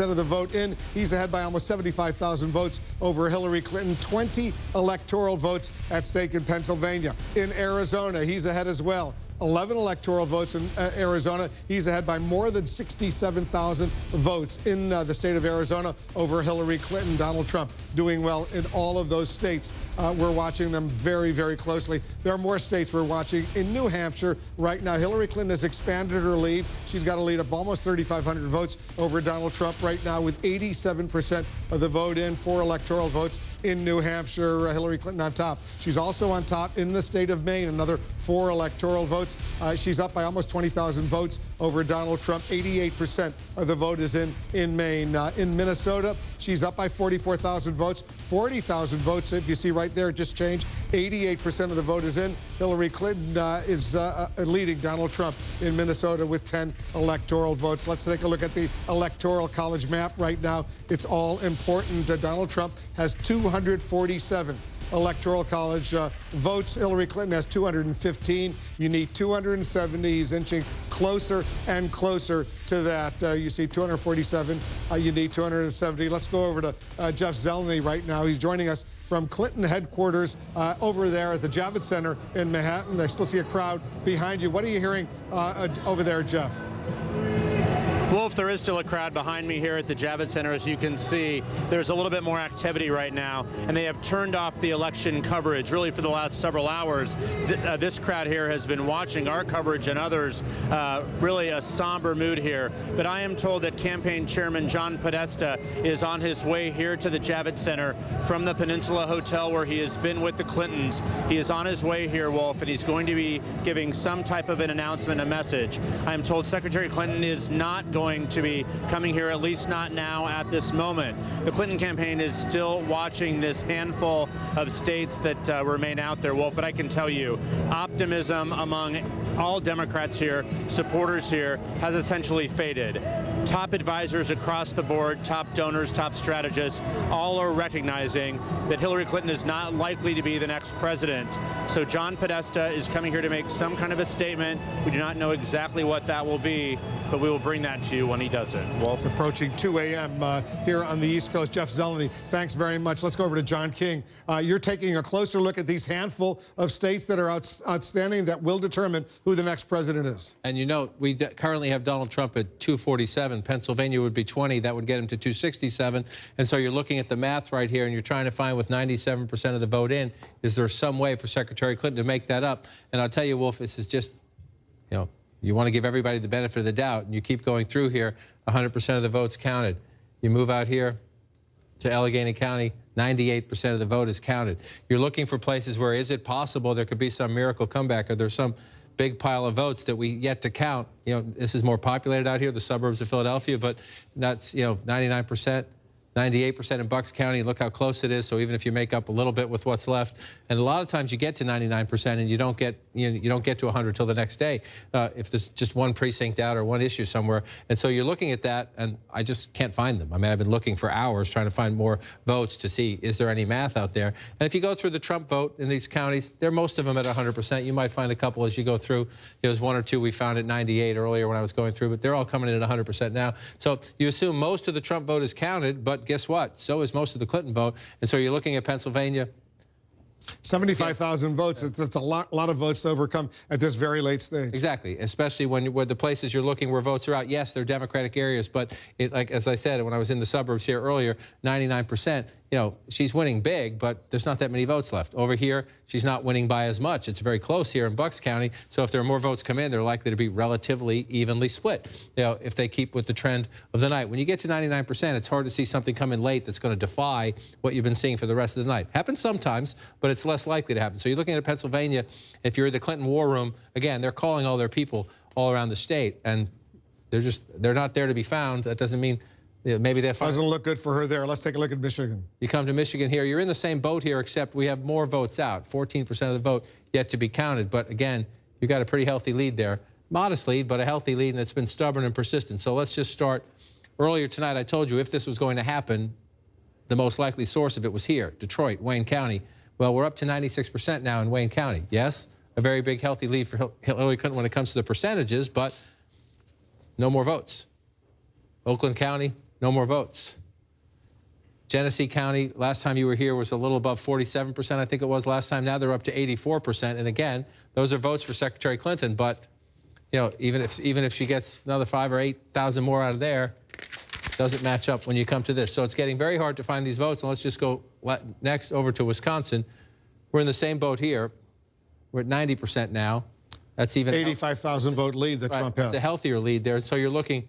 of the vote in. He's ahead by almost 75,000 votes over Hillary Clinton. 20 electoral votes at stake in Pennsylvania. In Arizona, he's ahead as well. 11 electoral votes in Arizona. He's ahead by more than 67,000 votes in the state of Arizona over Hillary Clinton. Donald Trump doing well in all of those states. We're watching them very, very closely. There are more states we're watching. In New Hampshire right now, Hillary Clinton has expanded her lead. She's got a lead of almost 3,500 votes over Donald Trump right now with 87% of the vote in, 4 electoral votes in New Hampshire. Hillary Clinton on top. She's also on top in the state of Maine, another 4 electoral votes. She's up by almost 20,000 votes over Donald Trump. 88% of the vote is in Maine. In Minnesota, she's up by 44,000 votes. 40,000 votes, if you see right there, just changed. 88% of the vote is in. Hillary Clinton is leading Donald Trump in Minnesota with 10 electoral votes. Let's take a look at the Electoral College map right now. It's all important. Donald Trump has 247 Electoral College votes. Hillary Clinton has 215. You need 270. He's inching closer and closer to that. You see 247. You need 270. Let's go over to Jeff Zeleny right now. He's joining us from Clinton headquarters over there at the Javits Center in Manhattan. I still see a crowd behind you. What are you hearing over there, Jeff? Wolf, there is still a crowd behind me here at the Javits Center. As you can see, there's a little bit more activity right now, and they have turned off the election coverage really for the last several hours. This crowd here has been watching our coverage and others. Really a somber mood here. But I am told that campaign chairman John Podesta is on his way here to the Javits Center from the Peninsula Hotel where he has been with the Clintons. He is on his way here, Wolf, and he's going to be giving some type of an announcement, a message. I am told Secretary Clinton is not going to be coming here, at least not now at this moment. The Clinton campaign is still watching this handful of states that remain out there, Wolf, but I can tell you, optimism among all Democrats here, supporters here, has essentially faded. Top advisors across the board, top donors, top strategists, all are recognizing that Hillary Clinton is not likely to be the next president. So John Podesta is coming here to make some kind of a statement. We do not know exactly what that will be, but we will bring that to you when he does it. Well, it's approaching 2 a.m. Here on the East Coast. Jeff Zeleny, thanks very much. Let's go over to John King. You're taking a closer look at these handful of states that are outstanding that will determine who the next president is. And you know, we currently have Donald Trump at 247. Pennsylvania would be 20. That would get him to 267. And so you're looking at the math right here, and you're trying to find, with 97% of the vote in, is there some way for Secretary Clinton to make that up? And I'll tell you, Wolf, this is just, you know, you want to give everybody the benefit of the doubt, and you keep going through here, 100% of the votes counted. You move out here to Allegheny County, 98% of the vote is counted. You're looking for places where, is it possible there could be some miracle comeback, or there's some big pile of votes that we yet to count? You know, this is more populated out here, the suburbs of Philadelphia, but that's, you know, 99%. 98% in Bucks County. Look how close it is. So even if you make up a little bit with what's left, and a lot of times you get to 99% and you don't get to 100 till the next day if there's just one precinct out or one issue somewhere. And so you're looking at that, and I just can't find them. I mean, I've been looking for hours trying to find more votes to see, is there any math out there? And if you go through the Trump vote in these counties, they're most of them at 100%. You might find a couple as you go through. There's one or two we found at 98 earlier when I was going through, but they're all coming in at 100% now. So you assume most of the Trump vote is counted, but guess what? So is most of the Clinton vote. And so you're looking at Pennsylvania. 75,000 votes. It's a lot of votes to overcome at this very late stage. Exactly, especially where the places you're looking where votes are out. Yes, they're Democratic areas, but like as I said when I was in the suburbs here earlier, 99%. You know, she's winning big, but there's not that many votes left. Over here, she's not winning by as much. It's very close here in Bucks County. So if there are more votes come in, they're likely to be relatively evenly split, you know, if they keep with the trend of the night. When you get to 99%, it's hard to see something come in late that's going to defy what you've been seeing for the rest of the night. Happens sometimes, but it's less likely to happen. So you're looking at Pennsylvania. If you're the Clinton war room, again, they're calling all their people all around the state, and they're not there to be found. That doesn't mean maybe they're fine. Doesn't look good for her there. Let's take a look at Michigan. You come to Michigan here, you're in the same boat here, except we have more votes out. 14% of the vote yet to be counted. But again, you've got a pretty healthy lead there. Modest lead, but a healthy lead, and it's been stubborn and persistent. So let's just start. Earlier tonight, I told you if this was going to happen, the most likely source of it was here, Detroit, Wayne County. Well, we're up to 96% now in Wayne County. Yes, a very big, healthy lead for Hillary Clinton when it comes to the percentages, but no more votes. Oakland County, no more votes. Genesee County, last time you were here, was a little above 47%, I think it was last time. Now they're up to 84%. And again, those are votes for Secretary Clinton. But, you know, even if she gets another 5,000 or 8,000 more out of there, doesn't match up when you come to this. So it's getting very hard to find these votes. And let's just go next over to Wisconsin. We're in the same boat here. We're at 90% now. That's even 85,000 vote lead that Trump has. It's a healthier lead there. So you're looking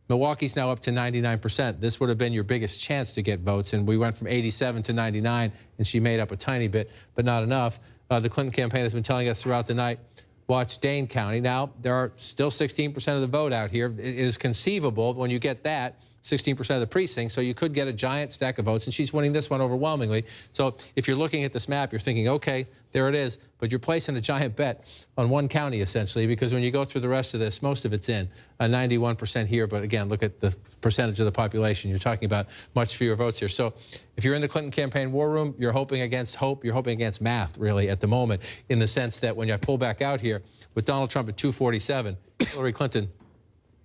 Milwaukee's now up to 99%. This would have been your biggest chance to get votes, and we went from 87 to 99, and she made up a tiny bit, but not enough. The Clinton campaign has been telling us throughout the night, watch Dane County. Now, there are still 16% of the vote out here. It is conceivable when you get that, 16% of the precinct, so you could get a giant stack of votes, and she's winning this one overwhelmingly. So if you're looking at this map, you're thinking, okay, there it is, but you're placing a giant bet on one county, essentially, because when you go through the rest of this, most of it's in. 91% here, but again, look at the percentage of the population. You're talking about much fewer votes here. So if you're in the Clinton campaign war room, you're hoping against hope, you're hoping against math, really, at the moment, in the sense that when you pull back out here, with Donald Trump at 247, Hillary Clinton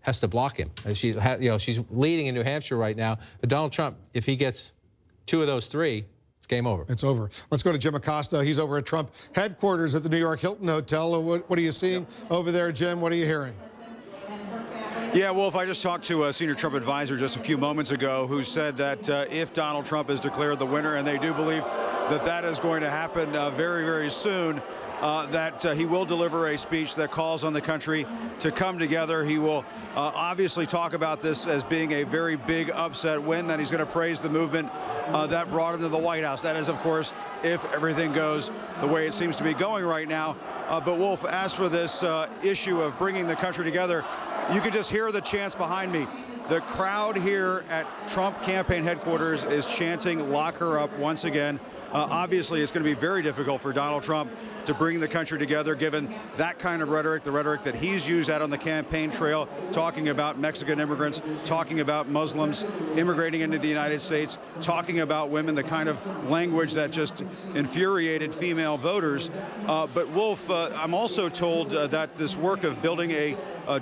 has to block him. She's leading in New Hampshire right now. But Donald Trump, if he gets 2 of those 3, it's game over. It's over. Let's go to Jim Acosta. He's over at Trump headquarters at the New York Hilton Hotel. What are you seeing over there, Jim? What are you hearing? Yeah, Wolf, I just talked to a senior Trump advisor just a few moments ago who said that if Donald Trump is declared the winner, and they do believe that that is going to happen very, very soon, that he will deliver a speech that calls on the country to come together. He will obviously talk about this as being a very big upset win, that he's going to praise the movement that brought him to the White House. That is, of course, if everything goes the way it seems to be going right now. But, Wolf, as for this issue of bringing the country together, you can just hear the chants behind me. The crowd here at Trump campaign headquarters is chanting, "Lock her up," once again. Obviously, it's going to be very difficult for Donald Trump to bring the country together, given that kind of rhetoric, the rhetoric that he's used out on the campaign trail, talking about Mexican immigrants, talking about Muslims immigrating into the United States, talking about women, the kind of language that just infuriated female voters. But, Wolf, I'm also told that this work of building a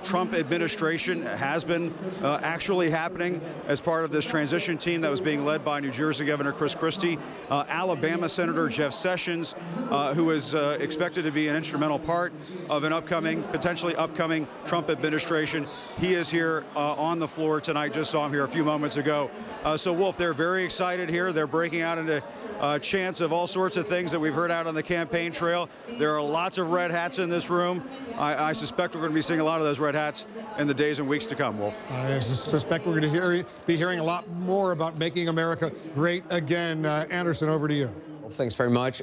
Trump administration has been actually happening as part of this transition team that was being led by New Jersey Governor Chris Christie, Alabama Senator Jeff Sessions, who is expected to be an instrumental part of an potentially upcoming Trump administration. He is here on the floor tonight. Just saw him here a few moments ago. So, Wolf, they're very excited here. They're breaking out into chants of all sorts of things that we've heard out on the campaign trail. There are lots of red hats in this room. I suspect we're going to be seeing a lot of those red hats in the days and weeks to come, Wolf. I suspect we're going to be hearing a lot more about making America great again. Anderson, over to you. Well, thanks very much.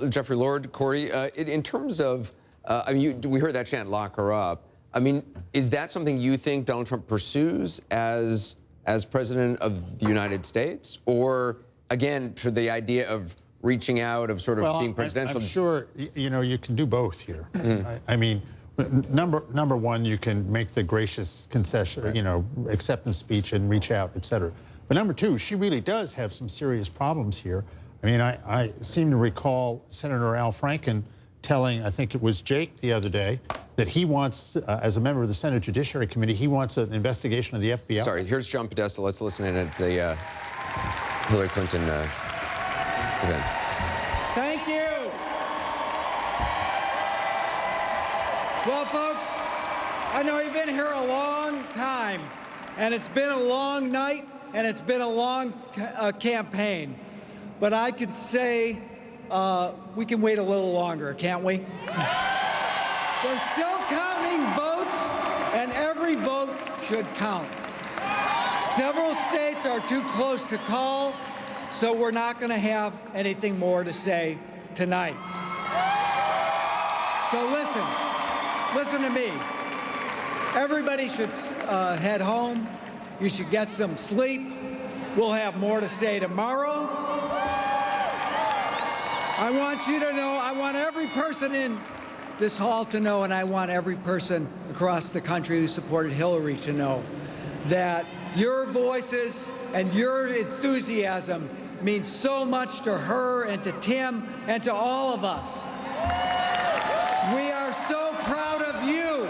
Jeffrey Lord, Corey, in terms of, we heard that chant, "Lock her up." I mean, is that something you think Donald Trump pursues as president of the United States? Or, again, for the idea of reaching out, of sort of being presidential? I'm sure, you can do both here. I mean, number one, you can make the gracious concession, acceptance speech and reach out, et cetera. But number two, she really does have some serious problems here. I mean, I seem to recall Senator Al Franken telling, I think it was Jake the other day, that he wants, as a member of the Senate Judiciary Committee, he wants an investigation of the FBI. Sorry, here's John Podesta. Let's listen in at the Hillary Clinton event. Thank you. Well, folks, I know you've been here a long time, and it's been a long night, and it's been a long campaign. But I could say we can wait a little longer, can't we? They're still counting votes, and every vote should count. Several states are too close to call, so we're not going to have anything more to say tonight. So listen to me. Everybody should head home. You should get some sleep. We'll have more to say tomorrow. I want you to know, I want every person in this hall to know, and I want every person across the country who supported Hillary to know that your voices and your enthusiasm means so much to her and to Tim and to all of us. We are so proud of you.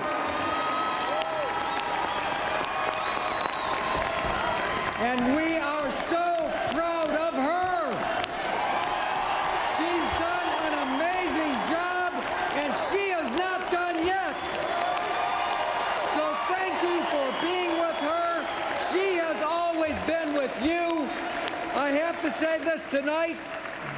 And we are so proud of her. She's done an amazing job, and she is not done yet. So thank you for being with her. She has always been with you. I have to say this tonight.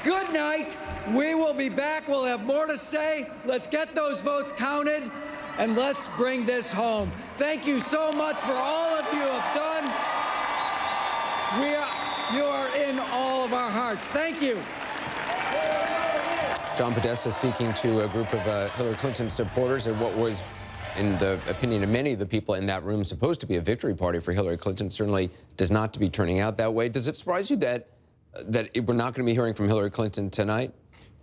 Good night. We will be back. We'll have more to say. Let's get those votes counted, and let's bring this home. Thank you so much for all of you have done. You are in all of our hearts. Thank you. John Podesta speaking to a group of Hillary Clinton supporters at what was, in the opinion of many of the people in that room, supposed to be a victory party for Hillary Clinton. Certainly does not to be turning out that way. Does it surprise you that we're not going to be hearing from Hillary Clinton tonight?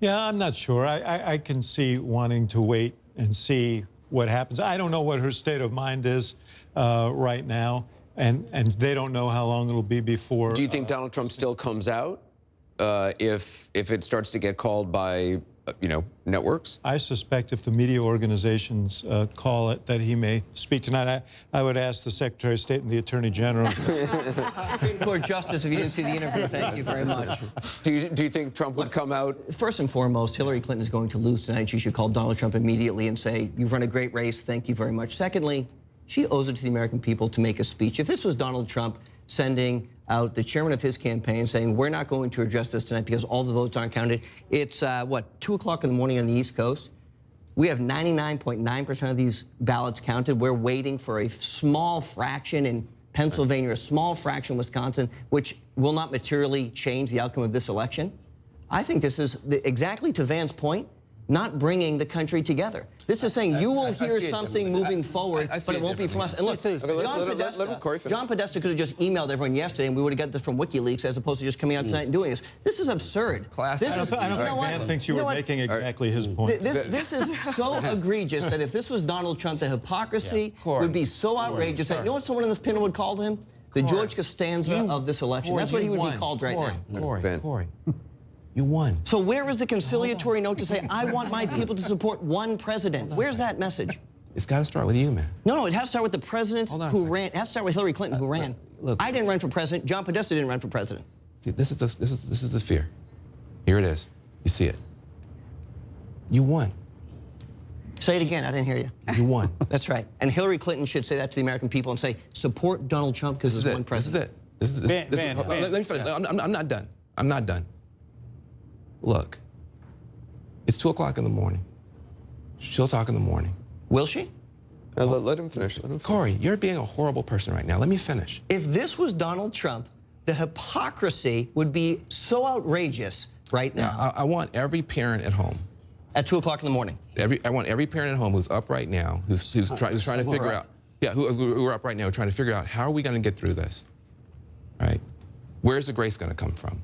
Yeah, I'm not sure. I can see wanting to wait and see what happens. I don't know what her state of mind is right now, and they don't know how long it'll be before. Do you think Donald Trump still comes out if it starts to get called by, networks? I suspect if the media organizations call it, that he may speak tonight. I would ask the Secretary of State and the Attorney General. Supreme Court Justice, if you didn't see the interview, thank you very much. Do you think Trump would come out? First and foremost, Hillary Clinton is going to lose tonight. She should call Donald Trump immediately and say, you've run a great race, thank you very much. Secondly, she owes it to the American people to make a speech. If this was Donald Trump sending out the chairman of his campaign saying, we're not going to address this tonight because all the votes aren't counted. It's, 2 o'clock in the morning on the East Coast. We have 99.9% of these ballots counted. We're waiting for a small fraction in Pennsylvania, a small fraction in Wisconsin, which will not materially change the outcome of this election. I think this is, exactly to Van's point, not bringing the country together. This is saying you will hear something moving forward, but it won't be from us. And look, John Podesta could have just emailed everyone yesterday, and we would have got this from WikiLeaks, as opposed to just coming out tonight and doing this. This is absurd. I don't think Van thinks you were making exactly his point. This is so egregious that if this was Donald Trump, the hypocrisy would be so outrageous that, you know what someone in this panel would call him? The George Costanza of this election. That's what he would be called right now. Corey. You won. So where is the conciliatory note to say, I want my people to support one president? Where's that message? It's got to start with you, man. No, it has to start with the president who ran. It has to start with Hillary Clinton, who ran. Look, I didn't run for president. John Podesta didn't run for president. See, this is the fear. Here it is. You see it. You won. Say it again. I didn't hear you. You won. That's right. And Hillary Clinton should say that to the American people and say, support Donald Trump because there's one president. This is it. Let me finish. I'm not done. I'm not done. Look, it's 2 o'clock in the morning. She'll talk in the morning. Will she? Let him finish. Corey, you're being a horrible person right now. Let me finish. If this was Donald Trump, the hypocrisy would be so outrageous right now. I want every parent at home. At 2 o'clock in the morning? I want every parent at home who's up right now, who's trying to figure out, who are up right now, trying to figure out how are we going to get through this, right? Where's the grace going to come from?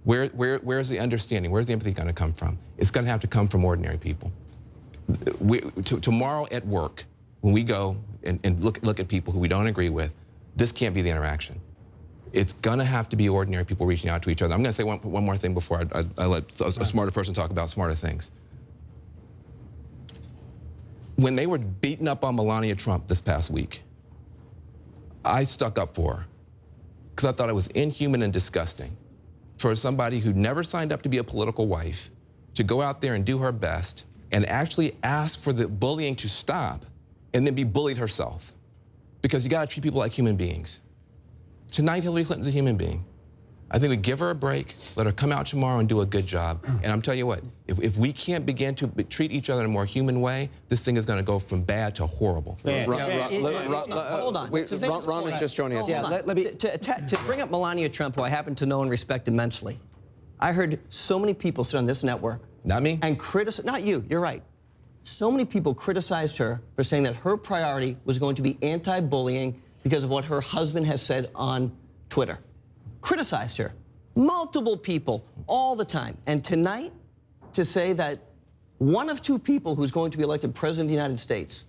Where's the understanding? Where's the empathy going to come from? It's going to have to come from ordinary people. Tomorrow at work, when we go and look at people who we don't agree with, this can't be the interaction. It's going to have to be ordinary people reaching out to each other. I'm going to say one more thing before I let a smarter person talk about smarter things. When they were beating up on Melania Trump this past week, I stuck up for her because I thought it was inhuman and disgusting for somebody who never signed up to be a political wife to go out there and do her best and actually ask for the bullying to stop and then be bullied herself. Because you gotta treat people like human beings. Tonight, Hillary Clinton's a human being. I think we give her a break, let her come out tomorrow and do a good job. And I'm telling you what, if we can't begin to treat each other in a more human way, this thing is going to go from bad to horrible. Hold on. Ron is just joining us. To bring up Melania Trump, who I happen to know and respect immensely, I heard so many people sit on this network. Not me. And not you, you're right. So many people criticized her for saying that her priority was going to be anti-bullying because of what her husband has said on Twitter. Criticized her. Multiple people, all the time. And tonight, to say that one of two people who's going to be elected president of the United States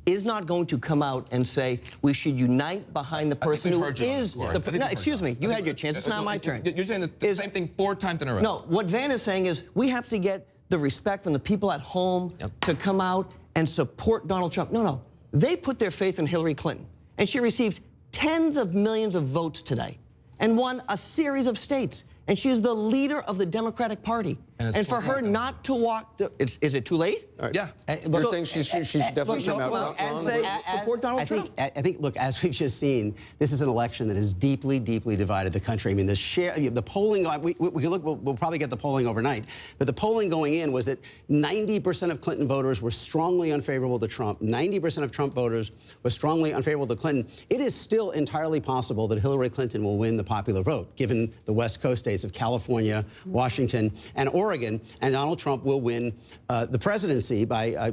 is not going to come out and say we should unite behind the person who is the... No, excuse me, you had your chance. It's not my turn. You're saying the same thing 4 times in a row. No, what Van is saying is we have to get the respect from the people at home to come out and support Donald Trump. No. They put their faith in Hillary Clinton, and she received tens of millions of votes today and won a series of states. And she is the leader of the Democratic Party. And for her not to walk, is it too late? Yeah. You're saying she should definitely come out and say support Donald Trump. I think, look, as we've just seen, this is an election that has deeply, deeply divided the country. I mean, the polling, we can look, we'll probably get the polling overnight, but the polling going in was that 90% of Clinton voters were strongly unfavorable to Trump. 90% of Trump voters were strongly unfavorable to Clinton. It is still entirely possible that Hillary Clinton will win the popular vote, given the West Coast states of California, Washington, and Oregon, and Donald Trump will win the presidency by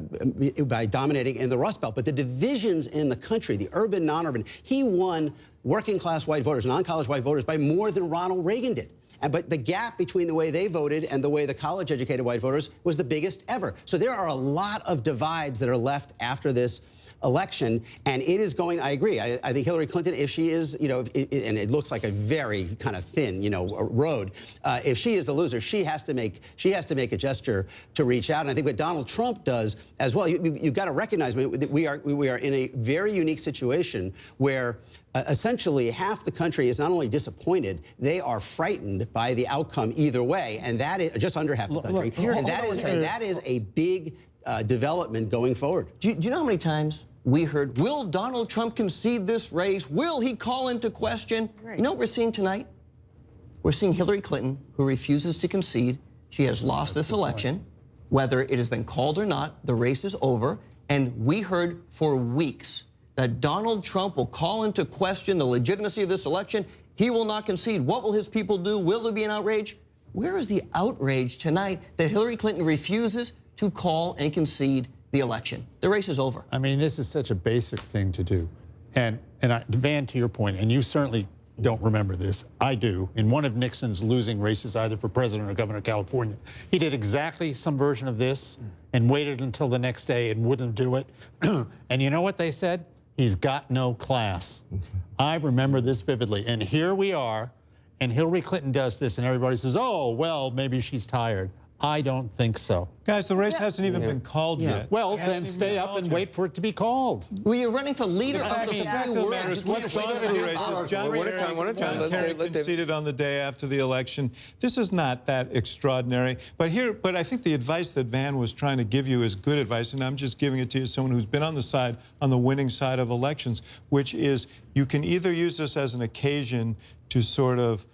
dominating in the Rust Belt. But the divisions in the country, the urban, non-urban, he won working-class white voters, non-college white voters, by more than Ronald Reagan did. But the gap between the way they voted and the way the college-educated white voters was the biggest ever. So there are a lot of divides that are left after this election, and it is going, I agree, I think Hillary Clinton, if she is, and it looks like a very kind of thin, road, if she is the loser, she has to make a gesture to reach out. And I think what Donald Trump does as well, you've got to recognize that we are in a very unique situation where essentially half the country is not only disappointed, they are frightened by the outcome either way, and that is just under half the country, and that is a big development going forward. Do you know how many times we heard, will Donald Trump concede this race? Will he call into question? Right. You know what we're seeing tonight? We're seeing Hillary Clinton, who refuses to concede. She has lost this election. Whether it has been called or not, the race is over. And we heard for weeks that Donald Trump will call into question the legitimacy of this election. He will not concede. What will his people do? Will there be an outrage? Where is the outrage tonight that Hillary Clinton refuses to call and concede the election? The race is over. I mean, this is such a basic thing to do. And Van, to your point, and you certainly don't remember this, I do, in one of Nixon's losing races, either for president or governor of California, he did exactly some version of this and waited until the next day and wouldn't do it. And you know what they said? He's got no class. I remember this vividly. And here we are, and Hillary Clinton does this, and everybody says, oh, well, maybe she's tired. I don't think so. Guys, the race hasn't even been called yet. Well, then stay up and wait for it to be called. Well, you're running for leader of the fact of the matter is, what gone through races, John Kerry conceded on the day after the election. This is not that extraordinary. But I think the advice that Van was trying to give you is good advice, and I'm just giving it to you as someone who's been on the winning side of elections, which is you can either use this as an occasion to sort of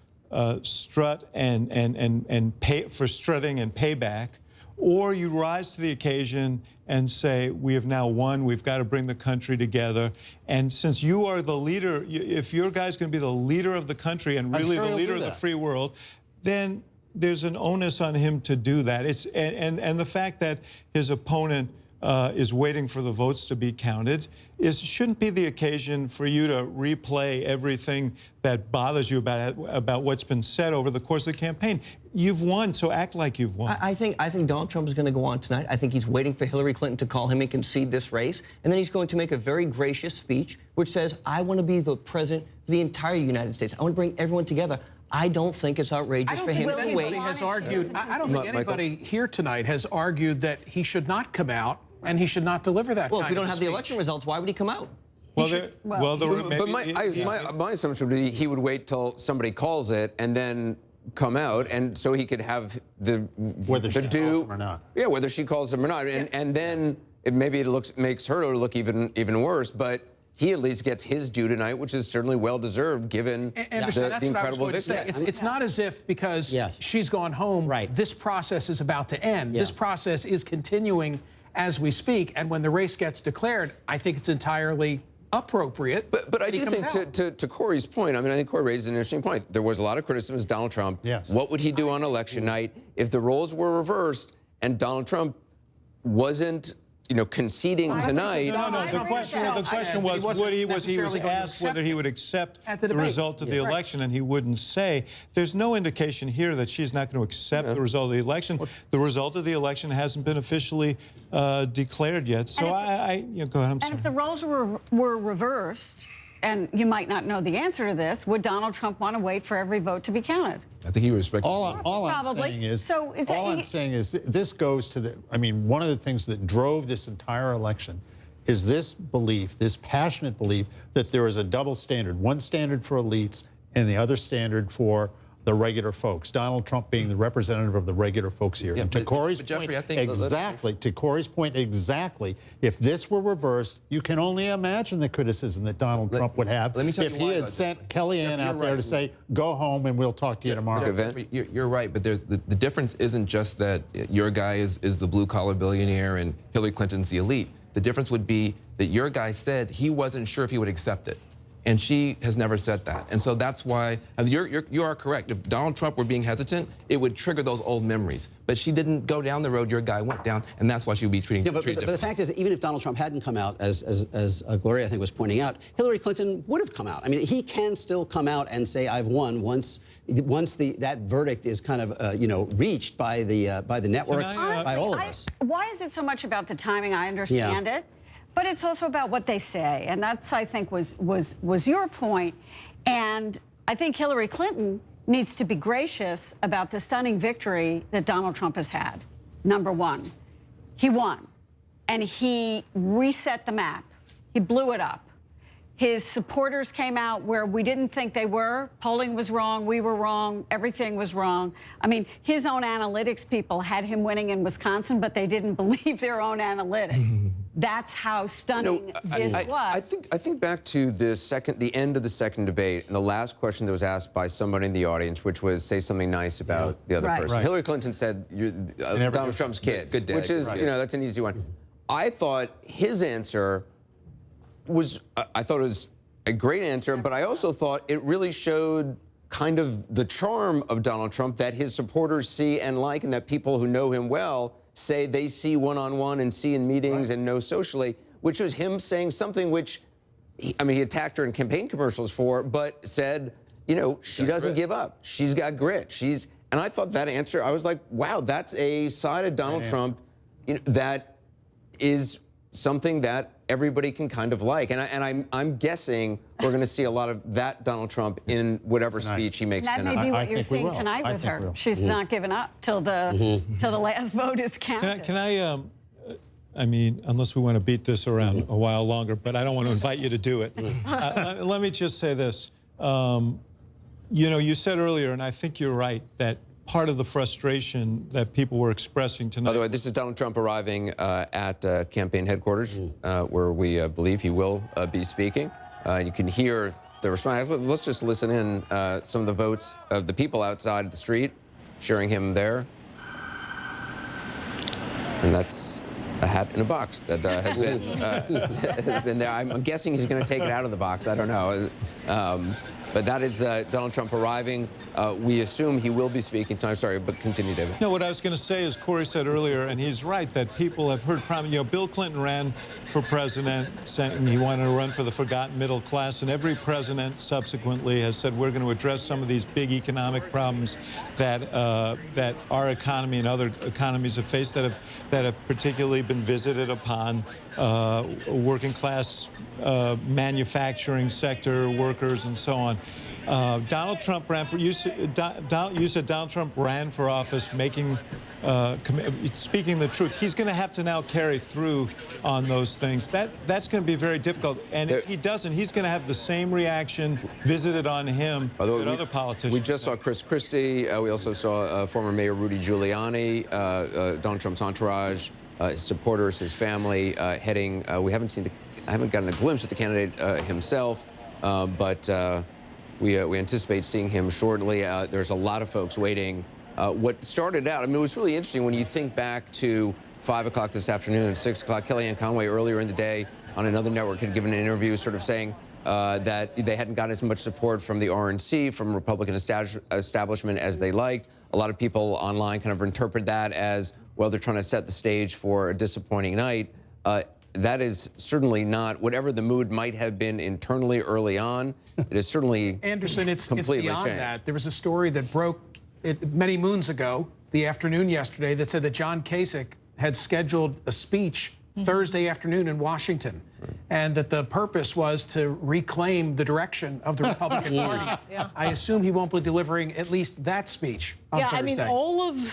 strut and pay for strutting and payback, or you rise to the occasion and say, we have now won, we've got to bring the country together. And since you are the leader, if your guy's going to be the leader of the country and really the leader of the free world, then there's an onus on him to do that. And the fact that his opponent is waiting for the votes to be counted shouldn't be the occasion for you to replay everything that bothers you about what's been said over the course of the campaign. You've won, so act like you've won. I think Donald Trump is going to go on tonight. I think he's waiting for Hillary Clinton to call him and concede this race, and then he's going to make a very gracious speech which says, I want to be the president of the entire United States. I want to bring everyone together. I don't think it's outrageous for him to wait. I don't think anybody here tonight has argued that he should not come out and he should not deliver that. Well, if we don't have the election results, why would he come out? But my assumption would be he would wait till somebody calls it and then come out, and so he could have whether she calls him or not. Yeah, whether she calls him or not, and then maybe it makes her look even worse, but he at least gets his due tonight, which is certainly well-deserved given the incredible victory. It's not as if because she's gone home, this process is about to end. This process is continuing as we speak, and when the race gets declared, I think it's entirely appropriate. But I do think, to Corey's point, I mean, I think Corey raised an interesting point. There was a lot of criticism of Donald Trump. Yes. What would he do on election night if the roles were reversed and Donald Trump wasn't, conceding tonight? No. The question was he was asked whether he would accept the result of the election, and he wouldn't say. There's no indication here that she's not going to accept the result of the election. The result of the election hasn't been officially declared yet. So go ahead. I'm sorry. And if the roles were reversed, and you might not know the answer to this, would Donald Trump want to wait for every vote to be counted? I think he would respect all I'm saying is this goes to one of the things that drove this entire election is this belief, this passionate belief that there is a double standard, one standard for elites and the other standard for the regular folks. Donald Trump being the representative of the regular folks here. And to Corey's Jeffrey, point, I think exactly. To Corey's point, exactly. If this were reversed, you can only imagine the criticism that Donald Trump would have if he had sent Kellyanne out there to say, "Go home and we'll talk to you tomorrow." Jeffrey, you're right, but there's the difference isn't just that your guy is the blue-collar billionaire and Hillary Clinton's the elite. The difference would be that your guy said he wasn't sure if he would accept it. And she has never said that. And so that's why, you are correct. If Donald Trump were being hesitant, it would trigger those old memories. But she didn't go down the road your guy went down, and that's why she would be treating but the fact is that even if Donald Trump hadn't come out, as Gloria, I think, was pointing out, Hillary Clinton would have come out. I mean, he can still come out and say, I've won once that verdict is kind of, reached by the networks, by all of us. Why is it so much about the timing? I understand it. But it's also about what they say, and that's, I think, was your point. And I think Hillary Clinton needs to be gracious about the stunning victory that Donald Trump has had. Number one, he won, and he reset the map. He blew it up. His supporters came out where we didn't think they were. Polling was wrong. We were wrong. Everything was wrong. I mean, his own analytics people had him winning in Wisconsin, but they didn't believe their own analytics. That's how stunning this was. I think back to the end of the second debate, and the last question that was asked by somebody in the audience, which was say something nice about the other person. Right. Hillary Clinton said, "You're Donald Trump's kids," which is, that's an easy one. I thought his answer was, I thought it was a great answer, but I also thought it really showed kind of the charm of Donald Trump that his supporters see and like, and that people who know him well say they see one-on-one and see in meetings and know socially, which was him saying something which, he attacked her in campaign commercials for, but said, she doesn't give up. She's got grit. And I thought that answer, I was like, wow, that's a side of Donald Trump that is something that everybody can kind of like. And I'm guessing we're going to see a lot of that Donald Trump in whatever speech he makes tonight. That may be what you're seeing tonight with her. She's not giving up till the last vote is counted. Can I unless we want to beat this around a while longer, but I don't want to invite you to do it. Let me just say this. You said earlier, and I think you're right, that part of the frustration that people were expressing tonight. By the way, this is Donald Trump arriving at campaign headquarters, where we believe he will be speaking. You can hear the response. Let's just listen in some of the votes of the people outside the street, cheering him there. And that's a hat in a box that has been there. I'm guessing he's going to take it out of the box. I don't know. But that is Donald Trump arriving. We assume he will be speaking tonight. Sorry, but continue, David. No, what I was going to say is Corey said earlier, and he's right, that people have heard Bill Clinton ran for president, saying he wanted to run for the forgotten middle class, and every president subsequently has said we're going to address some of these big economic problems that our economy and other economies have faced that have particularly been visited upon working class manufacturing sector workers and so on. Donald Trump ran for. You said Donald Trump ran for office, speaking the truth. He's going to have to now carry through on those things. That's going to be very difficult. And if he doesn't, he's going to have the same reaction visited on him that other politicians. We just saw Chris Christie. We also saw former Mayor Rudy Giuliani, Donald Trump's entourage, his supporters, his family heading. I haven't gotten a glimpse of the candidate himself, but. We anticipate seeing him shortly. There's a lot of folks waiting. What started out, it was really interesting when you think back to 5 o'clock this afternoon, 6 o'clock. Kellyanne Conway earlier in the day on another network had given an interview sort of saying that they hadn't gotten as much support from the RNC, from Republican establishment as they liked. A lot of people online kind of interpret that as, well, they're trying to set the stage for a disappointing night. That is certainly not, whatever the mood might have been internally early on, it is certainly Anderson, it's completely beyond changed. that. There was a story that broke many moons ago, the afternoon yesterday, that said that John Kasich had scheduled a speech Thursday afternoon in Washington. and that the purpose was to reclaim the direction of the Republican Party. Yeah. I assume he won't be delivering at least that speech on Thursday. I mean,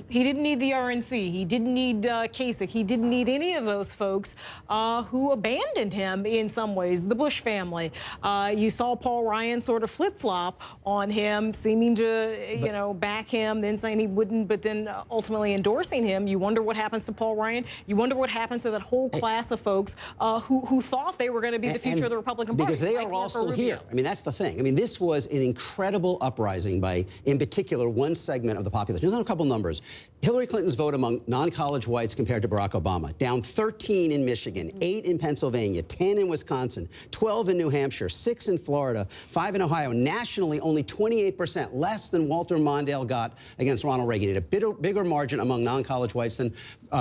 he didn't need the RNC. He didn't need Kasich. He didn't need any of those folks who abandoned him in some ways, the Bush family. You saw Paul Ryan sort of flip-flop on him, seeming to, back him, then saying he wouldn't, but then ultimately endorsing him. You wonder what happens to Paul Ryan. You wonder what happens to that whole class of folks who thought they were going to be the future of the Republican Party. Because they are all still here. I mean, that's the thing. I mean, this was an incredible uprising by, in particular, one segment of the population. There's a couple numbers. Hillary Clinton's vote among non-college whites compared to Barack Obama, down 13 in Michigan, 8 in Pennsylvania, 10 in Wisconsin, 12 in New Hampshire, 6 in Florida, 5 in Ohio. Nationally, only 28%, less than Walter Mondale got against Ronald Reagan. He had a bigger margin among non-college whites than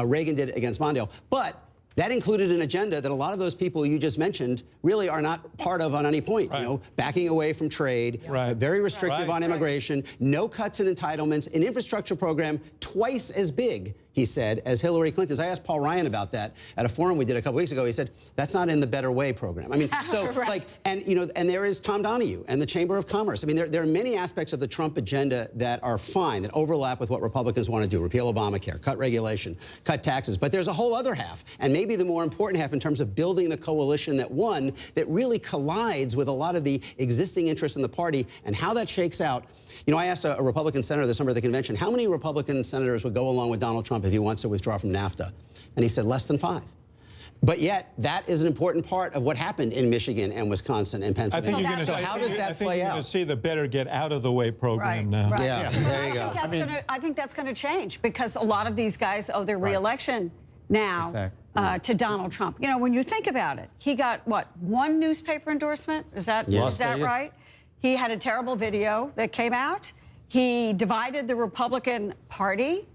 Reagan did against Mondale. But that included an agenda that a lot of those people you just mentioned really are not part of on any point. Right. Backing away from trade, very restrictive on immigration, no cuts in entitlements, an infrastructure program twice as big, he said, as Hillary Clinton's. I asked Paul Ryan about that at a forum we did a couple weeks ago. He said, that's not in the Better Way program. I mean, so and there is Tom Donahue and the Chamber of Commerce. I mean, there are many aspects of the Trump agenda that are fine, that overlap with what Republicans want to do, repeal Obamacare, cut regulation, cut taxes. But there's a whole other half, and maybe the more important half in terms of building the coalition that won, that really collides with a lot of the existing interests in the party, and how that shakes out. I asked a Republican senator this summer at the convention, how many Republican senators would go along with Donald Trump if he wants to withdraw from NAFTA? And he said less than 5. But yet, that is an important part of what happened in Michigan and Wisconsin and Pennsylvania. So how does that play out? I think you're going to see the Better Get Out of the Way program now. Right. Yeah, there you go. I think that's going to change, because a lot of these guys owe their reelection now to Donald Trump. When you think about it, he got, what, 1 newspaper endorsement? Is that right? He had a terrible video that came out. He divided the Republican Party,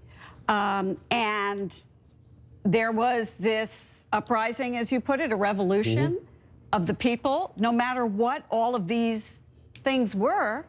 and there was this uprising, as you put it, a revolution of the people, no matter what all of these things were,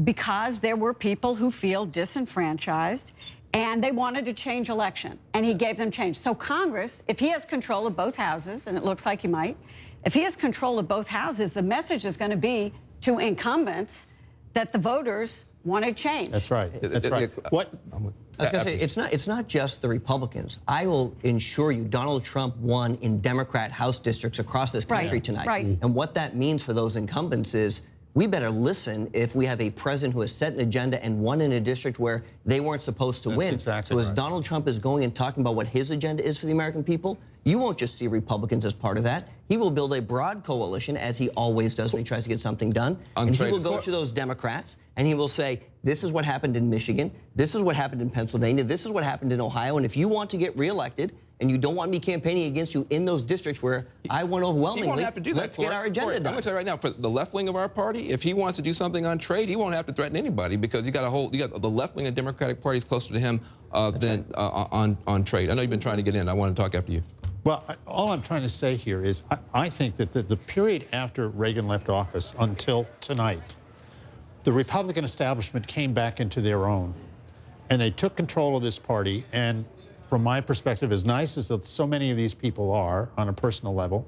because there were people who feel disenfranchised, and they wanted to change election, and he gave them change. So Congress, if he has control of both houses, and it looks like he might, if he has control of both houses, the message is going to be to incumbents that the voters want to change. That's right. That's right. What? I was going to say, it's not just the Republicans. I will ensure you Donald Trump won in Democrat House districts across this country tonight. And what that means for those incumbents is we better listen if we have a president who has set an agenda and won in a district where they weren't supposed to win. Exactly so as Donald Trump is going and talking about what his agenda is for the American people, you won't just see Republicans as part of that. He will build a broad coalition, as he always does when he tries to get something done. And he will go to those Democrats and he will say, this is what happened in Michigan, this is what happened in Pennsylvania, this is what happened in Ohio, and if you want to get reelected and you don't want me campaigning against you in those districts where I won overwhelmingly, he won't have to do that. Let's get our agenda done. I'm going to tell you right now, for the left wing of our party, if he wants to do something on trade, he won't have to threaten anybody, because you got the left wing of the Democratic Party is closer to him than on trade. I know you've been trying to get in. I want to talk after you. Well, all I'm trying to say here is I think that the period after Reagan left office until tonight, the Republican establishment came back into their own, and they took control of this party. And from my perspective, as nice as so many of these people are on a personal level,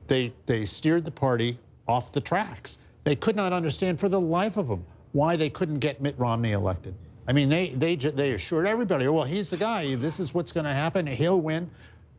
they steered the party off the tracks. They could not understand for the life of them why they couldn't get Mitt Romney elected. I mean, they assured everybody, well, he's the guy. This is what's going to happen. He'll win.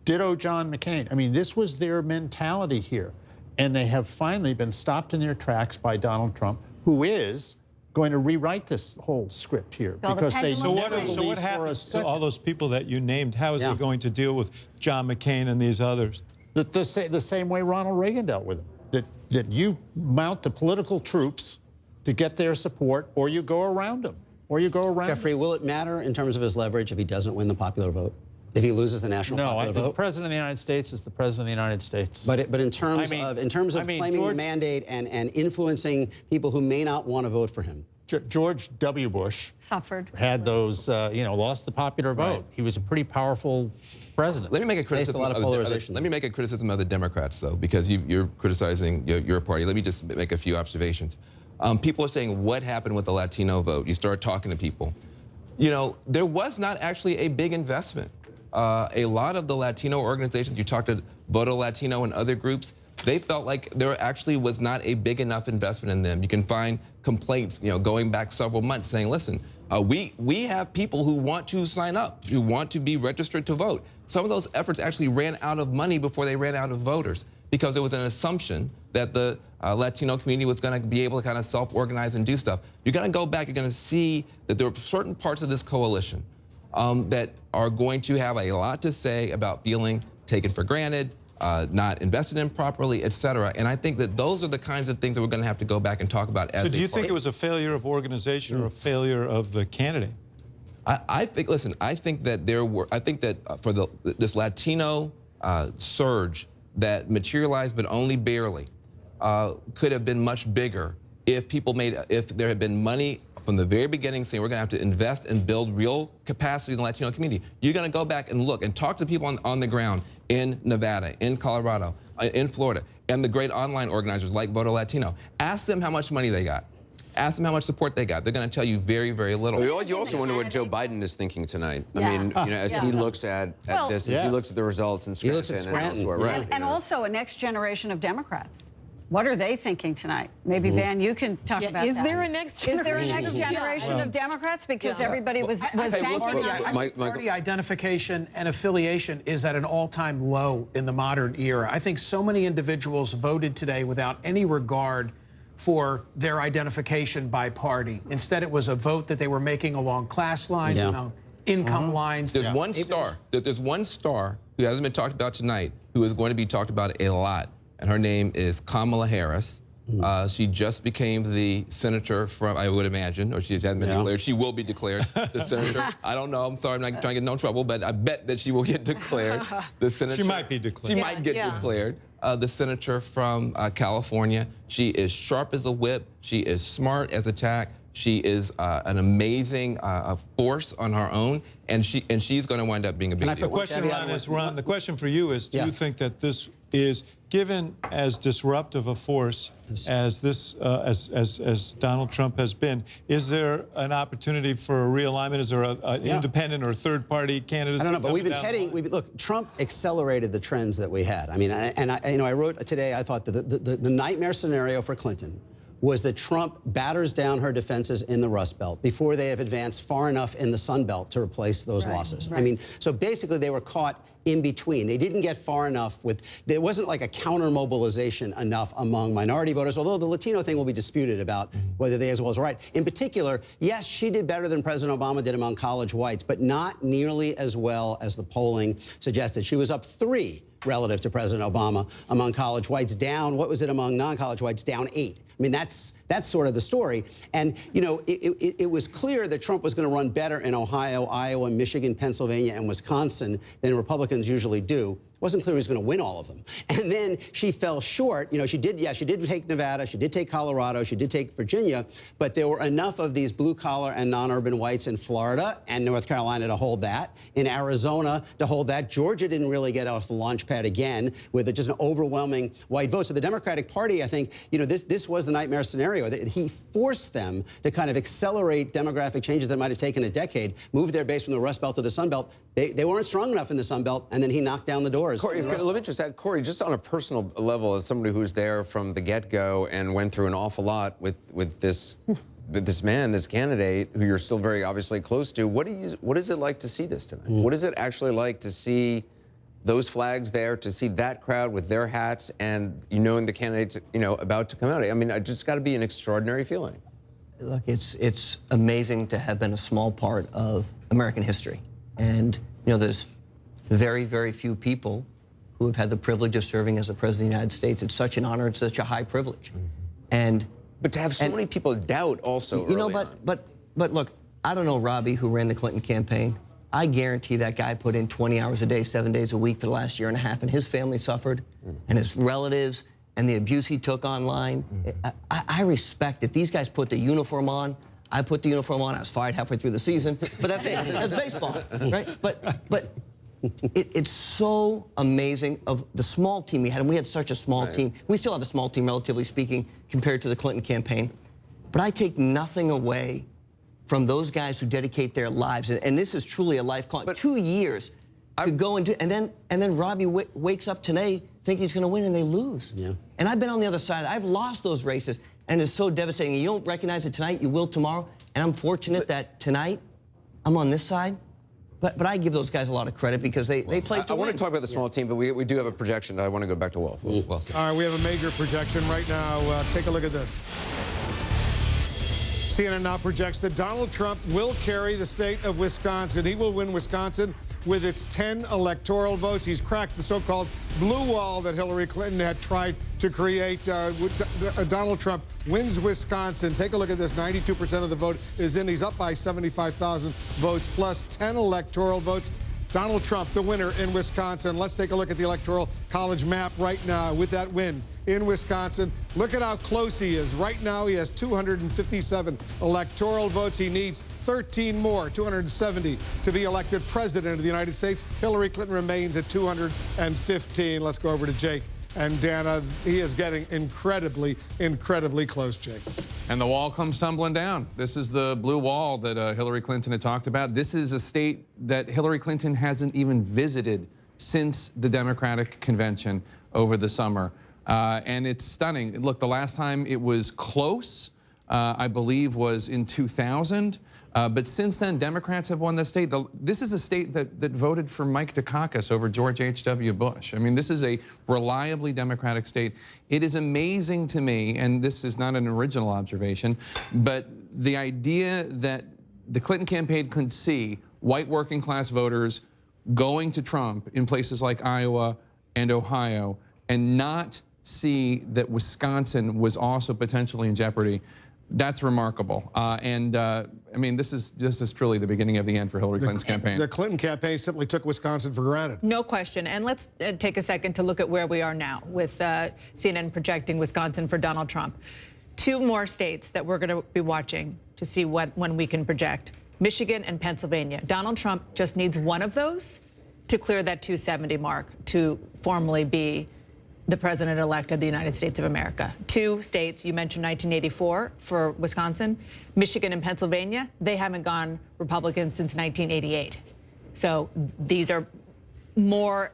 Ditto John McCain. I mean, this was their mentality here. And they have finally been stopped in their tracks by Donald Trump, who is going to rewrite this whole script here. Because they So what happens to all those people that you named? How is he going to deal with John McCain and these others? The same way Ronald Reagan dealt with them. That you mount the political troops to get their support, or you go around them. Jeffrey, will it matter in terms of his leverage if he doesn't win the popular vote? If he loses the national popular vote? The president of the United States is the president of the United States. But in terms of claiming the mandate and influencing people who may not want to vote for him. George W. Bush had those, lost the popular vote. Right. He was a pretty powerful president. Let me make a criticism. Let me make a criticism of the Democrats, though, because you're criticizing your party. Let me just make a few observations. People are saying, what happened with the Latino vote? You start talking to people. There was not actually a big investment. A lot of the Latino organizations, you talk to Voto Latino, and other groups, they felt like there actually was not a big enough investment in them. You can find complaints, going back several months saying, listen, we have people who want to sign up, who want to be registered to vote. Some of those efforts actually ran out of money before they ran out of voters because there was an assumption that the Latino community was going to be able to kind of self-organize and do stuff. You're going to go back, you're going to see that there are certain parts of this coalition that are going to have a lot to say about feeling taken for granted, not invested in properly, et cetera. And I think that those are the kinds of things that we're going to have to go back and talk about as So do you think it was a failure of organization or a failure of the candidate? I think, listen, I think that for this Latino surge that materialized but only barely could have been much bigger if there had been money from the very beginning saying we're going to have to invest and build real capacity in the Latino community. You're going to go back and look and talk to people on the ground in Nevada, in Colorado, in Florida, and the great online organizers like Voto Latino. Ask them how much money they got. Ask them how much support they got. They're going to tell you very, very little. Well, you also wonder what Joe Biden is thinking tonight. I mean, as he looks at this, as he looks at the results in Scranton, and elsewhere, right? And also a next generation of Democrats. What are they thinking tonight? Maybe, Van, you can talk about that. Is there a next generation? Is there a next generation of Democrats? Because everybody was banking on party identification and affiliation is at an all-time low in the modern era. I think so many individuals voted today without any regard for their identification by party. Instead, it was a vote that they were making along class lines, along income lines. There's one star. There's one star who hasn't been talked about tonight who is going to be talked about a lot, and her name is Kamala Harris. She just became the senator from, I would imagine, or she hasn't been declared. She will be declared the senator. I don't know. I'm sorry. I'm not trying to get in no trouble, but I bet that she will get declared the senator. She might be declared. She might get declared the senator from California. She is sharp as a whip. She is smart as a tack. She is an amazing force on her own, and she's going to wind up being a big deal. The question for you is: do you think that this is, given as disruptive a force as this, as Donald Trump has been, is there an opportunity for a realignment? Is there an independent or third-party candidate? I don't know, but we've been heading. Look, Trump accelerated the trends that we had. I mean, I wrote today. I thought that the nightmare scenario for Clinton was that Trump batters down her defenses in the Rust Belt before they have advanced far enough in the Sun Belt to replace those losses. I mean, so basically they were caught in between. They didn't get far enough there wasn't like a counter mobilization enough among minority voters, although the Latino thing will be disputed about whether they as well as right. In particular, yes, she did better than President Obama did among college whites, but not nearly as well as the polling suggested. She was up 3 relative to President Obama among college whites, down, what was it among non-college whites, down 8. I mean, that's sort of the story. And, you know, it was clear that Trump was going to run better in Ohio, Iowa, Michigan, Pennsylvania, and Wisconsin than Republicans usually do. It wasn't clear he was going to win all of them. And then she fell short. You know, she did take Nevada, she did take Colorado, she did take Virginia, but there were enough of these blue-collar and non-urban whites in Florida and North Carolina to hold that, in Arizona to hold that. Georgia didn't really get off the launch pad again with just an overwhelming white vote. So the Democratic Party, I think, you know, this was the nightmare scenario. He forced them to kind of accelerate demographic changes that might have taken a decade, move their base from the Rust Belt to the Sun Belt. They weren't strong enough in the Sun Belt, and then he knocked down the doors. Corey, let me just add, Corey, just on a personal level, as somebody who's there from the get-go and went through an awful lot with this man, this candidate, who you're still very obviously close to, what is it like to see this tonight? What is it actually like to see those flags there, to see that crowd with their hats, and knowing the candidates, you know, about to come out? I mean, it just got to be an extraordinary feeling. Look, it's amazing to have been a small part of American history. And, you know, there's very, very few people who have had the privilege of serving as the President of the United States. It's such an honor, it's such a high privilege. But to have so many people doubt also but look, I don't know Robbie, who ran the Clinton campaign. I guarantee that guy put in 20 hours a day, 7 days a week for the last year and a half, and his family suffered, and his relatives, and the abuse he took online. I respect it. These guys put the uniform on. I put the uniform on. I was fired halfway through the season, but that's it. That's baseball, right? But it's so amazing of the small team we had, and we had such a small team. We still have a small team, relatively speaking, compared to the Clinton campaign. But I take nothing away from those guys who dedicate their lives, and this is truly a life calling. 2 years. to go and do, and then Robbie wakes up today thinking he's going to win and they lose. Yeah. And I've been on the other side. I've lost those races, and it's so devastating. You don't recognize it tonight, you will tomorrow. And I'm fortunate that tonight I'm on this side. But I give those guys a lot of credit because they played to win. I want to talk about the small team, but we do have a projection. I want to go back to Wolf. All right, we have a major projection right now. Take a look at this. CNN now projects that Donald Trump will carry the state of Wisconsin. He will win Wisconsin with its 10 electoral votes. He's cracked the so-called blue wall that Hillary Clinton had tried to create. Donald Trump wins Wisconsin. Take a look at this. 92% of the vote is in. He's up by 75,000 votes plus 10 electoral votes. Donald Trump, the winner in Wisconsin. Let's take a look at the Electoral College map right now with that win in Wisconsin. Look at how close he is. Right now, he has 257 electoral votes. He needs 13 more, 270, to be elected president of the United States. Hillary Clinton remains at 215. Let's go over to Jake and Dana. He is getting incredibly, incredibly close, Jake. And the wall comes tumbling down. This is the blue wall that Hillary Clinton had talked about. This is a state that Hillary Clinton hasn't even visited since the Democratic convention over the summer. And it's stunning. Look, the last time it was close, I believe, was in 2000. But since then, Democrats have won the state. This is a state that voted for Mike Dukakis over George H.W. Bush. I mean, this is a reliably Democratic state. It is amazing to me, and this is not an original observation, but the idea that the Clinton campaign could see white working class voters going to Trump in places like Iowa and Ohio and not see that Wisconsin was also potentially in jeopardy. That's remarkable. I mean, this is truly the beginning of the end for Hillary Clinton's campaign. The Clinton campaign simply took Wisconsin for granted. No question. And let's take a second to look at where we are now with CNN projecting Wisconsin for Donald Trump. 2 more states that we're going to be watching to see when we can project. Michigan and Pennsylvania. Donald Trump just needs one of those to clear that 270 mark to formally be the president-elect of the United States of America. 2 states, you mentioned 1984 for Wisconsin. Michigan and Pennsylvania, they haven't gone Republican since 1988. So these are more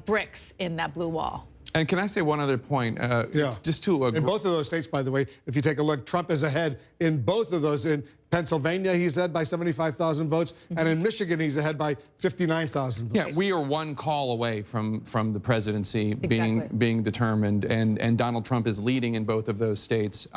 bricks in that blue wall. And can I say one other point? Just to in both of those states, by the way, if you take a look, Trump is ahead in both of those. In Pennsylvania, he's ahead by 75,000 votes, and in Michigan, he's ahead by 59,000 votes. Yeah, we are one call away from the presidency being determined, and Donald Trump is leading in both of those states.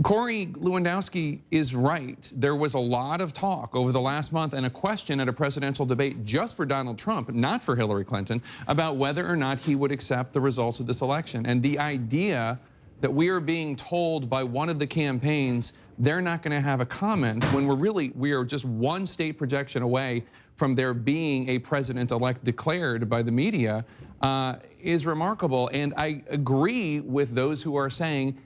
Corey Lewandowski is right. There was a lot of talk over the last month and a question at a presidential debate just for Donald Trump, not for Hillary Clinton, about whether or not he would accept the results of this election. And the idea that we are being told by one of the campaigns they're not going to have a comment when we are just one state projection away from there being a president-elect declared by the media is remarkable. And I agree with those who are saying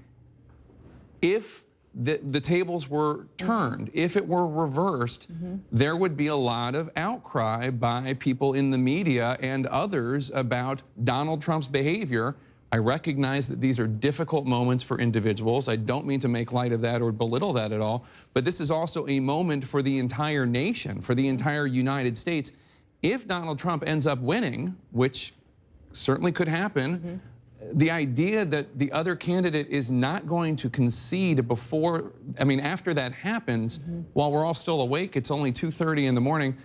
if the tables were turned, if it were reversed, there would be a lot of outcry by people in the media and others about Donald Trump's behavior. I recognize that these are difficult moments for individuals. I don't mean to make light of that or belittle that at all, but this is also a moment for the entire nation, for the entire United States. If Donald Trump ends up winning, which certainly could happen, the idea that the other candidate is not going to concede after that happens, while we're all still awake, it's only 2:30 in the morning,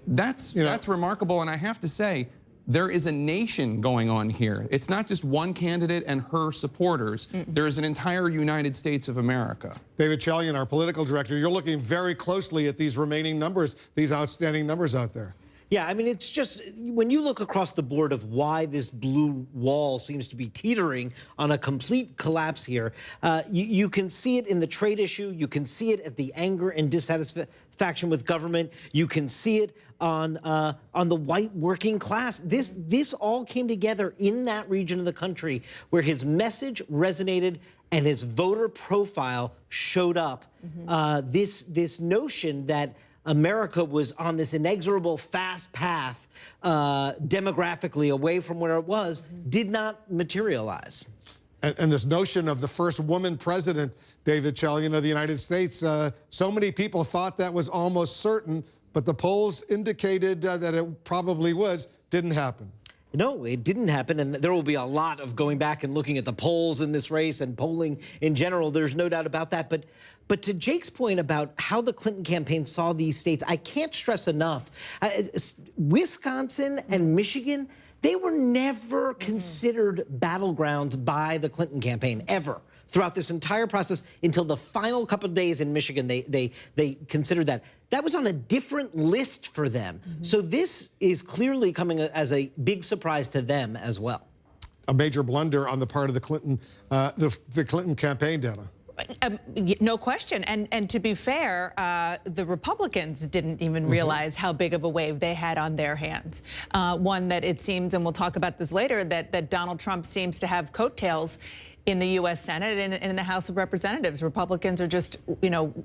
that's remarkable. And I have to say, there is a nation going on here. It's not just one candidate and her supporters. There is an entire United States of America. David Chalian, our political director, you're looking very closely at these remaining numbers, these outstanding numbers out there. Yeah, I mean, it's just, when you look across the board of why this blue wall seems to be teetering on a complete collapse here, you can see it in the trade issue. You can see it at the anger and dissatisfaction with government. You can see it on the white working class. This all came together in that region of the country where his message resonated and his voter profile showed up. This notion that America was on this inexorable fast path demographically away from where it was did not materialize. And this notion of the first woman president, David Chalian, of the United States, so many people thought that was almost certain, but the polls indicated that it probably was. Didn't happen. No, it didn't happen, and there will be a lot of going back and looking at the polls in this race and polling in general. There's no doubt about that. But to Jake's point about how the Clinton campaign saw these states, I can't stress enough. Wisconsin and Michigan, they were never considered battlegrounds by the Clinton campaign, ever. Throughout this entire process, until the final couple of days in Michigan, they considered that. That was on a different list for them. So this is clearly coming as a big surprise to them as well. A major blunder on the part of the Clinton, the Clinton campaign, Dana. No question. And to be fair, the Republicans didn't even realize how big of a wave they had on their hands. One that it seems, and we'll talk about this later, that Donald Trump seems to have coattails in the U.S. Senate and in the House of Representatives. Republicans are just,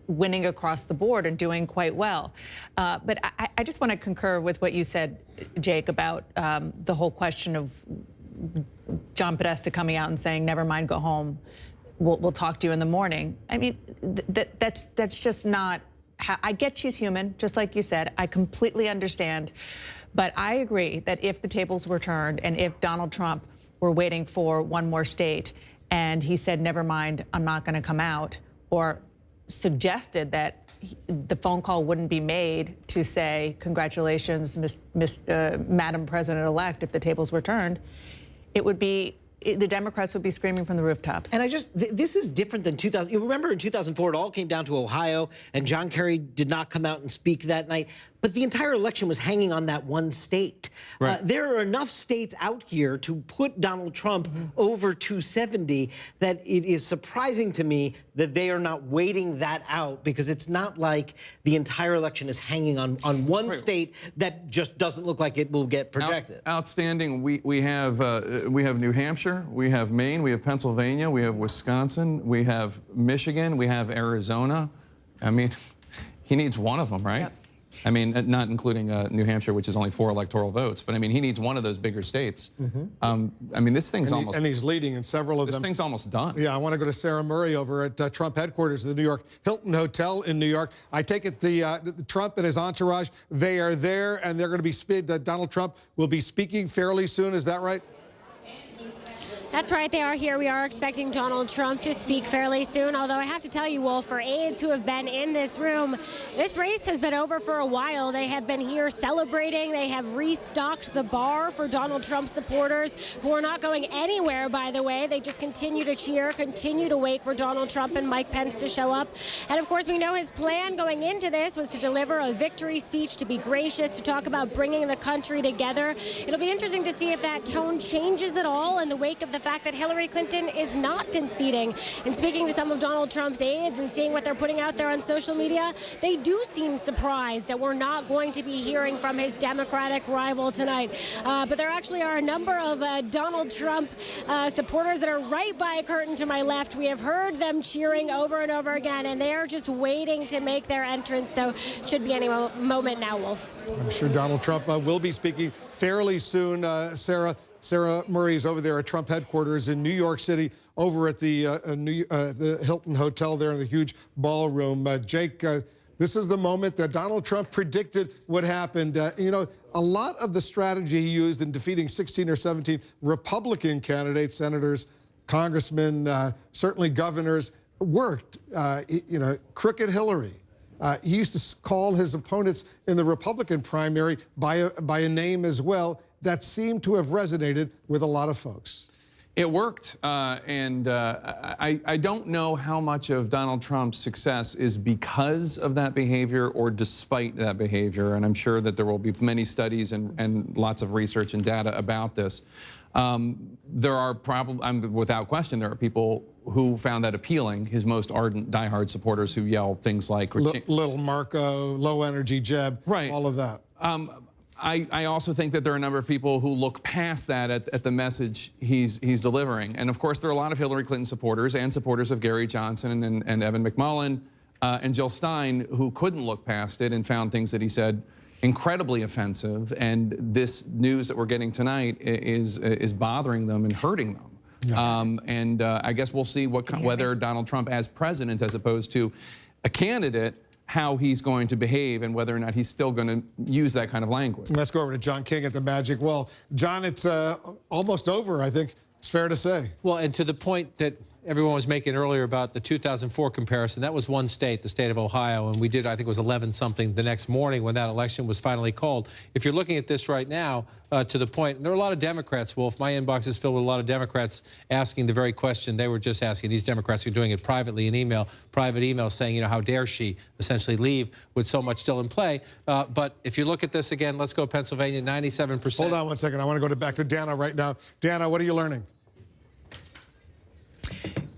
winning across the board and doing quite well. But I just want to concur with what you said, Jake, about the whole question of John Podesta coming out and saying, never mind, go home. We'll talk to you in the morning. I mean, that's just not how, I get she's human, just like you said. I completely understand. But I agree that if the tables were turned and if Donald Trump were waiting for one more state and he said, never mind, I'm not going to come out, or suggested that the phone call wouldn't be made to say, congratulations, Madam President-elect, if the tables were turned, it would be, the Democrats would be screaming from the rooftops. And this is different than 2000. You remember in 2004, it all came down to Ohio, and John Kerry did not come out and speak that night. But the entire election was hanging on that one state. Right. There are enough states out here to put Donald Trump over 270 that it is surprising to me that they are not waiting that out, because it's not like the entire election is hanging on one state that just doesn't look like it will get projected. Outstanding. We have New Hampshire, we have Maine, we have Pennsylvania, we have Wisconsin, we have Michigan, we have Arizona. I mean, he needs one of them, right? Yep. I mean, not including New Hampshire, which is only 4 electoral votes, but I mean, he needs one of those bigger states. I mean, this thing's almost... And he's leading in several of them. This thing's almost done. Yeah, I want to go to Sarah Murray over at Trump headquarters, the New York Hilton Hotel in New York. I take it the Trump and his entourage, they are there, and they're going to be... Donald Trump will be speaking fairly soon, is that right? That's right, they are here. We are expecting Donald Trump to speak fairly soon, although I have to tell you, Wolf, for aides who have been in this room, this race has been over for a while. They have been here celebrating. They have restocked the bar for Donald Trump supporters who are not going anywhere, by the way. They just continue to cheer, continue to wait for Donald Trump and Mike Pence to show up. And of course, we know his plan going into this was to deliver a victory speech, to be gracious, to talk about bringing the country together. It'll be interesting to see if that tone changes at all in the wake of the fact that Hillary Clinton is not conceding. And speaking to some of Donald Trump's aides and seeing what they're putting out there on social media, they do seem surprised that we're not going to be hearing from his Democratic rival tonight. But there actually are a number of Donald Trump supporters that are right by a curtain to my left. We have heard them cheering over and over again, and they are just waiting to make their entrance. So should be any moment now, Wolf. I'm sure Donald Trump will be speaking fairly soon, Sarah. Sarah Murray is over there at Trump headquarters in New York City, over at the Hilton Hotel there in the huge ballroom. Jake, this is the moment that Donald Trump predicted would happen. A lot of the strategy he used in defeating 16 or 17 Republican candidates, senators, congressmen, certainly governors, worked. Crooked Hillary. He used to call his opponents in the Republican primary by a name as well. That seemed to have resonated with a lot of folks. It worked, and I don't know how much of Donald Trump's success is because of that behavior or despite that behavior, and I'm sure that there will be many studies and lots of research and data about this. There are probably, without question, there are people who found that appealing, his most ardent, diehard supporters who yell things like... Little Marco, low energy Jeb, right. All of that. I also think that there are a number of people who look past that at the message he's delivering. And of course, there are a lot of Hillary Clinton supporters and supporters of Gary Johnson and Evan McMullin and Jill Stein who couldn't look past it and found things that he said incredibly offensive. And this news that we're getting tonight is bothering them and hurting them. Yeah. I guess we'll see whether Donald Trump as president, as opposed to a candidate, how he's going to behave and whether or not he's still going to use that kind of language. Let's go over to John King at the Magic Well. John, it's almost over, I think it's fair to say. Well, and to the point that everyone was making earlier about the 2004 comparison, that was one state, the state of Ohio, and we did, I think it was 11-something the next morning when that election was finally called. If you're looking at this right now, to the point, there are a lot of Democrats, Wolf. My inbox is filled with a lot of Democrats asking the very question they were just asking. These Democrats are doing it privately in email, private email saying, you know, how dare she essentially leave with so much still in play. But if you look at this again, let's go Pennsylvania, 97%. Hold on one second. I want to go back to Dana right now. Dana, what are you learning?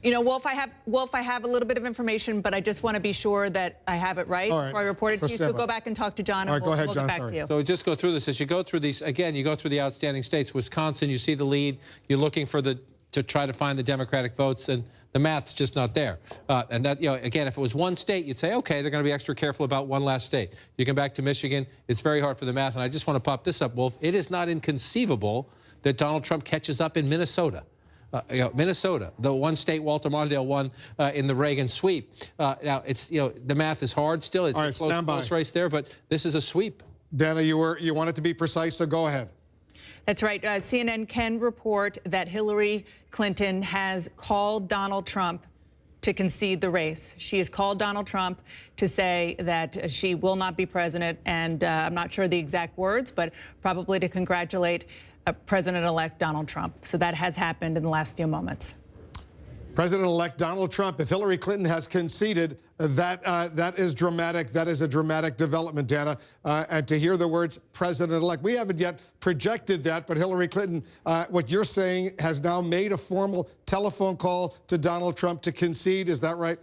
You know, Wolf, I have a little bit of information, but I just want to be sure that I have it right before I report it to you. So go back and talk to John, and we'll get back to you. So just go through this. As you go through these, again, you go through the outstanding states. Wisconsin, you see the lead. You're looking for to try to find the Democratic votes, and the math's just not there. And that, you know, again, if it was one state, you'd say, okay, they're going to be extra careful about one last state. You come back to Michigan, it's very hard for the math. And I just want to pop this up, Wolf. It is not inconceivable that Donald Trump catches up in Minnesota. Minnesota, the one state Walter Mondale won in the Reagan sweep. Now, it's, you know, the math is hard still. It's a close race there, but this is a sweep. Dana, you wanted to be precise, so go ahead. That's right. CNN can report that Hillary Clinton has called Donald Trump to concede the race. She has called Donald Trump to say that she will not be president, and I'm not sure the exact words, but probably to congratulate President-elect Donald Trump. So that has happened in the last few moments. President-elect Donald Trump, if Hillary Clinton has conceded, that is dramatic. That is a dramatic development, Dana. And to hear the words President-elect, we haven't yet projected that, but Hillary Clinton, what you're saying, has now made a formal telephone call to Donald Trump to concede. Is that right?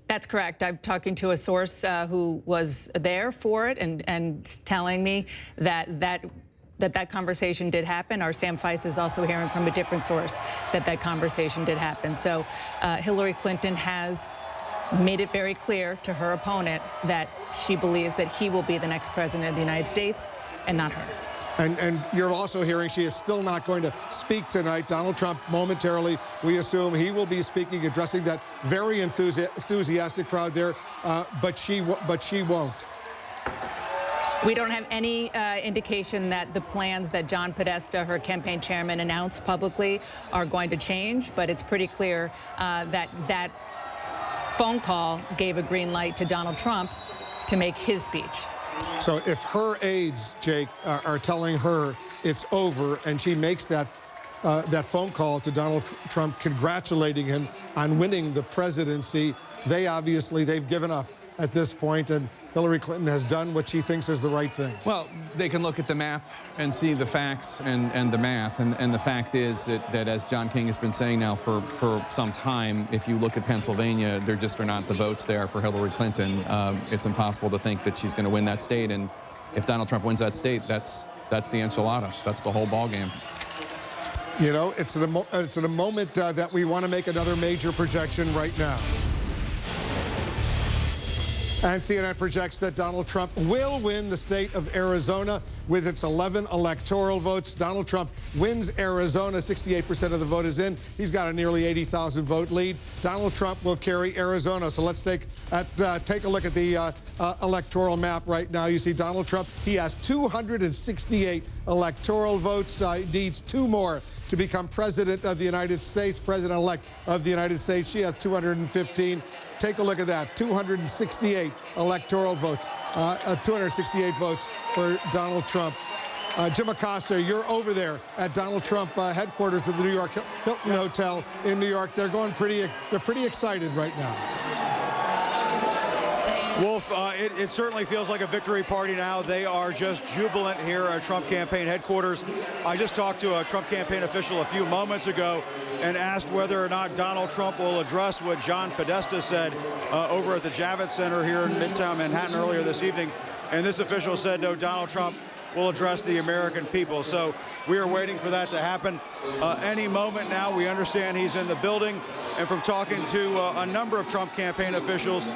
That's correct. I'm talking to a source who was there for it and telling me that conversation did happen. Our Sam Feist is also hearing from a different source that conversation did happen. So Hillary Clinton has made it very clear to her opponent that she believes that he will be the next president of the United States and not her. And you're also hearing she is still not going to speak tonight. Donald Trump, momentarily, we assume he will be speaking, addressing that very enthusiastic crowd there, but she won't. We don't have any indication that the plans that John Podesta, her campaign chairman, announced publicly are going to change, but it's pretty clear that phone call gave a green light to Donald Trump to make his speech. So if her aides, Jake, are telling her it's over, and she makes that phone call to Donald Trump congratulating him on winning the presidency, they've given up at this point, and Hillary Clinton has done what she thinks is the right thing. Well, they can look at the map and see the facts and the math. And the fact is that, as John King has been saying now for some time, if you look at Pennsylvania, there just are not the votes there for Hillary Clinton. It's impossible to think that she's going to win that state. And if Donald Trump wins that state, that's the enchilada. That's the whole ballgame. You know, it's at a moment that we want to make another major projection right now. And CNN projects that Donald Trump will win the state of Arizona with its 11 electoral votes. Donald Trump wins Arizona. 68% of the vote is in. He's got a nearly 80,000 vote lead. Donald Trump will carry Arizona. So let's take a look at the electoral map right now. You see Donald Trump. He has 268 electoral votes. He needs 2 more to become president of the United States, president-elect of the United States. She has 215. Take a look at that, 268 electoral votes, 268 votes for Donald Trump. Jim Acosta, you're over there at Donald Trump headquarters of the New York Hilton Hotel in New York. They're pretty excited right now. Wolf, it certainly feels like a victory party now. They are just jubilant here at Trump campaign headquarters. I just talked to a Trump campaign official a few moments ago and asked whether or not Donald Trump will address what John Podesta said over at the Javits Center here in Midtown Manhattan earlier this evening. And this official said, no, Donald Trump will address the American people. So we are waiting for that to happen any moment now. We understand he's in the building. And from talking to a number of Trump campaign officials,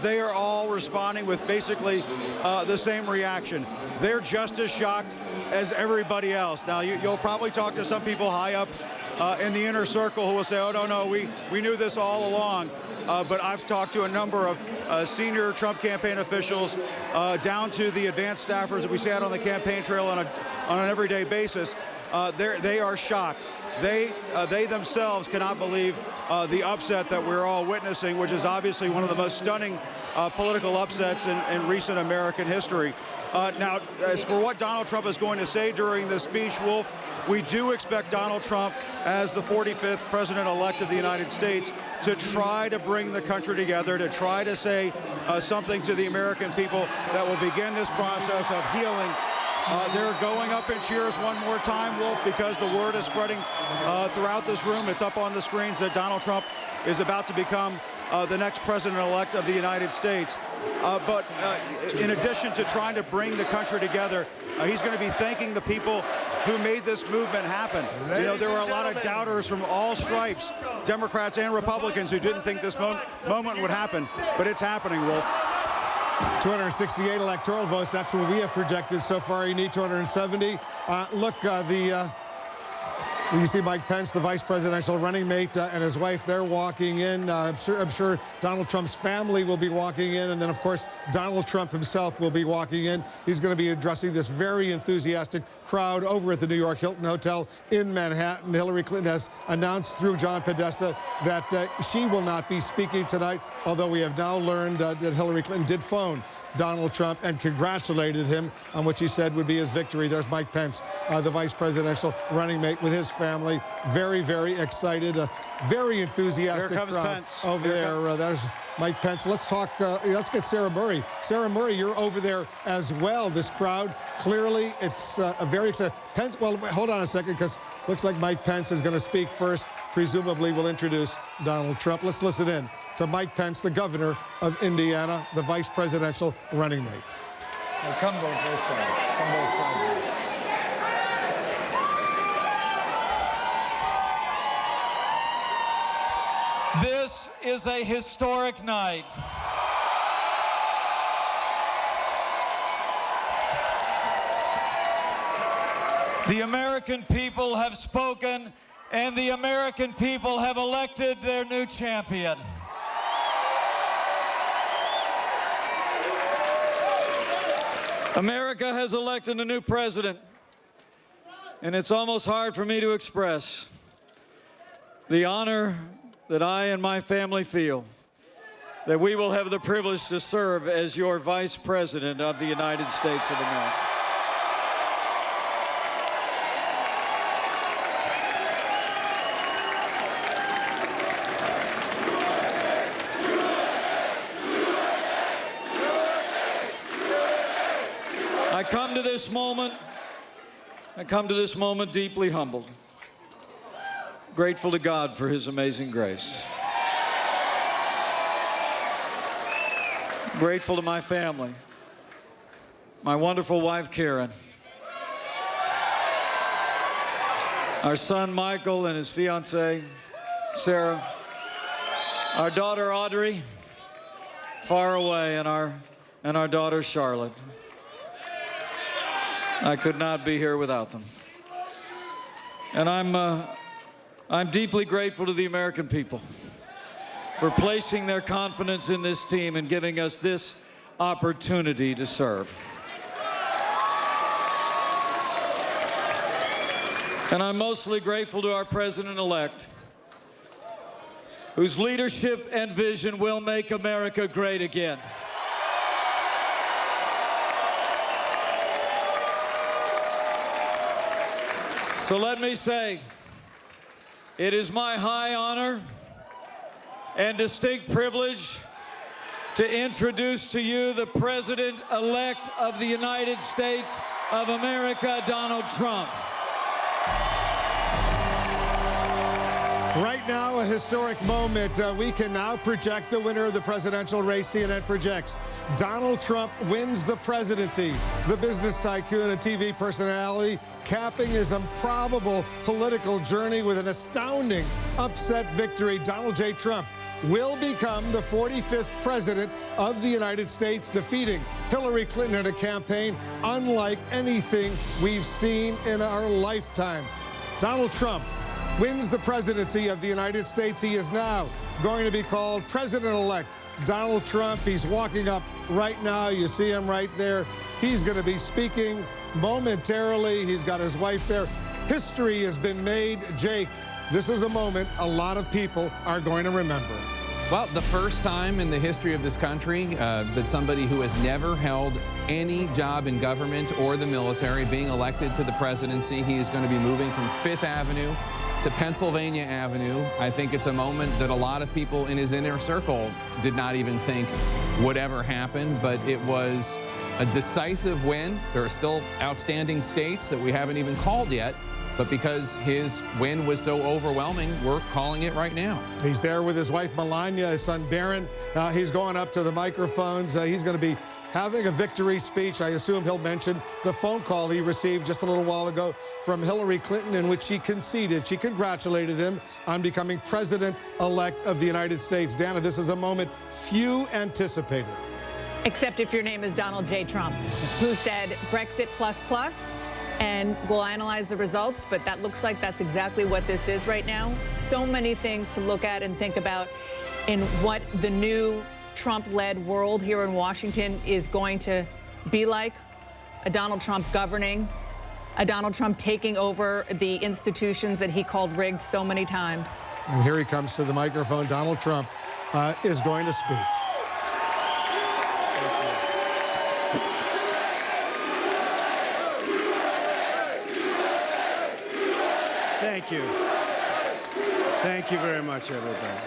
they are all responding with basically the same reaction. They're just as shocked as everybody else. Now, you'll probably talk to some people high up in the inner circle who will say, oh, no, we knew this all along. But I've talked to a number of senior Trump campaign officials down to the advanced staffers that we see out on the campaign trail on an everyday basis. They are shocked. They themselves cannot believe the upset that we're all witnessing, which is obviously one of the most stunning political upsets in recent American history. Now, as for what Donald Trump is going to say during this speech, Wolf, we do expect Donald Trump, as the 45th president-elect of the United States, to try to bring the country together, to try to say something to the American people that will begin this process of healing. They're going up in cheers one more time, Wolf, because the word is spreading throughout this room. It's up on the screens that Donald Trump is about to become the next president-elect of the United States. But in addition to trying to bring the country together, he's going to be thanking the people who made this movement happen. You know, there were a lot of doubters from all stripes, Democrats and Republicans, who didn't think this moment would happen. But it's happening, Wolf. 268 electoral votes. That's what we have projected so far. You need 270. You see Mike Pence, the vice presidential running mate, and his wife. They're walking in. I'm sure Donald Trump's family will be walking in, and then of course Donald Trump himself will be walking in. He's going to be addressing this very enthusiastic crowd over at the New York Hilton Hotel in Manhattan. Hillary Clinton has announced through John Podesta that she will not be speaking tonight, although we have now learned that Hillary Clinton did phone Donald Trump and congratulated him on what she said would be his victory. There's Mike Pence, the vice presidential running mate, with his family. Very, very excited, very enthusiastic crowd Pence. over there. There's Mike Pence. Let's talk, let's get Sarah Murray. Sarah Murray, you're over there as well. This crowd, clearly, it's a very excited. Pence, well, hold on a second, because looks like Mike Pence is going to speak first. Presumably will introduce Donald Trump. Let's listen in to Mike Pence, the governor of Indiana, the vice presidential running mate. Now come both this side. Come both sides. This is a historic night. The American people have spoken, and the American people have elected their new champion. America has elected a new president, and it's almost hard for me to express the honor that I and my family feel that we will have the privilege to serve as your vice president of the United States of America. I come to this moment deeply humbled, grateful to God for his amazing grace. Grateful to my family, my wonderful wife, Karen, our son, Michael, and his fiancée, Sarah, our daughter, Audrey, far away, and our daughter, Charlotte. I could not be here without them. And I'm deeply grateful to the American people for placing their confidence in this team and giving us this opportunity to serve. And I'm mostly grateful to our president-elect, whose leadership and vision will make America great again. So let me say, it is my high honor and distinct privilege to introduce to you the President-elect of the United States of America, Donald Trump. Right now, a historic moment. We can now project the winner of the presidential race. CNN projects Donald Trump wins the presidency. The business tycoon and TV personality capping his improbable political journey with an astounding upset victory. Donald J. Trump will become the 45th president of the United States, defeating Hillary Clinton in a campaign unlike anything we've seen in our lifetime. Donald Trump wins the presidency of the United States, he is now going to be called President-elect Donald Trump. He's walking up right now. You see him right there. He's going to be speaking momentarily. He's got his wife there. History has been made. Jake, this is a moment a lot of people are going to remember. Well, the first time in the history of this country that somebody who has never held any job in government or the military being elected to the presidency. He is going to be moving from Fifth Avenue to Pennsylvania Avenue. I think it's a moment that a lot of people in his inner circle did not even think would ever happen, but it was a decisive win. There are still outstanding states that we haven't even called yet, but because his win was so overwhelming, we're calling it right now. He's there with his wife Melania, his son Barron. He's going up to the microphones. He's going to be having a victory speech. I assume he'll mention the phone call he received just a little while ago from Hillary Clinton, in which she conceded. She congratulated him on becoming president-elect of the United States. Dana, this is a moment few anticipated. Except if your name is Donald J. Trump, who said Brexit plus plus, and we'll analyze the results, but that looks like that's exactly what this is right now. So many things to look at and think about in what the new Trump-led world here in Washington is going to be like. A Donald Trump governing, a Donald Trump taking over the institutions that he called rigged so many times. And here he comes to the microphone. Donald Trump is going to speak. Thank you. Thank you very much, everybody.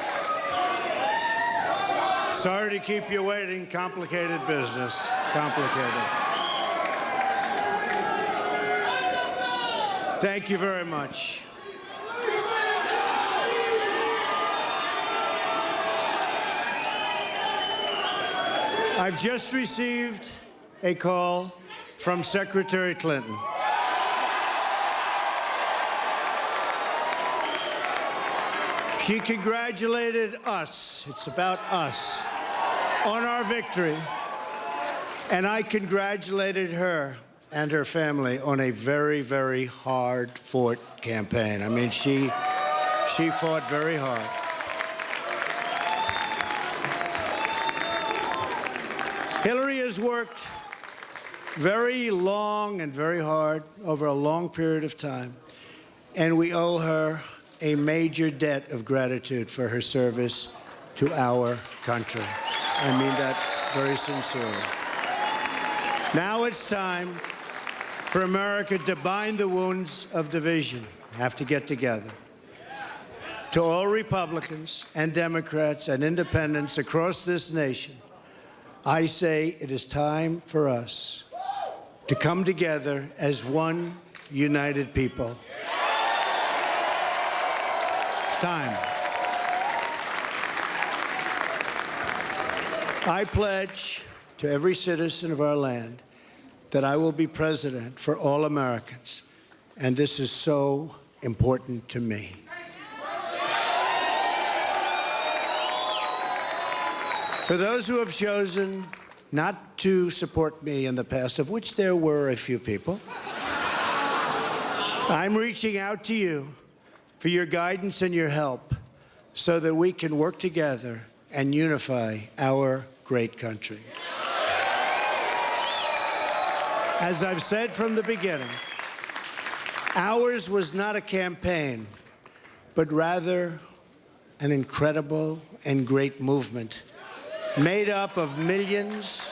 Sorry to keep you waiting. Complicated business. Complicated. Thank you very much. I've just received a call from Secretary Clinton. She congratulated us, it's about us, on our victory. And I congratulated her and her family on a very, very hard-fought campaign. I mean, she fought very hard. Hillary has worked very long and very hard over a long period of time, and we owe her a major debt of gratitude for her service to our country. I mean that very sincerely. Now it's time for America to bind the wounds of division. Have to get together. To all Republicans and Democrats and independents across this nation, I say it is time for us to come together as one united people. Time. I pledge to every citizen of our land that I will be president for all Americans, and this is so important to me. For those who have chosen not to support me in the past, of which there were a few people, I'm reaching out to you for your guidance and your help so that we can work together and unify our great country. As I've said from the beginning, ours was not a campaign, but rather an incredible and great movement made up of millions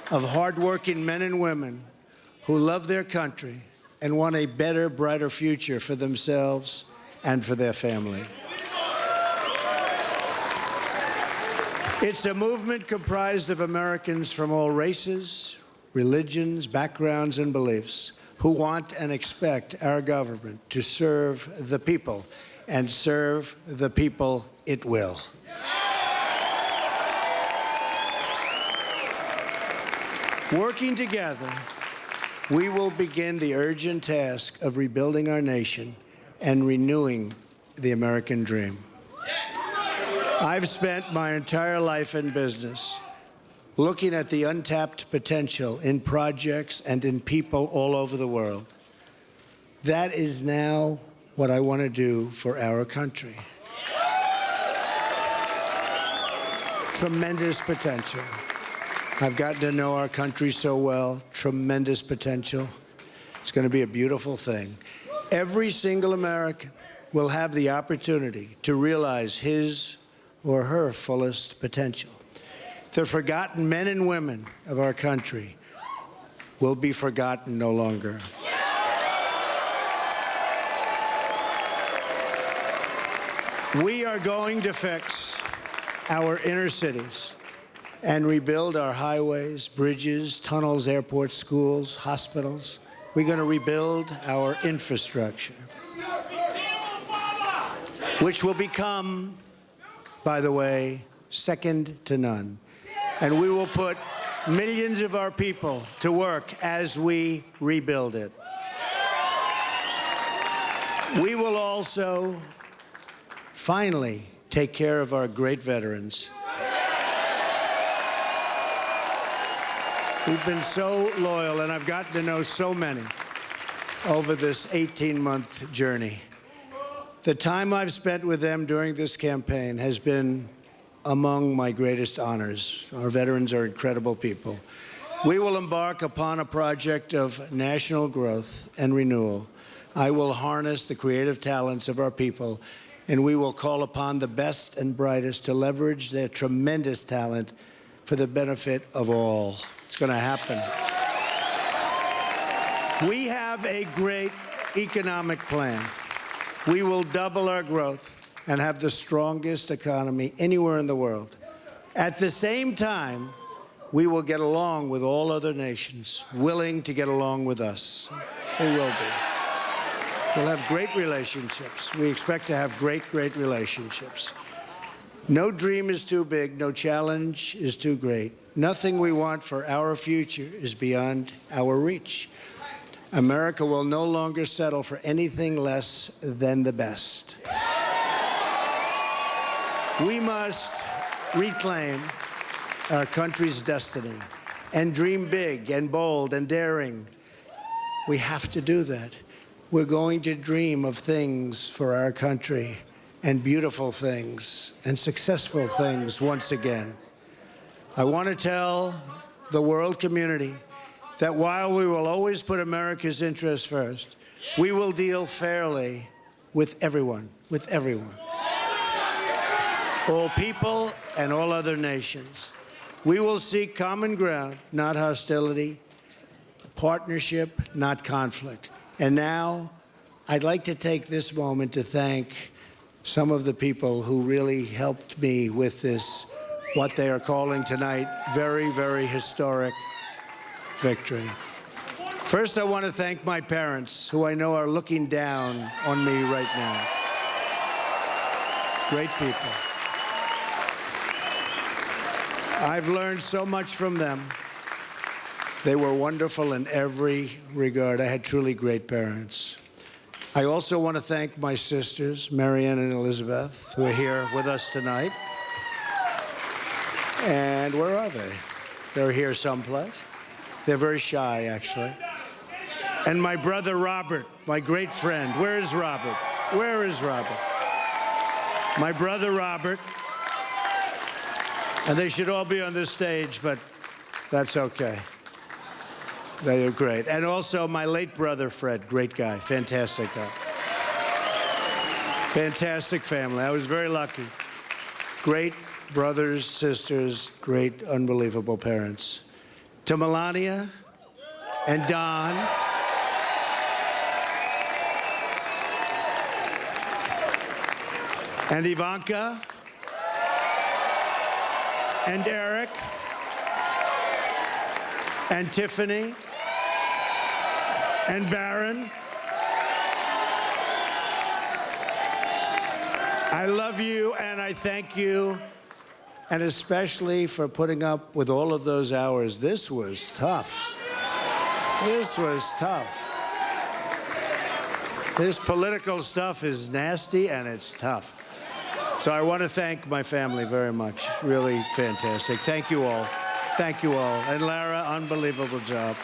of hardworking men and women who love their country and want a better, brighter future for themselves and for their family. It's a movement comprised of Americans from all races, religions, backgrounds, and beliefs who want and expect our government to serve the people, and serve the people it will. Working together, we will begin the urgent task of rebuilding our nation and renewing the American dream. I've spent my entire life in business looking at the untapped potential in projects and in people all over the world. That is now what I want to do for our country. Tremendous potential. I've gotten to know our country so well. Tremendous potential. It's going to be a beautiful thing. Every single American will have the opportunity to realize his or her fullest potential. The forgotten men and women of our country will be forgotten no longer. We are going to fix our inner cities and rebuild our highways, bridges, tunnels, airports, schools, hospitals. We're going to rebuild our infrastructure, which will become, by the way, second to none. And we will put millions of our people to work as we rebuild it. We will also finally take care of our great veterans. We've been so loyal, and I've gotten to know so many over this 18-month journey. The time I've spent with them during this campaign has been among my greatest honors. Our veterans are incredible people. We will embark upon a project of national growth and renewal. I will harness the creative talents of our people, and we will call upon the best and brightest to leverage their tremendous talent for the benefit of all. It's going to happen. We have a great economic plan. We will double our growth and have the strongest economy anywhere in the world. At the same time, we will get along with all other nations willing to get along with us. We will be. We'll have great relationships. We expect to have great relationships. No dream is too big. No challenge is too great. Nothing we want for our future is beyond our reach. America will no longer settle for anything less than the best. We must reclaim our country's destiny and dream big and bold and daring. We have to do that. We're going to dream of things for our country, and beautiful things and successful things once again. I want to tell the world community that while we will always put America's interests first, we will deal fairly with everyone, all people and all other nations. We will seek common ground, not hostility, partnership, not conflict. And now, I'd like to take this moment to thank some of the people who really helped me with this, what they are calling tonight, very, very historic victory. First, I want to thank my parents, who I know are looking down on me right now. Great people. I've learned so much from them. They were wonderful in every regard. I had truly great parents. I also want to thank my sisters, Marianne and Elizabeth, who are here with us tonight. And where are they? They're here someplace. They're very shy, actually. And my brother Robert, my great friend. Where is Robert? Where is Robert? My brother Robert. And they should all be on this stage, but that's okay. They are great. And also my late brother, Fred, great guy, fantastic guy. Fantastic family. I was very lucky. Great brothers, sisters, great, unbelievable parents. To Melania and Don. And Ivanka. And Eric. And Tiffany. And Barron. I love you and I thank you, and especially for putting up with all of those hours. This was tough. This was tough. This political stuff is nasty and it's tough. So I want to thank my family very much. Really fantastic. Thank you all. Thank you all. And Lara, unbelievable job.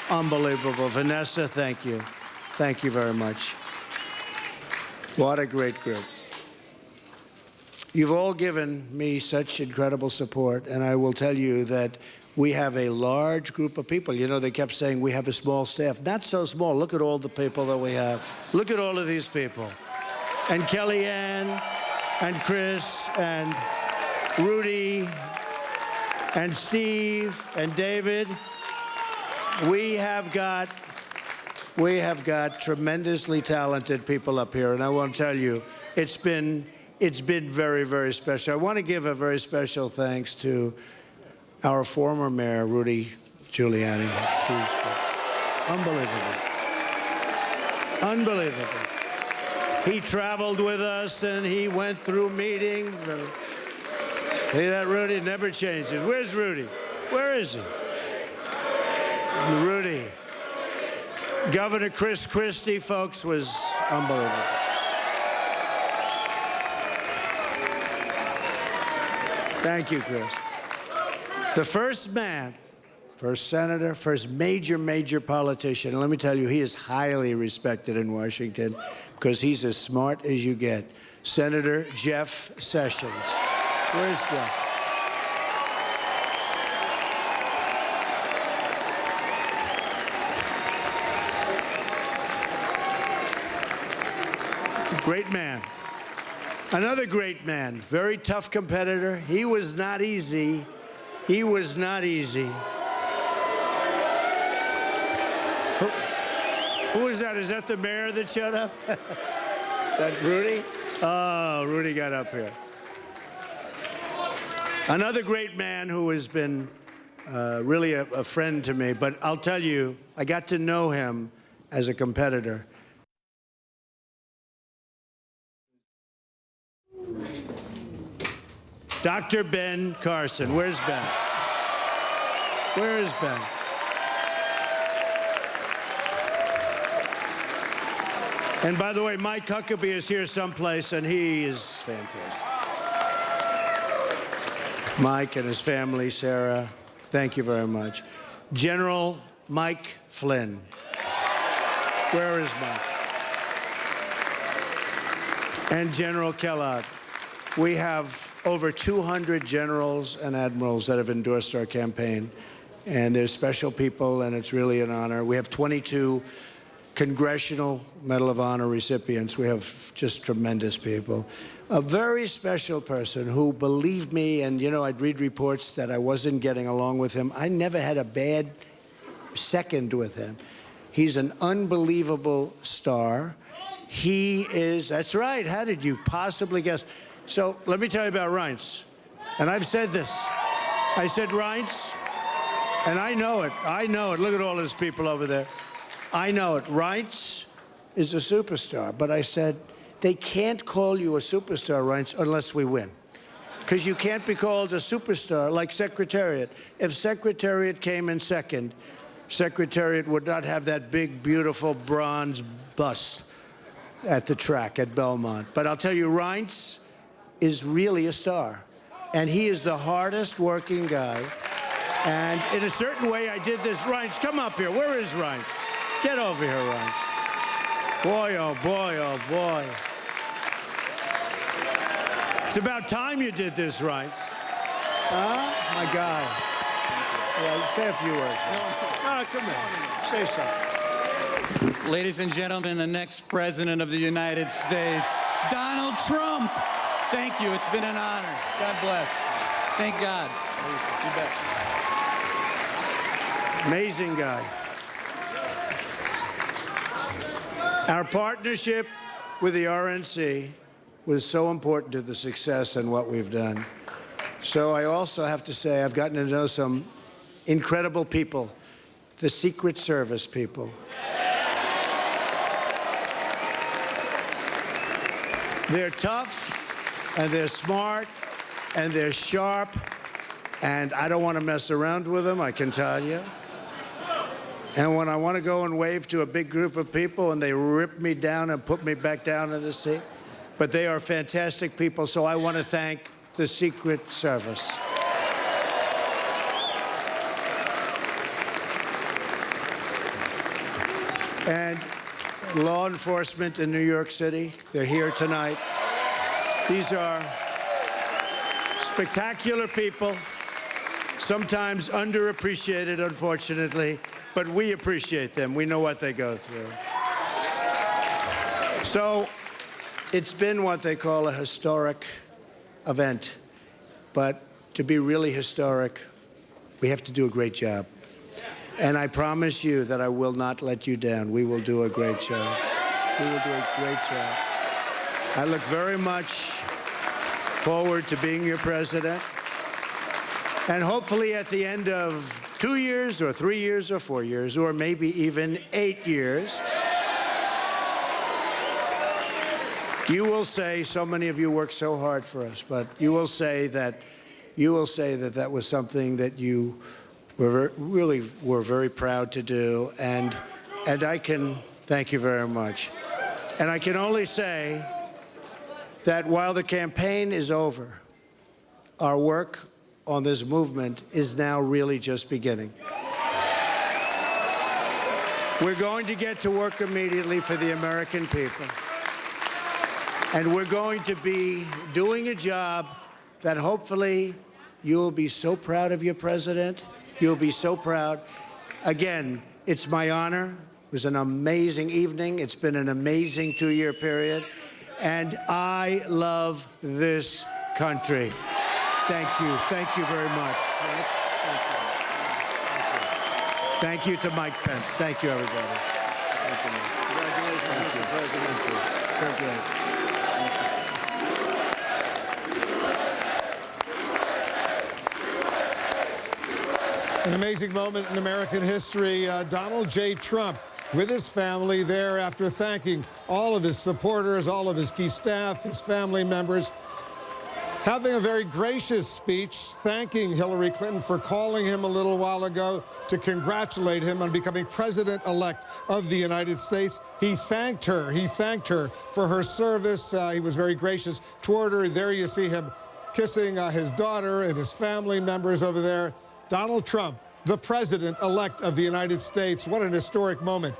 Unbelievable. Vanessa, thank you. Thank you very much. What a great group. You've all given me such incredible support, and I will tell you that we have a large group of people. You know, they kept saying we have a small staff. Not so small. Look at all the people that we have. Look at all of these people. And Kellyanne, and Chris, and Rudy, and Steve, and David. We have got tremendously talented people up here, and I want to tell you, it's been very, very special. I want to give a very special thanks to our former mayor, Rudy Giuliani. Unbelievable. Unbelievable. He traveled with us, and he went through meetings. And see that, Rudy never changes. Where's Rudy? Where is he? Rudy. Governor Chris Christie, folks, was unbelievable. Thank you, Chris. The first man, first senator, first major politician, and let me tell you, he is highly respected in Washington because he's as smart as you get. Senator Jeff Sessions. Where's Jeff? Great man. Another great man, very tough competitor. He was not easy. He was not easy. Who is that? Is that the mayor that showed up? Is that Rudy? Oh, Rudy got up here. Another great man who has been really a friend to me, but I'll tell you, I got to know him as a competitor. Dr. Ben Carson. Where's Ben? Where is Ben? And by the way, Mike Huckabee is here someplace, and he is fantastic. Mike and his family, Sarah, thank you very much. General Mike Flynn. Where is Mike? And General Kellogg. We have over 200 generals and admirals that have endorsed our campaign, and they're special people, and it's really an honor. We have 22 Congressional Medal of Honor recipients. We have just tremendous people. A very special person who believed me, and you know, I'd read reports that I wasn't getting along with him. I never had a bad second with him. He's an unbelievable star. He is, that's right, how did you possibly guess? So let me tell you about Reince. And I've said this. I said, Reince, and I know it. I know it. Look at all those people over there. I know it. Reince is a superstar. But I said, they can't call you a superstar, Reince, unless we win. Because you can't be called a superstar like Secretariat. If Secretariat came in second, Secretariat would not have that big, beautiful bronze bus at the track at Belmont. But I'll tell you, Reince is really a star. And he is the hardest working guy. And in a certain way, I did this. Reince, come up here. Where is Reince? Get over here, Reince. Boy, oh boy, oh boy. It's about time you did this, Reince. Huh? My God. Yeah, say a few words. No, come here. Say something. Ladies and gentlemen, the next president of the United States, Donald Trump. Thank you. It's been an honor. God bless. Thank God. You bet. Amazing guy. Our partnership with the RNC was so important to the success and what we've done. So I also have to say I've gotten to know some incredible people, the Secret Service people. They're tough, and they're smart, and they're sharp, and I don't want to mess around with them, I can tell you. And when I want to go and wave to a big group of people and they rip me down and put me back down in the seat, but they are fantastic people, so I want to thank the Secret Service. And law enforcement in New York City. They're here tonight. These are spectacular people, sometimes underappreciated, unfortunately, but we appreciate them. We know what they go through. So it's been what they call a historic event, but to be really historic, we have to do a great job. And I promise you that I will not let you down. We will do a great job. We will do a great job. I look very much forward to being your president. And hopefully at the end of 2 years or 3 years or 4 years, or maybe even 8 years, you will say, so many of you work so hard for us, but you will say that that was something that you were very proud to do, and I can thank you very much. And I can only say that while the campaign is over, our work on this movement is now really just beginning. We're going to get to work immediately for the American people. And we're going to be doing a job that hopefully you'll be so proud of your president. You'll be so proud. Again, it's my honor. It was an amazing evening. It's been an amazing 2-year period. And I love this country. Thank you. Thank you very much. Thank you. Thank you to Mike Pence. Thank you, everybody. Thank you, Mike. Congratulations, Mr. President. Thank you. An amazing moment in American history. Donald J. Trump with his family there after thanking all of his supporters, all of his key staff, his family members, having a very gracious speech, thanking Hillary Clinton for calling him a little while ago to congratulate him on becoming president-elect of the United States. He thanked her. He thanked her for her service. He was very gracious toward her. There you see him kissing his daughter and his family members over there. Donald Trump, the president-elect of the United States. What an historic moment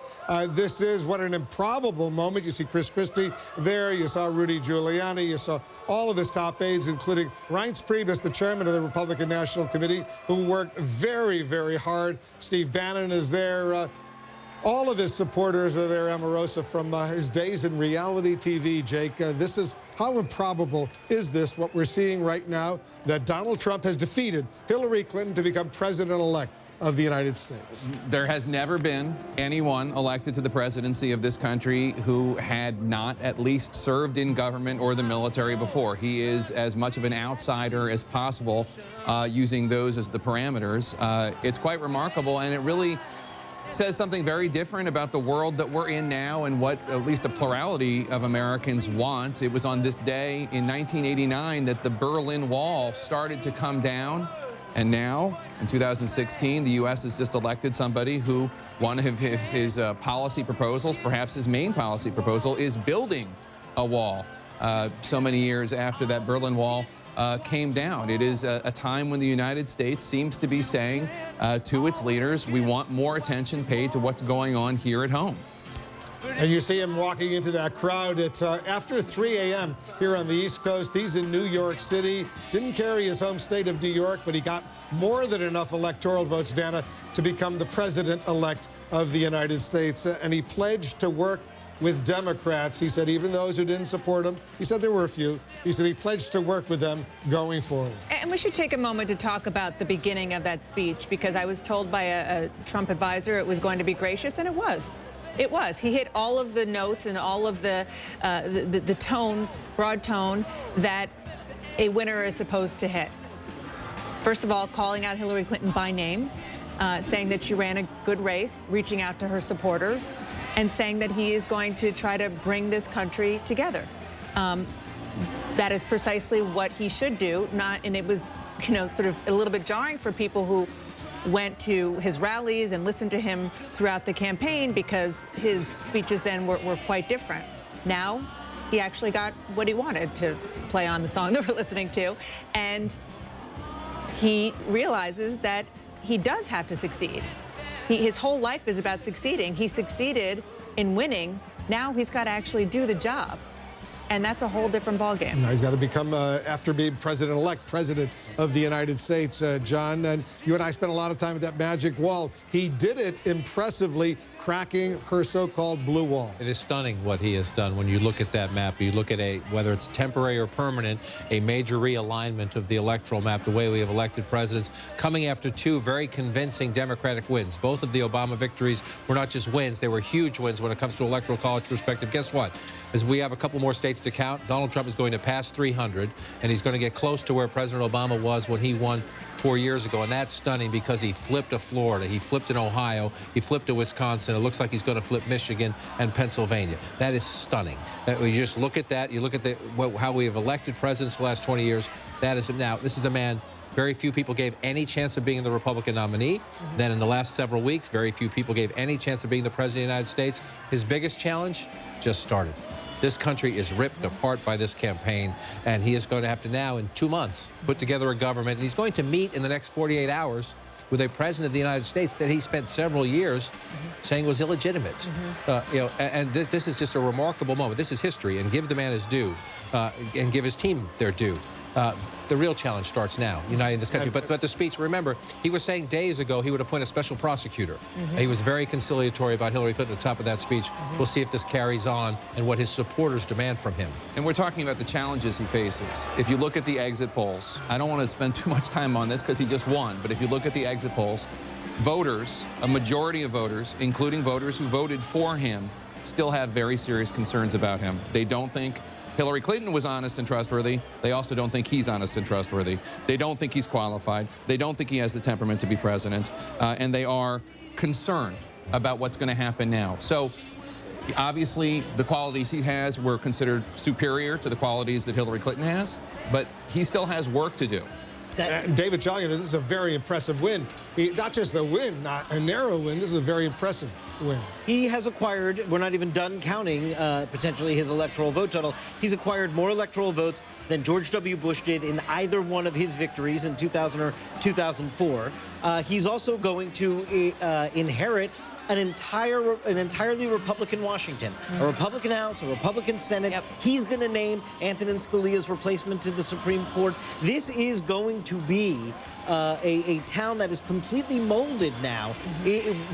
this is. What an improbable moment. You see Chris Christie there. You saw Rudy Giuliani. You saw all of his top aides, including Reince Priebus, the chairman of the Republican National Committee, who worked very, very hard. Steve Bannon is there. All of his supporters are there, Omarosa, from his days in reality TV, Jake. This is, how improbable is this, what we're seeing right now, that Donald Trump has defeated Hillary Clinton to become president-elect of the United States? There has never been anyone elected to the presidency of this country who had not at least served in government or the military before. He is as much of an outsider as possible, using those as the parameters. It's quite remarkable, and it really says something very different about the world that we're in now and what at least a plurality of Americans want. It was on this day in 1989 that the Berlin Wall started to come down. And now, in 2016, the U.S. has just elected somebody who one of his policy proposals, perhaps his main policy proposal, is building a wall so many years after that Berlin Wall came down. It is a time when the United States seems to be saying to its leaders, we want more attention paid to what's going on here at home. And you see him walking into that crowd. It's after 3 a.m. here on the East Coast. He's in New York City. Didn't carry his home state of New York, but he got more than enough electoral votes, Dana, to become the president-elect of the United States. And he pledged to work with Democrats. He said even those who didn't support him, he said there were a few, he said he pledged to work with them going forward. And we should take a moment to talk about the beginning of that speech, because I was told by a Trump advisor it was going to be gracious, and it was. It was. He hit all of the notes and all of the tone, broad tone, that a winner is supposed to hit. First of all, calling out Hillary Clinton by name, saying that she ran a good race, reaching out to her supporters, and saying that he is going to try to bring this country together. That is precisely what he should do. And it was, sort of a little bit jarring for people who went to his rallies and listened to him throughout the campaign, because his speeches then were quite different. Now, he actually got what he wanted, to play on the song that we're listening to, and he realizes that he does have to succeed. His whole life is about succeeding. He succeeded in winning Now he's got to actually do the job. And that's a whole different ballgame. Now he's got to become, after being president-elect, president of the United States, John. And you and I spent a lot of time at that magic wall. He did it impressively, cracking her so-called blue wall. It is stunning what he has done when you look at that map. You look at whether it's temporary or permanent, a major realignment of the electoral map, the way we have elected presidents, coming after two very convincing Democratic wins. Both of the Obama victories were not just wins, they were huge wins when it comes to electoral college perspective. Guess what? As we have a couple more states to count, Donald Trump is going to pass 300, and he's going to get close to where President Obama was when he won 4 years ago, and that's stunning because he flipped a Florida, he flipped an Ohio, he flipped a Wisconsin. It looks like he's going to flip Michigan and Pennsylvania. That is stunning. You just look at that, you look at how we have elected presidents the last 20 years. That is, now, this is a man very few people gave any chance of being the Republican nominee. Then in the last several weeks, very few people gave any chance of being the president of the United States. His biggest challenge just started. This country is ripped apart by this campaign, and he is going to have to now, in 2 months, put together a government. And he's going to meet in the next 48 hours with a president of the United States that he spent several years saying was illegitimate. This is just a remarkable moment. This is history, and give the man his due, and give his team their due. The real challenge starts now, uniting this country. But the speech, remember, he was saying days ago he would appoint a special prosecutor. He was very conciliatory about Hillary Clinton at the top of that speech. We'll see if this carries on and what his supporters demand from him. And we're talking about the challenges he faces. If you look at the exit polls, I don't want to spend too much time on this because he just won, but if you look at the exit polls, voters, a majority of voters, including voters who voted for him, still have very serious concerns about him. They don't think Hillary Clinton was honest and trustworthy. They also don't think he's honest and trustworthy. They don't think he's qualified. They don't think he has the temperament to be president. And they are concerned about what's going to happen now. So obviously, the qualities he has were considered superior to the qualities that Hillary Clinton has, but he still has work to do. David Chalian, this is a very impressive win. Not just a win, not a narrow win. This is a very impressive win. He has acquired, we're not even done counting potentially his electoral vote total. He's acquired more electoral votes than George W. Bush did in either one of his victories in 2000 or 2004. He's also going to inherit an entirely Republican Washington, a Republican House, a Republican Senate. He's going to name Antonin Scalia's replacement to the Supreme Court. This is going to be a town that is completely molded now.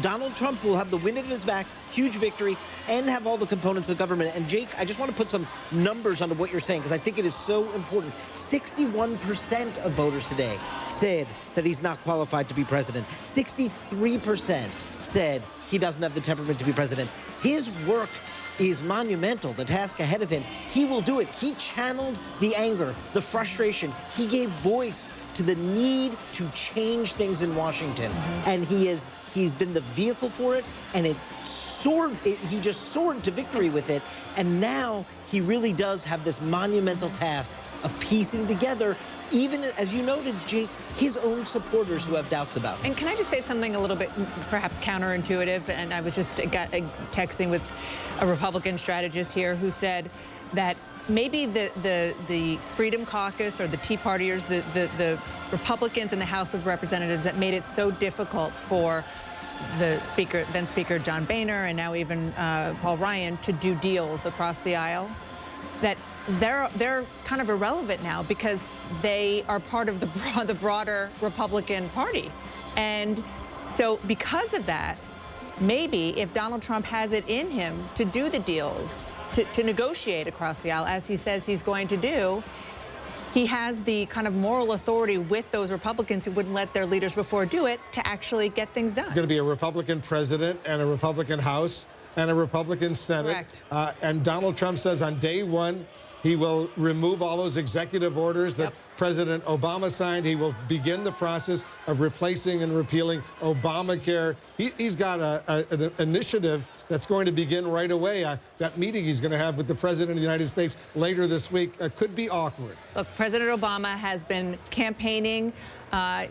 Donald Trump will have the wind at his back, huge victory, and have all the components of government. And Jake, I just want to put some numbers onto what you're saying, because I think it is so important. 61% of voters today said that he's not qualified to be president. 63% said he doesn't have the temperament to be president. His work is monumental, the task ahead of him. He will do it. He channeled the anger, the frustration. He gave voice to the need to change things in Washington. And he's been the vehicle for it, and he just soared to victory with it. And now he really does have this monumental task of piecing together, even as you noted, Jake, his own supporters who have doubts about him. And can I just say something a little bit perhaps counterintuitive? And I was just texting with a Republican strategist here who said that maybe the Freedom Caucus or the Tea Partiers, the Republicans in the House of Representatives that made it so difficult for the Speaker, then Speaker John Boehner, and now even Paul Ryan to do deals across the aisle, that they're kind of irrelevant now because they are part of the broader Republican Party. And so because of that, maybe if Donald Trump has it in him to do the deals, to negotiate across the aisle, as he says he's going to do, he has the kind of moral authority with those Republicans who wouldn't let their leaders before do it to actually get things done. It's going to be a Republican president and a Republican House and a Republican Senate. Correct. And Donald Trump says on day one, he will remove all those executive orders that President Obama signed. He will begin the process of replacing and repealing Obamacare. He's got an initiative that's going to begin right away. That meeting he's going to have with the President of the United States later this week could be awkward. Look, President Obama has been campaigning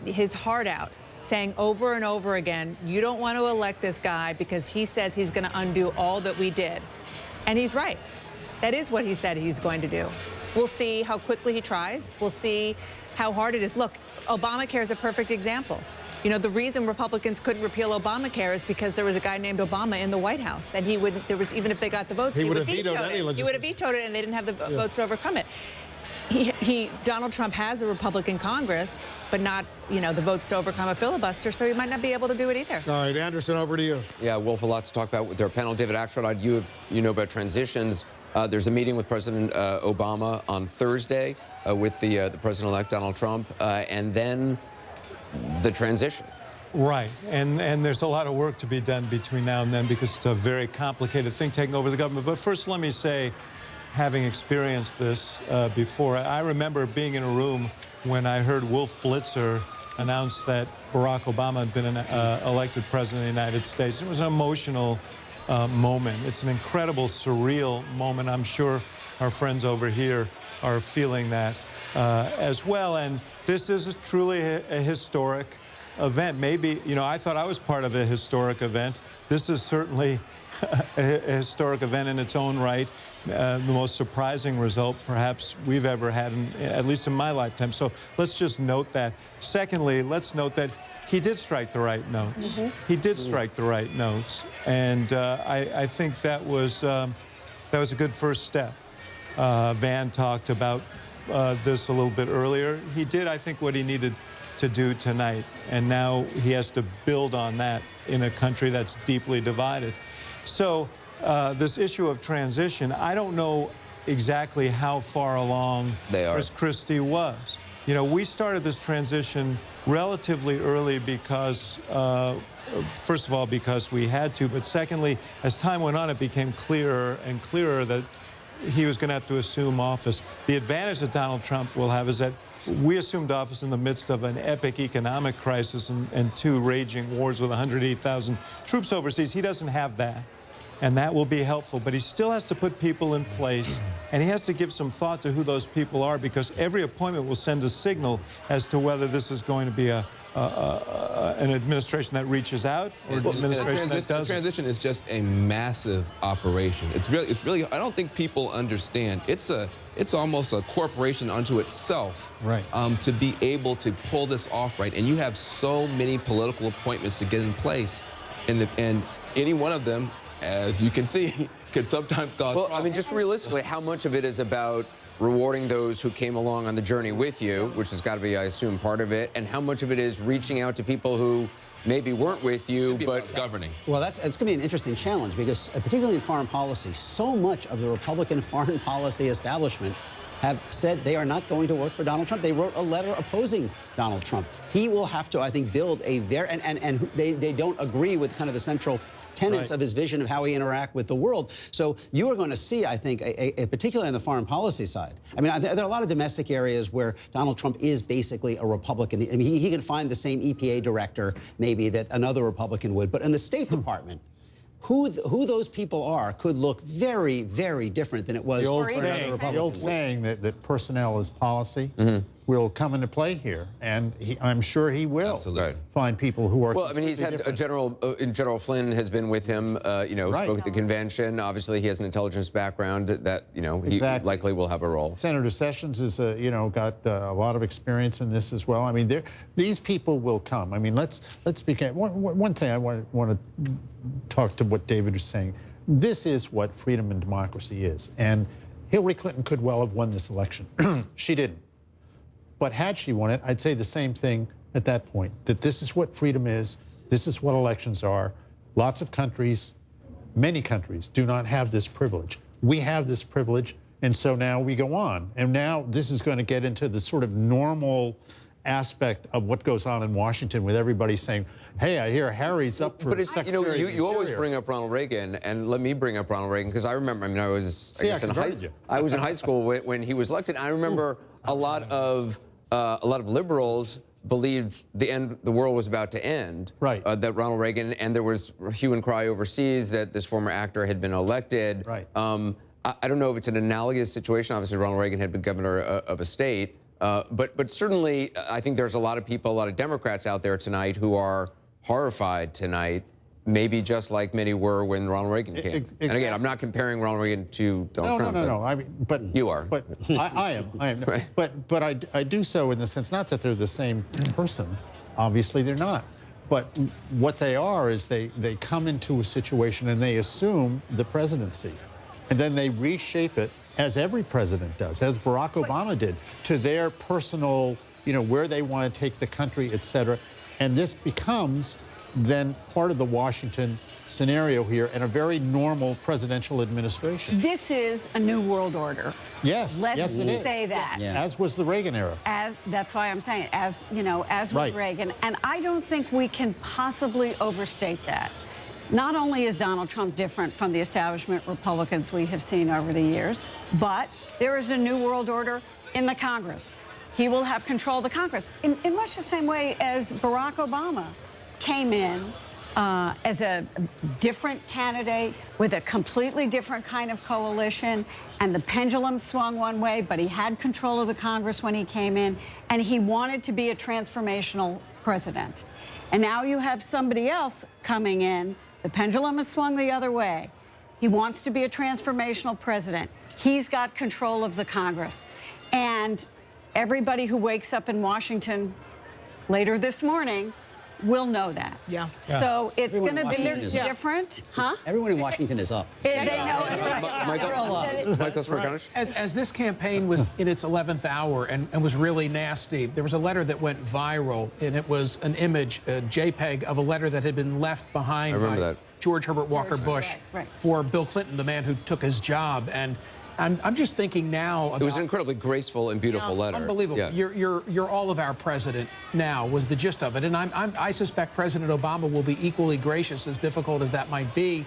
his heart out, saying over and over again, you don't want to elect this guy because he says he's going to undo all that we did. And he's right. That is what he said he's going to do. We'll see how quickly he tries. We'll see how hard it is. Look, Obamacare is a perfect example. You know, the reason Republicans couldn't repeal Obamacare is because there was a guy named Obama in the White House, and he wouldn't. There was, even if they got the votes, He he would would have vetoed any it. He legislation. would have vetoed it, and they didn't have the votes to overcome it. Donald Trump has a Republican Congress, but not, you know, the votes to overcome a filibuster, so he might not be able to do it either. All right, Anderson, over to you. Yeah, Wolf, a lot to talk about with our panel. David Axelrod, you know about transitions. There's a meeting with President Obama on Thursday with the President-elect Donald Trump, and then the transition. Right, and there's a lot of work to be done between now and then because it's a very complicated thing taking over the government. But first, let me say, having experienced this before, I remember being in a room when I heard Wolf Blitzer announce that Barack Obama had been elected president of the United States. It was an emotional moment. It's an incredible, surreal moment. I'm sure our friends over here are feeling that as well. And this is truly a historic event. Maybe, you know, I thought I was part of a historic event. This is certainly a historic event in its own right. The most surprising result perhaps we've ever had, at least in my lifetime. So let's just note that. Secondly, let's note that he did strike the right notes. He did strike the right notes, and I think that was a good first step. Van talked about this a little bit earlier. He did, I think, what he needed to do tonight, and now he has to build on that in a country that's deeply divided. So this issue of transition, I don't know exactly how far along Chris Christie was. You know, we started this transition relatively early because, first of all, because we had to, but secondly, as time went on, it became clearer and clearer that he was going to have to assume office. The advantage that Donald Trump will have is that we assumed office in the midst of an epic economic crisis and two raging wars with 180,000 troops overseas. He doesn't have that, and that will be helpful. But he still has to put people in place, and he has to give some thought to who those people are, because every appointment will send a signal as to whether this is going to be an administration that reaches out or an administration that doesn't. The transition is just a massive operation. It's really. I don't think people understand. It's almost a corporation unto itself. Right. To be able to pull this off, right, and you have so many political appointments to get in place, and any one of them, as you can see, could sometimes cause Well, problems. I mean, just realistically, how much of it is about rewarding those who came along on the journey with you, which has got to be, I assume, part of it, and how much of it is reaching out to people who maybe weren't with you, but governing? Well, it's going to be an interesting challenge because, particularly in foreign policy, so much of the Republican foreign policy establishment have said they are not going to work for Donald Trump. They wrote a letter opposing Donald Trump. He will have to, I think, build a and they don't agree with kind of the central tenets of his vision of how he interact with the world. So you are going to see, I think, particularly on the foreign policy side. I mean, there are a lot of domestic areas where Donald Trump is basically a Republican. I mean, he can find the same EPA director maybe that another Republican would. But in the State Department, who those people are could look very, very different than it was for another Republican. The old saying that personnel is policy will come into play here, and I'm sure he will find people who are. Well, I mean, he's had a General Flynn has been with him, you know, spoke at the convention. Obviously, he has an intelligence background that, you know, he likely will have a role. Senator Sessions is, you know, got a lot of experience in this as well. I mean, these people will come. I mean, let's begin. One thing I want to talk to what David was saying. This is what freedom and democracy is, and Hillary Clinton could well have won this election. She didn't. But had she won it, I'd say the same thing at that point, that this is what freedom is, this is what elections are. Lots of countries, many countries, do not have this privilege. We have this privilege, and so now we go on. And now this is going to get into the sort of normal aspect of what goes on in Washington with everybody saying, hey, I hear Harry's up for Secretary you know, of the you always Interior. bring up Ronald Reagan, and let me bring up Ronald Reagan, because I remember, I mean, I was in high school when he was elected. I remember a lot of liberals believed the world was about to end. Right. That Ronald Reagan, and there was hue and cry overseas that this former actor had been elected. Right. I don't know if it's an analogous situation. Obviously, Ronald Reagan had been governor of a state. But certainly, I think there's a lot of people, a lot of Democrats out there tonight who are horrified tonight, maybe just like many were when Ronald Reagan came. Exactly. And again, I'm not comparing Ronald Reagan to Donald Trump. No. I mean, but you are. But I am. Right. But I do so in the sense, not that they're the same person. Obviously, they're not. But what they are is they come into a situation and they assume the presidency. And then they reshape it, as every president does, as Barack Obama did, to their personal, where they want to take the country, et cetera. And this becomes then part of the Washington scenario here and a very normal presidential administration. This is a new world order. Yes, Let's it is. say that. As was the Reagan era. That's why I'm saying, as with Right. Reagan. And I don't think we can possibly overstate that. Not only is Donald Trump different from the establishment Republicans we have seen over the years, but there is a new world order in the Congress. He will have control of the Congress in much the same way as Barack Obama came in as a different candidate with a completely different kind of coalition, and the pendulum swung one way, but he had control of the Congress when he came in, and he wanted to be a transformational president. And now you have somebody else coming in. The pendulum has swung the other way. He wants to be a transformational president. He's got control of the Congress. And everybody who wakes up in Washington later this morning will know that. Yeah. So it's Everyone going to in be Washington is up. different, huh? Everyone in Washington is up. They know it. Michael Smirganish? As this campaign was in its 11th hour and was really nasty, there was a letter that went viral, and it was an image, a JPEG, of a letter that had been left behind by George Herbert Walker Bush for Bill Clinton, the man who took his job. And I'm just thinking now about... It was an incredibly graceful and beautiful letter. Unbelievable. Yeah. You're all of our president now was the gist of it. And I suspect President Obama will be equally gracious, as difficult as that might be,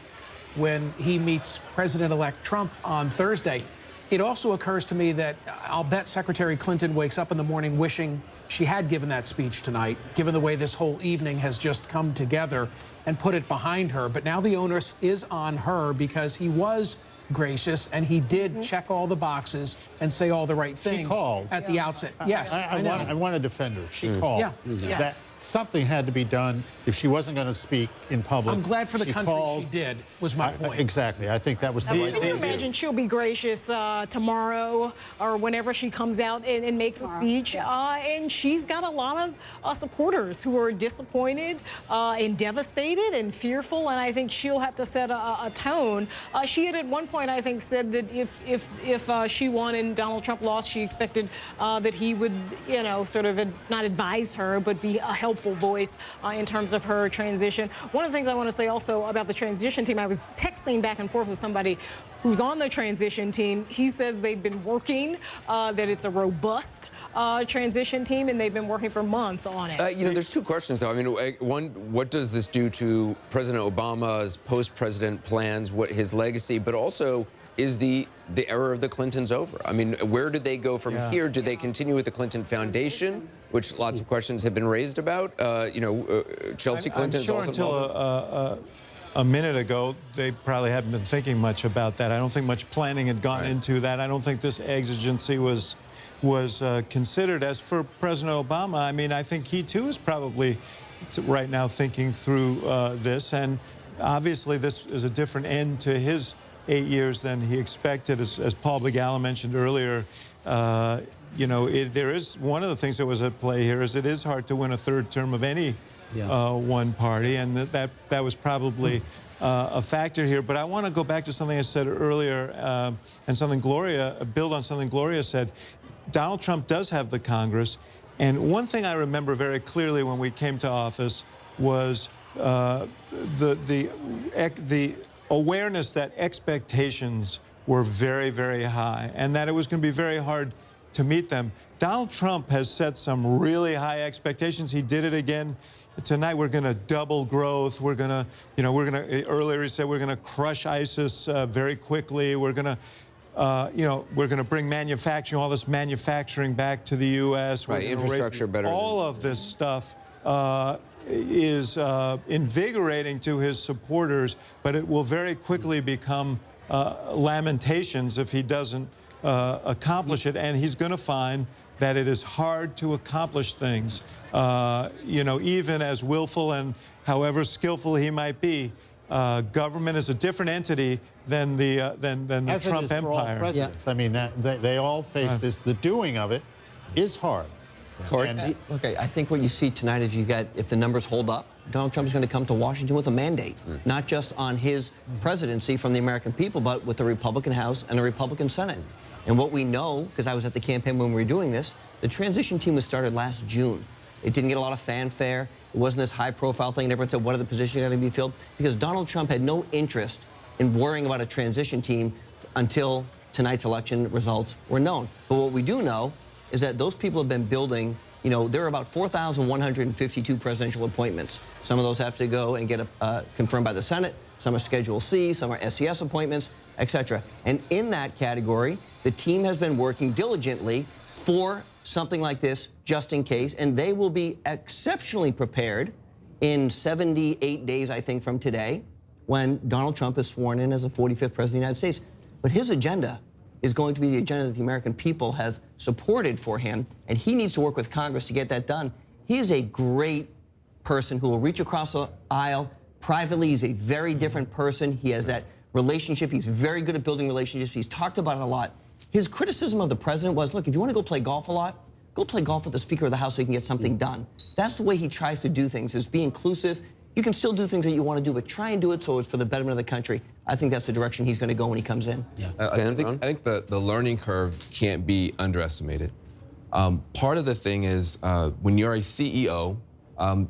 when he meets President-elect Trump on Thursday. It also occurs to me that I'll bet Secretary Clinton wakes up in the morning wishing she had given that speech tonight, given the way this whole evening has just come together, and put it behind her. But now the onus is on her, because he was gracious and he did check all the boxes and say all the right things. She called at the outset. Yes, I know. I want to defend her. She called. That something had to be done if she wasn't going to speak in public. I'm glad for the country called. she did, was my point. Exactly. I think that was the right Can thing you to do. imagine she'll be gracious tomorrow or whenever she comes out and makes a speech? And she's got a lot of supporters who are disappointed and devastated and fearful, and I think she'll have to set a tone. She had at one point, I think, said that if she won and Donald Trump lost, she expected that he would, sort of not advise her, but be a helpful voice in terms of her transition. One of the things I want to say also about the transition team, I was texting back and forth with somebody who's on the transition team. He says they've been working, that it's a robust transition team, and they've been working for months on it. There's two questions, though. I mean, one, what does this do to President Obama's post-president plans, what his legacy, but also, is the era of the Clintons over? I mean, where do they go from here? Do they continue with the Clinton Foundation, which lots of questions have been raised about? Chelsea Clinton is also until a minute ago, they probably hadn't been thinking much about that. I don't think much planning had gone into that. I don't think this exigency was considered. As for President Obama, I mean, I think he too is probably right now thinking through this, and obviously this is a different end to his 8 years than he expected. As Paul Begala mentioned earlier, there is one of the things that was at play here is it is hard to win a third term of any one party, and that was probably a factor here. But I want to go back to something I said earlier, and build on something Gloria said. Donald Trump does have the Congress, and one thing I remember very clearly when we came to office was the awareness that expectations were very, very high, and that it was going to be very hard to meet them. Donald Trump has set some really high expectations. He did it again tonight. We're going to double growth. We're going to, earlier he said we're going to crush ISIS very quickly. We're going to bring manufacturing, all this manufacturing back to the U.S. Right, infrastructure better. All of this stuff is invigorating to his supporters, but it will very quickly become lamentations if he doesn't accomplish it. And he's going to find that it is hard to accomplish things, even as willful and however skillful he might be. Government is a different entity than the Trump empire. All presidents. I mean, they all face this. The doing of it is hard. Okay, I think what you see tonight is you got, if the numbers hold up, Donald Trump is going to come to Washington with a mandate, not just on his presidency from the American people, but with the Republican House and the Republican Senate. And what we know, because I was at the campaign when we were doing this, the transition team was started last June. It didn't get a lot of fanfare. It wasn't this high-profile thing. And everyone said, what are the positions going to be filled? Because Donald Trump had no interest in worrying about a transition team until tonight's election results were known. But what we do know is that those people have been building, you know, there are about 4,152 presidential appointments. Some of those have to go and get confirmed by the Senate. Some are Schedule C, some are SES appointments, etc. And in that category, the team has been working diligently for something like this, just in case, and they will be exceptionally prepared in 78 days, I think, from today, when Donald Trump is sworn in as the 45th President of the United States. But his agenda is going to be the agenda that the American people have supported for him, and he needs to work with Congress to get that done. He is a great person who will reach across the aisle. Privately, he's a very different person. He has that relationship. He's very good at building relationships. He's talked about it a lot. His criticism of the president was, look, if you want to go play golf a lot, go play golf with the Speaker of the House so you can get something done. That's the way he tries to do things, is be inclusive. You can still do things that you want to do, but try and do it so it's for the betterment of the country. I think that's the direction he's going to go when he comes in. Yeah. I think the learning curve can't be underestimated. Part of the thing is when you're a CEO,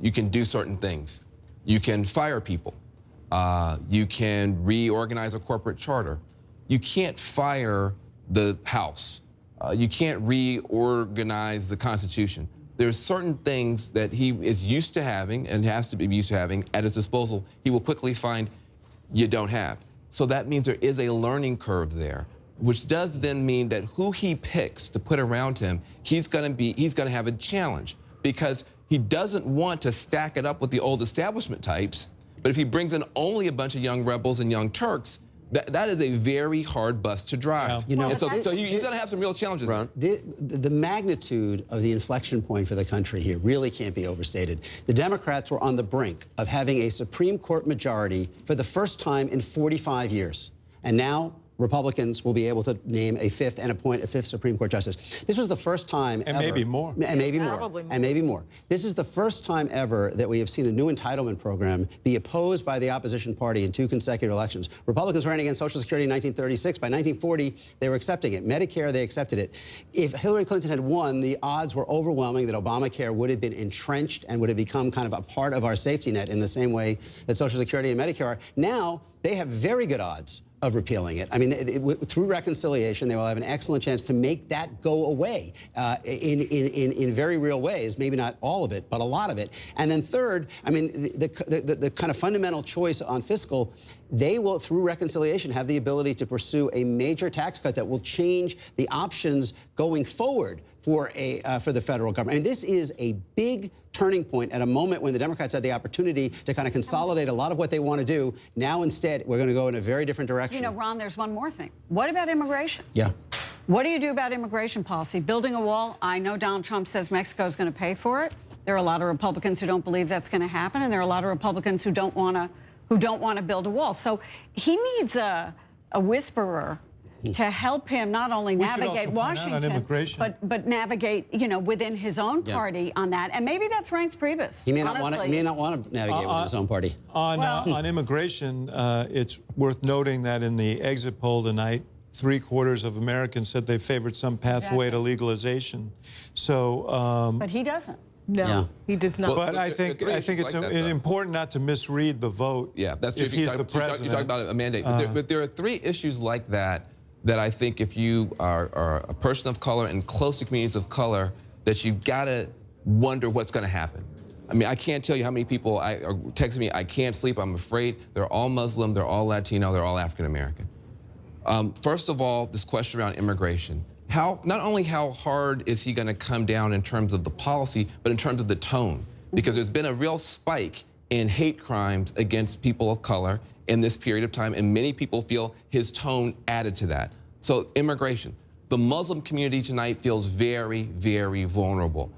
you can do certain things. You can fire people. You can reorganize a corporate charter. You can't fire the House. You can't reorganize the Constitution. There's certain things that he is used to having and has to be used to having at his disposal. He will quickly find you don't have. So that means there is a learning curve there, which does then mean that who he picks to put around him, he's going to have a challenge, because he doesn't want to stack it up with the old establishment types. But if he brings in only a bunch of young rebels and young Turks, that is a very hard bus to drive. You know, and so he's going to have some real challenges. Ron, the magnitude of the inflection point for the country here really can't be overstated. The Democrats were on the brink of having a Supreme Court majority for the first time in 45 years. And now Republicans will be able to name a fifth and appoint a fifth Supreme Court justice. This was the first time ever. Maybe more. And maybe more. And maybe more. This is the first time ever that we have seen a new entitlement program be opposed by the opposition party in 2 consecutive elections. Republicans ran against Social Security in 1936. By 1940, they were accepting it. Medicare, they accepted it. If Hillary Clinton had won, the odds were overwhelming that Obamacare would have been entrenched and would have become kind of a part of our safety net in the same way that Social Security and Medicare are. Now, they have very good odds of repealing it. I mean, through reconciliation, they will have an excellent chance to make that go away in very real ways. Maybe not all of it, but a lot of it. And then third, I mean, the kind of fundamental choice on fiscal, they will, through reconciliation, have the ability to pursue a major tax cut that will change the options going forward for the federal government. I mean, this is a big turning point at a moment when the Democrats had the opportunity to kind of consolidate a lot of what they want to do. Now, instead, we're going to go in a very different direction. You know, Ron, there's one more thing. What about immigration? Yeah. What do you do about immigration policy? Building a wall? I know Donald Trump says Mexico is going to pay for it. There are a lot of Republicans who don't believe that's going to happen, and there are a lot of Republicans who don't want to build a wall. So he needs a whisperer to help him not only navigate Washington, but navigate, you know, within his own party on that. And maybe that's Reince Priebus. He may not want to navigate within his own party. On immigration, it's worth noting that in the exit poll tonight, 3/4 of Americans said they favored some pathway to legalization. So, but he doesn't. No, he does not. But I think it's important not to misread the vote. Yeah, that's true. If he's the president. You're talking about a mandate. But there are 3 issues like that I think if you are a person of color in close to communities of color, that you've got to wonder what's going to happen. I mean, I can't tell you how many people are texting me, I can't sleep, I'm afraid. They're all Muslim, they're all Latino, they're all African American. First of all, this question around immigration. Not only how hard is he going to come down in terms of the policy, but in terms of the tone. Because there's been a real spike in hate crimes against people of color in this period of time, and many people feel his tone added to that. So immigration. The Muslim community tonight feels very, very vulnerable.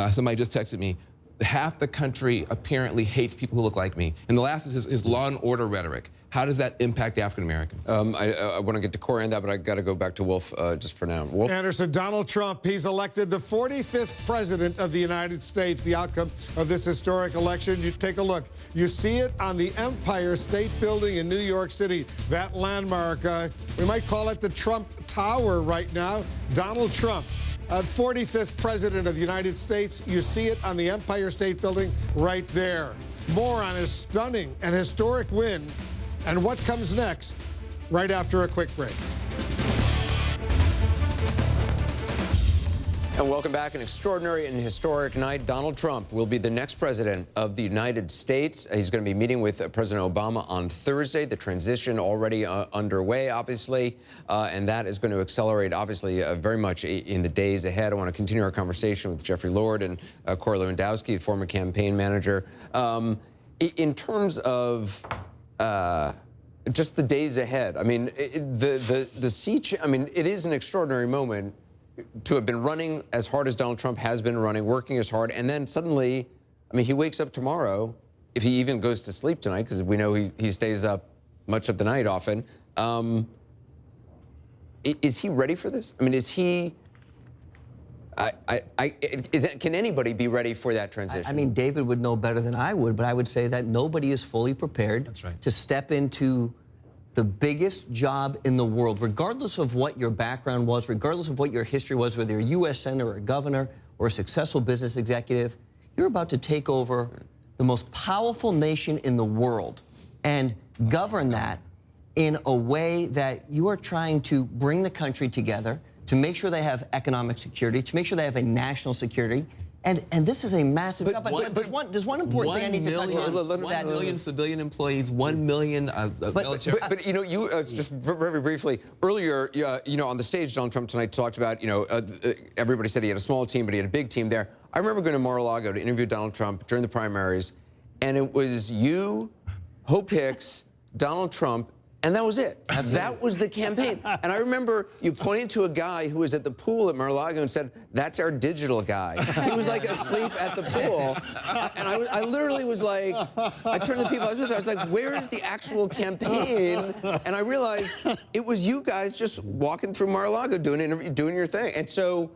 Somebody just texted me, half the country apparently hates people who look like me. And the last is his law and order rhetoric. How does that impact African Americans? I want to get to Corey on that, but I got to go back to Wolf just for now. Wolf? Anderson, Donald Trump, he's elected the 45th president of the United States. The outcome of this historic election, you take a look. You see it on the Empire State Building in New York City. That landmark, we might call it the Trump Tower right now. Donald Trump, 45th president of the United States. You see it on the Empire State Building right there. More on his stunning and historic win and what comes next right after a quick break. And welcome back. An extraordinary and historic night. Donald Trump will be the next president of the United States. He's going to be meeting with President Obama on Thursday. The transition already underway, obviously, and that is going to accelerate, obviously, very much in the days ahead. I want to continue our conversation with Jeffrey Lord and Corey Lewandowski, former campaign manager. In terms of just the days ahead, I mean, the sea I mean, it is an extraordinary moment to have been running as hard as Donald Trump has been running, working as hard, and then suddenly, I mean, he wakes up tomorrow, if he even goes to sleep tonight, because we know he stays up much of the night often. Is he ready for this? I mean, is he... can anybody be ready for that transition? I mean, David would know better than I would, but I would say that nobody is fully prepared to step into the biggest job in the world, regardless of what your background was, regardless of what your history was, whether you're a U.S. senator or a governor or a successful business executive. You're about to take over the most powerful nation in the world and govern that in a way that you are trying to bring the country together, to make sure they have economic security, to make sure they have a national security. And this is a massive job. But there's one important thing I need to touch on. 1 million civilian employees, 1 million military. But you know, you just very briefly earlier, you know, on the stage, Donald Trump tonight talked about, you know, everybody said he had a small team, but he had a big team there. I remember going to Mar-a-Lago to interview Donald Trump during the primaries, and it was you, Hope Hicks, Donald Trump, and that was it. That was the campaign. And I remember you pointing to a guy who was at the pool at Mar-a-Lago and said, "That's our digital guy." He was like asleep at the pool. And I literally was like, I turned to the people I was with, I was like, where is the actual campaign? And I realized it was you guys just walking through Mar-a-Lago doing an interview, doing your thing. And so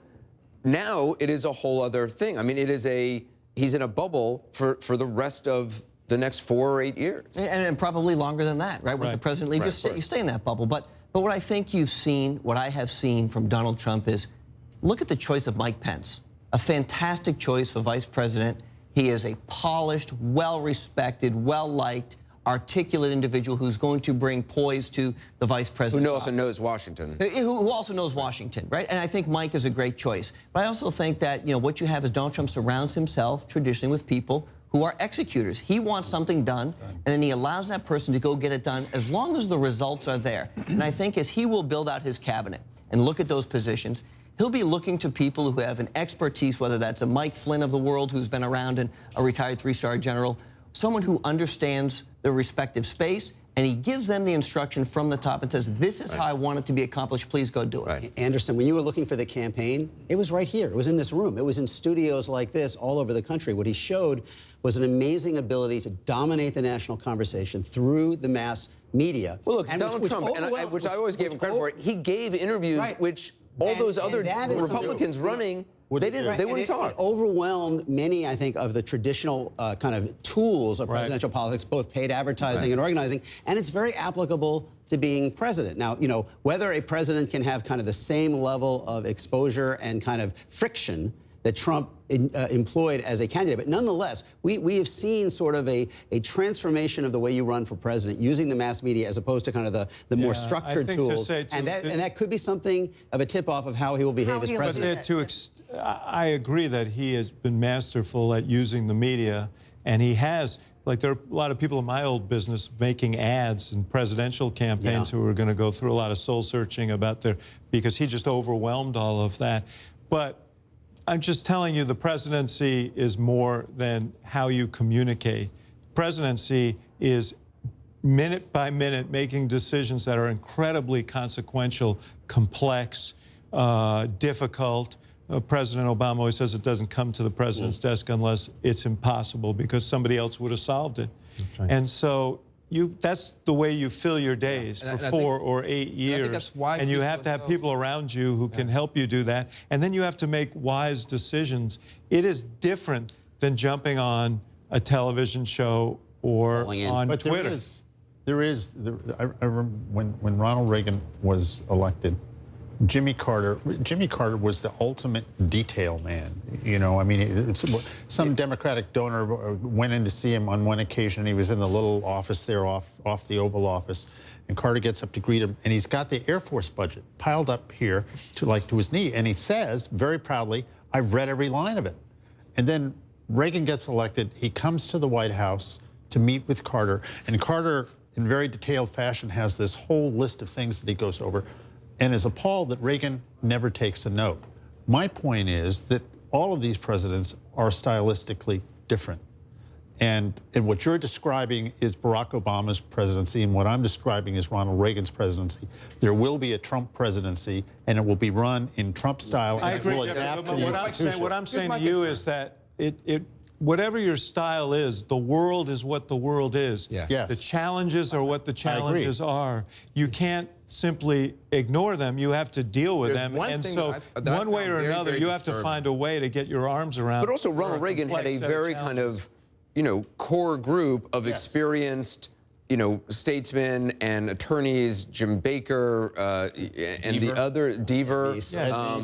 now it is a whole other thing. I mean, he's in a bubble for the rest of the next 4 or 8 years. And probably longer than that, right? Once the president leaves, you stay in that bubble. But what I think you've seen, what I have seen from Donald Trump is, look at the choice of Mike Pence. A fantastic choice for vice president. He is a polished, well-respected, well-liked, articulate individual who's going to bring poise to the vice president. Who also knows Washington. Who also knows Washington, right? And I think Mike is a great choice. But I also think that, you know, what you have is Donald Trump surrounds himself traditionally with people who are executors. He wants something done, and then he allows that person to go get it done as long as the results are there. And I think as he will build out his cabinet and look at those positions, he'll be looking to people who have an expertise, whether that's a Mike Flynn of the world who's been around and a retired 3-star general, someone who understands their respective space, and he gives them the instruction from the top and says, this is how I want it to be accomplished, please go do it. Anderson, when you were looking for the campaign, it was right here. It was in this room. It was in studios like this all over the country. What he showed was an amazing ability to dominate the national conversation through the mass media. Well, look, Donald Trump, which I always gave him credit for, he gave interviews which all those other Republicans running, they wouldn't talk. It overwhelmed many, I think, of the traditional kind of tools of presidential politics, both paid advertising and organizing, and it's very applicable to being president. Now, you know, whether a president can have kind of the same level of exposure and kind of friction that Trump employed as a candidate. But nonetheless, we have seen sort of a transformation of the way you run for president, using the mass media as opposed to kind of the more structured tools. And that could be something of a tip-off of how he will behave as president. I agree that he has been masterful at using the media, and he has, like, there are a lot of people in my old business making ads in presidential campaigns who are going to go through a lot of soul searching about because he just overwhelmed all of that. But I'm just telling you, the presidency is more than how you communicate. Presidency is minute by minute making decisions that are incredibly consequential, complex, difficult. President Obama always says it doesn't come to the president's desk unless it's impossible, because somebody else would have solved it. And so that's the way you fill your days And for I 4 think- or 8 and I years. think that's why and you people have to are have so- people around you who can help you do that. And then you have to make wise decisions. It is different than jumping on a television show or on but Twitter. I remember when Ronald Reagan was elected, Jimmy Carter was the ultimate detail man. You know, I mean, some Democratic donor went in to see him on one occasion, and he was in the little office there off the Oval Office, and Carter gets up to greet him, and he's got the Air Force budget piled up here to his knee, and he says very proudly, "I've read every line of it." And then Reagan gets elected. He comes to the White House to meet with Carter, and Carter, in very detailed fashion, has this whole list of things that he goes over, and is appalled that Reagan never takes a note. My point is that all of these presidents are stylistically different. And what you're describing is Barack Obama's presidency, and what I'm describing is Ronald Reagan's presidency. There will be a Trump presidency, and it will be run in Trump style. I and agree. It will adapt to the institution. What I'm saying to you is that whatever your style is, the world is what the world is. Yeah. Yes. The challenges are what the challenges are. You can't simply ignore them. You have to deal with them. And so one way or another, you have to find a way to get your arms around. But also, Ronald Reagan had a very kind of, core group of experienced, statesmen and attorneys, Jim Baker, and the other, Deaver.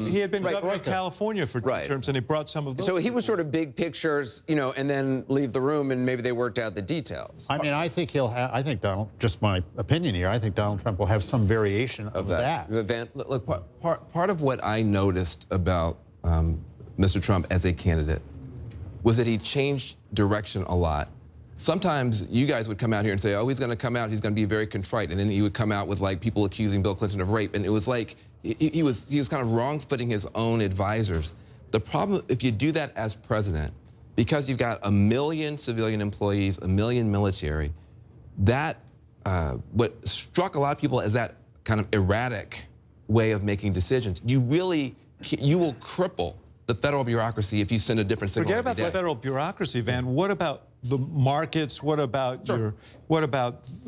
He had been governor of California for 2 terms, and he brought some of those. So he was sort of big pictures, and then leave the room, and maybe they worked out the details. I mean, I think Donald, just my opinion here, I think Donald Trump will have some variation of that. Look, part of what I noticed about Mr. Trump as a candidate was that he changed direction a lot. Sometimes you guys would come out here and say, oh, he's going to come out, he's going to be very contrite. And then he would come out with, like, people accusing Bill Clinton of rape. And it was like he was kind of wrong-footing his own advisors. The problem, if you do that as president, because you've got 1 million civilian employees, 1 million military, that what struck a lot of people as that kind of erratic way of making decisions. You will cripple the federal bureaucracy if you send a different signal. Forget about the federal bureaucracy, Van. What about the markets? What about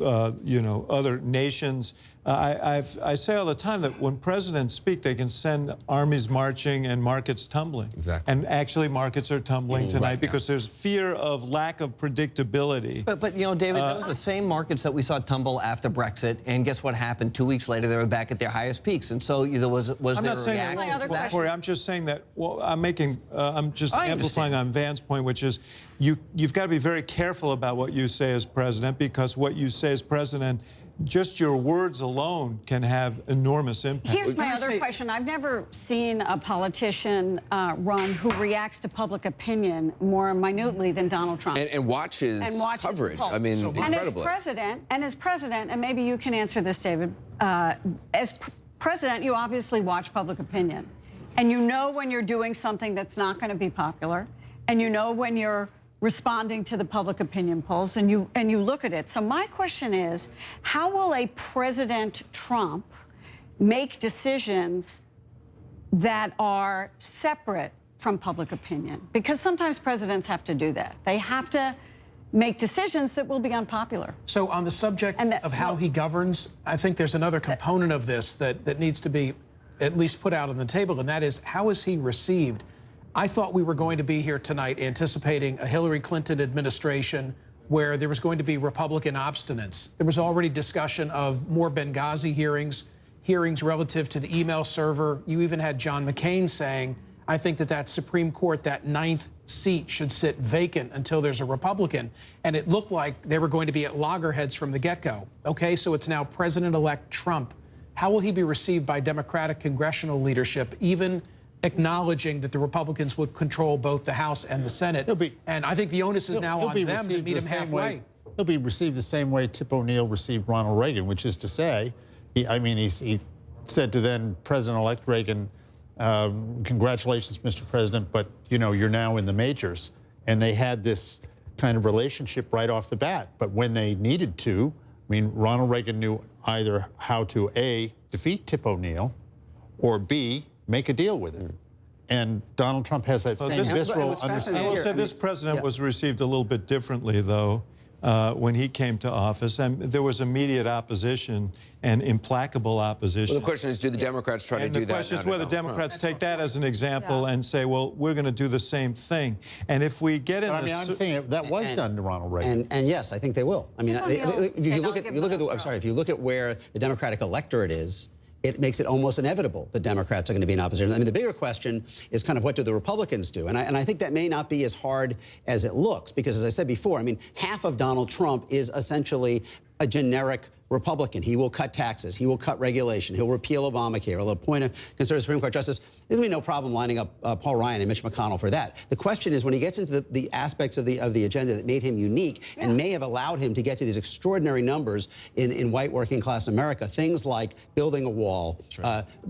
other nations? I say all the time that when presidents speak, they can send armies marching and markets tumbling. Exactly. And actually, markets are tumbling tonight because there's fear of lack of predictability. But David, that was the same markets that we saw tumble after Brexit, and guess what happened? 2 weeks later, they were back at their highest peaks. And so there was I'm there not a saying reaction to that? Corey, I'm just saying that. Well, I'm just amplifying on Van's point, which is you've got to be very careful about what you say as president, because what you say as president, just your words alone can have enormous impact. Here's my other question. I've never seen a politician run who reacts to public opinion more minutely than Donald Trump. And watches coverage. The polls. I mean, and incredibly. as president, and maybe you can answer this, David, as president, you obviously watch public opinion. And you know when you're doing something that's not going to be popular. And you know when you're responding to the public opinion polls, and you look at it. So my question is, how will a President Trump make decisions that are separate from public opinion? Because sometimes presidents have to do that. They have to make decisions that will be unpopular. So on the subject of how he governs, I think there's another component of this that needs to be at least put out on the table, and that is, how is he received? I thought we were going to be here tonight anticipating a Hillary Clinton administration where there was going to be Republican obstinance. There was already discussion of more Benghazi hearings relative to the email server. You even had John McCain saying, I think that Supreme Court, that 9th seat, should sit vacant until there's a Republican. And it looked like they were going to be at loggerheads from the get-go. Okay, so it's now President-elect Trump. How will he be received by Democratic congressional leadership, even acknowledging that the Republicans would control both the House and the Senate? And I think the onus is now on them to meet him halfway. He'll be received the same way Tip O'Neill received Ronald Reagan, which is to say, he said to then President-elect Reagan, congratulations, Mr. President, but you're now in the majors. And they had this kind of relationship right off the bat. But when they needed to, Ronald Reagan knew either how to A, defeat Tip O'Neill, or B, make a deal with it. And Donald Trump has that same visceral understanding. I will say this president was received a little bit differently, though. when he came to office, and there was immediate opposition and implacable opposition. Well, the question is, do the Democrats try to do that? And the question is whether Democrats take that as an example and say, well, we're going to do the same thing. And if we get in I'm saying that was done to Ronald Reagan. And yes, I think they will. I mean, if you look at where the Democratic electorate is, it makes it almost inevitable that Democrats are going to be in opposition. I mean, the bigger question is kind of what do the Republicans do? And I think that may not be as hard as it looks, because as I said before, I mean, half of Donald Trump is essentially a generic Republican. He will cut taxes. He will cut regulation. He'll repeal Obamacare. He'll appoint a conservative Supreme Court justice. There's going to be no problem lining up Paul Ryan and Mitch McConnell for that. The question is when he gets into the aspects of the agenda that made him unique and may have allowed him to get to these extraordinary numbers in white working class America, things like building a wall,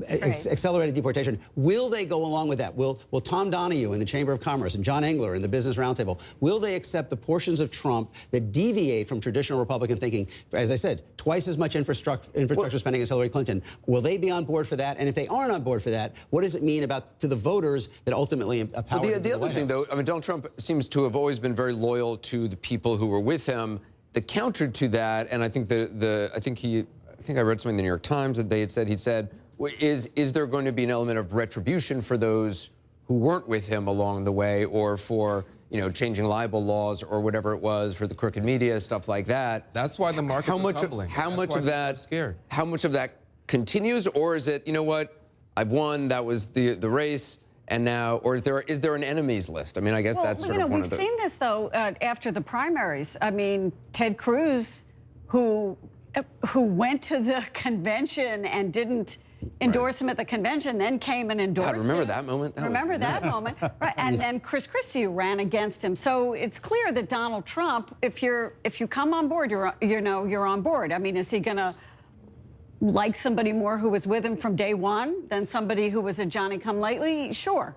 accelerated deportation. Will they go along with that? Will Tom Donahue in the Chamber of Commerce and John Engler in the Business Roundtable, will they accept the portions of Trump that deviate from traditional Republican thinking? As I said, twice as much infrastructure spending as Hillary Clinton. Will they be on board for that? And if they aren't on board for that, what does it mean to the voters that ultimately empower the other thing, though, I mean, Donald Trump seems to have always been very loyal to the people who were with him. The counter to that, and I think I think I read something in the New York Times that he'd said, is there going to be an element of retribution for those who weren't with him along the way, or for changing libel laws or whatever it was, for the crooked media, stuff like that? That's why the markets are tumbling. How much of that continues, or is it, you know what, I've won, that was the race, and now, or is there an enemies list? I mean, I guess that's sort of one of the... We've seen this, though, after the primaries. I mean, Ted Cruz, who went to the convention and didn't endorse him at the convention, then came and endorsed him. Remember that moment? Remember that moment? Right. And then Chris Christie ran against him. So it's clear that Donald Trump, if you come on board, you're on board. I mean, is he going to like somebody more who was with him from day one than somebody who was a Johnny-come-lately? Sure.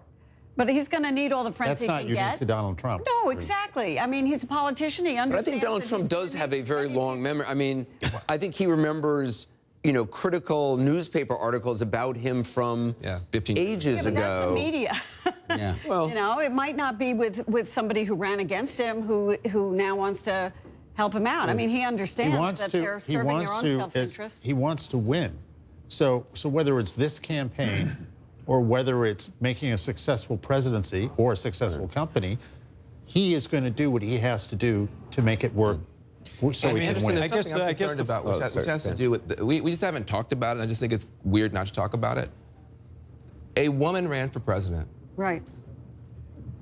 But he's going to need all the friends he can get. That's not unique to Donald Trump. No, exactly. I mean, he's a politician. He understands. But I think Donald Trump does have a very long memory. I mean, I think he remembers, critical newspaper articles about him from ages ago. That's the media. Yeah. Well, it might not be with somebody who ran against him who now wants to help him out. I mean, he understands that they're serving their own self-interest. He wants to win. So whether it's this campaign or whether it's making a successful presidency or a successful company, he is going to do what he has to do to make it work. So we can win. I guess I'm concerned about, which has to do with, we just haven't talked about it, and I just think it's weird not to talk about it. A woman ran for president. Right.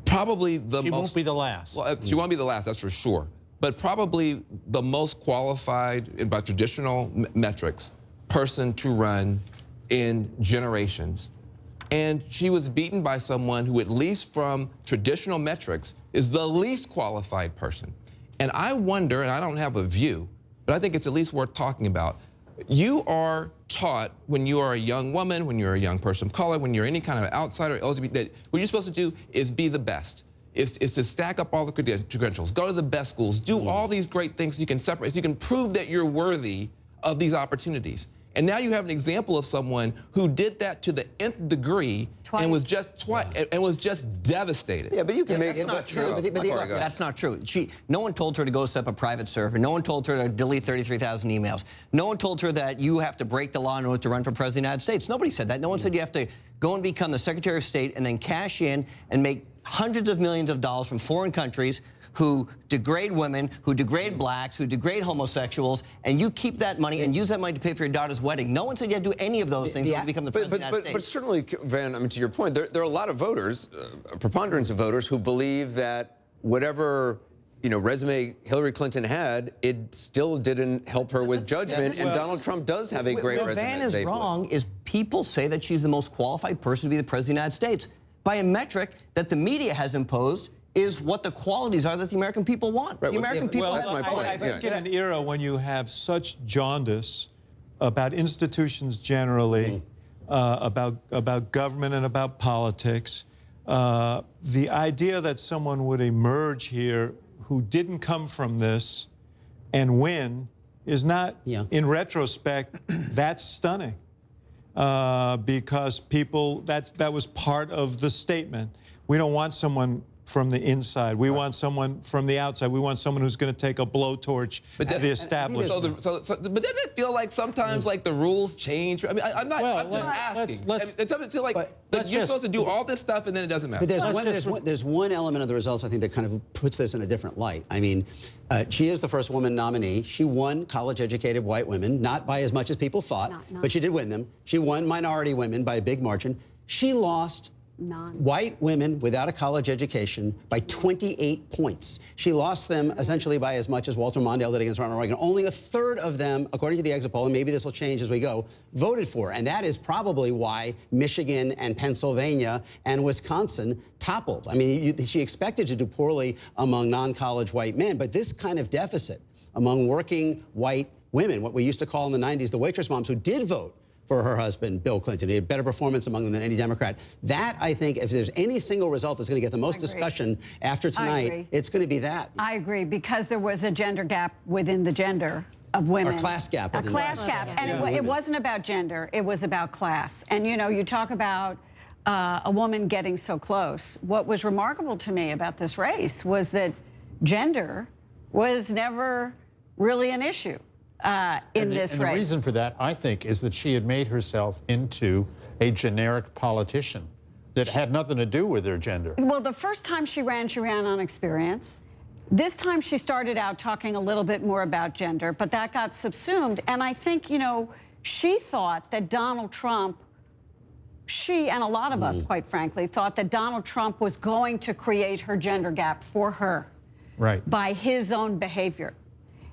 Probably the most... She won't be the last. Well, she won't be the last, that's for sure. But probably the most qualified, by traditional metrics, person to run in generations. And she was beaten by someone who, at least from traditional metrics, is the least qualified person. And I wonder, and I don't have a view, but I think it's at least worth talking about. You are taught when you are a young woman, when you're a young person of color, when you're any kind of outsider, LGBT, that what you're supposed to do is be the best. Is to stack up all the credentials, go to the best schools, do all these great things so you can separate, so you can prove that you're worthy of these opportunities. And now you have an example of someone who did that to the nth degree and was just devastated. Yeah, but you can make it. That's not true. That's not true. No one told her to go set up a private server. No one told her to delete 33,000 emails. No one told her that you have to break the law in order to run for president of the United States. Nobody said that. No one said you have to go and become the Secretary of State and then cash in and make hundreds of millions of dollars from foreign countries who degrade women, who degrade blacks, who degrade homosexuals, and you keep that money and use that money to pay for your daughter's wedding. No one said you had to do any of those things to become the president of the United States. But certainly, Van, I mean, to your point, there are a lot of voters, a preponderance of voters, who believe that whatever resume Hillary Clinton had, it still didn't help her with judgment, and Donald Trump does have a great resume. What Van is wrong is people say that she's the most qualified person to be the president of the United States by a metric that the media has imposed is what the qualities are that the American people want. Right. The American people. That's my point. I think in an era when you have such jaundice about institutions generally, about government and about politics, the idea that someone would emerge here who didn't come from this and win is not, in retrospect, that's stunning. Because people, that was part of the statement. We don't want someone from the inside. We want someone from the outside. We want someone who's going to take a blowtorch to the establishment. But doesn't it feel like sometimes like the rules change? I mean, I'm just asking. It doesn't feel like you're supposed to do all this stuff and then it doesn't matter. But there's one element of the results I think that kind of puts this in a different light. I mean, she is the first woman nominee. She won college-educated white women, not by as much as people thought, but she did win them. She won minority women by a big margin. She lost white women without a college education by 28 points. She lost them essentially by as much as Walter Mondale did against Ronald Reagan. Only a third of them, according to the exit poll, and maybe this will change as we go, voted for her. And that is probably why Michigan and Pennsylvania and Wisconsin toppled. I mean, she expected to do poorly among non-college white men, but this kind of deficit among working white women, what we used to call in the 90s the waitress moms who did vote for her husband, Bill Clinton. He had better performance among them than any Democrat. That, I think, if there's any single result that's going to get the most discussion after tonight, it's going to be that. I agree, because there was a gender gap within the gender of women. Or class gap. A class gap. And it wasn't about gender. It was about class. And, you know, you talk about a woman getting so close. What was remarkable to me about this race was that gender was never really an issue. In this race. The reason for that, I think, is that she had made herself into a generic politician that had nothing to do with her gender. Well, the first time she ran on experience. This time she started out talking a little bit more about gender, but that got subsumed. And I think, you know, she thought that Donald Trump, she and a lot of us, quite frankly, thought that Donald Trump was going to create her gender gap for her by his own behavior.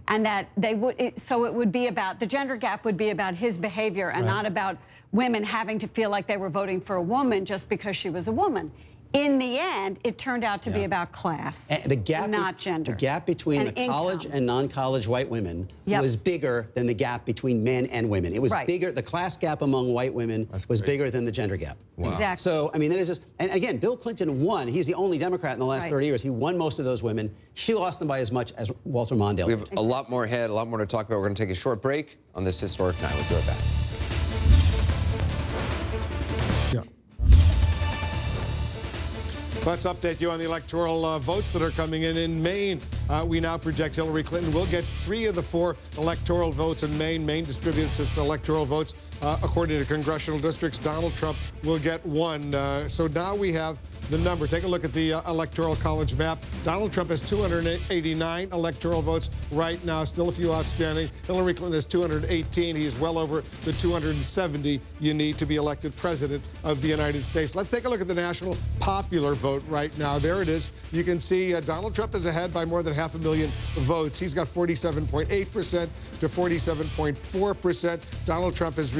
And that they would, so it would be about, the gender gap would be about his behavior and not about women having to feel like they were voting for a woman just because she was a woman. In the end, it turned out to be about class, the gap, not gender. The gap between the college and non-college white women was bigger than the gap between men and women. It was bigger. The class gap among white women was bigger than the gender gap. Wow. Exactly. So, I mean, that is just, and again, Bill Clinton won. He's the only Democrat in the last 30 years. He won most of those women. She lost them by as much as Walter Mondale. We have a lot more ahead, a lot more to talk about. We're going to take a short break on this historic night. We'll be right back. Let's update you on the electoral votes that are coming in Maine. We now project Hillary Clinton will get 3 of the 4 electoral votes in Maine. Maine distributes its electoral votes according to congressional districts. Donald Trump will get 1. So now we have the number. Take a look at the Electoral College map. Donald Trump has 289 electoral votes right now, still a few outstanding. Hillary Clinton has 218. He's well over the 270 you need to be elected president of the United States. Let's take a look at the national popular vote right now. There it is. You can see Donald Trump is ahead by more than 500,000 votes. He's got 47.8% to 47.4%. Donald Trump has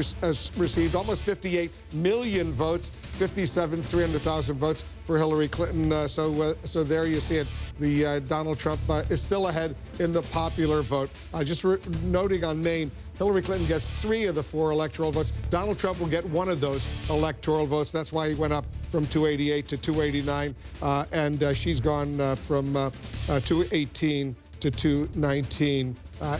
received almost 58 million votes, 300,000 votes for Hillary Clinton. So there you see it. The Donald Trump is still ahead in the popular vote. Just noting on Maine, Hillary Clinton gets 3 of the 4 electoral votes. Donald Trump will get 1 of those electoral votes. That's why he went up from 288 to 289, and she's gone from 218 to 219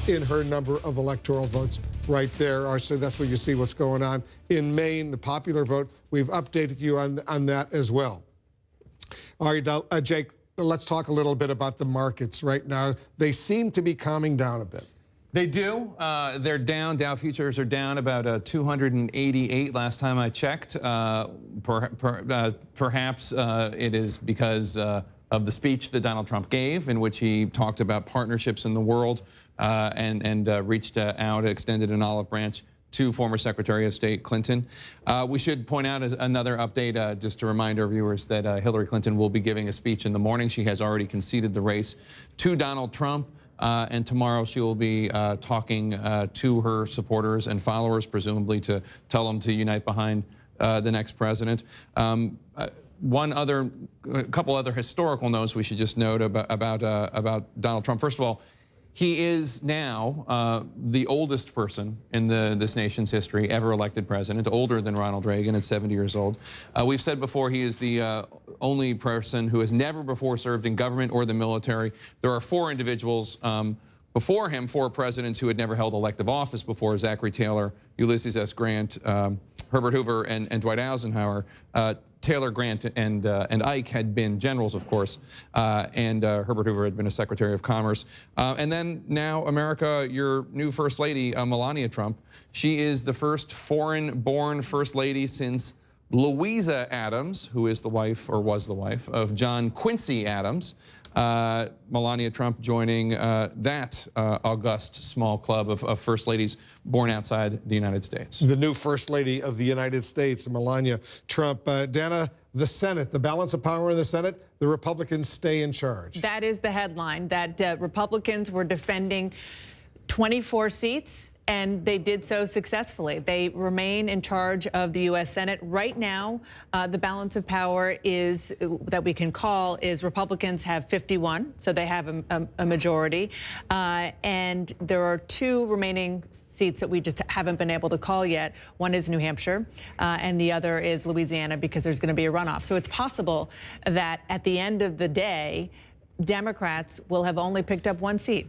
in her number of electoral votes. Right there. So that's where you see what's going on in Maine, the popular vote. We've updated you on that as well. All right, now, Jake, let's talk a little bit about the markets right now. They seem to be calming down a bit. They do. They're down. Dow futures are down about 288 last time I checked. Perhaps it is because of the speech that Donald Trump gave, in which he talked about partnerships in the world and reached out, extended an olive branch to former Secretary of State Clinton. We should point out another update, just to remind our viewers that Hillary Clinton will be giving a speech in the morning. She has already conceded the race to Donald Trump. And tomorrow she will be talking to her supporters and followers, presumably to tell them to unite behind the next president. A couple other historical notes we should just note about Donald Trump. First of all, he is now the oldest person in this nation's history ever elected president, older than Ronald Reagan at 70 years old. We've said before he is the only person who has never before served in government or the military. There are 4 individuals before him, 4 presidents who had never held elective office before: Zachary Taylor, Ulysses S. Grant, Herbert Hoover, and Dwight Eisenhower. Taylor, Grant, and Ike had been generals, of course, and Herbert Hoover had been a Secretary of Commerce. And then now, America, your new First Lady, Melania Trump, she is the first foreign-born First Lady since Louisa Adams, who is the wife, or was the wife, of John Quincy Adams. Melania Trump joining that august small club of First Ladies born outside the United States. The new First Lady of the United States, Melania Trump. Dana, the Senate, the balance of power in the Senate, the Republicans stay in charge. That is the headline, that Republicans were defending 24 seats, and they did so successfully. They remain in charge of the U.S. Senate. Right now, the balance of power is, that we can call, is Republicans have 51, so they have a majority. And there are 2 remaining seats that we just haven't been able to call yet. One is New Hampshire, and the other is Louisiana, because there's going to be a runoff. So it's possible that at the end of the day, Democrats will have only picked up 1 seat.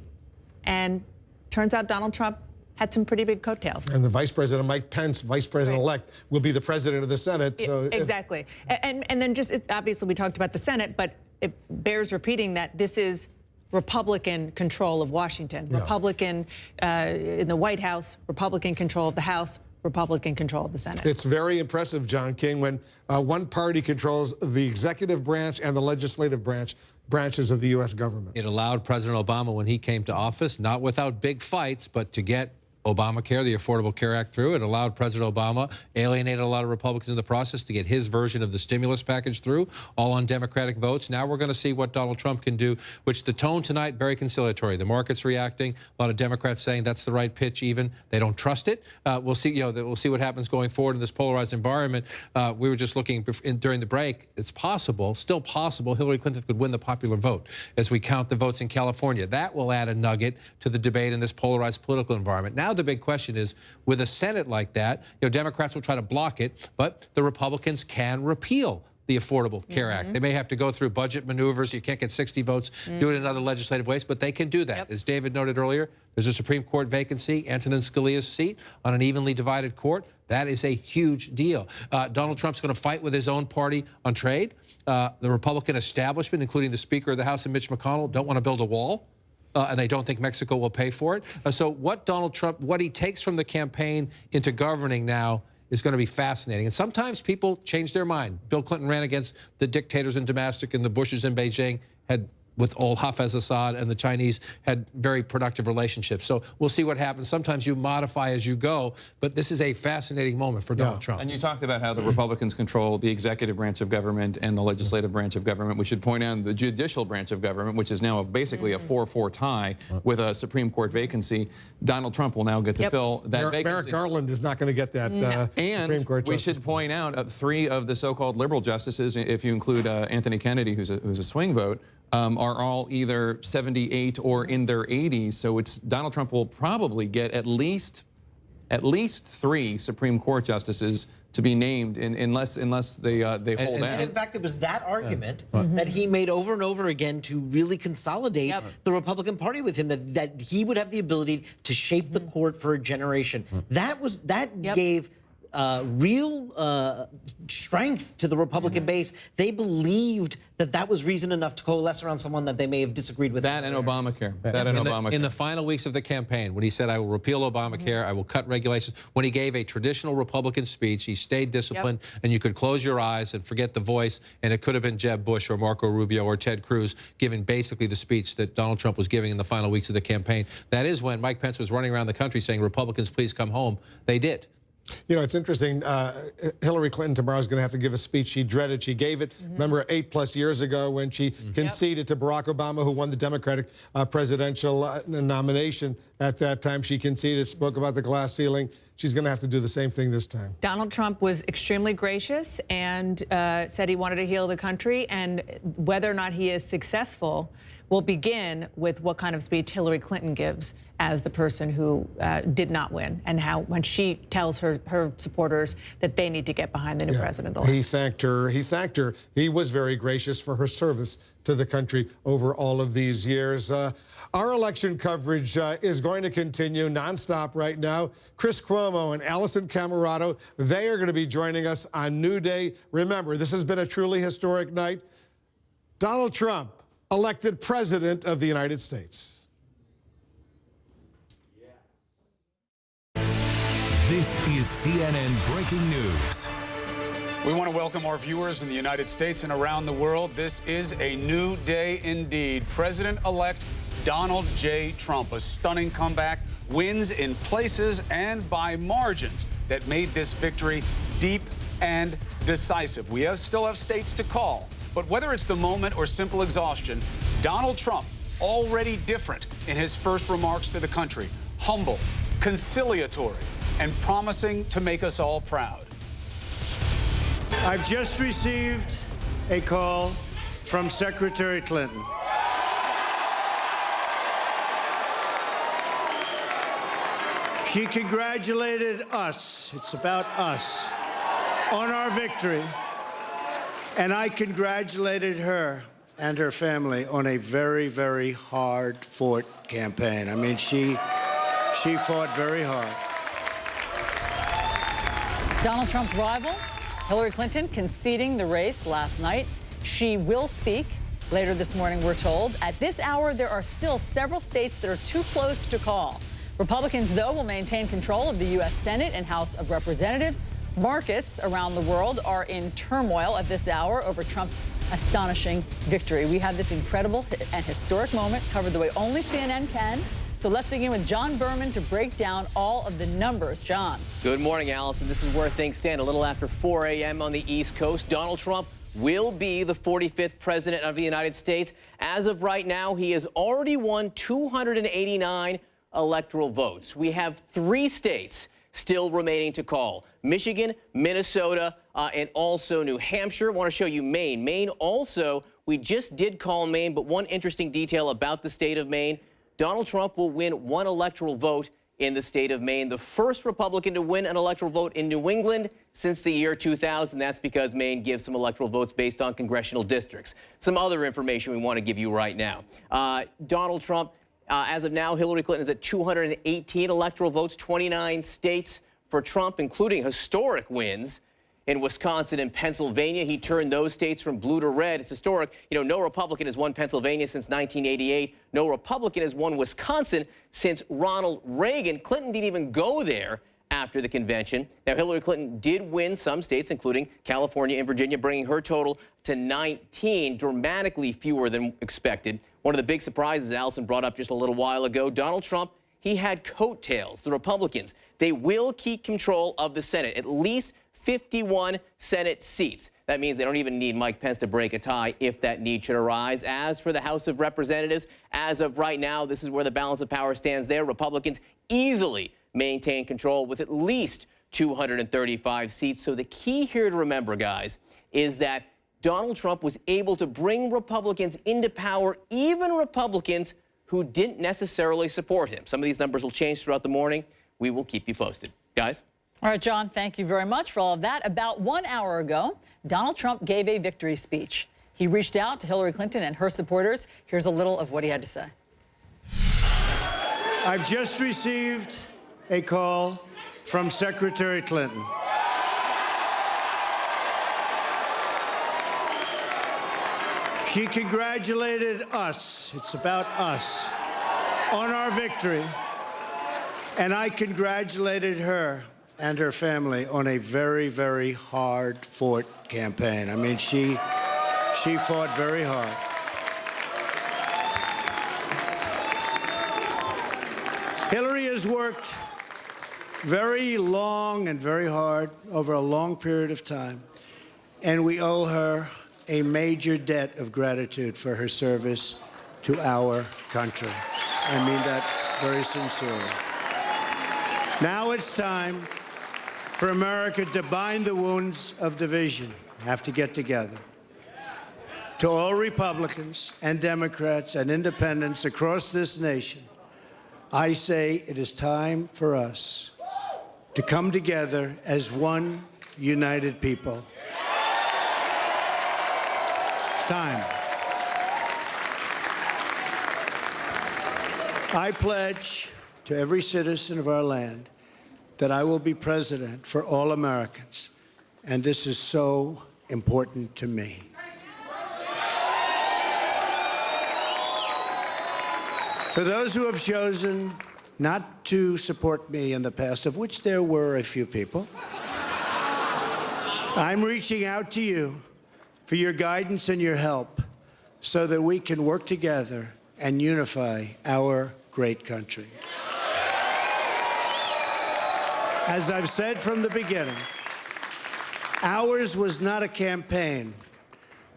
And turns out Donald Trump had some pretty big coattails. And the Vice President, Mike Pence, Vice President-elect, will be the President of the Senate. So exactly. And then just, obviously we talked about the Senate, but it bears repeating that this is Republican control of Washington. Yeah. Republican in the White House, Republican control of the House, Republican control of the Senate. It's very impressive, John King, when one party controls the executive branch and the legislative branches of the U.S. government. It allowed President Obama, when he came to office, not without big fights, but to get Obamacare, the Affordable Care Act, through. It allowed President Obama, alienated a lot of Republicans in the process, to get his version of the stimulus package through, all on Democratic votes. Now we're going to see what Donald Trump can do, which the tone tonight, very conciliatory. The market's reacting. A lot of Democrats saying that's the right pitch even. They don't trust it. We'll see, we'll see what happens going forward in this polarized environment. We were just looking during the break. It's possible, still possible, Hillary Clinton could win the popular vote as we count the votes in California. That will add a nugget to the debate in this polarized political environment. Now the big question is, with a Senate like that, Democrats will try to block it, but the Republicans can repeal the Affordable Care Act. They may have to go through budget maneuvers. You can't get 60 votes, do it in other legislative ways, but they can do that. As David noted earlier, there's a Supreme Court vacancy, Antonin Scalia's seat, on an evenly divided court. That is a huge deal. Donald Trump's going to fight with his own party on trade. The Republican establishment, including the Speaker of the House and Mitch McConnell, don't want to build a wall. And they don't think Mexico will pay for it. So what Donald Trump, what he takes from the campaign into governing now is going to be fascinating. And sometimes people change their mind. Bill Clinton ran against the dictators in Damascus, and the Bushes in Beijing had, with old Hafez Assad, and the Chinese had very productive relationships. So we'll see what happens. Sometimes you modify as you go, but this is a fascinating moment for Donald Trump. And you talked about how the Republicans control the executive branch of government and the legislative branch of government. We should point out the judicial branch of government, which is now basically a 4-4 tie with a Supreme Court vacancy. Donald Trump will now get to fill that vacancy. Merrick Garland is not going to get that Supreme Court justice. We should point out 3 of the so-called liberal justices, if you include Anthony Kennedy, who's a swing vote, are all either 78 or in their 80s. So Donald Trump will probably get at least 3 Supreme Court justices to be named unless they hold out. In fact, it was that argument that he made over and over again to really consolidate the Republican Party with him, that he would have the ability to shape the court for a generation. That gave real strength to the Republican base. They believed that was reason enough to coalesce around someone that they may have disagreed with. That and Obamacare. In the final weeks of the campaign, when he said, I will repeal Obamacare, I will cut regulations, when he gave a traditional Republican speech, he stayed disciplined, and you could close your eyes and forget the voice, and it could have been Jeb Bush or Marco Rubio or Ted Cruz giving basically the speech that Donald Trump was giving in the final weeks of the campaign. That is when Mike Pence was running around the country saying, Republicans, please come home. They did. It's interesting. Hillary Clinton tomorrow is going to have to give a speech she dreaded. She gave it, remember, 8+ years ago when she conceded to Barack Obama, who won the Democratic presidential nomination at that time. She conceded, spoke about the glass ceiling. She's going to have to do the same thing this time. Donald Trump was extremely gracious and said he wanted to heal the country. And whether or not he is successful will begin with what kind of speech Hillary Clinton gives as the person who did not win, and how when she tells her supporters that they need to get behind the new president-elect. He thanked her. He was very gracious for her service to the country over all of these years. Our election coverage is going to continue nonstop right now. Chris Cuomo and Allison Camerado, they are going to be joining us on New Day. Remember, this has been a truly historic night. Donald Trump, elected president of the United States. This is CNN Breaking News. We want to welcome our viewers in the United States and around the world. This is a new day indeed. President-elect Donald J. Trump, a stunning comeback, wins in places and by margins that made this victory deep and decisive. We still have states to call, but whether it's the moment or simple exhaustion, Donald Trump already different in his first remarks to the country, humble, conciliatory, and promising to make us all proud. I've just received a call from Secretary Clinton. She congratulated us, it's about us, on our victory. And I congratulated her and her family on a very, very hard-fought campaign. I mean, she fought very hard. Donald Trump's rival, Hillary Clinton, conceding the race last night. She will speak later this morning, we're told. At this hour, there are still several states that are too close to call. Republicans, though, will maintain control of the U.S. Senate and House of Representatives. Markets around the world are in turmoil at this hour over Trump's astonishing victory. We have this incredible and historic moment covered the way only CNN can. So let's begin with John Berman to break down all of the numbers. John. Good morning, Allison. This is where things stand. A little after 4 a.m. on the East Coast. Donald Trump will be the 45th president of the United States. As of right now, he has already won 289 electoral votes. We have 3 states still remaining to call: Michigan, Minnesota, and also New Hampshire. I want to show you Maine. Maine also, we just did call Maine, but one interesting detail about the state of Maine: Donald Trump will win 1 electoral vote in the state of Maine, the first Republican to win an electoral vote in New England since the year 2000. That's because Maine gives some electoral votes based on congressional districts. Some other information we want to give you right now. Donald Trump, as of now, Hillary Clinton is at 218 electoral votes, 29 states for Trump, including historic wins in Wisconsin and Pennsylvania. He turned those states from blue to red. It's historic. You know, no Republican has won Pennsylvania since 1988. No Republican has won Wisconsin since Ronald Reagan. Clinton didn't even go there after the convention. Now, Hillary Clinton did win some states, including California and Virginia, bringing her total to 19, dramatically fewer than expected. One of the big surprises Allison brought up just a little while ago, Donald Trump, he had coattails. The Republicans, they will keep control of the Senate, at least 51 Senate seats. That means they don't even need Mike Pence to break a tie if that need should arise. As for the House of Representatives, as of right now, this is where the balance of power stands there. Republicans easily maintain control with at least 235 seats. So the key here to remember, guys, is that Donald Trump was able to bring Republicans into power, even Republicans who didn't necessarily support him. Some of these numbers will change throughout the morning. We will keep you posted. Guys? All right, John, thank you very much for all of that. About 1 hour ago, Donald Trump gave a victory speech. He reached out to Hillary Clinton and her supporters. Here's a little of what he had to say. I've just received a call from Secretary Clinton. She congratulated us, it's about us, on our victory. And I congratulated her and her family on a very, very hard-fought campaign. I mean, she fought very hard. Hillary has worked very long and very hard over a long period of time, and we owe her a major debt of gratitude for her service to our country. I mean that very sincerely. Now it's time for America to bind the wounds of division. We have to get together. to all Republicans and Democrats and independents across this nation, I say it is time for us to come together as one united people. It's time. I pledge to every citizen of our land that I will be president for all Americans, and this is so important to me. For those who have chosen not to support me in the past, of which there were a few people, I'm reaching out to you for your guidance and your help so that we can work together and unify our great country. As I've said from the beginning, ours was not a campaign,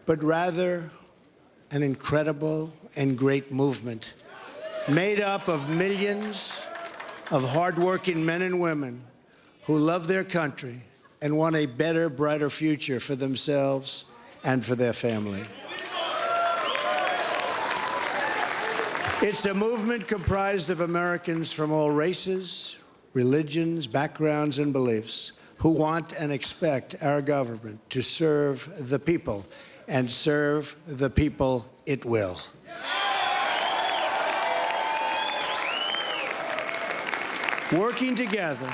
but rather an incredible and great movement made up of millions of hardworking men and women who love their country and want a better, brighter future for themselves and for their family. It's a movement comprised of Americans from all races, religions, backgrounds, and beliefs who want and expect our government to serve the people, and serve the people it will. Working together,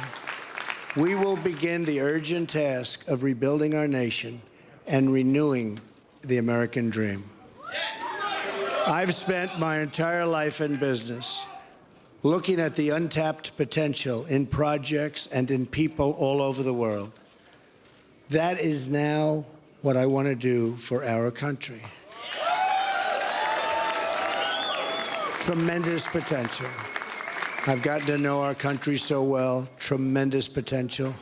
we will begin the urgent task of rebuilding our nation and renewing the American dream. I've spent my entire life in business looking at the untapped potential in projects and in people all over the world. That is now what I want to do for our country. Tremendous potential. I've gotten to know our country so well. Tremendous potential.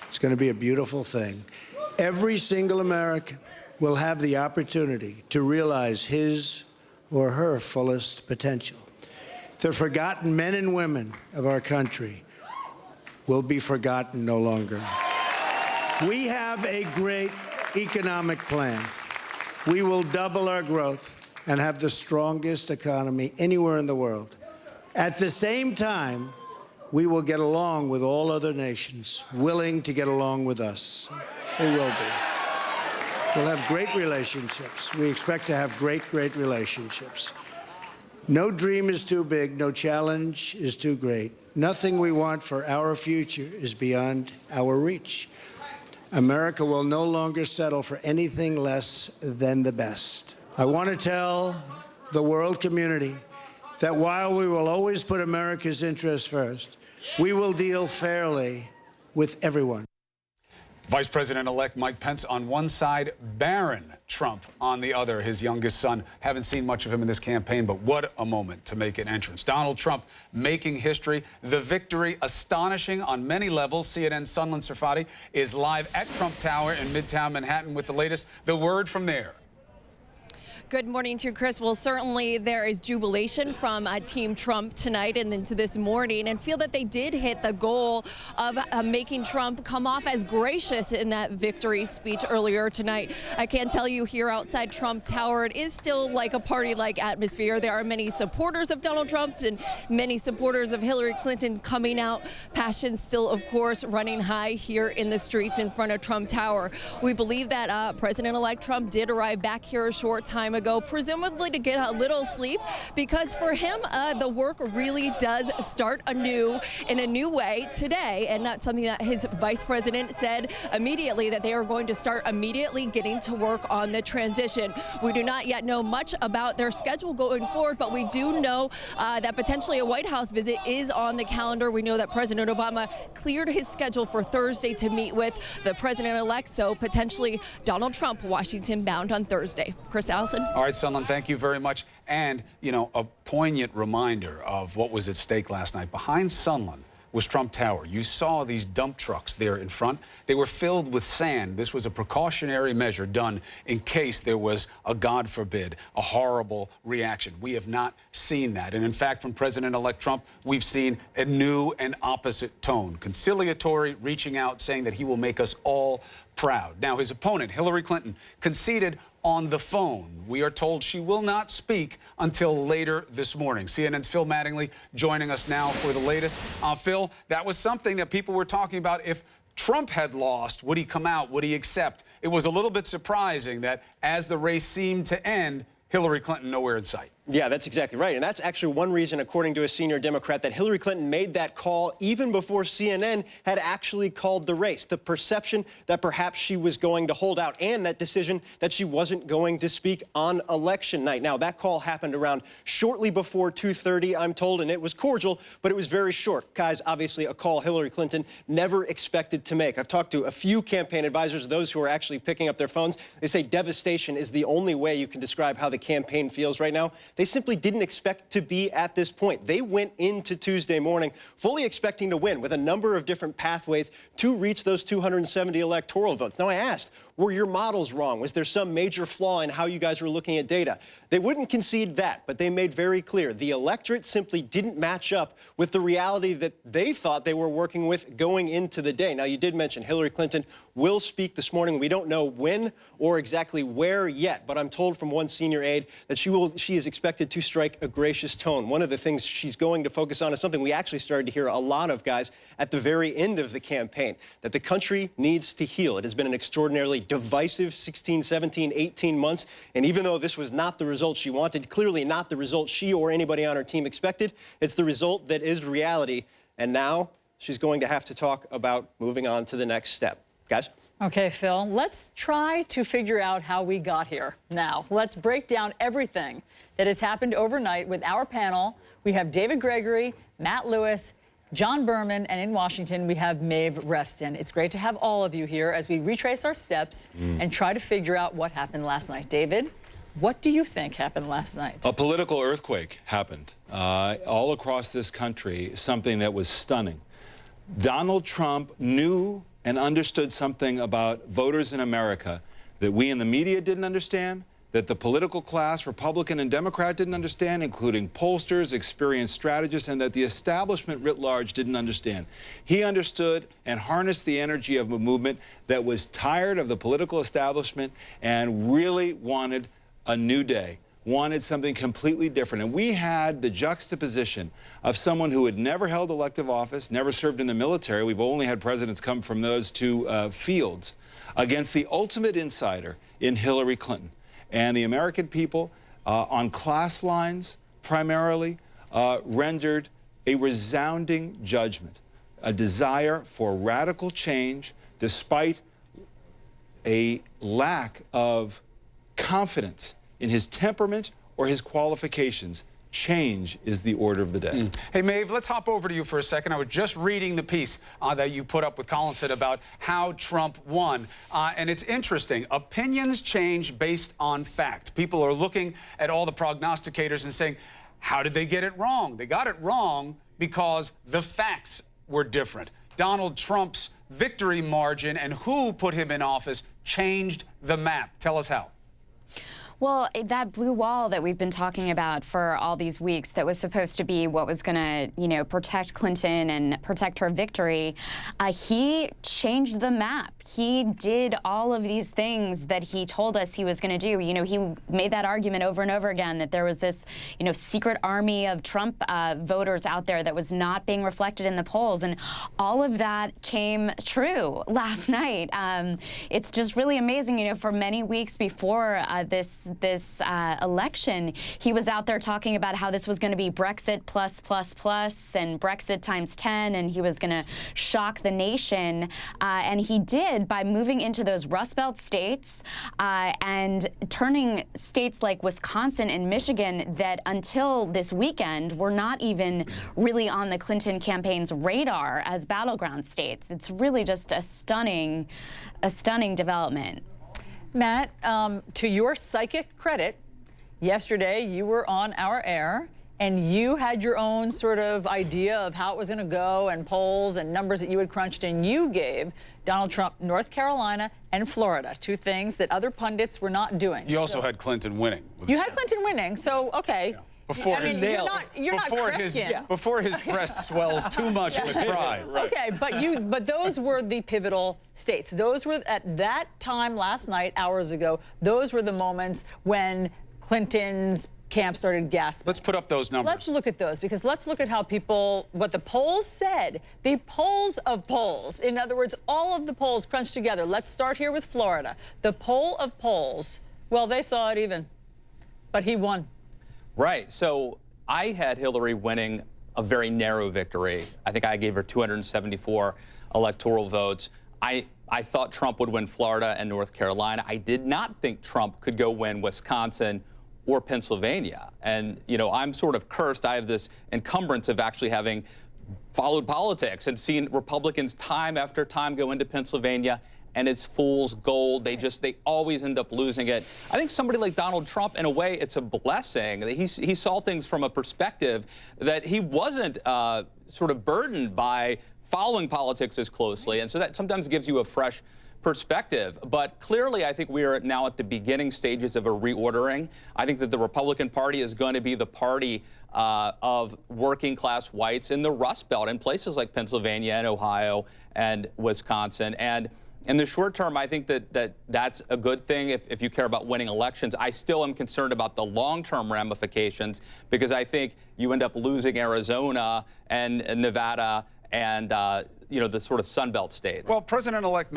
It's going to be a beautiful thing. Every single American will have the opportunity to realize his or her fullest potential. The forgotten men and women of our country will be forgotten no longer. We have a great economic plan. We will double our growth and have the strongest economy anywhere in the world. At the same time, we will get along with all other nations willing to get along with us. They will be. We'll have great relationships. We expect to have great, great relationships. No dream is too big. No challenge is too great. Nothing we want for our future is beyond our reach. America will no longer settle for anything less than the best. I want to tell the world community that while we will always put America's interests first, we will deal fairly with everyone. Vice President-elect Mike Pence on one side, Barron Trump on the other, his youngest son. Haven't seen much of him in this campaign, but what a moment to make an entrance. Donald Trump making history. The victory astonishing on many levels. CNN's Sunlen Serfati is live at Trump Tower in Midtown Manhattan with the latest. The word from there. Good morning to you, Chris. Well, certainly there is jubilation from Team Trump tonight and into this morning, and feel that they did hit the goal of making Trump come off as gracious in that victory speech earlier tonight. I can tell you here outside Trump Tower, it is still like a party-like atmosphere. There are many supporters of Donald Trump and many supporters of Hillary Clinton coming out. Passion still, of course, running high here in the streets in front of Trump Tower. We believe that President-elect Trump did arrive back here a short time ago, presumably to get a little sleep, because for him, the work really does start anew in a new way today. And that's something that his vice president said immediately, that they are going to start immediately getting to work on the transition. We do not yet know much about their schedule going forward, but we do know that potentially a White House visit is on the calendar. We know that President Obama cleared his schedule for Thursday to meet with the president-elect, so potentially Donald Trump, Washington bound on Thursday. Chris Allison. All right, Sunlen, thank you very much. And, you know, a poignant reminder of what was at stake last night. Behind Sunlen was Trump Tower. You saw these dump trucks there in front. They were filled with sand. This was a precautionary measure done in case there was a, God forbid, a horrible reaction. We have not seen that. And in fact, from President-elect Trump, we've seen a new and opposite tone. Conciliatory, reaching out, saying that he will make us all proud. Now, his opponent, Hillary Clinton, conceded on the phone. We are told she will not speak until later this morning. CNN's Phil Mattingly joining us now for the latest. Phil, that was something that people were talking about. If Trump had lost, would he come out? Would he accept? It was a little bit surprising that as the race seemed to end, Hillary Clinton nowhere in sight. Yeah, that's exactly right. And that's actually one reason, according to a senior Democrat, that Hillary Clinton made that call even before CNN had actually called the race. The perception that perhaps she was going to hold out, and that decision that she wasn't going to speak on election night. Now, that call happened around shortly before 2:30, I'm told, and it was cordial, but it was very short. Guys, obviously a call Hillary Clinton never expected to make. I've talked to a few campaign advisors, those who are actually picking up their phones. They say devastation is the only way you can describe how the campaign feels right now. They simply didn't expect to be at this point. They went into Tuesday morning fully expecting to win with a number of different pathways to reach those 270 electoral votes. Now, I asked, were your models wrong? Was there some major flaw in how you guys were looking at data? They wouldn't concede that, but they made very clear the electorate simply didn't match up with the reality that they thought they were working with going into the day. Now, you did mention Hillary Clinton will speak this morning. We don't know when or exactly where yet, but I'm told from one senior aide that she is expected to strike a gracious tone. One of the things she's going to focus on is something we actually started to hear a lot of, guys, at the very end of the campaign, that the country needs to heal. It has been an extraordinarily divisive 16, 17, 18 months, and even though this was not the result she wanted, clearly not the result she or anybody on her team expected, it's the result that is reality, and now she's going to have to talk about moving on to the next step. Guys? Okay, Phil, let's try to figure out how we got here. Now, let's break down everything that has happened overnight with our panel. We have David Gregory, Matt Lewis, John Berman, and in Washington, we have Maeve Reston. It's great to have all of you here as we retrace our steps and try to figure out what happened last night. David, what do you think happened last night? A political earthquake happened all across this country, something that was stunning. Donald Trump knew and understood something about voters in America that we in the media didn't understand, that the political class, Republican and Democrat, didn't understand, including pollsters, experienced strategists, and that the establishment writ large didn't understand. He understood and harnessed the energy of a movement that was tired of the political establishment and really wanted a new day, wanted something completely different. And we had the juxtaposition of someone who had never held elective office, never served in the military. We've only had presidents come from those two fields, against the ultimate insider in Hillary Clinton. And the American people, on class lines primarily, rendered a resounding judgment, a desire for radical change despite a lack of confidence in his temperament or his qualifications. Change is the order of the day. Hey, Maeve, let's hop over to you for a second. I was just reading the piece that you put up with Collinson about how Trump won. And it's interesting. Opinions change based on fact. People are looking at all the prognosticators and saying, how did they get it wrong? They got it wrong because the facts were different. Donald Trump's victory margin and who put him in office changed the map. Tell us how. Well, that blue wall that we've been talking about for all these weeks that was supposed to be what was going to, protect Clinton and protect her victory, he changed the map. He did all of these things that he told us he was going to do. He made that argument over and over again that there was this, secret army of Trump voters out there that was not being reflected in the polls. And all of that came true last night. It's just really amazing, for many weeks before this election, he was out there talking about how this was going to be Brexit plus and Brexit times 10, and he was going to shock the nation. And he did by moving into those Rust Belt states and turning states like Wisconsin and Michigan that until this weekend were not even really on the Clinton campaign's radar as battleground states. It's really just a stunning development. Matt, to your psychic credit, yesterday you were on our air and you had your own sort of idea of how it was going to go and polls and numbers that you had crunched, and you gave Donald Trump North Carolina and Florida, two things that other pundits were not doing. You also had Clinton winning. You had Clinton winning, so okay. Before I mean, you're not Christian. Before his breast swells too much with pride. Right. Okay, but those were the pivotal states. Those were, at that time last night, hours ago, those were the moments when Clinton's camp started gasping. Let's put up those numbers. Let's look at those, because let's look at how what the polls said. The polls of polls. In other words, all of the polls crunched together. Let's start here with Florida. The poll of polls, well, they saw it even, but he won. Right. So I had Hillary winning a very narrow victory. I think I gave her 274 electoral votes. I thought Trump would win Florida and North Carolina. I did not think Trump could go win Wisconsin or Pennsylvania. And, you know, I'm sort of cursed. I have this encumbrance of actually having followed politics and seen Republicans time after time go into Pennsylvania, and it's fool's gold. They always end up losing it. I think somebody like Donald Trump, in a way, it's a blessing. He saw things from a perspective that he wasn't sort of burdened by following politics as closely. And so that sometimes gives you a fresh perspective. But clearly, I think we are now at the beginning stages of a reordering. I think that the Republican Party is going to be the party of working class whites in the Rust Belt in places like Pennsylvania and Ohio and Wisconsin. And in the short term, I think that's a good thing if you care about winning elections. I still am concerned about the long-term ramifications, because I think you end up losing Arizona and Nevada and you know, the sort of Sunbelt states. Well, President-elect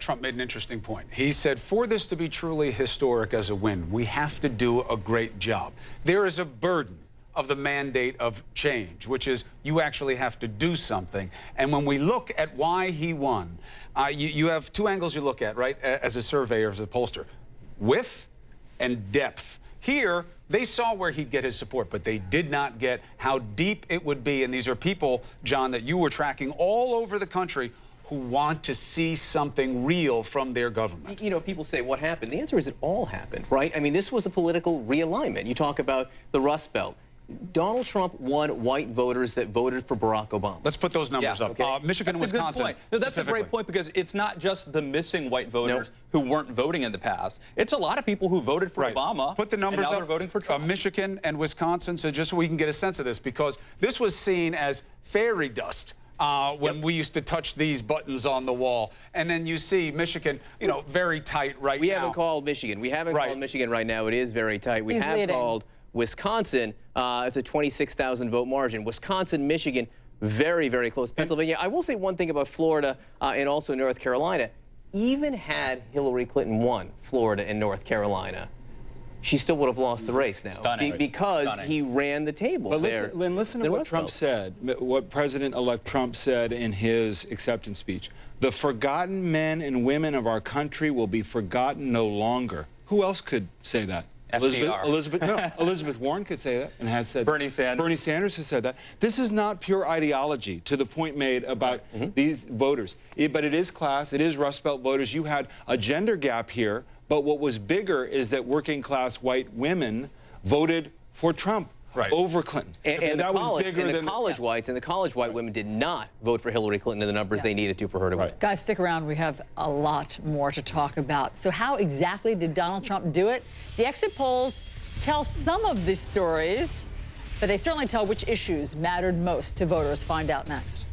Trump made an interesting point. He said, for this to be truly historic as a win, we have to do a great job. There is a burden of the mandate of change, which is you actually have to do something. And when we look at why he won, you have two angles you look at, right, as a surveyor, as a pollster: width and depth. Here, they saw where he'd get his support, but they did not get how deep it would be. And these are people, John, that you were tracking all over the country who want to see something real from their government. You know, people say, what happened? The answer is it all happened, right? I mean, this was a political realignment. You talk about the Rust Belt. Donald Trump won white voters that voted for Barack Obama. Let's put those numbers up. Okay. Michigan, that's Wisconsin. A good point. No, that's a great point, because it's not just the missing white voters who weren't voting in the past. It's a lot of people who voted for Obama. Put the numbers and now up. They're voting for Trump. Michigan and Wisconsin, so just so we can get a sense of this, because this was seen as fairy dust when we used to touch these buttons on the wall. And then you see Michigan, you know, very tight right now. We haven't called Michigan. We haven't called Michigan right now. It is very tight. We have called Wisconsin. It's a 26,000 vote margin. Wisconsin, Michigan, very, very close. Pennsylvania. I will say one thing about Florida and also North Carolina. Even had Hillary Clinton won Florida and North Carolina, she still would have lost the race now. Because he ran the table there. Lynn, listen to what Trump said, what President-elect Trump said in his acceptance speech. The forgotten men and women of our country will be forgotten no longer. Who else could say that? Elizabeth Warren could say that and has said Bernie Sanders. Bernie Sanders has said that. This is not pure ideology, to the point made about these voters. But it is class, it is Rust Belt voters. You had a gender gap here, but what was bigger is that working class white women voted for Trump over Clinton. And that was bigger than than college whites, and the college white women did not vote for Hillary Clinton in the numbers they needed to for her to win. Guys, stick around. We have a lot more to talk about. So how exactly did Donald Trump do it? The exit polls tell some of these stories, but they certainly tell which issues mattered most to voters. Find out next.